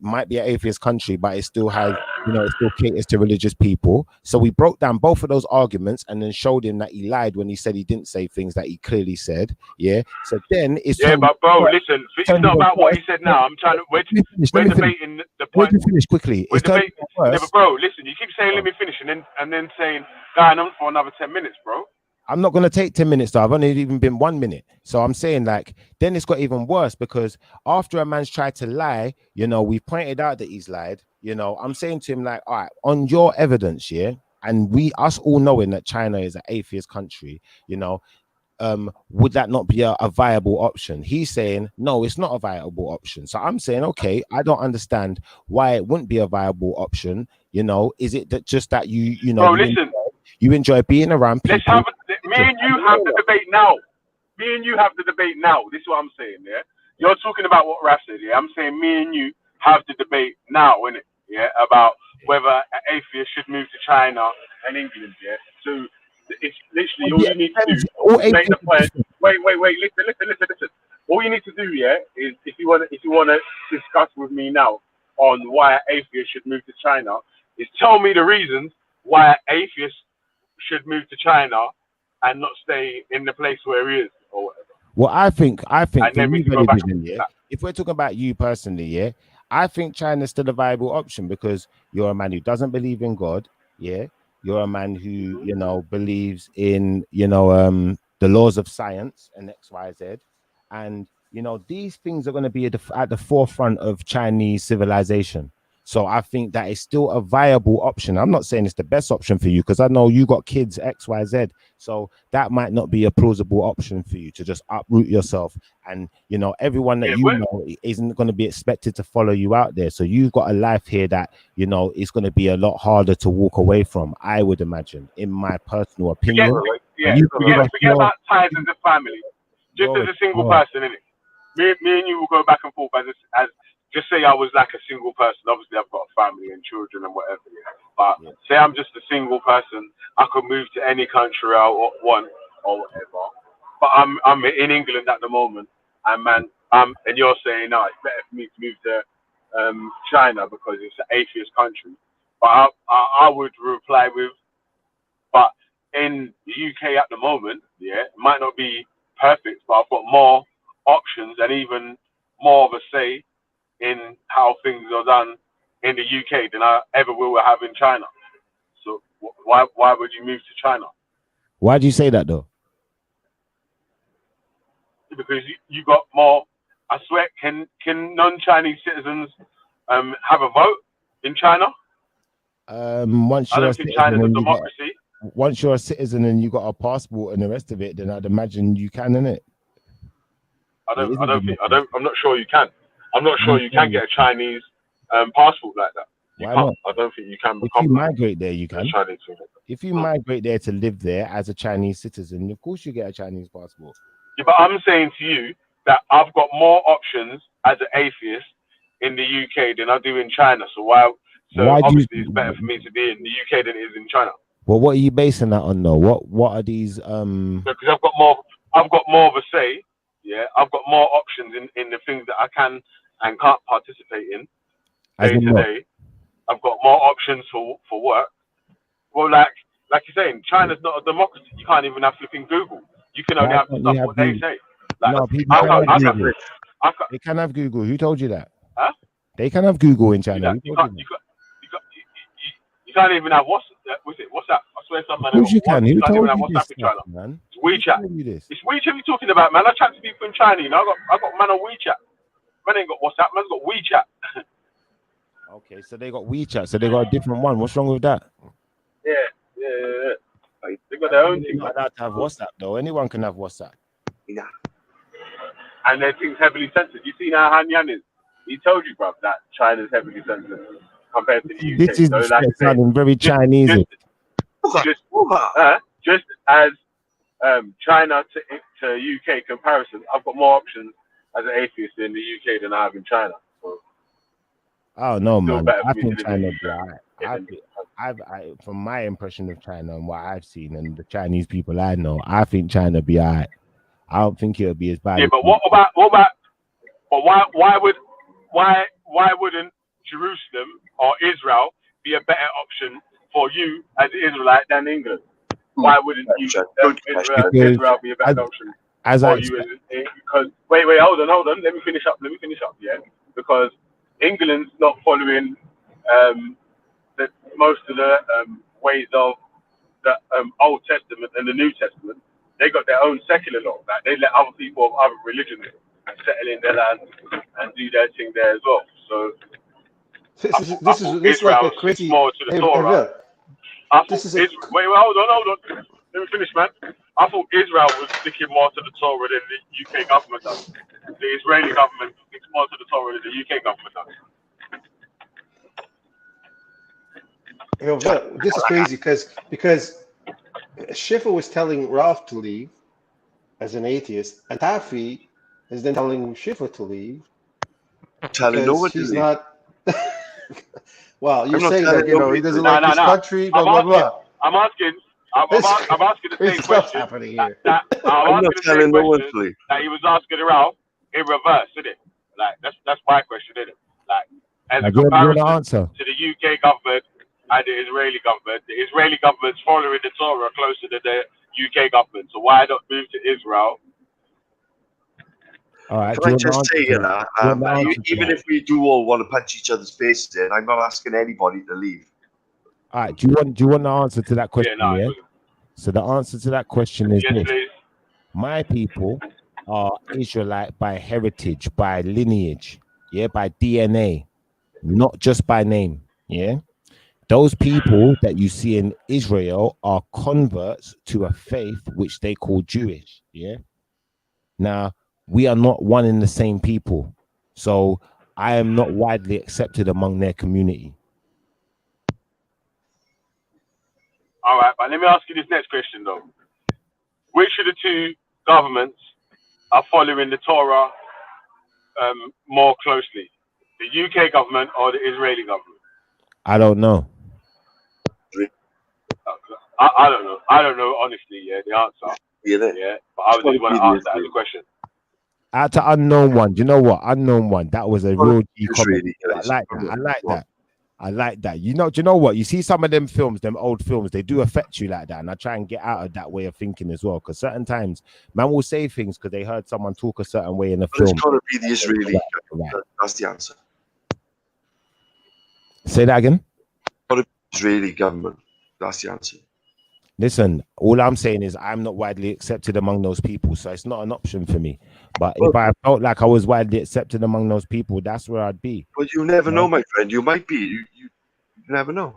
might be an atheist country, but it still has, you know, it still caters to religious people. So we broke down both of those arguments and then showed him that he lied when he said he didn't say things that he clearly said. Yeah. So then it's but bro, listen, it's not about what he said now. I'm trying to we're debating the point. Let me finish quickly. We're debating. Yeah, but bro, listen, you keep saying let me finish and then saying going on for another 10 minutes, bro. I'm not going to take 10 minutes, though. I've only even been 1 minute. So I'm saying, like, then it's got even worse, because after a man's tried to lie, you know, we pointed out that he's lied. You know, I'm saying to him, like, all right, on your evidence, yeah, and us all knowing that China is an atheist country, you know, would that not be a viable option? He's saying, no, it's not a viable option. So I'm saying, okay, I don't understand why it wouldn't be a viable option. You know, is it that just that you know, bro, listen. You enjoy being around people? Me and you have the debate now. me and you have the debate now. This is what I'm saying, yeah? You're talking about what Raf said, yeah? I'm saying me and you have the debate now, innit? Yeah, about whether atheists should move to China and England, yeah? So it's literally all you need to do is make the point. Wait, listen. All you need to do, yeah, is if you wanna discuss with me now on why atheists should move to China, is tell me the reasons why atheists should move to China and not stay in the place where he is or whatever. Well, I think And for then we you, can go back Division, yeah. If we're talking about you personally, yeah, I think China's still a viable option because you're a man who doesn't believe in God, yeah. You're a man who, you know, believes in, you know, the laws of science and X, Y, Z, and you know these things are going to be at the forefront of Chinese civilization. So I think that is still a viable option. I'm not saying it's the best option for you because I know you got kids X, Y, Z. So that might not be a plausible option for you to just uproot yourself. And, you know, everyone that you know isn't going to be expected to follow you out there. So you've got a life here that, you know, is going to be a lot harder to walk away from, I would imagine, in my personal opinion. Forget about ties as a family. Just as a single person, innit? Me and you will go back and forth as just say I was like a single person. Obviously, I've got a family and children and whatever. But say I'm just a single person. I could move to any country I want or whatever. But I'm in England at the moment, and and you're saying no, it's better for me to move to China because it's an atheist country. But I would reply with, but in the UK at the moment, yeah, it might not be perfect, but I've got more options and even more of a say in how things are done in the UK than I ever will have in China. So why would you move to China? Why do you say that though? Because you got more. I swear, can non-Chinese citizens have a vote in China? Once I you're don't think China's a democracy. Once you're a citizen and you got a passport and the rest of it, then I'd imagine you can, innit? I'm not sure you can. I'm not sure you can get a Chinese passport like that. Why not? I don't think you can If become you migrate there, you can. Chinese. If you migrate there to live there as a Chinese citizen, of course you get a Chinese passport. Yeah, but I'm saying to you that I've got more options as an atheist in the UK than I do in China. So why obviously it's better for me to be in the UK than it is in China. Well, what are you basing that on though? What are these Because I've got more of a say. Yeah, I've got more options in the things that I can and can't participate in day to day. I've got more options for work. Well, like you're saying, China's not a democracy. You can't even have flipping Google. You can only have stuff what they say. Like, no, people they can have Google. Who told you that? Huh? They can have Google in China. You can't even have WhatsApp. WhatsApp? I swear something. Of course you can. Who told you this in China. man? It's WeChat. It's WeChat you're talking about, man. I chat to people in China. You know, I got man on WeChat. Man ain't got WhatsApp. Man's got WeChat. Okay, so they got WeChat. So they got a different one. What's wrong with that? Yeah. They got their own thing. You're not allowed to have WhatsApp though. Anyone can have WhatsApp. Yeah. And their thing's heavily censored. You see now Han Yan is. He told you, bruv, that China's heavily censored compared to the UK. This is sounding very Chinese. Just as China to UK comparison, I've got more options as an atheist in the UK than I have in China. So, oh no, man! I think China be alright. From my impression of China and what I've seen and the Chinese people I know, I think China be alright. I don't think it'll be as bad. Yeah, but what about? But why wouldn't Jerusalem or Israel be a better option for you as an Israelite than England? Why wouldn't Israel be a better option for you? Because wait, hold on. Let me finish up. Yeah, because England's not following most of the ways of the Old Testament and the New Testament. They got their own secular law. Like they let other people of other religions settle in their land and do their thing there as well. So this is like a crazy. More to the Torah. Wait, hold on. Let me finish, man. I thought Israel was sticking more to the Torah than the UK government does. The Israeli government sticks more to the Torah than the UK government does. This is crazy because Schiffer was telling Ralph to leave, as an atheist, and Taffy is then telling Shifa to leave telling no because one to he's leave. not. Well, you're I'm not saying telling that he nobody doesn't to like his country, blah blah blah. I'm asking the Crazy same stuff's question happening here. that I'm I'm not asking the same telling no one to question leave. that he was asking around in reverse, isn't it? Like that's my question, isn't it? Like as a Do you want to comparison answer? to the UK government and the Israeli government's following the Torah closer to the UK government. So why not move to Israel? All right. Can I just say, even if we do all want to punch each other's faces in, I'm not asking anybody to leave. All right. Do you want the answer to that question? Yeah, Yeah. So the answer to that question is Yes, this: please. my people are Israelite by heritage, by lineage, yeah, by DNA, not just by name. Yeah. Those people that you see in Israel are converts to a faith which they call Jewish. Yeah. Now, we are not one and the same people. So I am not widely accepted among their community. All right, but let me ask you this next question though: which of the two governments are following the Torah more closely, the UK government or the Israeli government? I don't know. I don't know. I don't know honestly. Yeah, the answer. Yeah, but I just want to ask that as a question. Out to unknown one. Do you know what? Unknown one. That was a real G comment. Really, I like that. I like that. I like that. Do you know what? You see some of them films, them old films, they do affect you like that. And I try and get out of that way of thinking as well. Because certain times, man will say things because they heard someone talk a certain way in a film. It's got to be the Israeli. That's the answer. Say that again. The Israeli government. That's the answer. Listen, all I'm saying is I'm not widely accepted among those people, so it's not an option for me. But if I felt like I was widely accepted among those people, that's where I'd be. But you never know, my friend. You might be. You never know.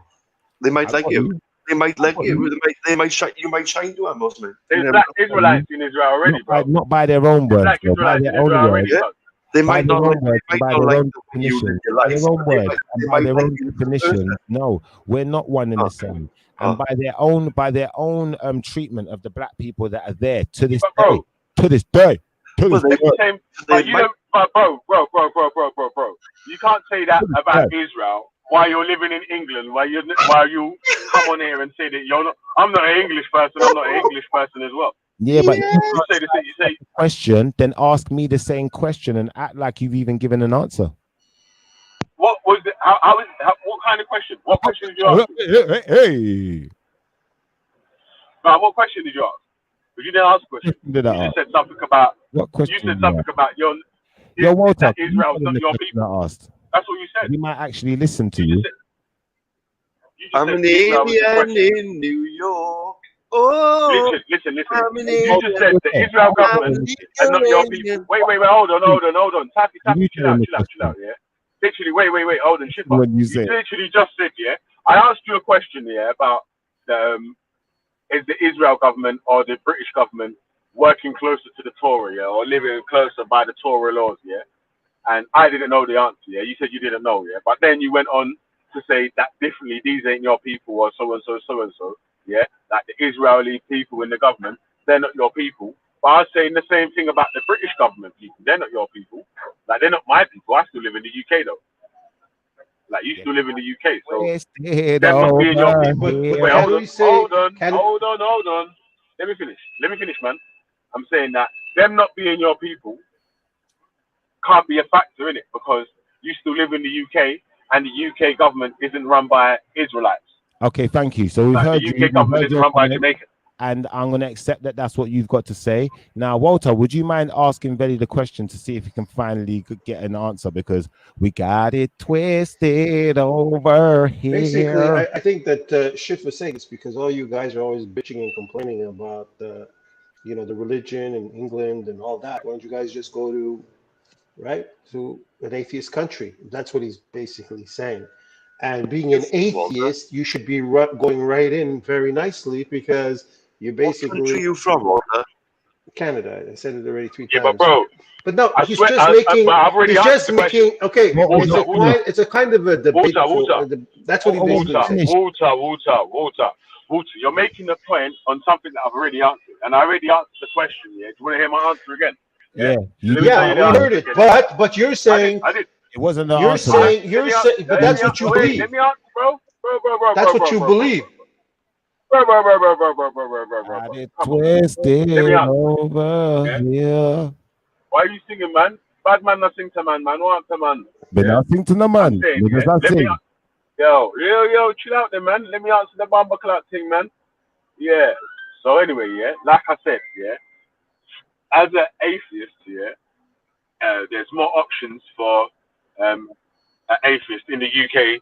They might like you. They might like you. They might shine. You might shine to a Muslim. There's black Israelites in Israel already, bro. Not by their own words, Black bro. By Israelites their in own Israel words. already, bro. They might not like. By their own definition. By their own words. And by their own definition. No, we're not one and the same. And by their own treatment of the black people that are there to this day. To this day. But you know, bro. You can't say that about Israel while you're living in England. While you come on here and say that you're not. I'm not an English person. I'm not an English person as well. Yeah, but you say question, then ask me the same question and act like you've even given an answer. What was it? What kind of question? What question did you ask? Hey. What question did you ask? Because you didn't ask a question. You just said something about. What question? You said something about your. Walter, Israel's not your people. Asked. That's what you said. He might actually listen to you. I'm an alien in New York. Oh, listen. You just said the Israel government and not your people. Wait, hold on. Taffy, chill out, yeah? Literally, wait, hold on, Shipper. You literally just said, yeah? I asked you a question, yeah, about is the Israel government or the British government working closer to the Torah, yeah, or living closer by the Torah laws, yeah? And I didn't know the answer, yeah? You said you didn't know, yeah? But then you went on to say that differently, these ain't your people or so-and-so, yeah? Like the Israeli people in the government, they're not your people. But I was saying the same thing about the British government people. They're not your people. Like, they're not my people. I still live in the UK, though. Like, you still live in the UK, so them not being your people. Wait, hold on. Let me finish, man. I'm saying that them not being your people can't be a factor in it because you still live in the UK and the UK government isn't run by Israelites. Okay, thank you. So we've heard the UK government isn't run by Jamaicans. And I'm going to accept that that's what you've got to say. Now, Walter, would you mind asking Veli the question to see if he can finally get an answer? Because we got it twisted over here. Basically, I think that Schiff was saying it's because all you guys are always bitching and complaining about the religion in England and all that. Why don't you guys just go to an atheist country? That's what he's basically saying. And being an atheist, you should be going right in very nicely because you basically. What country are you from, Walter? Canada. I said it already 3 times. Yeah, but bro. But no, I've already he's just making. Okay, Walter, it's a kind of a debate. Walter. That's what he basically said. Walter. Walter, you're making a point on something that I've already answered, and I already answered the question. Yeah, do you want to hear my answer again? Yeah, we heard it, but you're saying I did. It wasn't the you're answer. saying but that's what you believe. Let me answer, bro. That's what you believe. Got it twisted over here. Why are you singing, man? Bad man not sing to man, man. What to man? But nothing to the man. Saying, Does not let me, sing. yo, chill out there, man. Let me answer the bomber clock thing, man. Yeah. So anyway, yeah, like I said, yeah, as an atheist, yeah, there's more options for an atheist in the UK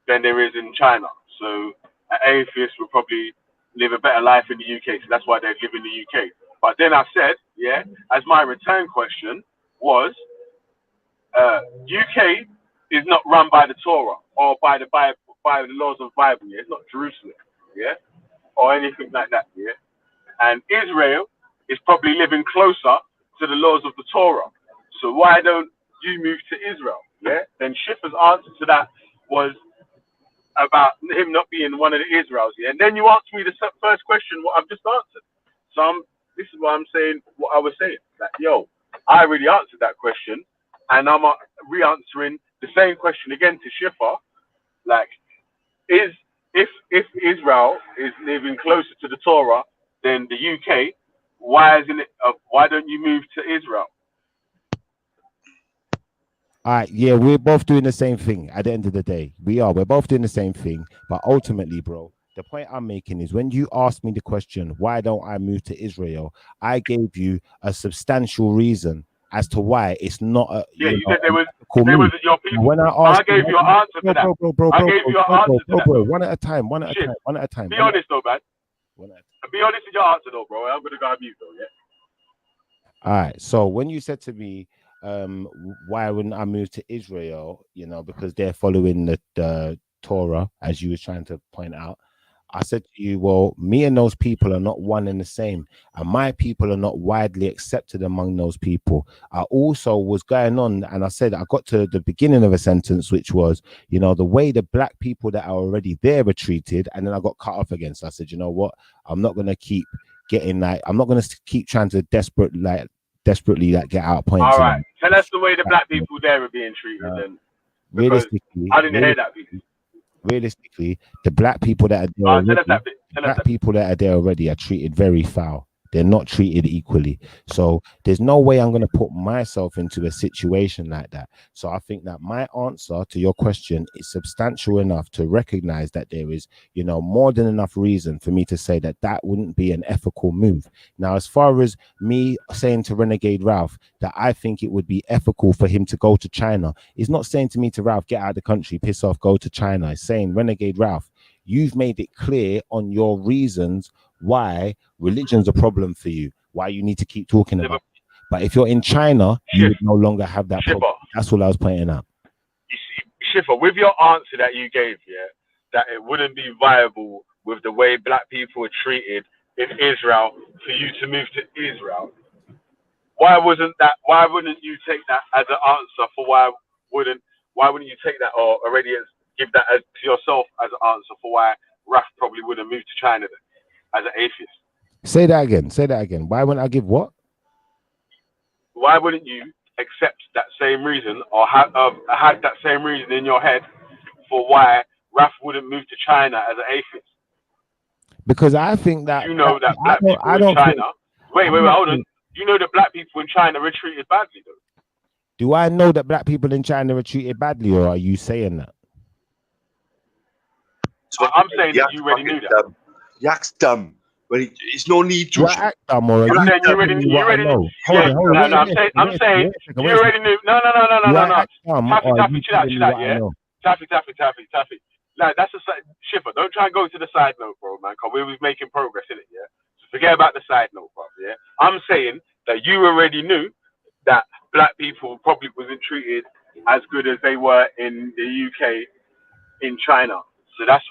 than there is in China. So an atheist will probably live a better life in the UK. So that's why they live in the UK. But then I said, yeah, as my return question was, UK is not run by the Torah or by the Bible, by the laws of the Bible. Yeah? It's not Jerusalem, yeah, or anything like that, yeah. And Israel is probably living closer to the laws of the Torah. So why don't you move to Israel? Yeah. Then Schiffer's answer to that was about him not being one of the Israels. Yeah. And then you asked me the first question, what I've just answered. So this is why I'm saying what I was saying. Like, yo, I already answered that question, and I'm re-answering the same question again to Schiffer. Like, if Israel is living closer to the Torah than the UK, why don't you move to Israel? All right, yeah, we're both doing the same thing at the end of the day. We're both doing the same thing. But ultimately, bro, the point I'm making is when you asked me the question, why don't I move to Israel? I gave you a substantial reason as to why it's not a you said there was your people. When I gave you an answer to that. I gave you an answer to that. One at a time. Be honest though, man. Be honest with your answer though, bro. I'm gonna go on mute though, yeah. All right. So when you said to me, why wouldn't I move to Israel? You know, because they're following the Torah, as you were trying to point out. I said to you, well, me and those people are not one and the same, and my people are not widely accepted among those people. I also was going on, and I said I got to the beginning of a sentence, which was, you know, the way the black people that are already there are treated, and then I got cut off again. So I said, you know what, I'm not gonna keep getting I'm not gonna keep trying to desperately get out points. All right, tell us the way the black people there are being treated. Then realistically, I didn't hear that. Realistically, the black people that are there already are treated very foul. They're not treated equally. So there's no way I'm going to put myself into a situation like that. So I think that my answer to your question is substantial enough to recognize that there is, you know, more than enough reason for me to say that that wouldn't be an ethical move. Now, as far as me saying to Renegade Ralph that I think it would be ethical for him to go to China, he's not saying to me to Ralph, get out of the country, piss off, go to China. He's saying, Renegade Ralph, you've made it clear on your reasons why religion's a problem for you, why you need to keep talking about it. But if you're in China, you would no longer have that problem. That's all I was pointing out. You see, Schiffer, with your answer that you gave, yeah, that it wouldn't be viable with the way black people are treated in Israel for you to move to Israel. Why wouldn't you take that as an answer for why wouldn't you take that or already give that as to yourself as an answer for why Raf probably wouldn't move to China then? As an atheist. Say that again. Why wouldn't I give what? Why wouldn't you accept that same reason or had that same reason in your head for why Raf wouldn't move to China as an atheist? Because I think that you know that black people in China. Wait, hold on. You know that black people in China are treated badly though. Do I know that black people in China are treated badly, or are you saying that? So I'm saying that you already knew that. Yak's dumb. But it's no need to. Act dumb, or you already knew. I'm saying you already knew. No. Taffy. Like, that's a Schiffer. Don't try and go to the side note, bro, man. Cause we was making progress in it, yeah. So forget about the side note, bro. Yeah. I'm saying that you already knew that black people probably wasn't treated as good as they were in the UK, in China. So that's.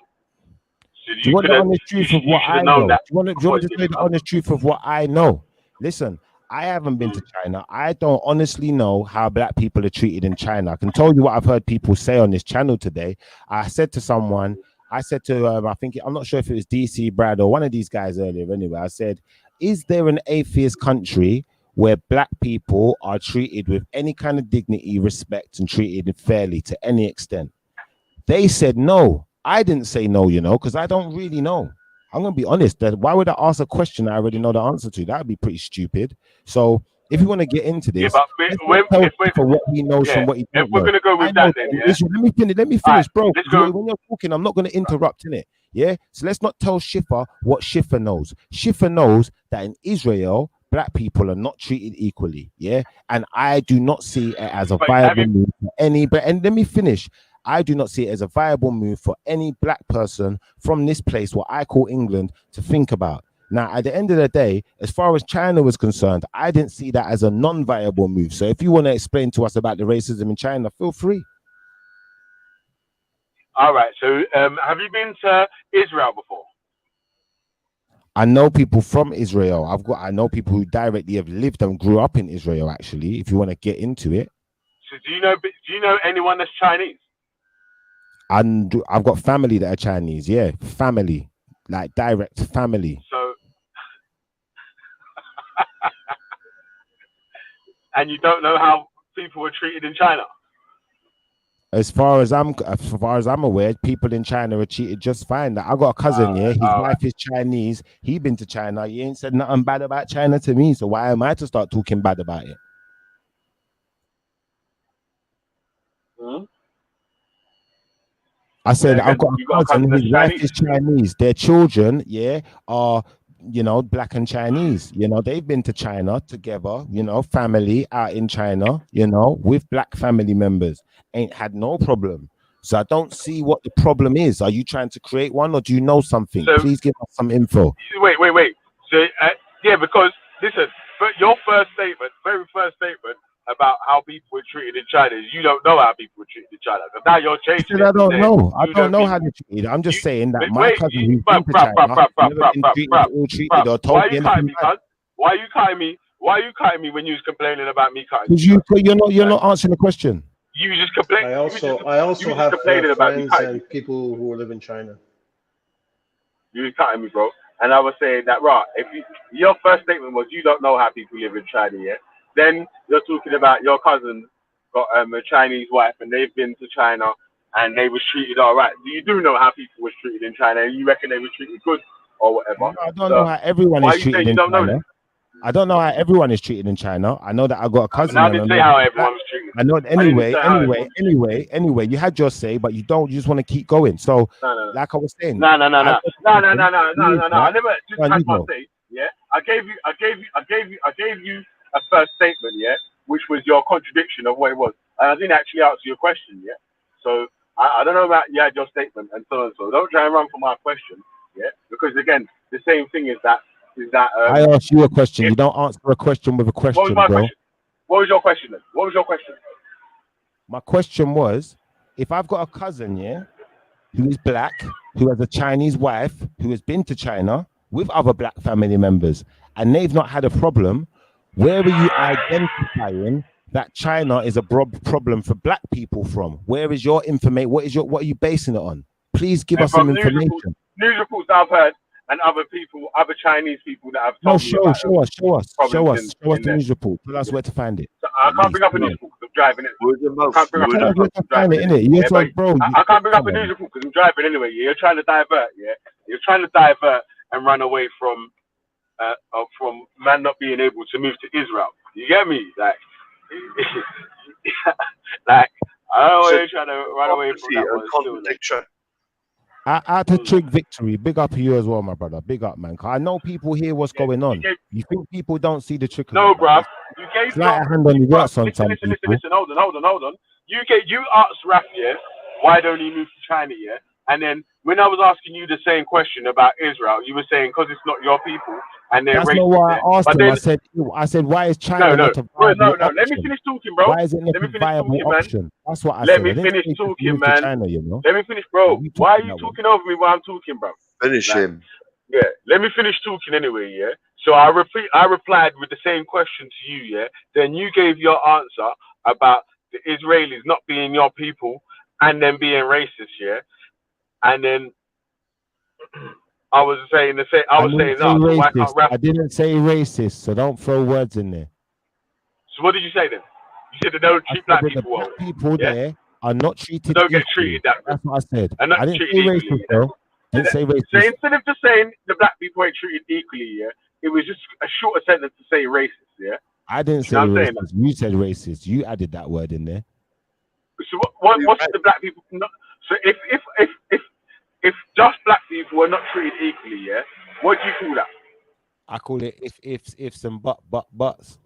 Do you want the honest truth of what I know? Do you want to say the honest truth of what I know? Listen, I haven't been to China. I don't honestly know how black people are treated in China. I can tell you what I've heard people say on this channel today. I said to someone, I said to I'm not sure if it was DC Brad or one of these guys earlier. Anyway, I said, is there an atheist country where black people are treated with any kind of dignity, respect, and treated fairly to any extent? They said no. I didn't say no, because I don't really know. I'm gonna be honest. That why would I ask a question I already know the answer to? That would be pretty stupid. So if you want to get into this, but for what he knows from what he don't if we're know. gonna go with that, then Let me finish, bro. let's go. When you're talking, I'm not going to interrupt in it. Yeah. So let's not tell Schiffer what Schiffer knows. Schiffer knows that in Israel, black people are not treated equally. Yeah. And I do not see it as a viable move for any. And let me finish. I do not see it as a viable move for any black person from this place, what I call England, to think about. Now, at the end of the day, as far as China was concerned, I didn't see that as a non-viable move. So if you want to explain to us about the racism in China, feel free. All right. So have you been to Israel before? I know people from Israel. I know people who directly have lived and grew up in Israel, actually, if you want to get into it. So do you know anyone that's Chinese? And I've got family that are Chinese. Yeah, family, like direct family. So, and you don't know how people were treated in China? As far as I'm aware, people in China are treated just fine. I got a cousin, his wife is Chinese. He been to China. He ain't said nothing bad about China to me. So why am I to start talking bad about it? Hmm? I said, I've got a cousin, his wife is Chinese. Their children, are, black and Chinese. They've been to China together, family out in China, with black family members. Ain't had no problem. So I don't see what the problem is. Are you trying to create one or do you know something? So, please give us some info. Wait. So, because, listen, your very first statement about how people were treated in China is you don't know how people were treated in China. But now you're changing it. I don't know. I don't know how they're treated. I'm just saying that my cousin who's been to China never been treated or told me anything bad. Why are you cutting me? Why are you cutting me when you was complaining about me cutting? Because you're not answering the question. You just complain. I also have friends and people who live in China. You was cutting me, bro. And I was saying that, right, your first statement was you don't know how people live in China yet. Then you're talking about your cousin got a Chinese wife and they've been to China and they was treated all right. You do know how people was treated in China and you reckon they were treated good or whatever. I don't know how everyone is treated in China. I don't know how everyone is treated in China. I know that I got a cousin. I didn't say how everyone was treated. I know. Anyway. You had your say, but you just want to keep going. So, like I was saying. No. I never just had my say. Yeah, I gave you a first statement. Yeah, which was your contradiction of what it was, and I didn't actually answer your question. Yeah, so I don't know about you had your statement and so and so. Don't try and run for my question. Yeah, because again, the same thing is that. I asked you a question. You don't answer a question with a question, what was my bro. Question? What was your question then? What was your question? My question was, if I've got a cousin, who is black, who has a Chinese wife, who has been to China with other black family members, and they've not had a problem, where are you identifying that China is a problem for black people from? Where is your information? What are you basing it on? Please give us some information. News reports that I've heard. And other Chinese people that have told me about show us the news report. Tell us where to find it. So I can't bring up a news report because I'm driving it. I can't bring up a news report because I'm driving it. I can't bring up a news report because I'm driving anyway. You're trying to divert, You're trying to divert and run away from man not being able to move to Israel. You get me? Like I don't know why you're trying to run away from that one. Out to Trig Victory, big up to you as well, my brother. Big up, man. I know people hear what's going on. You think people don't see the trickle? No, bruv. You gave slight hand on your works on some people. Listen. Hold on. You asked Raf, why don't he move to China, And then when I was asking you the same question about Israel, you were saying because it's not your people and they're That's racist. not why I asked him. I said, why is China not a viable option? Let me finish talking, bro. Why is it not a viable option? That's what I said. Let me finish talking, man. China, Let me finish, bro. Why are you talking over me while I'm talking, bro? Finish him. Yeah, let me finish talking anyway, So I replied with the same question to you, Then you gave your answer about the Israelis not being your people and then being racist, and then I was saying no. So why can't rap? I didn't say racist, so don't throw words in there. So what did you say then? You said they don't treat black people well. Black people there are not treated. Don't get treated that. That's what I said. And not I didn't say treated racist, though. Didn't say racist. So instead of just saying the black people ain't treated equally, yeah, it was just a shorter sentence to say racist, yeah. I didn't say racist. You said racist. You added that word in there. So what's the black people? Not, so if just black people were not treated equally, yeah, what do you call that? I call it ifs and buts.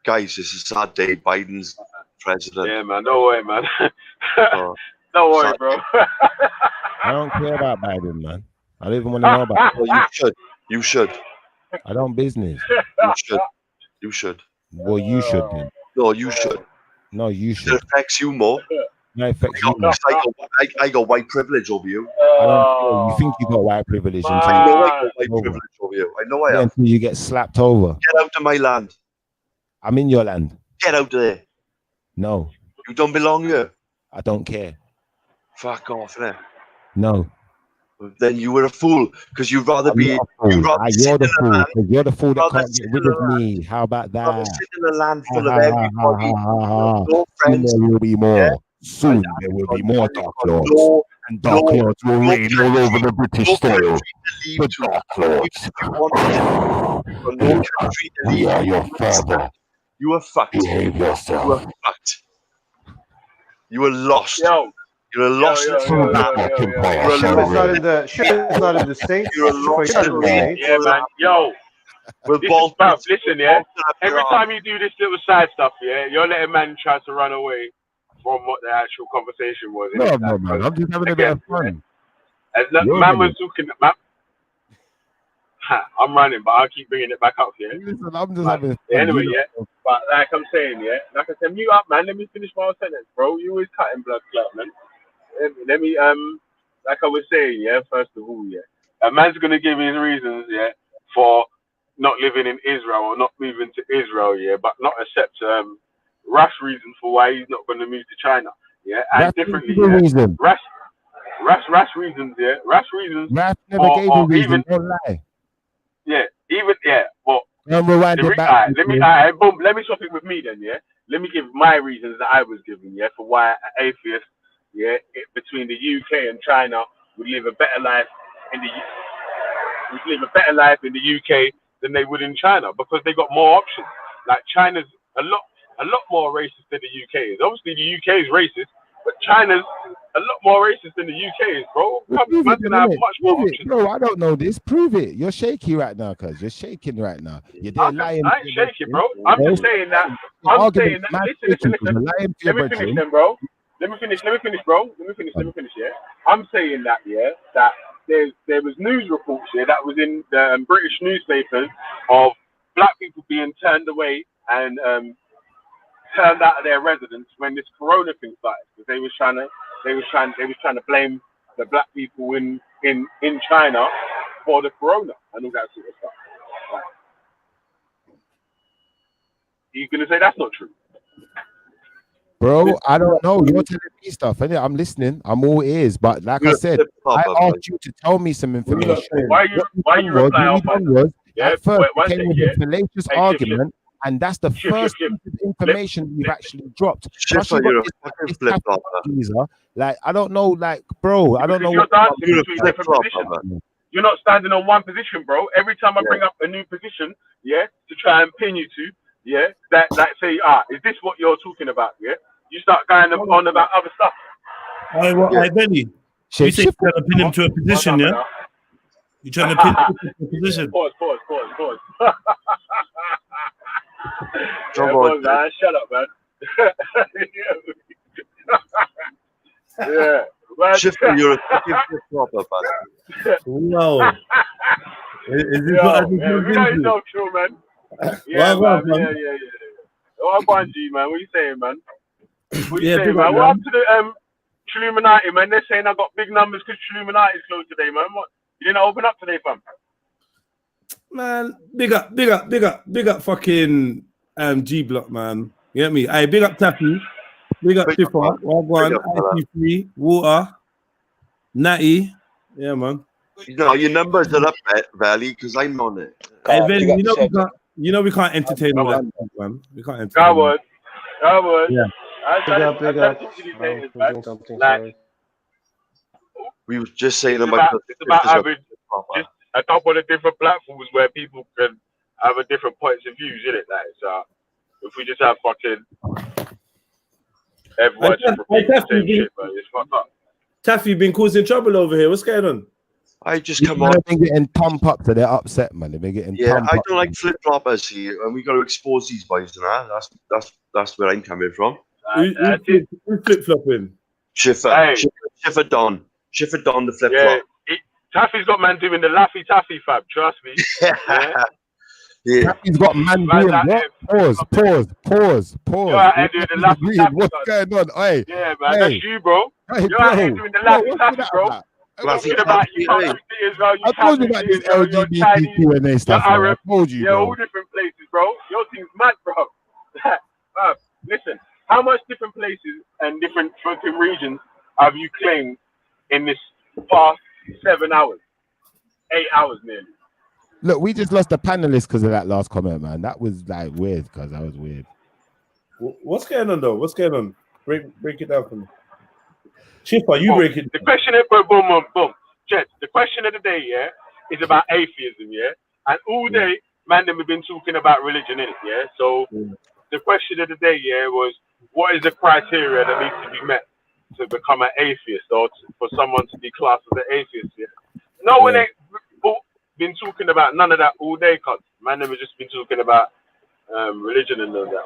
Guys, this is a sad day. Biden's president. Yeah, man. No way, man. Don't worry, bro. I don't care about Biden, man. I don't even want to know about it. Well, you should. I don't business. You should. Well, you should then. No, you should. No, you should. It affects you more. No, it affects you more. I got white privilege over you. I don't care. You think you got white privilege until I know I got white privilege over you. I know I have. Until you get slapped over. Get out of my land. I'm in your land. Get out of there. No. You don't belong here. I don't care. Fuck off, innit? No. Then you were a fool because you'd rather be. You're the fool. You're the fool that can't get rid of me. How about that? Sit in a land full of everybody. No friends. Soon there will be more. Yeah? Soon there will be more Dark Lords. And Dark Lords will reign all over the British soil. The Dark Lords. We are your father. You are fucked. Behave yourself. You are fucked. You are lost. Yo. You're a lost. Shifter's not in the States. You're a lost. Yeah, man. Yo. Listen, yeah. Every time you do this little side stuff, yeah, you're letting man try to run away from what the actual conversation was. No, man. I'm just having a bit of fun. As man was talking, I'm running, but I'll keep bringing it back up, yeah. Listen, I'm just having fun. Anyway, yeah. But like I'm saying, yeah, like I said, mute up, man. Let me finish my sentence, bro. You always cutting blood clot, man. Let me like I was saying, yeah. First of all, yeah, a man's gonna give his reasons, yeah, for not living in Israel or not moving to Israel, yeah, but not accept rash reasons for why he's not going to move to China, yeah, and That's differently, the reason. Rash reasons, yeah, rash reasons. Rash never gave a reason. Don't lie. Yeah, even well. Rewind it back. Let me swap it with me then, yeah. Let me give my reasons that I was given, yeah, for why an atheist, yeah, between the UK and China would live a better life in the UK than they would in China because they got more options. Like China's a lot more racist than the UK is. Obviously, the UK is racist, but China's a lot more racist than the UK is, bro. Man's gonna have much more options. Bro, I don't know this. Prove it. You're shaky right now, cuz. You're shaking right now. You're there lying. I ain't shaking, bro. I'm just saying that. I'm saying that. Listen. Let me finish then, bro. Let me finish, bro. Let me finish, yeah. I'm saying that, yeah, that there was news reports here that was in the British newspapers of black people being turned away and turned out of their residence when this corona thing started because they was trying to blame the black people in China for the corona and all that sort of stuff. Like, you gonna say that's not true? Bro, I don't know. You're telling me stuff, innit? I'm listening. I'm all ears. But like I said, I asked you to tell me some information. Why you replying? At first, you came with a fallacious argument, and that's the first piece of information you've actually dropped. Like, I don't know, like, bro, I don't know. You're dancing between different positions. You're not standing on one position, bro. Every time I bring up a new position, yeah, to try and pin you to, yeah, that like say, is this what you're talking about? Yeah, you start going on about other stuff. Hey, Benny, you say you're trying to pin him to a position, yeah? You're trying to pin him to a position. Pause. Man, shut up, man. Yeah. Shifter, you're a fucking flip-flopper, man. No. Is this what I think you know, true, man. Yeah, man. Oh, I'm on G, man. What you saying, man? What you saying, man? What happened to the Illuminati, man? They're saying I got big numbers because Illuminati is closed today, man. What? You didn't open up today, fam? Man, big up fucking G Block, man. You get me? Hey, big up Taffy. Big up Tiffa. Wagwan, IC3, Water. Natty, yeah, man. No, your numbers are up, Valley, because I'm on it. Hey, Ben, we can't entertain all that, man. We can't entertain. That was. Yeah. Big up. Like, we was just saying it's about having just a couple of different platforms where people can have a different points of views in it. Like, so if we just have fucking everyone just repeat the same shit, but it's fucked up. Taffy, you've been causing trouble over here. What's going on? I just come on. They've been getting pump up, so they're upset, man. They've been getting pump I up. don't like flip floppers here, and we got to expose these boys now. That's where I'm coming from. Who's flip flopping? Schiffer Don the flip flop. Taffy's got man doing the Laffy Taffy fab. Trust me. Yeah. Taffy's got man doing what? Pause. What's going on? Hey, yeah, man, that's you, bro. Hey, You're out here doing the Laffy Taffy, bro. Talking about you can't see Israel, you can't see Israel, you're Chinese, Q&A stuff. you're Arab, I told you, you're bro. all different places, bro. Your thing's mad, bro. Listen, how much different places and different fucking regions have you claimed in this past 7 hours? 8 hours nearly. Look, we just lost the panelist because of that last comment, man. That was like weird, because that was weird. What's going on, though? What's going on? Break it down for me. Chipper, you break it. The question of boom. Jet, the question of the day, yeah, is about atheism, yeah? And all day, man, we've been talking about religion, innit, yeah? So the question of the day, yeah, was what is the criteria that needs to be met to become an atheist or for someone to be classed as an atheist, yeah? No one ain't been talking about none of that all day, cuz. Man, we've just been talking about religion and all that.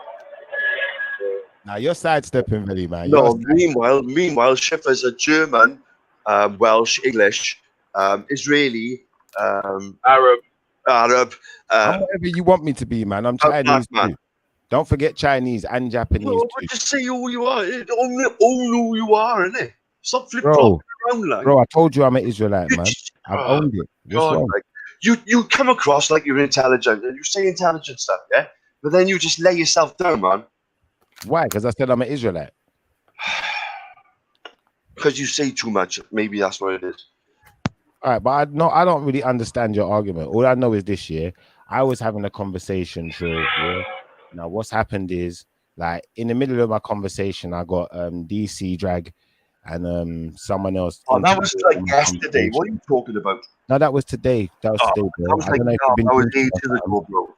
So, now you're sidestepping, really, man. No, meanwhile, Schiffer's a German, Welsh, English, Israeli, Arab. I'm whatever you want me to be, man. I'm Chinese too. Don't forget Chinese and Japanese too. Just say who you are. Own who you are, innit? Stop flip-flopping around, like. Bro, I told you I'm an Israelite, man. I've owned it. God, like, you come across like you're intelligent and you say intelligent stuff, yeah? But then you just lay yourself down, man. Why? Because I said I'm an Israelite. Because you say too much. Maybe that's what it is. All right, but I don't really understand your argument. All I know is this year, I was having a conversation, yeah? Now, what's happened is, like, in the middle of my conversation, I got DC Drag and someone else. Oh, that was like yesterday. What are you talking about? No, that was today. That was today, bro. That was like, that was ages ago, bro.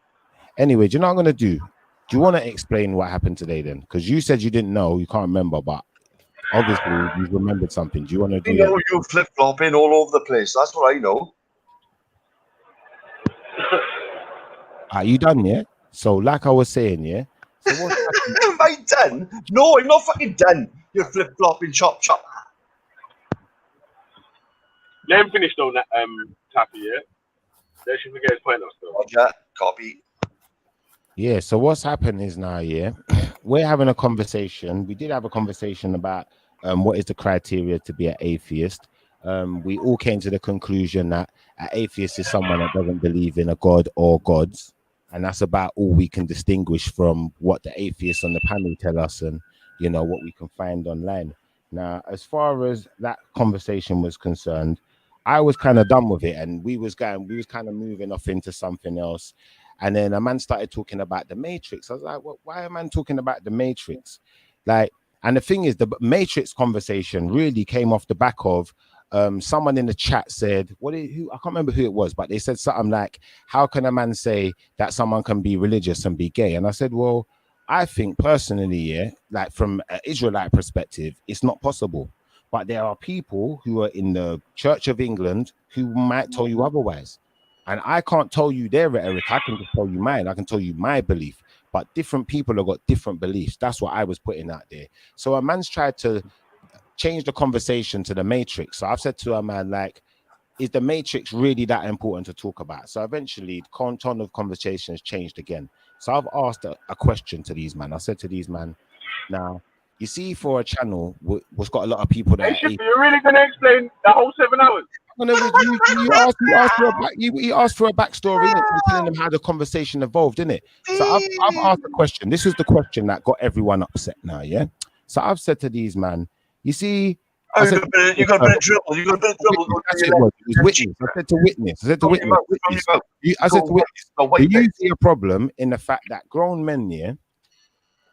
Anyway, do you know what I'm going to do? Do you want to explain what happened today then? Because you said you didn't know, you can't remember, but obviously you remembered something. Do you want to do You know, you flip-flopping all over the place. That's what I know. Are you done, yeah? So, like I was saying, yeah? So what's happened? Am I done? No, I'm not fucking done. You're flip-flopping, chop. Let him finish though, Taffy, yeah? Let him get his point out still. Roger, copy. Yeah, so what's happened is now, yeah, we're having a conversation. We did have a conversation about what is the criteria to be an atheist. We all came to the conclusion that an atheist is someone that doesn't believe in a god or gods. And that's about all we can distinguish from what the atheists on the panel tell us and, you know, what we can find online. Now, as far as that conversation was concerned, I was kind of done with it. And we was kind of moving off into something else. And then a man started talking about the Matrix. I was like, well, why am I talking about the Matrix? Like, and the thing is, the Matrix conversation really came off the back of someone in the chat said, I can't remember who it was, but they said something like, how can a man say that someone can be religious and be gay? And I said, well, I think personally, yeah, like from an Israelite perspective, it's not possible. But there are people who are in the Church of England who might tell you otherwise. And I can't tell you their rhetoric. I can just tell you mine. I can tell you my belief. But different people have got different beliefs. That's what I was putting out there. So a man's tried to change the conversation to the Matrix. So I've said to a man, like, is the Matrix really that important to talk about? So eventually, the tone of conversation has changed again. So I've asked a question to these men. I said to these men, now, you see, for a channel what's got a lot of people that you're really going to explain the whole 7 hours? You asked for a backstory, innit? So telling them how the conversation evolved, innit? So I've asked a question. This is the question that got everyone upset now, yeah? So I've said to these man, you see, You got a bit of trouble. You got a bit of trouble. It was witness. I said to witness. I said to witness. I said to witness. Do you see a problem in the fact that grown men here,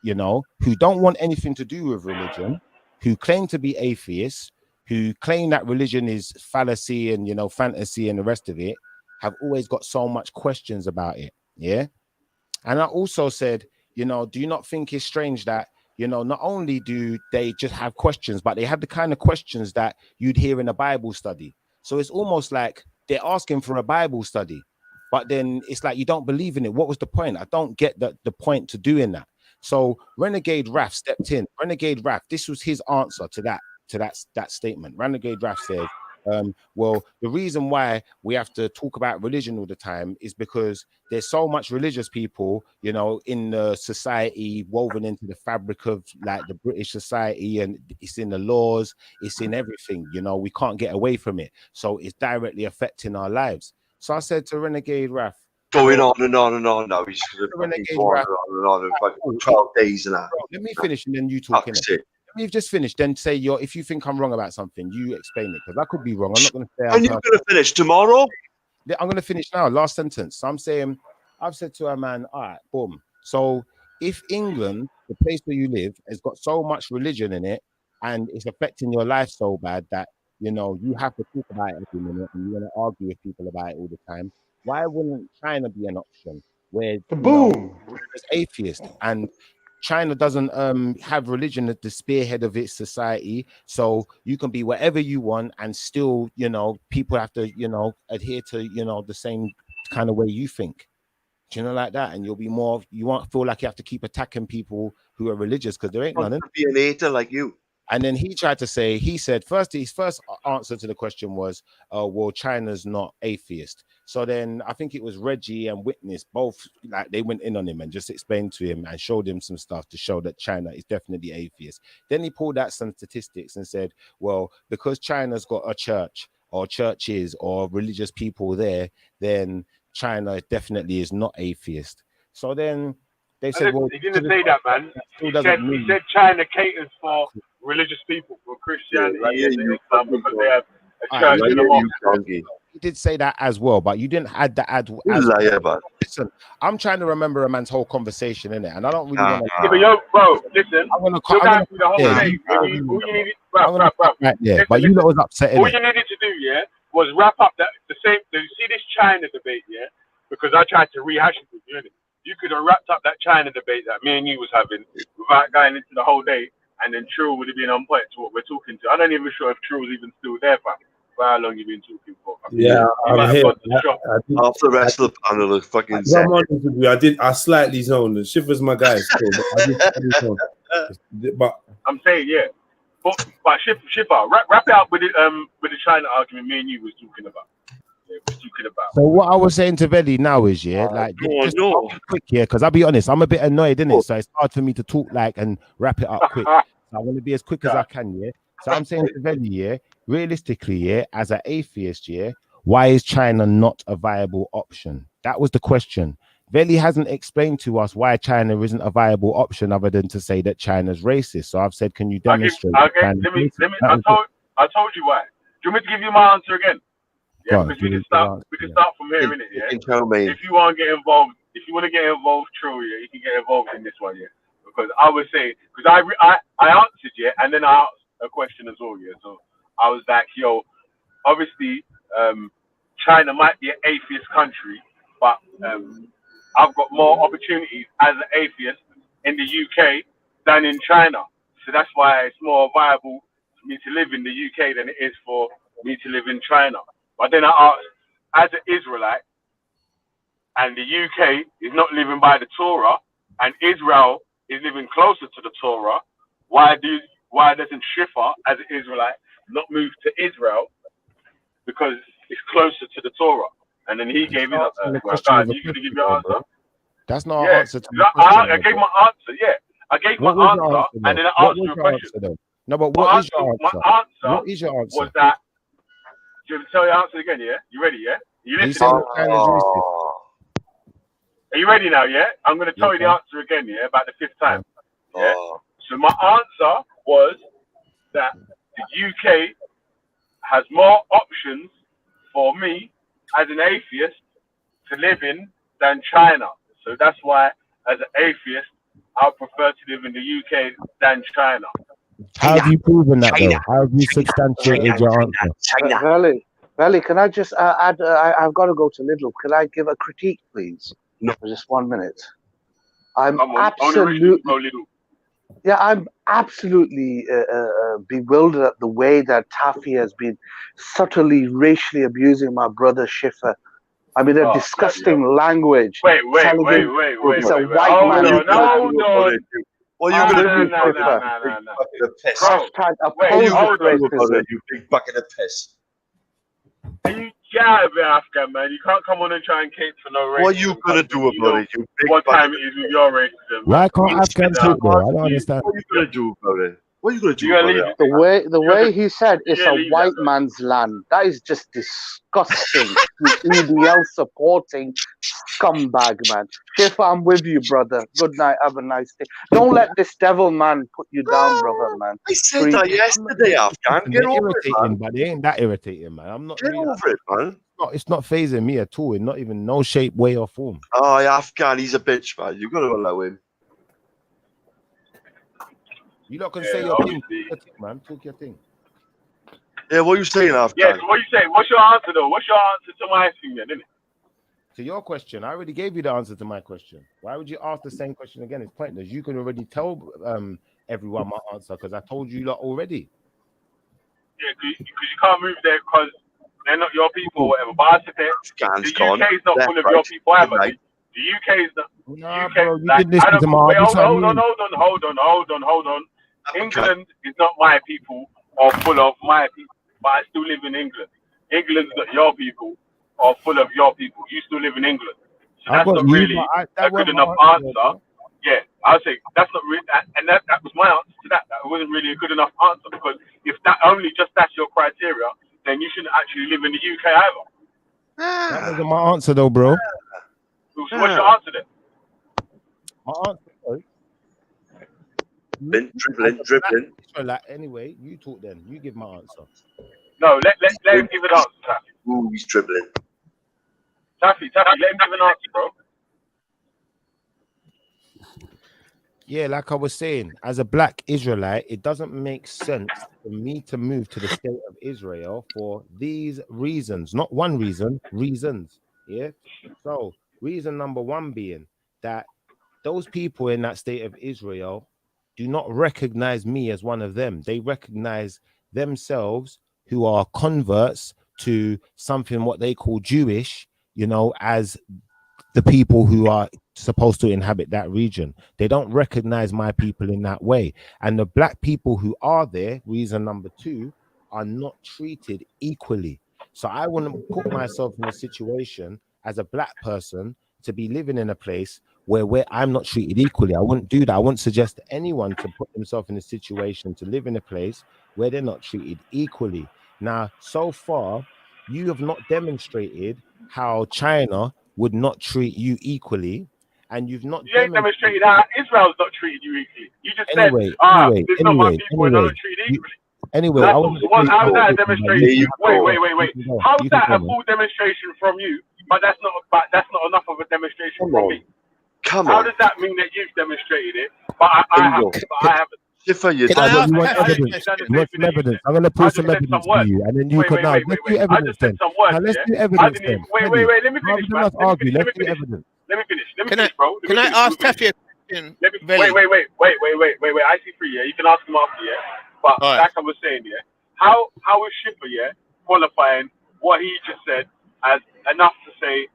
you know, who don't want anything to do with religion, who claim to be atheists, who claim that religion is fallacy and, you know, fantasy and the rest of it, have always got so much questions about it? Yeah. And I also said, you know, do you not think it's strange that, you know, not only do they just have questions, but they have the kind of questions that you'd hear in a Bible study. So it's almost like they're asking for a Bible study, but then it's like you don't believe in it. What was the point? I don't get the point to doing that. So Renegade Raf stepped in. Renegade Raf, this was his answer to that statement. Renegade Raf said, well, the reason why we have to talk about religion all the time is because there's so much religious people, you know, in the society, woven into the fabric of like the British society, and it's in the laws, it's in everything, you know, we can't get away from it. So it's directly affecting our lives. So I said to Renegade Raf, going on and on and on now. He's going to go on and on for 12 days and that. Bro, let me finish and then you talk. Let me just finish, then say if you think I'm wrong about something, you explain it, because I could be wrong. I'm not going to say. And you're going to finish tomorrow? I'm going to finish now. Last sentence. So I'm saying, I've said to a man, all right, boom. So if England, the place where you live, has got so much religion in it and it's affecting your life so bad that, you know, you have to talk about it every minute and you want to argue with people about it all the time, why wouldn't China be an option where it's atheist and China doesn't have religion at the spearhead of its society, so you can be whatever you want and still, you know, people have to, you know, adhere to, you know, the same kind of way you think, you know, like that, and you'll be more, you won't feel like you have to keep attacking people who are religious, because there ain't none. Be an hater like you. And then he tried to say, he said his first answer to the question was, well, China's not atheist. So then I think it was Reggie and Witness, both, like, they went in on him and just explained to him and showed him some stuff to show that China is definitely atheist. Then he pulled out some statistics and said, well, because China's got a church or churches or religious people there, then China definitely is not atheist. So then they said, well, he didn't say that, man. He said China caters for religious people, for Christianity and Islam, because they have a church and a mosque. He did say that as well, but you didn't add the ad. Listen, I'm trying to remember a man's whole conversation in it, and I don't really want to. Yeah, but yo, bro, listen. You're going through the whole thing. All you needed, but you know what was upsetting. All you needed to do, was wrap up the same. You see this China debate, because I tried to rehash it with you. You could have wrapped up that China debate that me and you was having without going into the whole day, and then True would have been on point to what we're talking to. I'm not even sure if True was even still there, fam. For how long you been talking for? Yeah, I'm here. Half the rest of the panel is fucking. I'm honest with you. I slightly zoned. Schiffer's my guy still, but I did slightly zone. But I'm saying, but Schiffer, wrap it up with the China argument me and you was talking about. So what I was saying to Veli now is, like, just quick, because I'll be honest, I'm a bit annoyed, innit? So it's hard for me to talk and wrap it up quick. So I'm going to be as quick as I can, So I'm saying to Veli, realistically, as an atheist, why is China not a viable option? That was the question. Veli hasn't explained to us why China isn't a viable option other than to say that China's racist. So I've said, can you demonstrate? Okay, let me. I told you why. Do you want me to give you my answer again? Yeah, because we can start from here, innit? If you want to get involved, True, you can get involved in this one, Because I would say, because I answered, and then I asked a question as well, So I was like, yo, obviously, China might be an atheist country, but I've got more opportunities as an atheist in the UK than in China. So that's why it's more viable for me to live in the UK than it is for me to live in China. But then I asked, as an Israelite, and the UK is not living by the Torah, and Israel is living closer to the Torah, why doesn't Schiffer, as an Israelite, not move to Israel? Because it's closer to the Torah. And then he gave me you gonna give your answer? That's not an answer to the question. I gave my answer, I gave my answer, and then I asked you a question. No, but what is your answer? My answer was that. Do you want to tell your answer again, You ready, You listening? Are you ready now, I'm going to tell you the answer again, about the fifth time, So my answer was that the UK has more options for me as an atheist to live in than China. So that's why, as an atheist, I would prefer to live in the UK than China. How have you proven that, though? How have you substantiated your answer? Valley, can I just add? I've got to go to Lidl. Can I give a critique, please? No. For just 1 minute. I'm absolutely bewildered at the way that Taffy has been subtly racially abusing my brother Schiffer. I mean, a disgusting language. Wait. It's a white man. Hold on. What are you going to do about it? Hashtag oppose racism. You big bucket of piss. Get out of it, Afghan, man. You can't come on and try and cape for no racism. What are you going to do about it, you big What bucket time it is with your racism? Why can't Afghan talk, though? I don't understand. What are you going to do about it? What are you going to do about it? The way he said it's a white man's land, that is just disgusting. You EDL supporting scumbag, man. Schiffer, I'm with you, brother. Good night. Have a nice day. Don't let this devil man put you down, brother, man. I said that yesterday, Afghan. Get over it, man. But they ain't that irritating, man. I'm not. Get over it, man. It's not phasing me at all. In not even no shape, way, or form. Oh, Afghan, he's a bitch, man. You got to allow him. You lot can say your thing, man. Talk your thing. Yeah, what are you saying, Afghan? Yes, what are you saying? What's your answer, though? What's your answer to my thing, then, isn't it? To your question, I already gave you the answer to my question. Why would you ask the same question again? It's pointless. You can already tell everyone my answer because I told you lot already. Yeah, because you can't move there because they're not your people or whatever. But I said that the UK is not full of your people either. The UK is not. Nah, bro, you didn't listen to my hold on. England is not my people or full of my people, but I still live in England. England's not your people or full of your people. You still live in England. So that's not really a good enough answer. Yeah, I'll say that's not really, and that was my answer to that. That wasn't really a good enough answer because if that's your criteria, then you shouldn't actually live in the UK either. That wasn't my answer, though, bro. So what's your answer then? My answer, sorry. Dribbling. Like, anyway, you talk then. You give my answer. No, let him give an answer, Taffy. Ooh, he's dribbling. Taffy, let him give an answer, bro. Yeah, like I was saying, as a black Israelite, it doesn't make sense for me to move to the state of Israel for these reasons. Not one reason, reasons. Yeah. So, reason number one being that those people in that state of Israel do not recognize me as one of them. They recognize themselves, who are converts to something what they call Jewish, as the people who are supposed to inhabit that region. They don't recognize my people in that way. And the black people who are there, reason number two, are not treated equally. So I wouldn't put myself in a situation as a black person to be living in a place where I'm not treated equally. I wouldn't do that. I wouldn't suggest to anyone to put themselves in a situation to live in a place where they're not treated equally. Now, so far, you have not demonstrated how China would not treat you equally, and you've not demonstrated how Israel's not treated you equally. You just said, it's not my people and not treated equally. Anyway, how's that a demonstration? Wait. How's that a full demonstration from you? But that's not enough of a demonstration from me. How does that mean that you've demonstrated it? But I haven't. Schiffer, you want evidence. You want some evidence. I'm going to prove some evidence to you, and then you can now. Let's do evidence then. Let's do evidence then. Wait. Let me finish. Let's argue. Let's do evidence. Let me finish, bro. Can I ask Taffy a question? Wait. I see three. Yeah, you can ask him after. Yeah, but like I was saying, yeah, how is Schiffer, qualifying what he just said as enough to say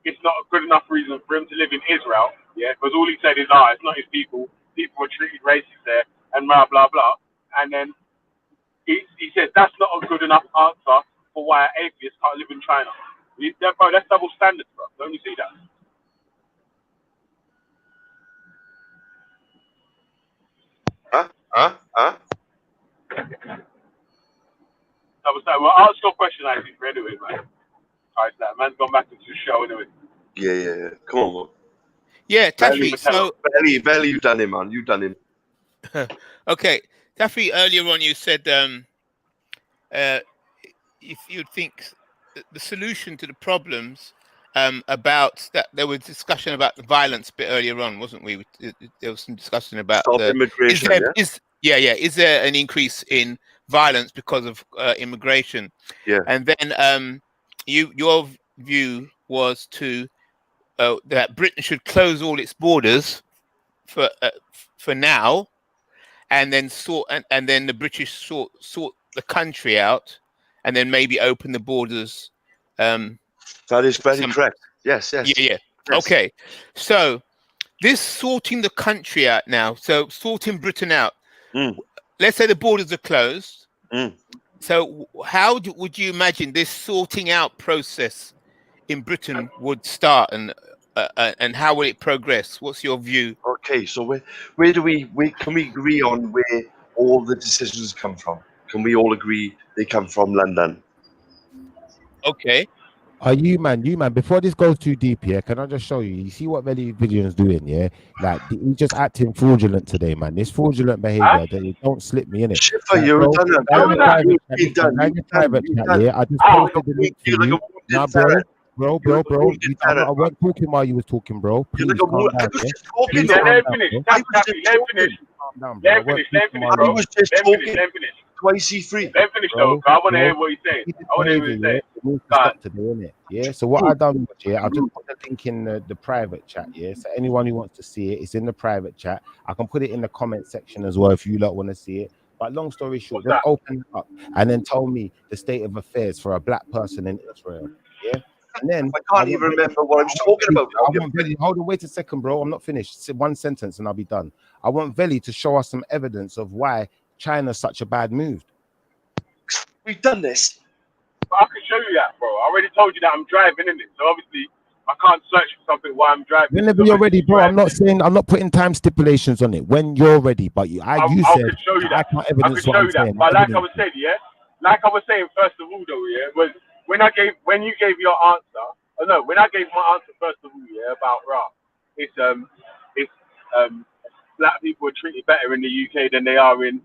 it's not a good enough reason for him to live in Israel? Yeah, because all he said is it's not his people. People are treated racist there, and blah blah blah. And then he says that's not a good enough answer for why atheists can't live in China. Bro, that's double standards, bro. Don't you see that? Well, ask your question, I think, anyway, man. Alright, that man's gone back into the show anyway. Yeah. Come on, man. Yeah, Taffy. So Belly, you done him, man. You done him. Okay. Taffy, earlier on you said if you think the solution to the problems about that, there was discussion about the violence a bit earlier on, wasn't we? There was some discussion about Stop immigration. Is there an increase in violence because of immigration? Yeah. And then your view was that Britain should close all its borders for now, and then and then the British sort the country out, and then maybe open the borders. That is very correct. Yes. Yeah. Yes. Okay. So this sorting the country out now. So sorting Britain out. Let's say the borders are closed. So how would you imagine this sorting out process in Britain would start, and how will it progress? What's your view? Okay, so where can we agree on where all the decisions come from? Can we all agree they come from London? Okay. You man, before this goes too deep, yeah, can I just show you? You see what Veli Vision's doing, yeah? Like, he's just acting fraudulent today, man. This fraudulent behavior, don't slip me in it. Schiffer, you're done. Private chat, yeah? I just posted the link for you. Nah, bro. I wasn't talking while you was talking, bro. Please calm down, I was just talking. Twice free. Let him finish, though. I want to hear what he's saying. I want to hear what he's saying. Stop today, innit? Yeah. So what I done was, yeah, I just put the link in the private chat. Yeah. So anyone who wants to see it, it's in the private chat. I can put it in the comment section as well if you lot want to see it. But long story short, just open it up and then tell me the state of affairs for a black person in Israel. Yeah. And then I can't even remember what I was talking about. Hold on, wait a second, bro. I'm not finished. One sentence and I'll be done. I want Veli to show us some evidence of why China's such a bad move. We've done this. I can show you that, bro. I already told you that I'm driving in it, so obviously I can't search for something while I'm driving. Whenever you're ready, bro. I'm not putting time stipulations on it. When you're ready, but you said I can show you that. I can show you that. But like I was saying, first of all, though, yeah, was when you gave your answer. When I gave my answer first of all, yeah, about it's black people are treated better in the UK than they are in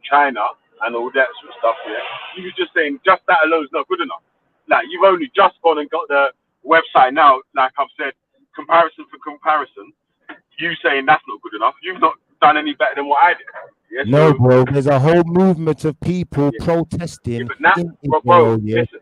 China and all that sort of stuff. Yeah, you were just saying just that alone is not good enough. Like, you've only just gone and got the website now. Like I've said, comparison for comparison. You saying that's not good enough. You've not done any better than what I did. Yeah, no, bro. There's a whole movement of people protesting in Israel,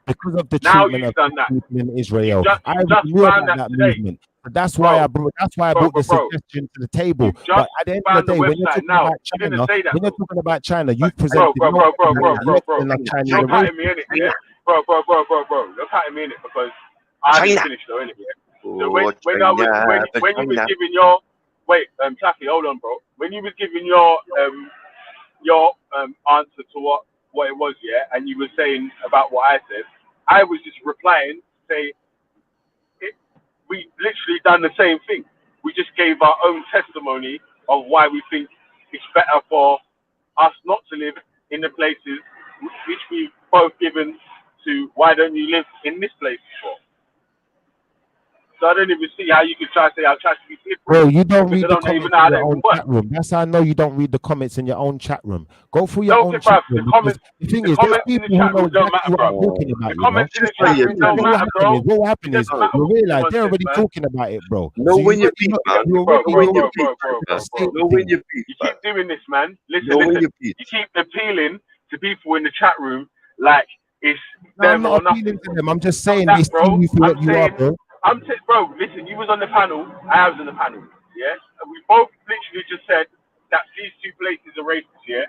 because of the treatment of people in Israel. I knew about that movement. But that's why I brought the suggestion to the table. But at the end of the day, when you're talking about China, you've presented bro. You're cutting me in it, yeah. Bro. You're cutting me in it because I didn't finish though, innit? So when you was giving your Taffy, hold on, bro. When you was giving your answer to what it was, yeah, and you were saying about what I said, I was just replying, say we literally done the same thing. We just gave our own testimony of why we think it's better for us not to live in the places which we've both given to why don't you live in this place before. So I don't even see how you could try to say I'll try to be different. Bro, you don't read the comments in your own chat room. That's how I know you don't read the comments in your own chat room. Go through your own chat room. The thing is, there's people who know exactly what I'm talking about. The comments in the chat room don't matter, bro. What happened is, you realize they're already talking about it, bro. Know when you beat, man. Know when you beat. You keep doing this, man. Listen. You keep appealing to people in the chat room like it's them or nothing. I'm just saying they see you for what you are, bro. Bro, listen, you was on the panel, I was on the panel, yeah? And we both literally just said that these two places are racist, yeah?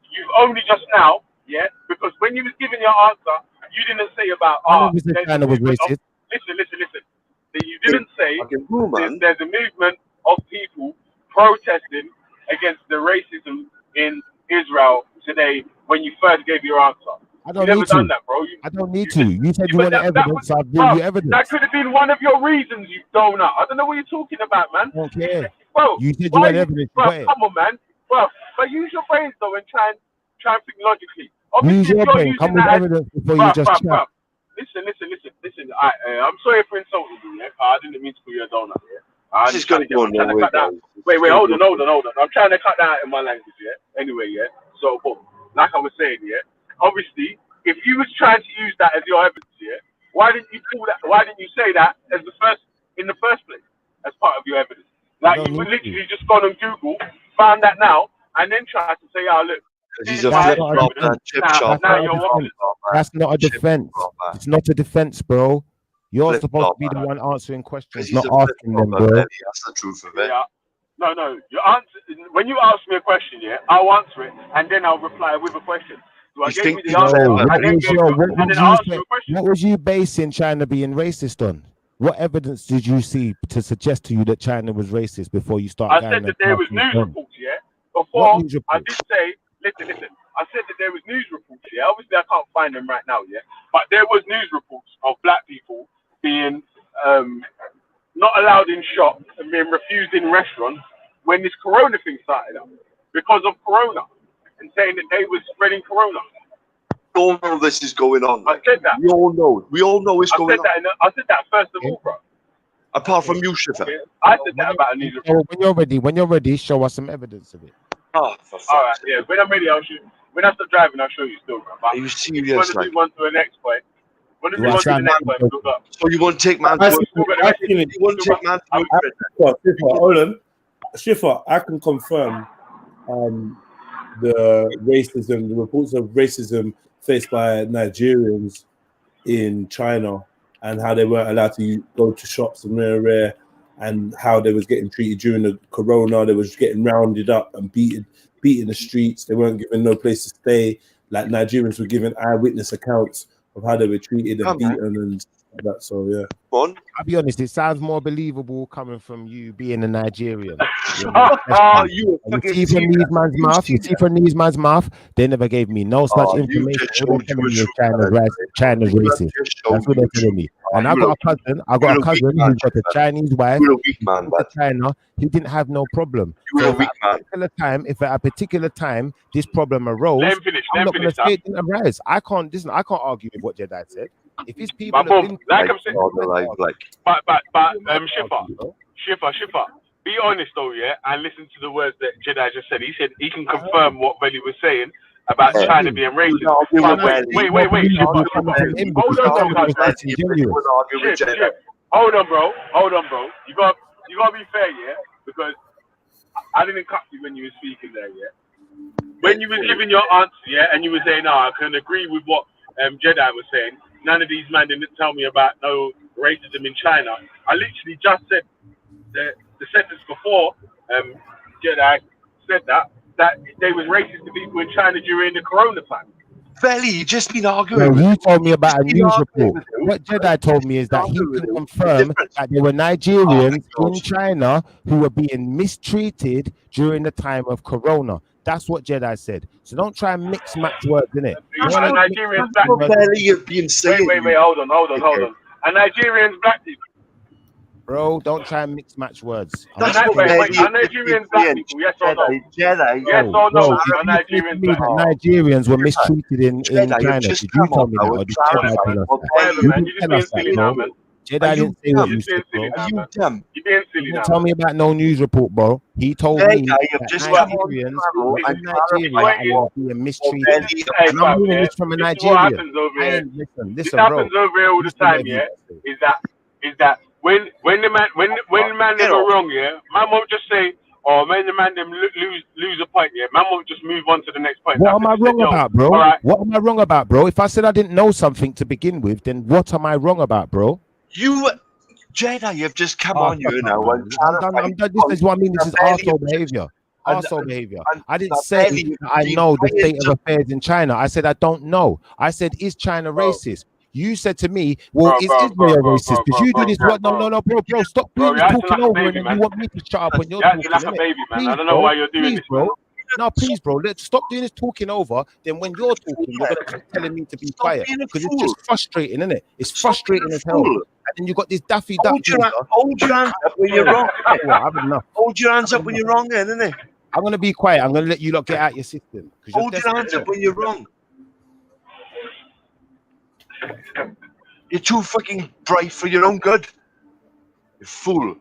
You've only just now, yeah? Because when you was giving your answer, you didn't say about, China was racist. Listen. That you didn't say there's a movement of people protesting against the racism in Israel today when you first gave your answer. I don't need to. That, bro. I don't need to. You said you wanted evidence. I've given you evidence. That could have been one of your reasons, you donut. I don't know what you're talking about, man. I don't care. Bro, you said you wanted evidence. Bro, come on, man. Bro, but use your brains, though, and try and think logically. Use your brain. Come with evidence before you just chat. Listen. I'm sorry for insulting you, yeah? I didn't mean to call you a donut, yeah? This is going to go nowhere, guys. hold on. I'm trying to cut that out in my language, yeah? Anyway, yeah? So, but, like I was saying, yeah? Obviously, if you was trying to use that as your evidence, yeah? Why didn't you say that in the first place as part of your evidence? Like, you would literally just gone on Google, found that now, and then try to say, oh, look. He's a flip-flop and chip shop. That's not a defense. It's not a defense, bro. You're supposed to be the one answering questions, not asking them, bro. That's the truth of it. Yeah. No. When you ask me a question, yeah, I'll answer it, and then I'll reply with a question. So I gave you the answer, what was you basing China being racist on? What evidence did you see to suggest to you that China was racist before you started? I said that there was news reports, yeah. Before I did say, listen. I said that there was news reports, yeah. Obviously, I can't find them right now, yeah. But there was news reports of black people being not allowed in shops and being refused in restaurants when this corona thing started up because of corona and saying that they were spreading corona. We all know this is going on. I said that. We all know it's going on. I said that first of all, bro. Apart from you, Shifa. I said that about a news report. When you're ready, show us some evidence of it. Oh, all right, yeah. When I'm ready, I'll show you. When I stop driving, I'll show you still, bro. Are you serious? When we want to the next point. When we want to the next point, look up. So you won't take man's word? You won't take man's word? Hold on. Shifa, I can confirm the reports of racism faced by Nigerians in China and how they weren't allowed to go to shops and rare, and how they was getting treated during the corona. They was getting rounded up and beaten the streets. They weren't given no place to stay. Like Nigerians were given eyewitness accounts of how they were treated and beaten and that. So yeah. I'll be honest, it sounds more believable coming from you being a Nigerian. You see from these man's mouth. You see from these man's mouth. They never gave me no such information. China's racist. That's what they're telling me. And I got a cousin who's got a Chinese wife. To China, he didn't have no problem. So if at a particular time this problem arose, I'm not going to say it didn't arise. I can't argue with what Jedi said. If his people but Shifa, be honest though, yeah, and listen to the words that Jedi just said. He said he can confirm what Veli was saying about China being racist. Wait, Shifa. Hold on, bro. You gotta be fair, yeah, because I didn't cut you when you were speaking there, yeah. When you was giving your answer, yeah, and you were saying, no, I can agree with what Jedi was saying. None of these men didn't tell me about no racism in China. I literally just said the sentence before Jedi said that they was racist to people in China during the corona time. Belly, you just been arguing. You told me about a news report. What Jedi told me is that he can confirm that there were Nigerians in China who were being mistreated during the time of corona. That's what Jedi said. So don't try and mix match words, innit? Nigerians black people. Wait, hold on. And Nigerians black people. Bro, don't try and mix match words. Are Nigerians black people? Yes or no? Jedi. Yes or no? Are Nigerians black people? Nigerians were mistreated in China. Did you tell me that? Or did Jedi tell us that? You didn't tell us that, bro. Jedi didn't say what you said, bro. You're being silly now. Tell me about no news report, bro. He told me that Nigerians were in Nigeria and were being mistreated. And I'm hearing this from a Nigerian. This happens over here all the time, yeah? Is that when the man them are wrong, yeah? Man won't just say, oh, when the man them lose a point, yeah? Man won't just move on to the next point. What am I wrong about, bro? What am I wrong about, bro? If I said I didn't know something to begin with, then what am I wrong about, bro? Jedi, you've just come on you now. I'm done. This is what I mean. This is arsehole behavior. Arsehole behavior. I didn't say I know the state of affairs in China. I said I don't know. I said, is China racist? You said to me, well, is Israel racist? Did you do this? What? No, bro. Stop doing this talking over and you want me to shut up when you're talking. Like a baby, man. I don't know why you're doing this, bro. No, please, bro. Let's stop doing this talking over. Then when you're talking, you're gonna keep telling me to be quiet because it's just frustrating, isn't it? It's frustrating as hell. And then you got this Daffy Duck. Hold your hands up when you're wrong. I've had enough. Hold your hands up when you're wrong, then, isn't it? I'm gonna be quiet. I'm gonna let you lot get out your system. Hold your hands up when you're wrong. You're too fucking bright for your own good. You fool.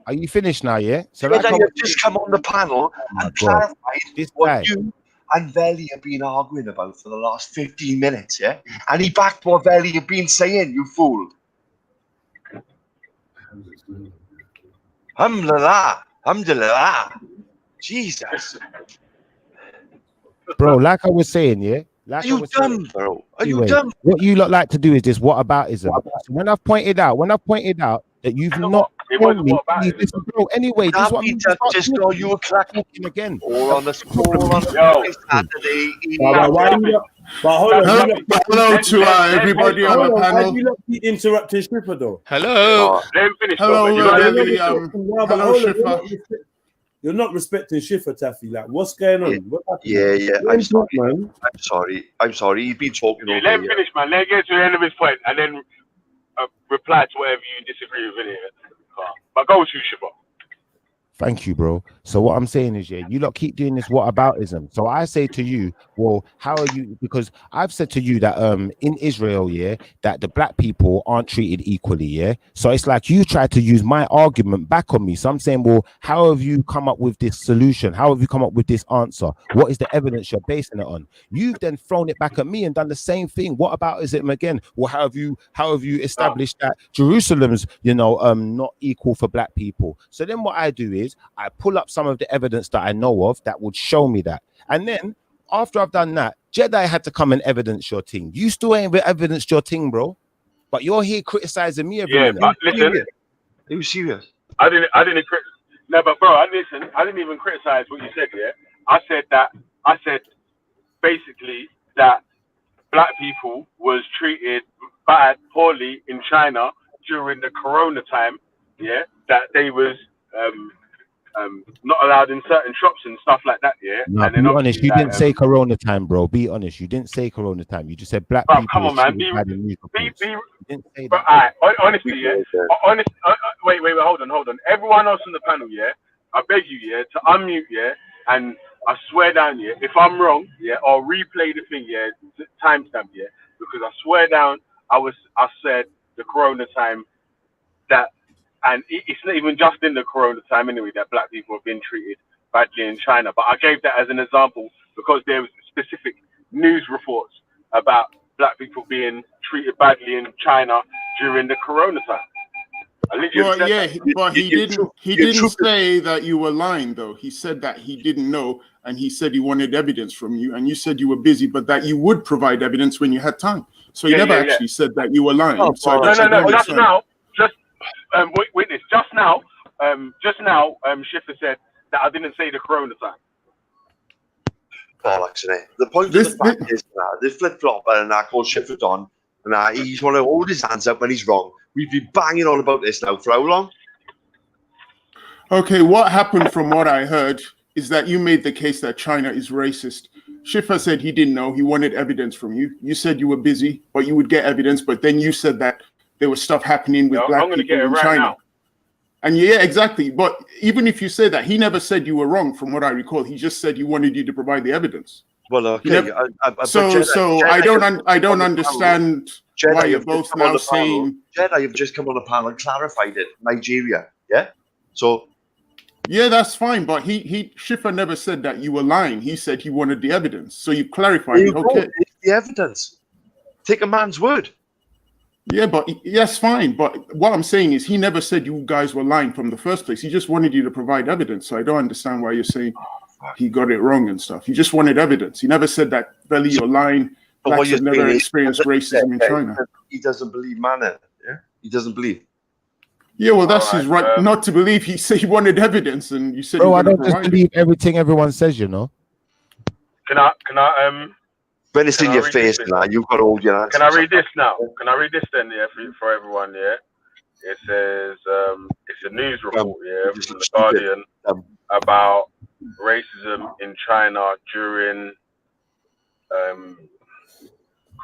Are you finished now? Yeah. So Jedi like I have just come on the panel and God. clarified what you and Veli have been arguing about for the last 15 minutes, yeah? And he backed what Veli have been saying, you fool. Alhamdulillah. Jesus. bro, like I was saying, yeah. Like Are you dumb, bro? Are you dumb? What you lot like to do is this whataboutism. So when I've pointed out that you've not shown me any, listen, bro. Anyway, this is what I'm just know you were clacking again. Or on the Saturday. Hello to everybody on the panel. Why do you not keep interrupting Shipper though? Hello. Let him finish. Hello, Shipper. You're not respecting Schiffer, Taffy. Like, what's going on? Yeah. I'm sorry, man. I'm sorry. He's been talking over Let him finish, man. Let him get to the end of his point and then reply to whatever you disagree with in it. But go to Schiffer. Thank you, bro. So what I'm saying is, yeah, you lot keep doing this whataboutism. So I say to you, well, how are you? Because I've said to you that in Israel, yeah, that the black people aren't treated equally, yeah. So it's like you try to use my argument back on me. So I'm saying, well, how have you come up with this solution? How have you come up with this answer? What is the evidence you're basing it on? You've then thrown it back at me and done the same thing. What about is it again? Well, how have you established that Jerusalem's, not equal for black people? So then what I do is I pull up some of the evidence that I know of that would show me that. And then after I've done that, Jedi had to come and evidence your thing. You still ain't evidenced your thing, bro. But you're here criticizing me every minute. But listen. Are you serious? I didn't no, but bro, I didn't even criticize what you said, yeah. I said basically that black people was treated poorly in China during the corona time, yeah, that they was not allowed in certain shops and stuff like that, yeah. No, and be honest, you didn't say Corona time, bro. Be honest, you didn't say Corona time. You just said black people. Come on, man. You didn't say that. Honestly, yeah. Wait, hold on. Everyone else on the panel, yeah. I beg you, yeah, to unmute, yeah, and I swear down, yeah, if I'm wrong, yeah, or replay the thing, yeah, timestamp, yeah, because I swear down, I said the Corona time that. And it's not even just in the corona time anyway that black people have been treated badly in China. But I gave that as an example because there was specific news reports about black people being treated badly in China during the corona time. Well, yeah, but he didn't say that you were lying, though. He said that he didn't know, and he said he wanted evidence from you, and you said you were busy, but that you would provide evidence when you had time. So he never actually said that you were lying. No, just now. Witness, just now, Schiffer said that I didn't say the corona time. The point of the fact is that this flip-flopper and I call Schiffer Don, and he's want to hold his hands up when he's wrong. We've been banging on about this now for how long? Okay, what happened from what I heard is that you made the case that China is racist. Schiffer said he didn't know, he wanted evidence from you. You said you were busy, but you would get evidence, but then you said that there was stuff happening with black people in China. Now. And yeah, exactly. But even if you say that, he never said you were wrong from what I recall. He just said he wanted you to provide the evidence. Well, okay. Jedi, I don't understand why you're both now saying... Jedi, you've just come on the panel and clarified it. Nigeria, yeah? So... Yeah, that's fine. But Schiffer never said that you were lying. He said he wanted the evidence. So you clarified it. Okay. The evidence. Take a man's word. Yeah, but yes, fine. But what I'm saying is he never said you guys were lying from the first place. He just wanted you to provide evidence. So I don't understand why you're saying he got it wrong and stuff. He just wanted evidence. He never said that, Belly, you're lying. Blacks have never experienced racism in China. He doesn't believe manner. Yeah, he doesn't believe. Yeah, well, that's his right not to believe. He said he wanted evidence, and you said. Bro, I don't just believe everything everyone says. Can I When it's in your face, now you've got all your answers. Can I read this now? Can I read this then? Yeah, for everyone. Yeah, it says it's a news report. Yeah, from the Guardian about racism in China during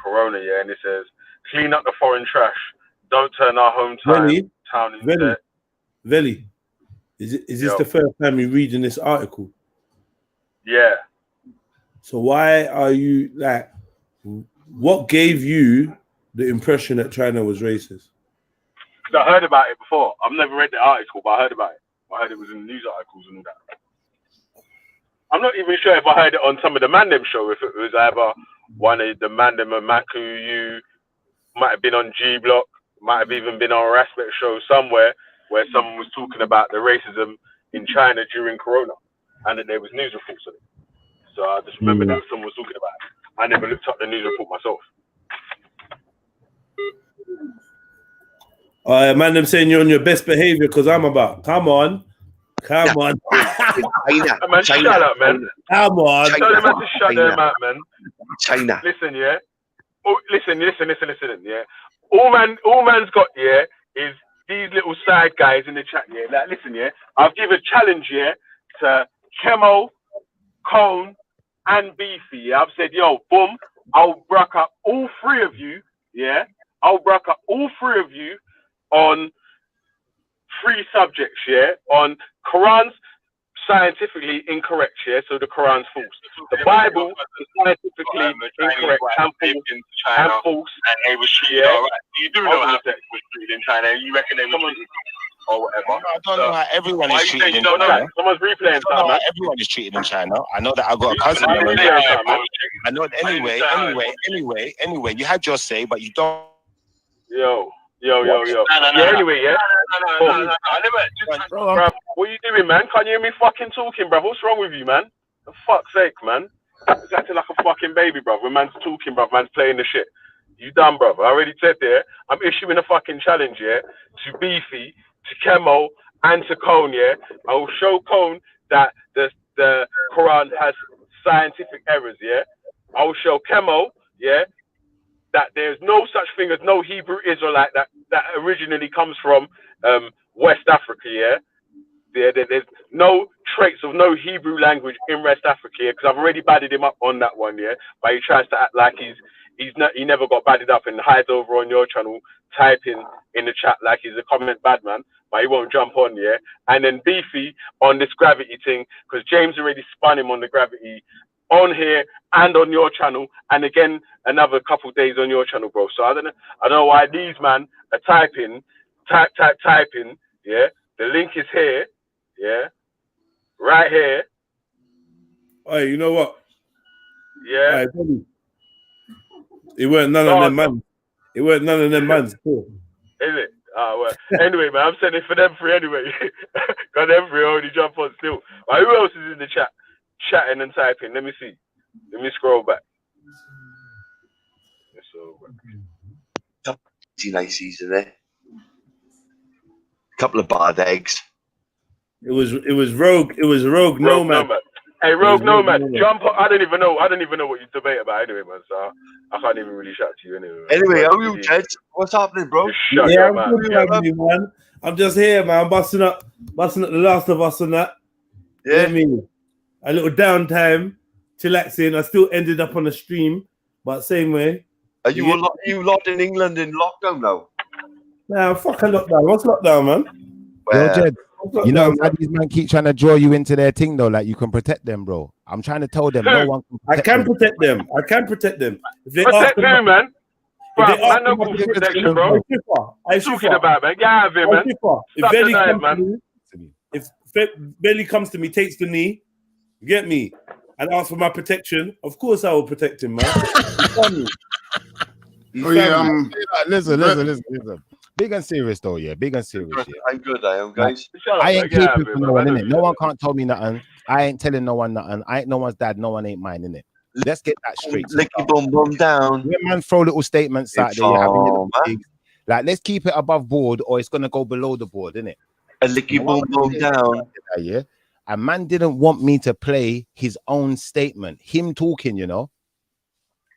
Corona. Yeah, and it says clean up the foreign trash. Don't turn our hometown town into. Veli, is this the first time you're reading this article? Yeah. So why are you like? What gave you the impression that China was racist? Because I heard about it before. I've never read the article, but I heard about it. I heard it was in the news articles and all that. I'm not even sure if I heard it on some of the Mandem show, if it was either one of the Mandem and Mac, who you might have been on G Block, might have even been on a Respect show somewhere where someone was talking about the racism in China during Corona, and that there was news reports on it. So I just remember that someone was talking about it. I never looked up the news report myself. Man, them saying you're on your best behavior because I'm about. Come on. Man, shut up, man. Come on. Tell them to shut them out, man. China. Listen, yeah. Oh, listen, yeah. All man's got, yeah, is these little side guys in the chat, yeah. Like, listen, yeah. I'll give a challenge, yeah, to Chemo, Cone, and Beefy. Yeah? I've said, yo, boom, I'll brack up all three of you, yeah. I'll brack up all three of you on 3 subjects, yeah, on Quran's scientifically incorrect, yeah, so the Quran's false. The Bible is scientifically incorrect and false. And they was treated all right. You do know how it was treated in China. You reckon they were treated or whatever? I don't know how everyone is treated in China. Someone's replaying I don't know how everyone is treated in China. I know that I got a cousin. I know that anyway, you had your say, but you don't. Yo. Anyway, yeah. Bruv, what are you doing, man? Can't you hear me fucking talking, bruv? What's wrong with you, man? For fuck's sake, man. It's acting like a fucking baby, bruv. When man's talking, bruv, man's playing the shit. You done, bruv. I already said there, I'm issuing a fucking challenge, yeah, to Beefy, to Chemo, and to Cone, yeah. I will show Cone that the Quran has scientific errors, yeah. I will show Chemo, yeah, that there's no such thing as no Hebrew Israelite that originally comes from West Africa, yeah? There's no traits of no Hebrew language in West Africa, yeah? Because I've already badded him up on that one, yeah? But he tries to act like he never got badded up and hides over on your channel, typing in the chat like he's a comment bad man, but he won't jump on, yeah? And then Beefy on this gravity thing, because James already spun him on the gravity on here and on your channel, and again another couple days on your channel, bro. So I don't know why these man are typing, yeah. The link is here, yeah, right here. Hey, you know what? Yeah. It weren't none of them man. It weren't none of them mans. Cool. Is it? Well. Anyway, man, I'm sending for them free anyway. Got them free already jump on still. Right, who else is in the chat? Chatting and typing. Let me see. Let me scroll back. Laces are there. Couple of barred eggs. It was Rogue Nomad. Hey, Rogue Nomad, jump on. I don't even know what you debate about anyway, man. So I can't even really shout to you anyway. Anyway, how are you, Ted? What's happening, bro? Yeah, I'm good having you, man. I'm just here, man. Busting up The Last of Us and that. Yeah. I mean, a little downtime, chillaxing. I still ended up on the stream, but same way. Are you lot in England in lockdown now? Nah, fuck a lockdown. What's lockdown, man? Yo, Jed, you know how these men keep trying to draw you into their thing though, like you can protect them, bro. I'm trying to tell them no one can protect them. I can protect them. If they protect them, man. Bro, man, no good protection, bro. I'm talking about, man. Get out of here, man. If Belly comes to me, takes the knee, you get me, and asks for my protection, of course I will protect him, man. Listen. Big and serious though, yeah. Big and serious, yeah. I'm good, I am, guys. I ain't keeping for no one, innit? No one can't tell me nothing. I ain't telling no one nothing. I ain't no one's dad. No one ain't mine, innit? Let's get that straight. Licky boom boom down. When man throw little statements out there, having little gigs, like let's keep it above board, or it's gonna go below the board, innit? A licky boom boom down. Yeah. A man didn't want me to play his own statement. Him talking, you know.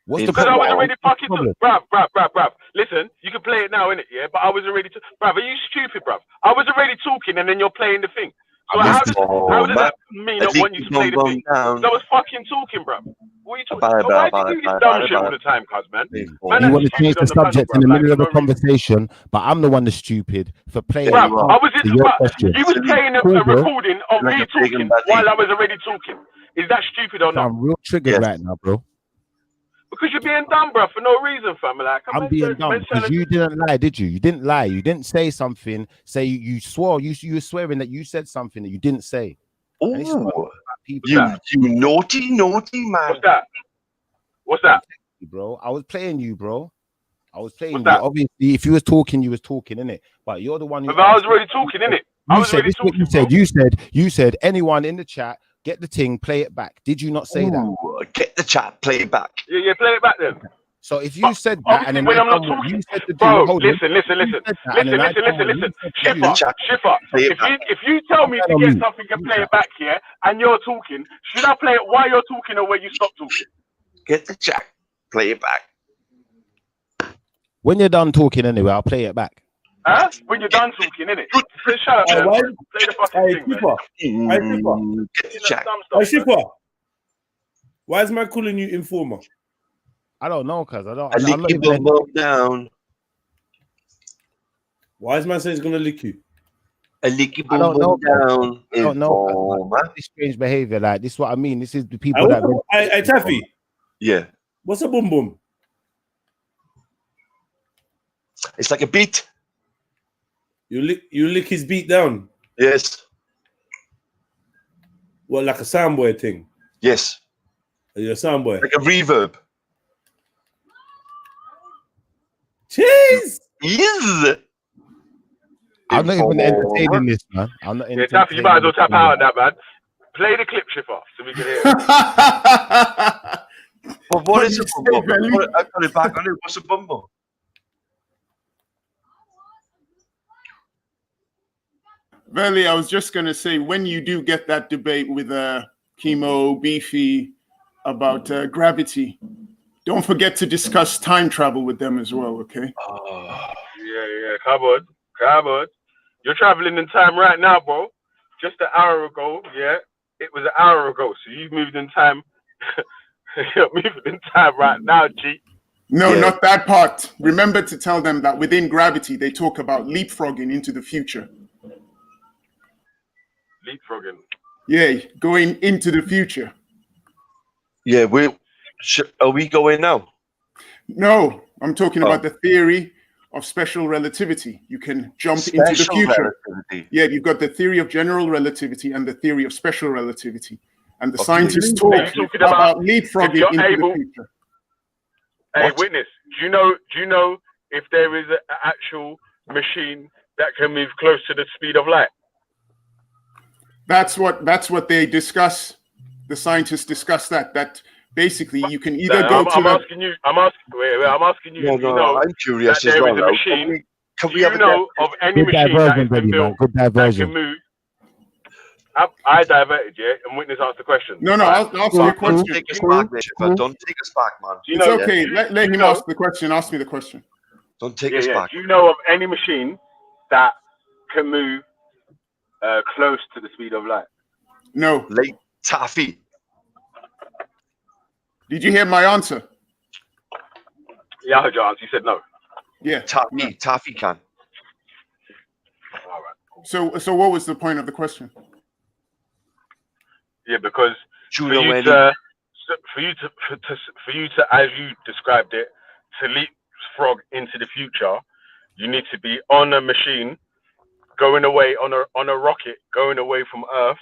What's the problem? I was already fucking bruv. Listen, you can play it now, innit? Yeah, but I was already bruv, are you stupid, bruv? I was already talking and then you're playing the thing. So how does that mean I want you to play the thing? I was fucking talking, bruv. What are you talking about? Why do you do this dumb shit all the time, cuz, man? You want to change the subject in the middle of a conversation, but I'm the one that's stupid for playing. Bruv, you was playing a recording of me talking while I was already talking. Is that stupid or not? I'm real triggered right now, bro. Because you're being dumb, bro, for no reason, fam. Like, I'm being dumb because you didn't lie, did you? You didn't lie. You didn't say something. Say you swore. You were swearing that you said something that you didn't say. Oh, you naughty man. What's that? What's that? Bro, I was playing you, bro. I was playing What's you. that? Obviously, if you was talking, innit? But you're the one who. But I was already talking, innit? You said this. What you said. You said anyone in the chat, get the thing, play it back. Did you not say that? Get the chat, play it back. Yeah, play it back then. So if you said that, and then when I'm not what talking, you said to do, bro, hold listen. on. Listen. Shiffer. If you tell me to get something and play it back here, and you're talking, should I play it while you're talking or when you stop talking? Get the chat, play it back. When you're done talking, anyway, I'll play it back. Huh? When you're done talking, innit? Shut up, man. Play the fucking thing, man. Get the chat. Shipper. Why is man calling you informer? I don't know, cuz I'm lick not your even bum down. Why is man saying he's gonna lick you? A lick your bum down. I don't know. This strange behavior, like this is what I mean. This is the people that. Hey, Taffy. Yeah. What's a boom boom? It's like a beat. You lick his beat down. Yes. What, like a soundboy thing? Yes. Are you a soundboy? Like a reverb. Jeez. Yes. I'm not even entertaining this, man. I'm not. Yeah, Taffy, you might as well tap out on that, man. Play the clip, Shiffer, so we can hear it. But what is a bumbo? I got it back on it. What's a bumbo? Verily, I was just going to say, when you do get that debate with Chemo, Beefy about gravity, don't forget to discuss time travel with them as well, okay? Yeah, come on. You're traveling in time right now, bro. Just an hour ago, yeah? It was an hour ago, so you've moved in time. You're moving in time right now, G. No, not that part. Remember to tell them that within gravity, they talk about leapfrogging into the future. Leapfrogging. Yeah, going into the future. Yeah, are we going now? No, I'm talking about the theory of special relativity. You can jump into the future. Relativity. Yeah, you've got the theory of general relativity and the theory of special relativity. And the scientists talk about leapfrogging into the future. Hey, witness, do you know if there is an actual machine that can move close to the speed of light? That's what they discuss. The scientists discuss that basically you can either go to I'm asking you. I'm asking you. No, I'm curious that as well. There is a machine. Can we do you know of any machine that has been built that can move? I diverted, yeah, and witness asked the question. No, I'll ask you a question. Don't take us back, don't take us back, man. It's okay. Let him ask the question. Ask me the question. Don't take us back. Do you know of any machine that can move close to the speed of light? No. Late Taffy. Did you hear my answer? Yeah, I heard your answer. You said no. Yeah. Taffy can. All right. So what was the point of the question? Yeah, because for you to, as you described it, to leapfrog into the future, you need to be on a machine, going away on a rocket, going away from Earth.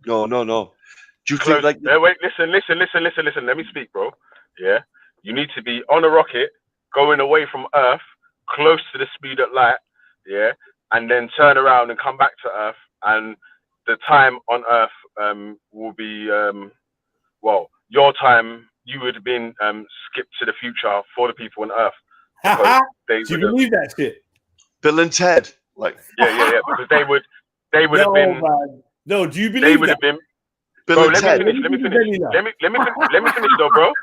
No. Do you think like? Wait, listen. Let me speak, bro. Yeah, you need to be on a rocket, going away from Earth, close to the speed of light. Yeah, and then turn around and come back to Earth, and the time on Earth will be your time. You would have been skipped to the future for the people on Earth. Do you believe that shit? Bill and Ted, like yeah, because they would have been. Man. No, do you believe they would that? have been. Bill Bro, and Ted. Let me finish. Let me finish though, bro.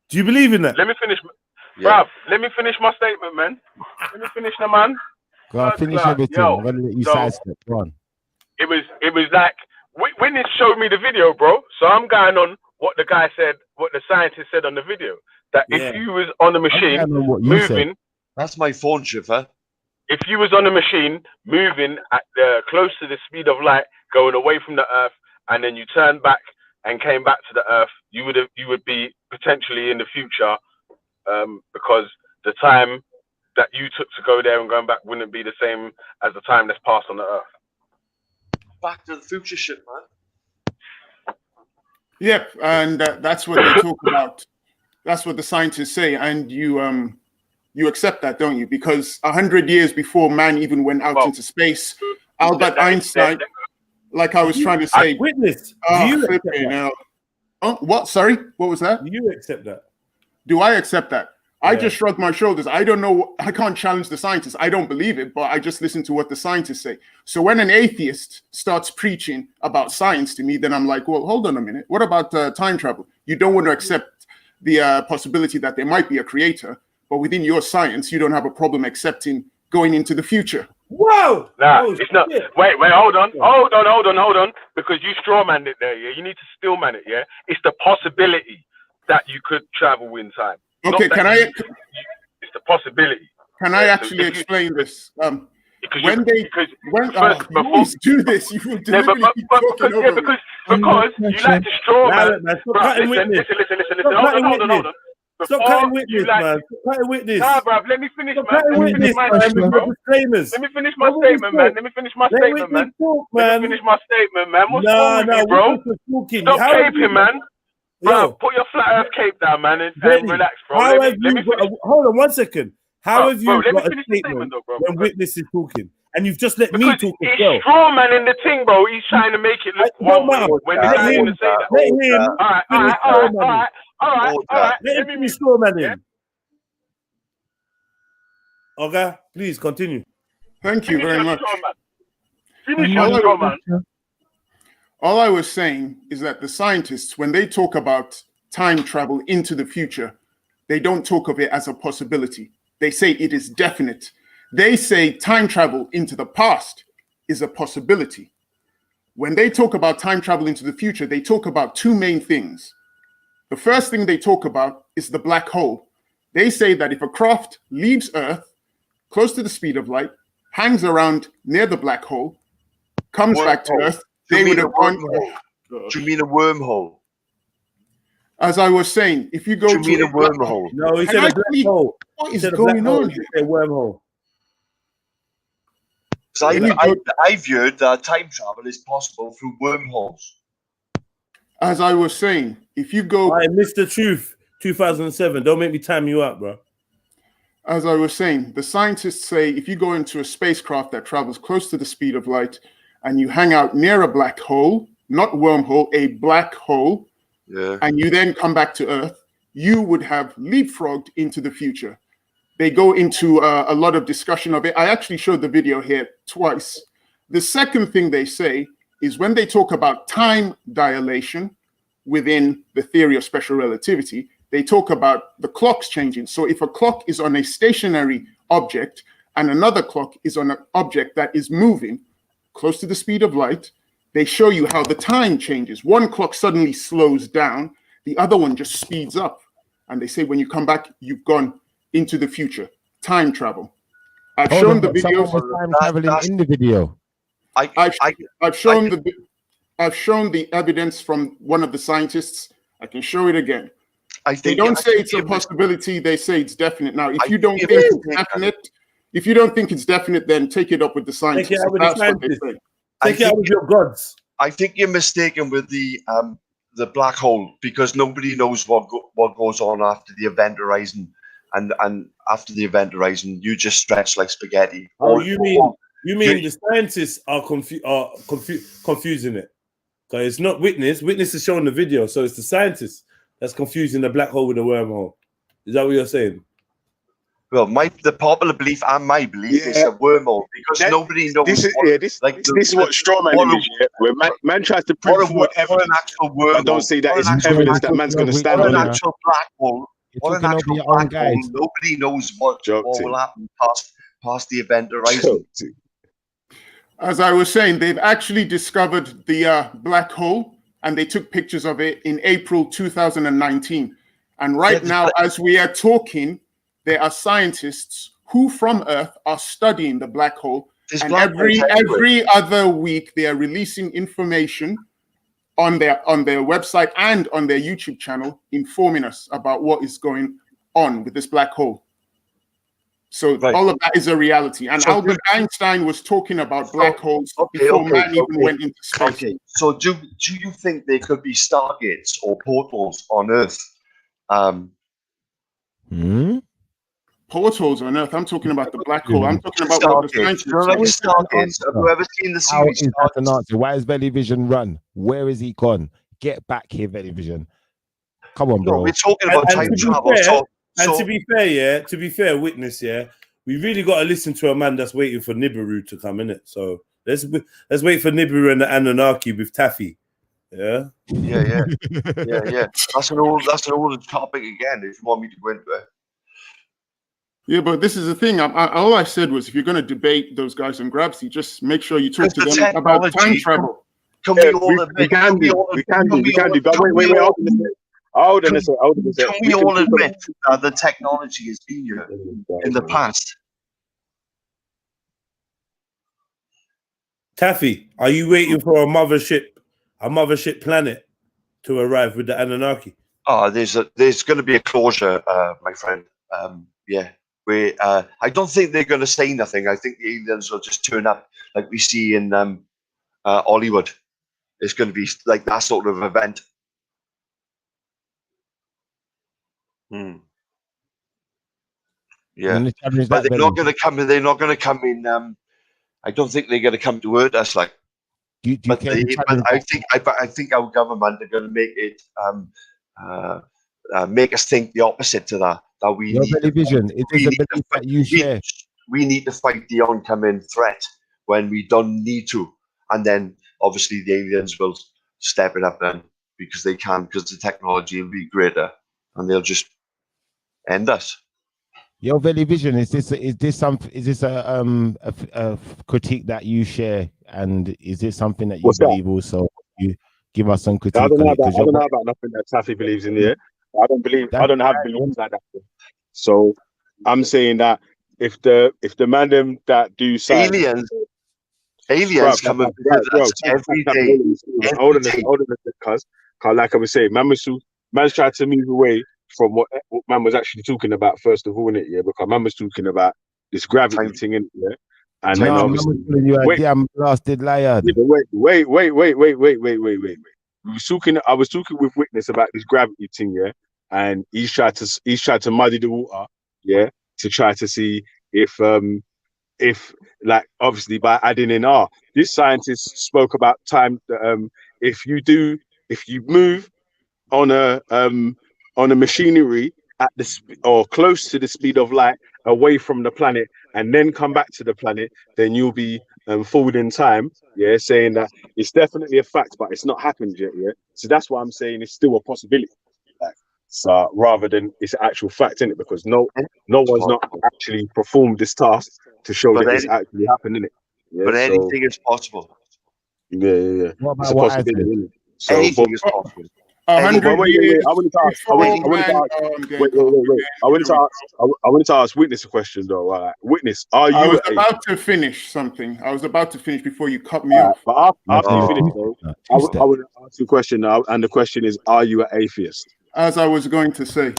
Do you believe in that? Let me finish, bruv. Let me finish my statement, man. Let me finish now, man. Go on, finish everything. I'm gonna let you sidestep. Go on. It was like Witness showed me the video, bro. So I'm going on what the guy said, what the scientist said on the video. That if you was on a machine moving, that's my phone, Shiffer. If you was on a machine moving at close to the speed of light, going away from the Earth, and then you turned back and came back to the Earth, you would be potentially in the future because the time that you took to go there and going back wouldn't be the same as the time that's passed on the Earth. Back to the future shit, man. Yep, and that's what they talk about. That's what the scientists say, and you accept that, don't you? Because 100 years before man even went out into space, Albert Einstein, like I was trying to say, witness. Oh, Do you accept flipping that? hell. Oh, what? Sorry, what was that? Do you accept that? Do I accept that? I Yeah. just shrug my shoulders. I don't know. I can't challenge the scientists. I don't believe it, but I just listen to what the scientists say. So when an atheist starts preaching about science to me, then I'm like, well, hold on a minute. What about time travel? You don't want to accept the possibility that there might be a creator, but within your science, you don't have a problem accepting going into the future. Whoa! Nah, it's not. Wait, hold on, because you strawmanned it there. Yeah, you need to still man it. Yeah, it's the possibility that you could travel in time. Okay, Not can that I? It's the possibility. Can I Yeah, actually explain this? Because When you always do this, you will deliberately keep talking over me. because you like to straw man. Stop cutting witness. Listen. Stop Hold cutting on. witness. Stop cutting witness, man. Stop cutting witness. Nah, bruv, let me finish, Stop man. cutting Let me finish witness, my man, statement, with bro. your disclaimers. Let me finish my statement, man. Let me finish my statement, man. Let me finish my statement, man. What's wrong with you, bro? Stop caping, man. Bro, put your flat earth cape down, man, and relax, bro. Let me finish. Hold on 1 second. How have bro, you let me got a finish the statement statement, though, bro. when witness is talking? And you've just let me talk as He's well. straw man in the thing, bro. He's trying to make it look one way when the guy didn't say that. Let him All right. Let him finish straw manning. Okay, please continue. Thank you very much. Finish your straw man. All I was saying is that the scientists, when they talk about time travel into the future, they don't talk of it as a possibility. They say it is definite. They say time travel into the past is a possibility. When they talk about time travel into the future, they talk about two main things. The first thing they talk about is the black hole. They say that if a craft leaves Earth close to the speed of light, hangs around near the black hole, comes back to Earth, they would have gone. Do you mean a wormhole? As I was saying, if you go Do you to mean a wormhole? No, he said a black hole. What He is said a black going hole. on He here? said wormhole. So I've heard that time travel is possible through wormholes. As I was saying, if you go, I Mr. Truth 2007. Don't make me time you up, bro. as I was saying, the scientists say if you go into a spacecraft that travels close to the speed of light and you hang out near a black hole, not wormhole, a black hole, and you then come back to Earth, you would have leapfrogged into the future. They go into a lot of discussion of it. I actually showed the video here twice. The second thing they say is when they talk about time dilation within the theory of special relativity, they talk about the clocks changing. So if a clock is on a stationary object and another clock is on an object that is moving close to the speed of light, they show you how the time changes. One clock suddenly slows down, the other one just speeds up. And they say when you come back, you've gone into the future. Time travel. I've shown the videos. Someone was time traveling in the video. I've shown the evidence from one of the scientists. I can show it again. They don't say it's a possibility. They say it's definite. Now, if you don't think it's definite, then take it up with the scientists. Take it out with the scientists. Take it out with your gods. I think you're mistaken with the black hole because nobody knows what goes on after the event horizon, and after the event horizon, you just stretch like spaghetti. Oh, you mean the scientists are confusing it? Because it's not witness. Witness is showing the video, so it's the scientists that's confusing the black hole with the wormhole. Is that what you're saying? Well, the popular belief and my belief is a wormhole because nobody knows. This is what strawman is. Yeah? Where man tries to prove forward evidence, but don't see that it's evidence that man's going to stand on. An actual black hole. What an actual black hole. Nobody knows what will happen past the event horizon. As I was saying, they've actually discovered the black hole, and they took pictures of it in April 2019. And right now, as we are talking, there are scientists who from Earth are studying the black hole. And every other week, they are releasing information on their website and on their YouTube channel, informing us about what is going on with this black hole. So all of that is a reality. And Albert Einstein was talking about black holes before man even went into space. Okay, so do you think there could be stargates or portals on Earth? Portals on Earth. I'm talking about the black hole. I'm talking about what the scientists. Stargates. Have you ever seen the series? That's an answer. Why is Valley Vision run? Where is he gone? Get back here, Valley Vision. Come on, bro. No, we're talking about time travel. To be fair, witness, we really got to listen to a man that's waiting for Nibiru to come in it. So let's wait for Nibiru and the Anunnaki with Taffy. Yeah. That's an old topic again. If you want me to go into it. Yeah, but this is the thing. All I said was, if you're going to debate those guys on Grabsy, just make sure you talk to them about time travel. Can we all admit? We can do. But wait. Hold on a second. Can we all admit that the technology has been here in the past? Taffy, are you waiting for a mothership planet to arrive with the Anunnaki? Oh, there's going to be a closure, my friend. I don't think they're going to say nothing. I think the aliens will just turn up like we see in Hollywood. It's going to be like that sort of event. Yeah, but they're not going to come. They're not going to come in. I don't think they're going to come to hurt us. Like, but I think our government are going to make it make us think the opposite to that. That we need we need to fight the oncoming threat when we don't need to, and then obviously the aliens will step it up then because they can, because the technology will be greater, and they'll just end us. Your Valley Vision, is this a critique that you share, and is this something that you believe also? You give us some critique. I don't know about nothing that Taffy believes in here. I don't have beliefs like that. So I'm saying that if the man them that do science, aliens come and visit us every day. Hold on a second, cuz like I was saying, man's tried to move away from what man was actually talking about first of all, in it, because man was talking about this gravity thing in it, and then obviously blasted liar. Wait. I was talking with Witness about this gravity thing, and he's tried to muddy the water, to try to see if like obviously by adding in this scientist spoke about time that if you move on a machinery at the or close to the speed of light away from the planet and then come back to the planet, then you'll be forward in time, saying that it's definitely a fact, but it's not happened yet, so that's why I'm saying it's still a possibility, so rather than it's an actual fact, in it, because no one's not actually performed this task to show that it's actually happened, in it. But anything is possible. Yeah. It's a possibility, isn't it? So anything is possible. Wait, I wanted to ask Witness a question though. Right? Witness, are you? I was about to finish something. I was about to finish before you cut me off. But after you finish, though, I want to ask you a question now, and the question is: are you an atheist? As I was going to say,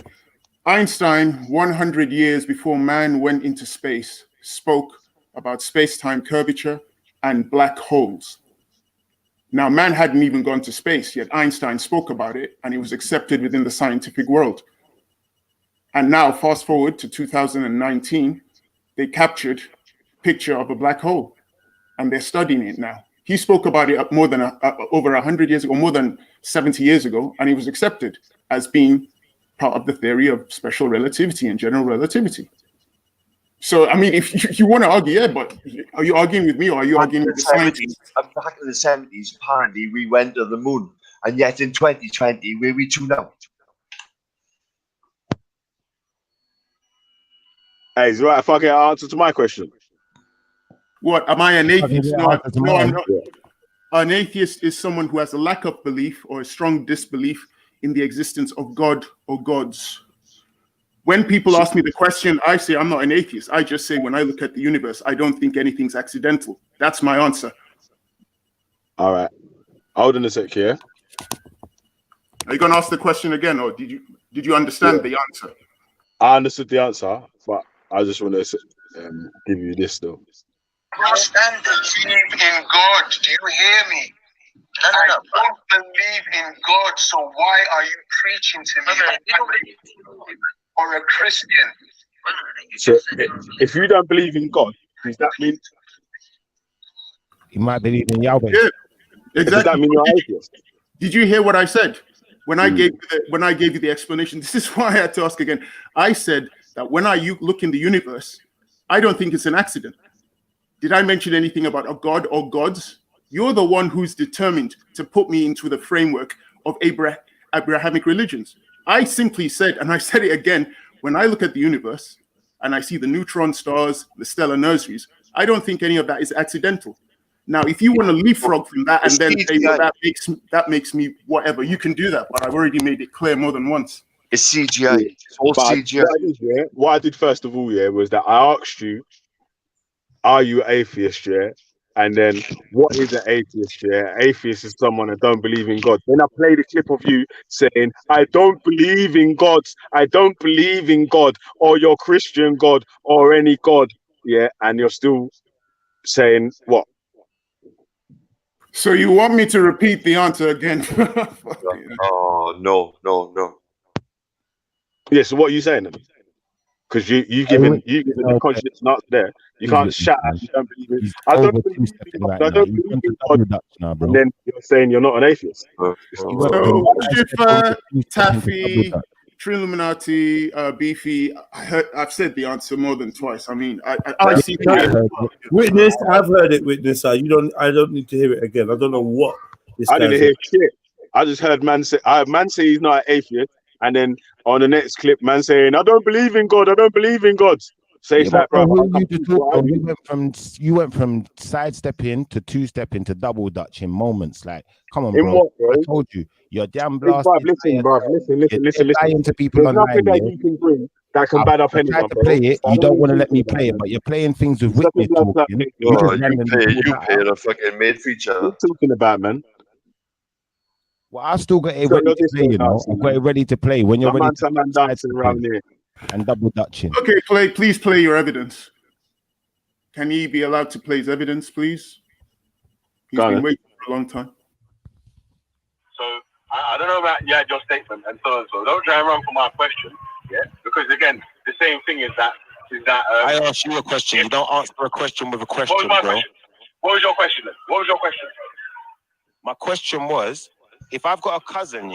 Einstein, 100 years before man went into space, spoke about space-time curvature and black holes. Now, man hadn't even gone to space, yet Einstein spoke about it, and it was accepted within the scientific world. And now, fast forward to 2019, they captured a picture of a black hole, and they're studying it now. He spoke about it more than over 100 years ago, more than 70 years ago, and it was accepted as being part of the theory of special relativity and general relativity. So, I mean, if you want to argue, but are you arguing with me or are you arguing with the scientists? Back in the 70s, apparently, we went to the moon. And yet in 2020, where are we to now? Hey, is it right if I get an answer to my question? What, am I an atheist? No, I'm not. An atheist is someone who has a lack of belief or a strong disbelief in the existence of God or gods. When people ask me the question, I say I'm not an atheist. I just say when I look at the universe, I don't think anything's accidental. That's my answer. All right. Hold on a sec here. Are you going to ask the question again, or did you understand the answer? I understood the answer, but I just want to give you this though. Trust and believe in God. Do you hear me? I don't believe in God, so why are you preaching to me? Or a Christian? So if you don't believe in God, does that mean you might believe in Yahweh? Yeah, exactly. Does that mean you're atheist? Did you hear what I said when I gave you the explanation? This is why I had to ask again. I said that when you look in the universe, I don't think it's an accident. Did I mention anything about a God or gods? You're the one who's determined to put me into the framework of Abrahamic religions. I simply said, and I said it again, when I look at the universe and I see the neutron stars, the stellar nurseries, I don't think any of that is accidental. Now, if you want to leapfrog from that and then say, well, that makes me whatever, you can do that, but I've already made it clear more than once. It's CGI. It's all But CGI. What I did first of all, was that I asked you, are you atheist, and then what is an atheist, Atheist is someone that don't believe in God. Then I played a clip of you saying, I don't believe in gods. I don't believe in God or your Christian God or any God. And you're still saying what? So you want me to repeat the answer again? Oh, no. Yeah, so what are you saying then? Because you giving the conscious answer there. You can't shout at you don't believe it. I don't believe in God. I don't believe in God. And then you're saying you're not an atheist. So Schiffer, Taffy, Trilluminati, Beefy, I've said the answer more than twice. I mean, I see Witness, I've heard it, Witness. I don't need to hear it again. I don't know what this I didn't hear shit. I just heard man say he's not an atheist, and then on the next clip, man saying, I don't believe in God, I don't believe in God. So it's like, bro, you went from sidestepping to two-stepping to double dutch in moments. Like, come on, in bro. what, bro? I told you, you're damn blasted. Listen. Lying to people There's online. nothing that you can bring that can bad up anyone, to play it. You don't want to let me play it, but you're playing things with Witness talking. You pay a fucking made feature. What are you talking about, man? Well, I still got it ready to play, you know. I've got it ready to play when you're ready to dancing around here and double dutching. Okay, please play your evidence. Can he be allowed to play his evidence, please? He's been waiting for a long time. So I don't know about your statement and so on. So don't try and run for my question, because again, the same thing is that I asked you a question. You don't answer a question with a question, what was my bro. question? What was your question then? What was your question? My question was, if I've got a cousin,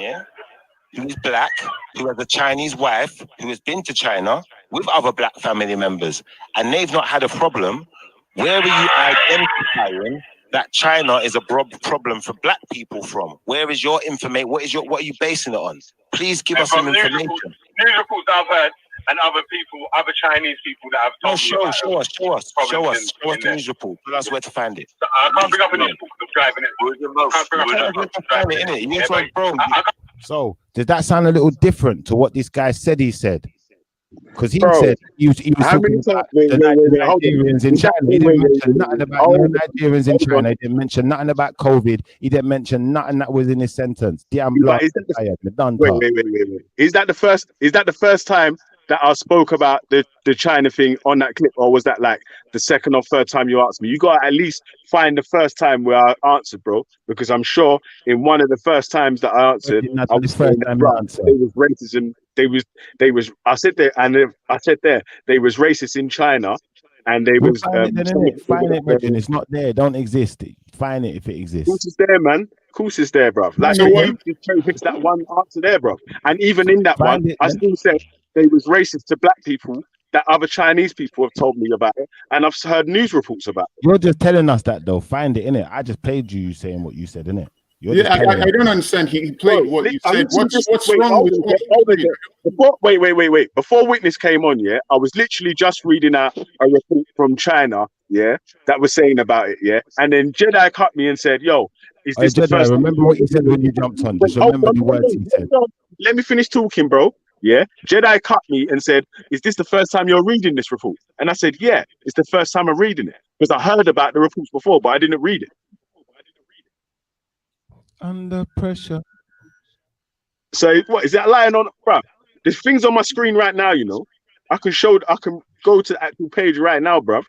who is black, who has a Chinese wife, who has been to China with other black family members, and they've not had a problem, where are you identifying that China is a problem for black people from? Where is your information? What are you basing it on? Please give us some information. News reports that I've heard, and other Chinese people that have told me. Show us the news report. Tell us where to find it. So I can't bring up a news report of driving it. So, did that sound a little different to what this guy said he said? Because he said he was talking about the Nigerians in China. He didn't mention nothing about no Nigerians in China. He didn't mention nothing about COVID. He didn't mention nothing that was in his sentence. Damn blood. Wait. Is that the first time that I spoke about the China thing on that clip, or was that like the second or third time you asked me? You got to at least find the first time where I answered, bro, because I'm sure in one of the first times that I answered, I was saying that, bro, there was racism. They was. I said there, and I said there, they was racist in China, and they was. Find it, Brethren. It's not there. Don't exist. Find it if it exists. Of course it's there, man. Of course it's there, bro. Like, so you just cherry picked that one answer there, bro. And even in that one, I still said they was racist to black people that other Chinese people have told me about it, and I've heard news reports about it. You're just telling us that, though. Find it, innit? I just played you saying what you said, innit? I don't understand. He played what you said. What's wrong with what? Wait. Before Witness came on, I was literally just reading out a report from China, that was saying about it, and then Jedi cut me and said, "Yo, is this the first?" Remember what you said when you jumped on. Just remember the words he said. Let me finish talking, bro. Jedi cut me and said, "Is this the first time you're reading this report?" And I said, "Yeah, it's the first time I'm reading it because I heard about the reports before, but I didn't read it." Under pressure. So what is that lying on, bro? There's things on my screen right now, I can go to the actual page right now, bruv.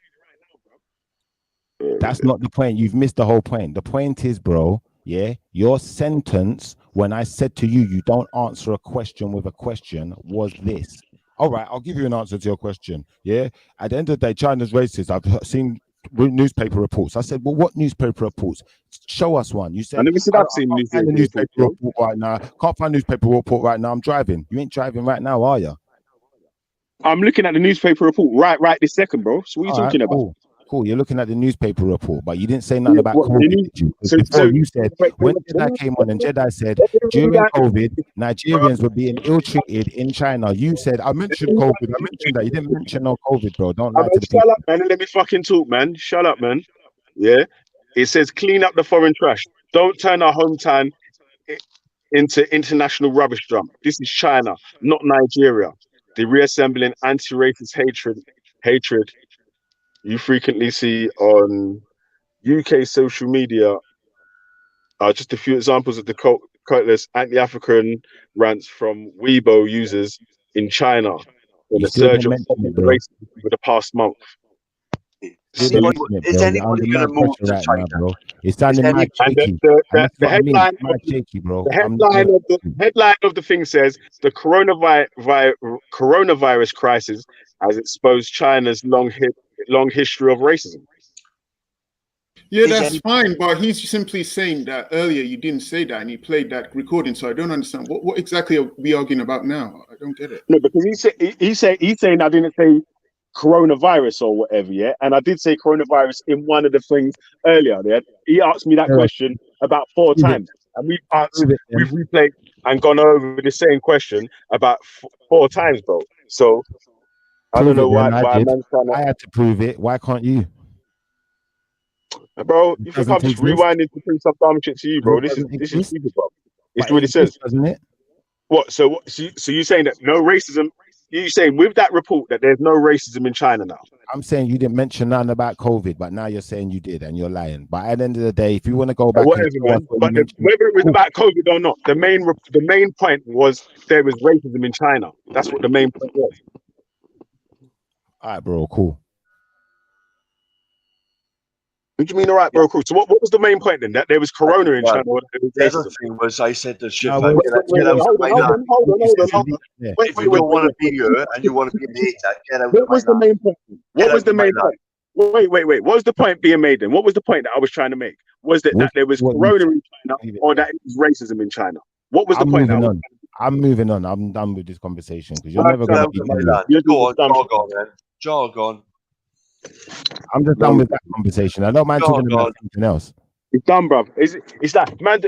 That's not the point. You've missed the whole point. The point is, bro, yeah, your sentence when I said to you, you don't answer a question with a question was this. All right, I'll give you an answer to your question. Yeah. At the end of the day, China's racist. I've seen newspaper reports. I said, well, what newspaper reports? Show us one. You said, I never said I've seen newspaper report right now. Can't find newspaper report right now. I'm driving. You ain't driving right now, are you? I'm looking at the newspaper report right this second, bro. So what are you talking about? Cool. You're looking at the newspaper report, but you didn't say nothing about COVID, did you? Before you said, when Jedi came on and Jedi said, during COVID, Nigerians were being ill-treated in China. You said, I mentioned COVID. I mentioned that. You didn't mention no COVID, bro. Don't lie to the people. Shut up, man, and let me fucking talk, man. Shut up, man. Yeah? It says, clean up the foreign trash. Don't turn our hometown into international rubbish dump. This is China, not Nigeria. The reassembling anti-racist hatred you frequently see on UK social media are just a few examples of the countless anti-African rants from Weibo users in China in the surge of racism over the past month. Is anybody going to move to China? Bro. It's sounding mad shaky. The headline, bro. The headline of the thing says the coronavirus crisis has exposed China's long history of racism. Yeah, that's fine, but he's simply saying that earlier you didn't say that, and he played that recording, so I don't understand what exactly are we arguing about now? I don't get it. No, because he's saying I didn't say coronavirus or whatever, yeah, and I did say coronavirus in one of the things earlier. There, he asked me that question about 4 times, and we've replayed and gone over the same question about 4 times, bro. So I don't know why I had to prove it. Why can't you? Bro, you think I'm just rewinding to prove some dumb shit to you, bro? This is stupid, bro. It's what it says, doesn't it? What? So you're saying that no racism? You're saying with that report that there's no racism in China now? I'm saying you didn't mention nothing about COVID, but now you're saying you did, and you're lying. But at the end of the day, if you want to go back, whatever, man. But whether it was about COVID or not, the main point was there was racism in China. That's what the main point was. All right, bro. Cool. What do you mean, all right, bro? Cool. So what was the main point then? That there was corona in China? The other thing was I said to Shiva, hold on. If you don't want to be here and you want to be a hater, get out. What was the main point? What was the main point? Wait. What was the point being made then? What was the point that I was trying to make? Was that there was corona in China or that it was racism in China? What was the point? I'm moving on. I'm done with this conversation because you're never going to be. Go on, man. Jargon. I'm just done with that conversation. I don't mind talking about something else. It's done, bro. It's that man.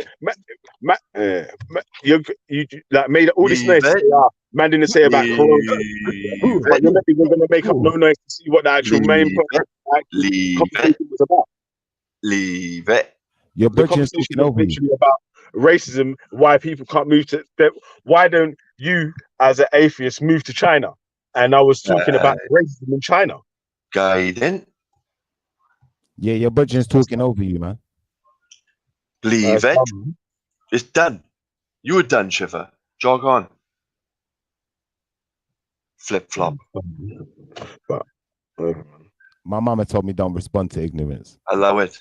You like made all this noise. Man didn't say about corona. But you're going to make up no noise to see what the actual main conversation was about. Leave it. Your bridges talking over you about racism. Why people can't move to? Why don't you, as an atheist, move to China? And I was talking about racism in China. Guiding. Yeah, your budget's talking over you, man. Leave it. It's done. You were done, Shiva. Jog on. Flip flop. My mama told me don't respond to ignorance. Allow it.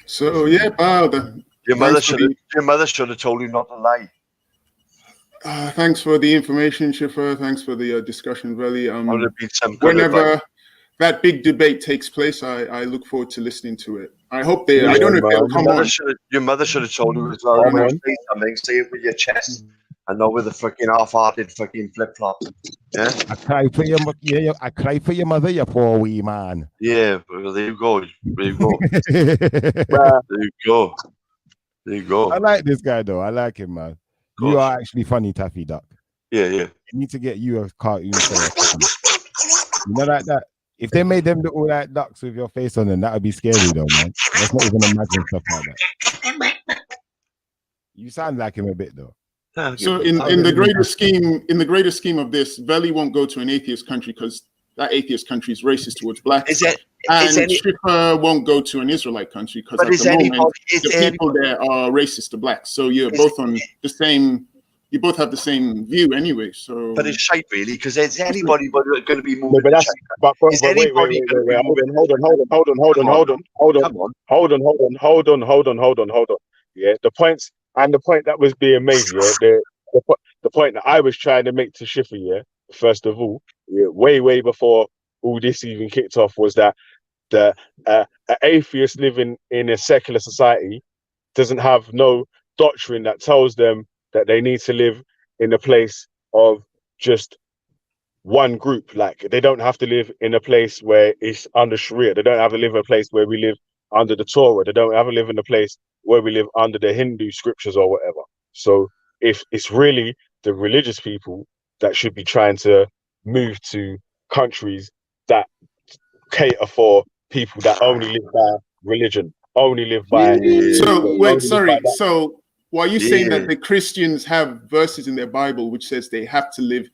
So yeah, pal. Your mother should have told you not to lie. Thanks for the information, Shifa. Thanks for the discussion, really. Whenever that big debate takes place, I look forward to listening to it. I hope they. I don't know if they'll come on. Your mother should have told you as well. When you say something, say it with your chest, and not with the fucking half-hearted fucking flip-flop. Yeah. I cry for your I cry for your mother, you poor wee man. Yeah, well, there you go. There you go. There you go. There you go. I like this guy though. I like him, man. You are actually funny, Taffy Duck. Yeah. You need to get you a cartoon. You know, like that. If they made them little like ducks with your face on them, that would be scary though, man. Let's not even imagine stuff like that. You sound like him a bit though. So in the greater scheme of this, Veli won't go to an atheist country because that atheist country is racist towards blacks. And Shipper won't go to an Israelite country because at the moment the people there are racist to blacks. So you're both on the same you both have the same view anyway. So, but it's shite really, because is anybody going to be moving? No, but that's but is wait, anybody going to be moving? hold on. Yeah, the point that was being made. Yeah, the point that I was trying to make to Schiffer. Yeah, first of all, yeah, way before all this even kicked off, was that the an atheist living in a secular society doesn't have no doctrine that tells them that they need to live in a place of just one group. Like, they don't have to live in a place where it's under Sharia. They don't have to live in a place where we live under the Torah. They don't have to live in a place where we live under the Hindu scriptures or whatever. So if it's really the religious people that should be trying to move to countries that cater for people that only live by religion, only live by... So wait, sorry. So why are you saying that the Christians have verses in their Bible which says they have to live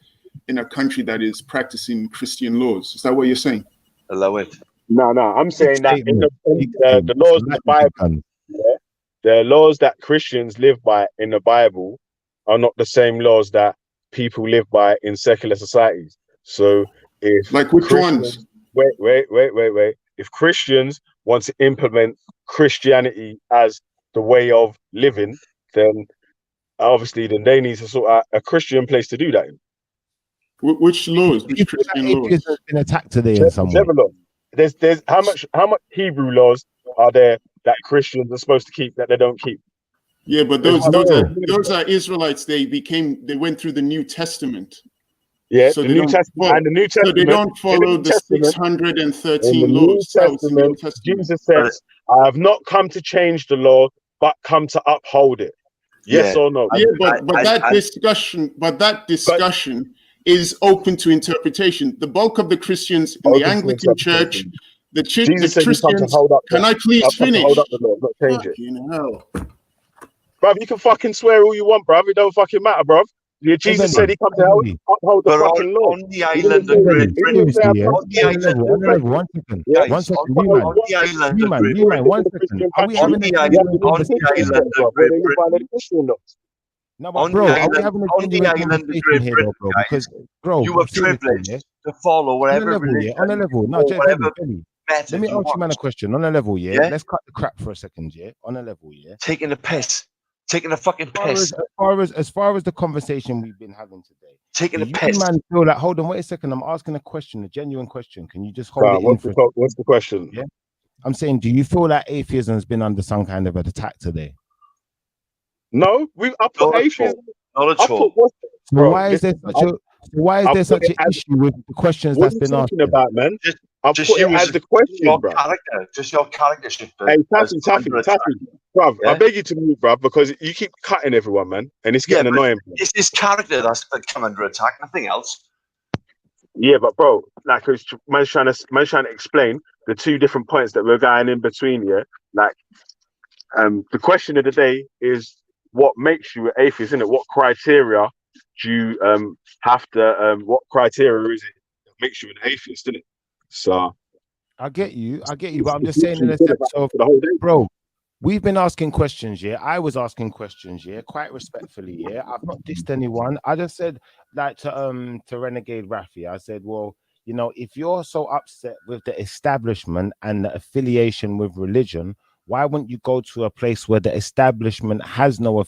in a country that is practicing Christian laws? Is that what you're saying? Allow it. No, I'm saying that in the laws of the Bible, the laws that Christians live by in the Bible are not the same laws that people live by in secular societies. So if like which ones? Wait. If Christians want to implement Christianity as the way of living, then obviously they need to sort out a Christian place to do that in. Which laws? Which Christian laws? Atheist has been attacked today in some way. There's how much Hebrew laws are there that Christians are supposed to keep that they don't keep? Yeah, but those are Israelites. They went through the New Testament. Yeah, so the New Testament. So they don't follow the 613 laws. Jesus says, "I have not come to change the law, but come to uphold it." Yes or no? Yeah, but that discussion is open to interpretation. The bulk of the Christians in the Anglican Church, the Christians. Can I please finish? Hold up the law, not change it. Bruv, you can fucking swear all you want, bruv. It don't fucking matter, bruv. Yeah, Jesus said he come to uphold the fucking law. On the island of Great Britain. One second, one second. Are we having a conversation? No, but bro, are we having a conversation here, bro? Because, bro, you are privileged to follow whatever religion. On a level, no, let me ask you man a question. On a level, yeah. Let's cut the crap for a second, yeah. On a level, yeah. Taking the piss. Taking a fucking piss. As far as the conversation we've been having today, taking a piss. Man, feel like, hold on, wait a second. I'm asking a question, a genuine question. Can you just hold it in? What's the question? Yeah, I'm saying, do you feel like atheism has been under some kind of an attack today? No, I put atheism. Not at all. So why is there such an issue with the questions that's been asked? About, man? Just put it as the question, bro. Just your character shift. Hey, Taffy, bruv, I beg you to move, bruv, because you keep cutting everyone, man, and it's getting annoying. It's this character that's come under attack, nothing else. Yeah, but bro, like, man's trying to explain the two different points that we're going in between. Yeah, like, the question of the day is what makes you an atheist, isn't it? What criteria do you have to? What criteria is it that makes you an atheist, isn't it? So I get you, but I'm just saying in a sense of, bro, we've been asking questions, yeah. I was asking questions, yeah, quite respectfully, yeah. I've not dissed anyone. I just said, like, to Renegade Rafi, I said, well, you know, if you're so upset with the establishment and the affiliation with religion, why wouldn't you go to a place where the establishment has no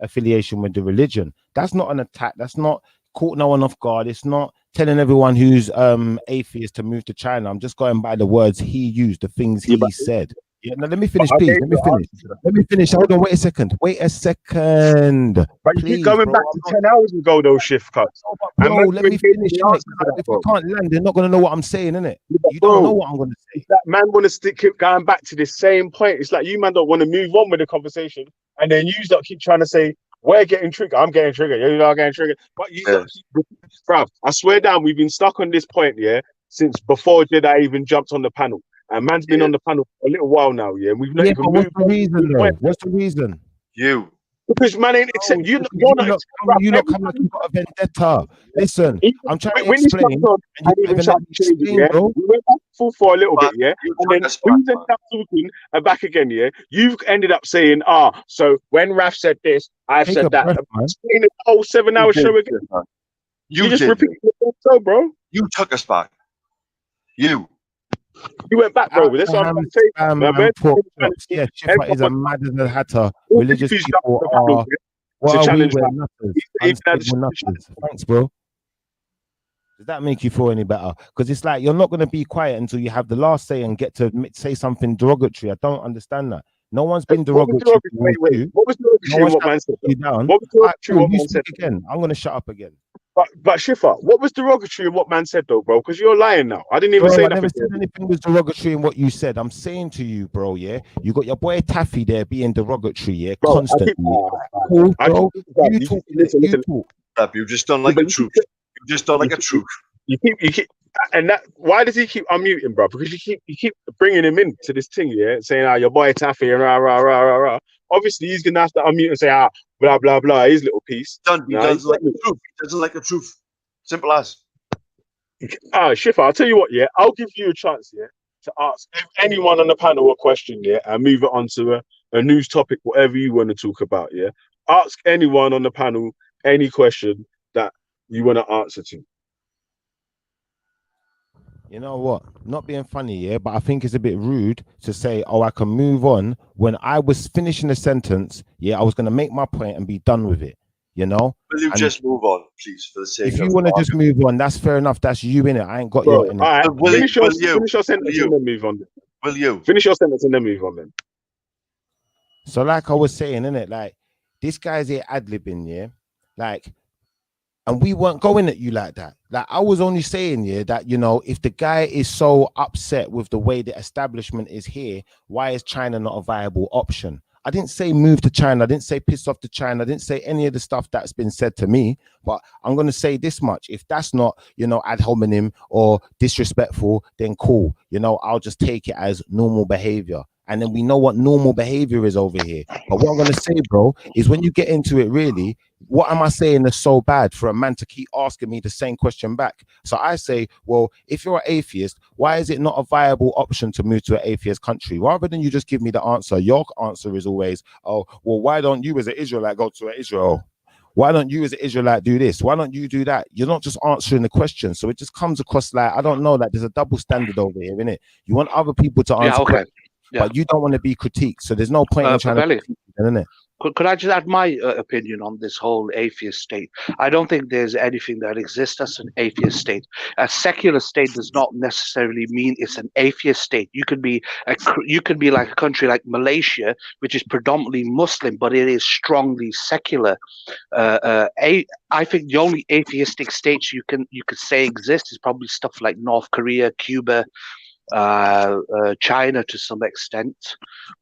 affiliation with the religion? That's not an attack. That's not caught no one off guard. It's not telling everyone who's atheist to move to China. I'm just going by the words he used, the things he said. Yeah, now let me finish, please. Let me finish. Hold on, wait a second. But please, you keep going back to 10 hours ago, those shift cuts. Bro, let me finish. If you can't land, they're not going to know what I'm saying, innit? You don't know what I'm going to say. That man want to keep going back to the same point. It's like you man don't want to move on with the conversation, and then you keep trying to say, we're getting triggered. I'm getting triggered. You're not getting triggered. But you keep, bruv, I swear down, we've been stuck on this point, yeah, since before Jedi even jumped on the panel. And man's been on the panel for a little while now, yeah. And we've not even moved. What's the reason, though? What's the reason? You. Because man ain't accept you. You not come like you got a vendetta. Listen, I'm trying to explain. Bro. for a little bit, yeah? And then who's ended up talking and back again, yeah? You've ended up saying, so when Raf said this, I said that. Breath, man. In the whole 7-hour show again. You just repeated the whole show, bro. You took us back. You went back, bro. That's what I'm saying. Yeah, Chipper is a mad as a hatter. Religious people are. What are we? We're nutters. Unstable nutters. Thanks, bro. Does that make you feel any better? Because it's like you're not going to be quiet until you have the last say and get to say something derogatory. I don't understand that. No one's been derogatory. Wait. What was derogatory? What man said? You down? What was derogatory? What man said? Again, I'm going to shut up again. But Shifa, what was derogatory in what man said though, bro? Because you're lying now. I didn't even say nothing. I never said anything was derogatory in what you said. I'm saying to you, bro, yeah, you got your boy Taffy there being derogatory, yeah, bro, constantly. Cool, bro. You talk. You just don't like the truth. You just don't like the truth. You keep, and that. Why does he keep unmuting, bro? Because you keep bringing him in to this thing, yeah, saying, your boy Taffy, and rah rah rah rah rah. Obviously, he's gonna have to unmute and say, blah blah blah. His little piece. He doesn't like the truth. He doesn't like the truth. Simple as. Shifa, I'll tell you what, yeah, I'll give you a chance, yeah, to ask anyone on the panel a question, yeah, and move it on to a news topic, whatever you want to talk about, yeah. Ask anyone on the panel any question that you want to answer to. You know what? Not being funny, yeah, but I think it's a bit rude to say, I can move on when I was finishing a sentence. Yeah, I was going to make my point and be done with it, you know? Will you just move on, please, for the sake of... If you want to just move on, that's fair enough. That's you, innit? I ain't got your... All right, finish your sentence and then move on. Will you? Finish your sentence and then move on then. So like I was saying, innit? Like, this guy's here ad-libbing, yeah? Like... And we weren't going at you like that. Like I was only saying, yeah, that, you know, if the guy is so upset with the way the establishment is here, why is China not a viable option? I didn't say move to China. I didn't say piss off to China. I didn't say any of the stuff that's been said to me. But I'm going to say this much. If that's not, you know, ad hominem or disrespectful, then cool. You know, I'll just take it as normal behavior. And then we know what normal behavior is over here. But what I'm going to say, bro, is when you get into it, really, what am I saying is so bad for a man to keep asking me the same question back? So I say, well, if you're an atheist, why is it not a viable option to move to an atheist country? Rather than you just give me the answer, your answer is always, oh, well, why don't you as an Israelite go to Israel? Why don't you as an Israelite do this? Why don't you do that? You're not just answering the question. So it just comes across like, I don't know, like there's a double standard over here, innit? You want other people to answer questions. Yeah. But you don't want to be critiqued, so there's no point in trying to critique, isn't it? Could I just add my opinion on this whole atheist state? I don't think there's anything that exists as an atheist state. A secular state does not necessarily mean it's an atheist state. You could be like a country like Malaysia, which is predominantly Muslim, but it is strongly secular. I think the only atheistic states you could say exist is probably stuff like North Korea, Cuba, China to some extent.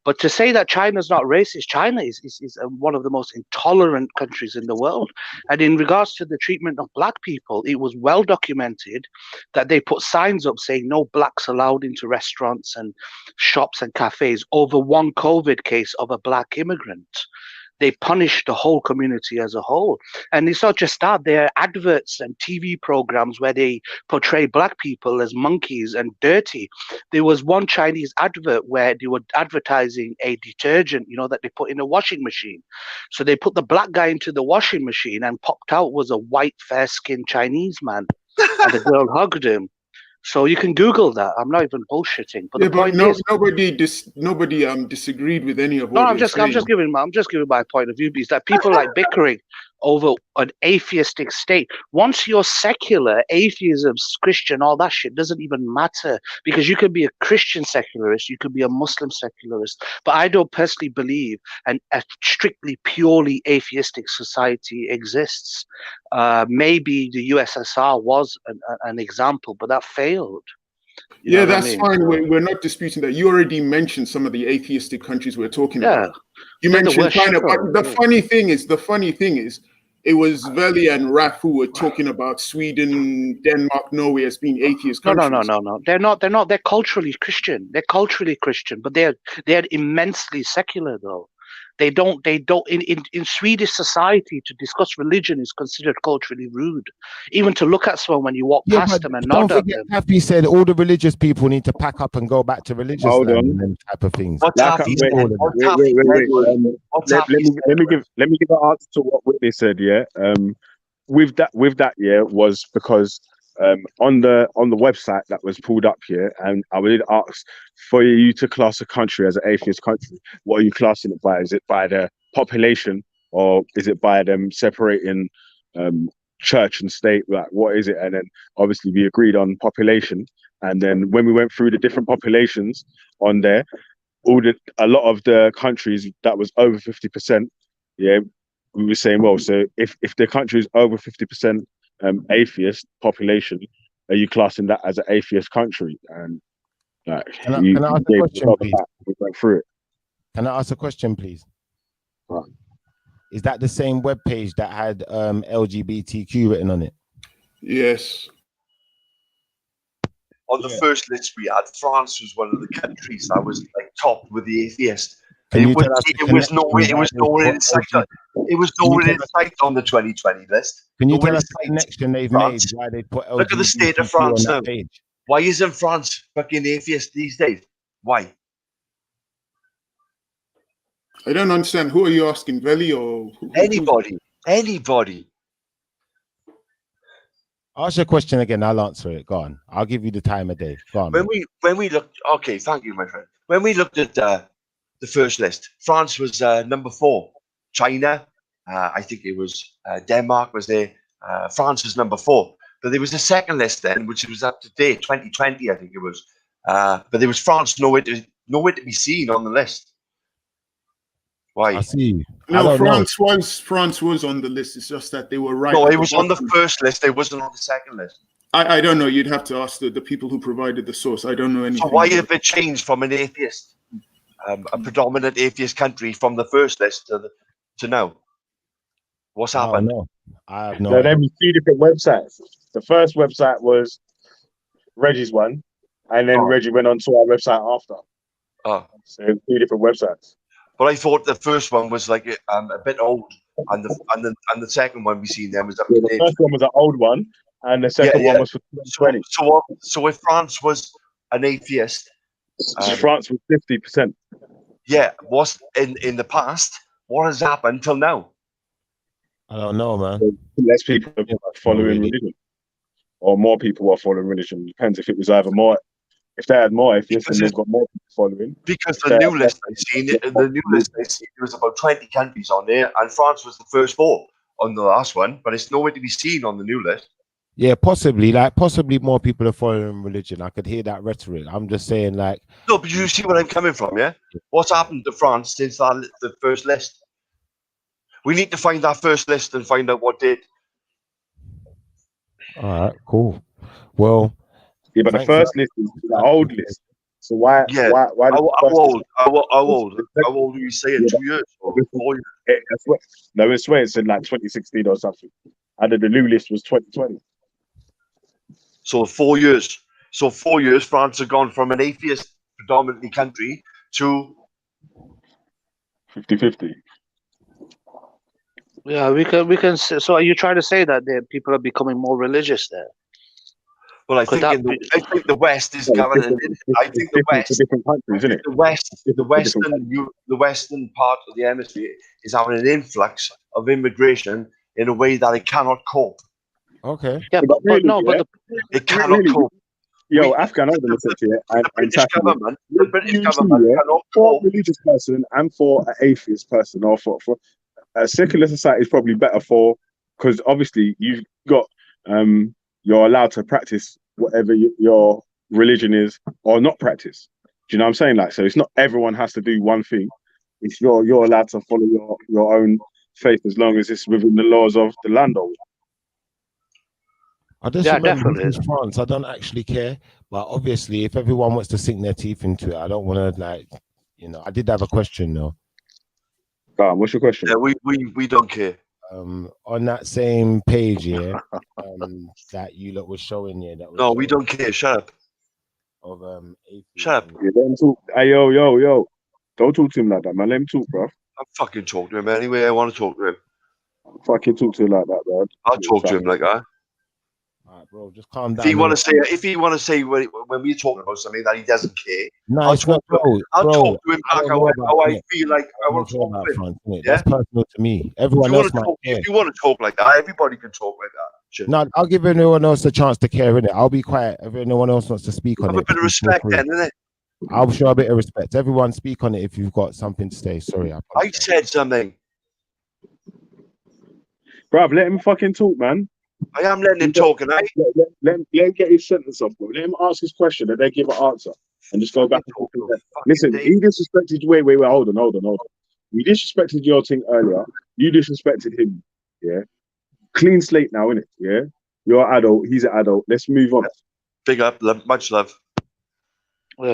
But to say that China's not racist, China is one of the most intolerant countries in the world. And in regards to the treatment of black people, it was well documented that they put signs up saying no blacks allowed into restaurants and shops and cafes over one COVID case of a black immigrant. They punish the whole community as a whole. And it's not just that, there are adverts and TV programs where they portray black people as monkeys and dirty. There was one Chinese advert where they were advertising a detergent, you know, that they put in a washing machine. So they put the black guy into the washing machine and popped out was a white, fair-skinned Chinese man. And the girl hugged him. So you can Google that. I'm not even bullshitting. But yeah, the point is, nobody disagreed with any of what I'm just giving my point of view, because that people like bickering over an atheistic state. Once you're secular, atheism, Christian, all that shit doesn't even matter, because you could be a Christian secularist, you could be a Muslim secularist. But I don't personally believe a strictly purely atheistic society exists. Maybe the USSR was an example, but that failed. Yeah, that's fine. We're not disputing that. You already mentioned some of the atheistic countries we're talking about. You mentioned China. But the funny thing is, it was Veli and Raf who were talking about Sweden, Denmark, Norway as being atheist countries. No. They're not. They're culturally Christian. They're culturally Christian, but they're immensely secular though. They don't in Swedish society, to discuss religion is considered culturally rude. Even to look at someone when you walk past them and don't nod at forget, them. Happy said all the religious people need to pack up and go back to religious Hold land on. and them type of things. Wait. Let me give an answer to what Whitney said. Yeah. With that, yeah, was because on the website that was pulled up here, and I did ask for you to class a country as an atheist country. What are you classing it by? Is it by the population, or is it by them separating church and state? Like, what is it? And then obviously we agreed on population, and then when we went through the different populations on there, a lot of the countries that was over 50%, yeah, we were saying, well, so if the country is over 50% atheist population, are you classing that as an atheist country? And like, can I ask a question, please? We went through it. Can I ask a question, please? Right. Is that the same web page that had LGBTQ written on it? Yes. On the first list we had, France was one of the countries that was like top with the atheist. Can you It was nowhere in sight. It was nowhere in sight on the 2020 list. Can you Nowhere tell in us the sight. connection they've France. made? Why they put LGBTQ Look at the state of France on now. that page? Why isn't France fucking atheist these days? Why? I don't understand. Who are you asking, Veli or Anybody? Anybody? Ask your question again. I'll answer it. Go on. I'll give you the time of day. Go on. When we looked, okay, thank you, my friend. When we looked at the first list, France was number 4. China, I think it was Denmark was there. France was number 4. But there was a second list then, which was up to date, 2020, I think it was. But there was France nowhere to be seen on the list. Why? I see. No, France was on the list. It's just that they were right. No, it was on the first list. It wasn't on the second list. I don't know. You'd have to ask the people who provided the source. I don't know anything. So why have it changed from an atheist, a predominant atheist country, from the first list to now? What's happened? I have no So idea. then we 2 different websites. The first website was Reggie's one, and then Reggie went on to our website after. Oh. So 2 different websites. But I thought the first one was like a bit old, and the second one we seen then was up to date. The first one was an old one, and the second one was for 2020. So if France was an atheist, France was 50%. Yeah, was in the past. What has happened till now? I don't know, man. Less people are following religion, or more people are following religion. Depends if it was either more. If they had more atheists, then they've got more people following. Because the new list I seen, there was about 20 countries on there, and France was the first 4 on the last one, but it's nowhere to be seen on the new list. Yeah, possibly more people are following religion. I could hear that rhetoric. I'm just saying, like, no, but you see where I'm coming from, yeah? What's happened to France since the first list? We need to find that first list and find out what did. All right, cool. Well, yeah, but the first list is the old list. So why? Yeah. Why How old are you saying? 2 years or 4 years? I swear it's in like 2016 or something. And then the new list was 2020. So 4 years. So 4 years, France have gone from an atheist predominantly country to 50-50. Yeah, we can. So are you trying to say that people are becoming more religious there? Well, I think the West is going. I think the West, different countries, isn't it? The western part of the hemisphere is having an influx of immigration in a way that it cannot cope. Okay. Yeah, but it cannot cope. Yo, Afghan, hold on a second here. The British government cannot for a religious person and for an atheist person, or for a secular society is probably better for, because obviously you've got you're allowed to practice whatever your religion is or not practice. Do you know what I'm saying? Like, so it's not everyone has to do one thing. It's you're allowed to follow your own faith as long as it's within the laws of the landowner. I just remember this is France. I don't actually care, but obviously, if everyone wants to sink their teeth into it, I don't want to I did have a question though. What's your question? Yeah, we don't care. On that same page here, that you lot was showing here. No, we don't care. Shut up. Of Shut up. Yeah, let him talk. Hey, yo. Don't talk to him like that, man. Let him talk, bro. I'll fucking talk to him anyway. I want to talk to him. Fucking talk to him like that, bro. I'll talk to him like that. Alright, bro, just calm down. If he want to say when we're talking about something that he doesn't care, No, I'll it's not, talk to him. bro. I'll Bro, talk to him I back don't know about how I Nick. feel like I I want don't to care talk about to him. France, innit? Yeah? That's personal to me. If Everyone you else want to might talk, care. if you want to talk like that, everybody can talk like that. Shit. No, I'll give anyone else a chance to care, innit? I'll be quiet if anyone else wants to speak on Have it. a bit of please feel respect free. then, innit? I'll show a bit of respect. Everyone speak on it if you've got something to say. Sorry, I I apologize. said something. Bruv, let him fucking talk, man. I am letting him talk, and Let him get his sentence off, bro. Let him ask his question and then give an answer. And just go back and forth. Listen, he disrespected you. Wait, hold on. He disrespected your thing earlier. You disrespected him. Yeah. Clean slate now, innit? Yeah. You're an adult. He's an adult. Let's move on. Big up, love, much love.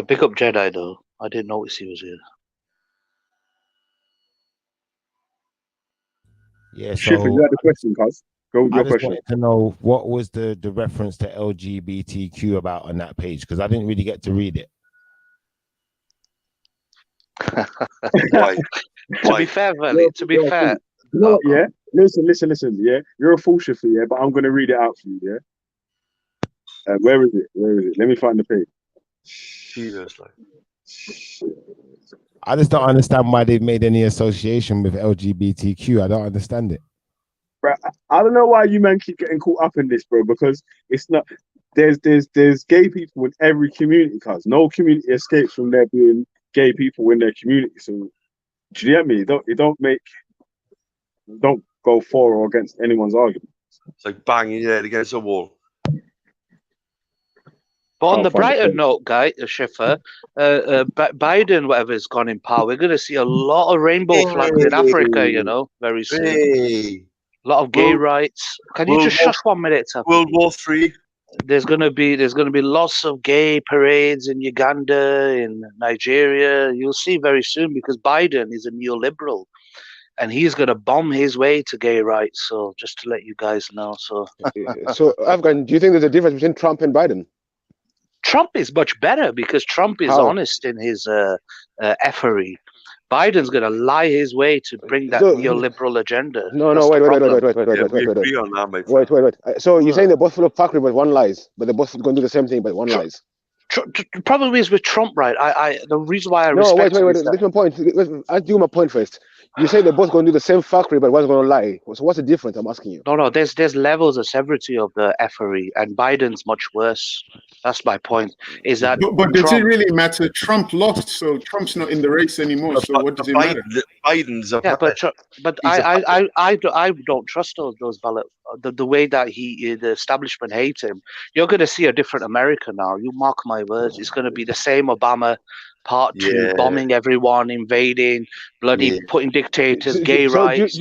Pick up Jedi though. I didn't notice he was here. Yeah, Shifter, so you had the question, cuz. Go with I your just question. wanted to know what was the reference to LGBTQ about on that page, because I didn't really get to read it. Why? To be fair, Valley, to be fair. You know what, yeah? Listen, yeah? You're a fool, Shifter, yeah? But I'm going to read it out for you, yeah? Where is it? Let me find the page. Jesus, like. I just don't understand why they've made any association with LGBTQ. I don't understand it. Bro, I don't know why you men keep getting caught up in this, bro, because it's not... There's gay people in every community, cuz. No community escapes from there being gay people in their community. So, do you get me? Don't go for or against anyone's argument. It's like banging your head against a wall. But on the brighter note, Schiffer, Biden, whatever, has gone in power. We're going to see a lot of rainbow flags in Africa, you know, very soon. A lot of gay rights. Can you just shush 1 minute? World War III. There's going to be lots of gay parades in Uganda, in Nigeria. You'll see very soon because Biden is a neoliberal. And he's going to bomb his way to gay rights. So just to let you guys know. So Afghan, do you think there's a difference between Trump and Biden? Trump is much better because Trump is honest in his effery. Biden's going to lie his way to bring that neoliberal agenda. No, wait. So you're saying they're both full of fuckery, but one lies, but they're both going to do the same thing, but one lies. Problem is with Trump, right? The reason why I respect. No, wait. That's my point. I'll do my point first. You say they're both going to do the same fuckery, but one's going to lie. So what's the difference? I'm asking you. No. There's levels of severity of the effery, and Biden's much worse. That's my point. Is that? But does it really matter? Trump lost, so Trump's not in the race anymore. So what does it matter? Biden's a but I don't trust those ballots. The way that the establishment hates him. You're going to see a different America now. You mark my words. It's going to be the same Obama. Part 2, bombing everyone, invading, putting dictators, gay rights,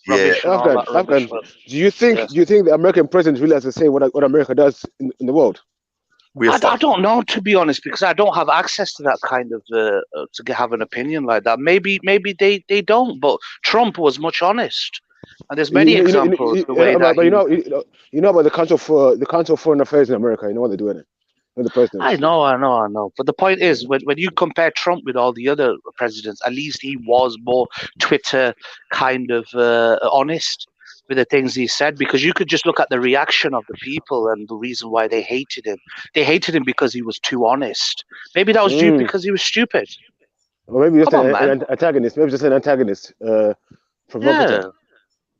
rubbish. Afghan, do you think the American president really has to say what America does in the world? I don't know, to be honest, because I don't have access to that kind of to have an opinion like that. Maybe they don't, but Trump was much honest, and there's many examples. But you know about the Council for Foreign Affairs in America. You know what they're doing. The president. I know. But the point is, when you compare Trump with all the other presidents, at least he was more Twitter kind of honest with the things he said, because you could just look at the reaction of the people and the reason why they hated him. They hated him because he was too honest. Maybe that was due because he was stupid. Or maybe just an antagonist. Maybe just an antagonist. Provocateur. Yeah.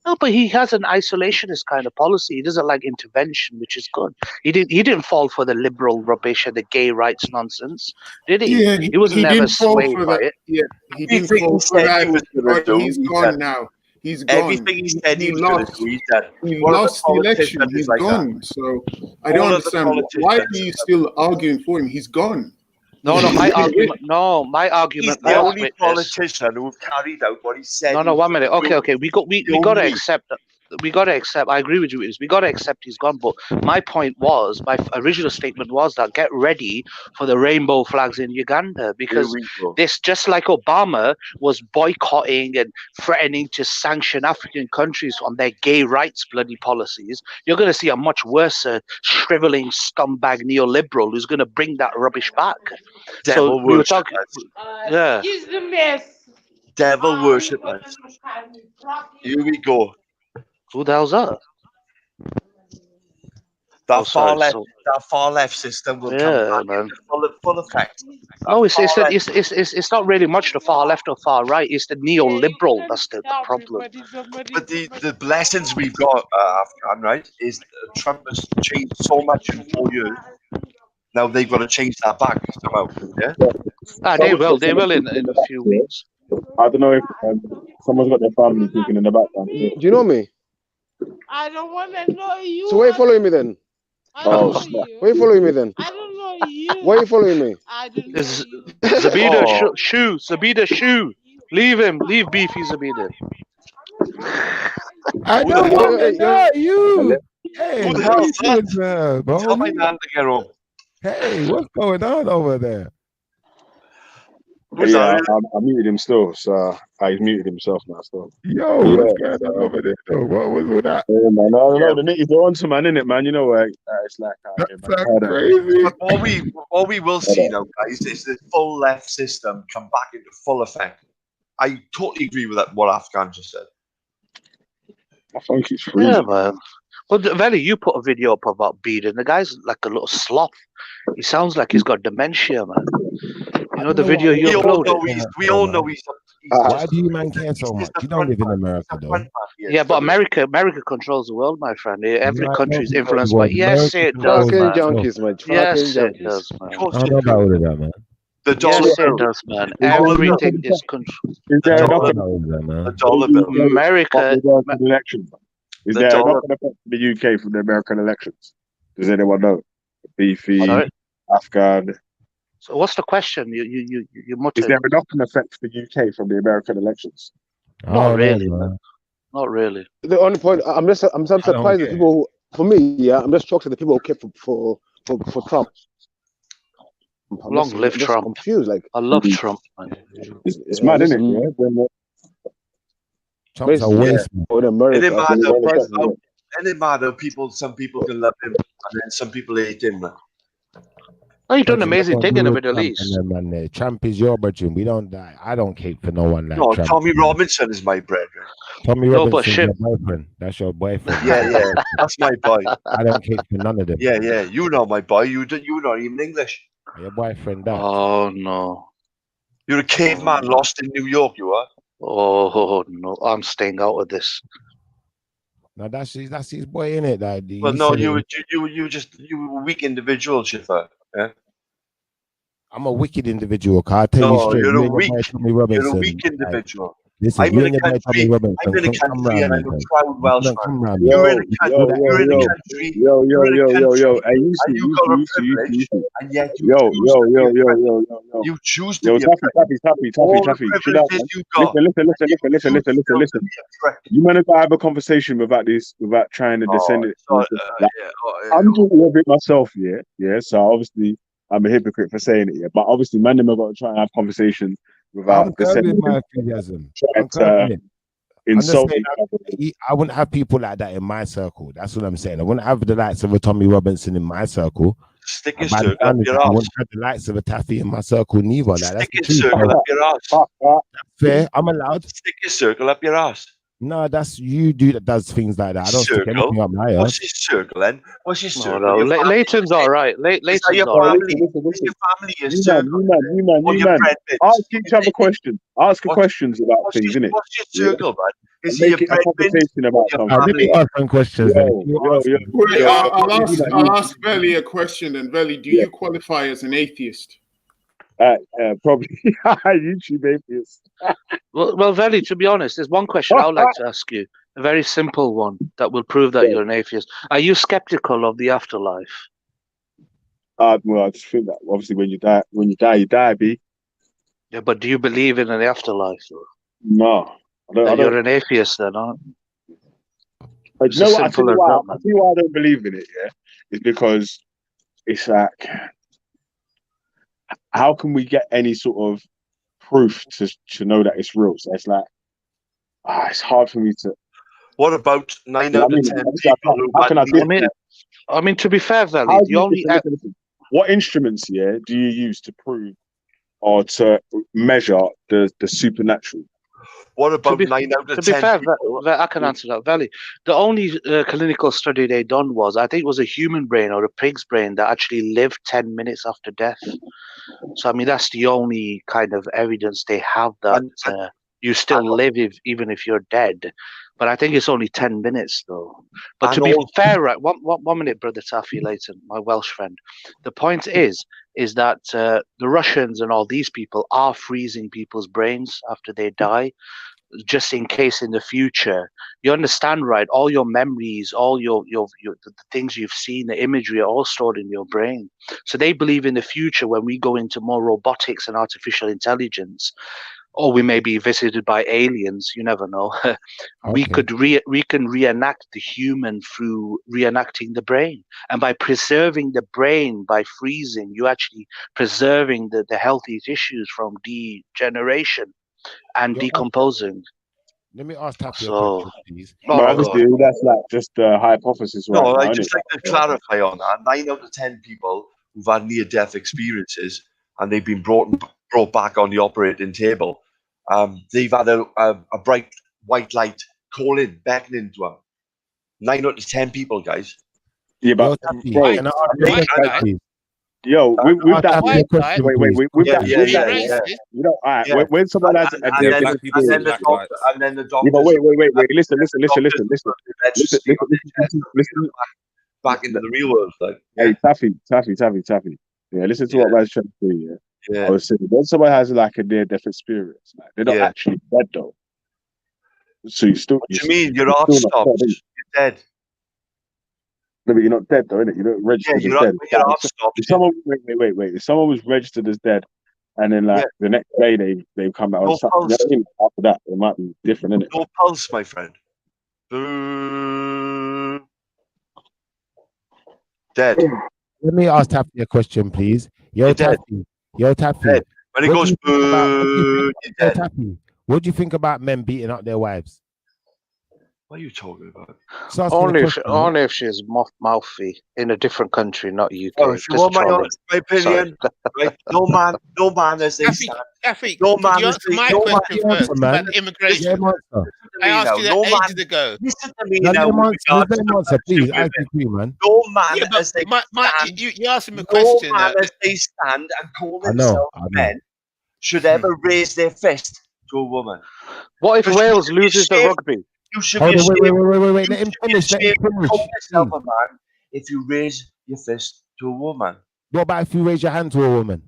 No, but he has an isolationist kind of policy. He doesn't like intervention, which is good. He didn't fall for the liberal rubbish and the gay rights nonsense, did he? Yeah, he was never swayed by it. Yeah, he didn't fall for that. But he's gone now. He's gone. Everything he said he lost. He lost the election. He's gone. So I don't understand why are you still arguing for him. He's gone. No, my argument. He's the only politician who carried out what he said. No, 1 minute. Okay. We got to accept that. We got to accept. I agree with you. We got to accept he's gone. But my point was, my original statement was that get ready for the rainbow flags in Uganda, because this, just like Obama was boycotting and threatening to sanction African countries on their gay rights bloody policies, you're going to see a much worse shriveling scumbag neoliberal who's going to bring that rubbish back. Devil so we were talking. Yeah. He's the mess. devil worshippers. Here we go. Who the hell's that? That far left system will come back into full effect. No, it's not really much the far left or far right. It's the neoliberal that's the problem. But the blessings we've got, Afghan, right, is Trump has changed so much in 4 years. Now they've got to change that back somehow. Yeah. They will in a few weeks. I don't know if someone's got their family talking in the background. Do you know me? I don't want to know you. So why are you following me then? I don't know you. Why are you following me then? I don't know you. Why are you following me? I don't know you. Zabida, Zabida, Shoe. Leave him. Leave Beefy Zabida. I don't want to know you. Hey, Who the what hell are you is that? doing there, bro? Tell my man to get home. Hey, what's going on over there? Yeah, I muted him still, so he's muted himself now. So Yo, what's going on over there? Though? What was with that? Yeah, man. I don't know. The nitties are onto man, innit, man? You know what? It's like crazy. But what we will see now, guys, is the full left system come back into full effect. I totally agree with that. What Afghan just said. I think it's free. Yeah, man. Well, Veli, you put a video up about beating. The guy's like a little sloth. He sounds like he's got dementia, man. You know the video you uploaded? We all know he's why do you man care so much? You don't live in America, though. Yeah, but America controls the world, my friend. Every country is influenced by. Yes, it does, man. Junkies, man. Yes, it does, man. I don't know about that, man. Yes, it does, man. Everything is controlled. The dollar bill. America. Election. Is there not going to affect the UK from the American elections? Does anyone know? Beefy, Afghan. So what's the question? You muttered. Is there a knock-on effect for the UK from the American elections? Not really, man. Not really. The only point I'm surprised that people who, for me, I'm just shocked at the people who care for Trump. Long live Trump. Confused, like I love Trump, man. It's mad, isn't it? Yeah. Trump's a waste. And it matter. Some people can love him, and then some people hate him, man. Oh, you've done amazing thing in the Middle East. Trump is your brethren. We don't die. I don't cape for no one like Trump. Tommy Robinson is my brethren. Tommy Robinson is your boyfriend. That's your boyfriend. Yeah, that's my boy. I don't cape for none of them. Yeah, you know my boy. You're not even English. Your boyfriend, that. Oh no. You're a caveman lost in New York. You are. Oh no, I'm staying out of this. No, that's his boy, innit? Like, well, no, you were a weak individual, Schiffer. Yeah. I'm a wicked individual. I tell you straight. You're a weak individual. Listen, I'm in a country and I'm a proud Welshman. You're in a country. Yo. You got a privilege, and yet you choose to be Taffy. Listen. You man gotta have a conversation without trying to descend it. I'm doing a bit myself, yeah. So obviously I'm a hypocrite for saying it, yeah. But obviously, man, them have got to try and have conversations without descending. My enthusiasm. Insulting. I wouldn't have people like that in my circle. That's what I'm saying. I wouldn't have the likes of a Tommy Robinson in my circle. Stick his circle up your ass. I wouldn't have the likes of a Taffy in my circle neither. Like, Stick his circle up your ass. Fair. I'm allowed. Stick his circle up your ass. No, that's you do that does things like that. I don't stick anything up my ass. What's his circle then? What's his circle? No. Leighton's all right. Leighton's all right. Your family is circle. You man. Ask each other questions. Ask questions about things, innit? What's your circle, man? Is he a conversation about something? Let me ask some questions. Wait, I'll ask Veli a question then. Veli, do you qualify as an atheist? Probably YouTube atheist. well, Veli, to be honest, there's one question I would like to ask you. A very simple one that will prove that you're an atheist. Are you skeptical of the afterlife? Well, I just think that obviously when you die, you die, B. Yeah, but do you believe in an afterlife? No. You're an atheist then, aren't you? I tell you why I don't believe in it, yeah? It's because it's like, how can we get any sort of proof to know that it's real? So it's like, it's hard for me to. What about 9 out of 10 people? I mean, to be fair, Valley, what instruments, do you use to prove or to measure the supernatural? What about 9 out of 10? To be fair, people? I can answer that. Valley. The only clinical study they done was, I think it was a human brain or a pig's brain that actually lived 10 minutes after death. So, I mean, that's the only kind of evidence they have that you still live even if you're dead. But I think it's only 10 minutes, though. But to be fair, right, one minute, Brother Taffy Layton, my Welsh friend. The point is that the Russians and all these people are freezing people's brains after they die, just in case in the future. You understand, right? All your memories, all your the things you've seen, the imagery are all stored in your brain. So they believe in the future when we go into more robotics and artificial intelligence, or we may be visited by aliens, you never know. We can reenact the human through reenacting the brain. And by preserving the brain, by freezing, you actually preserving the healthy tissues from degeneration and decomposing. Let me ask Taffy a So, question, please. But obviously, that's like just a hypothesis, right? No, now, I innit? just like to clarify on that. 9 out of 10 people who've had near-death experiences and they've been brought back on the operating table, they've had a bright white light calling, beckoning to them. 9 out of 10 people, guys. Yeah, but bro, yo, with that, wait, with that, you know, all right, when someone has a near-death experience, and then the doctor. yeah, but wait, listen, back into the real world, like. Hey, Taffy. Yeah, listen to what I was trying to say. Yeah, I was saying when someone has like a near-death experience, like, they're not actually dead though. So you still. What do you mean? Your heart stops. You're dead. No, but you're not dead though, innit? You're not registered as dead. Your heart stops. If someone, wait. If someone was registered as dead, and then like the next day they come out or something, you know what I mean? After that, it might be different, innit? No pulse, my friend. Dead. Let me ask Taffy a question, please. Yo, Taffy. Dead. When it goes, you're dead. Taffy, what do you think about men beating up their wives? What are you talking about? Only if she's mouthy in a different country, not UK. Oh, if you want my opinion, right? No man as they stand. Taffy, no man you as answer my question first about immigration. I asked you that ages ago. Listen to me now. Please, I agree, man. No man as they stand. You asked him a question. No man as they stand and call themselves men should ever raise their fist to a woman. What if Wales loses the rugby? You should be ashamed. Wait. Let him finish. Call yourself a man if you raise your fist to a woman. What about if you raise your hand to a woman?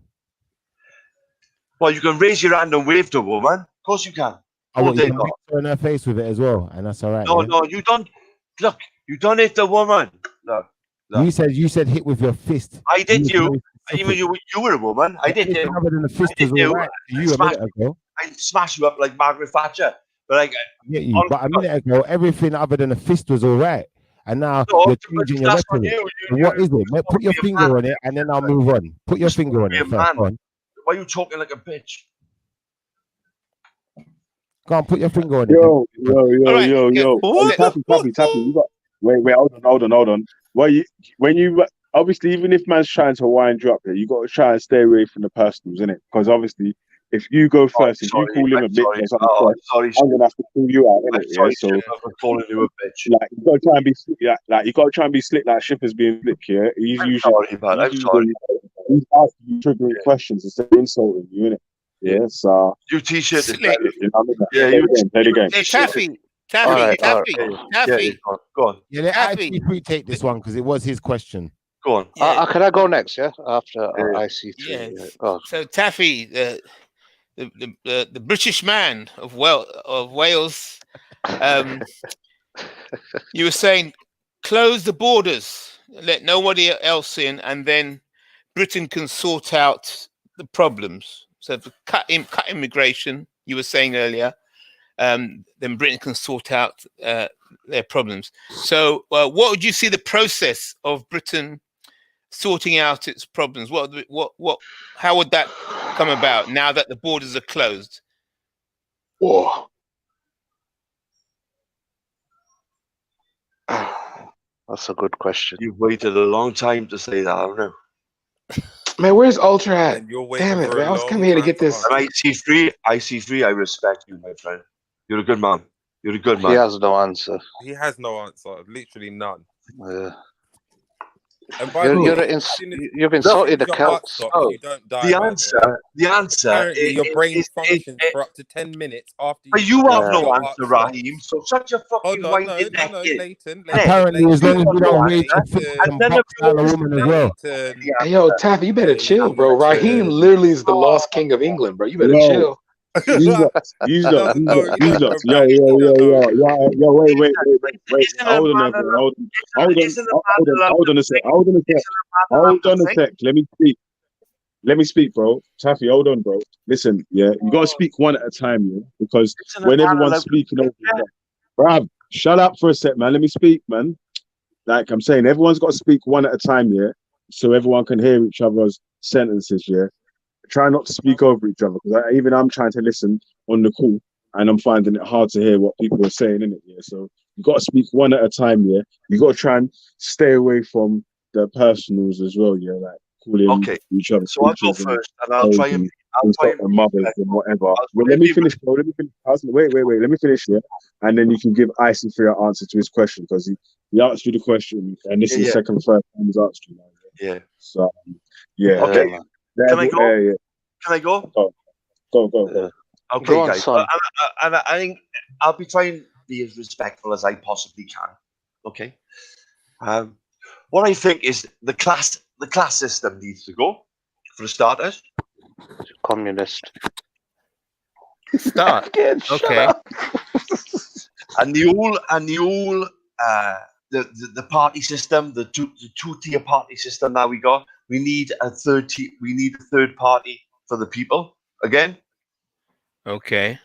Well, you can raise your hand and wave to a woman. Of course you can. You can turn her face with it as well, and that's all right. No, you don't. Look, you don't hit the woman. Look. You said hit with your fist. I did you. Even you were a woman. I did you. Other than the fist was all right. You a minute ago. I smash you up like Margaret Thatcher. But but a minute ago, everything other than a fist was all right, and now you're changing your rhetoric. What is it? Put your finger on it, and then I'll move on. Put your finger on it first. Why are you talking like a bitch? Go on, put your finger on it. Yo. Taffy, you got. Wait, hold on. When you obviously, even if man's trying to wind you up here, you got to try and stay away from the personals, innit? Because obviously, if you go first, if you call him a bitch or something, I'm gonna have to call you out, innit? Yeah, so I'm calling you a bitch. Like you got to try and be slick, like you got to try and be slick, like Shipper's being slick here. He's I'm usually sorry, man. I'm sorry. He's asking you triggering questions instead of insulting you, innit? Yeah, so you t-shirt is better. You know what I mean? Yeah, you play the game. Hey, Taffy. Go on. Yeah, let IC3 take this one because it was his question. Go on. Can I go next? Yeah, after IC3. Yeah. So Taffy, the British man of Wales, you were saying close the borders, let nobody else in, and then Britain can sort out the problems. So cut immigration, you were saying earlier, then Britain can sort out their problems. So what would you see the process of Britain sorting out its problems? How would that come about now that the borders are closed? Whoa. That's a good question. You've waited a long time to say that, haven't you? Man, where's Ultra at? Damn it, man. I was coming here to get this. And I see free, I respect you, my friend. You're a good man. You're a good man. He has no answer. He has no answer. Literally none. Yeah. And by the way, You've insulted the Celts. You don't die. The answer. Apparently, your brain functions for up to 10 minutes after. But you have no answer, Raheem. So such a fucking Hold on, whiny neck. Leighton. Apparently, as long as we don't reach the fix and box down a woman as well. Hey, yo, Taffy, you better chill, bro. Raheem literally is the lost king of England, bro. You better chill. Use up. Yo, wait. Hold on, everyone. Hold on a sec. Let me speak, bro. Taffy, hold on, bro. Listen, yeah, you gotta speak one at a time, yeah, because when everyone's speaking over each other, bruv, shut up for a sec, man. Let me speak, man. Like I'm saying, everyone's got to speak one at a time, yeah, so everyone can hear each other's sentences, yeah. Try not to speak over each other, because even I'm trying to listen on the call, and I'm finding it hard to hear what people are saying, innit? Yeah, so you got to speak one at a time, yeah. You got to try and stay away from the personals as well, yeah, like calling each other. So I'll go first, and I'll try and mothers and whatever. Well, let me finish, bro. Let me finish. Wait. Let me finish, yeah, and then you can give Icy for your answer to his question, because he asked you the question, and this is the second, third time he's asked you. Yeah. So, yeah. Okay. Can I go? Yeah. Can I go? Go. Okay, Go on, guys. son. And I think I'll be trying to be as respectful as I possibly can. Okay. What I think is the class system needs to go, for starters. Communist. Start. Okay. and the party system, the two-tier party system that we got. We need a third party for the people again. Okay.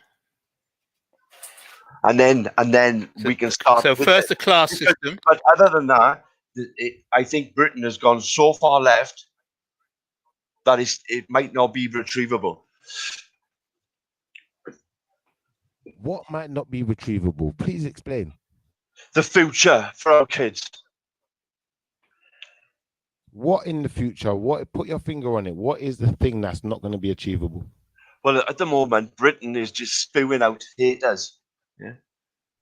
And then we can start. So first the class system. But other than that, I think Britain has gone so far left that it might not be retrievable. What might not be retrievable? Please explain. The future for our kids. What in the future? What? Put your finger on it. What is the thing that's not going to be achievable? Well, at the moment, Britain is just spewing out haters. Yeah.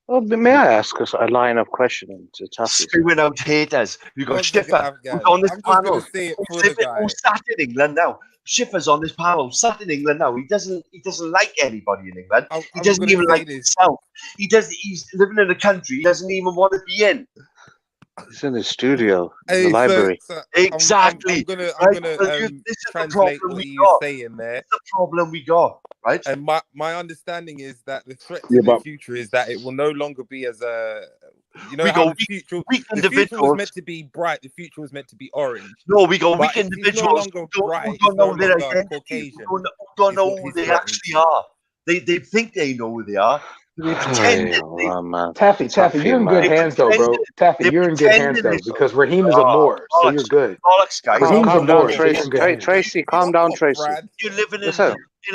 Well, may I ask us a line of questioning to Taffy? Spewing out haters. We've got Schiffer who's on this panel. Who's sat in England now. Schiffer's on this panel, sat in England now. He doesn't like anybody in England. He doesn't even like himself. He's living in a country he doesn't even want to be in. He's in the studio, in the library. Exactly. I'm gonna translate what you're saying there. It's the problem we got, right? And my understanding is that the threat to the future is that it will no longer be as a, the future was meant to be bright. The future was meant to be orange. No, we got weak individuals who don't know their identity. Who don't know who they actually are. They think they know who they are. They pretend Taffy, you're in good hands though, bro. Taffy, you're in good hands though, because Raheem is a Moor, so you're good. Calm down, Tracy. Calm down, Tracy. You're living in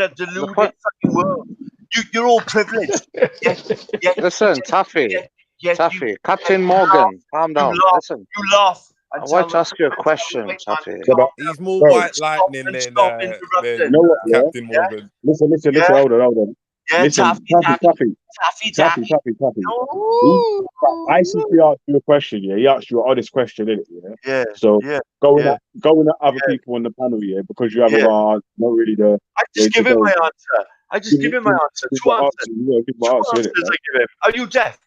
a deluded fucking world. You're all privileged. Listen, Taffy, Captain Morgan, calm down. Listen, you laugh. I want to ask you a question, Taffy. He's more white lightning than Captain Morgan. Listen, hold on. Yeah, listen, Taffy. ICP asked you a question, yeah. He asked you an honest question, didn't he? Yeah. So going at other people on the panel, yeah, because you have not really the. I just give him my answer. Two answers. Are you deaf?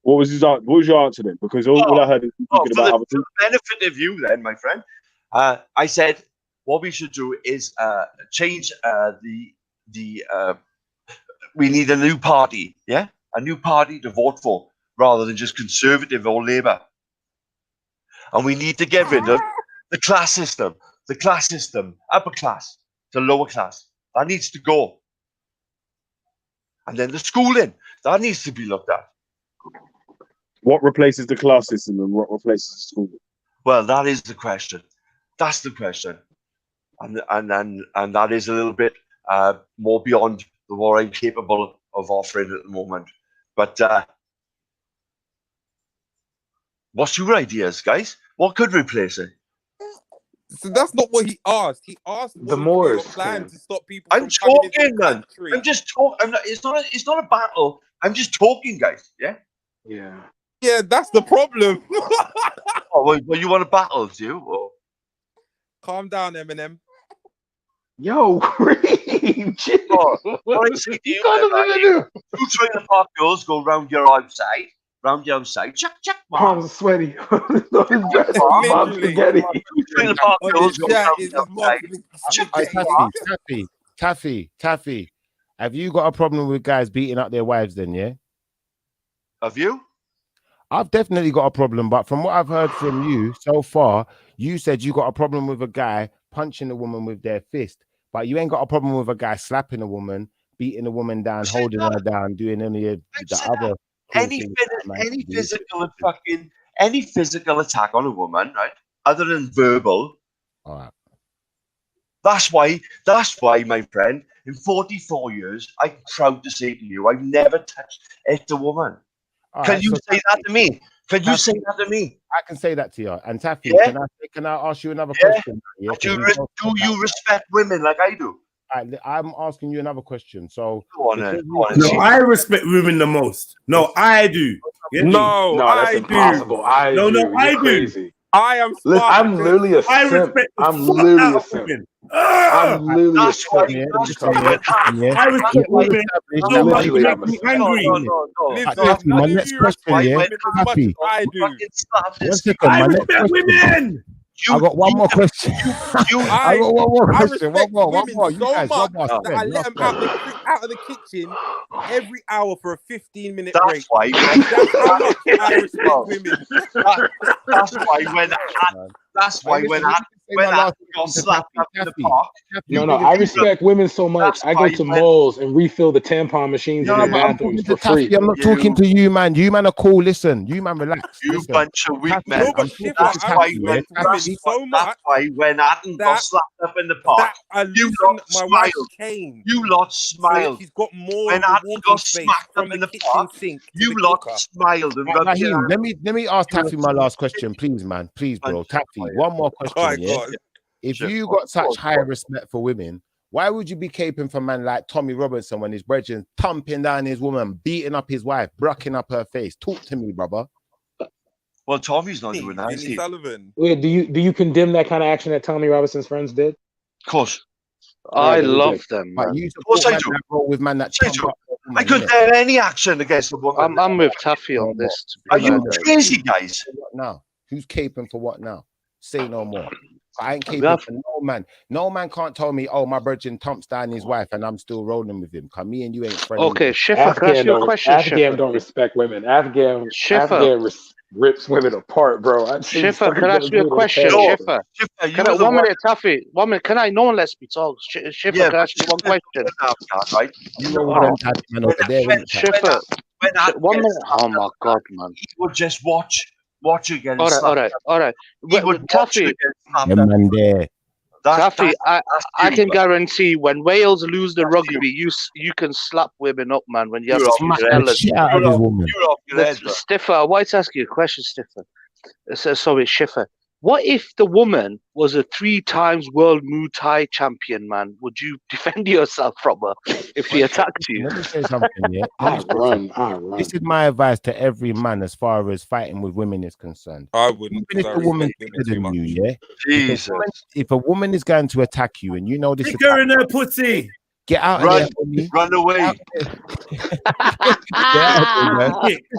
What was your answer then? Because all I heard is thinking about other people. For the benefit of you, then, my friend, I said what we should do is change we need a new party, a new party to vote for, rather than just Conservative or Labour. And we need to get rid of the class system, upper class to lower class. That needs to go. And then the schooling, that needs to be looked at. What replaces the class system and what replaces the schooling? Well, that is the question. That's the question. And that is a little bit more beyond what I'm capable of offering at the moment. But what's your ideas, guys? What could replace it? So that's not what he asked. He asked The what Moors your plan came. to stop people. I'm from coming into talking, the man. country. I'm just talking. It's not a battle. I'm just talking, guys. Yeah. Yeah. Yeah, that's the problem. Oh, well, you want to battle, do you? Or... Calm down, Eminem. Yo, Cream, chill. What I say to you, two trailer park girls go round your outside, check, Palms are sweaty. Mom spaghetti. Two trailer park girls go round your outside. Taffy, have you got a problem with guys beating up their wives then, yeah? Have you? I've definitely got a problem, but from what I've heard from you so far, you said you got a problem with a guy punching a woman with their fist, but you ain't got a problem with a guy slapping a woman, beating a woman down, holding her down, doing any of the other any physical attack on a woman, right? Other than verbal. All right. That's why, my friend, in 44 years, I'm proud to say to you, I've never touched a woman. Can you say that to me? Can you say that to me? I can say that to you. And Taffy, Yeah? can I ask you another question? Yeah, Do you respect women like I do? I'm asking you another question. So, go on, then. No, I respect women the most. No, I do. No, that's impossible. I do. You're crazy. I am. Listen, I'm literally a simp. I'm literally a simp. I'm literally a simp. I respect women so much it makes me angry. My next question, yeah, Happy. I do. 1 second, my next question. Women. I got one more question. I got one more question. One more. You guys, one more. I let them out of the kitchen every hour for a 15-minute break. That's why. That's how much I respect women. That's why when I got slapped up in the park. No, I respect women so much. I go to malls and refill the tampon machines in the bathrooms for free. I'm not talking to you, man. You man are cool. Listen, you man relax. You bunch of weak men. That's why when Adam got slapped up in the park, you lot smiled. You lot smiled. She's got more when Adam got smacked up in the park, you lot smiled and rubbed your hands. Let me ask Taffy my last question, please, man. Please, bro. Taffy, one more question. Yeah? If you got such high respect for women, why would you be caping for a man like Tommy Robinson when his brethren thumping down his woman, beating up his wife, brocking up her face? Talk to me, brother. Well, Tommy's not doing that, is he? Wait, do you condemn that kind of action that Tommy Robinson's friends did? Of course. I love them, man. You support man that roll with man that I could do any action against a woman. I'm with Taffy on this. Are you crazy, guys? Now, who's caping for what now? Say no more. I ain't caping for no man. No man can't tell me, oh, my virgin thumps down his wife and I'm still rolling with him. Cause me and you ain't friends. Okay, Schiffer, can I ask you a question? Afghan don't respect women. Afghan rips women apart, bro. Schiffer, can I ask you a question? Schiffer, 1 minute, Taffy. 1 minute. Can I? No one lets me talk. Schiffer, can I ask you one question? You know what I'm over there. Schiffer, 1 minute. Oh my God, man. He would just watch again. All right. Taffy, Taffy, I can guarantee when Wales lose the rugby, you can slap women up, man. When you have Stiffer, I wanted to ask you a question, Stiffer. Sorry, Schiffer. What if the woman was a 3 times world Muay Thai champion, man? Would you defend yourself from her if she attacked you? Let me say something, yeah? I run. This is my advice to every man as far as fighting with women is concerned. I wouldn't. Even if the woman's bigger than you, yeah? Jesus. If a woman is going to attack you and you know this, stick her in her pussy. Get out of there, homie. Run away.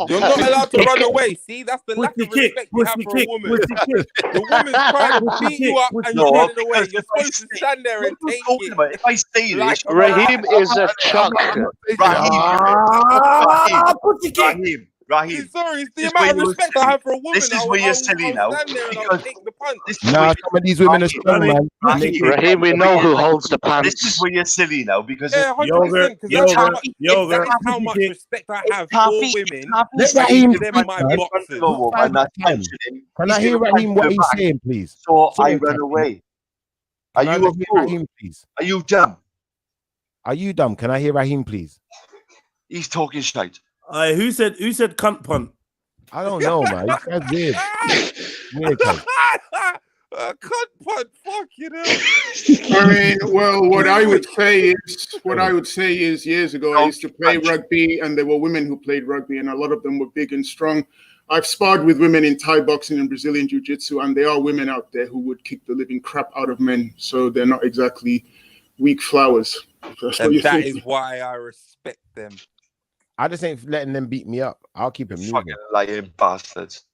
You're not allowed to run away. See, that's the lack of respect you have for a woman. The woman's trying to beat you up and you're running away. You're supposed to stand there and take it. If I say this, Raheem is a chuck. Raheem. Sorry, it's the amount of respect I have for a woman. This is where you're silly now. Nah, some of these women are strong, man. Raheem, we know who holds the pants. This is where you're silly now because yogurt. How much respect I have for women. Let Raheem to them and my boxers. Can I hear Raheem what he's saying, please? So I run away. Are you a fool? Raheem, please? Are you dumb? Are you dumb? Can I hear Raheem, please? He's talking shite. Who said cunt punt? I don't know, man. That's weird. Weird. Cunt pod, fucking hell. I mean, well, what I would say is, years ago I used to play rugby, and there were women who played rugby, and a lot of them were big and strong. I've sparred with women in Thai boxing and Brazilian jiu-jitsu, and there are women out there who would kick the living crap out of men. So they're not exactly weak flowers. And that is why I respect them. I just ain't letting them beat me up. I'll keep it moving. Fucking lying bastards.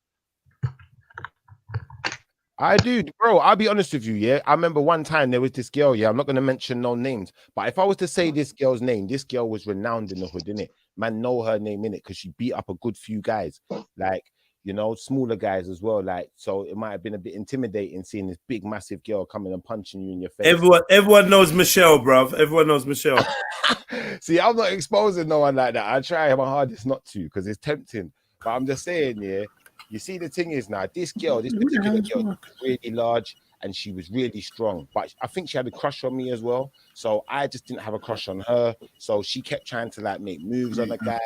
I do, bro. I'll be honest with you, yeah. I remember one time there was this girl, yeah. I'm not gonna mention no names, but if I was to say this girl's name, this girl was renowned in the hood, innit? Man, know her name in it because she beat up a good few guys, like, you know, smaller guys as well. Like, so it might have been a bit intimidating seeing this big, massive girl coming and punching you in your face. Everyone knows Michelle, bruv. Everyone knows Michelle. See, I'm not exposing no one like that. I try my hardest not to because it's tempting, but I'm just saying, yeah. You see, the thing is now, this particular girl was really large and she was really strong, but I think she had a crush on me as well. So I just didn't have a crush on her. So she kept trying to like make moves on the guy.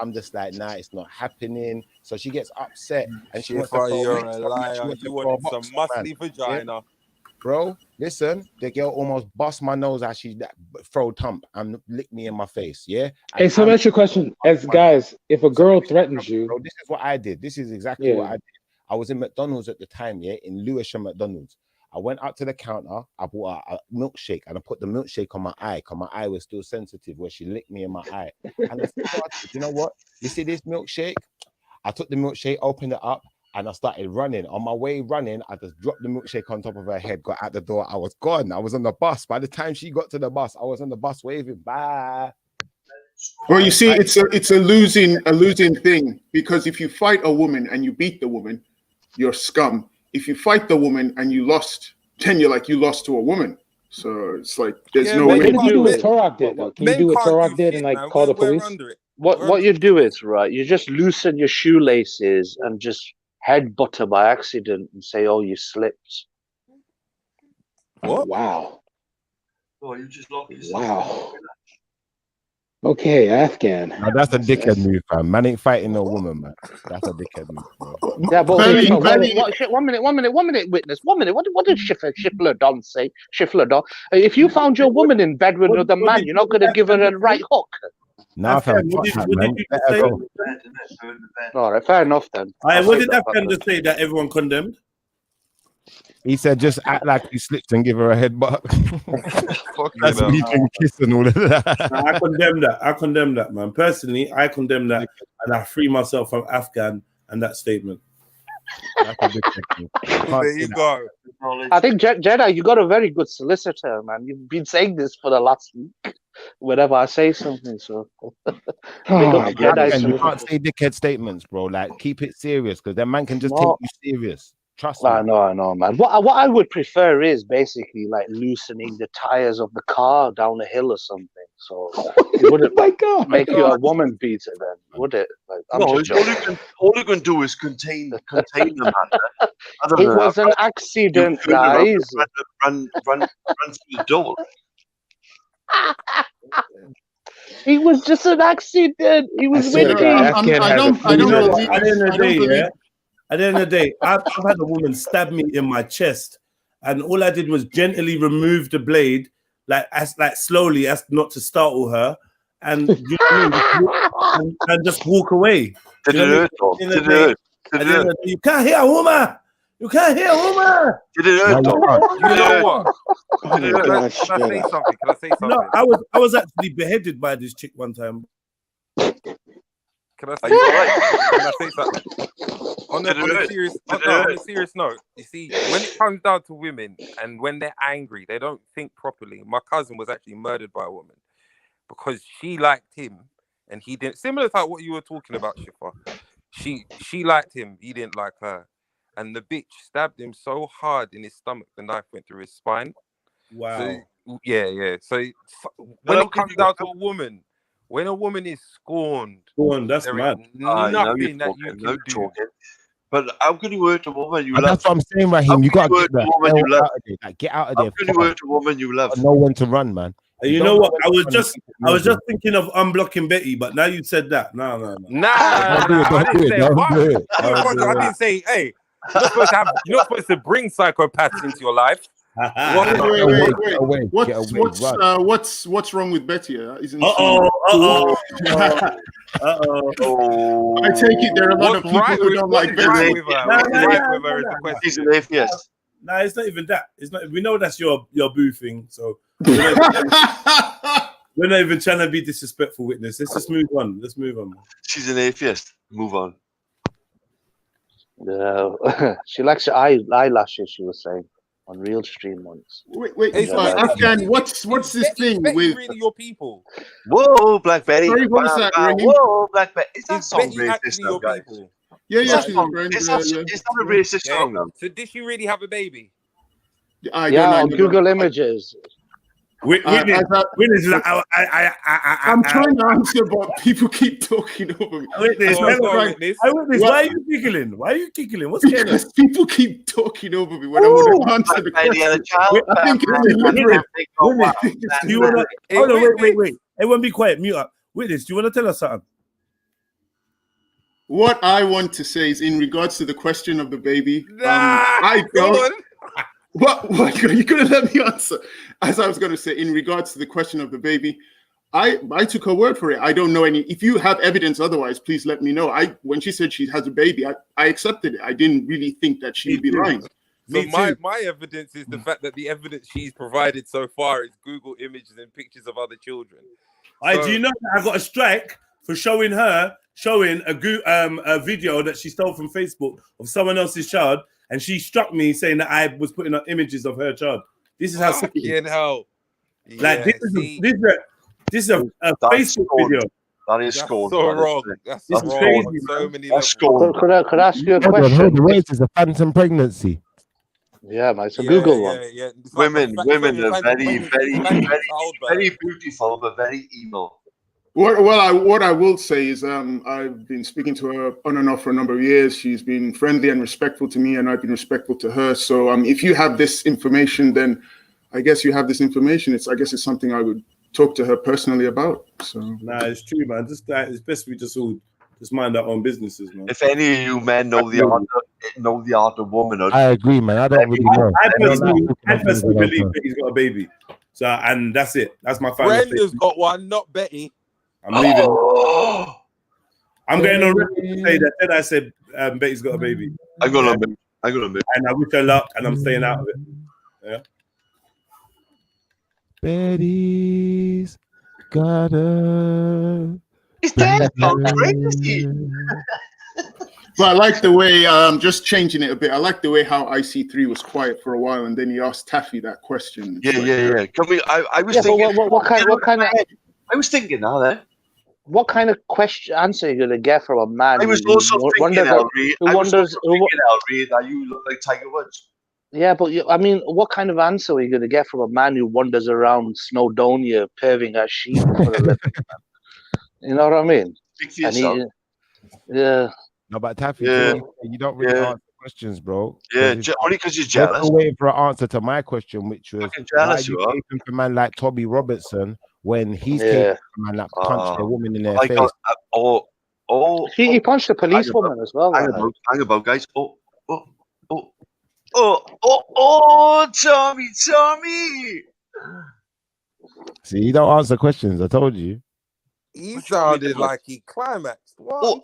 I'm just like, nah, it's not happening. So she gets upset and she wants to You're a liar. You wanted some muscly vagina. Yeah. Bro, listen, the girl almost bust my nose as she throw thump and licked me in my face, yeah? Hey, so that's your question. As guys, if a girl threatens you... Bro, this is what I did. This is exactly what I did. I was in McDonald's at the time, yeah, in Lewisham McDonald's. I went up to the counter, I bought a milkshake, and I put the milkshake on my eye, because my eye was still sensitive, where she licked me in my eye. And I said, you know what? You see this milkshake? I took the milkshake, opened it up, and I started running. On my way running, I just dropped the milkshake on top of her head, got out the door. I was gone. I was on the bus. By the time she got to the bus, I was on the bus waving, bye. Well, you see, it's a losing thing, because if you fight a woman and you beat the woman, you're scum. If you fight the woman and you lost, then you're like, you lost to a woman. So it's like, there's no way. Can you do what Torok did, though? Can you do what Torok did and like call the police? What you do is, right, you just loosen your shoelaces and just headbutt her by accident and say, oh, you slipped. What? Wow. Oh, you just locked yourself. Wow. Okay, Afghan. No, that's a dickhead move, fam. Man ain't fighting no woman, man. That's a dickhead move, bro. Yeah, but one minute, witness. 1 minute. What did Schiffler Don say? Schiffler Don. If you found your woman in bed with another man, you're not going to give her a right hook. Nah, fam. All right, fair enough then. What did Afghan just say that everyone condemned? He said, just act like you slipped and give her a headbutt. That's me and kiss and all of that. I condemn that, man. Personally, I condemn that, and I free myself from Afghan and that statement. There you go. I think Jedi, you got a very good solicitor, man. You've been saying this for the last week. Whenever I say something, so you can't say dickhead statements, bro. Like, keep it serious, because that man can just take you serious. Trust me. I know, man. What I would prefer is basically like loosening the tires of the car down a hill or something. So it wouldn't make you a woman beater, then, would it? Like, all you can do is contain the matter. It was an accident, guys. Run through the door. It was just an accident. He was with me. At the end of the day, I've had a woman stab me in my chest, and all I did was gently remove the blade, like slowly, as not to startle her, and you know what I mean? and just walk away. Did it hurt? You can't hit a woman. You can't hit a woman. Did it hurt? You know what? Can I say something? No, I was actually beheaded by this chick one time. Can I say something? On a serious note, you see, when it comes down to women and when they're angry, they don't think properly. My cousin was actually murdered by a woman because she liked him and he didn't. Similar to what you were talking about, Shifa. She liked him, he didn't like her. And the bitch stabbed him so hard in his stomach, the knife went through his spine. Wow. So, yeah. So when it comes down to a woman, when a woman is scorned, that's mad. Nothing that you can do. But how can you hurt a woman you love? That's what I'm saying, Raheem. You got to get that. Woman you love. Get out of there. How can you hurt a woman you love? Know when to run, man. You know what? I was just thinking of unblocking Betty, but now you said that. No. I didn't say, hey, You're not supposed to bring psychopaths into your life. Wait. What's wrong with Betty? Isn't she? Uh-oh. I take it there are a lot of people who don't like Betty. She's an atheist. No, it's not even that. It's not. We know that's your boo thing. So we're not even trying to be disrespectful, witness. Let's just move on. Let's move on. She's an atheist. Move on. She likes your eyelashes. She was saying on real stream once. Wait, Afghan. What's this thing with really your people? Whoa, Black Betty. Sorry, one sec, Raheem. Whoa, Black Betty. Is that Is song Betty racist actually now, your guys? people? Yeah, Is that a racist song now? So did she really have a baby? On Google Images. I'm trying to answer, but people keep talking over me. Witness, why are you giggling? Why are you giggling? What's going on? Because people keep talking over me when I want to answer the question. I think it's Do you want to? Hold on, wait. Everyone, be quiet. Mute up. Witness, do you want to tell us something? What I want to say is in regards to the question of the baby. I don't. What? You're gonna let me answer? As I was gonna say, in regards to the question of the baby, I took her word for it. I don't know any. If you have evidence otherwise, please let me know. When she said she has a baby, I accepted it. I didn't really think that she'd be lying. So my evidence is the fact that the evidence she's provided so far is Google images and pictures of other children. Do you know that I got a strike for showing a video that she stole from Facebook of someone else's child, and she struck me saying that I was putting up images of her child. This is how sick it is. Hell. Like this is a Facebook video. That is scorn. So wrong. That's wrong on so many levels. Could I ask you a question? Hold on, wait, it's a phantom pregnancy. Yeah, man, it's a Google one. Yeah. Women are very beautiful, but very evil. What I will say is I've been speaking to her on and off for a number of years. She's been friendly and respectful to me, and I've been respectful to her. So if you have this information, then I guess you have this information. I guess it's something I would talk to her personally about. So it's true, man. It's best we just mind our own businesses, man. If any of you men know the art of womanhood, I agree, man. I don't really know. I personally believe that he's got a baby. So and that's it. That's my final Brenda's statement. got one, not Betty. I'm leaving. I'm going on record to say that I said Betty's got a baby. I got a baby. And I wish her luck, and I'm staying out of it. Yeah. Betty's got a. Is that crazy? But I like the way, just changing it a bit. I like the way how IC3 was quiet for a while, and then he asked Taffy that question. Yeah. Can we? I was thinking. What kind of? I was thinking now then. What kind of answer are you gonna get from a man? I was also thinking, Elrie, that you look like Tiger Woods. Yeah, but what kind of answer are you gonna get from a man who wanders around Snowdonia perving at sheep for a living? You know what I mean? Yeah. No, but Taffy, you don't really answer questions, bro. Yeah, only because you're jealous. I'm waiting for an answer to my question, which was jealous, why you caping for a man like Tommy Robertson when he's caping for a man that punched a woman in their face. He punched a policewoman as well. Hang about, guys. Tommy. See, you don't answer questions. I told you. He sounded like he climaxed. I know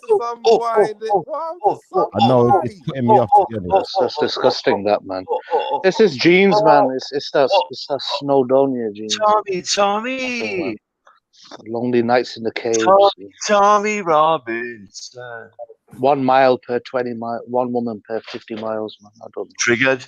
it's putting me off. That's disgusting, that man. This is jeans, man. It's that Snowdonia jeans. Tommy. Lonely nights in the caves. Tommy Robinson. 1 mile per 20 miles. 1 woman per 50 miles, man. I don't know. Triggered.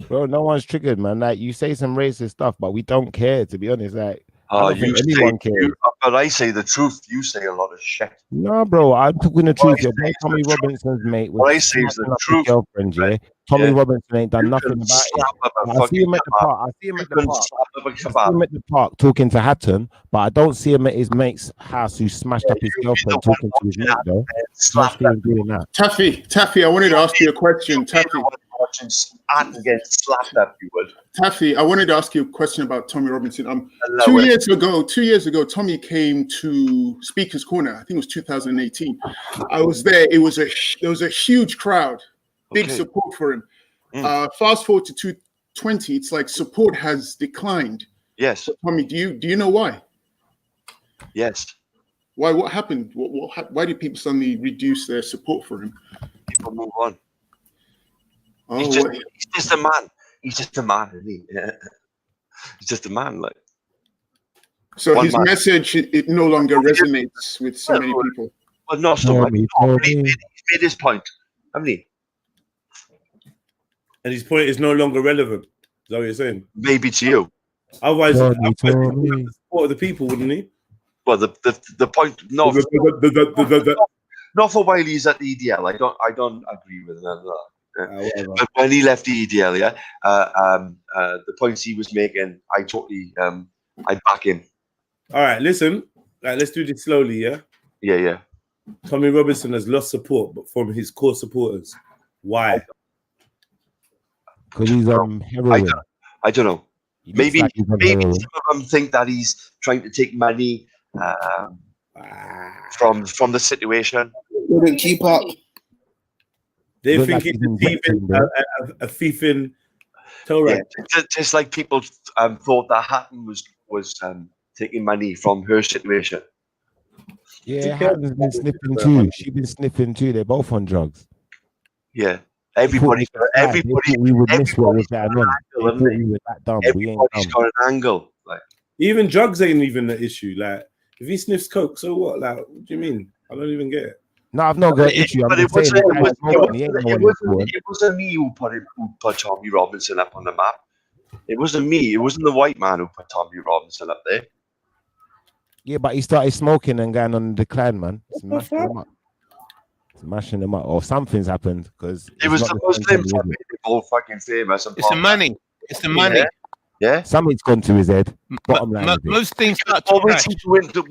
Bro, no one's triggered, man. Like, you say some racist stuff, but we don't care, to be honest. Like, anyone cares. But I say the truth. You say a lot of shit. No, bro, I'm talking the truth. Your boy Tommy Robinson's mate. What I say is the truth. Girlfriend, yeah. Tommy Robinson ain't done nothing about it. I see him at the park. Talking to Hatton, but I don't see him at his mate's house who smashed up his girlfriend talking to his mate, though. Not doing that. Taffy, I wanted to ask you a question. Taffy, watching Ant getting slapped up, you would. Taffy, I wanted to ask you a question about Tommy Robinson. Hello, 2 years ago, Tommy came to Speaker's Corner. I think it was 2018. I was there. There was a huge crowd, big support for him. Fast forward to 2020, it's like support has declined. Yes. So, Tommy, do you know why? Yes. Why? What happened? Why did people suddenly reduce their support for him? People move on. Oh, he's just a man. He's just a man, isn't he? Yeah. He's just a man, like. So his message it no longer resonates with so many people. Well, not so much. He's made his point, haven't he? And his point is no longer relevant. Is that what you're saying? Maybe to you. Otherwise, he would have the support of the people, wouldn't he? Well, the point, not for while he's at the EDL. I don't agree with that. But when he left the EDL, the points he was making, I totally, I back him. All right, listen. Right, let's do this slowly, yeah. Yeah. Tommy Robinson has lost support, but from his core supporters. Why? Because he's heroin. I don't know. Maybe some of them think that he's trying to take money from the situation. Couldn't keep up. They think he's a thief in Torah. Yeah, just like people thought that Hatton was taking money from her situation. Yeah, Hatton's been sniffing too. She's been sniffing too. They're both on drugs. Yeah. Everybody we would miss what was going on. We were that dumb. Everybody's got an angle. Like even drugs ain't even the issue. Like if he sniffs coke, so what? Like what do you mean? I don't even get it. No, I've not got an issue. But it wasn't me who put Tommy Robinson up on the map. It wasn't me. It wasn't the white man who put Tommy Robinson up there. Yeah, but he started smoking and going on the decline, man. Smashing them up, or something's happened because it was the Muslims that made him all fucking famous. It's the money. It's the money. Yeah. Something's gone to his head. Bottom line. Most things start to what was he doing to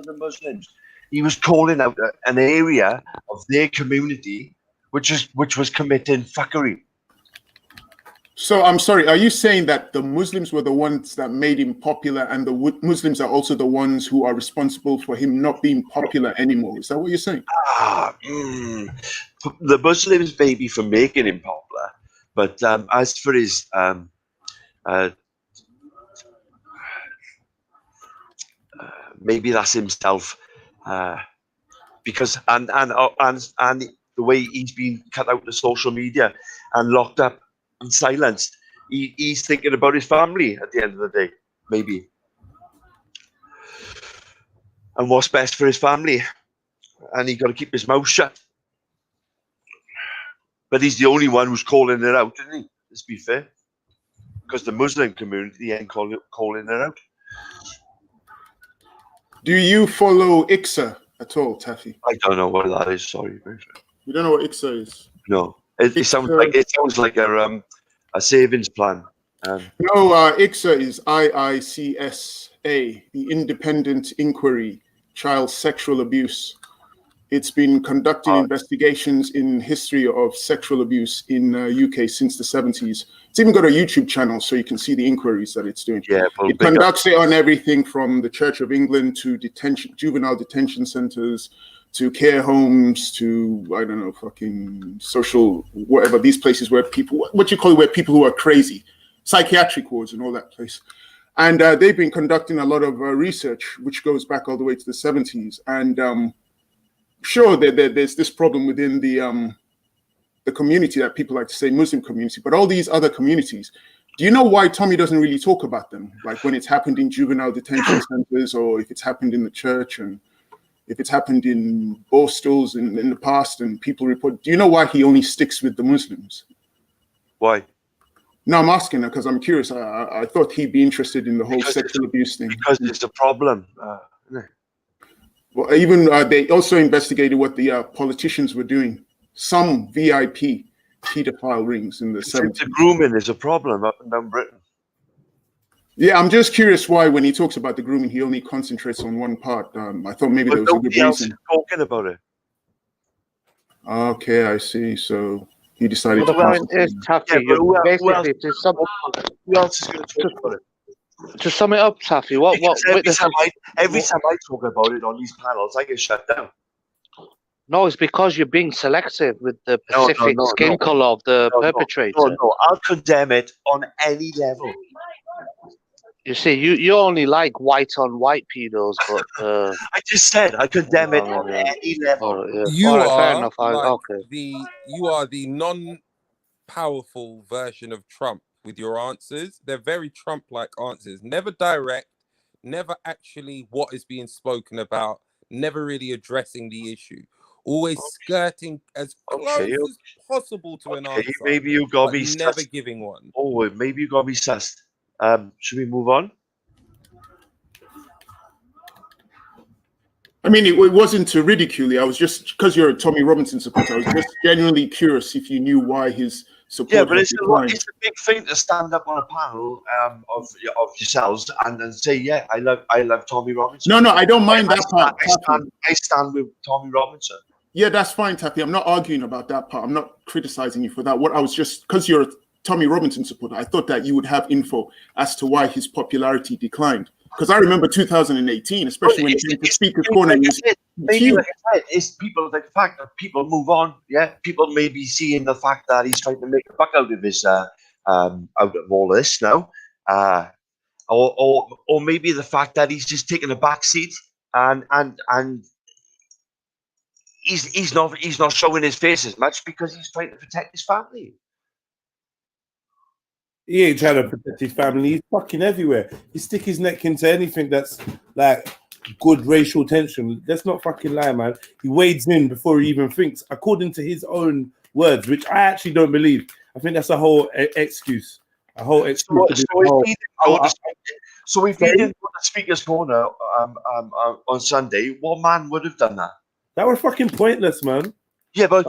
the Muslims? He was calling out an area of their community which was committing fuckery. So I'm sorry, are you saying that the Muslims were the ones that made him popular and the Muslims are also the ones who are responsible for him not being popular anymore? Is that what you're saying? The Muslims maybe for making him popular, but as for his maybe that's himself, because and the way he's been cut out of social media and locked up and silenced, he's thinking about his family at the end of the day, maybe, and what's best for his family, and he got to keep his mouth shut. But he's the only one who's calling it out, isn't he? Let's be fair, because the Muslim community ain't calling it out. Do you follow ICSA at all, Taffy? I don't know what that is. Sorry, you don't know what ICSA is? No, it sounds like a savings plan. No, ICSA is IICSA, the Independent Inquiry Child Sexual Abuse. It's been conducting investigations in history of sexual abuse in UK since the 70s. It's even got a YouTube channel, so you can see the inquiries that it's doing. Yeah, it conducts it on everything from the Church of England to juvenile detention centers, to care homes, to, I don't know, fucking social, whatever, these places where people, what you call it, where people who are crazy, psychiatric wards and all that place. And they've been conducting a lot of research, which goes back all the way to the 70s. And sure, there's this problem within the community that people like to say Muslim community, but all these other communities, do you know why Tommy doesn't really talk about them? Like when it's happened in juvenile detention centers, or if it's happened in the church, and if it's happened in Bostals in the past and people report, do you know why he only sticks with the Muslims? Why? No, I'm asking her because I'm curious. I thought he'd be interested in the whole sexual abuse thing. Because it's a problem. Well, even they also investigated what the politicians were doing. Some VIP pedophile rings in the 70s. The grooming is a problem up and down Britain. Yeah, I'm just curious why when he talks about the grooming, he only concentrates on one part. I thought maybe there was a good reason. Talking about it. Okay, I see. So he decided But to the pass. point is, Taffy, Yeah, but who basically who else is going to talk about it? to sum it up, Taffy, what Because witnesses? every time I talk about it on these panels, I get shut down. No, it's because you're being selective with the No, specific skin color of the perpetrator. No, I'll condemn it on any level. You see, you only like white on white pedos, but I just said I condemn it on any level. You All right, fair are enough. like Okay. you are the non-powerful version of Trump with your answers. They're very Trump-like answers. Never direct, never actually what is being spoken about, never really addressing the issue. Always skirting as close as possible to an answer. Maybe you got but me never sussed. giving one. Oh, maybe you got me sussed. Should we move on? I mean, it wasn't to ridicule you. I was just, because you're a Tommy Robinson supporter, I was just genuinely curious if you knew why his support. Yeah, but had it's a big thing to stand up on a panel of yourselves and say, yeah, I love Tommy Robinson. No, I don't mind that part. I stand with Tommy Robinson. Yeah, that's fine, Taffy. I'm not arguing about that part. I'm not criticizing you for that. What I was just, because you're a Tommy Robinson supporter, I thought that you would have info as to why his popularity declined. Because I remember 2018, especially when it came to Speaker's Corner. Maybe, like I said, it's people like the fact that people move on. Yeah, people may be seeing the fact that he's trying to make a buck out of his out of all this now, or maybe the fact that he's just taking a back seat and he's not showing his face as much because he's trying to protect his family. He ain't trying to protect his family. He's fucking everywhere. He stick his neck into anything that's like good racial tension. Let's not fucking lie, man. He wades in before he even thinks, according to his own words, which I actually don't believe. I think that's a whole excuse. A whole excuse. So if he didn't go to Speaker's Corner on Sunday, what man would have done that? That was fucking pointless, man. Yeah, but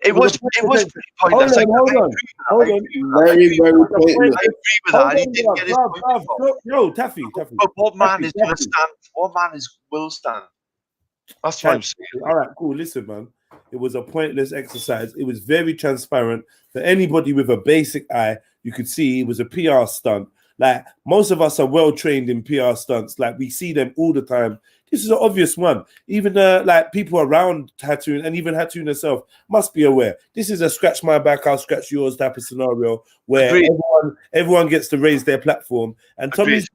it was pretty pointless. Hold on. Very pointless. I agree with that. He didn't get his point. Yo, Taffy. But what man is going to stand? What man will stand? That's what I'm saying. All right, cool. Listen, man. It was a pointless exercise. It was very transparent. For anybody with a basic eye, you could see it was a PR stunt. Like, most of us are well trained in PR stunts. Like, we see them all the time. This is an obvious one. Even like people around Hattoon and even Hattoon herself must be aware. This is a scratch my back, I'll scratch yours type of scenario where everyone gets to raise their platform. And Tommy's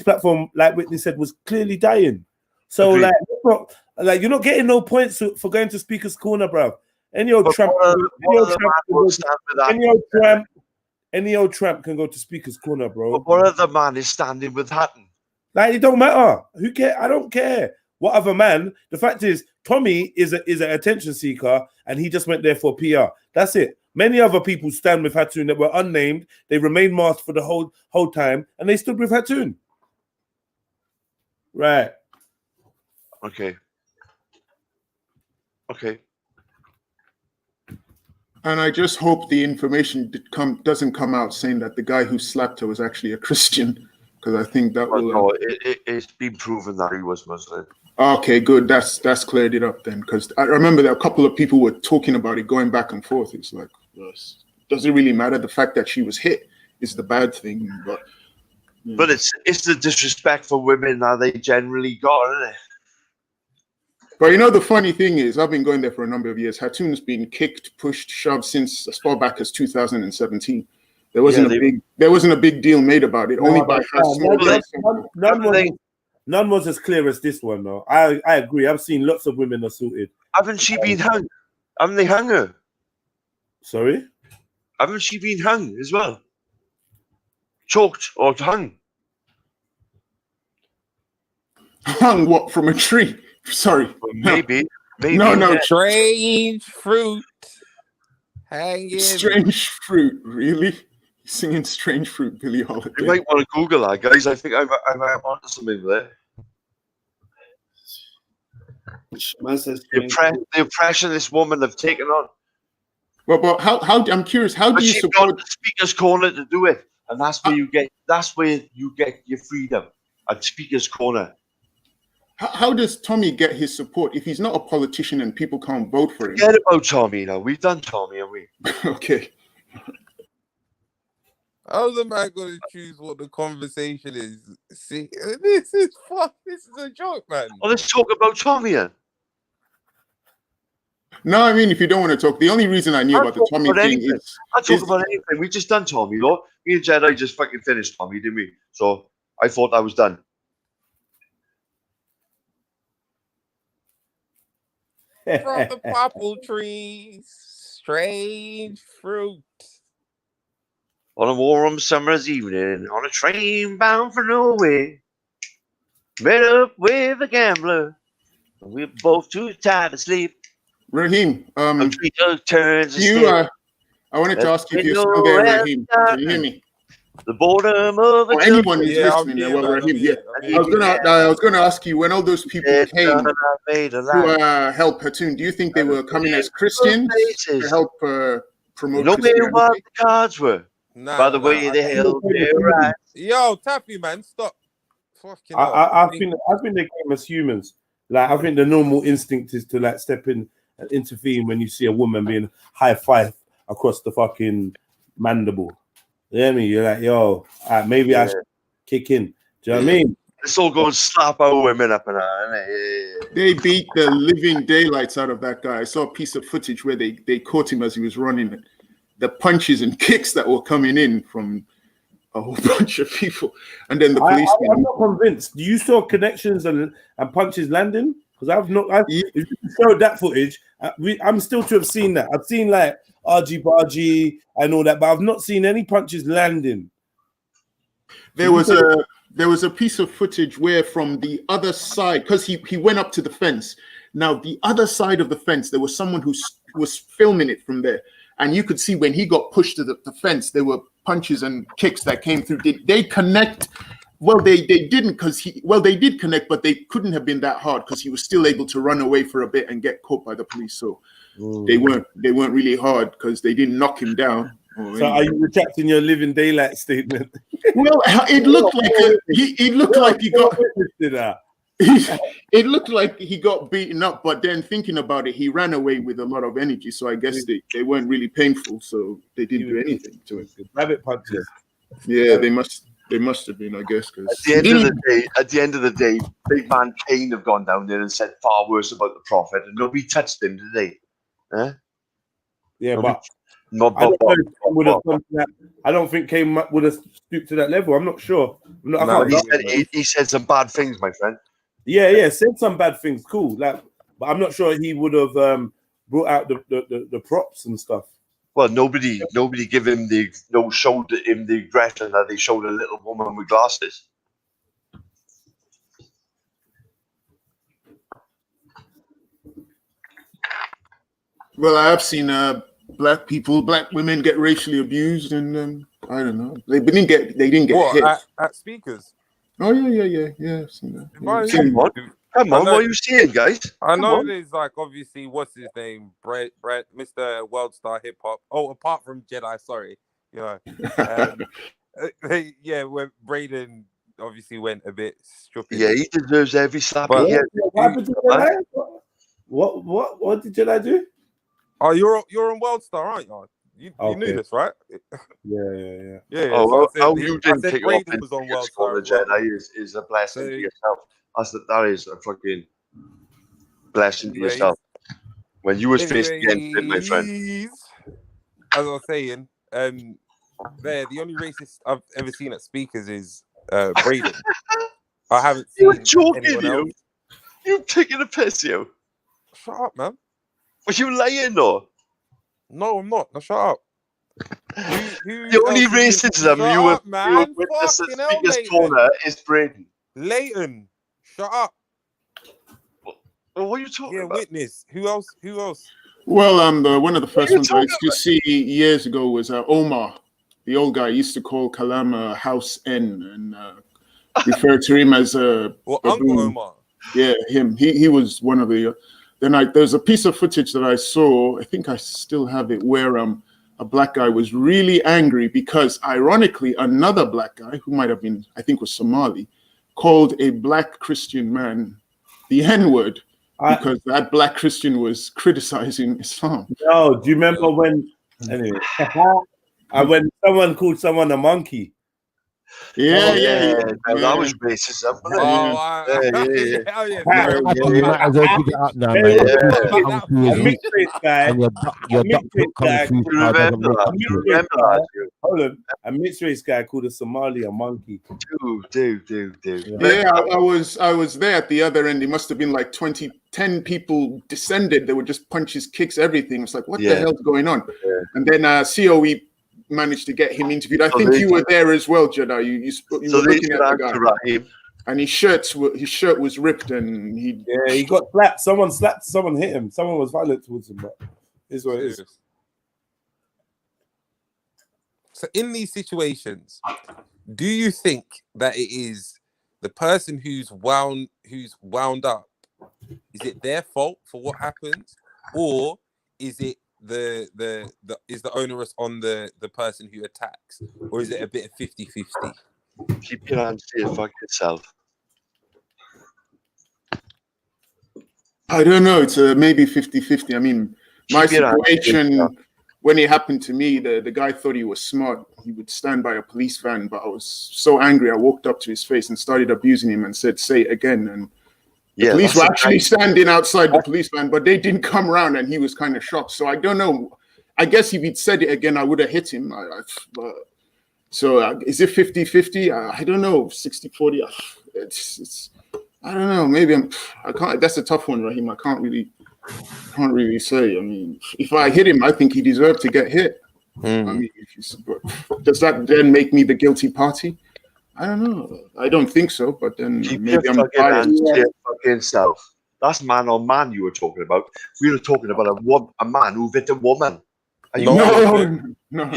platform, like Whitney said, was clearly dying. So you're not getting no points for going to Speaker's Corner, bro. Any old tramp can go to Speaker's Corner, bro. But what other man is standing with Hatton? Like, it don't matter. Who care? I don't care. What other man? The fact is, Tommy is an attention seeker, and he just went there for PR. That's it. Many other people stand with Hattoon that were unnamed. They remained masked for the whole time, and they stood with Hattoon. Right. Okay. And I just hope the information doesn't come out saying that the guy who slapped her was actually a Christian. Because I think that will. No, it's been proven that he was Muslim. Okay, good. That's cleared it up then. Because I remember that a couple of people were talking about it, going back and forth. It's like, does it really matter? The fact that she was hit is the bad thing. But it's the disrespect for women that they generally got, isn't it? But you know, the funny thing is, I've been going there for a number of years. Hattoon's been kicked, pushed, shoved since as far back as 2017. There wasn't a big deal made about it. Only by her. None was as clear as this one, though. I agree. I've seen lots of women assaulted. Haven't she been hung? Haven't they hung her? Sorry? Haven't she been hung as well? Choked or hung? Hung what, from a tree? Sorry. Maybe. No. Strange fruit. Hanging. Strange fruit, really? Singing Strange Fruit, Billie Holiday. You might want to Google that, guys. I think I might want something there. The oppression this woman have taken on. Well, but how I'm curious, how do you support the Speaker's Corner to do it? And that's where you get your freedom at Speaker's Corner. How does Tommy get his support if he's not a politician and people can't vote for him? Forget about Tommy now. We've done Tommy, haven't we? Okay. How's the man going to choose what the conversation is? See, this is a joke, man. Well, let's talk about Tommy then. No, I mean, if you don't want to talk, the only reason I knew about the Tommy thing is... I talk about anything. We just done Tommy, Lord. Me and Jedi just fucking finished Tommy, didn't we? So I thought I was done. From the popple trees, strange fruit. On a warm summer's evening, on a train bound for nowhere, met up with a gambler. We were both too tired to sleep. Raheem, turns you, I wanted to ask you if you're still there, Raheem. Can you hear me? The boredom of or anyone who's listening there, well, Raheem, I was gonna ask you, when all those people came to help Hatun, do you think they were coming as Christians to help promote Christianity? Know what the cards were. By the way, they held their eyes. Yo, Taffy, man, stop. I think they came as humans. Like, I think the normal instinct is to like step in and intervene when you see a woman being high five across the fucking mandible. You know what I mean? You're like, yo, maybe I should kick in. Do you know what I mean? Let's all go and slap our women up and that. They beat the living daylights out of that guy. I saw a piece of footage where they caught him as he was running. The punches and kicks that were coming in from a whole bunch of people, and then the police. I'm not convinced. Do you saw connections and punches landing? Because I've not. If you showed that footage, I'm still to have seen that. I've seen like argy bargy and all that, but I've not seen any punches landing. There was a piece of footage where from the other side, because he went up to the fence. Now the other side of the fence, there was someone who was filming it from there. And you could see when he got pushed to the fence, there were punches and kicks that came through. Did they connect? Well, they didn't they did connect, but they couldn't have been that hard because he was still able to run away for a bit and get caught by the police. So they weren't really hard because they didn't knock him down. So are you retracting your living daylight statement? Well, it looked like he got. It looked like he got beaten up, but then thinking about it, he ran away with a lot of energy. So I guess they weren't really painful, so they didn't do anything to him. Rabbit punches. Yeah, they must have been, I guess. At the end of the day, big man Cain have gone down there and said far worse about the prophet, and nobody touched him, did they? Huh? Yeah, but I don't think Cain would have stooped to that level. I'm not sure. He said some bad things, my friend. Yeah, said some bad things. Cool, like, but I'm not sure he would have brought out the props and stuff. Well, nobody showed him the aggression that they showed a little woman with glasses. Well, I have seen black women get racially abused, and I don't know. They didn't get hit at speakers. Oh yeah. I've seen that. Come on, what are you seeing, guys? I know there's like obviously what's his name, Brett, Mr. World Star Hip Hop. Oh, apart from Jedi, sorry, you know, where Braden obviously went a bit stupid. Yeah, he deserves every slap. What did Jedi do? Oh, you're on World Star, aren't you? You knew this, right? Yeah. Oh, how you didn't pick up on World Star Jedi is a blessing to yourself. That is a fucking blessing to yourself. When you was faced against it, my friend. As I was saying, the only racist I've ever seen at speakers is Braden. I haven't seen anyone else. You taking a piss, you? Shut up, man. Was you lying, though? No, I'm not. Now shut up. The only racism you have witnessed at Speaker's Corner is Braden. Leighton, shut up. What are you talking about? Witness. Who else? Well, one of the first ones I used to see years ago was Omar, the old guy. I used to call Kalama House N and refer to him as Uncle Omar. Yeah, him. He was one of the. Then there's a piece of footage that I saw. I think I still have it, where a black guy was really angry because, ironically, another black guy who might have been, I think, was Somali, called a black Christian man the N-word because that black Christian was criticizing Islam. No, do you remember when? Anyway, and when someone called someone a monkey. That was racism. You might as well give it up now, man. A mixed race guy. And your doctor kung fu style doesn't make up to it. Hold on. A mixed race guy called a Somali a monkey. Dude. Yeah, I was there at the other end. It must have been like 10 people descended. They would just punches, kicks, everything. It's like, what the hell's going on? And then COE managed to get him interviewed. I think you were there as well, Jeddah. You were looking at the guy. And his shirt was ripped, and he got slapped. Someone hit him. Someone was violent towards him, but is what it is. So in these situations, do you think that it is the person who's wound up? Is it their fault for what happens, or is it the onus on the person who attacks, or is it a bit of 50-50? Keep your hands to your fucking self. I don't know. It's maybe 50-50. I mean, my situation, when it happened to me, the guy thought he was smart. He would stand by a police van, but I was so angry. I walked up to his face and started abusing him and said, "Say it again." And the police were actually standing outside the police van, but they didn't come around, and he was kind of shocked. So I don't know. I guess if he'd said it again, I would have hit him. So is it 50-50? I don't know. 60-40. It's I don't know. Maybe I can't. That's a tough one, Raheem. I can't really say. I mean, if I hit him, I think he deserved to get hit. I mean, does that then make me the guilty party? I don't know. I don't think so. But then maybe I'm biased. Fucking self. That's man on man you were talking about. We were talking about a man who hit a woman. No. You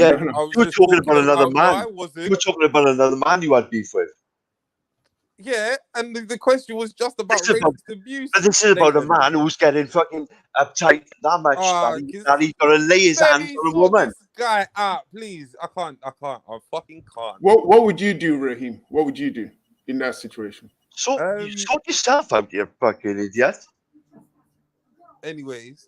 were talking about another man. You were talking about another man you had beef with. Yeah, and the question was just about racist abuse. But this is about a man who's getting fucking uptight that much that he's got to lay his hands on a woman. This guy out, please. I can't. I fucking can't. What would you do, Raheem? What would you do in that situation? Sort yourself out, you fucking idiot. Anyways,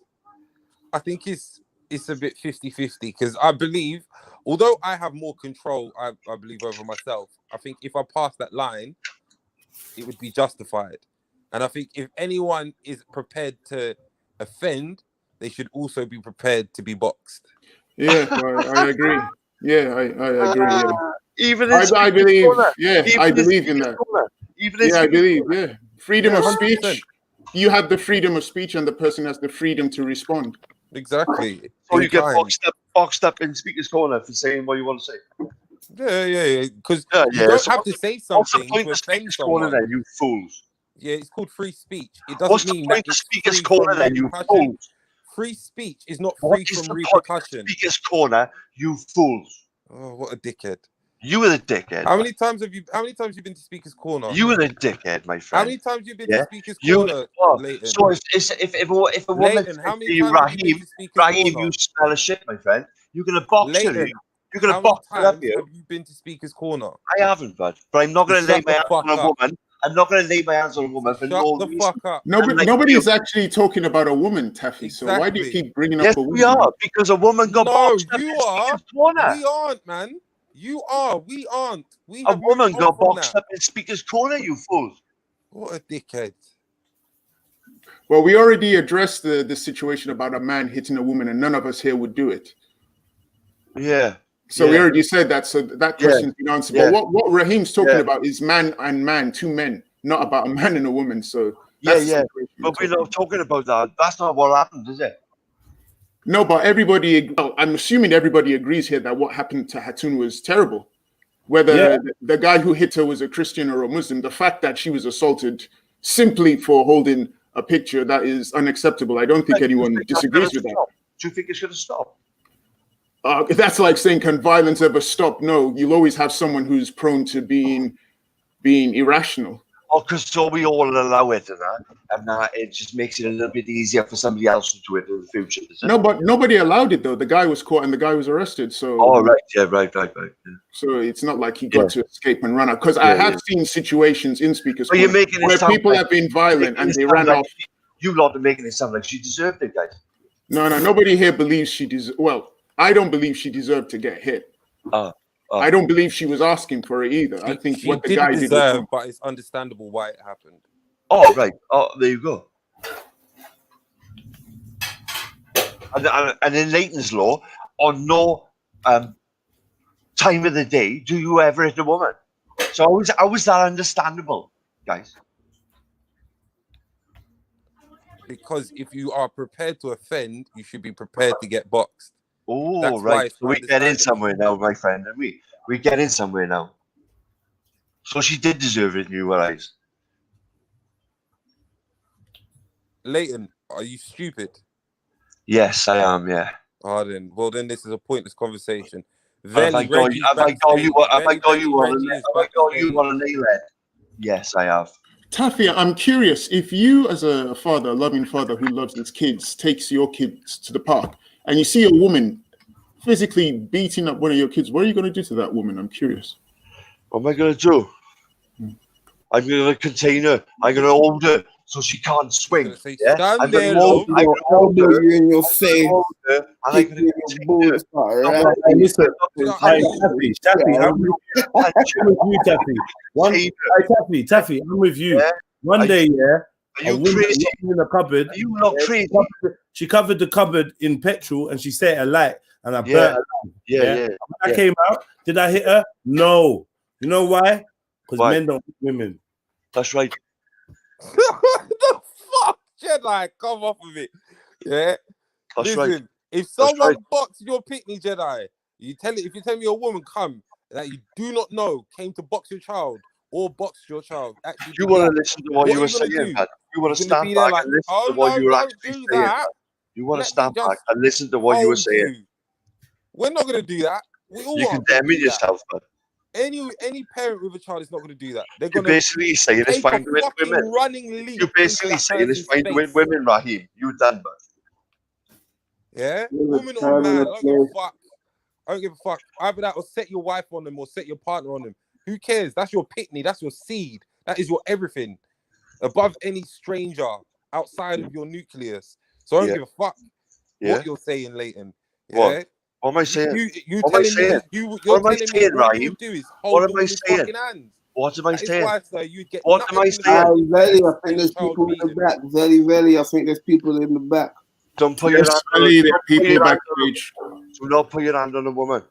I think it's a bit 50-50 because I believe, although I have more control, I believe over myself. I think if I pass that line, it would be justified. And I think if anyone is prepared to offend, they should also be prepared to be boxed. Yeah, I agree. Yeah, I agree. Yeah. Even I believe. Corner. Yeah, I believe in that. I believe. Yeah, freedom of speech. 100%. You have the freedom of speech, and the person has the freedom to respond. Exactly. So you get boxed up in speaker's corner for saying what you want to say. Yeah. Because you don't have to say something to offend someone. Then, you fools. Yeah, it's called free speech. It doesn't mean that it's speaker's corner. Then you fools. Free speech is not free from repercussion. Speaker's corner, you fools. Oh, what a dickhead! You were the dickhead. How many times have you been to Speaker's Corner? You were the dickhead, my friend. How many times have you been to Speaker's Corner? Leighton? So if a woman Raheem, you smell a shit, my friend. You're gonna box her. You're gonna box her up. Have you been to Speaker's Corner? I haven't, bud. But I'm not gonna lay my hands on a woman. I'm not going to lay my hands on a woman for no reason. Fuck up. Nobody is actually talking about a woman, Taffy. So why do you keep bringing up a woman? We are, because a woman got boxed up. You are. We aren't, man. You are. We aren't. A woman got boxed up in Speaker's Corner, you fools. What a dickhead. Well, we already addressed the situation about a man hitting a woman, and none of us here would do it. Yeah. So we already said that. So that question's been answered. Yeah. But what Raheem's talking about is man and man, two men, not about a man and a woman. So that's but we're not talking about that. That's not what happened, is it? No, but everybody, I'm assuming everybody agrees here that what happened to Hatun was terrible. Whether the guy who hit her was a Christian or a Muslim, the fact that she was assaulted simply for holding a picture, that is unacceptable. I don't think anyone disagrees with that. Do you think it's going to stop? That's like saying, can violence ever stop? No, you'll always have someone who's prone to being irrational. because so we all allow it and that it just makes it a little bit easier for somebody else to do it in the future. No, but nobody allowed it though. The guy was caught and the guy was arrested. So. Oh right, yeah, right. Yeah. So it's not like he got to escape and run out. Because I have seen situations in Speaker's But you're Corner making it where sound people like- have been violent and they sound ran like off. You lot are making it sound like she deserved it, guys. No, nobody here believes she deserved. Well, I don't believe she deserved to get hit. I don't believe she was asking for it either. I think She what the didn't guy did was deserve, wrong. but it's understandable why it happened. Oh right. Oh, there you go. And in Leighton's law, on no time of the day do you ever hit a woman. So how is that understandable, guys? Because if you are prepared to offend, you should be prepared to get boxed. Oh, That's why right. it's So we get in understandable. somewhere now, my friend, and we get in somewhere now. So she did deserve it in your eyes. Leighton, are you stupid? Yes, I am. Yeah. Oh, then this is a pointless conversation. Have I got you on a nail head? Yes, I have. Taffy, I'm curious, if you as a father, a loving father who loves his kids, takes your kids to the park and you see a woman physically beating up one of your kids, what are you going to do to that woman? I'm curious. What am I going to do? I'm going to contain her. I'm going to hold her so she can't swing. Yeah? I'm going to hold her in your face. And I'm going to contain her. Hey, listen, Taffy, I'm with you, Taffy. Taffy, I'm with you. One day, Are you crazy? In the cupboard. Are you not crazy? She covered the cupboard in petrol and she set a light and I burnt her. Yeah. When I came out, did I hit her? No. You know why? Because men don't hit women. That's right. What the fuck, Jedi? Come off of it. Yeah. That's Listen, right. if someone boxed your pitney, Jedi, if you tell me a woman that you do not know came to box your child or box your child, actually, You want to listen to what you were saying, man. You want to stand back and listen to what you were actually saying. Man. You want to stand back and listen to what you were saying. We're not going to do that. You condemn yourself, man. Any parent with a child is not going to do that. They're You're going basically saying it's fine to win women. Running leap. You're basically saying it's fine to win women, Raheem. You're done, man. Yeah, woman or man, I don't give a fuck. I don't give a fuck. Either that or set your wife on them or set your partner on them. Who cares? That's your pitney. That's your seed. That is your everything. Above any stranger outside of your nucleus. So I don't give a fuck what you're saying, Leighton. Yeah? What am I saying? You're what am I telling saying? me, what am I saying, Raheem? What am I saying? What am I saying? What am I saying? Very, I think there's people in the back. Very, I think there's people in the back. Don't put your hand Do not put your hand on a woman.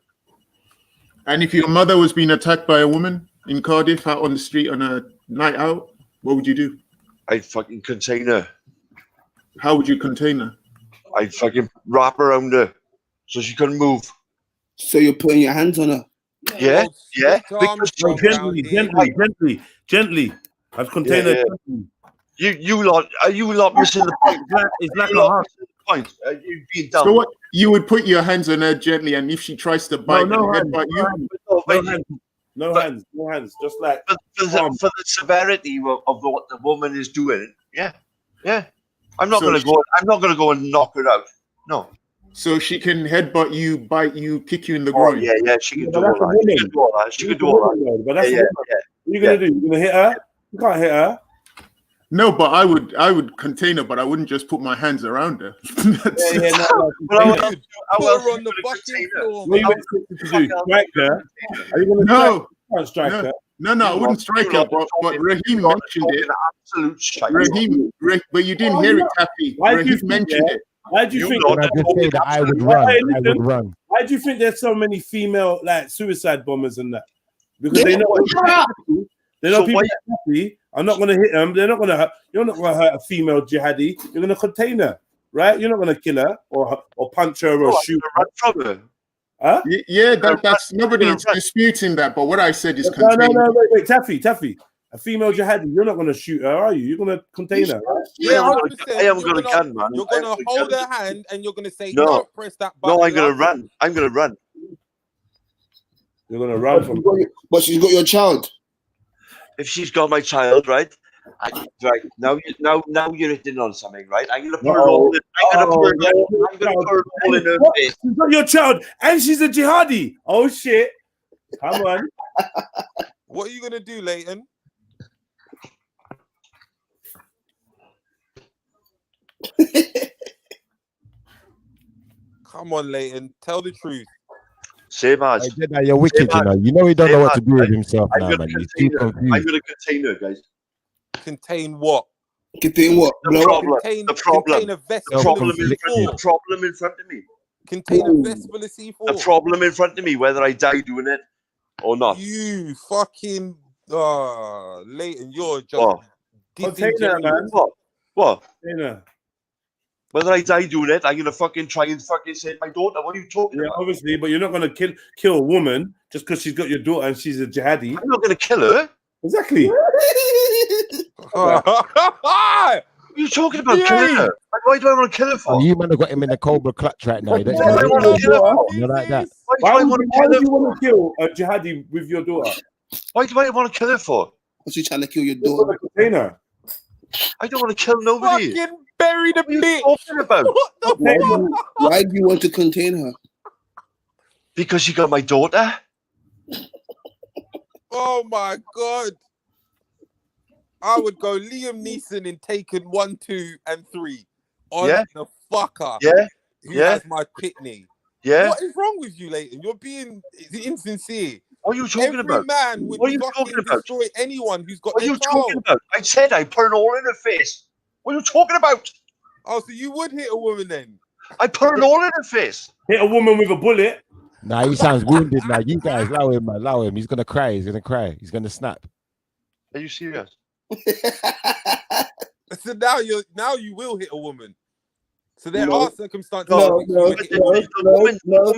And if your mother was being attacked by a woman in Cardiff out on the street on a night out, what would you do? I'd fucking contain her. How would you contain her? I'd fucking wrap around her so she couldn't move. So you're putting your hands on her? Yeah. Because gently. I've contained her. You lot missing the point. It's like a heart. You being dumb. So what? You would put your hands on her gently, and if she tries to bite no hands, just like for the severity of what the woman is doing. Yeah. I'm not going to go and knock her out. No. So she can headbutt you, bite you, kick you in the groin. Yeah, she can do all that. She can do all that. But that's what are you gonna do? You gonna hit her? You can't hit her. No, but I would contain her, but I wouldn't just put my hands around her. Put her on the fucking floor. What are you expected to do? Strike her? Are you gonna strike her? No, I wouldn't strike her, but Raheem mentioned it. Raheem, but you didn't hear it, Taffy. Raheem mentioned it. Why do you think that I would run? I would run. Why do you think there's so many female suicide bombers and that? Because they know people happy. I'm not gonna hit them. You're not gonna hurt a female jihadi. You're gonna contain her, right? You're not gonna kill her or punch her or shoot her. Huh? Yeah, that's nobody's disputing that. But what I said is no, wait, Taffy. A female jihadi, you're not going to shoot her, are you? You're going to contain her, right? Yeah, I am going to gun, man. You're going to hold her hand and you're going to say, don't press that button. No, I'm going to run. I'm going to run. You're going to run from... But she's got your child. if she's got my child, right? Right now you're hitting on something, right? I'm gonna put it all in. I'm gonna put it all in her face. She's not your child, and she's a jihadi. Oh shit! Come on. What are you gonna do, Leighton? Come on, Leighton. Tell the truth. Same as. Jedi, you're wicked, you know. You know he don't know what to do with himself now, man. He's too I'm confused. gonna contain her, guys. Contain what? Contain what? The problem. Contain, The problem. Contain a vest The full problem of in front. C4. The problem in front of me. Contain a vest full of C4. The problem in front of me, whether I die doing it or not. You fucking Leighton, you're just Container, man. disingenuous. What? Container. Whether I die doing it, I'm gonna fucking try and fucking save my daughter. What are you talking Yeah, about? obviously, but you're not gonna kill a woman just because she's got your daughter and she's a jihadi. I'm not gonna kill her. Exactly. What are you talking about? Killing her? Why do I want to kill her for? Oh, you man have got him in the Cobra clutch right now. You don't Why do I want to kill her for? you know like that. Why do I want to kill her you for? want to kill a jihadi with your daughter? Why do I want to kill her for? What's she trying to kill your daughter? Container. I don't want to kill nobody. Fucking bury the bitch. What are you talking about? Why do you want to contain her? Because she got my daughter. Oh my god. I would go Liam Neeson in Taken 1, 2, and 3 on Yeah. the fucker Yeah. who Yeah. has my pitney. Yeah. What is wrong with you, Leighton? You're being insincere. What are you talking Every about? man would What are you fucking talking about? destroy anyone who's got What are their you child. talking about? I said I put it all in her face. What are you talking about? Oh, so you would hit a woman then? I put it all in her face. Hit a woman with a bullet. Nah, he sounds wounded now. You guys, allow him, man. Allow him. He's gonna cry. He's gonna cry. He's gonna snap. Are you serious? So now you will hit a woman. So there No. are circumstances. No, where you no, would hit a no, woman. no.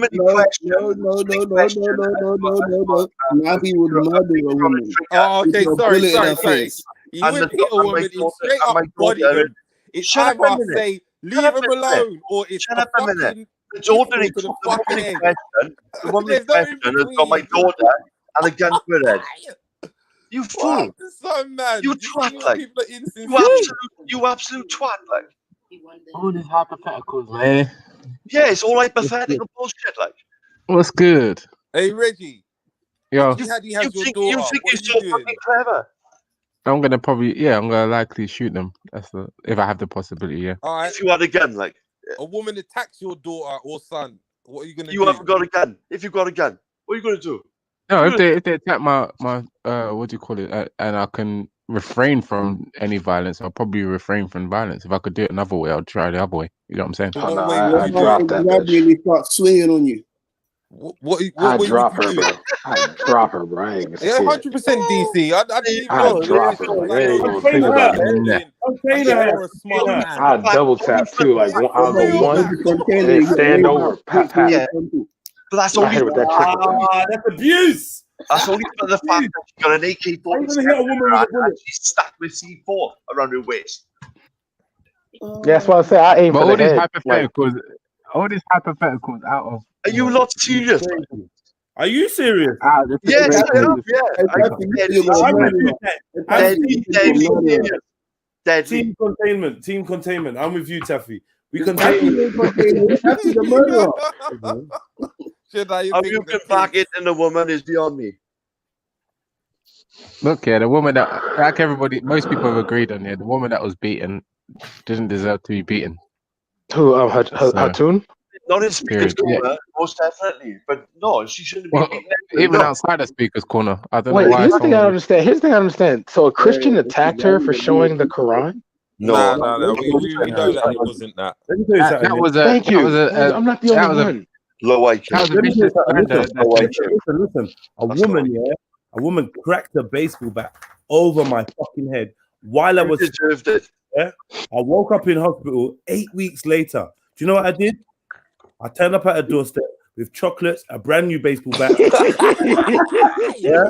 Now he would murder a woman. Oh, okay, With a sorry. bullet in her He face. wouldn't hit a woman. He'd straight up body them. It's Shut up a either minute. say leave Shut up him a minute. alone or it's Shut a up a minute. fucking The daughter pistol in to the the woman fucking in head. question, the woman in There's no in question has got my daughter and a gun to her head. You fool! So mad. You These twat, like people are insincere. you absolute twat, like. All these hypotheticals, man. Yeah, it's all hypothetical bullshit, like. What's good? Hey Reggie. Yo, You has your think daughter. you're What are so you fucking doing? clever. I'm gonna likely shoot them. If I have the possibility, yeah. All right. If you had a gun, like A woman attacks your daughter or son. What are you gonna you do? haven't got a gun. If you've got a gun, what are you gonna do? No, if they attack my what do you call it, and I can refrain from any violence, I'll probably refrain from violence. If I could do it another way, I'll try the other way. You know what I'm saying? Oh, no, I dropped that bitch. He start swinging on you. I drop her, bro. I drop her, bro. I ain't gonna Yeah, say 100% DC. I didn't even know. drop her, bro. They ain't gonna think about it. I double tap too, like I'll go one, and then stand over, pat, pat. Yeah. But that's only with that trick. That's abuse. That's only for the fact that she got an AK-47 hit a woman with a bullet? and she's stacked with C4 around her waist. Yeah, that's why I say I aim But for all the these head. hypotheticals, all these hypotheticals out of. Are you not serious? Are you serious? Yes, I am. Yeah. Team containment. I'm with you, Taffy. We How contain. you can back it in a woman is beyond me. Look, yeah, the woman that, like everybody, most people have agreed on here, the woman that was beaten didn't deserve to be beaten. Who? Hatun? Not in Speaker's Period. Corner, most definitely. But no, she shouldn't be Well, beaten. even outside the speaker's corner, I don't Wait, know why. here's the thing I someone- understand. Here's the thing I understand. So a Christian attacked her for showing the Quran? No. We know that it wasn't that. That was a. Thank that you. was a- I'm not the that only was a- one. Low IQ. That was a Let me vicious tell you slander something. that- Listen. A woman cracked a baseball bat over my fucking head while I was. Deserved it. Yeah, I woke up in hospital 8 weeks later. Do you know what I did? I turned up at a doorstep with chocolates, a brand new baseball bat. Yeah.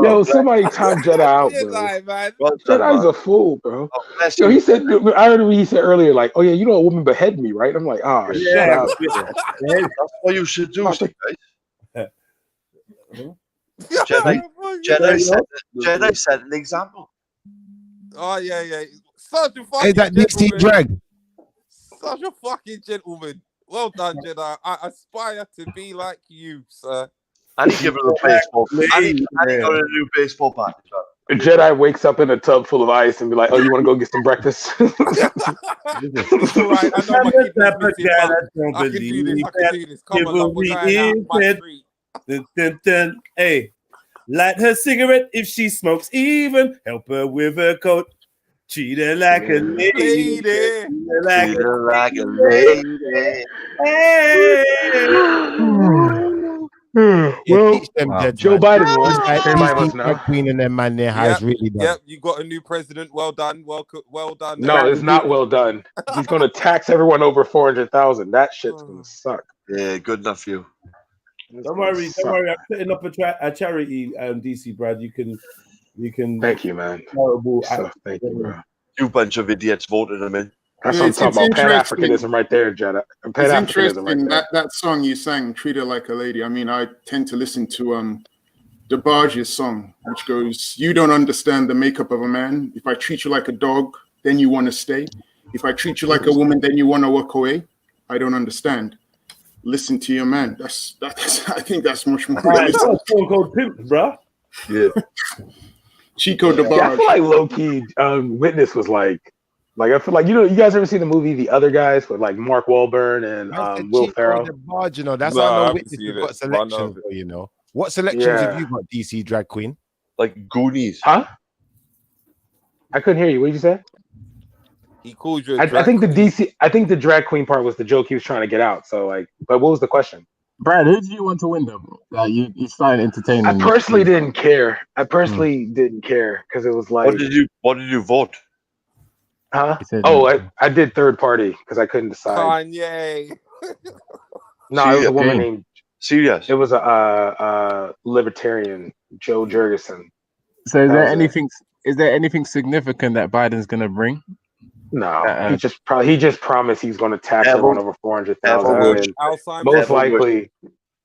Yo, somebody time Jedi out, bro. Jedi's a fool, bro. Yo, he said. I heard what he said earlier, like, "Oh yeah, you know a woman behead me, right?" I'm like, "Ah, shut up." That's what you should do, guys. Jedi set an example. Oh yeah. Such a Hey, fucking that DC gentleman. drag. Such a fucking gentleman. Well done, Jedi. I aspire to be like you, sir. And he gave her a baseball. And he got a new baseball bat as well. A Jedi wakes up in a tub full of ice and be like, "Oh, you want to go get some breakfast?" Right, I know my kid is missing, but I can do this. I can do this. Come on, love, we're going out my street. Hey, light her cigarette if she smokes. Even help her with her coat. Treat her like a lady. Treat her like a lady. Well, Joe Biden won. Everybody Everybody must know. Queen and them man there has really done. Yep, you got a new president. Well done. Well done. No, it's not well done. He's going to tax everyone over 400,000. That shit's going to suck. Yeah, good enough for you. Don't worry. I'm setting up a charity, DC Brad. You can. Thank you, man. Thank you, bro. You bunch of idiots voted him in. That's what I'm talking about. Pan-Africanism right there, Jedi. It's Pan-Africanism right interesting there. that song you sang, "Treat Her Like a Lady." I mean, I tend to listen to the Barge's song, which goes, "You don't understand the makeup of a man. If I treat you like a dog, then you want to stay. If I treat you like a woman, then you want to walk away. I don't understand. Listen to your man." That's I think that's much more. It's a song called Pimp, bro. Yeah. Chico the Yeah, I Barge. feel like low-key Witness was like I feel like, you guys ever seen the movie The Other Guys with like Mark Wahlberg and Will Ferrell? The Barge, that's No, how I I haven't Witness seen has it, got but I know selections, of it. What selections have you got, DC Drag Queen? Like Goonies. Huh? I couldn't hear you. What did you say? He called you. I think the drag queen part was the joke he was trying to get out. So but what was the question? Brad, who do you want to win though? You find entertaining. I personally didn't care. Didn't care because it was like. What did you vote? Huh? I did third party because I couldn't decide. Kanye. No, it was a woman named. Serious. It was a libertarian, Joe Jurgensen. So is there anything significant that Biden's gonna bring? No, he just promised he's going to tax everyone over 400,000. Most likely,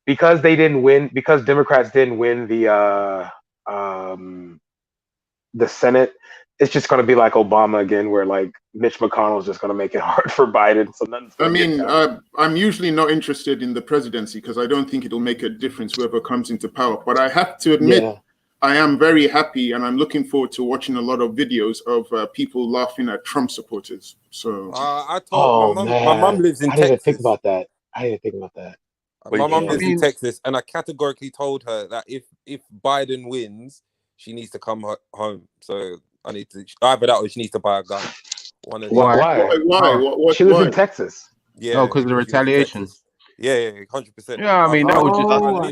because they didn't win, because Democrats didn't win the Senate. It's just going to be like Obama again, where like Mitch McConnell's just going to make it hard for Biden. So I'm usually not interested in the presidency because I don't think it'll make a difference whoever comes into power. But I have to admit, I am very happy, and I'm looking forward to watching a lot of videos of people laughing at Trump supporters. So I told my mum lives in Texas. I didn't think about that. My mum lives in Texas, and I categorically told her that if Biden wins, she needs to come home. So I need to either that or she needs to buy a gun. One of Why? She lives in Texas. Yeah, because of the retaliation. Yeah, 100%. Yeah, I mean that would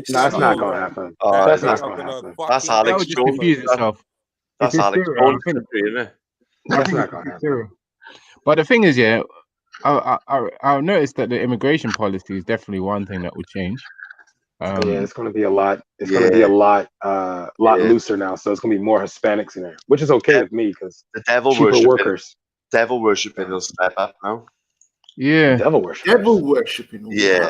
just. That's not going to happen. That's not going to happen. That's Alex Jones. Confuse itself. That's Alex Jones, isn't it? That's not going to happen. But the thing is, I noticed that the immigration policy is definitely one thing that would change. It's going to be a lot. It's going to be a lot looser now. So it's going to be more Hispanics in there, which is okay with me because the devil workers. Devil worshiping will step up now. Yeah, devil worshiping. Yeah.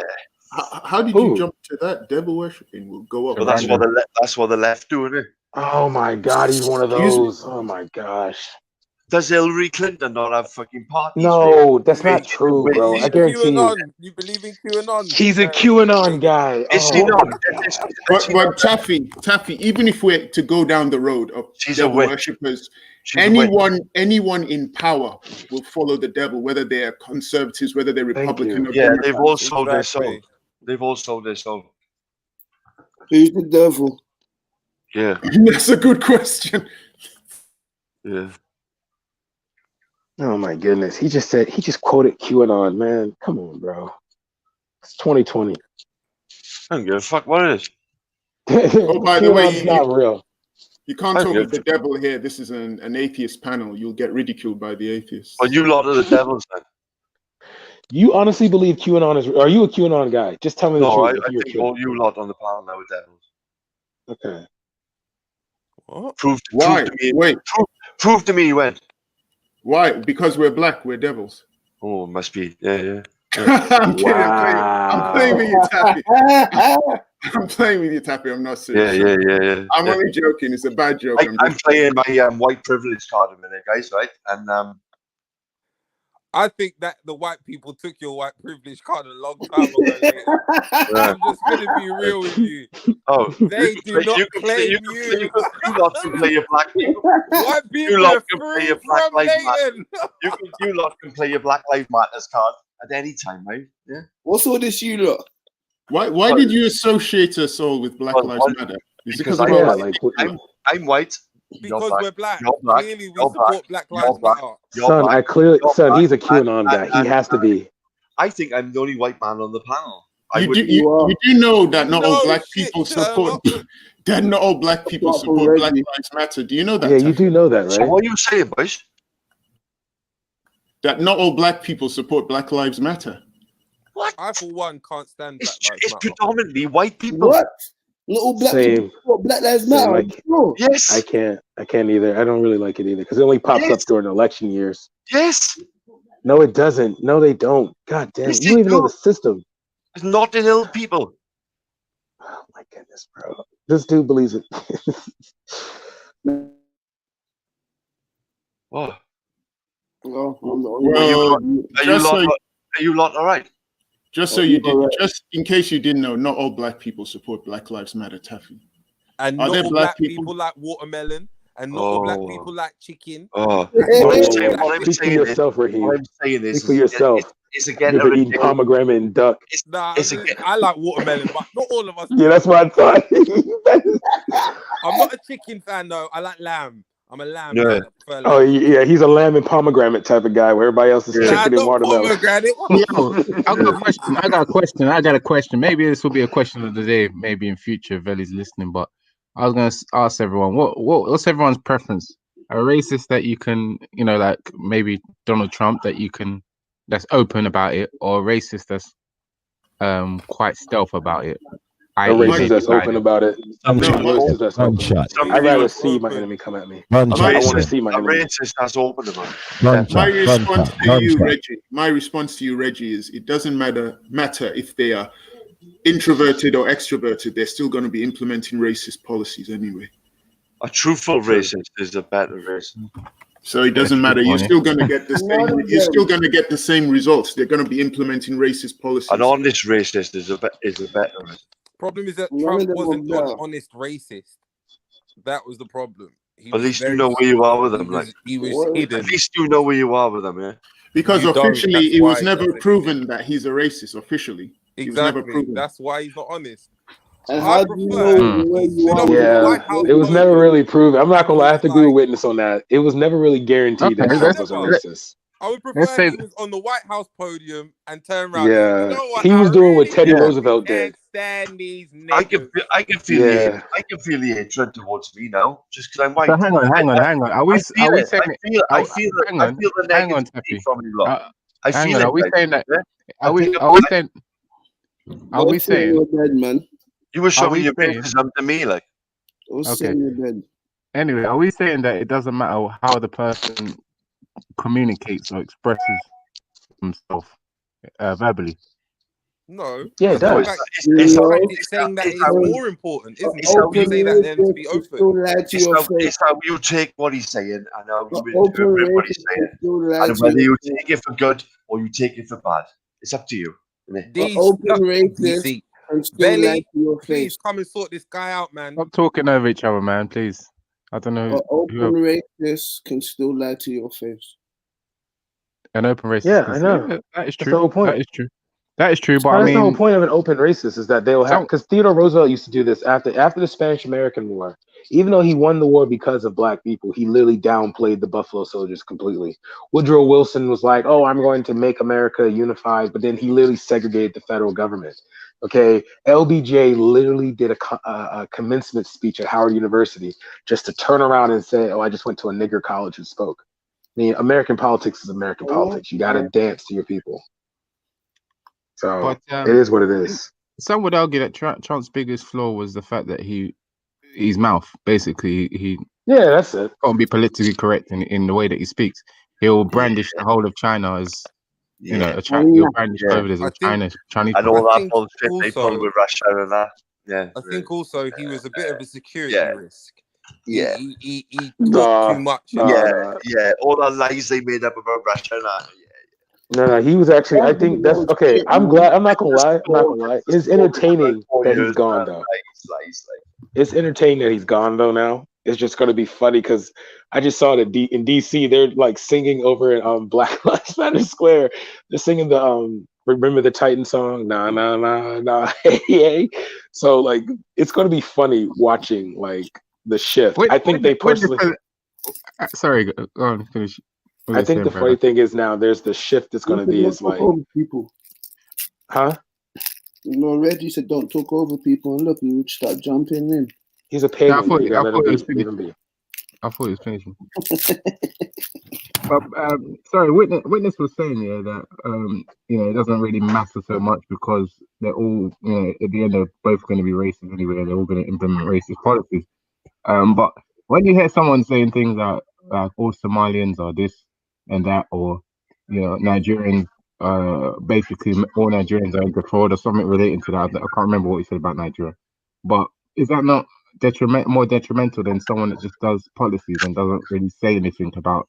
How did you jump to that? Devil worshiping will go up. Well, that's what the left do, isn't it? Oh my God, he's one of those. Oh my gosh. Does Hillary Clinton not have fucking parties? No, that's not true, bro. I guarantee you. You believe in QAnon? He's a QAnon guy. Is he not? But Taffy, even if we're to go down the road of devil worshippers, anyone in power will follow the devil, whether they're conservatives, whether they're Republican. Or Democrat. They've all sold their soul. They've all sold their soul. Who's the devil? Yeah. That's a good question. Yeah. Oh my goodness. He just quoted QAnon, man. Come on, bro. It's 2020. I don't give a fuck what it is. Oh, by the way, it's not real. You can't talk with the devil here. This is an atheist panel. You'll get ridiculed by the atheists. Well, you lot are the devils then. You honestly believe QAnon is? Are you a QAnon guy? Just tell me the truth. I think all you lot on the panel now are devils. Okay. What? Prove to me when. Why? Because we're black. We're devils. Oh, it must be. Yeah. I'm kidding. I'm playing with you, Taffy. I'm playing with you, Tappy. I'm not serious. Yeah. I'm only joking. It's a bad joke. I'm playing my white privilege card a minute, guys, right? And I think that the white people took your white privilege card a long time ago. I'm just going to be real with you. Oh, they do not claim you. You lot can play your black people. White people You lot are can free play your Black from Lives Leighton. Matter. You lot can play your Black Lives Matters card at any time, right? Yeah. What's all this, you lot? Why did you associate us all with Black Lives Matter? Is it because of I'm white. Because we're black. You're black. Clearly, we support Black Lives Matter. Son, he's a QAnon guy. He has to be. I think I'm the only white man on the panel. You do know that not all black people support that not all black people support Black Lives Matter. Do you know that? Yeah, you do know that, right? So what are you saying, boys? That not all black people support Black Lives Matter. What? I, for one, can't stand Black Lives It's Matter. predominantly white people. What? Not all black people support Black Lives Matter. Yes. I can't either. I don't really like it either because it only pops up during election years. Yes. No, it doesn't. No, they don't. God damn. You don't even know the system. It's not in ill people. Oh my goodness, bro. This dude believes it. What? Are you lot all right? Just so you did, just in case you didn't know, not all black people support Black Lives Matter, Taffy. And Are not there all black black people like watermelon. And not all black people like chicken. What I'm Speak for yourself, Raheem. What I'm saying is, Speak for yourself. It's again You're eating pomegranate and duck. I like watermelon, but not all of us. Yeah, that's what I thought. I'm not a chicken fan though. I like lamb. I'm a lamb. Yeah. Oh yeah, he's a lamb and pomegranate type of guy, where everybody else is chicken and watermelon. I got a question. Maybe this will be a question of the day. Maybe in future, if Veli's listening. But I was going to ask everyone, what's everyone's preference? A racist that you can, like maybe Donald Trump that's open about it, or a racist that's quite stealth about it. A racist that's open about it. I'd rather see my enemy come at me. I want to see my enemy. A racist that's open about it. My response to you, Reggie, is it doesn't matter if they are introverted or extroverted. They're still going to be implementing racist policies anyway. A truthful racist is a better racist. So it doesn't matter. You're still going to get the same. You're still going to get the same results. They're going to be implementing racist policies. An honest racist is a better racist. Problem is that Trump wasn't an honest racist. That was the problem. At least you know where you are with them. He was hidden. At least you know where you are with them, yeah. Because officially, it was never proven that he's a racist. Officially, exactly. That's why he's not honest. Yeah, it was never really proven. I'm not gonna lie, I have to be a witness on that. It was never really guaranteed that Trump was a racist. I would prefer he was on the White House podium and turn around. Yeah, he was doing what Teddy Roosevelt did. I can feel the hatred towards me now, just because I'm white. So hang on. Are we saying? I feel the negativity from you lot. I feel it. Are we saying that? Are we saying? Are we saying? Man. You were showing your racism to me, like. Okay. Anyway, are we saying that it doesn't matter how the person communicates or expresses himself verbally? No. Yeah, it does. It's saying that it's more important, isn't it? You say that then to be open. It's how you take what he's saying and how you interpret what he's saying. And whether you take it for good or you take it for bad. It's up to you. These open racists. Belly, please come and sort this guy out, man. Stop talking over each other, man. Please. I don't know. Open racists can still lie to your face. An open racist. Yeah, I know. That is true. That's the whole point. That is true. That is true. But that's the whole point of an open racist is that they'll have, because Theodore Roosevelt used to do this after the Spanish-American War. Even though he won the war because of black people, he literally downplayed the Buffalo Soldiers completely. Woodrow Wilson was like, "Oh, I'm going to make America unified," but then he literally segregated the federal government. Okay, LBJ literally did a commencement speech at Howard University just to turn around and say, "Oh, I just went to a nigger college and spoke." I mean, American politics is American politics. You got to dance to your people. So it is what it is. Some would argue that Trump's biggest flaw was the fact that his mouth, basically, that's it. Can't be politically correct in the way that he speaks. He'll brandish the whole of China as he'll brandish over as a Chinese. And all that bullshit they pull with Russia and that. Yeah. I think also he was a bit of a security risk. Yeah. He talked too much. Yeah. All the lies they made up about Russia. No, he was actually. I think that's okay. I'm glad. I'm not gonna lie. I'm not gonna lie. It's entertaining that he's gone though. It's entertaining that he's gone though. Now it's just gonna be funny because I just saw that in DC they're like singing over at Black Lives Matter Square. They're singing the Remember the Titan song. Nah, nah, nah, nah. Hey, hey. So like it's gonna be funny watching like the shift. I think they personally. Sorry, go on, finish. I think the funny thing is now there's the shift that's going to be is like, people. Huh? You know, Reggie said don't talk over people, and look, you would start jumping in. He's a pagan. I thought he it was finishing. But sorry, witness was saying that it doesn't really matter so much because they're all at the end they're both going to be racist anyway. They're all going to implement racist policies. But when you hear someone saying things like all Somalians are this and that, or Nigerians, basically all Nigerians are into fraud or something relating to that. I can't remember what he said about Nigeria, but is that not more detrimental than someone that just does policies and doesn't really say anything about?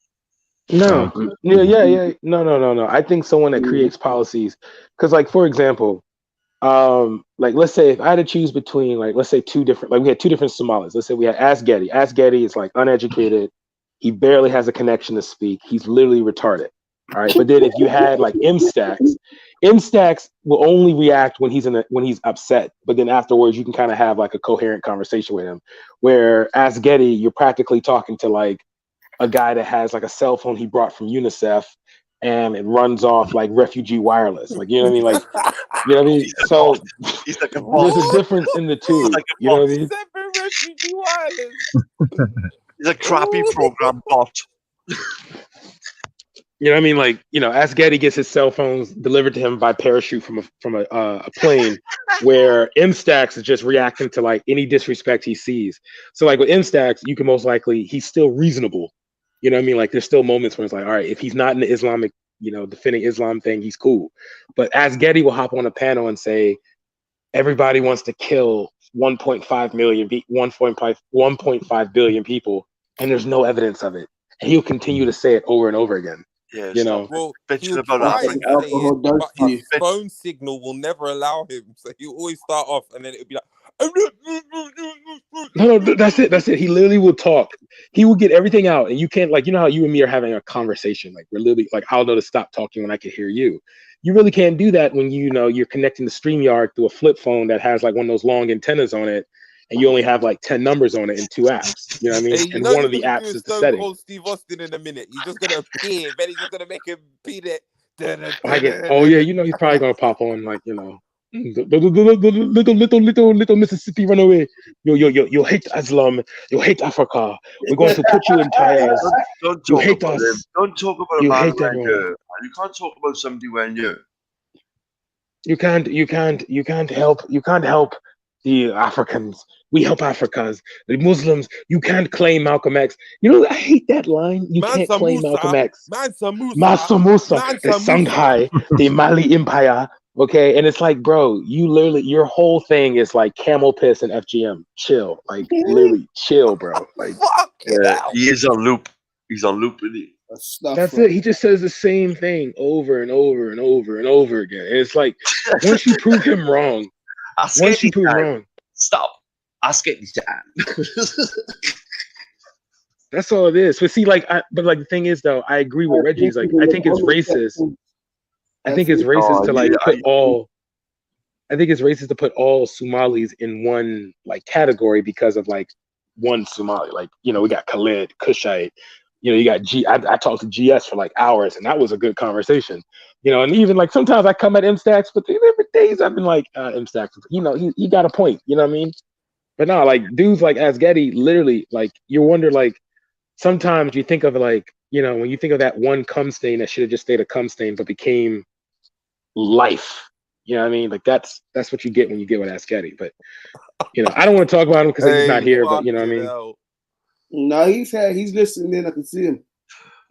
No, no. I think someone that creates policies, because like for example, like let's say if I had to choose between like let's say we had two different Somalis. Let's say we had Ask Getty. Ask Getty is like uneducated. He barely has a connection to speak. He's literally retarded. All right. But then if you had like M-Stacks will only react when he's upset. But then afterwards you can kind of have like a coherent conversation with him. Where Ask Getty, you're practically talking to like a guy that has like a cell phone he brought from UNICEF and it runs off like refugee wireless. Like, you know what I mean? Like, you know what I mean? So there's a difference in the two. You know what I mean? Refugee wireless. He's a crappy program bot. You know what I mean? Like, Ask Getty gets his cell phones delivered to him by parachute from a plane, where M-Stacks is just reacting to like any disrespect he sees. So like with M-Stacks, you can most likely he's still reasonable. You know what I mean? Like there's still moments where it's like, all right, if he's not in the Islamic, defending Islam thing, he's cool. But Ask Getty will hop on a panel and say, everybody wants to kill 1.5 billion people, and there's no evidence of it. And he'll continue to say it over and over again. Yeah, well, bitching about Africa. But his phone signal will never allow him. So he'll always start off and then it'll be like, no, that's it. He literally will talk. He will get everything out, and you can't like how you and me are having a conversation. Like we're literally like I'll know to stop talking when I can hear you. You really can't do that when you're connecting the StreamYard through a flip phone that has like one of those long antennas on it, and you only have like 10 numbers on it in 2 apps. You know what I mean? Hey, and one of the apps is the setting. Call Steve Austin in a minute. He's just gonna appear. Then he's just gonna make him beat it. Oh yeah, he's probably gonna pop on like little Mississippi runaway. You hate Islam. You hate Africa. We're going to put you in tires. You hate us. Don't talk about you a hate man everyone. You can't talk about somebody when you. You can't help the Africans. We help Africans. The Muslims, you can't claim Malcolm X. I hate that line. You can't claim Malcolm X. Mansa Musa, the Songhai, the Mali Empire. Okay, and it's like, bro, you literally, your whole thing is like camel piss and FGM. Chill, like literally, chill, bro. Like, he is on loop. He's on loop, isn't he? That's it. He just says the same thing over and over and over and over again. And it's like, once you prove him wrong, stop. Ask it time. That's all it is. But see, but the thing is, though, I agree with Reggie. It's like, I think it's racist. I think it's racist to like put all. I think it's racist to put all Somalis in one like category because of like one Somali. Like, we got Khalid, Kushite. You got I talked to GS for like hours, and that was a good conversation. And even like sometimes I come at M-Stacks, but there been days I've been like M-Stacks. He got a point. You know what I mean? But no, like dudes like Ask Getty, literally, like you wonder, like sometimes you think of like when you think of that one cum stain that should have just stayed a cum stain, but became life. You know what I mean? Like that's what you get when you get with Ask Getty. But I don't want to talk about him because he's not here. But you know what I mean? No, he's listening in. I can see him.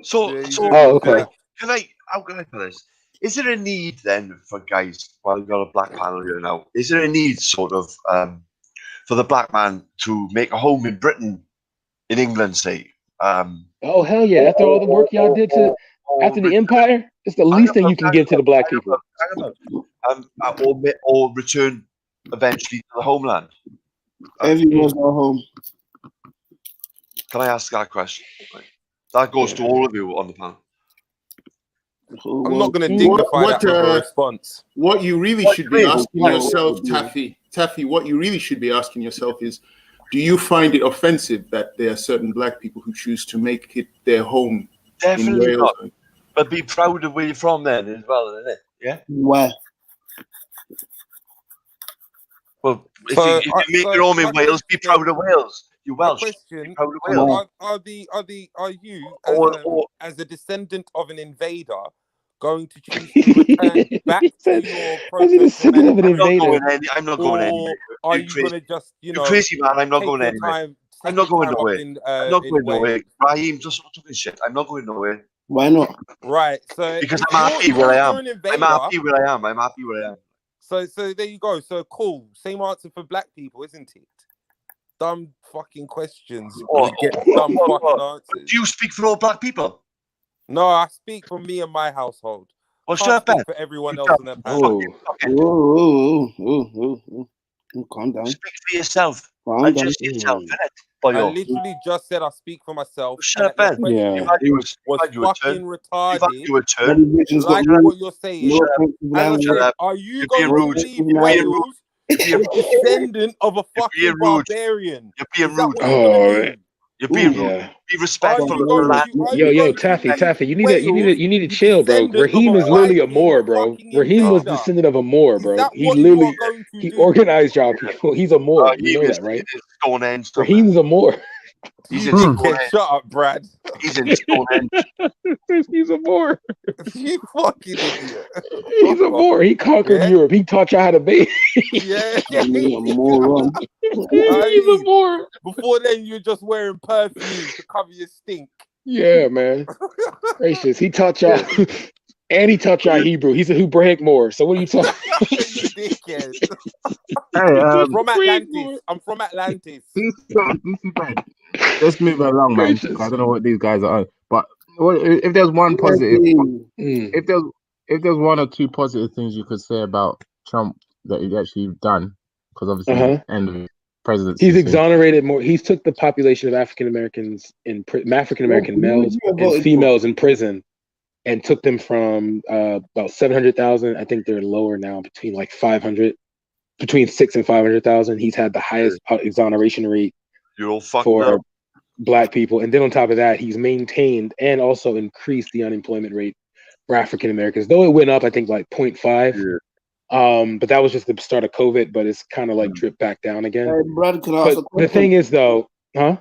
So okay. How can I put this? Is there a need then for guys? Well, we've got a black panel here now. Is there a need, sort of, for the black man to make a home in Britain, in England, say. Oh hell yeah! After all the work y'all did after the empire, it's the least thing you can give to the black people. Or return eventually to the homeland. Everyone's not home. Can I ask that question? That goes to all of you on the panel. I'm not going to dignify that with a response. What you really should be asking yourself, Taffy, what you really should be asking yourself is, do you find it offensive that there are certain black people who choose to make it their home Definitely in Wales? not. But be proud of where you're from then as well, isn't it? Yeah? Why? Well, if you make your home in Wales, be proud of Wales. You Welsh. Question: proud of Wales. Are you as a descendant of an invader going to choose to return back to your I'm not going anywhere. Are you going to just, You're crazy, man? I'm not going anywhere. I'm not going nowhere. I'm not going nowhere. Raheem, just stop talking shit. I'm not going nowhere. Why not? Right. So because I'm happy where I am. I'm happy where I am. I'm happy where I am. So there you go. So cool. Same answer for black people, isn't it? Dumb fucking questions. Get dumb fucking answers. Do you speak for all black people? No, I speak for me and my household. Well, shut up, for everyone else on their panel. Calm down. Speak for yourself. And just yourself, innit? I literally just said I speak for myself. Shut up, Ben. Yeah. Was fucking retarded. Like what you're saying. Are you going to leave Wales? You're a descendant of a fucking barbarian. You're being rude. You're being rude. Be respectful of the land. Yo, Taffy, you need to chill, bro. Raheem is literally a Moor, bro. Raheem was descendant of a Moor, bro. He organized y'all people. He's a Moor. You know that, right? Raheem's a Moor. He's in Stonehenge. Shut up, Brad. He's in Stonehenge. He's a Moor. You fucking idiot. He's a Moor. He conquered Europe. He taught you how to bathe. Yeah. He's a moron. He's a Moor. Before then, you're just wearing perfume to cover your stink. Yeah, man. Gracious. He taught y'all. And he taught y'all Hebrew. He's a Hebraic Moor. So what are you talking Dickhead. I'm from Atlantis. Let's move along, man. I don't know what these guys are on. But if there's one positive, if there's one or two positive things you could say about Trump that he's actually done, because obviously end of his presidency. He's exonerated more. He's took the population of African American males and females in prison and took them from about 700,000. I think they're lower now, between 600,000 and 500,000. He's had the highest exoneration rate for black people. And then on top of that, he's maintained and also increased the unemployment rate for African Americans, though it went up, I think 0.5. But that was just the start of COVID, but it's kind of dripped back down again. Hey, Brad, can I ask a question? The thing is though, huh?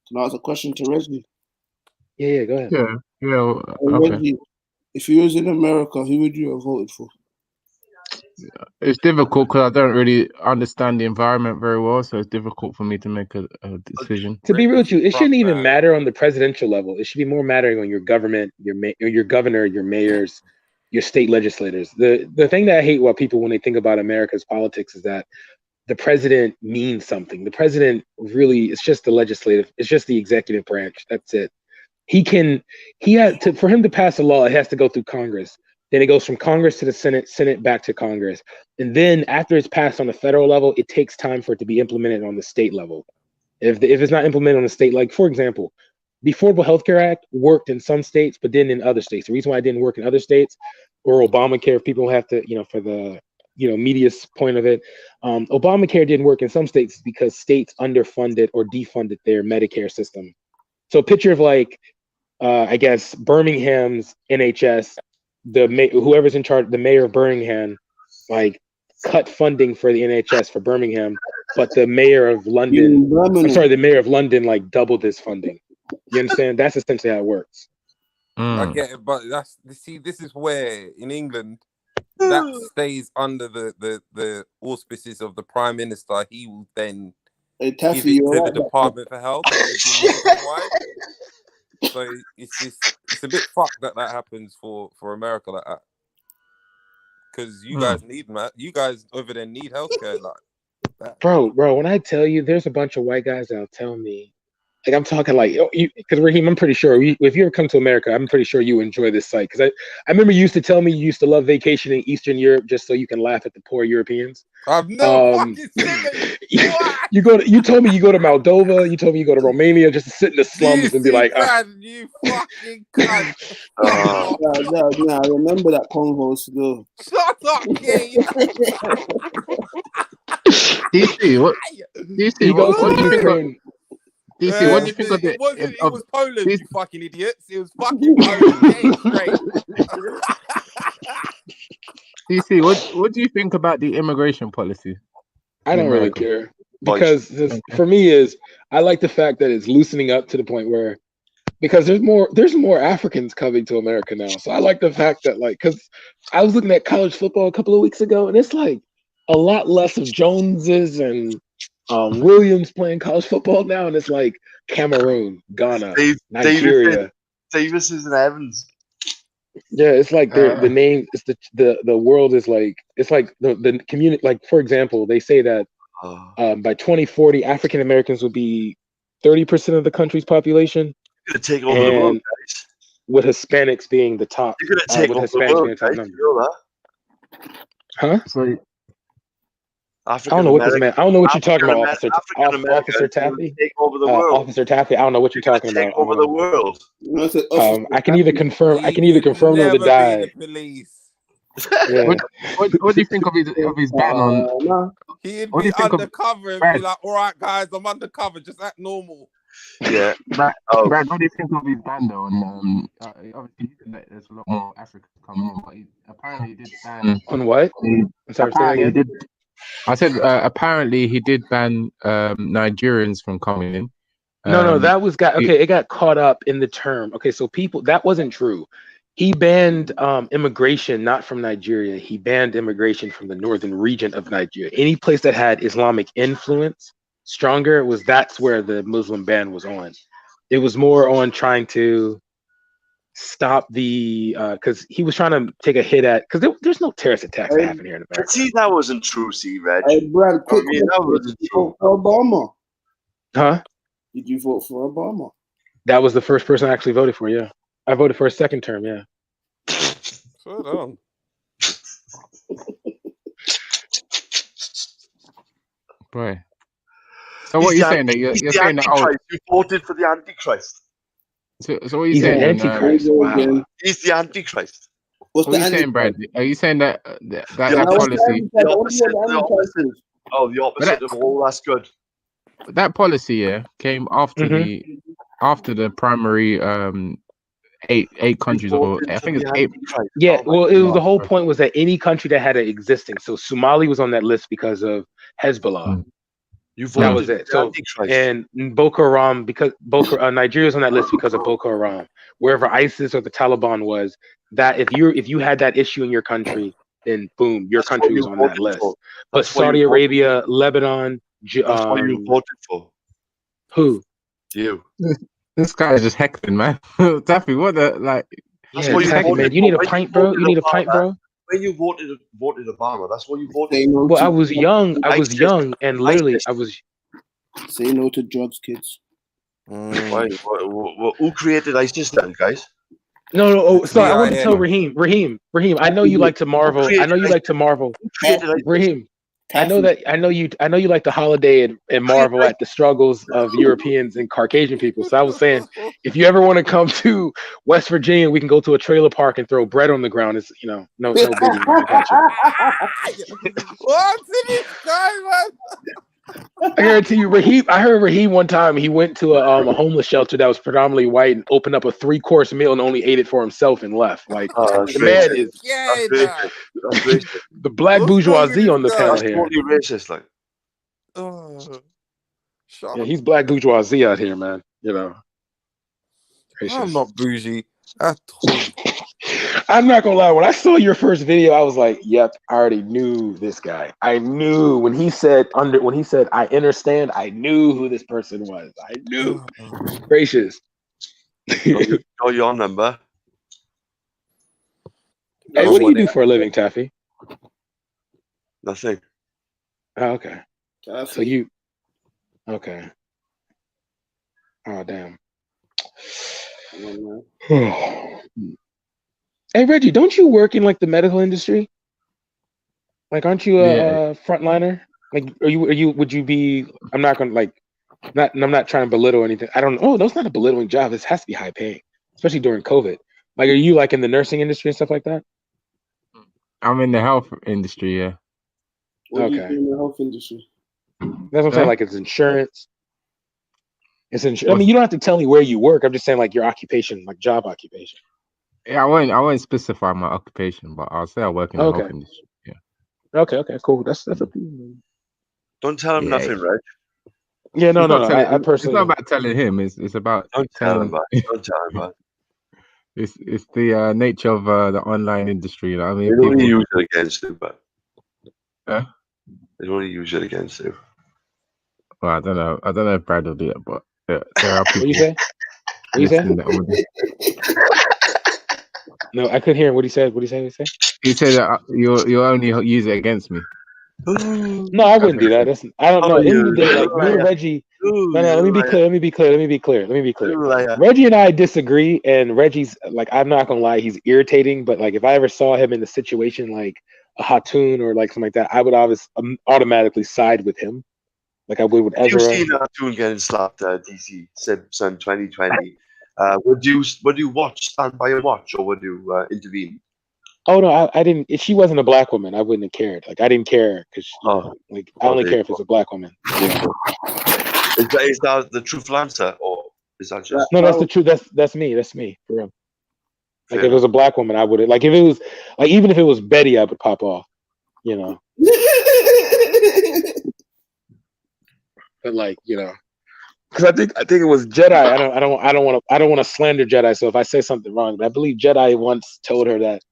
Can I ask a question to Reggie? Yeah, go ahead. Yeah. Okay. Reggie, if you was in America, who would you have voted for? It's difficult because I don't really understand the environment very well, so it's difficult for me to make a decision. To be real with you, it shouldn't even matter on the presidential level. It should be more mattering on your government, your governor, your mayors, your state legislators. The thing that I hate about people when they think about America's politics is that the president means something. The president really, it's just the legislative, it's just the executive branch. That's it. For him to pass a law, it has to go through Congress. Then it goes from Congress to the Senate, Senate back to Congress. And then after it's passed on the federal level, it takes time for it to be implemented on the state level. If it's not implemented on the state, like for example, the Affordable Health Care Act worked in some states, but didn't in other states. The reason why it didn't work in other states, or Obamacare, if people have to, for the, media's point of it, Obamacare didn't work in some states because states underfunded or defunded their Medicare system. So picture of I guess Birmingham's NHS, whoever's in charge, the mayor of Birmingham, cut funding for the NHS for Birmingham, but the mayor of London, the mayor of London doubled his funding. You understand? That's essentially how it works. I get it, but this is where in England that stays under the auspices of the Prime Minister. He will then give it to the Department for Health. So it's a bit fucked that happens for America like that. Because you guys need, man. You guys over there need healthcare. Bro, when I tell you, there's a bunch of white guys that'll tell me, like I'm talking like, because Raheem, I'm pretty sure if you ever come to America, I'm pretty sure you enjoy this site. Because I remember you used to tell me you used to love vacationing in Eastern Europe just so you can laugh at the poor Europeans. I've never fucking seen it. You told me you go to Moldova. You told me you go to Romania just to sit in the slums and be like, you fucking cunt. No, I remember that convo still. Shut up, Kate. DC, what do you think of? DC, what do you think of it? It was Poland, this? you fucking idiots. It was fucking Poland. Get it straight. DC, what do you think about the immigration policy? I don't really care because for me is I like the fact that it's loosening up to the point where because there's more Africans coming to America now. So I like the fact that because I was looking at college football a couple of weeks ago and it's like a lot less of Joneses and Williams playing college football now, and it's like Cameroon, Ghana, Nigeria, Davises and Evans. Yeah, it's like the name. It's the world is like it's like the community. Like for example, they say that by 2040, African Americans will be 30% of the country's population. You're gonna take over the world, guys. With Hispanics being the top. You're gonna take over the world, guys. You know that? Huh? So, I don't know what this man. I don't know what you're talking about, Officer Taffy. Take over the world. Officer Taffy. I don't know what you're talking about. Take over the world. I can either confirm. I can either confirm or deny. Yeah. What do you think of his ban on? He'd be undercover and be like, "All right, guys, I'm undercover, just act normal." Yeah. Brad, what do you think of his ban though? And obviously, there's a lot more Africans coming in, but apparently he did ban on what? I'm sorry, say that again. I said apparently he did ban Nigerians from coming in. No, that was it got caught up in the term. Okay, so that wasn't true. He banned immigration not from Nigeria. He banned immigration from the northern region of Nigeria. Any place that had Islamic influence stronger that's where the Muslim ban was on. It was more on trying to stop the because he was trying to take a hit at because there's no terrorist attacks that happen here in America. See, that wasn't true, Reg. Hey, Brad, quick, that wasn't true. For Obama. Huh? Did you vote for Obama? That was the first person I actually voted for. Yeah, I voted for a second term. Yeah. Hold on. Boy. So what are you saying? That you're saying that you voted for the Antichrist. So what are you saying? Antichrist. Wow. He's the Antichrist. What are you saying, Brad? Are you saying that policy? The opposite of all that's good. That policy, came after the primary eight countries, or I think it's 8. Yeah, well, the whole point was that any country that had an existing. So Somali was on that list because of Hezbollah. That was it. So and Boko Haram because Nigeria was on that list because of Boko Haram. Wherever ISIS or the Taliban was, that if you had that issue in your country, then boom, your country was on that list. But Saudi Arabia, Lebanon, that's what you voted for. Who? You. This guy is just heckling, man. Taffy, what the like? Yeah, exactly, man. You need a pint, bro. You need a pint, bro. When you voted Obama, that's what you voted. Well, I was young, and literally, I was. Say no to drugs, kids. Who created ISIS then, guys? No. Oh, sorry. I want to tell Raheem. I know you like to marvel. Raheem. I know you like to holiday and marvel at the struggles of Europeans and Caucasian people. So I was saying, if you ever want to come to West Virginia, we can go to a trailer park and throw bread on the ground. It's no biggie. I got you. What's in this guy, man? I guarantee you, Raheem. I heard Raheem one time. He went to a homeless shelter that was predominantly white and opened up a 3-course meal and only ate it for himself and left. Like the man is the black bourgeoisie on the panel here. Totally racist, like. Yeah, he's black bourgeoisie out here, man. You know. I'm not bougie at all. I'm not gonna lie. When I saw your first video, I was like, "Yep, I already knew this guy. I knew when he said I understand. I knew who this person was. I knew." Gracious. Know your number. Hey, what do you do for a living, Taffy? Nothing. Oh, okay. So you, okay? Oh damn. Hey Reggie, don't you work in like the medical industry? Like, aren't you a frontliner? Like, are you? Would you be? I'm not gonna like, I'm not trying to belittle anything. I don't. Oh, that's not a belittling job. This has to be high paying, especially during COVID. Like, are you like in the nursing industry and stuff like that? I'm in the health industry. Yeah. What do you Okay. do in the health industry? That's what I'm saying. Like, it's insurance. It's insurance. I mean, you don't have to tell me where you work. I'm just saying, like, your occupation, like job occupation. Yeah, I won't specify my occupation, but I'll say I work in the health industry. Yeah. Okay, cool. That's a Don't tell him nothing, Reg. Yeah, no. I personally. It's not about telling him. It's about Don't tell him about it. Don't tell him about it. It's the nature of the online industry. You know what I mean? They only use it against you, but they only use it against you. Well, I don't know if Brad will do that, but there are people. What you say? What you say? No, I couldn't hear what he said. What did he say? He said that you'll only use it against me. No, I wouldn't do that. I don't know. At the end of the day, like me and Reggie. No, let me be clear. Reggie and I disagree, and Reggie's like, I'm not gonna lie, he's irritating. But like, if I ever saw him in a situation like a Hatun or like something like that, I would automatically side with him. Like I would with Ezra. You've seen Hatun getting slapped, DC Simpson 2020. Would you watch, stand by your watch, or would you intervene? Oh no, I didn't. If she wasn't a black woman, I wouldn't have cared. Like I didn't care because like I only care if it's a black woman. Yeah. Is that the truthful answer, or is that just? No, that's the truth. That's me. That's me for real. Like if it was a black woman, I would have. Like if it was like even if it was Betty, I would pop off. You know. But like because I think it was Jedi. I don't want to slander Jedi. So if I say something wrong, but I believe Jedi once told her that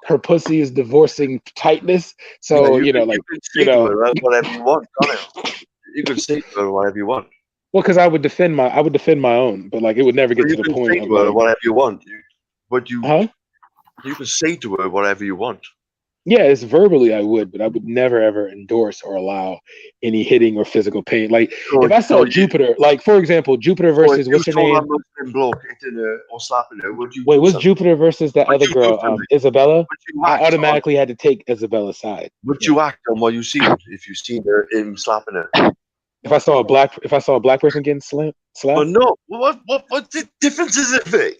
her pussy is divorcing tightness. So whatever you want, can't you? You can say to her whatever you want. Well, because I would defend my own, but like it would never get to the point of like, whatever you want. You can say to her whatever you want. Yeah, it's verbally I would, but I would never ever endorse or allow any hitting or physical pain. Like if I saw Jupiter, like for example, Jupiter versus what's her name? Wait, what's Jupiter versus that other girl, Isabella? I automatically had to take Isabella's side. Would you act on what you see if you see him slapping her? If I saw a black person getting slapped? Oh no! What difference does it make?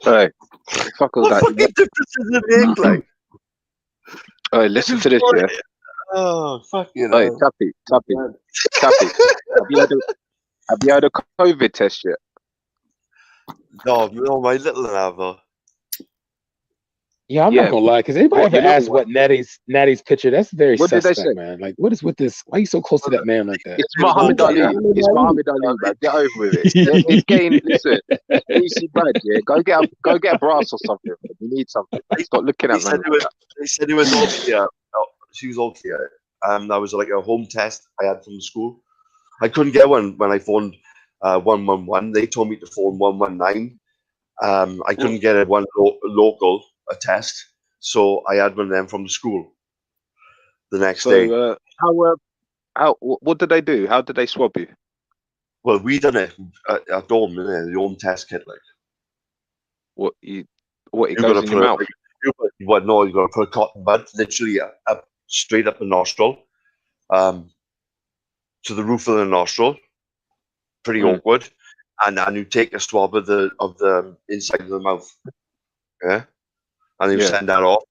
Alright, fuck all that. What fucking difference does it make? Like, alright, listen to this, yeah. Oh, fuck you. Alright, Tappy. Have you had a COVID test yet? No, my little lava. Yeah, I'm not gonna lie, because anybody ever asked what Natty's picture? That's very suspect, man. Like, what is with this? Why are you so close to that man like that? It's Muhammad Ali. It's Muhammad Ali, man. Get over with it. It's getting. Listen, easy bad. Yeah, go get a brass or something. You need something. Stop looking at man. They said it was okay. She was okay. That was like a home test I had from the school. I couldn't get one when I phoned 111. They told me to phone 119. I couldn't get a local test, so I had one of them from the school the next day. What did they do? How did they swab you? Well, we done it at home, the home test kit, like. What it goes in your mouth? You got to put a cotton bud literally up straight up the nostril, to the roof of the nostril. Pretty awkward, and you take a swab of the inside of the mouth. Yeah. And you send that off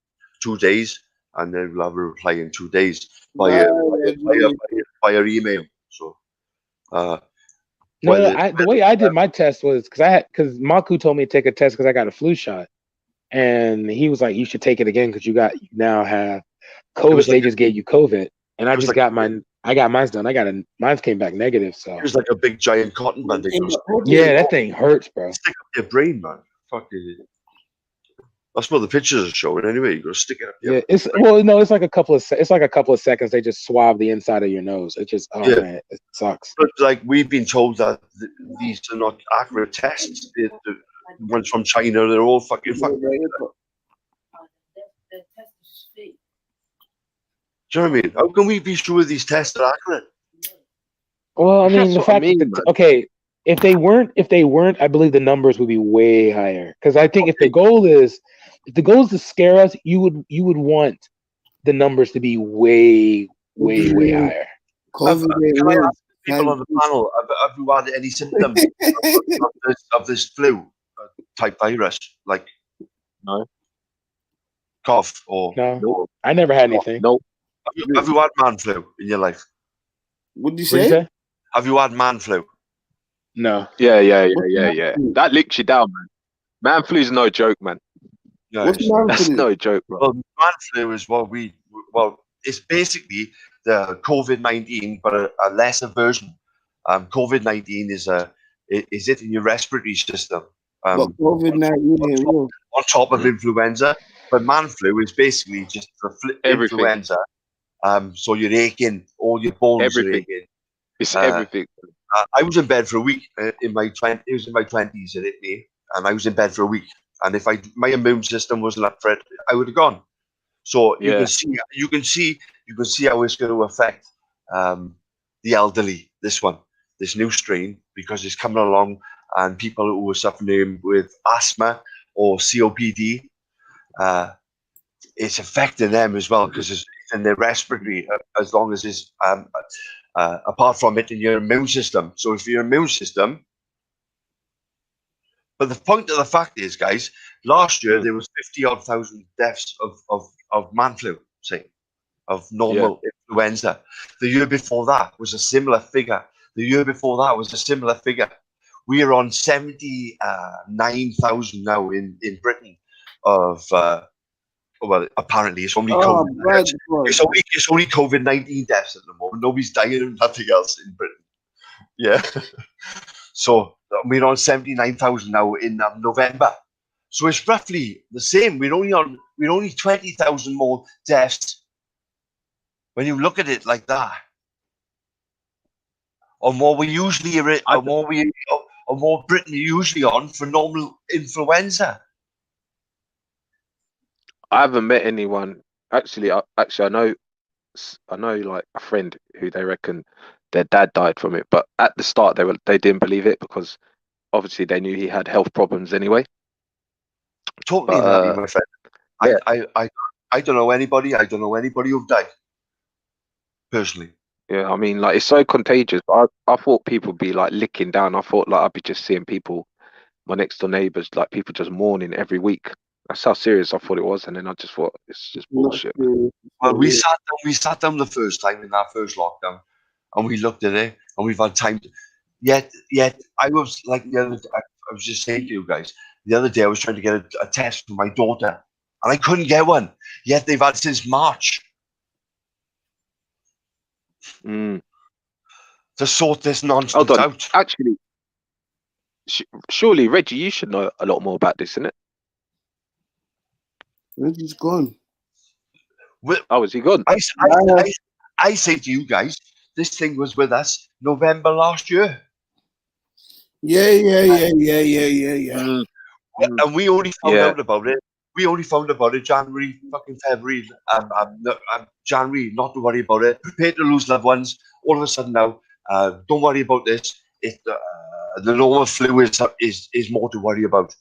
2 days, and then we'll have a reply in 2 days via email. So, the way I did my test was because Maku told me to take a test because I got a flu shot, and he was like, "You should take it again because you now have COVID. They just gave you COVID," and I just got mine. I got mine done. Mine came back negative. So it was like a big giant cotton bud. Yeah, that thing hurts, bro. Stick up your brain, man. Fucking. That's what the pictures are showing. Anyway, you got to stick it up. Yeah, it's like a couple of seconds. They just swab the inside of your nose. It just man, it sucks. But like we've been told that these are not accurate tests. ones from China, they're all fucking fucked. Do you know what I mean? How can we be sure these tests are accurate? Well, I mean, That's the what I fact mean, that man. okay, if they weren't, I believe the numbers would be way higher. Because I think if the goal is to scare us, you would want the numbers to be way higher. Can I ask people on the panel, have you had any symptoms of this flu type virus? Like, no, cough or no? I never had anything. No. Have you had man flu in your life? What did you What'd you say? Have you had man flu? No. Yeah. That licks you down, man. Man flu's no joke, man. Yes. That's no joke, bro. Well, man flu is what it's basically the COVID-19, but a lesser version. COVID-19 is it in your respiratory system. But COVID-19 on top of influenza, but man flu is basically just influenza. So you're aching, all your bones are aching. It's everything. I was in bed for a week in my 20s. It was in my 20s it hit me, and I was in bed for a week. And if my immune system wasn't up for it, I would have gone. So you can see how it's going to affect the elderly. This new strain, because it's coming along, and people who are suffering with asthma or COPD, it's affecting them as well because it's in their respiratory. As long as it's apart from it in your immune system. So if your immune system. But the point of the fact is, guys, last year there was 50-odd thousand deaths of man flu, say, of normal influenza. The year before that was a similar figure. The year before that was a similar figure. We are on 79,000 now in Britain of well, apparently it's only it's only COVID-19 deaths at the moment. Nobody's dying of nothing else in Britain. Yeah. So we're on 79,000 now in November. So it's roughly the same. We're only 20,000 more deaths when you look at it like that. Or more we usually or more Britain usually on for normal influenza. I haven't met anyone. Actually, I know like a friend who they reckon their dad died from it, but at the start they didn't believe it because obviously they knew he had health problems anyway. Totally happy, my friend. Yeah. I don't know anybody. I don't know anybody who died personally. Yeah, I mean, like, it's so contagious. I thought people would be like licking down. I thought like I'd be just seeing people, my next door neighbours, like people just mourning every week. That's how serious I thought it was, and then I just thought it's just bullshit. Well, we sat down the first time in our first lockdown, and we looked at it, and we've had time. Yet I was like I was just saying to you guys the other day. I was trying to get a test for my daughter, and I couldn't get one. Yet they've had since March. To sort this nonsense out. Actually, surely Reggie, you should know a lot more about this, isn't it? Reggie's gone. Oh, is he gone? I say to you guys, this thing was with us November last year. Yeah. And we only found out about it. We only found about it January, fucking February, January. Not to worry about it. Prepare to lose loved ones. All of a sudden now, don't worry about this. The normal flu is more to worry about.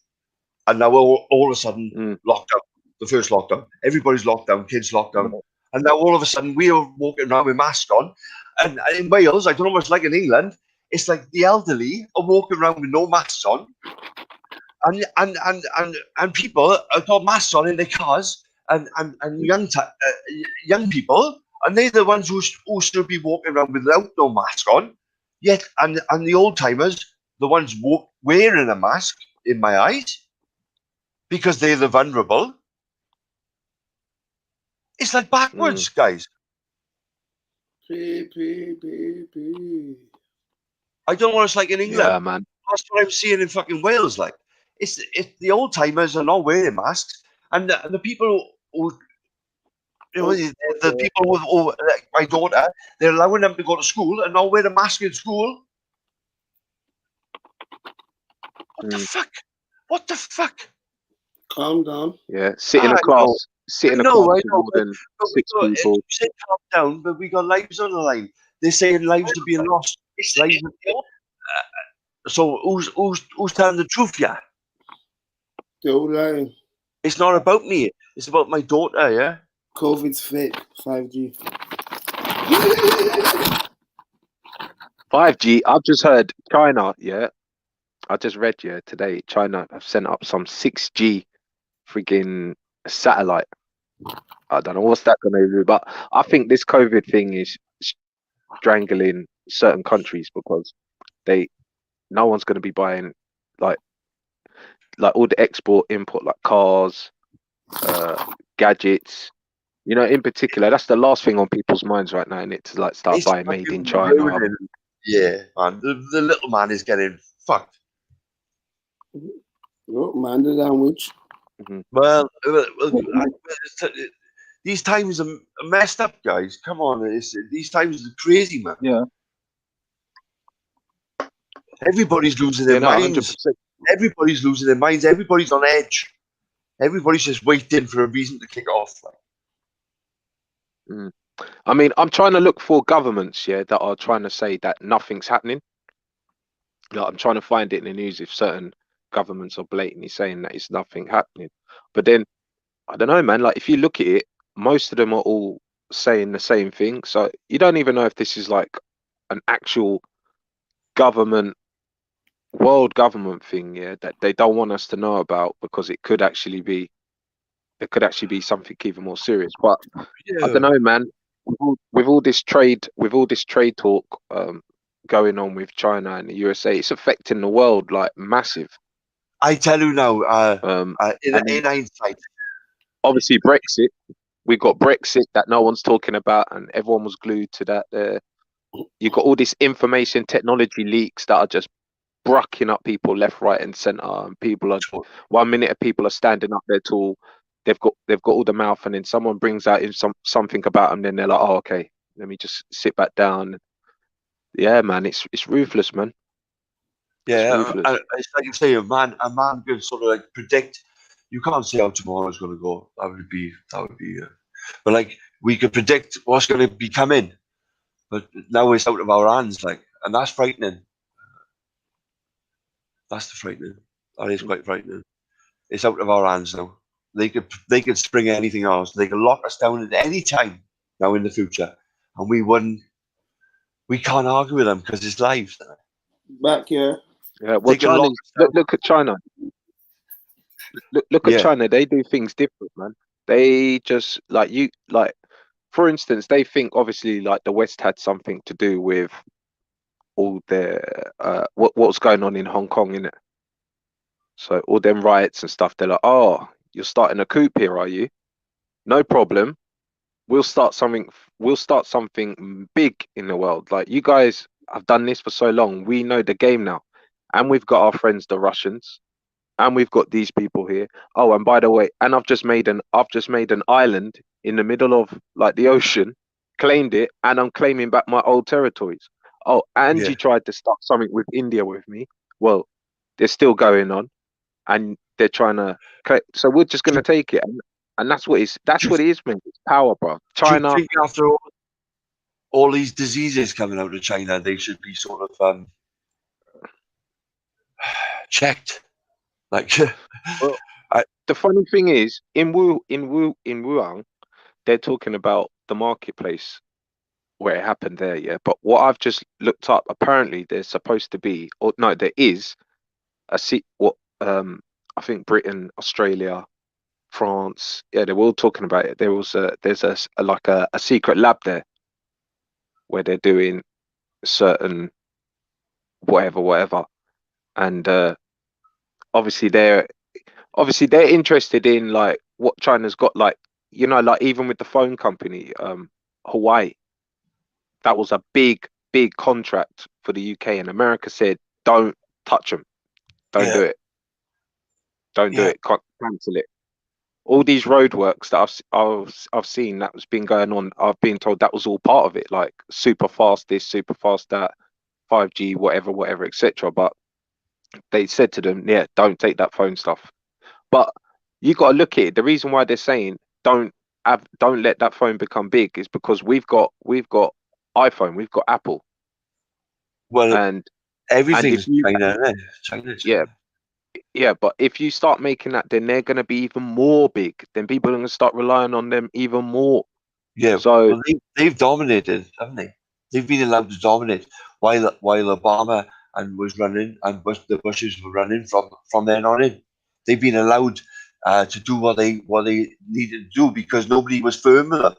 And now all of a sudden, lockdown. The first lockdown. Everybody's locked down. Kids locked down. And now all of a sudden, we are walking around with masks on. And in Wales, I don't know what it's like in England. It's like the elderly are walking around with no masks on. And people have got masks on in their cars, and young people, and they're the ones who should be walking around without no mask on. Yet, and the old timers, the ones wearing a mask, in my eyes, because they're the vulnerable. It's like backwards, guys. I don't know what it's like in England. Yeah, man. That's what I'm seeing in fucking Wales, like. It's the old timers are not wearing masks, and the people who, the people who, like my daughter, they're allowing them to go to school and not wear a mask in school. What the fuck? What the fuck? Calm down. Yeah, sit in a class. Sit in a class I with more than but six people. You say calm down, but we got lives on the line. They're saying lives are being lost. Lives so who's telling the truth, yeah? Don't lie. It's not about me. It's about my daughter, yeah? COVID's fake. 5G. 5G. I've just heard China. Yeah, I just read today. China have sent up some 6G freaking satellite. I don't know what's that going to do, but I think this COVID thing is strangling certain countries because no one's going to be buying like all the export import like cars, gadgets. You know, in particular, that's the last thing on people's minds right now, and it's like start It's buying made in fucking China. ruining. Yeah, man. The little man is getting fucked. Oh, man, the language. Well, these times are messed up, guys. Come on, these times are crazy, man. Yeah. Everybody's losing their minds. 100%. Everybody's losing their minds. Everybody's on edge. Everybody's just waiting for a reason to kick off. I mean, I'm trying to look for governments, that are trying to say that nothing's happening. Like, I'm trying to find it in the news if certain governments are blatantly saying that it's nothing happening. But then, I don't know, man. Like, if you look at it, most of them are all saying the same thing. So you don't even know if this is like an actual world government thing, that they don't want us to know about because it could actually be something even more serious. But I don't know, man. With all this trade talk going on with China and the USA, it's affecting the world like massive. I tell you now, in hindsight, obviously Brexit. We got Brexit that no one's talking about, and everyone was glued to that. You got all this information technology leaks that are just brucking up people left, right, and centre. And people are 1 minute people are standing up there tall. They've got all the mouth, and then someone brings out something about them. Then they're like, "Oh, okay, let me just sit back down." Yeah, man, it's ruthless, man. Yeah, it's like you say, a man can sort of like predict. You can't say how tomorrow's going to go. That would be. But like we could predict what's going to be coming, but now it's out of our hands. Like, and that's frightening. That's the frightening. That is quite frightening. It's out of our hands now. They could spring anything else. They could lock us down at any time now in the future, and we can't argue with them because it's lives. Back here. Yeah, well, China, look at China. Look at China. They do things different, man. They just for instance, they think obviously like the West had something to do with all the what's going on in Hong Kong, innit? So all them riots and stuff. They're like, oh, you're starting a coup here, are you? No problem. We'll start something big in the world. Like, you guys have done this for so long. We know the game now. And we've got our friends, the Russians, and we've got these people here. Oh, and by the way, and I've just made an island in the middle of like the ocean, claimed it, and I'm claiming back my old territories. Oh, and you tried to start something with India with me. Well, they're still going on, and they're trying to. So we're just going to take it, and that's what it is, man. It's power, bro. China. Do you think after all these diseases coming out of China, they should be sort of checked? Like, well, the funny thing is, in Wuhan, they're talking about the marketplace where it happened there, yeah. But what I've just looked up, apparently there's supposed to be, or no, there is I think Britain, Australia, France, they were all talking about it. There's a secret lab there where they're doing certain whatever, and obviously they're interested in like what China's got, like, you know, like even with the phone company, Hawaii, that was a big contract for the UK, and America said, don't touch them, don't do it, cancel it. All these roadworks that I've seen that was been going on, I've been told that was all part of it, like super fast this, super fast that, 5G, whatever, etc. But they said to them, yeah, don't take that phone stuff. But you got to look at it. The reason why they're saying don't let that phone become big is because we've got iPhone, we've got Apple. Well, and everything's if you, China, isn't it? China. yeah, but if you start making that, then they're going to be even more big. Then people are going to start relying on them even more. Yeah, so well, they've dominated, haven't they? They've been allowed to dominate while Obama was running and the Bushes were running from then on in. They've been allowed to do what they needed to do because nobody was firm enough.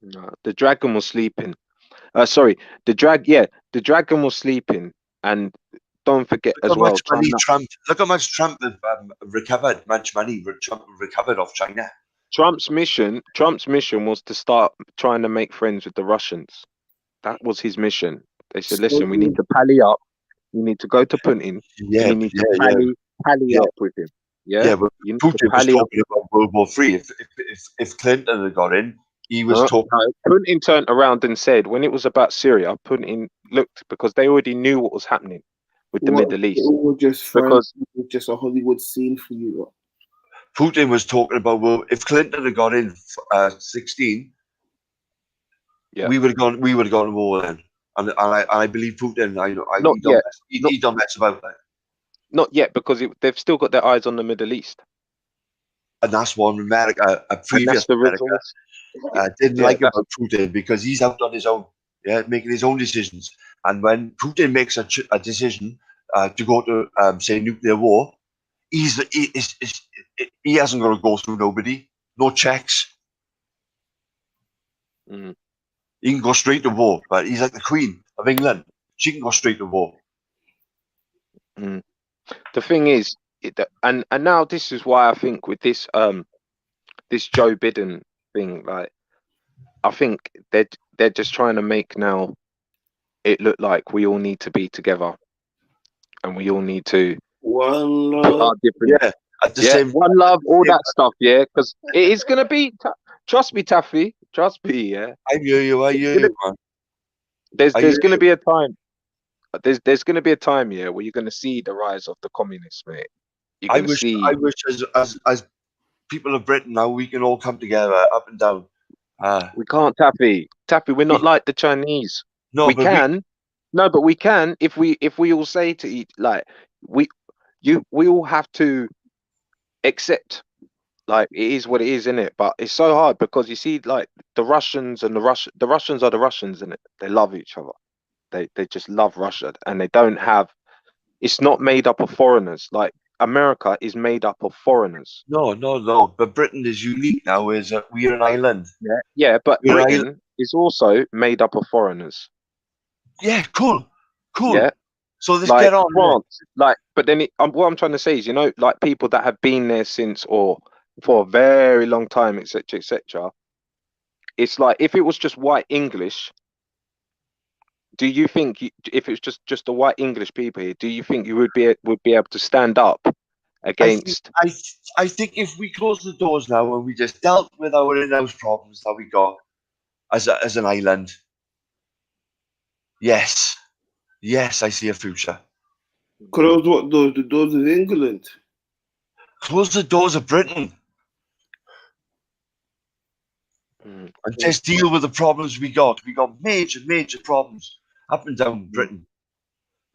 No, the dragon was sleeping. The dragon was sleeping, and don't forget Look as how well, much money China. Look how much Trump recovered. Much money Trump recovered off China. Trump's mission was to start trying to make friends with the Russians. That was his mission. They said, listen, we need to pally up. We need to go to Putin. Yeah, and you need to pally up with him. Yeah, but you need Putin to was pally up. talking about World War III. If Clinton had got in, he was talking. Putin turned around and said, when it was about Syria, Putin looked, because they already knew what was happening with the Middle East. Because just a Hollywood scene for you. Putin was talking about, well, if Clinton had got in 16, we would have gone to war then. And I believe Putin. He don't mess about that. Not yet, because they've still got their eyes on the Middle East. And that's what America, a previous America, didn't like about Putin, because he's out on his own, making his own decisions. And when Putin makes a decision to go to, say, nuclear war, he hasn't got to go through nobody, no checks. He can go straight to war, but he's like the Queen of England. She can go straight to war. The thing is, and now this is why I think with this this Joe Biden thing, like, I think they're just trying to make now it look like we all need to be together, and we all need to one love, one love, all that stuff, because it is gonna be. Trust me, Taffy. Trust me, I hear you, man. There's gonna be a time. There's gonna be a time, where you're gonna see the rise of the communists, mate. I wish as people of Britain now we can all come together up and down. We can't, Taffy. We're not like the Chinese. No, we can. But we can if we all say to each, like, we all have to accept, like, it is what it is, innit? But it's so hard because you see, like, the Russians and the Russians are the Russians, innit? They love each other. They just love Russia, and they don't have. It's not made up of foreigners. Like, America is made up of foreigners. No. But Britain is unique now. Is that we're an island? But Britain is also made up of foreigners. Yeah, cool. Yeah. So let's like get on. France, but then what I'm trying to say is, like, people that have been there since or for a very long time, etc., etc. It's like, if it was just white English. Do you think if it's just the white English people here, do you think you would be able to stand up against? I think if we close the doors now and we just dealt with our in-house problems that we got as an island, yes, I see a future. Close what doors? The doors of England. Close the doors of Britain. And just deal with the problems we got. We got major problems up and down Britain.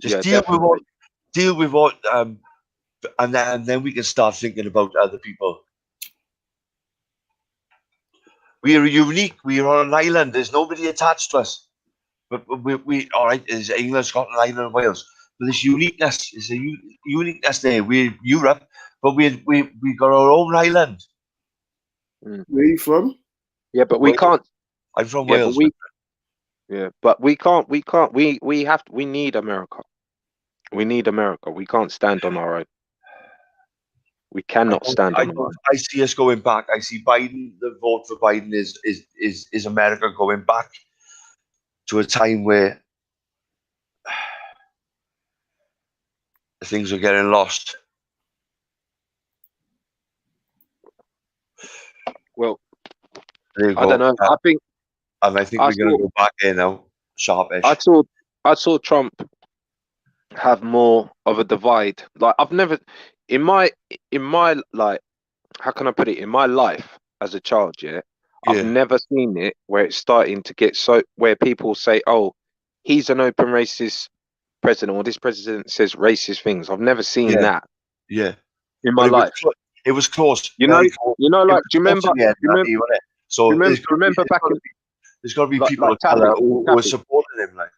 Just deal with what, and then we can start thinking about other people. We are unique. We are on an island. There's nobody attached to us. But we all right. Is England, Scotland, Ireland, and Wales? But this uniqueness is a uniqueness there. We're Europe, but we got our own island. Where are you from? Yeah, but we can't. I'm from Wales. But we can't. We need America. We need America. We can't stand on our own. We cannot stand on our own. I see us going back. I see Biden. The vote for Biden is America going back to a time where things are getting lost. Well, I don't know. I think we're going to go back here now, sharpish. I saw Trump have more of a divide. Like I've never, in my like, how can I put it? In my life as a child, yeah, I've never seen it where it's starting to get so where people say, "Oh, he's an open racist president," or "This president says racist things." I've never seen that Yeah. in my But life. it was close. You know, Very close. you know, It like, was do you close remember? in the end, Do you remember? Matty, wasn't it? So Do you remember, there's got to be like people of Taffy, colour who are Taffy. supporting him. Like,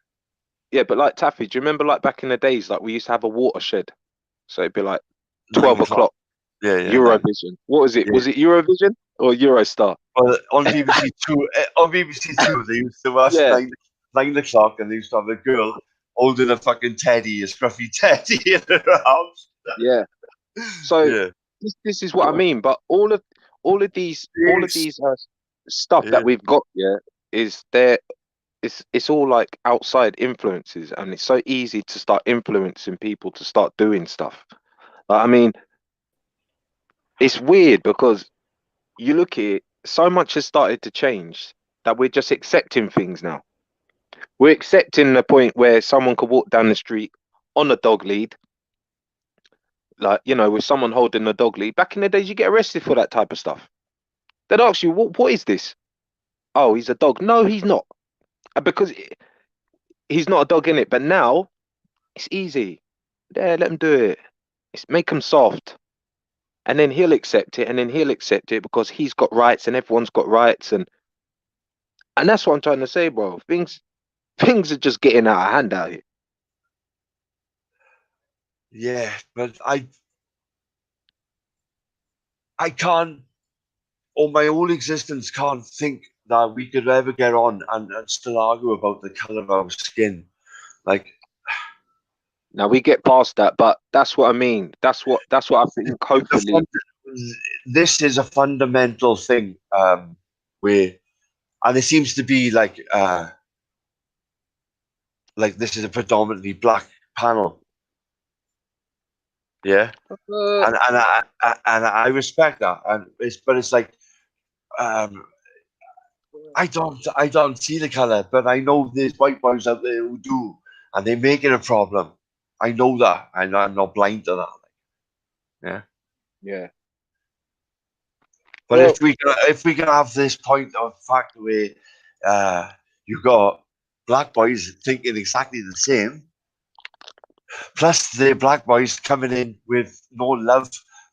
Yeah, but like Taffy, do you remember like back in the days, like we used to have a watershed, so it'd be like 9 12 o'clock. o'clock. Yeah, yeah. Eurovision. What was it? Yeah. Was it Eurovision or Eurostar? Well, on BBC Two, they used to watch 9 o'clock, and they used to have a girl holding a fucking teddy, a scruffy teddy in her house. Yeah. So this is what I mean. But all of these stuff that we've got, is there. It's all like outside influences, and it's so easy to start influencing people to start doing stuff. Like, I mean, it's weird because you look at it, so much has started to change that we're just accepting things now. We're accepting the point where someone could walk down the street on a dog lead, like, you know, with someone holding a dog lead. Back in the days, you get arrested for that type of stuff. They'd ask you, what is this? Oh, he's a dog. No, he's not. Because he's not a dog in it. But now it's easy. Yeah, let him do it. Make him soft. And then he'll accept it, and then he'll accept it because he's got rights and everyone's got rights. And that's what I'm trying to say, bro. Things are just getting out of hand out here. Yeah, but I can't, on my whole existence, can't think that we could ever get on and still argue about the colour of our skin. Like, now we get past that, but that's what I mean. That's what I think. Hopefully, this is a fundamental thing where, and it seems to be like this is a predominantly black panel. Yeah, and I respect that, but it's like I don't see the color, but I know there's white boys out there who do, and they make it a problem. I know that, and I'm not blind to that. Yeah. But if we can have this point of fact where you got black boys thinking exactly the same, plus the black boys coming in with no love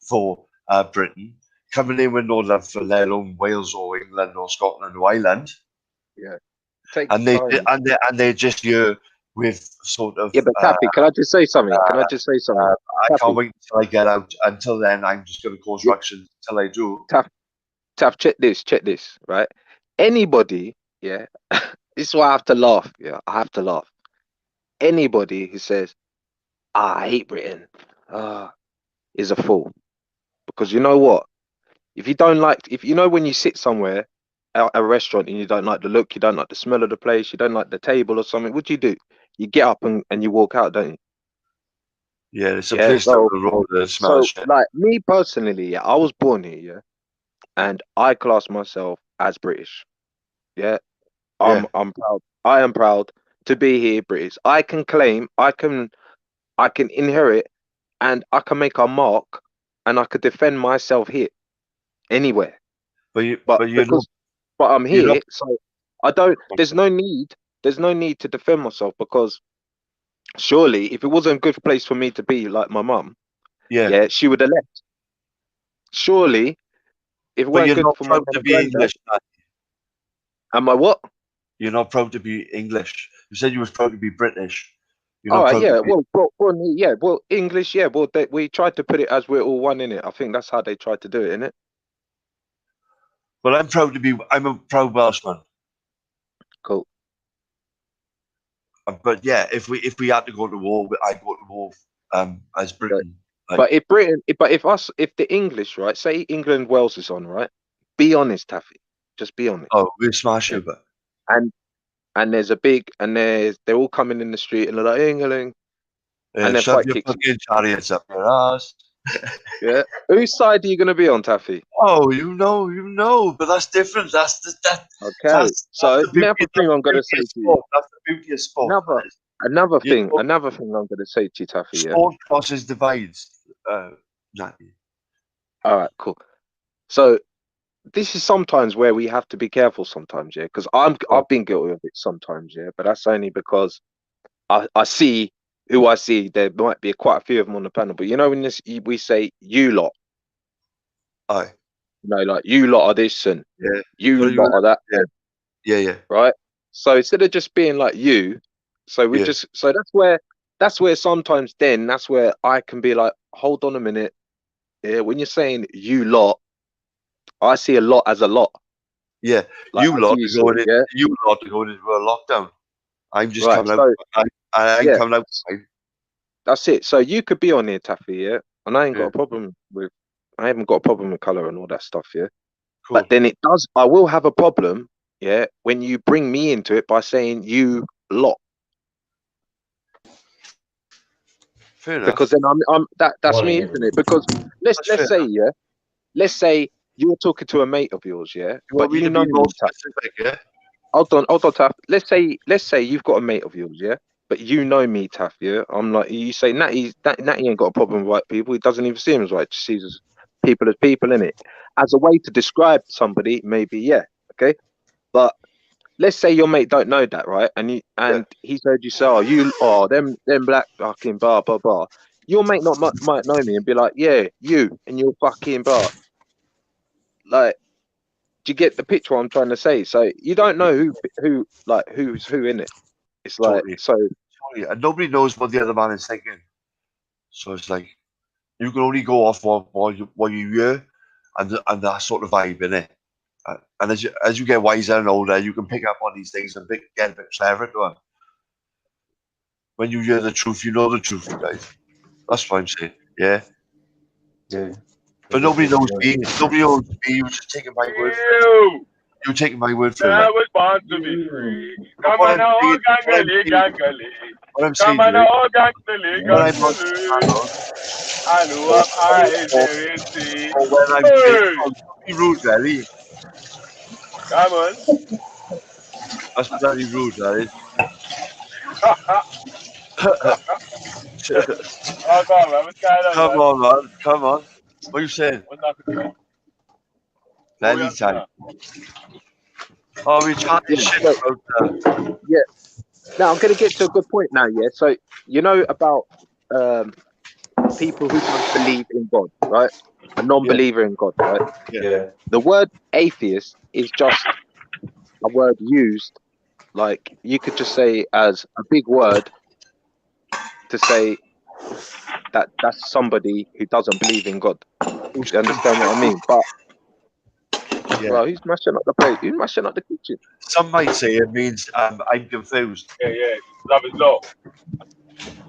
for Britain, coming in with no love for let alone Wales or England or Scotland or Ireland. Yeah. And they're just here with sort of. Yeah, but Taffy, can I just say something? I can't wait until I get out. Until then, I'm just going to cause ructions until I do. Taff, check this, right? Anybody, this is why I have to laugh. Yeah, I have to laugh. Anybody who says, I hate Britain, is a fool. Because you know what? If you know when you sit somewhere at a restaurant and you don't like the look, you don't like the smell of the place, you don't like the table or something, what do? You get up and you walk out, don't you? Yeah, it's a place down the road that smells shit. Like me personally, I was born here, and I class myself as British. I'm proud. I am proud to be here, British. I can claim, I can inherit, and I can make a mark, and I could defend myself here, anywhere. But I'm here, so I don't. There's no need to defend myself, because surely, if it wasn't a good place for me to be, like my mum, she would have left. Surely, if it weren't good for my mum and granddad, am I what? You're not proud to be English. You said you was proud to be British. Well, English, we tried to put it as we're all one in it. I think that's how they tried to do it, innit? Well, I'm a proud Welshman. Cool. But yeah, if we had to go to war, I'd go to war as Britain. But if the English, right, say England, Wales is on, right? Be honest, Taffy. Just be honest. Oh, we'll smash it, but. And there's they're all coming in the street and they're like, England. And shove your fucking chariots up your ass. Yeah. Whose side are you going to be on, Taffy? Oh, you know, but that's different. Okay. So another thing I'm going to say to you. That's the beauty of sport. Another You thing know, I'm going to say to you, Taffy. Yeah. sport crosses divides. Natty. All right, cool. So this is sometimes where we have to be careful sometimes, yeah, because I've been guilty of it sometimes, yeah, but that's only because I see who I see. There might be quite a few of them on the panel, but you know, when we say you lot, aye, you know, like you lot are this and you lot are that, yeah, right? So instead of just being like you, so we just that's where sometimes then that's where I can be like, hold on a minute, yeah, when you're saying you lot, I see a lot as a lot. Yeah, like, you lot are going in. yeah. You lot are going into a lockdown. I'm just Right, coming so, out. I'm yeah. coming outside. That's it. So you could be on here, Taffy, yeah, and I ain't got a problem with. I haven't got a problem with color and all that stuff, yeah. Cool. But then I will have a problem, yeah, when you bring me into it by saying you lot. Fair enough. Because then that's me, isn't it? Because let's say, yeah, let's say you're talking to a mate of yours, yeah, but you know me, yeah. Hold on, Taff. Let's say you've got a mate of yours, yeah, but you know me, Taff, yeah. I'm like, you say Natty ain't got a problem with white people. He doesn't even see them as white. Just sees as people in it. As a way to describe somebody, maybe, yeah, okay. But let's say your mate don't know that, right? And he's heard you say, them black fucking blah blah blah. Your mate might know me and be like, yeah, you and your fucking blah. Like, do you get the picture what I'm trying to say? So you don't know who's who in it. It's like totally. And nobody knows what the other man is thinking. So it's like you can only go off what you hear and that sort of vibe in it. And as you get wiser and older, you can pick up on these things and get a bit clever to them. When you hear the truth, you know the truth, guys. That's what I'm saying. Yeah. Yeah. But nobody knows me. Nobody knows me. You're just taking my word for it. You're taking my word for it. I was born to be free. Come What on, oh, gangali. what I'm saying Come on, to you, oh, gangali. I know I'm eyes there and see. or when I'm Hey, don't be rude, Gary. come on. That's bloody rude, that is. Oh, come on, what's going on, Come man? on, man. Come on. What are you saying? What's happening? Plenty time. Oh, we chatting shit about yeah. Now I'm going to get to a good point now. Yeah. So you know about people who don't believe in God, right? A non-believer in God, right? Yeah. The word atheist is just a word used, like you could just say as a big word to say that that's somebody who doesn't believe in God. You understand what I mean? But well, who's mashing up the plate? Who's mashing up the kitchen? Some might say it means I'm confused. Yeah. Love is law.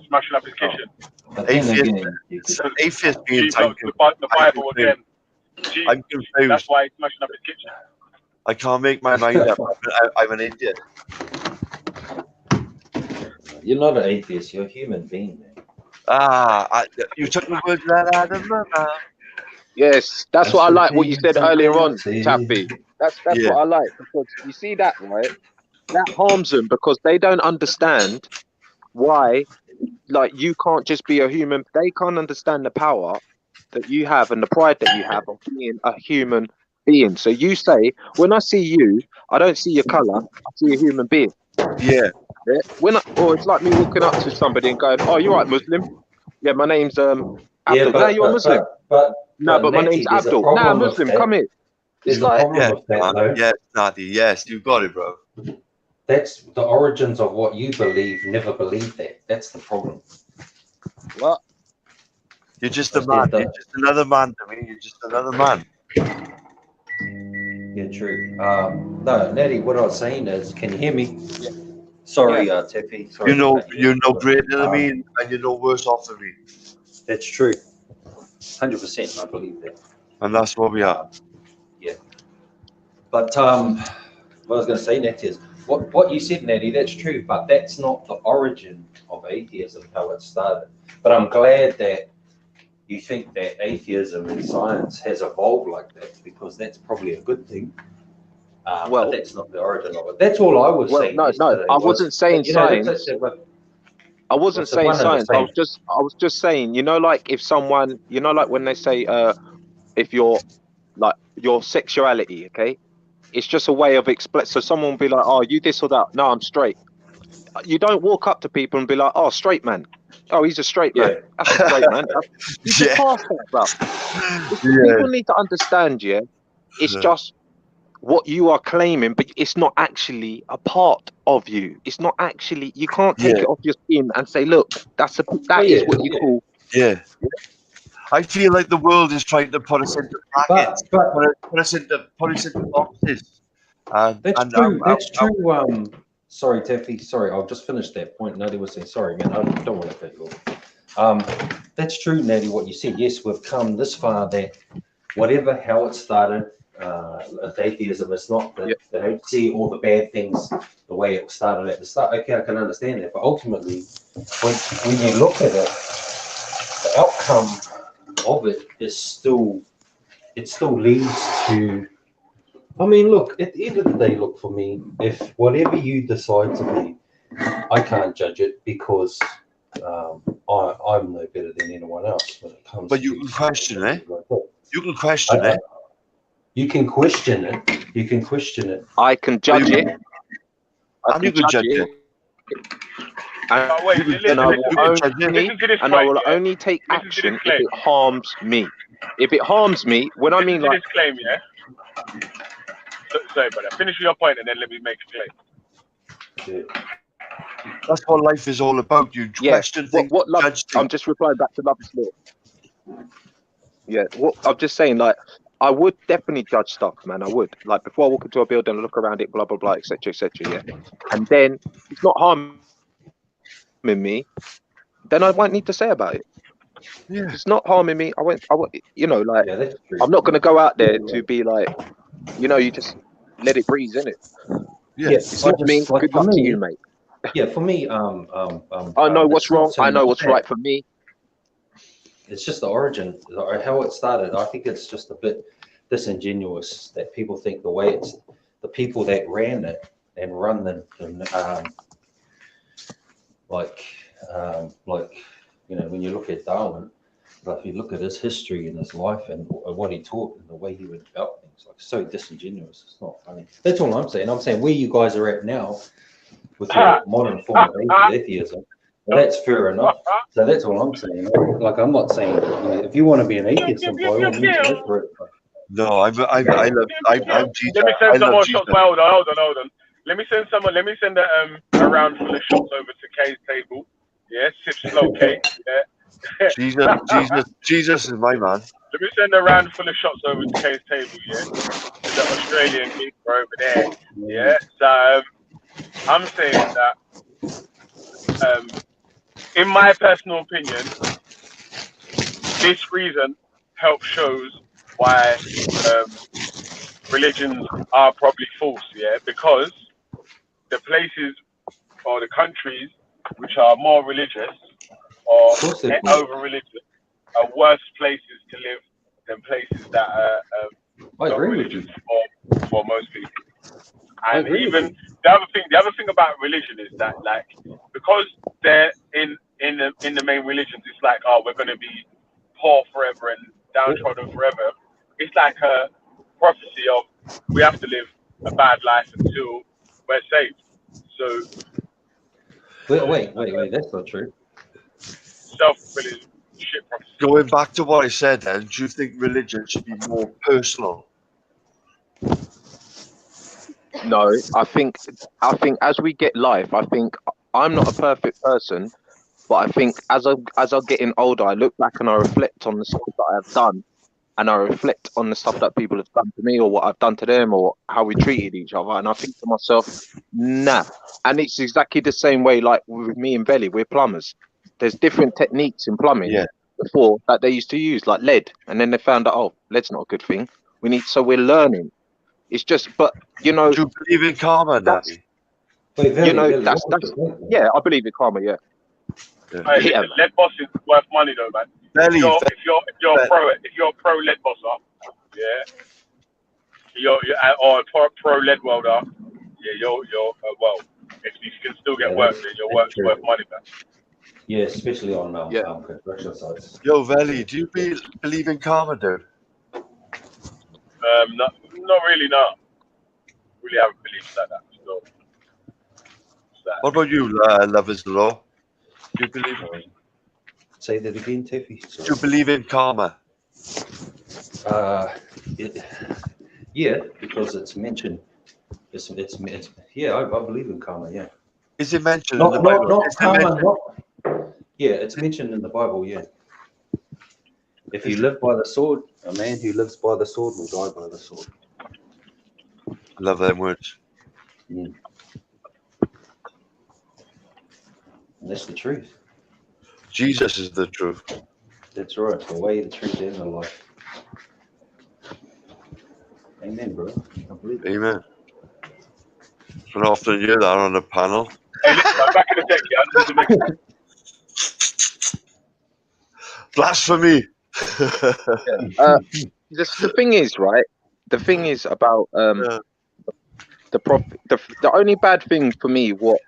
Smashing up his kitchen. Atheist means the Bible again. I'm confused. That's why he's smashing up his kitchen. I can't make my mind up. I'm an idiot. You're not an atheist. You're a human being, man. You took the words right out of my mouth. Yes, that's what I like. What you said earlier on, Taffy. That's Yeah. what I like, because you see that, right? That harms them because they don't understand why. Like, you can't just be a human. They can't understand the power that you have and the pride that you have of being a human being. So you say, when I see you, I don't see your color. I see a human being. Yeah. Or it's like me walking up to somebody and going, "Oh, you're right, Muslim. Yeah, my name's Abdul. Now you're a Muslim. But my name's Abdul. Nah, Muslim. Come here." It's like, yes, Nadi. Yes, you got it, bro. That's the origins of what you believe. Never believe that. That's the problem. What? You're just a man. You're just another man to me. You're just another man. Yeah, true. No, Natty, what I was saying is, can you hear me? Yeah. Sorry, Teppy. Sorry. You're no greater than me, and you're no worse off than me. That's true. 100%. I believe that. And that's what we are. Yeah. But what I was going to say, Natty, is what you said, Natty, that's true, but that's not the origin of atheism, how it started. But I'm glad that you think that atheism and science has evolved like that, because that's probably a good thing. But that's not the origin of it. That's all I was saying. No, I wasn't saying science. I wasn't What's the saying one and the science. I same? was just saying, like if someone, like when they say, if you're like your sexuality, okay, it's just a way of explain. So someone will be like, oh, you this or that. No, I'm straight. You don't walk up to people and be like, oh, straight man. Oh, he's a straight man. That's a straight man. You just pass that, bro. People need to understand, yeah. It's just what you are claiming, but it's not actually a part of you. It's not actually. You can't take it off your skin and say, look, that is what you call. Yeah. I feel like the world is trying to put us into brackets, put us into boxes. That's true. That's true. Sorry, Taffy. Sorry, I'll just finish that point. Natty was saying, sorry, man. I don't want to cut you off. That's true, Natty. What you said. Yes, we've come this far. That whatever how it started, atheism. It's not that they don't see all the bad things the way it started at the start. Okay, I can understand that, but ultimately, when you look at it, the outcome of it is still leads to. I mean, look, at the end of the day, look, for me, if whatever you decide to be, I can't judge it because I'm no better than anyone else when it comes. But you can question it. You can question it. You can question it. You can question it. I can judge it. You can judge it. And I will only take action if it harms me. If it harms me, when I mean like this claim, yeah. Sorry, brother. Finish your point and then let me make a claim. That's what life is all about. You question things. What love? I'm just replying back to Love's law. Yeah. What I'm just saying, like, I would definitely judge stuff, man. I would. Like before I walk into a building, look around it, blah blah blah, etc., etc. Yeah. And then it's not harming me, then I won't need to say about it. Yeah. If it's not harming me, I won't, you know, like, I'm not going to go out there to be like, you know, you just let it breeze, innit? Yeah, It's not me. Like Good luck to you, mate. Yeah, for me, I know what's wrong. I know what's right for me. It's just the origin, or how it started. I think it's just a bit disingenuous that people think the way it's the people that ran it and run them, like you know, when you look at Darwin, but if you look at his history and his life and what he taught and the way he went about things, like so disingenuous. It's not funny. That's all I'm saying. I'm saying where you guys are at now with your modern form of atheism. Well, that's fair enough. So that's all I'm saying. Like I'm not saying, you know, if you want to be an atheist, by all means, go for it. No, I love Jesus. Let me send some more shots. Hold on. Let me send a round full of shots over to Kay's table. Yeah, sip slow, Kay. Yeah. Jesus is my man. Let me send a round full of shots over to Kay's table. Yeah, the Australian geek over there. Yeah. So I'm saying that, in my personal opinion, this reason helps shows why religions are probably false, yeah, because the places or the countries which are more religious or over religious are worse places to live than places that are not religious for most people. And even the other thing about religion is that, like, because they're in the main religions, it's like, oh, we're going to be poor forever and downtrodden forever. It's like a prophecy of we have to live a bad life until we're saved. So wait, that's not true. Self-fulfilling shit prophecy. Going back to what I said then, do you think religion should be more personal? No, I think as we get life, I think I'm not a perfect person, but I think as I'm getting older, I look back and I reflect on the stuff that I've done, and I reflect on the stuff that people have done to me or what I've done to them or how we treated each other, and I think to myself, nah. And it's exactly the same way like with me and Belly, we're plumbers. There's different techniques in plumbing before that they used to use, like lead, and then they found out, oh, lead's not a good thing. So we're learning. It's just, but you know. Do you believe in karma, Daddy? That's yeah, I believe in karma. Yeah. Hey, listen, lead boss is worth money though, man. If you're a pro lead bosser, yeah, or a pro lead welder, yeah, you're well. If you can still get work, then your work's worth money, man. Yeah, especially on construction sites. Yo, Valley, do you believe in karma, dude? Not really. No, really haven't believed like that. So, What about you, Lovers Law? Do you believe? Say that again, Tiffy. Do you believe in karma? Yeah, because it's mentioned. It's yeah, I believe in karma. Yeah. Is it mentioned in the Not Bible? karma. Yeah, it's mentioned in the Bible. Yeah. If you live by the sword, a man who lives by the sword will die by the sword. Love them words. Yeah. And that's the truth. Jesus is the truth. That's right. The way, the truth, and the life. Amen, bro. I believe it. Amen. And often hear that on the panel. Hey, listen, I'm back in a sec, yeah. There's a message. Blasphemy. The thing is, right? The thing is about the only bad thing for me, what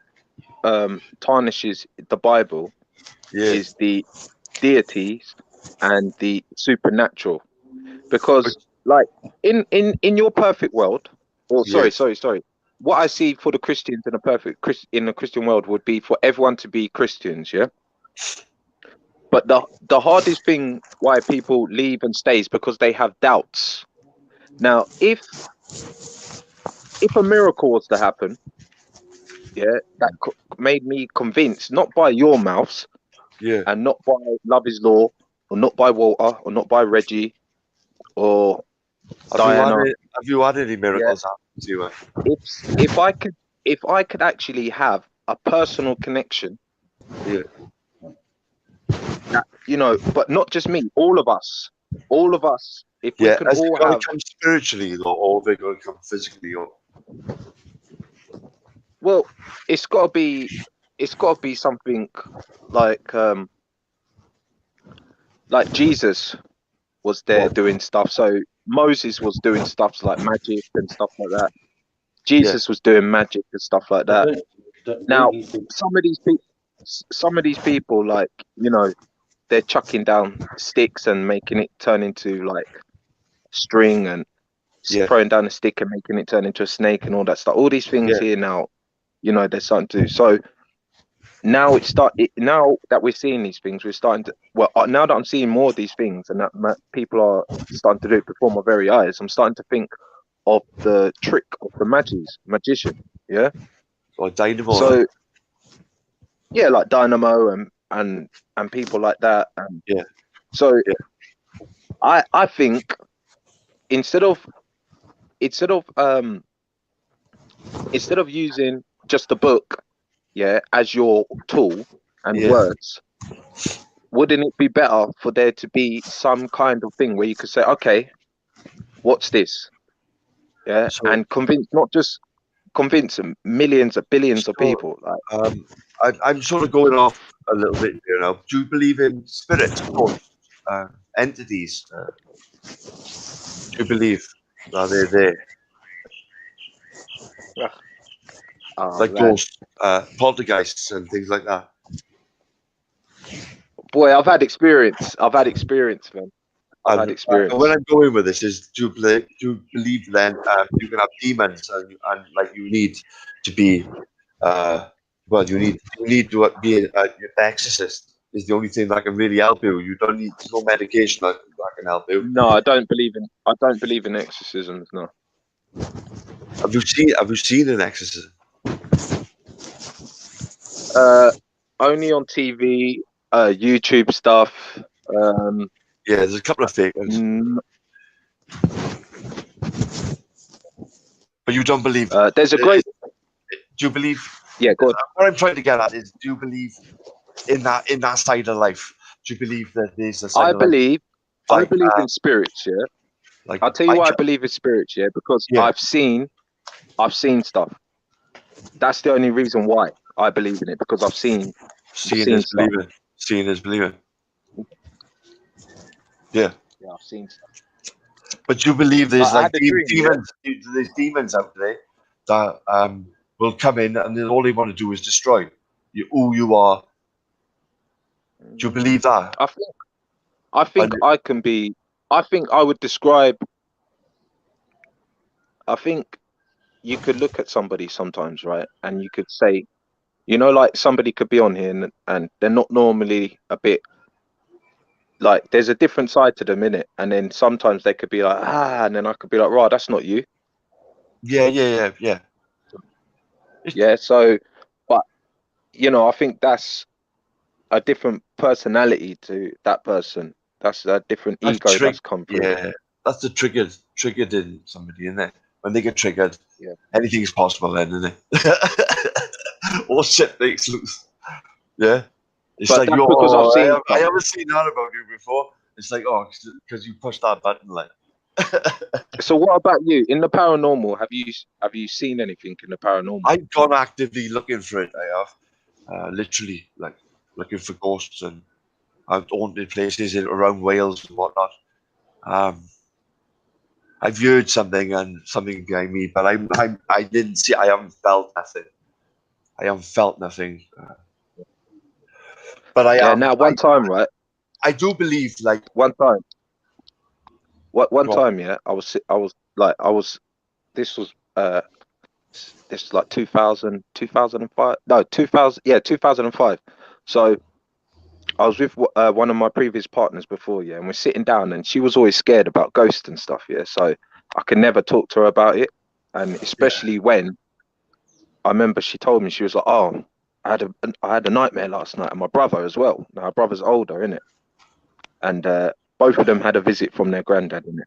tarnishes the Bible, is the deities and the supernatural, because like in your perfect world, or sorry, what I see for the Christians in a Christian world would be for everyone to be Christians, yeah. But the hardest thing why people leave and stay is because they have doubts. Now, if a miracle was to happen, yeah, that made me convinced, not by your mouths, and not by Love Is Law, or not by Walter, or not by Reggie, or Diana. Have you had any miracles happen to you? If I could actually have a personal connection, you know, but not just me, all of us, if we can has all it got have. to come spiritually, or they got to come physically, or? Well, it's got to be something like Jesus was there doing stuff. So Moses was doing stuff like magic and stuff like that. Jesus was doing magic and stuff like that. Now, some of these people, like, you know, they're chucking down sticks and making it turn into like string, and throwing down a stick and making it turn into a snake and all that stuff. All these things here now, you know, they're starting to do. So now now that we're seeing these things, we're starting to, now that I'm seeing more of these things and that people are starting to do it before my very eyes, I'm starting to think of the trick of the magician, yeah? Like Dynamo. So, yeah, like Dynamo and people like that. And so I think instead of using just a book, as your tool and words, wouldn't it be better for there to be some kind of thing where you could say, okay, what's this? Yeah, and not just convince millions of billions of people. Like, I'm sort of going off a little bit here now. Do you believe in spirits, entities? Do you believe that they're there? Like ghosts, poltergeists, and things like that. Boy, I've had experience, man. I've had experience. Where I'm going with this is, do you believe then you can have demons and like you need to be, you need to be an exorcist. Is the only thing that can really help you. You don't need no medication that can help you. No, I don't believe in exorcisms. No. Have you seen an exorcism? Only on TV, YouTube stuff. There's a couple of fake ones. But you don't believe. There's a great. Do you believe? Yeah, go on. What I'm trying to get at is, do you believe in that side of life? Do you believe that there's a side of life? I believe in spirits. Yeah. Like, I'll tell you why I believe in spirits. Yeah, because I've seen stuff. That's the only reason why I believe in it, because I've seen. Seeing is believing. Seeing is believing. Yeah. Yeah, I've seen stuff. But you believe there's demons? There's demons out there that will come in, and then all they want to do is destroy you, who you are, Do you believe that? I think I can be. I think I would describe. I think you could look at somebody sometimes, right, and you could say, like somebody could be on here and they're not normally a bit like there's a different side to them in it, and then sometimes they could be like and then I could be like, right, that's not you. Yeah. Yeah. So, but I think that's a different personality to that person. That's a different ego that's come through. Yeah, that's the triggered in somebody, isn't it? When they get triggered, yeah, anything is possible then, isn't it? All shit breaks loose. Yeah. It's but like, that's because I've seen I haven't seen that about you before. It's like, because you pushed that button, like. So what about you in the paranormal? Have you seen anything in the paranormal? I've gone actively looking for it. I have, literally, like looking for ghosts, and I've haunted places around Wales and whatnot. I've heard something and something behind me, but I didn't see. I haven't felt nothing. I haven't felt nothing. But I am. Now one time, right? I do believe, like one time. One time, yeah. I was. This was this like 2000, 2005. No, 2000. Yeah, 2005. So I was with one of my previous partners before, yeah, and we're sitting down, and she was always scared about ghosts and stuff, yeah. So I could never talk to her about it, and especially when I remember she told me, she was like, "Oh, I had a nightmare last night," and my brother as well. Now, my brother's older, innit? And both of them had a visit from their granddad, innit?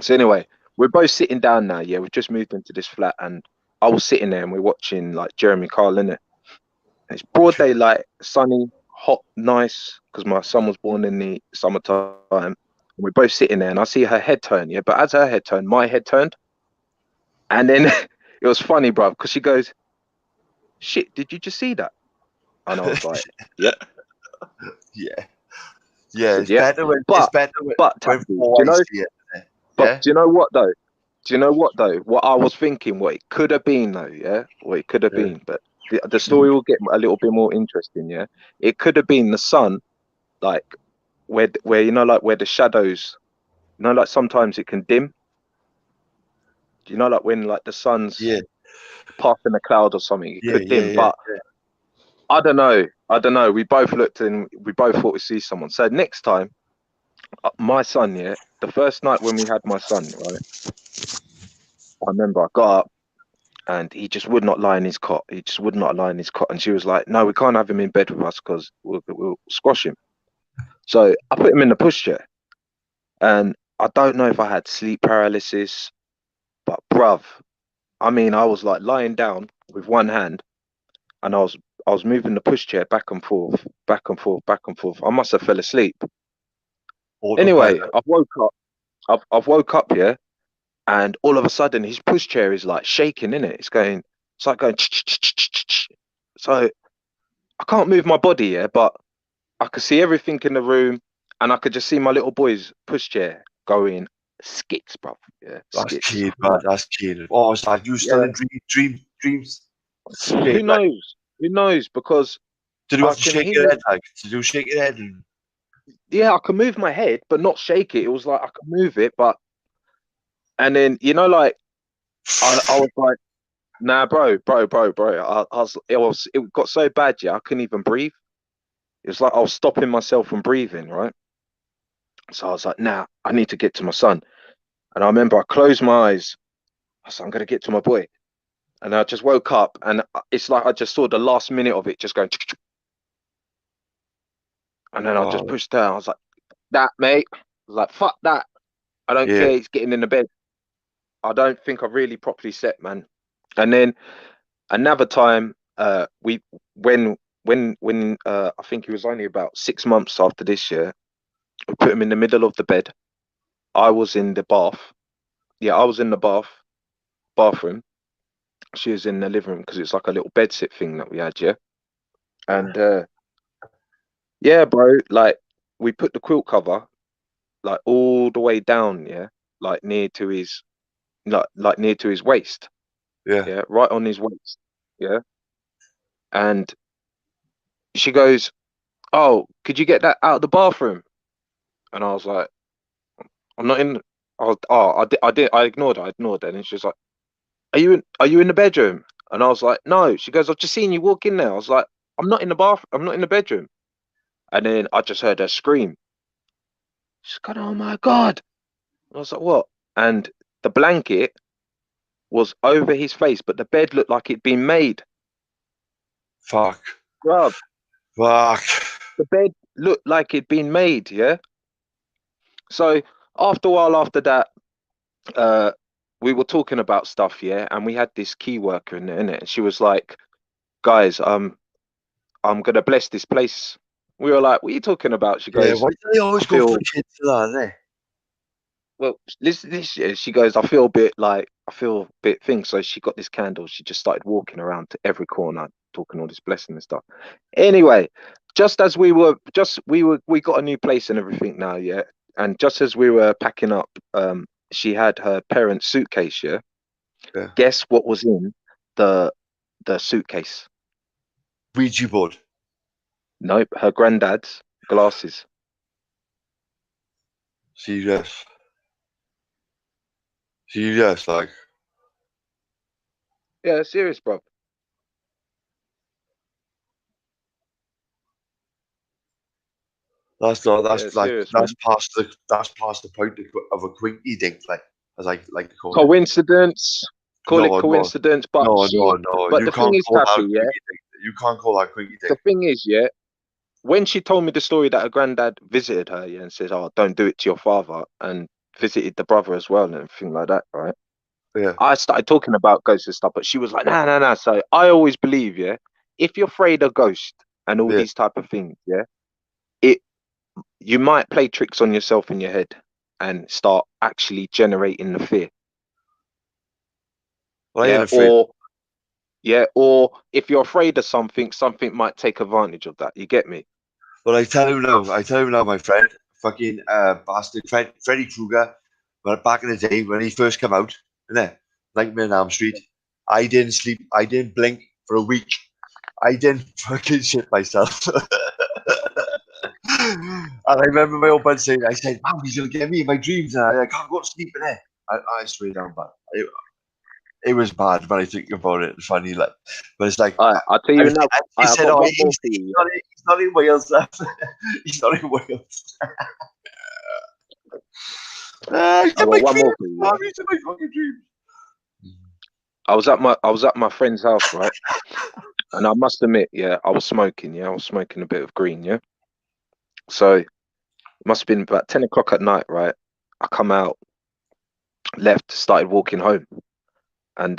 So anyway, we're both sitting down now, yeah. We've just moved into this flat, and I was sitting there, and we're watching like Jeremy Kyle, innit? It's broad daylight, sunny, hot, nice, because my son was born in the summertime. And we're both sitting there, and I see her head turn, yeah. But as her head turned, my head turned, and then it was funny, bro, because she goes, "Shit, did you just see that?" And I was like, "Yep." Yeah. Yeah, it's Yeah. better when But when do four eyes you know? see it. But Yeah. do you know what though? Do you know what though? What I was thinking, what it could have been though, yeah, what it could have been. But the story will get a little bit more interesting, yeah. It could have been the sun, like where like where the shadows, like sometimes it can dim. Do you know like when like the sun's passing a cloud or something, it could dim. But I don't know. We both looked and we both thought we see someone. So next time, my son, yeah, the first night when we had my son, right, I remember I got up and he just would not lie in his cot. He just would not lie in his cot. And she was like, "No, we can't have him in bed with us because we'll squash him." So I put him in the pushchair. And I don't know if I had sleep paralysis, but bruv, I mean, I was like lying down with one hand and I was moving the pushchair back and forth, back and forth, back and forth. I must have fell asleep. Anyway, I've woke up here, and all of a sudden his pushchair is like shaking, in it. It's like going. So I can't move my body, yeah, but I could see everything in the room, and I could just see my little boy's pushchair going skits, bruv. Yeah, That's skits. kid, man. That's kid. Oh, it's like you still in dreams. Who knows? Who knows? Because Did you I have to can shake hear. your head? Like, did you shake your head? Yeah, I can move my head, but not shake it. It was like I could move it, but and then like I was like, nah, bro. It got so bad, yeah, I couldn't even breathe. It was like I was stopping myself from breathing, right? So I was like, nah, I need to get to my son. And I remember I closed my eyes. I said, I'm gonna get to my boy. And I just woke up, and it's like I just saw the last minute of it just going. And then I just pushed down. I was like, that, mate. I was like, fuck that. I don't care. He's getting in the bed. I don't think I really properly slept, man. And then another time, when I think it was only about 6 months after this year, we put him in the middle of the bed. I was in the bath. Yeah, I was in the bathroom. She was in the living room because it's like a little bed sit thing that we had, yeah. And yeah, bro, like we put the quilt cover like all the way down, yeah, like near to his near to his waist. Yeah, right on his waist. Yeah. And she goes, "Oh, could you get that out of the bathroom?" And I was like, "I'm not in." I ignored her. I ignored her, and she was like, Are you in the bedroom?" And I was like, "No." She goes, "I've just seen you walk in there." I was like, "I'm not in the bath. I'm not in the bedroom." And then I just heard her scream. She's gone, "Oh my God." I was like, "What?" And the blanket was over his face, but the bed looked like it'd been made. Fuck. Bruv, Fuck. the bed looked like it'd been made, yeah? So after a while after that, we were talking about stuff, yeah, and we had this key worker in there, innit? And she was like, "Guys, I'm gonna bless this place." We were like, "What are you talking about?" She Yeah, goes, why do they always "I go feel." for kids like that, eh? Well, this year she goes, I feel a bit thing. So she got this candle. She just started walking around to every corner, talking all this blessing and stuff. Anyway, just as we got a new place and everything now, yeah. And just as we were packing up, she had her parents' suitcase, yeah. Yeah. Guess what was in the suitcase? Ouija board. Nope, her granddad's glasses. Serious, like. Yeah, serious, bro. That's not. That's Yeah, like. serious, That's man. past the. That's past the point of a quinky dink, as I like to call it. Coincidence. Call it No, coincidence, but no. But You the thing can't is, call that a Taffy, yeah. quinky dink. You can't call that quinky The dink. thing is, yeah, when she told me the story that her granddad visited her, yeah, and said, "Oh, don't do it to your father," and visited the brother as well and everything like that, right? Yeah. I started talking about ghosts and stuff, but she was like, "No, no, no." So I always believe, yeah, if you're afraid of ghosts and all these type of things, yeah, you might play tricks on yourself in your head and start actually generating the fear. Well, I ain't afraid. Or if you're afraid of something, something might take advantage of that. You get me? Well, I tell you now, my friend, fucking bastard, Freddy Krueger. But back in the day when he first came out, innit? Nightmare on Elm Street. I didn't sleep. I didn't blink for a week. I didn't fucking shit myself. And I remember my old bud saying, I said, "Mom, he's gonna get me in my dreams, and I can't go to sleep in there." I swear down, but it was bad when I think about it. It's funny, like, but it's like I'll tell you now. He said, "Oh, he's not in Wales. He's not in Wales." He's in my dreams. Mom, he's in my fucking dreams. I was at my friend's house, right? And I must admit, yeah, I was smoking. Yeah, I was smoking a bit of green. Yeah. So it must have been about 10 o'clock at night, right? I come out, left, started walking home, and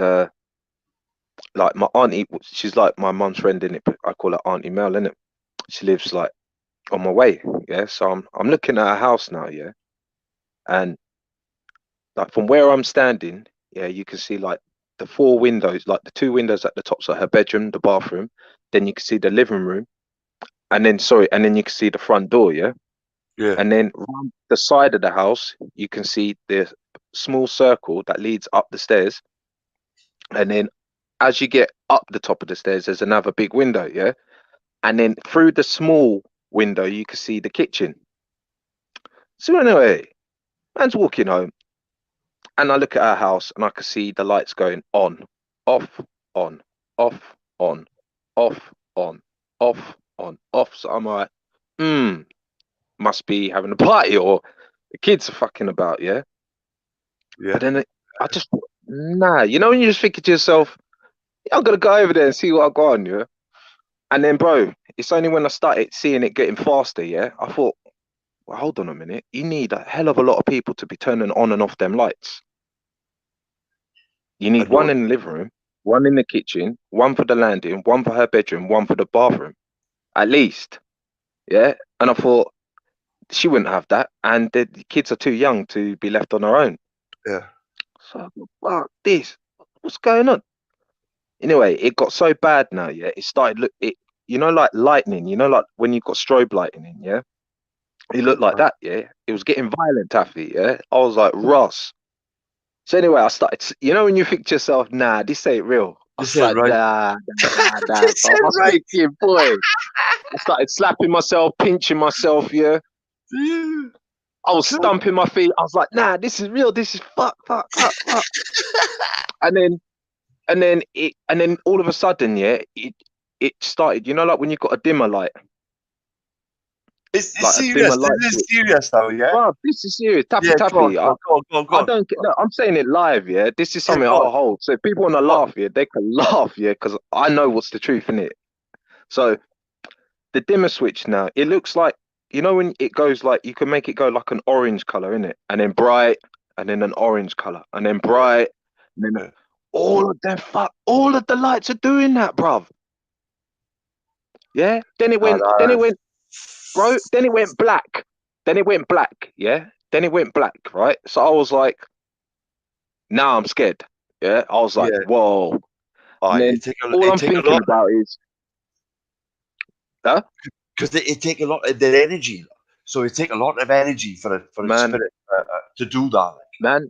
like my auntie, she's like my mum's friend, innit? I call her Auntie Mel, innit? She lives like on my way, yeah. So I'm looking at her house now, yeah, and like from where I'm standing, yeah, you can see like the four windows, like the two windows at the top, so her bedroom, the bathroom, then you can see the living room, and then you can see the front door, yeah. Yeah. And then around the side of the house, you can see the small circle that leads up the stairs. And then as you get up the top of the stairs, there's another big window, yeah. And then through the small window, you can see the kitchen. So anyway, man's walking home, and I look at our house, and I can see the lights going on, off, on, off, on, off, on, off, on, off. So I'm like, must be having a party, or the kids are fucking about, yeah. But then I just thought, nah, you know, when you just think to yourself, I'm gonna go over there and see what I got on, yeah. And then, bro, it's only when I started seeing it getting faster, yeah, I thought, well, hold on a minute. You need a hell of a lot of people to be turning on and off them lights. You need one in the living room, one in the kitchen, one for the landing, one for her bedroom, one for the bathroom, at least. Yeah. And I thought she wouldn't have that, and the kids are too young to be left on their own. Yeah. So I thought, fuck this. What's going on? Anyway, it got so bad now, yeah. It started you know, like lightning, you know, like when you've got strobe lighting in, yeah. It looked like that, yeah. It was getting violent, Taffy, yeah. I was like, Ross. So anyway, I started, you know, when you think to yourself, nah, this ain't real. I was like, nah. I'm thinking, boy. I started slapping myself, pinching myself, yeah. I was stomping my feet. I was like, nah, this is real. This is fuck. and then all of a sudden, yeah, it started. You know, like when you've got a dimmer light. It's like serious. a dimmer light This is switch. serious, though, yeah. Bruv, this is serious. Tappy. Go on. I don't get. Look, I'm saying it live, yeah. This is something go on. I hold. So if people want to laugh, yeah, they can laugh, yeah, because I know what's the truth in it. So the dimmer switch now, it looks like, you know, when it goes like, you can make it go like an orange color, in it, and then bright, and then an orange color, and then bright, and then all of the lights are doing that, bruv. Yeah. Then it went, bro. Then it went black. Yeah. Then it went black, right? So I was like, now I'm scared. Yeah. I was like, whoa. And then all I'm thinking about is, because it take a lot of their energy. So it take a lot of energy for a spirit to do that. Man,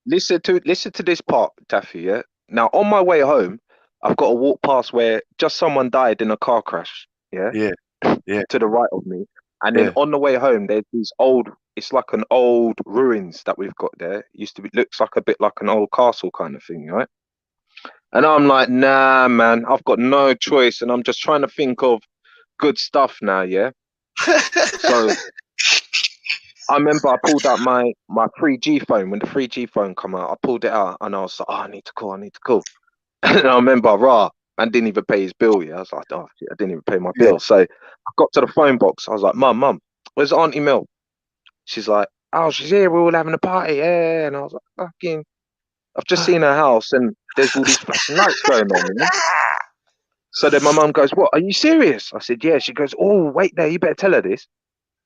listen to this part, Taffy. Yeah. Now on my way home, I've got to walk past where just someone died in a car crash. Yeah. To the right of me, and then on the way home, there's these old. It's like an old ruins that we've got there. It used to be, looks like a bit like an old castle kind of thing, right? And I'm like, nah, man, I've got no choice, and I'm just trying to think of good stuff now, yeah. So I remember I pulled out my 3G phone when the 3G phone come out. I pulled it out and I was like, oh, I need to call. And I remember, man didn't even pay his bill. Yeah, I was like, oh, shit, I didn't even pay my bill. So I got to the phone box. I was like, Mum, where's Auntie Mel? She's like, oh, she's here. We're all having a party. Yeah, and I was like, fucking, I've just seen her house and there's all these flashing lights going on. You know? So then my mum goes, what, are you serious? I said, yeah. She goes, oh, wait there, you better tell her this.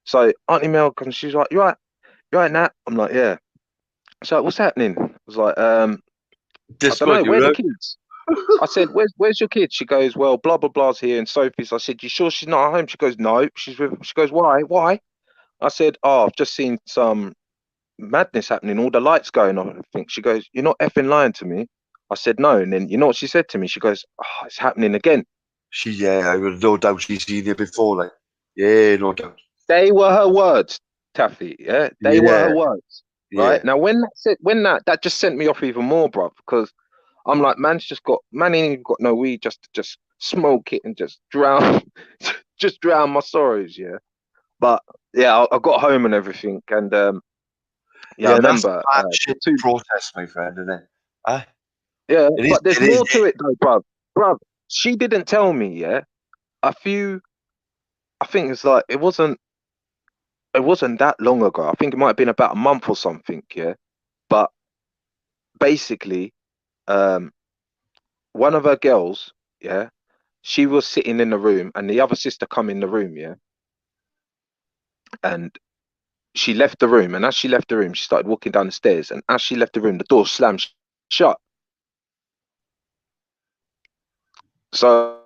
So Auntie Mel comes, she's like, you right, Nat? I'm like, yeah. So what's happening? I was like, I don't know, where are the kids? I said, where's your kid? She goes, well, blah, blah, blah's here and Sophie's. I said, you sure she's not at home? She goes, no, she's with, she goes, why? I said, oh, I've just seen some madness happening, all the lights going on. I think. She goes, you're not effing lying to me. I said, no. And then you know what she said to me? She goes, oh, it's happening again. I would no doubt she's seen it before, like, yeah, no doubt. They were her words, Taffy. Yeah, they were her words. Right now, when that just sent me off even more, bro, because I'm like, man ain't even got no weed, just smoke it and just drown my sorrows. Yeah, but yeah, I got home and everything, and I remember shit to protest, my friend, isn't it? Yeah, but there's more to it though, bruv. She didn't tell me. Yeah, I think it's like it wasn't that long ago. I think it might have been about a month or something. Yeah, but basically, one of her girls, yeah, she was sitting in the room, and the other sister come in the room, yeah, and she left the room, and as she left the room, she started walking down the stairs, and as she left the room, the door slammed shut. So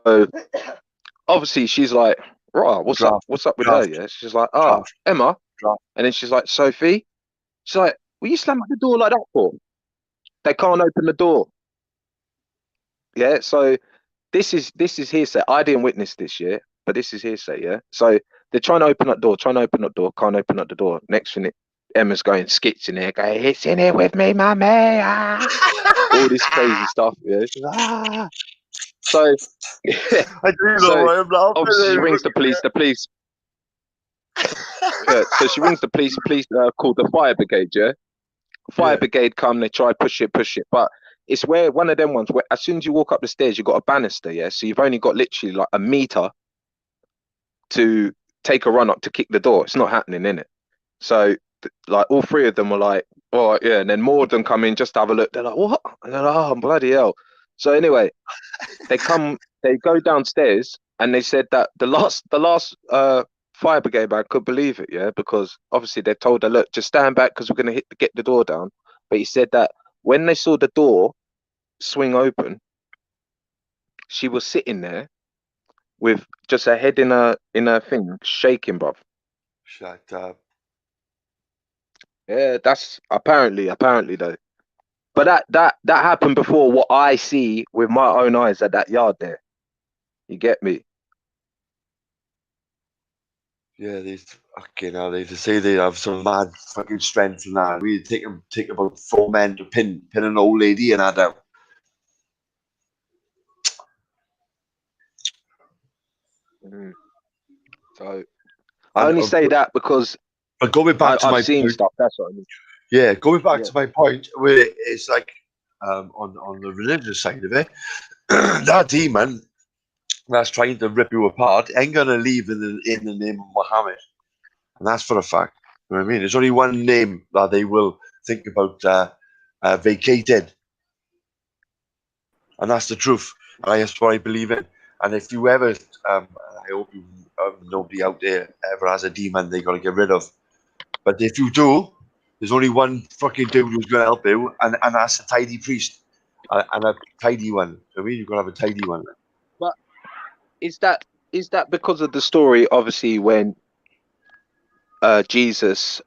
obviously she's like, right, what's up with her? Yeah, she's like, Emma, and then she's like, Sophie, she's like, will you slam the door like that for? They can't open the door. Yeah, so this is hearsay. I didn't witness this, yeah, but this is hearsay, yeah. So they're trying to open that door, can't open up the door. Next thing, Emma's going skits in there, going, it's in here with me, mummy. All this crazy stuff, yeah. She's like, So I do know why I'm laughing. Obviously, she rings the police. So she rings the police. Police called the fire brigade. Yeah, fire brigade come. They try push it, but it's where one of them ones where as soon as you walk up the stairs, you got a banister. Yeah, so you've only got literally like a meter to take a run up to kick the door. It's not happening, innit? So like all three of them were like, oh yeah, and then more of them come in just to have a look. They're like, what? And they're like, oh bloody hell. So anyway, they go downstairs and they said that the last fire brigade man could believe it, yeah, because obviously they told her, look, just stand back because we're going to get the door down. But he said that when they saw the door swing open, she was sitting there with just her head in her thing, shaking, bruv. Shut up. Yeah, that's apparently though. But that happened before what I see with my own eyes at that yard there. You get me? Yeah, they fucking hell. They say they have some mad fucking strength and that. We take about 4 men to pin an old lady and that down. So I only say that because but going back to I've my seen point, stuff. That's what I mean. yeah, going back Yeah. to my point, where it's like on the religious side of it, that demon that's trying to rip you apart ain't gonna leave in the name of Muhammad, and that's for a fact. You know what I mean? There's only one name that they will think about vacating, and that's the truth. And that's what I believe in. And if you ever, I hope you, nobody out there ever has a demon they got to get rid of. But if you do, there's only one fucking dude who's going to help you, and that's a tidy priest, and a tidy one. I mean, you've got to have a tidy one. But is that because of the story? Obviously, when Jesus,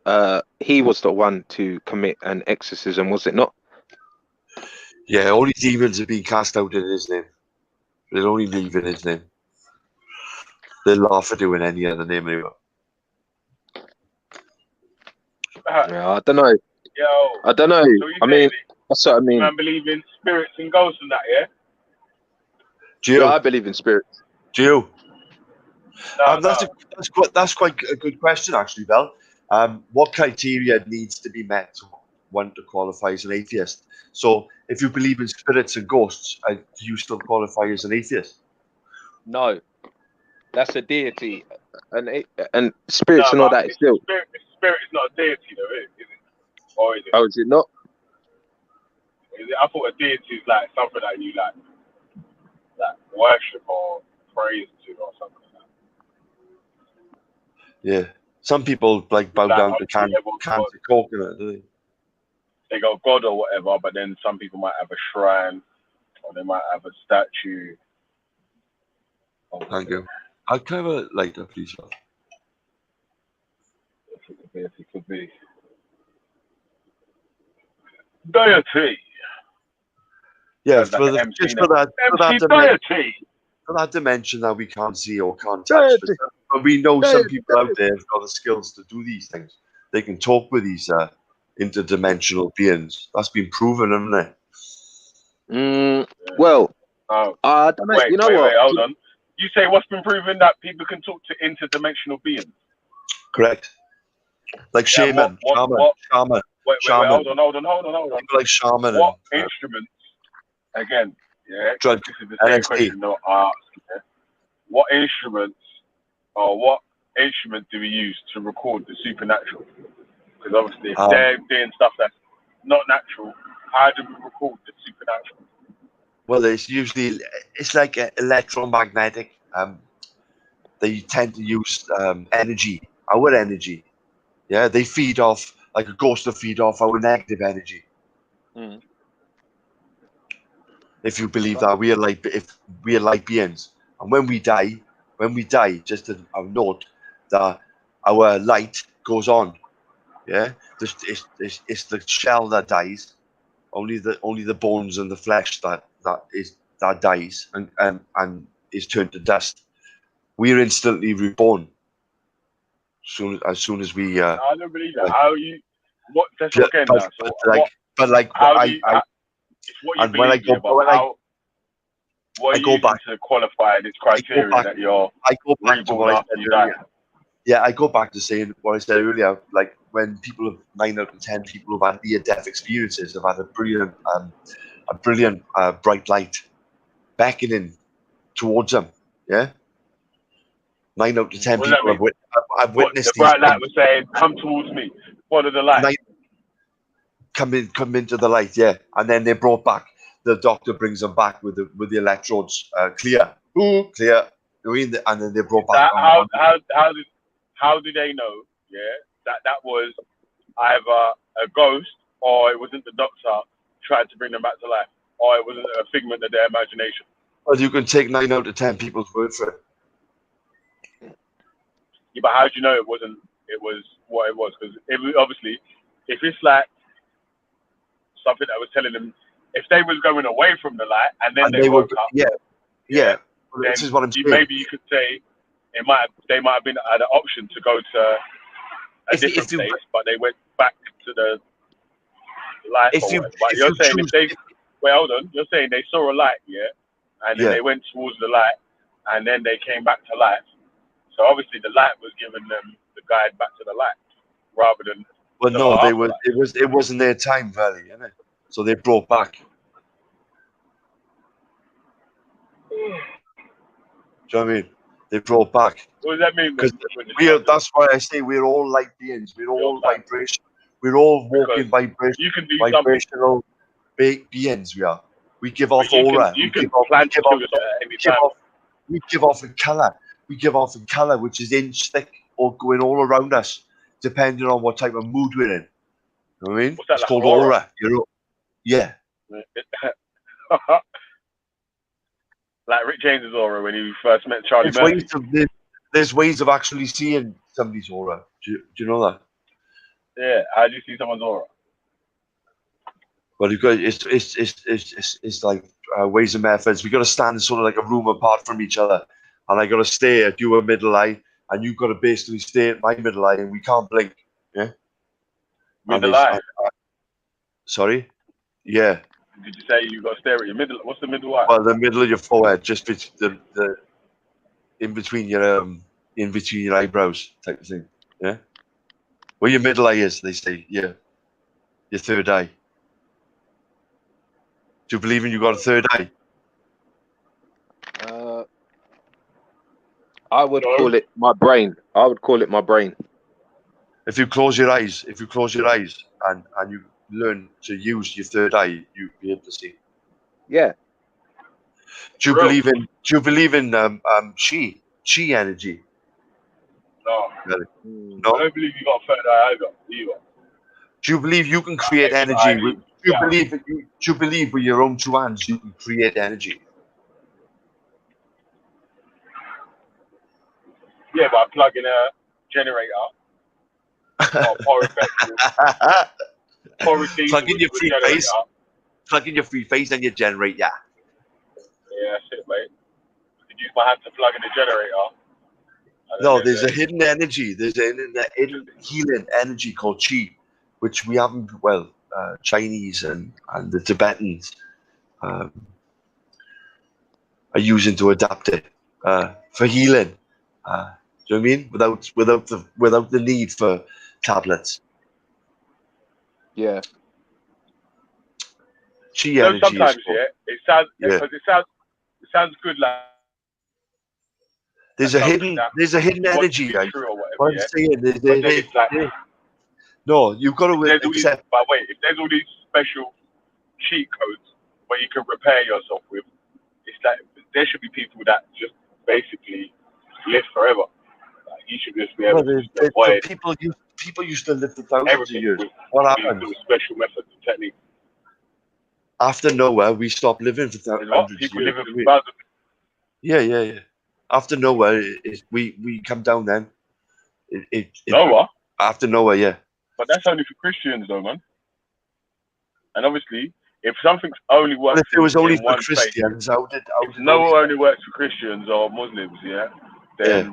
he was the one to commit an exorcism, was it not? Yeah, only demons have been cast out in his name. They'll only leave in his name. They'll laugh at doing any other name anymore. Yeah, I don't know. Yo, I don't know. so you I mean, saying that's what I mean. man believe in spirits and ghosts and that, yeah? Gio, Yeah, I believe in spirits. Gio. No, That's quite a good question, actually, Bell. What criteria needs to be met to one to qualify as an atheist? So, if you believe in spirits and ghosts, do you still qualify as an atheist? No, that's a deity, and spirits and all but that is still. spirit is not a deity, though, is it? Or is it? Oh, is it not? Is it? I thought a deity is like something that you like worship or praise to or something like that. Yeah. Some people bow down to cans of coconut, do they? They go God or whatever, but then some people might have a shrine or they might have a statue. Thank you. I'll cover later, please. It could be. Deity. Yeah, for that dimension that we can't see or can't touch. But we know some people out there have got the skills to do these things. They can talk with these interdimensional beings. That's been proven, hasn't it? Well, I don't know. Wait, you know what? Wait, hold on. You say what's been proven that people can talk to interdimensional beings? Correct. Like shaman, shaman. Wait, hold on. People like shaman. What instruments? Again, yeah. Drug, this is the same question that I asked. Yeah? What instruments do we use to record the supernatural? Because obviously, if they're doing stuff that's not natural, how do we record the supernatural? Well, it's like electromagnetic. They tend to use energy, our energy. Yeah, they feed off, like a ghost will feed off our negative energy. If you believe that we are light beings, and when we die, just a note that our light goes on. Yeah, it's the shell that dies. Only the bones and the flesh that dies and is turned to dust. We are instantly reborn. As soon as we. I don't believe that. How you? What? That's again. What are you using to qualify this criteria that you're reborn after you die? Yeah, I go back to saying what I said earlier. Like when 9 out of 10 people who've had near-death experiences have had a brilliant bright light beckoning towards them. Yeah, 9 out of 10 people have witnessed the bright light was saying, "Come towards me, follow the light." Come into the light, yeah, and then they're brought back. The doctor brings them back with the electrodes clear, clear. And then they're brought back. How do they know? Yeah, that was either a ghost or it wasn't the doctor trying to bring them back to life, or it wasn't a figment of their imagination. Well, you can take 9 out of 10 people's word for it. Yeah, but how do you know it wasn't? It was what it was, because obviously, if it's like something that was telling them if they was going away from the light and then And they they were, woke up, yeah. Well, then this is what I'm saying. maybe you could say they might have been had an option to go to a different place, but they went back to the light or whatever. But you're saying hold on, you're saying they saw a light, and then they went towards the light, and then they came back to life. So obviously the light was giving them the guide back to the light, rather than. Well, no, they were. It wasn't their time, Valley, innit? So they brought back. Do you know what I mean? They brought back. What does that mean? Because that's why I say we're all light beings. We're all vibration. We're all walking vibration. You can do vibrational beings. We are. We give off aura. We give off a color. We give off a color which is inch thick or going all around us, depending on what type of mood we're in. You know what I mean? It's called aura. Yeah. Like Rick James's aura when he first met Charlie Murphy. There's ways of actually seeing somebody's aura. Do you know that? Yeah. How do you see someone's aura? Well, it's like ways and methods. We got to stand sort of like a room apart from each other, and I got to stare at your middle eye, and you've got to basically stare at my middle eye, and we can't blink. Yeah. Middle eye. Sorry. Yeah. Did you say you got to stare at your middle? What's the middle eye? Well, the middle of your forehead, just the in between your eyebrows type of thing. Yeah. Where your middle eye is, they say. Yeah. Your third eye. Do you believe in you got a third eye? I would call it my brain. I would call it my brain. If you close your eyes, and you learn to use your third eye, you'll be able to see. Yeah. Do you believe in chi energy? No. Really? No. I don't believe you got a third eye either. Do you believe you can create energy? Do you believe with your own two hands you can create energy? Yeah, by plugging a generator or pouring petrol. Plug in your free face. Plug in your free face and your generator. Yeah, that's it, mate. I could use my hand to plug in the generator. No, there's a hidden energy. There's a hidden healing energy called chi, which we haven't. Well, Chinese and the Tibetans are using to adapt it for healing. Do you know what I mean? Without the need for tablets. Yeah. Chi energy. Sometimes, it sounds good. Like there's a hidden energy. Right? What I'm saying, no, you've got to accept. But wait, if there's all these special cheat codes where you can repair yourself with, it's like there should be people that just basically live forever. Like, you should just be able to avoid. People used to live for thousands of years. What happened? Special methods and techniques. After Noah, we stopped living for hundreds of years. People living for thousands. Yeah. After Noah, we come down then. Noah? After Noah, yeah. But that's only for Christians, though, man. And obviously, if something's only works, if it was only for Christians, if Noah only works for Christians or Muslims, then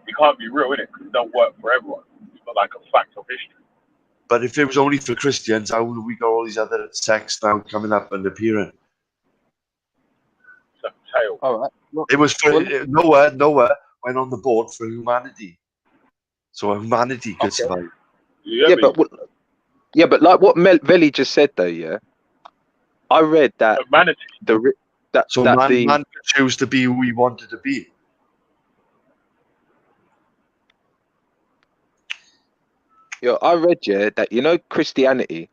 it can't be real, innit? Because it don't work for everyone. It's not like a fact of history. But if it was only for Christians, how would we got all these other sects now coming up and appearing? It's a tale. All right. Well, it was for Noah went on the board for humanity, so humanity could survive. But like what Veli just said though, I read that humanity. Man could choose to be who he wanted to be. Yeah, I read that Christianity,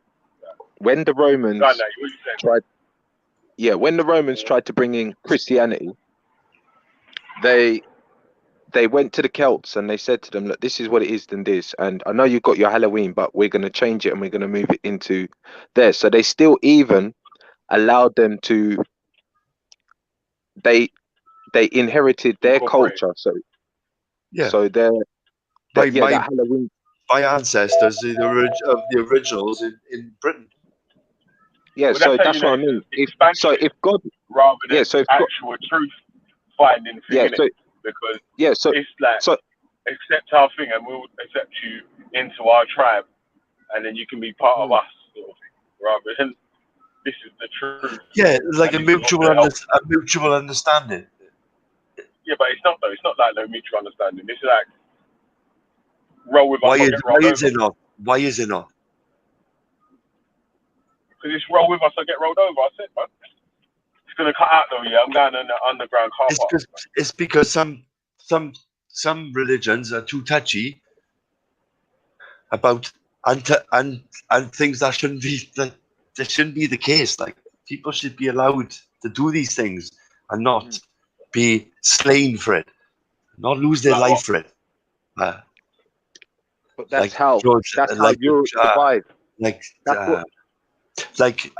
when the Romans tried to bring in Christianity, they went to the Celts and they said to them, look, this is what it is than this, and I know you've got your Halloween, but we're going to change it and we're going to move it into there. So they still even allowed them to. They inherited their culture, so Halloween. My ancestors are the originals in Britain. Yeah, Well, so that's how that's you know what I it's mean. expansion If God, rather than yeah, so if God, actual truth finding thing, yeah, innit? so Because yeah, so it's like so accept our thing and we'll accept you into our tribe, and then you can be part of us, sort of thing, rather than this is the truth. Yeah, like And a this is what's gonna help. a mutual understanding. Yeah, but it's not though. It's not like no mutual understanding. It's like roll with us or get rolled Why is over. it not? Why is it not? Because it's roll with us or get rolled over. I said, man. It's gonna cut out though. Yeah, I'm going in the underground car park. It's because some religions are too touchy about and things that shouldn't be the case. Like people should be allowed to do these things and not be slain for it, not lose their Like life what? for it. but that's Like how George, Europe survived. like That's what. like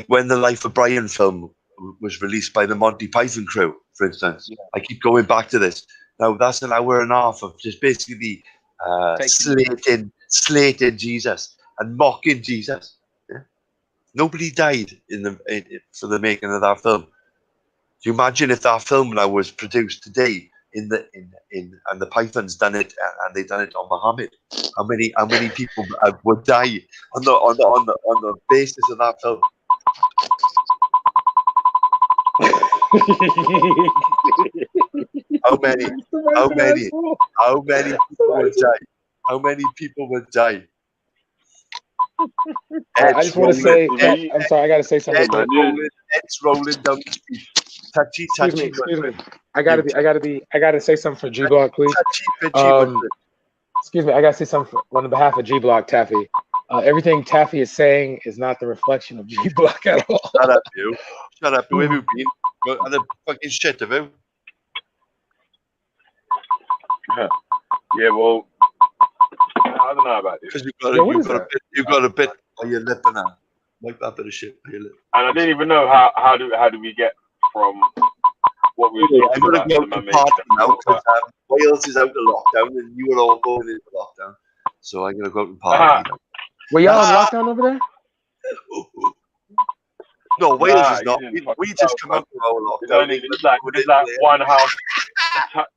when the Life of Brian film was released by the Monty Python crew, for instance. Yeah. I keep going back to this. Now that's an hour and a half of just basically slating Jesus and mocking Jesus. Yeah? Nobody died for the making of that film. Do you imagine if that film now was produced today and the Pythons done it and they done it on Muhammad? How many people would die on the basis of that film? How many people would die? How many people would die? I just want to say, I'm sorry, I got to say something. It's rolling down the street. Touchy. Excuse me. I gotta say something for G Block, please. Excuse me, I gotta say something on behalf of G Block Taffy. Everything Taffy is saying is not the reflection of G Block at all. Shut up, you. Shut up. Where have you been? Got other fucking shit, have you? Yeah, well, I don't know about this. Because you've got a bit on your lip and that. Like that bit of shit on your lip. And I didn't even know how do we get from what we were I'm talking going to about go to to party now because Wales is out of lockdown and you are all going into lockdown. So I'm going to go out and party. Were y'all in lockdown over there? No, Wales is not. We just come out of our lockdown. It's like one house,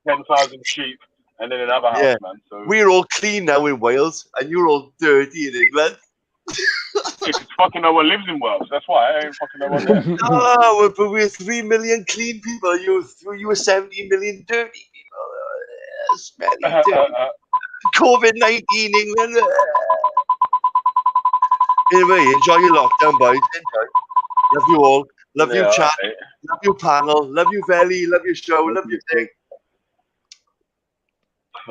10,000 sheep, and then another house, man. So we're all clean now in Wales, and you're all dirty in England. It's fucking no one lives in Wales. That's why I ain't fucking no one there. Oh, but we're 3 million clean people. You were 70 million dirty people. COVID-19 England. Anyway, enjoy your lockdown, boys. Enjoy. Love you all. Love you, chat. Right. Love you, panel. Love you, Valley. Love your show. Love your thing.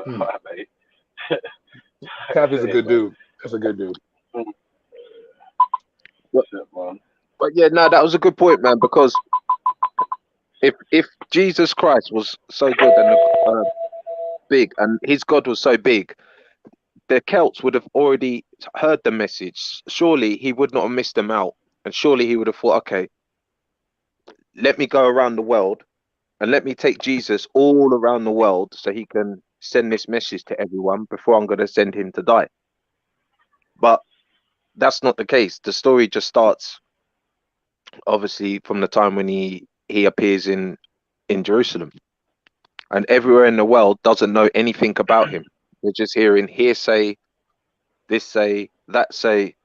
Mate. Taffy's a good dude. That's a good dude. But yeah, no, that was a good point, man. Because if Jesus Christ was so good and big, and his God was so big, the Celts would have already heard the message. Surely he would not have missed them out, and surely he would have thought, okay, let me go around the world and let me take Jesus all around the world so he can send this message to everyone before I'm going to send him to die. But that's not the case. The story just starts, obviously, from the time when he appears in Jerusalem, and everywhere in the world doesn't know anything about him. They're just hearing hearsay, this say, that say.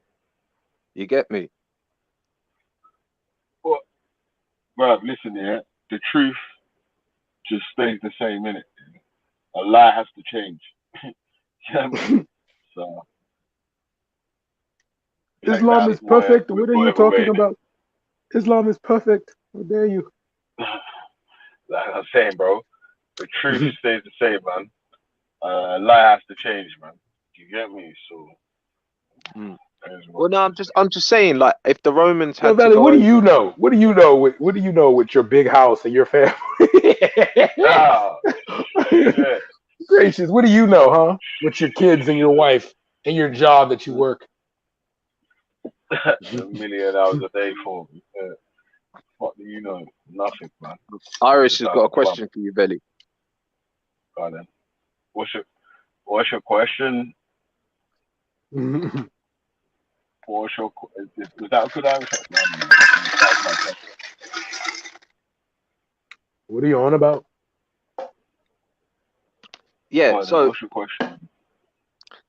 You get me? Well, bro, listen here. The truth just stays the same, innit? A lie has to change. So Islam is perfect. What are you talking about? Islam is perfect. How dare you? Like I'm saying, bro, the truth stays the same, man. Lie has to change, man. You get me? So. Well, no, I'm just saying, like, if the Romans had Valley, to what do you know? What do you know? What do you know with your big house and your family? Gracious, what do you know, huh? With your kids and your wife and your job that you work. $1 million a day for me. What do you know? Nothing, man. Iris has got a question for you, Belly. Go on then. What's your question? For sure. Was that a good answer? Man? That was fantastic. What are you on about? Yeah. Oh, So what's your question?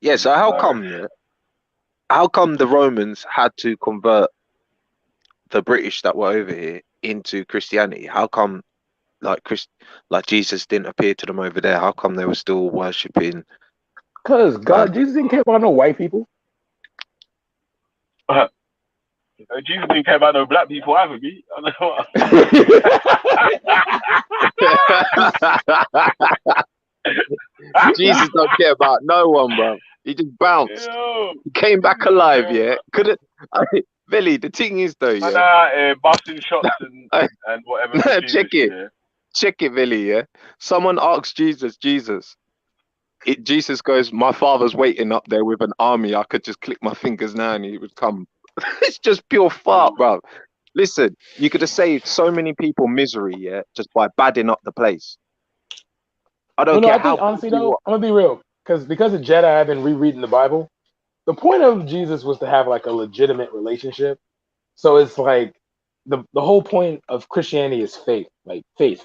yeah. So how Sorry. come? Yeah. How come the Romans had to convert the British that were over here into Christianity? How come like Jesus didn't appear to them over there? How come they were still worshipping? Because Like, Jesus didn't care about no white people. Jesus didn't care about no black people either, me. I don't know Jesus don't care about no one, bro. He just bounced. Yo, He came back alive, yeah. Couldn't Billy, the thing is though, yeah. busting shots and whatever for Check Jesus, it. yeah. Check it, Billy, yeah. Someone asked Jesus, Jesus goes, my father's waiting up there with an army. I could just click my fingers now and he would come. It's just pure fart, bro. Listen, you could have saved so many people misery, yeah, just by badding up the place. I don't care I how think honestly bad you though, are. I'm gonna be real. Because of Jedi, I've been rereading the Bible. The point of Jesus was to have like a legitimate relationship. So it's like the whole point of Christianity is faith. Like faith.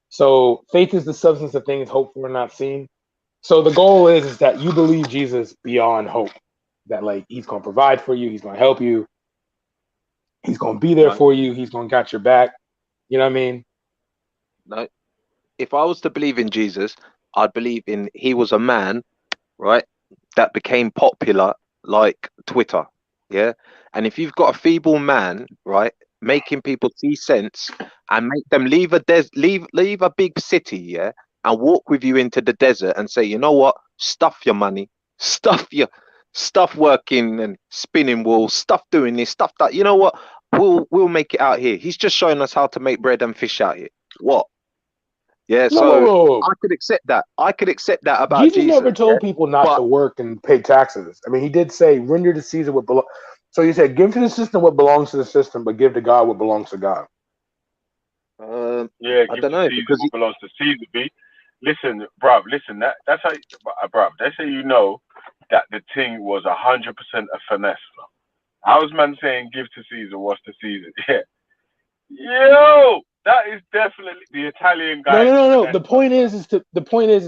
So faith is the substance of things hoped for and not seen. So the goal is that you believe Jesus beyond hope. That like he's gonna provide for you, he's gonna help you, he's gonna be there No, for you, he's gonna got your back. You know what I mean? no. If I was to believe in Jesus, I'd believe in he was a man, right, that became popular like Twitter, yeah. And if you've got a feeble man, right, making people see sense and make them leave leave a big city, yeah, and walk with you into the desert and say, you know what, stuff your money, stuff working and spinning wool, stuff doing this, stuff that, you know what, we'll make it out here. He's just showing us how to make bread and fish out here. What? Yeah, so No. I could accept that. I could accept that about Jesus Jesus. never told people not to work and pay taxes. I mean, he did say, render to Caesar what belongs. So he said, give to the system what belongs to the system, but give to God what belongs to God. Yeah, I give don't to know Caesar because what belongs to Caesar, B. Listen, bruv, listen, that's how, bruv, that's how you know that the thing was 100% a finesse. Bro. How's man saying give to Caesar what's to Caesar? Yeah. Yo, that is definitely the Italian guy. No. The point is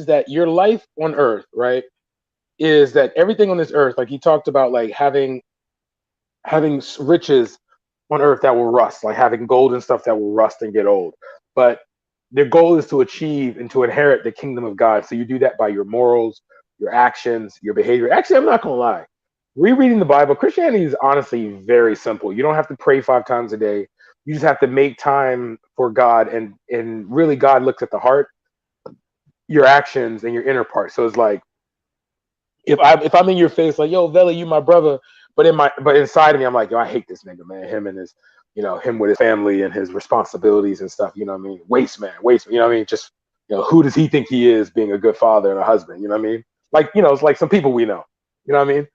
that your life on earth, right, is that everything on this earth, like he talked about, like having riches on earth that will rust, like having gold and stuff that will rust and get old. But their goal is to achieve and to inherit the kingdom of God. So you do that by your morals, your actions, your behavior. Actually, I'm not gonna lie. Rereading the Bible, Christianity is honestly very simple. You don't have to pray 5 times a day. You just have to make time for God, and really God looks at the heart, your actions, and your inner part. So it's like if I'm in your face, like, yo, Vela, you my brother, but inside of me, I'm like, yo, I hate this nigga, man. Him and his, him with his family and his responsibilities and stuff. You know what I mean? Waste man. You know what I mean? Just, who does he think he is, being a good father and a husband? You know what I mean? Like, it's like some people we know. You know what I mean?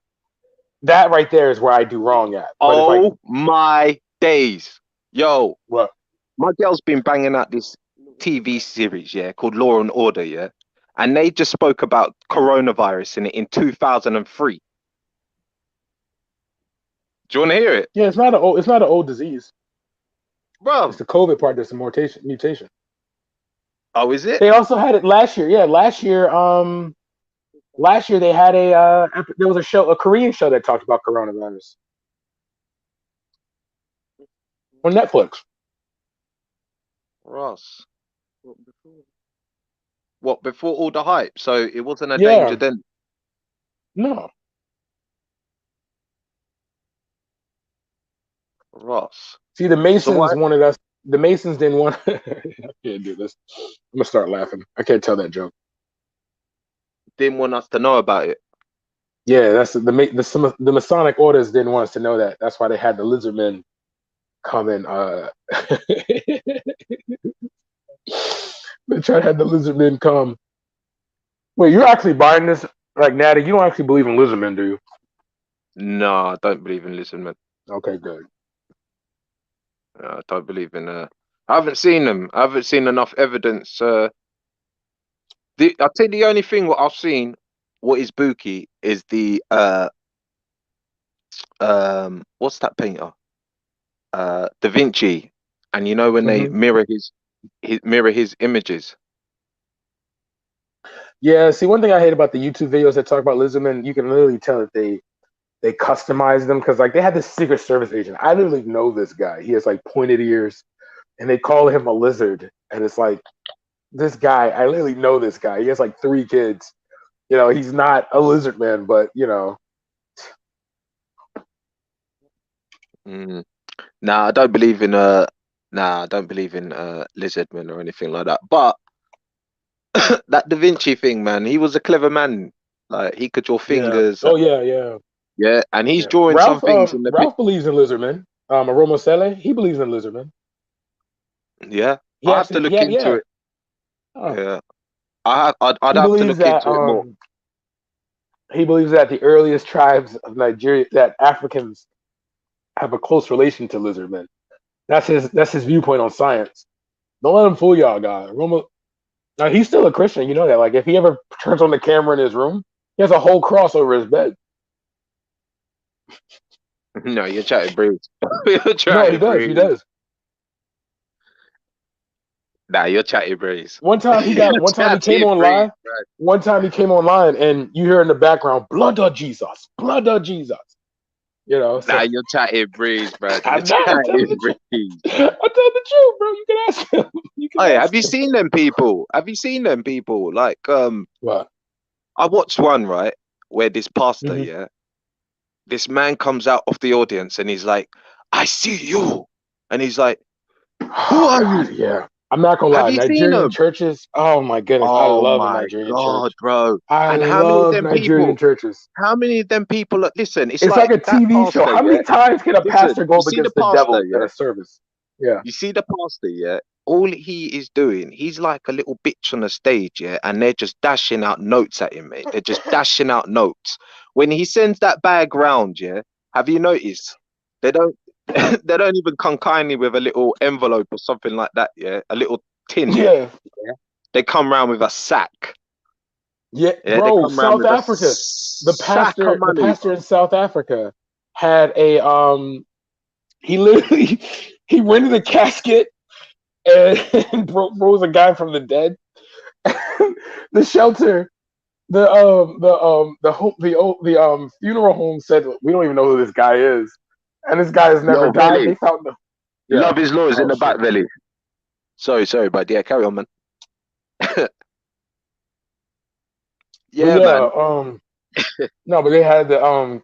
That right there is where I do wrong at. But oh my days, yo, what? My girl's been banging out this TV series, yeah, called Law and Order, yeah, and they just spoke about coronavirus in 2003. Do you want to hear it? Yeah, it's not an old disease, bro. It's the COVID part that's a mutation. Oh, is it? They also had it last year. Yeah, last year they had there was a Korean show that talked about coronavirus on Netflix. Ross. What, before all the hype? So it wasn't a Yeah. danger then? No. Ross. See, the Masons wanted us. The Masons didn't want. I can't do this. I'm gonna start laughing. I can't tell that joke. Didn't want us to know about it. Yeah, that's the Masonic orders didn't want us to know that. That's why they had the lizard men come and they tried to have the lizard men come. Wait, you're actually buying this? Like, Natty, you don't actually believe in lizard men, do you? No, I don't believe in lizard men. Okay, good. I don't believe in I haven't seen them. I haven't seen enough evidence. I think the only thing what I've seen, what is spooky, is the what's that painter? Da Vinci, and you know when they Mhm. mirror his images. Yeah, see, one thing I hate about the YouTube videos that talk about lizardmen, you can literally tell that they customize them because like they had this Secret Service agent. I literally know this guy. He has like pointed ears, and they call him a lizard. And it's like this guy. I literally know this guy. He has like 3 kids. You know, he's not a lizard man, but you know, Mm. Nah, I don't believe in lizardmen or anything like that. But that Da Vinci thing, man, he was a clever man. Like he could draw yeah. fingers. Oh yeah, yeah, Yeah, and he's yeah. drawing some things in the Ralph believes in lizardmen. Aromo Sele, he believes in lizardmen. Yeah, He I have to actually, look yeah, into yeah. it. Oh. Yeah, I'd He have to believes look that into it more. the earliest tribes of Nigeria, that Africans have a close relation to lizardmen. That's his viewpoint on science. Don't let him fool y'all, guys. Romo, now he's still a Christian, you know that. Like if he ever turns on the camera in his room, he has a whole cross over his bed. No, you're chatting breeze. You're No, he chatting does. He breeze. does. Nah, you're chatting breeze. One time he came on live. One time he came online, and you hear in the background, "Blood of Jesus, blood of Jesus." You know, so Nah, you're chatting breeze, bro. You're I'm not. I'm telling chatting the truth. breeze. I'm telling the truth, bro. You can ask him. You can Hey, ask have you him. seen them people? Have you seen them people? Like, What? I watched one, right, where this pastor, Mhm. yeah, this man comes out of the audience and he's like, "I see you," and he's like, "Who are you?" Yeah, I'm not gonna Have lie. you seen Nigerian them? churches. Oh my goodness, I Oh love a my Nigerian church. God, bro! I And how many of love them Nigerian people? churches. How many of them people? Listen, it's It's like like a that TV show. pastor, How yeah. many times can a Listen, pastor go you up see the against the pastor, devil at yeah. a service? Yeah. You see the pastor, yeah. All he is doing, he's like a little bitch on the stage, yeah, and they're just dashing out notes at him, mate. They're just dashing out notes. When he sends that bag round, yeah, have you noticed? They don't they don't even come kindly with a little envelope or something like that, yeah, a little tin. Yeah. Yeah? They come round with a sack. Yeah, Yeah, they bro. come round South with a Africa. The sack of pastor. The money, pastor bro. in South Africa had a He literally he rented a casket and rose a guy from the dead. The shelter, the funeral home said we don't even know who this guy is, and this guy has never Yo, died. Belly, They found the love yeah. is law is in Oh the back, shit. Belly. Sorry, but yeah, carry on, man. But Yeah, yeah, man. no, but they had the.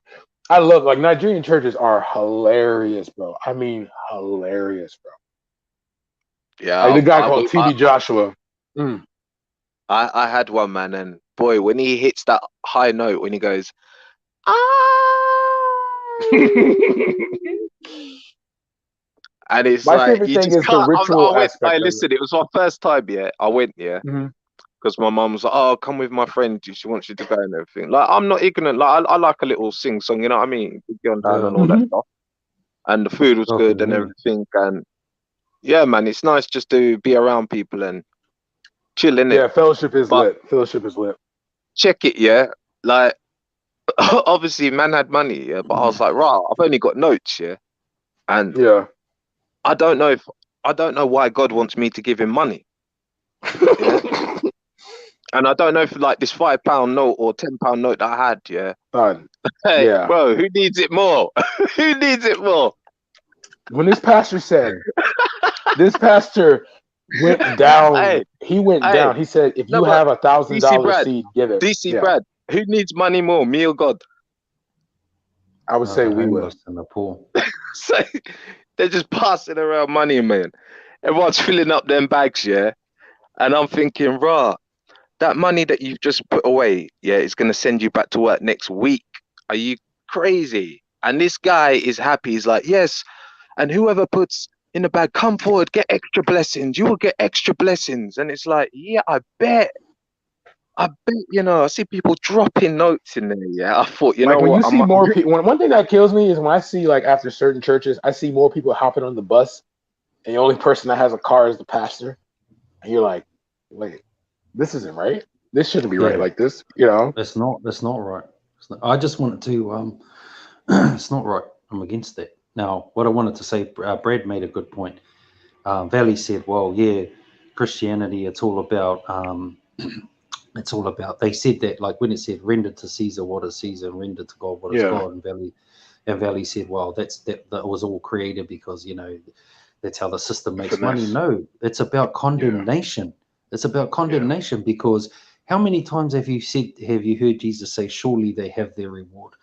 I love like Nigerian churches are hilarious, bro. I mean, hilarious, bro. Like Yeah, the guy called TB Joshua. Mm. I had one, man, and boy, when he hits that high note, when he goes, and it's My like favorite you thing just is the can't. I ritual went. I aspect of it. listen. It was my first time. Yeah, I went. Yeah, Mhm. because my mum was like, "Oh, come with my friend. She wants you to go and everything." Like I'm not ignorant. Like I like a little sing song. You know what I mean? Big on down Yeah. and all that Mhm. stuff. And the food was Nothing good and me. everything. And yeah, man, it's nice just to be around people and chill in it. Yeah, fellowship is But lit. Fellowship is lit. check it, yeah. Like obviously, man had money, yeah. But I was like, right, I've only got notes, yeah. And Yeah. I don't know why God wants me to give him money. Yeah. And I don't know if like this £5 note or £10 note that I had, yeah. Son. Hey, Yeah. bro, who needs it more? Who needs it more? When this pastor went down. Hey, He went hey, down. He said, if no, you but have DC $1,000 Brad, seed, give it. DC Yeah. Brad, who needs money more, me or God? I would say The we would. homeless and the poor. So they're just passing around money, man. Everyone's filling up them bags, yeah. And I'm thinking, rah, that money that you've just put away, yeah, is gonna send you back to work next week. Are you crazy? And this guy is happy. He's like, yes. And whoever puts in the bag, come forward, get extra blessings. You will get extra blessings. And it's like, yeah, I bet, I see people dropping notes in there. Yeah, I thought, you Like know when what, you see more people, one thing that kills me is when I see like after certain churches, I see more people hopping on the bus, and the only person that has a car is the pastor, and you're like, wait, this isn't right. This shouldn't be right Yeah. like this, you know? That's not right. I just wanted to It's not right. I'm against that. Now, what I wanted to say, Brad made a good point. Valley said, well, yeah, Christianity, it's all about, they said that, like when it said, render to Caesar what is Caesar, and render to God what is Yeah. God, and Valley said, well, that was all created because, that's how the system makes money. Finesse. No, it's about condemnation. It's about condemnation because how many times have you heard Jesus say, surely they have their reward?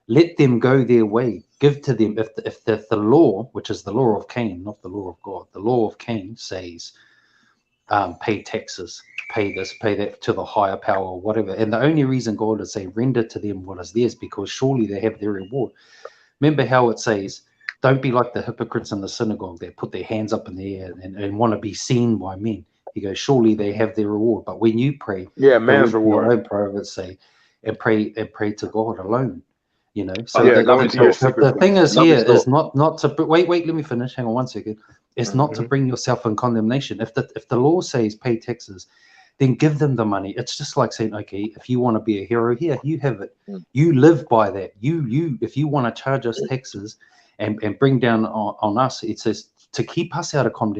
Let them go their way. Give to them. If the law, which is the law of Cain, not the law of God, the law of Cain says, pay taxes, pay this, pay that to the higher power, or whatever. And the only reason God would say, render to them what is theirs, because surely they have their reward. Remember how it says, don't be like the hypocrites in the synagogue that put their hands up in the air and want to be seen by men. He goes, surely they have their reward. But when you pray, man's your reward. own private say, and pray to God alone. So go into your secret the thing is love here is is not. not to wait, let me finish. Hang on 1 second. It's not to bring yourself in condemnation. If the law says pay taxes, then give them the money. It's just like saying, okay, if you want to be a hero here, you have it. You live by that. If you want to charge us taxes and bring down on us, it says to keep us out of condemnation.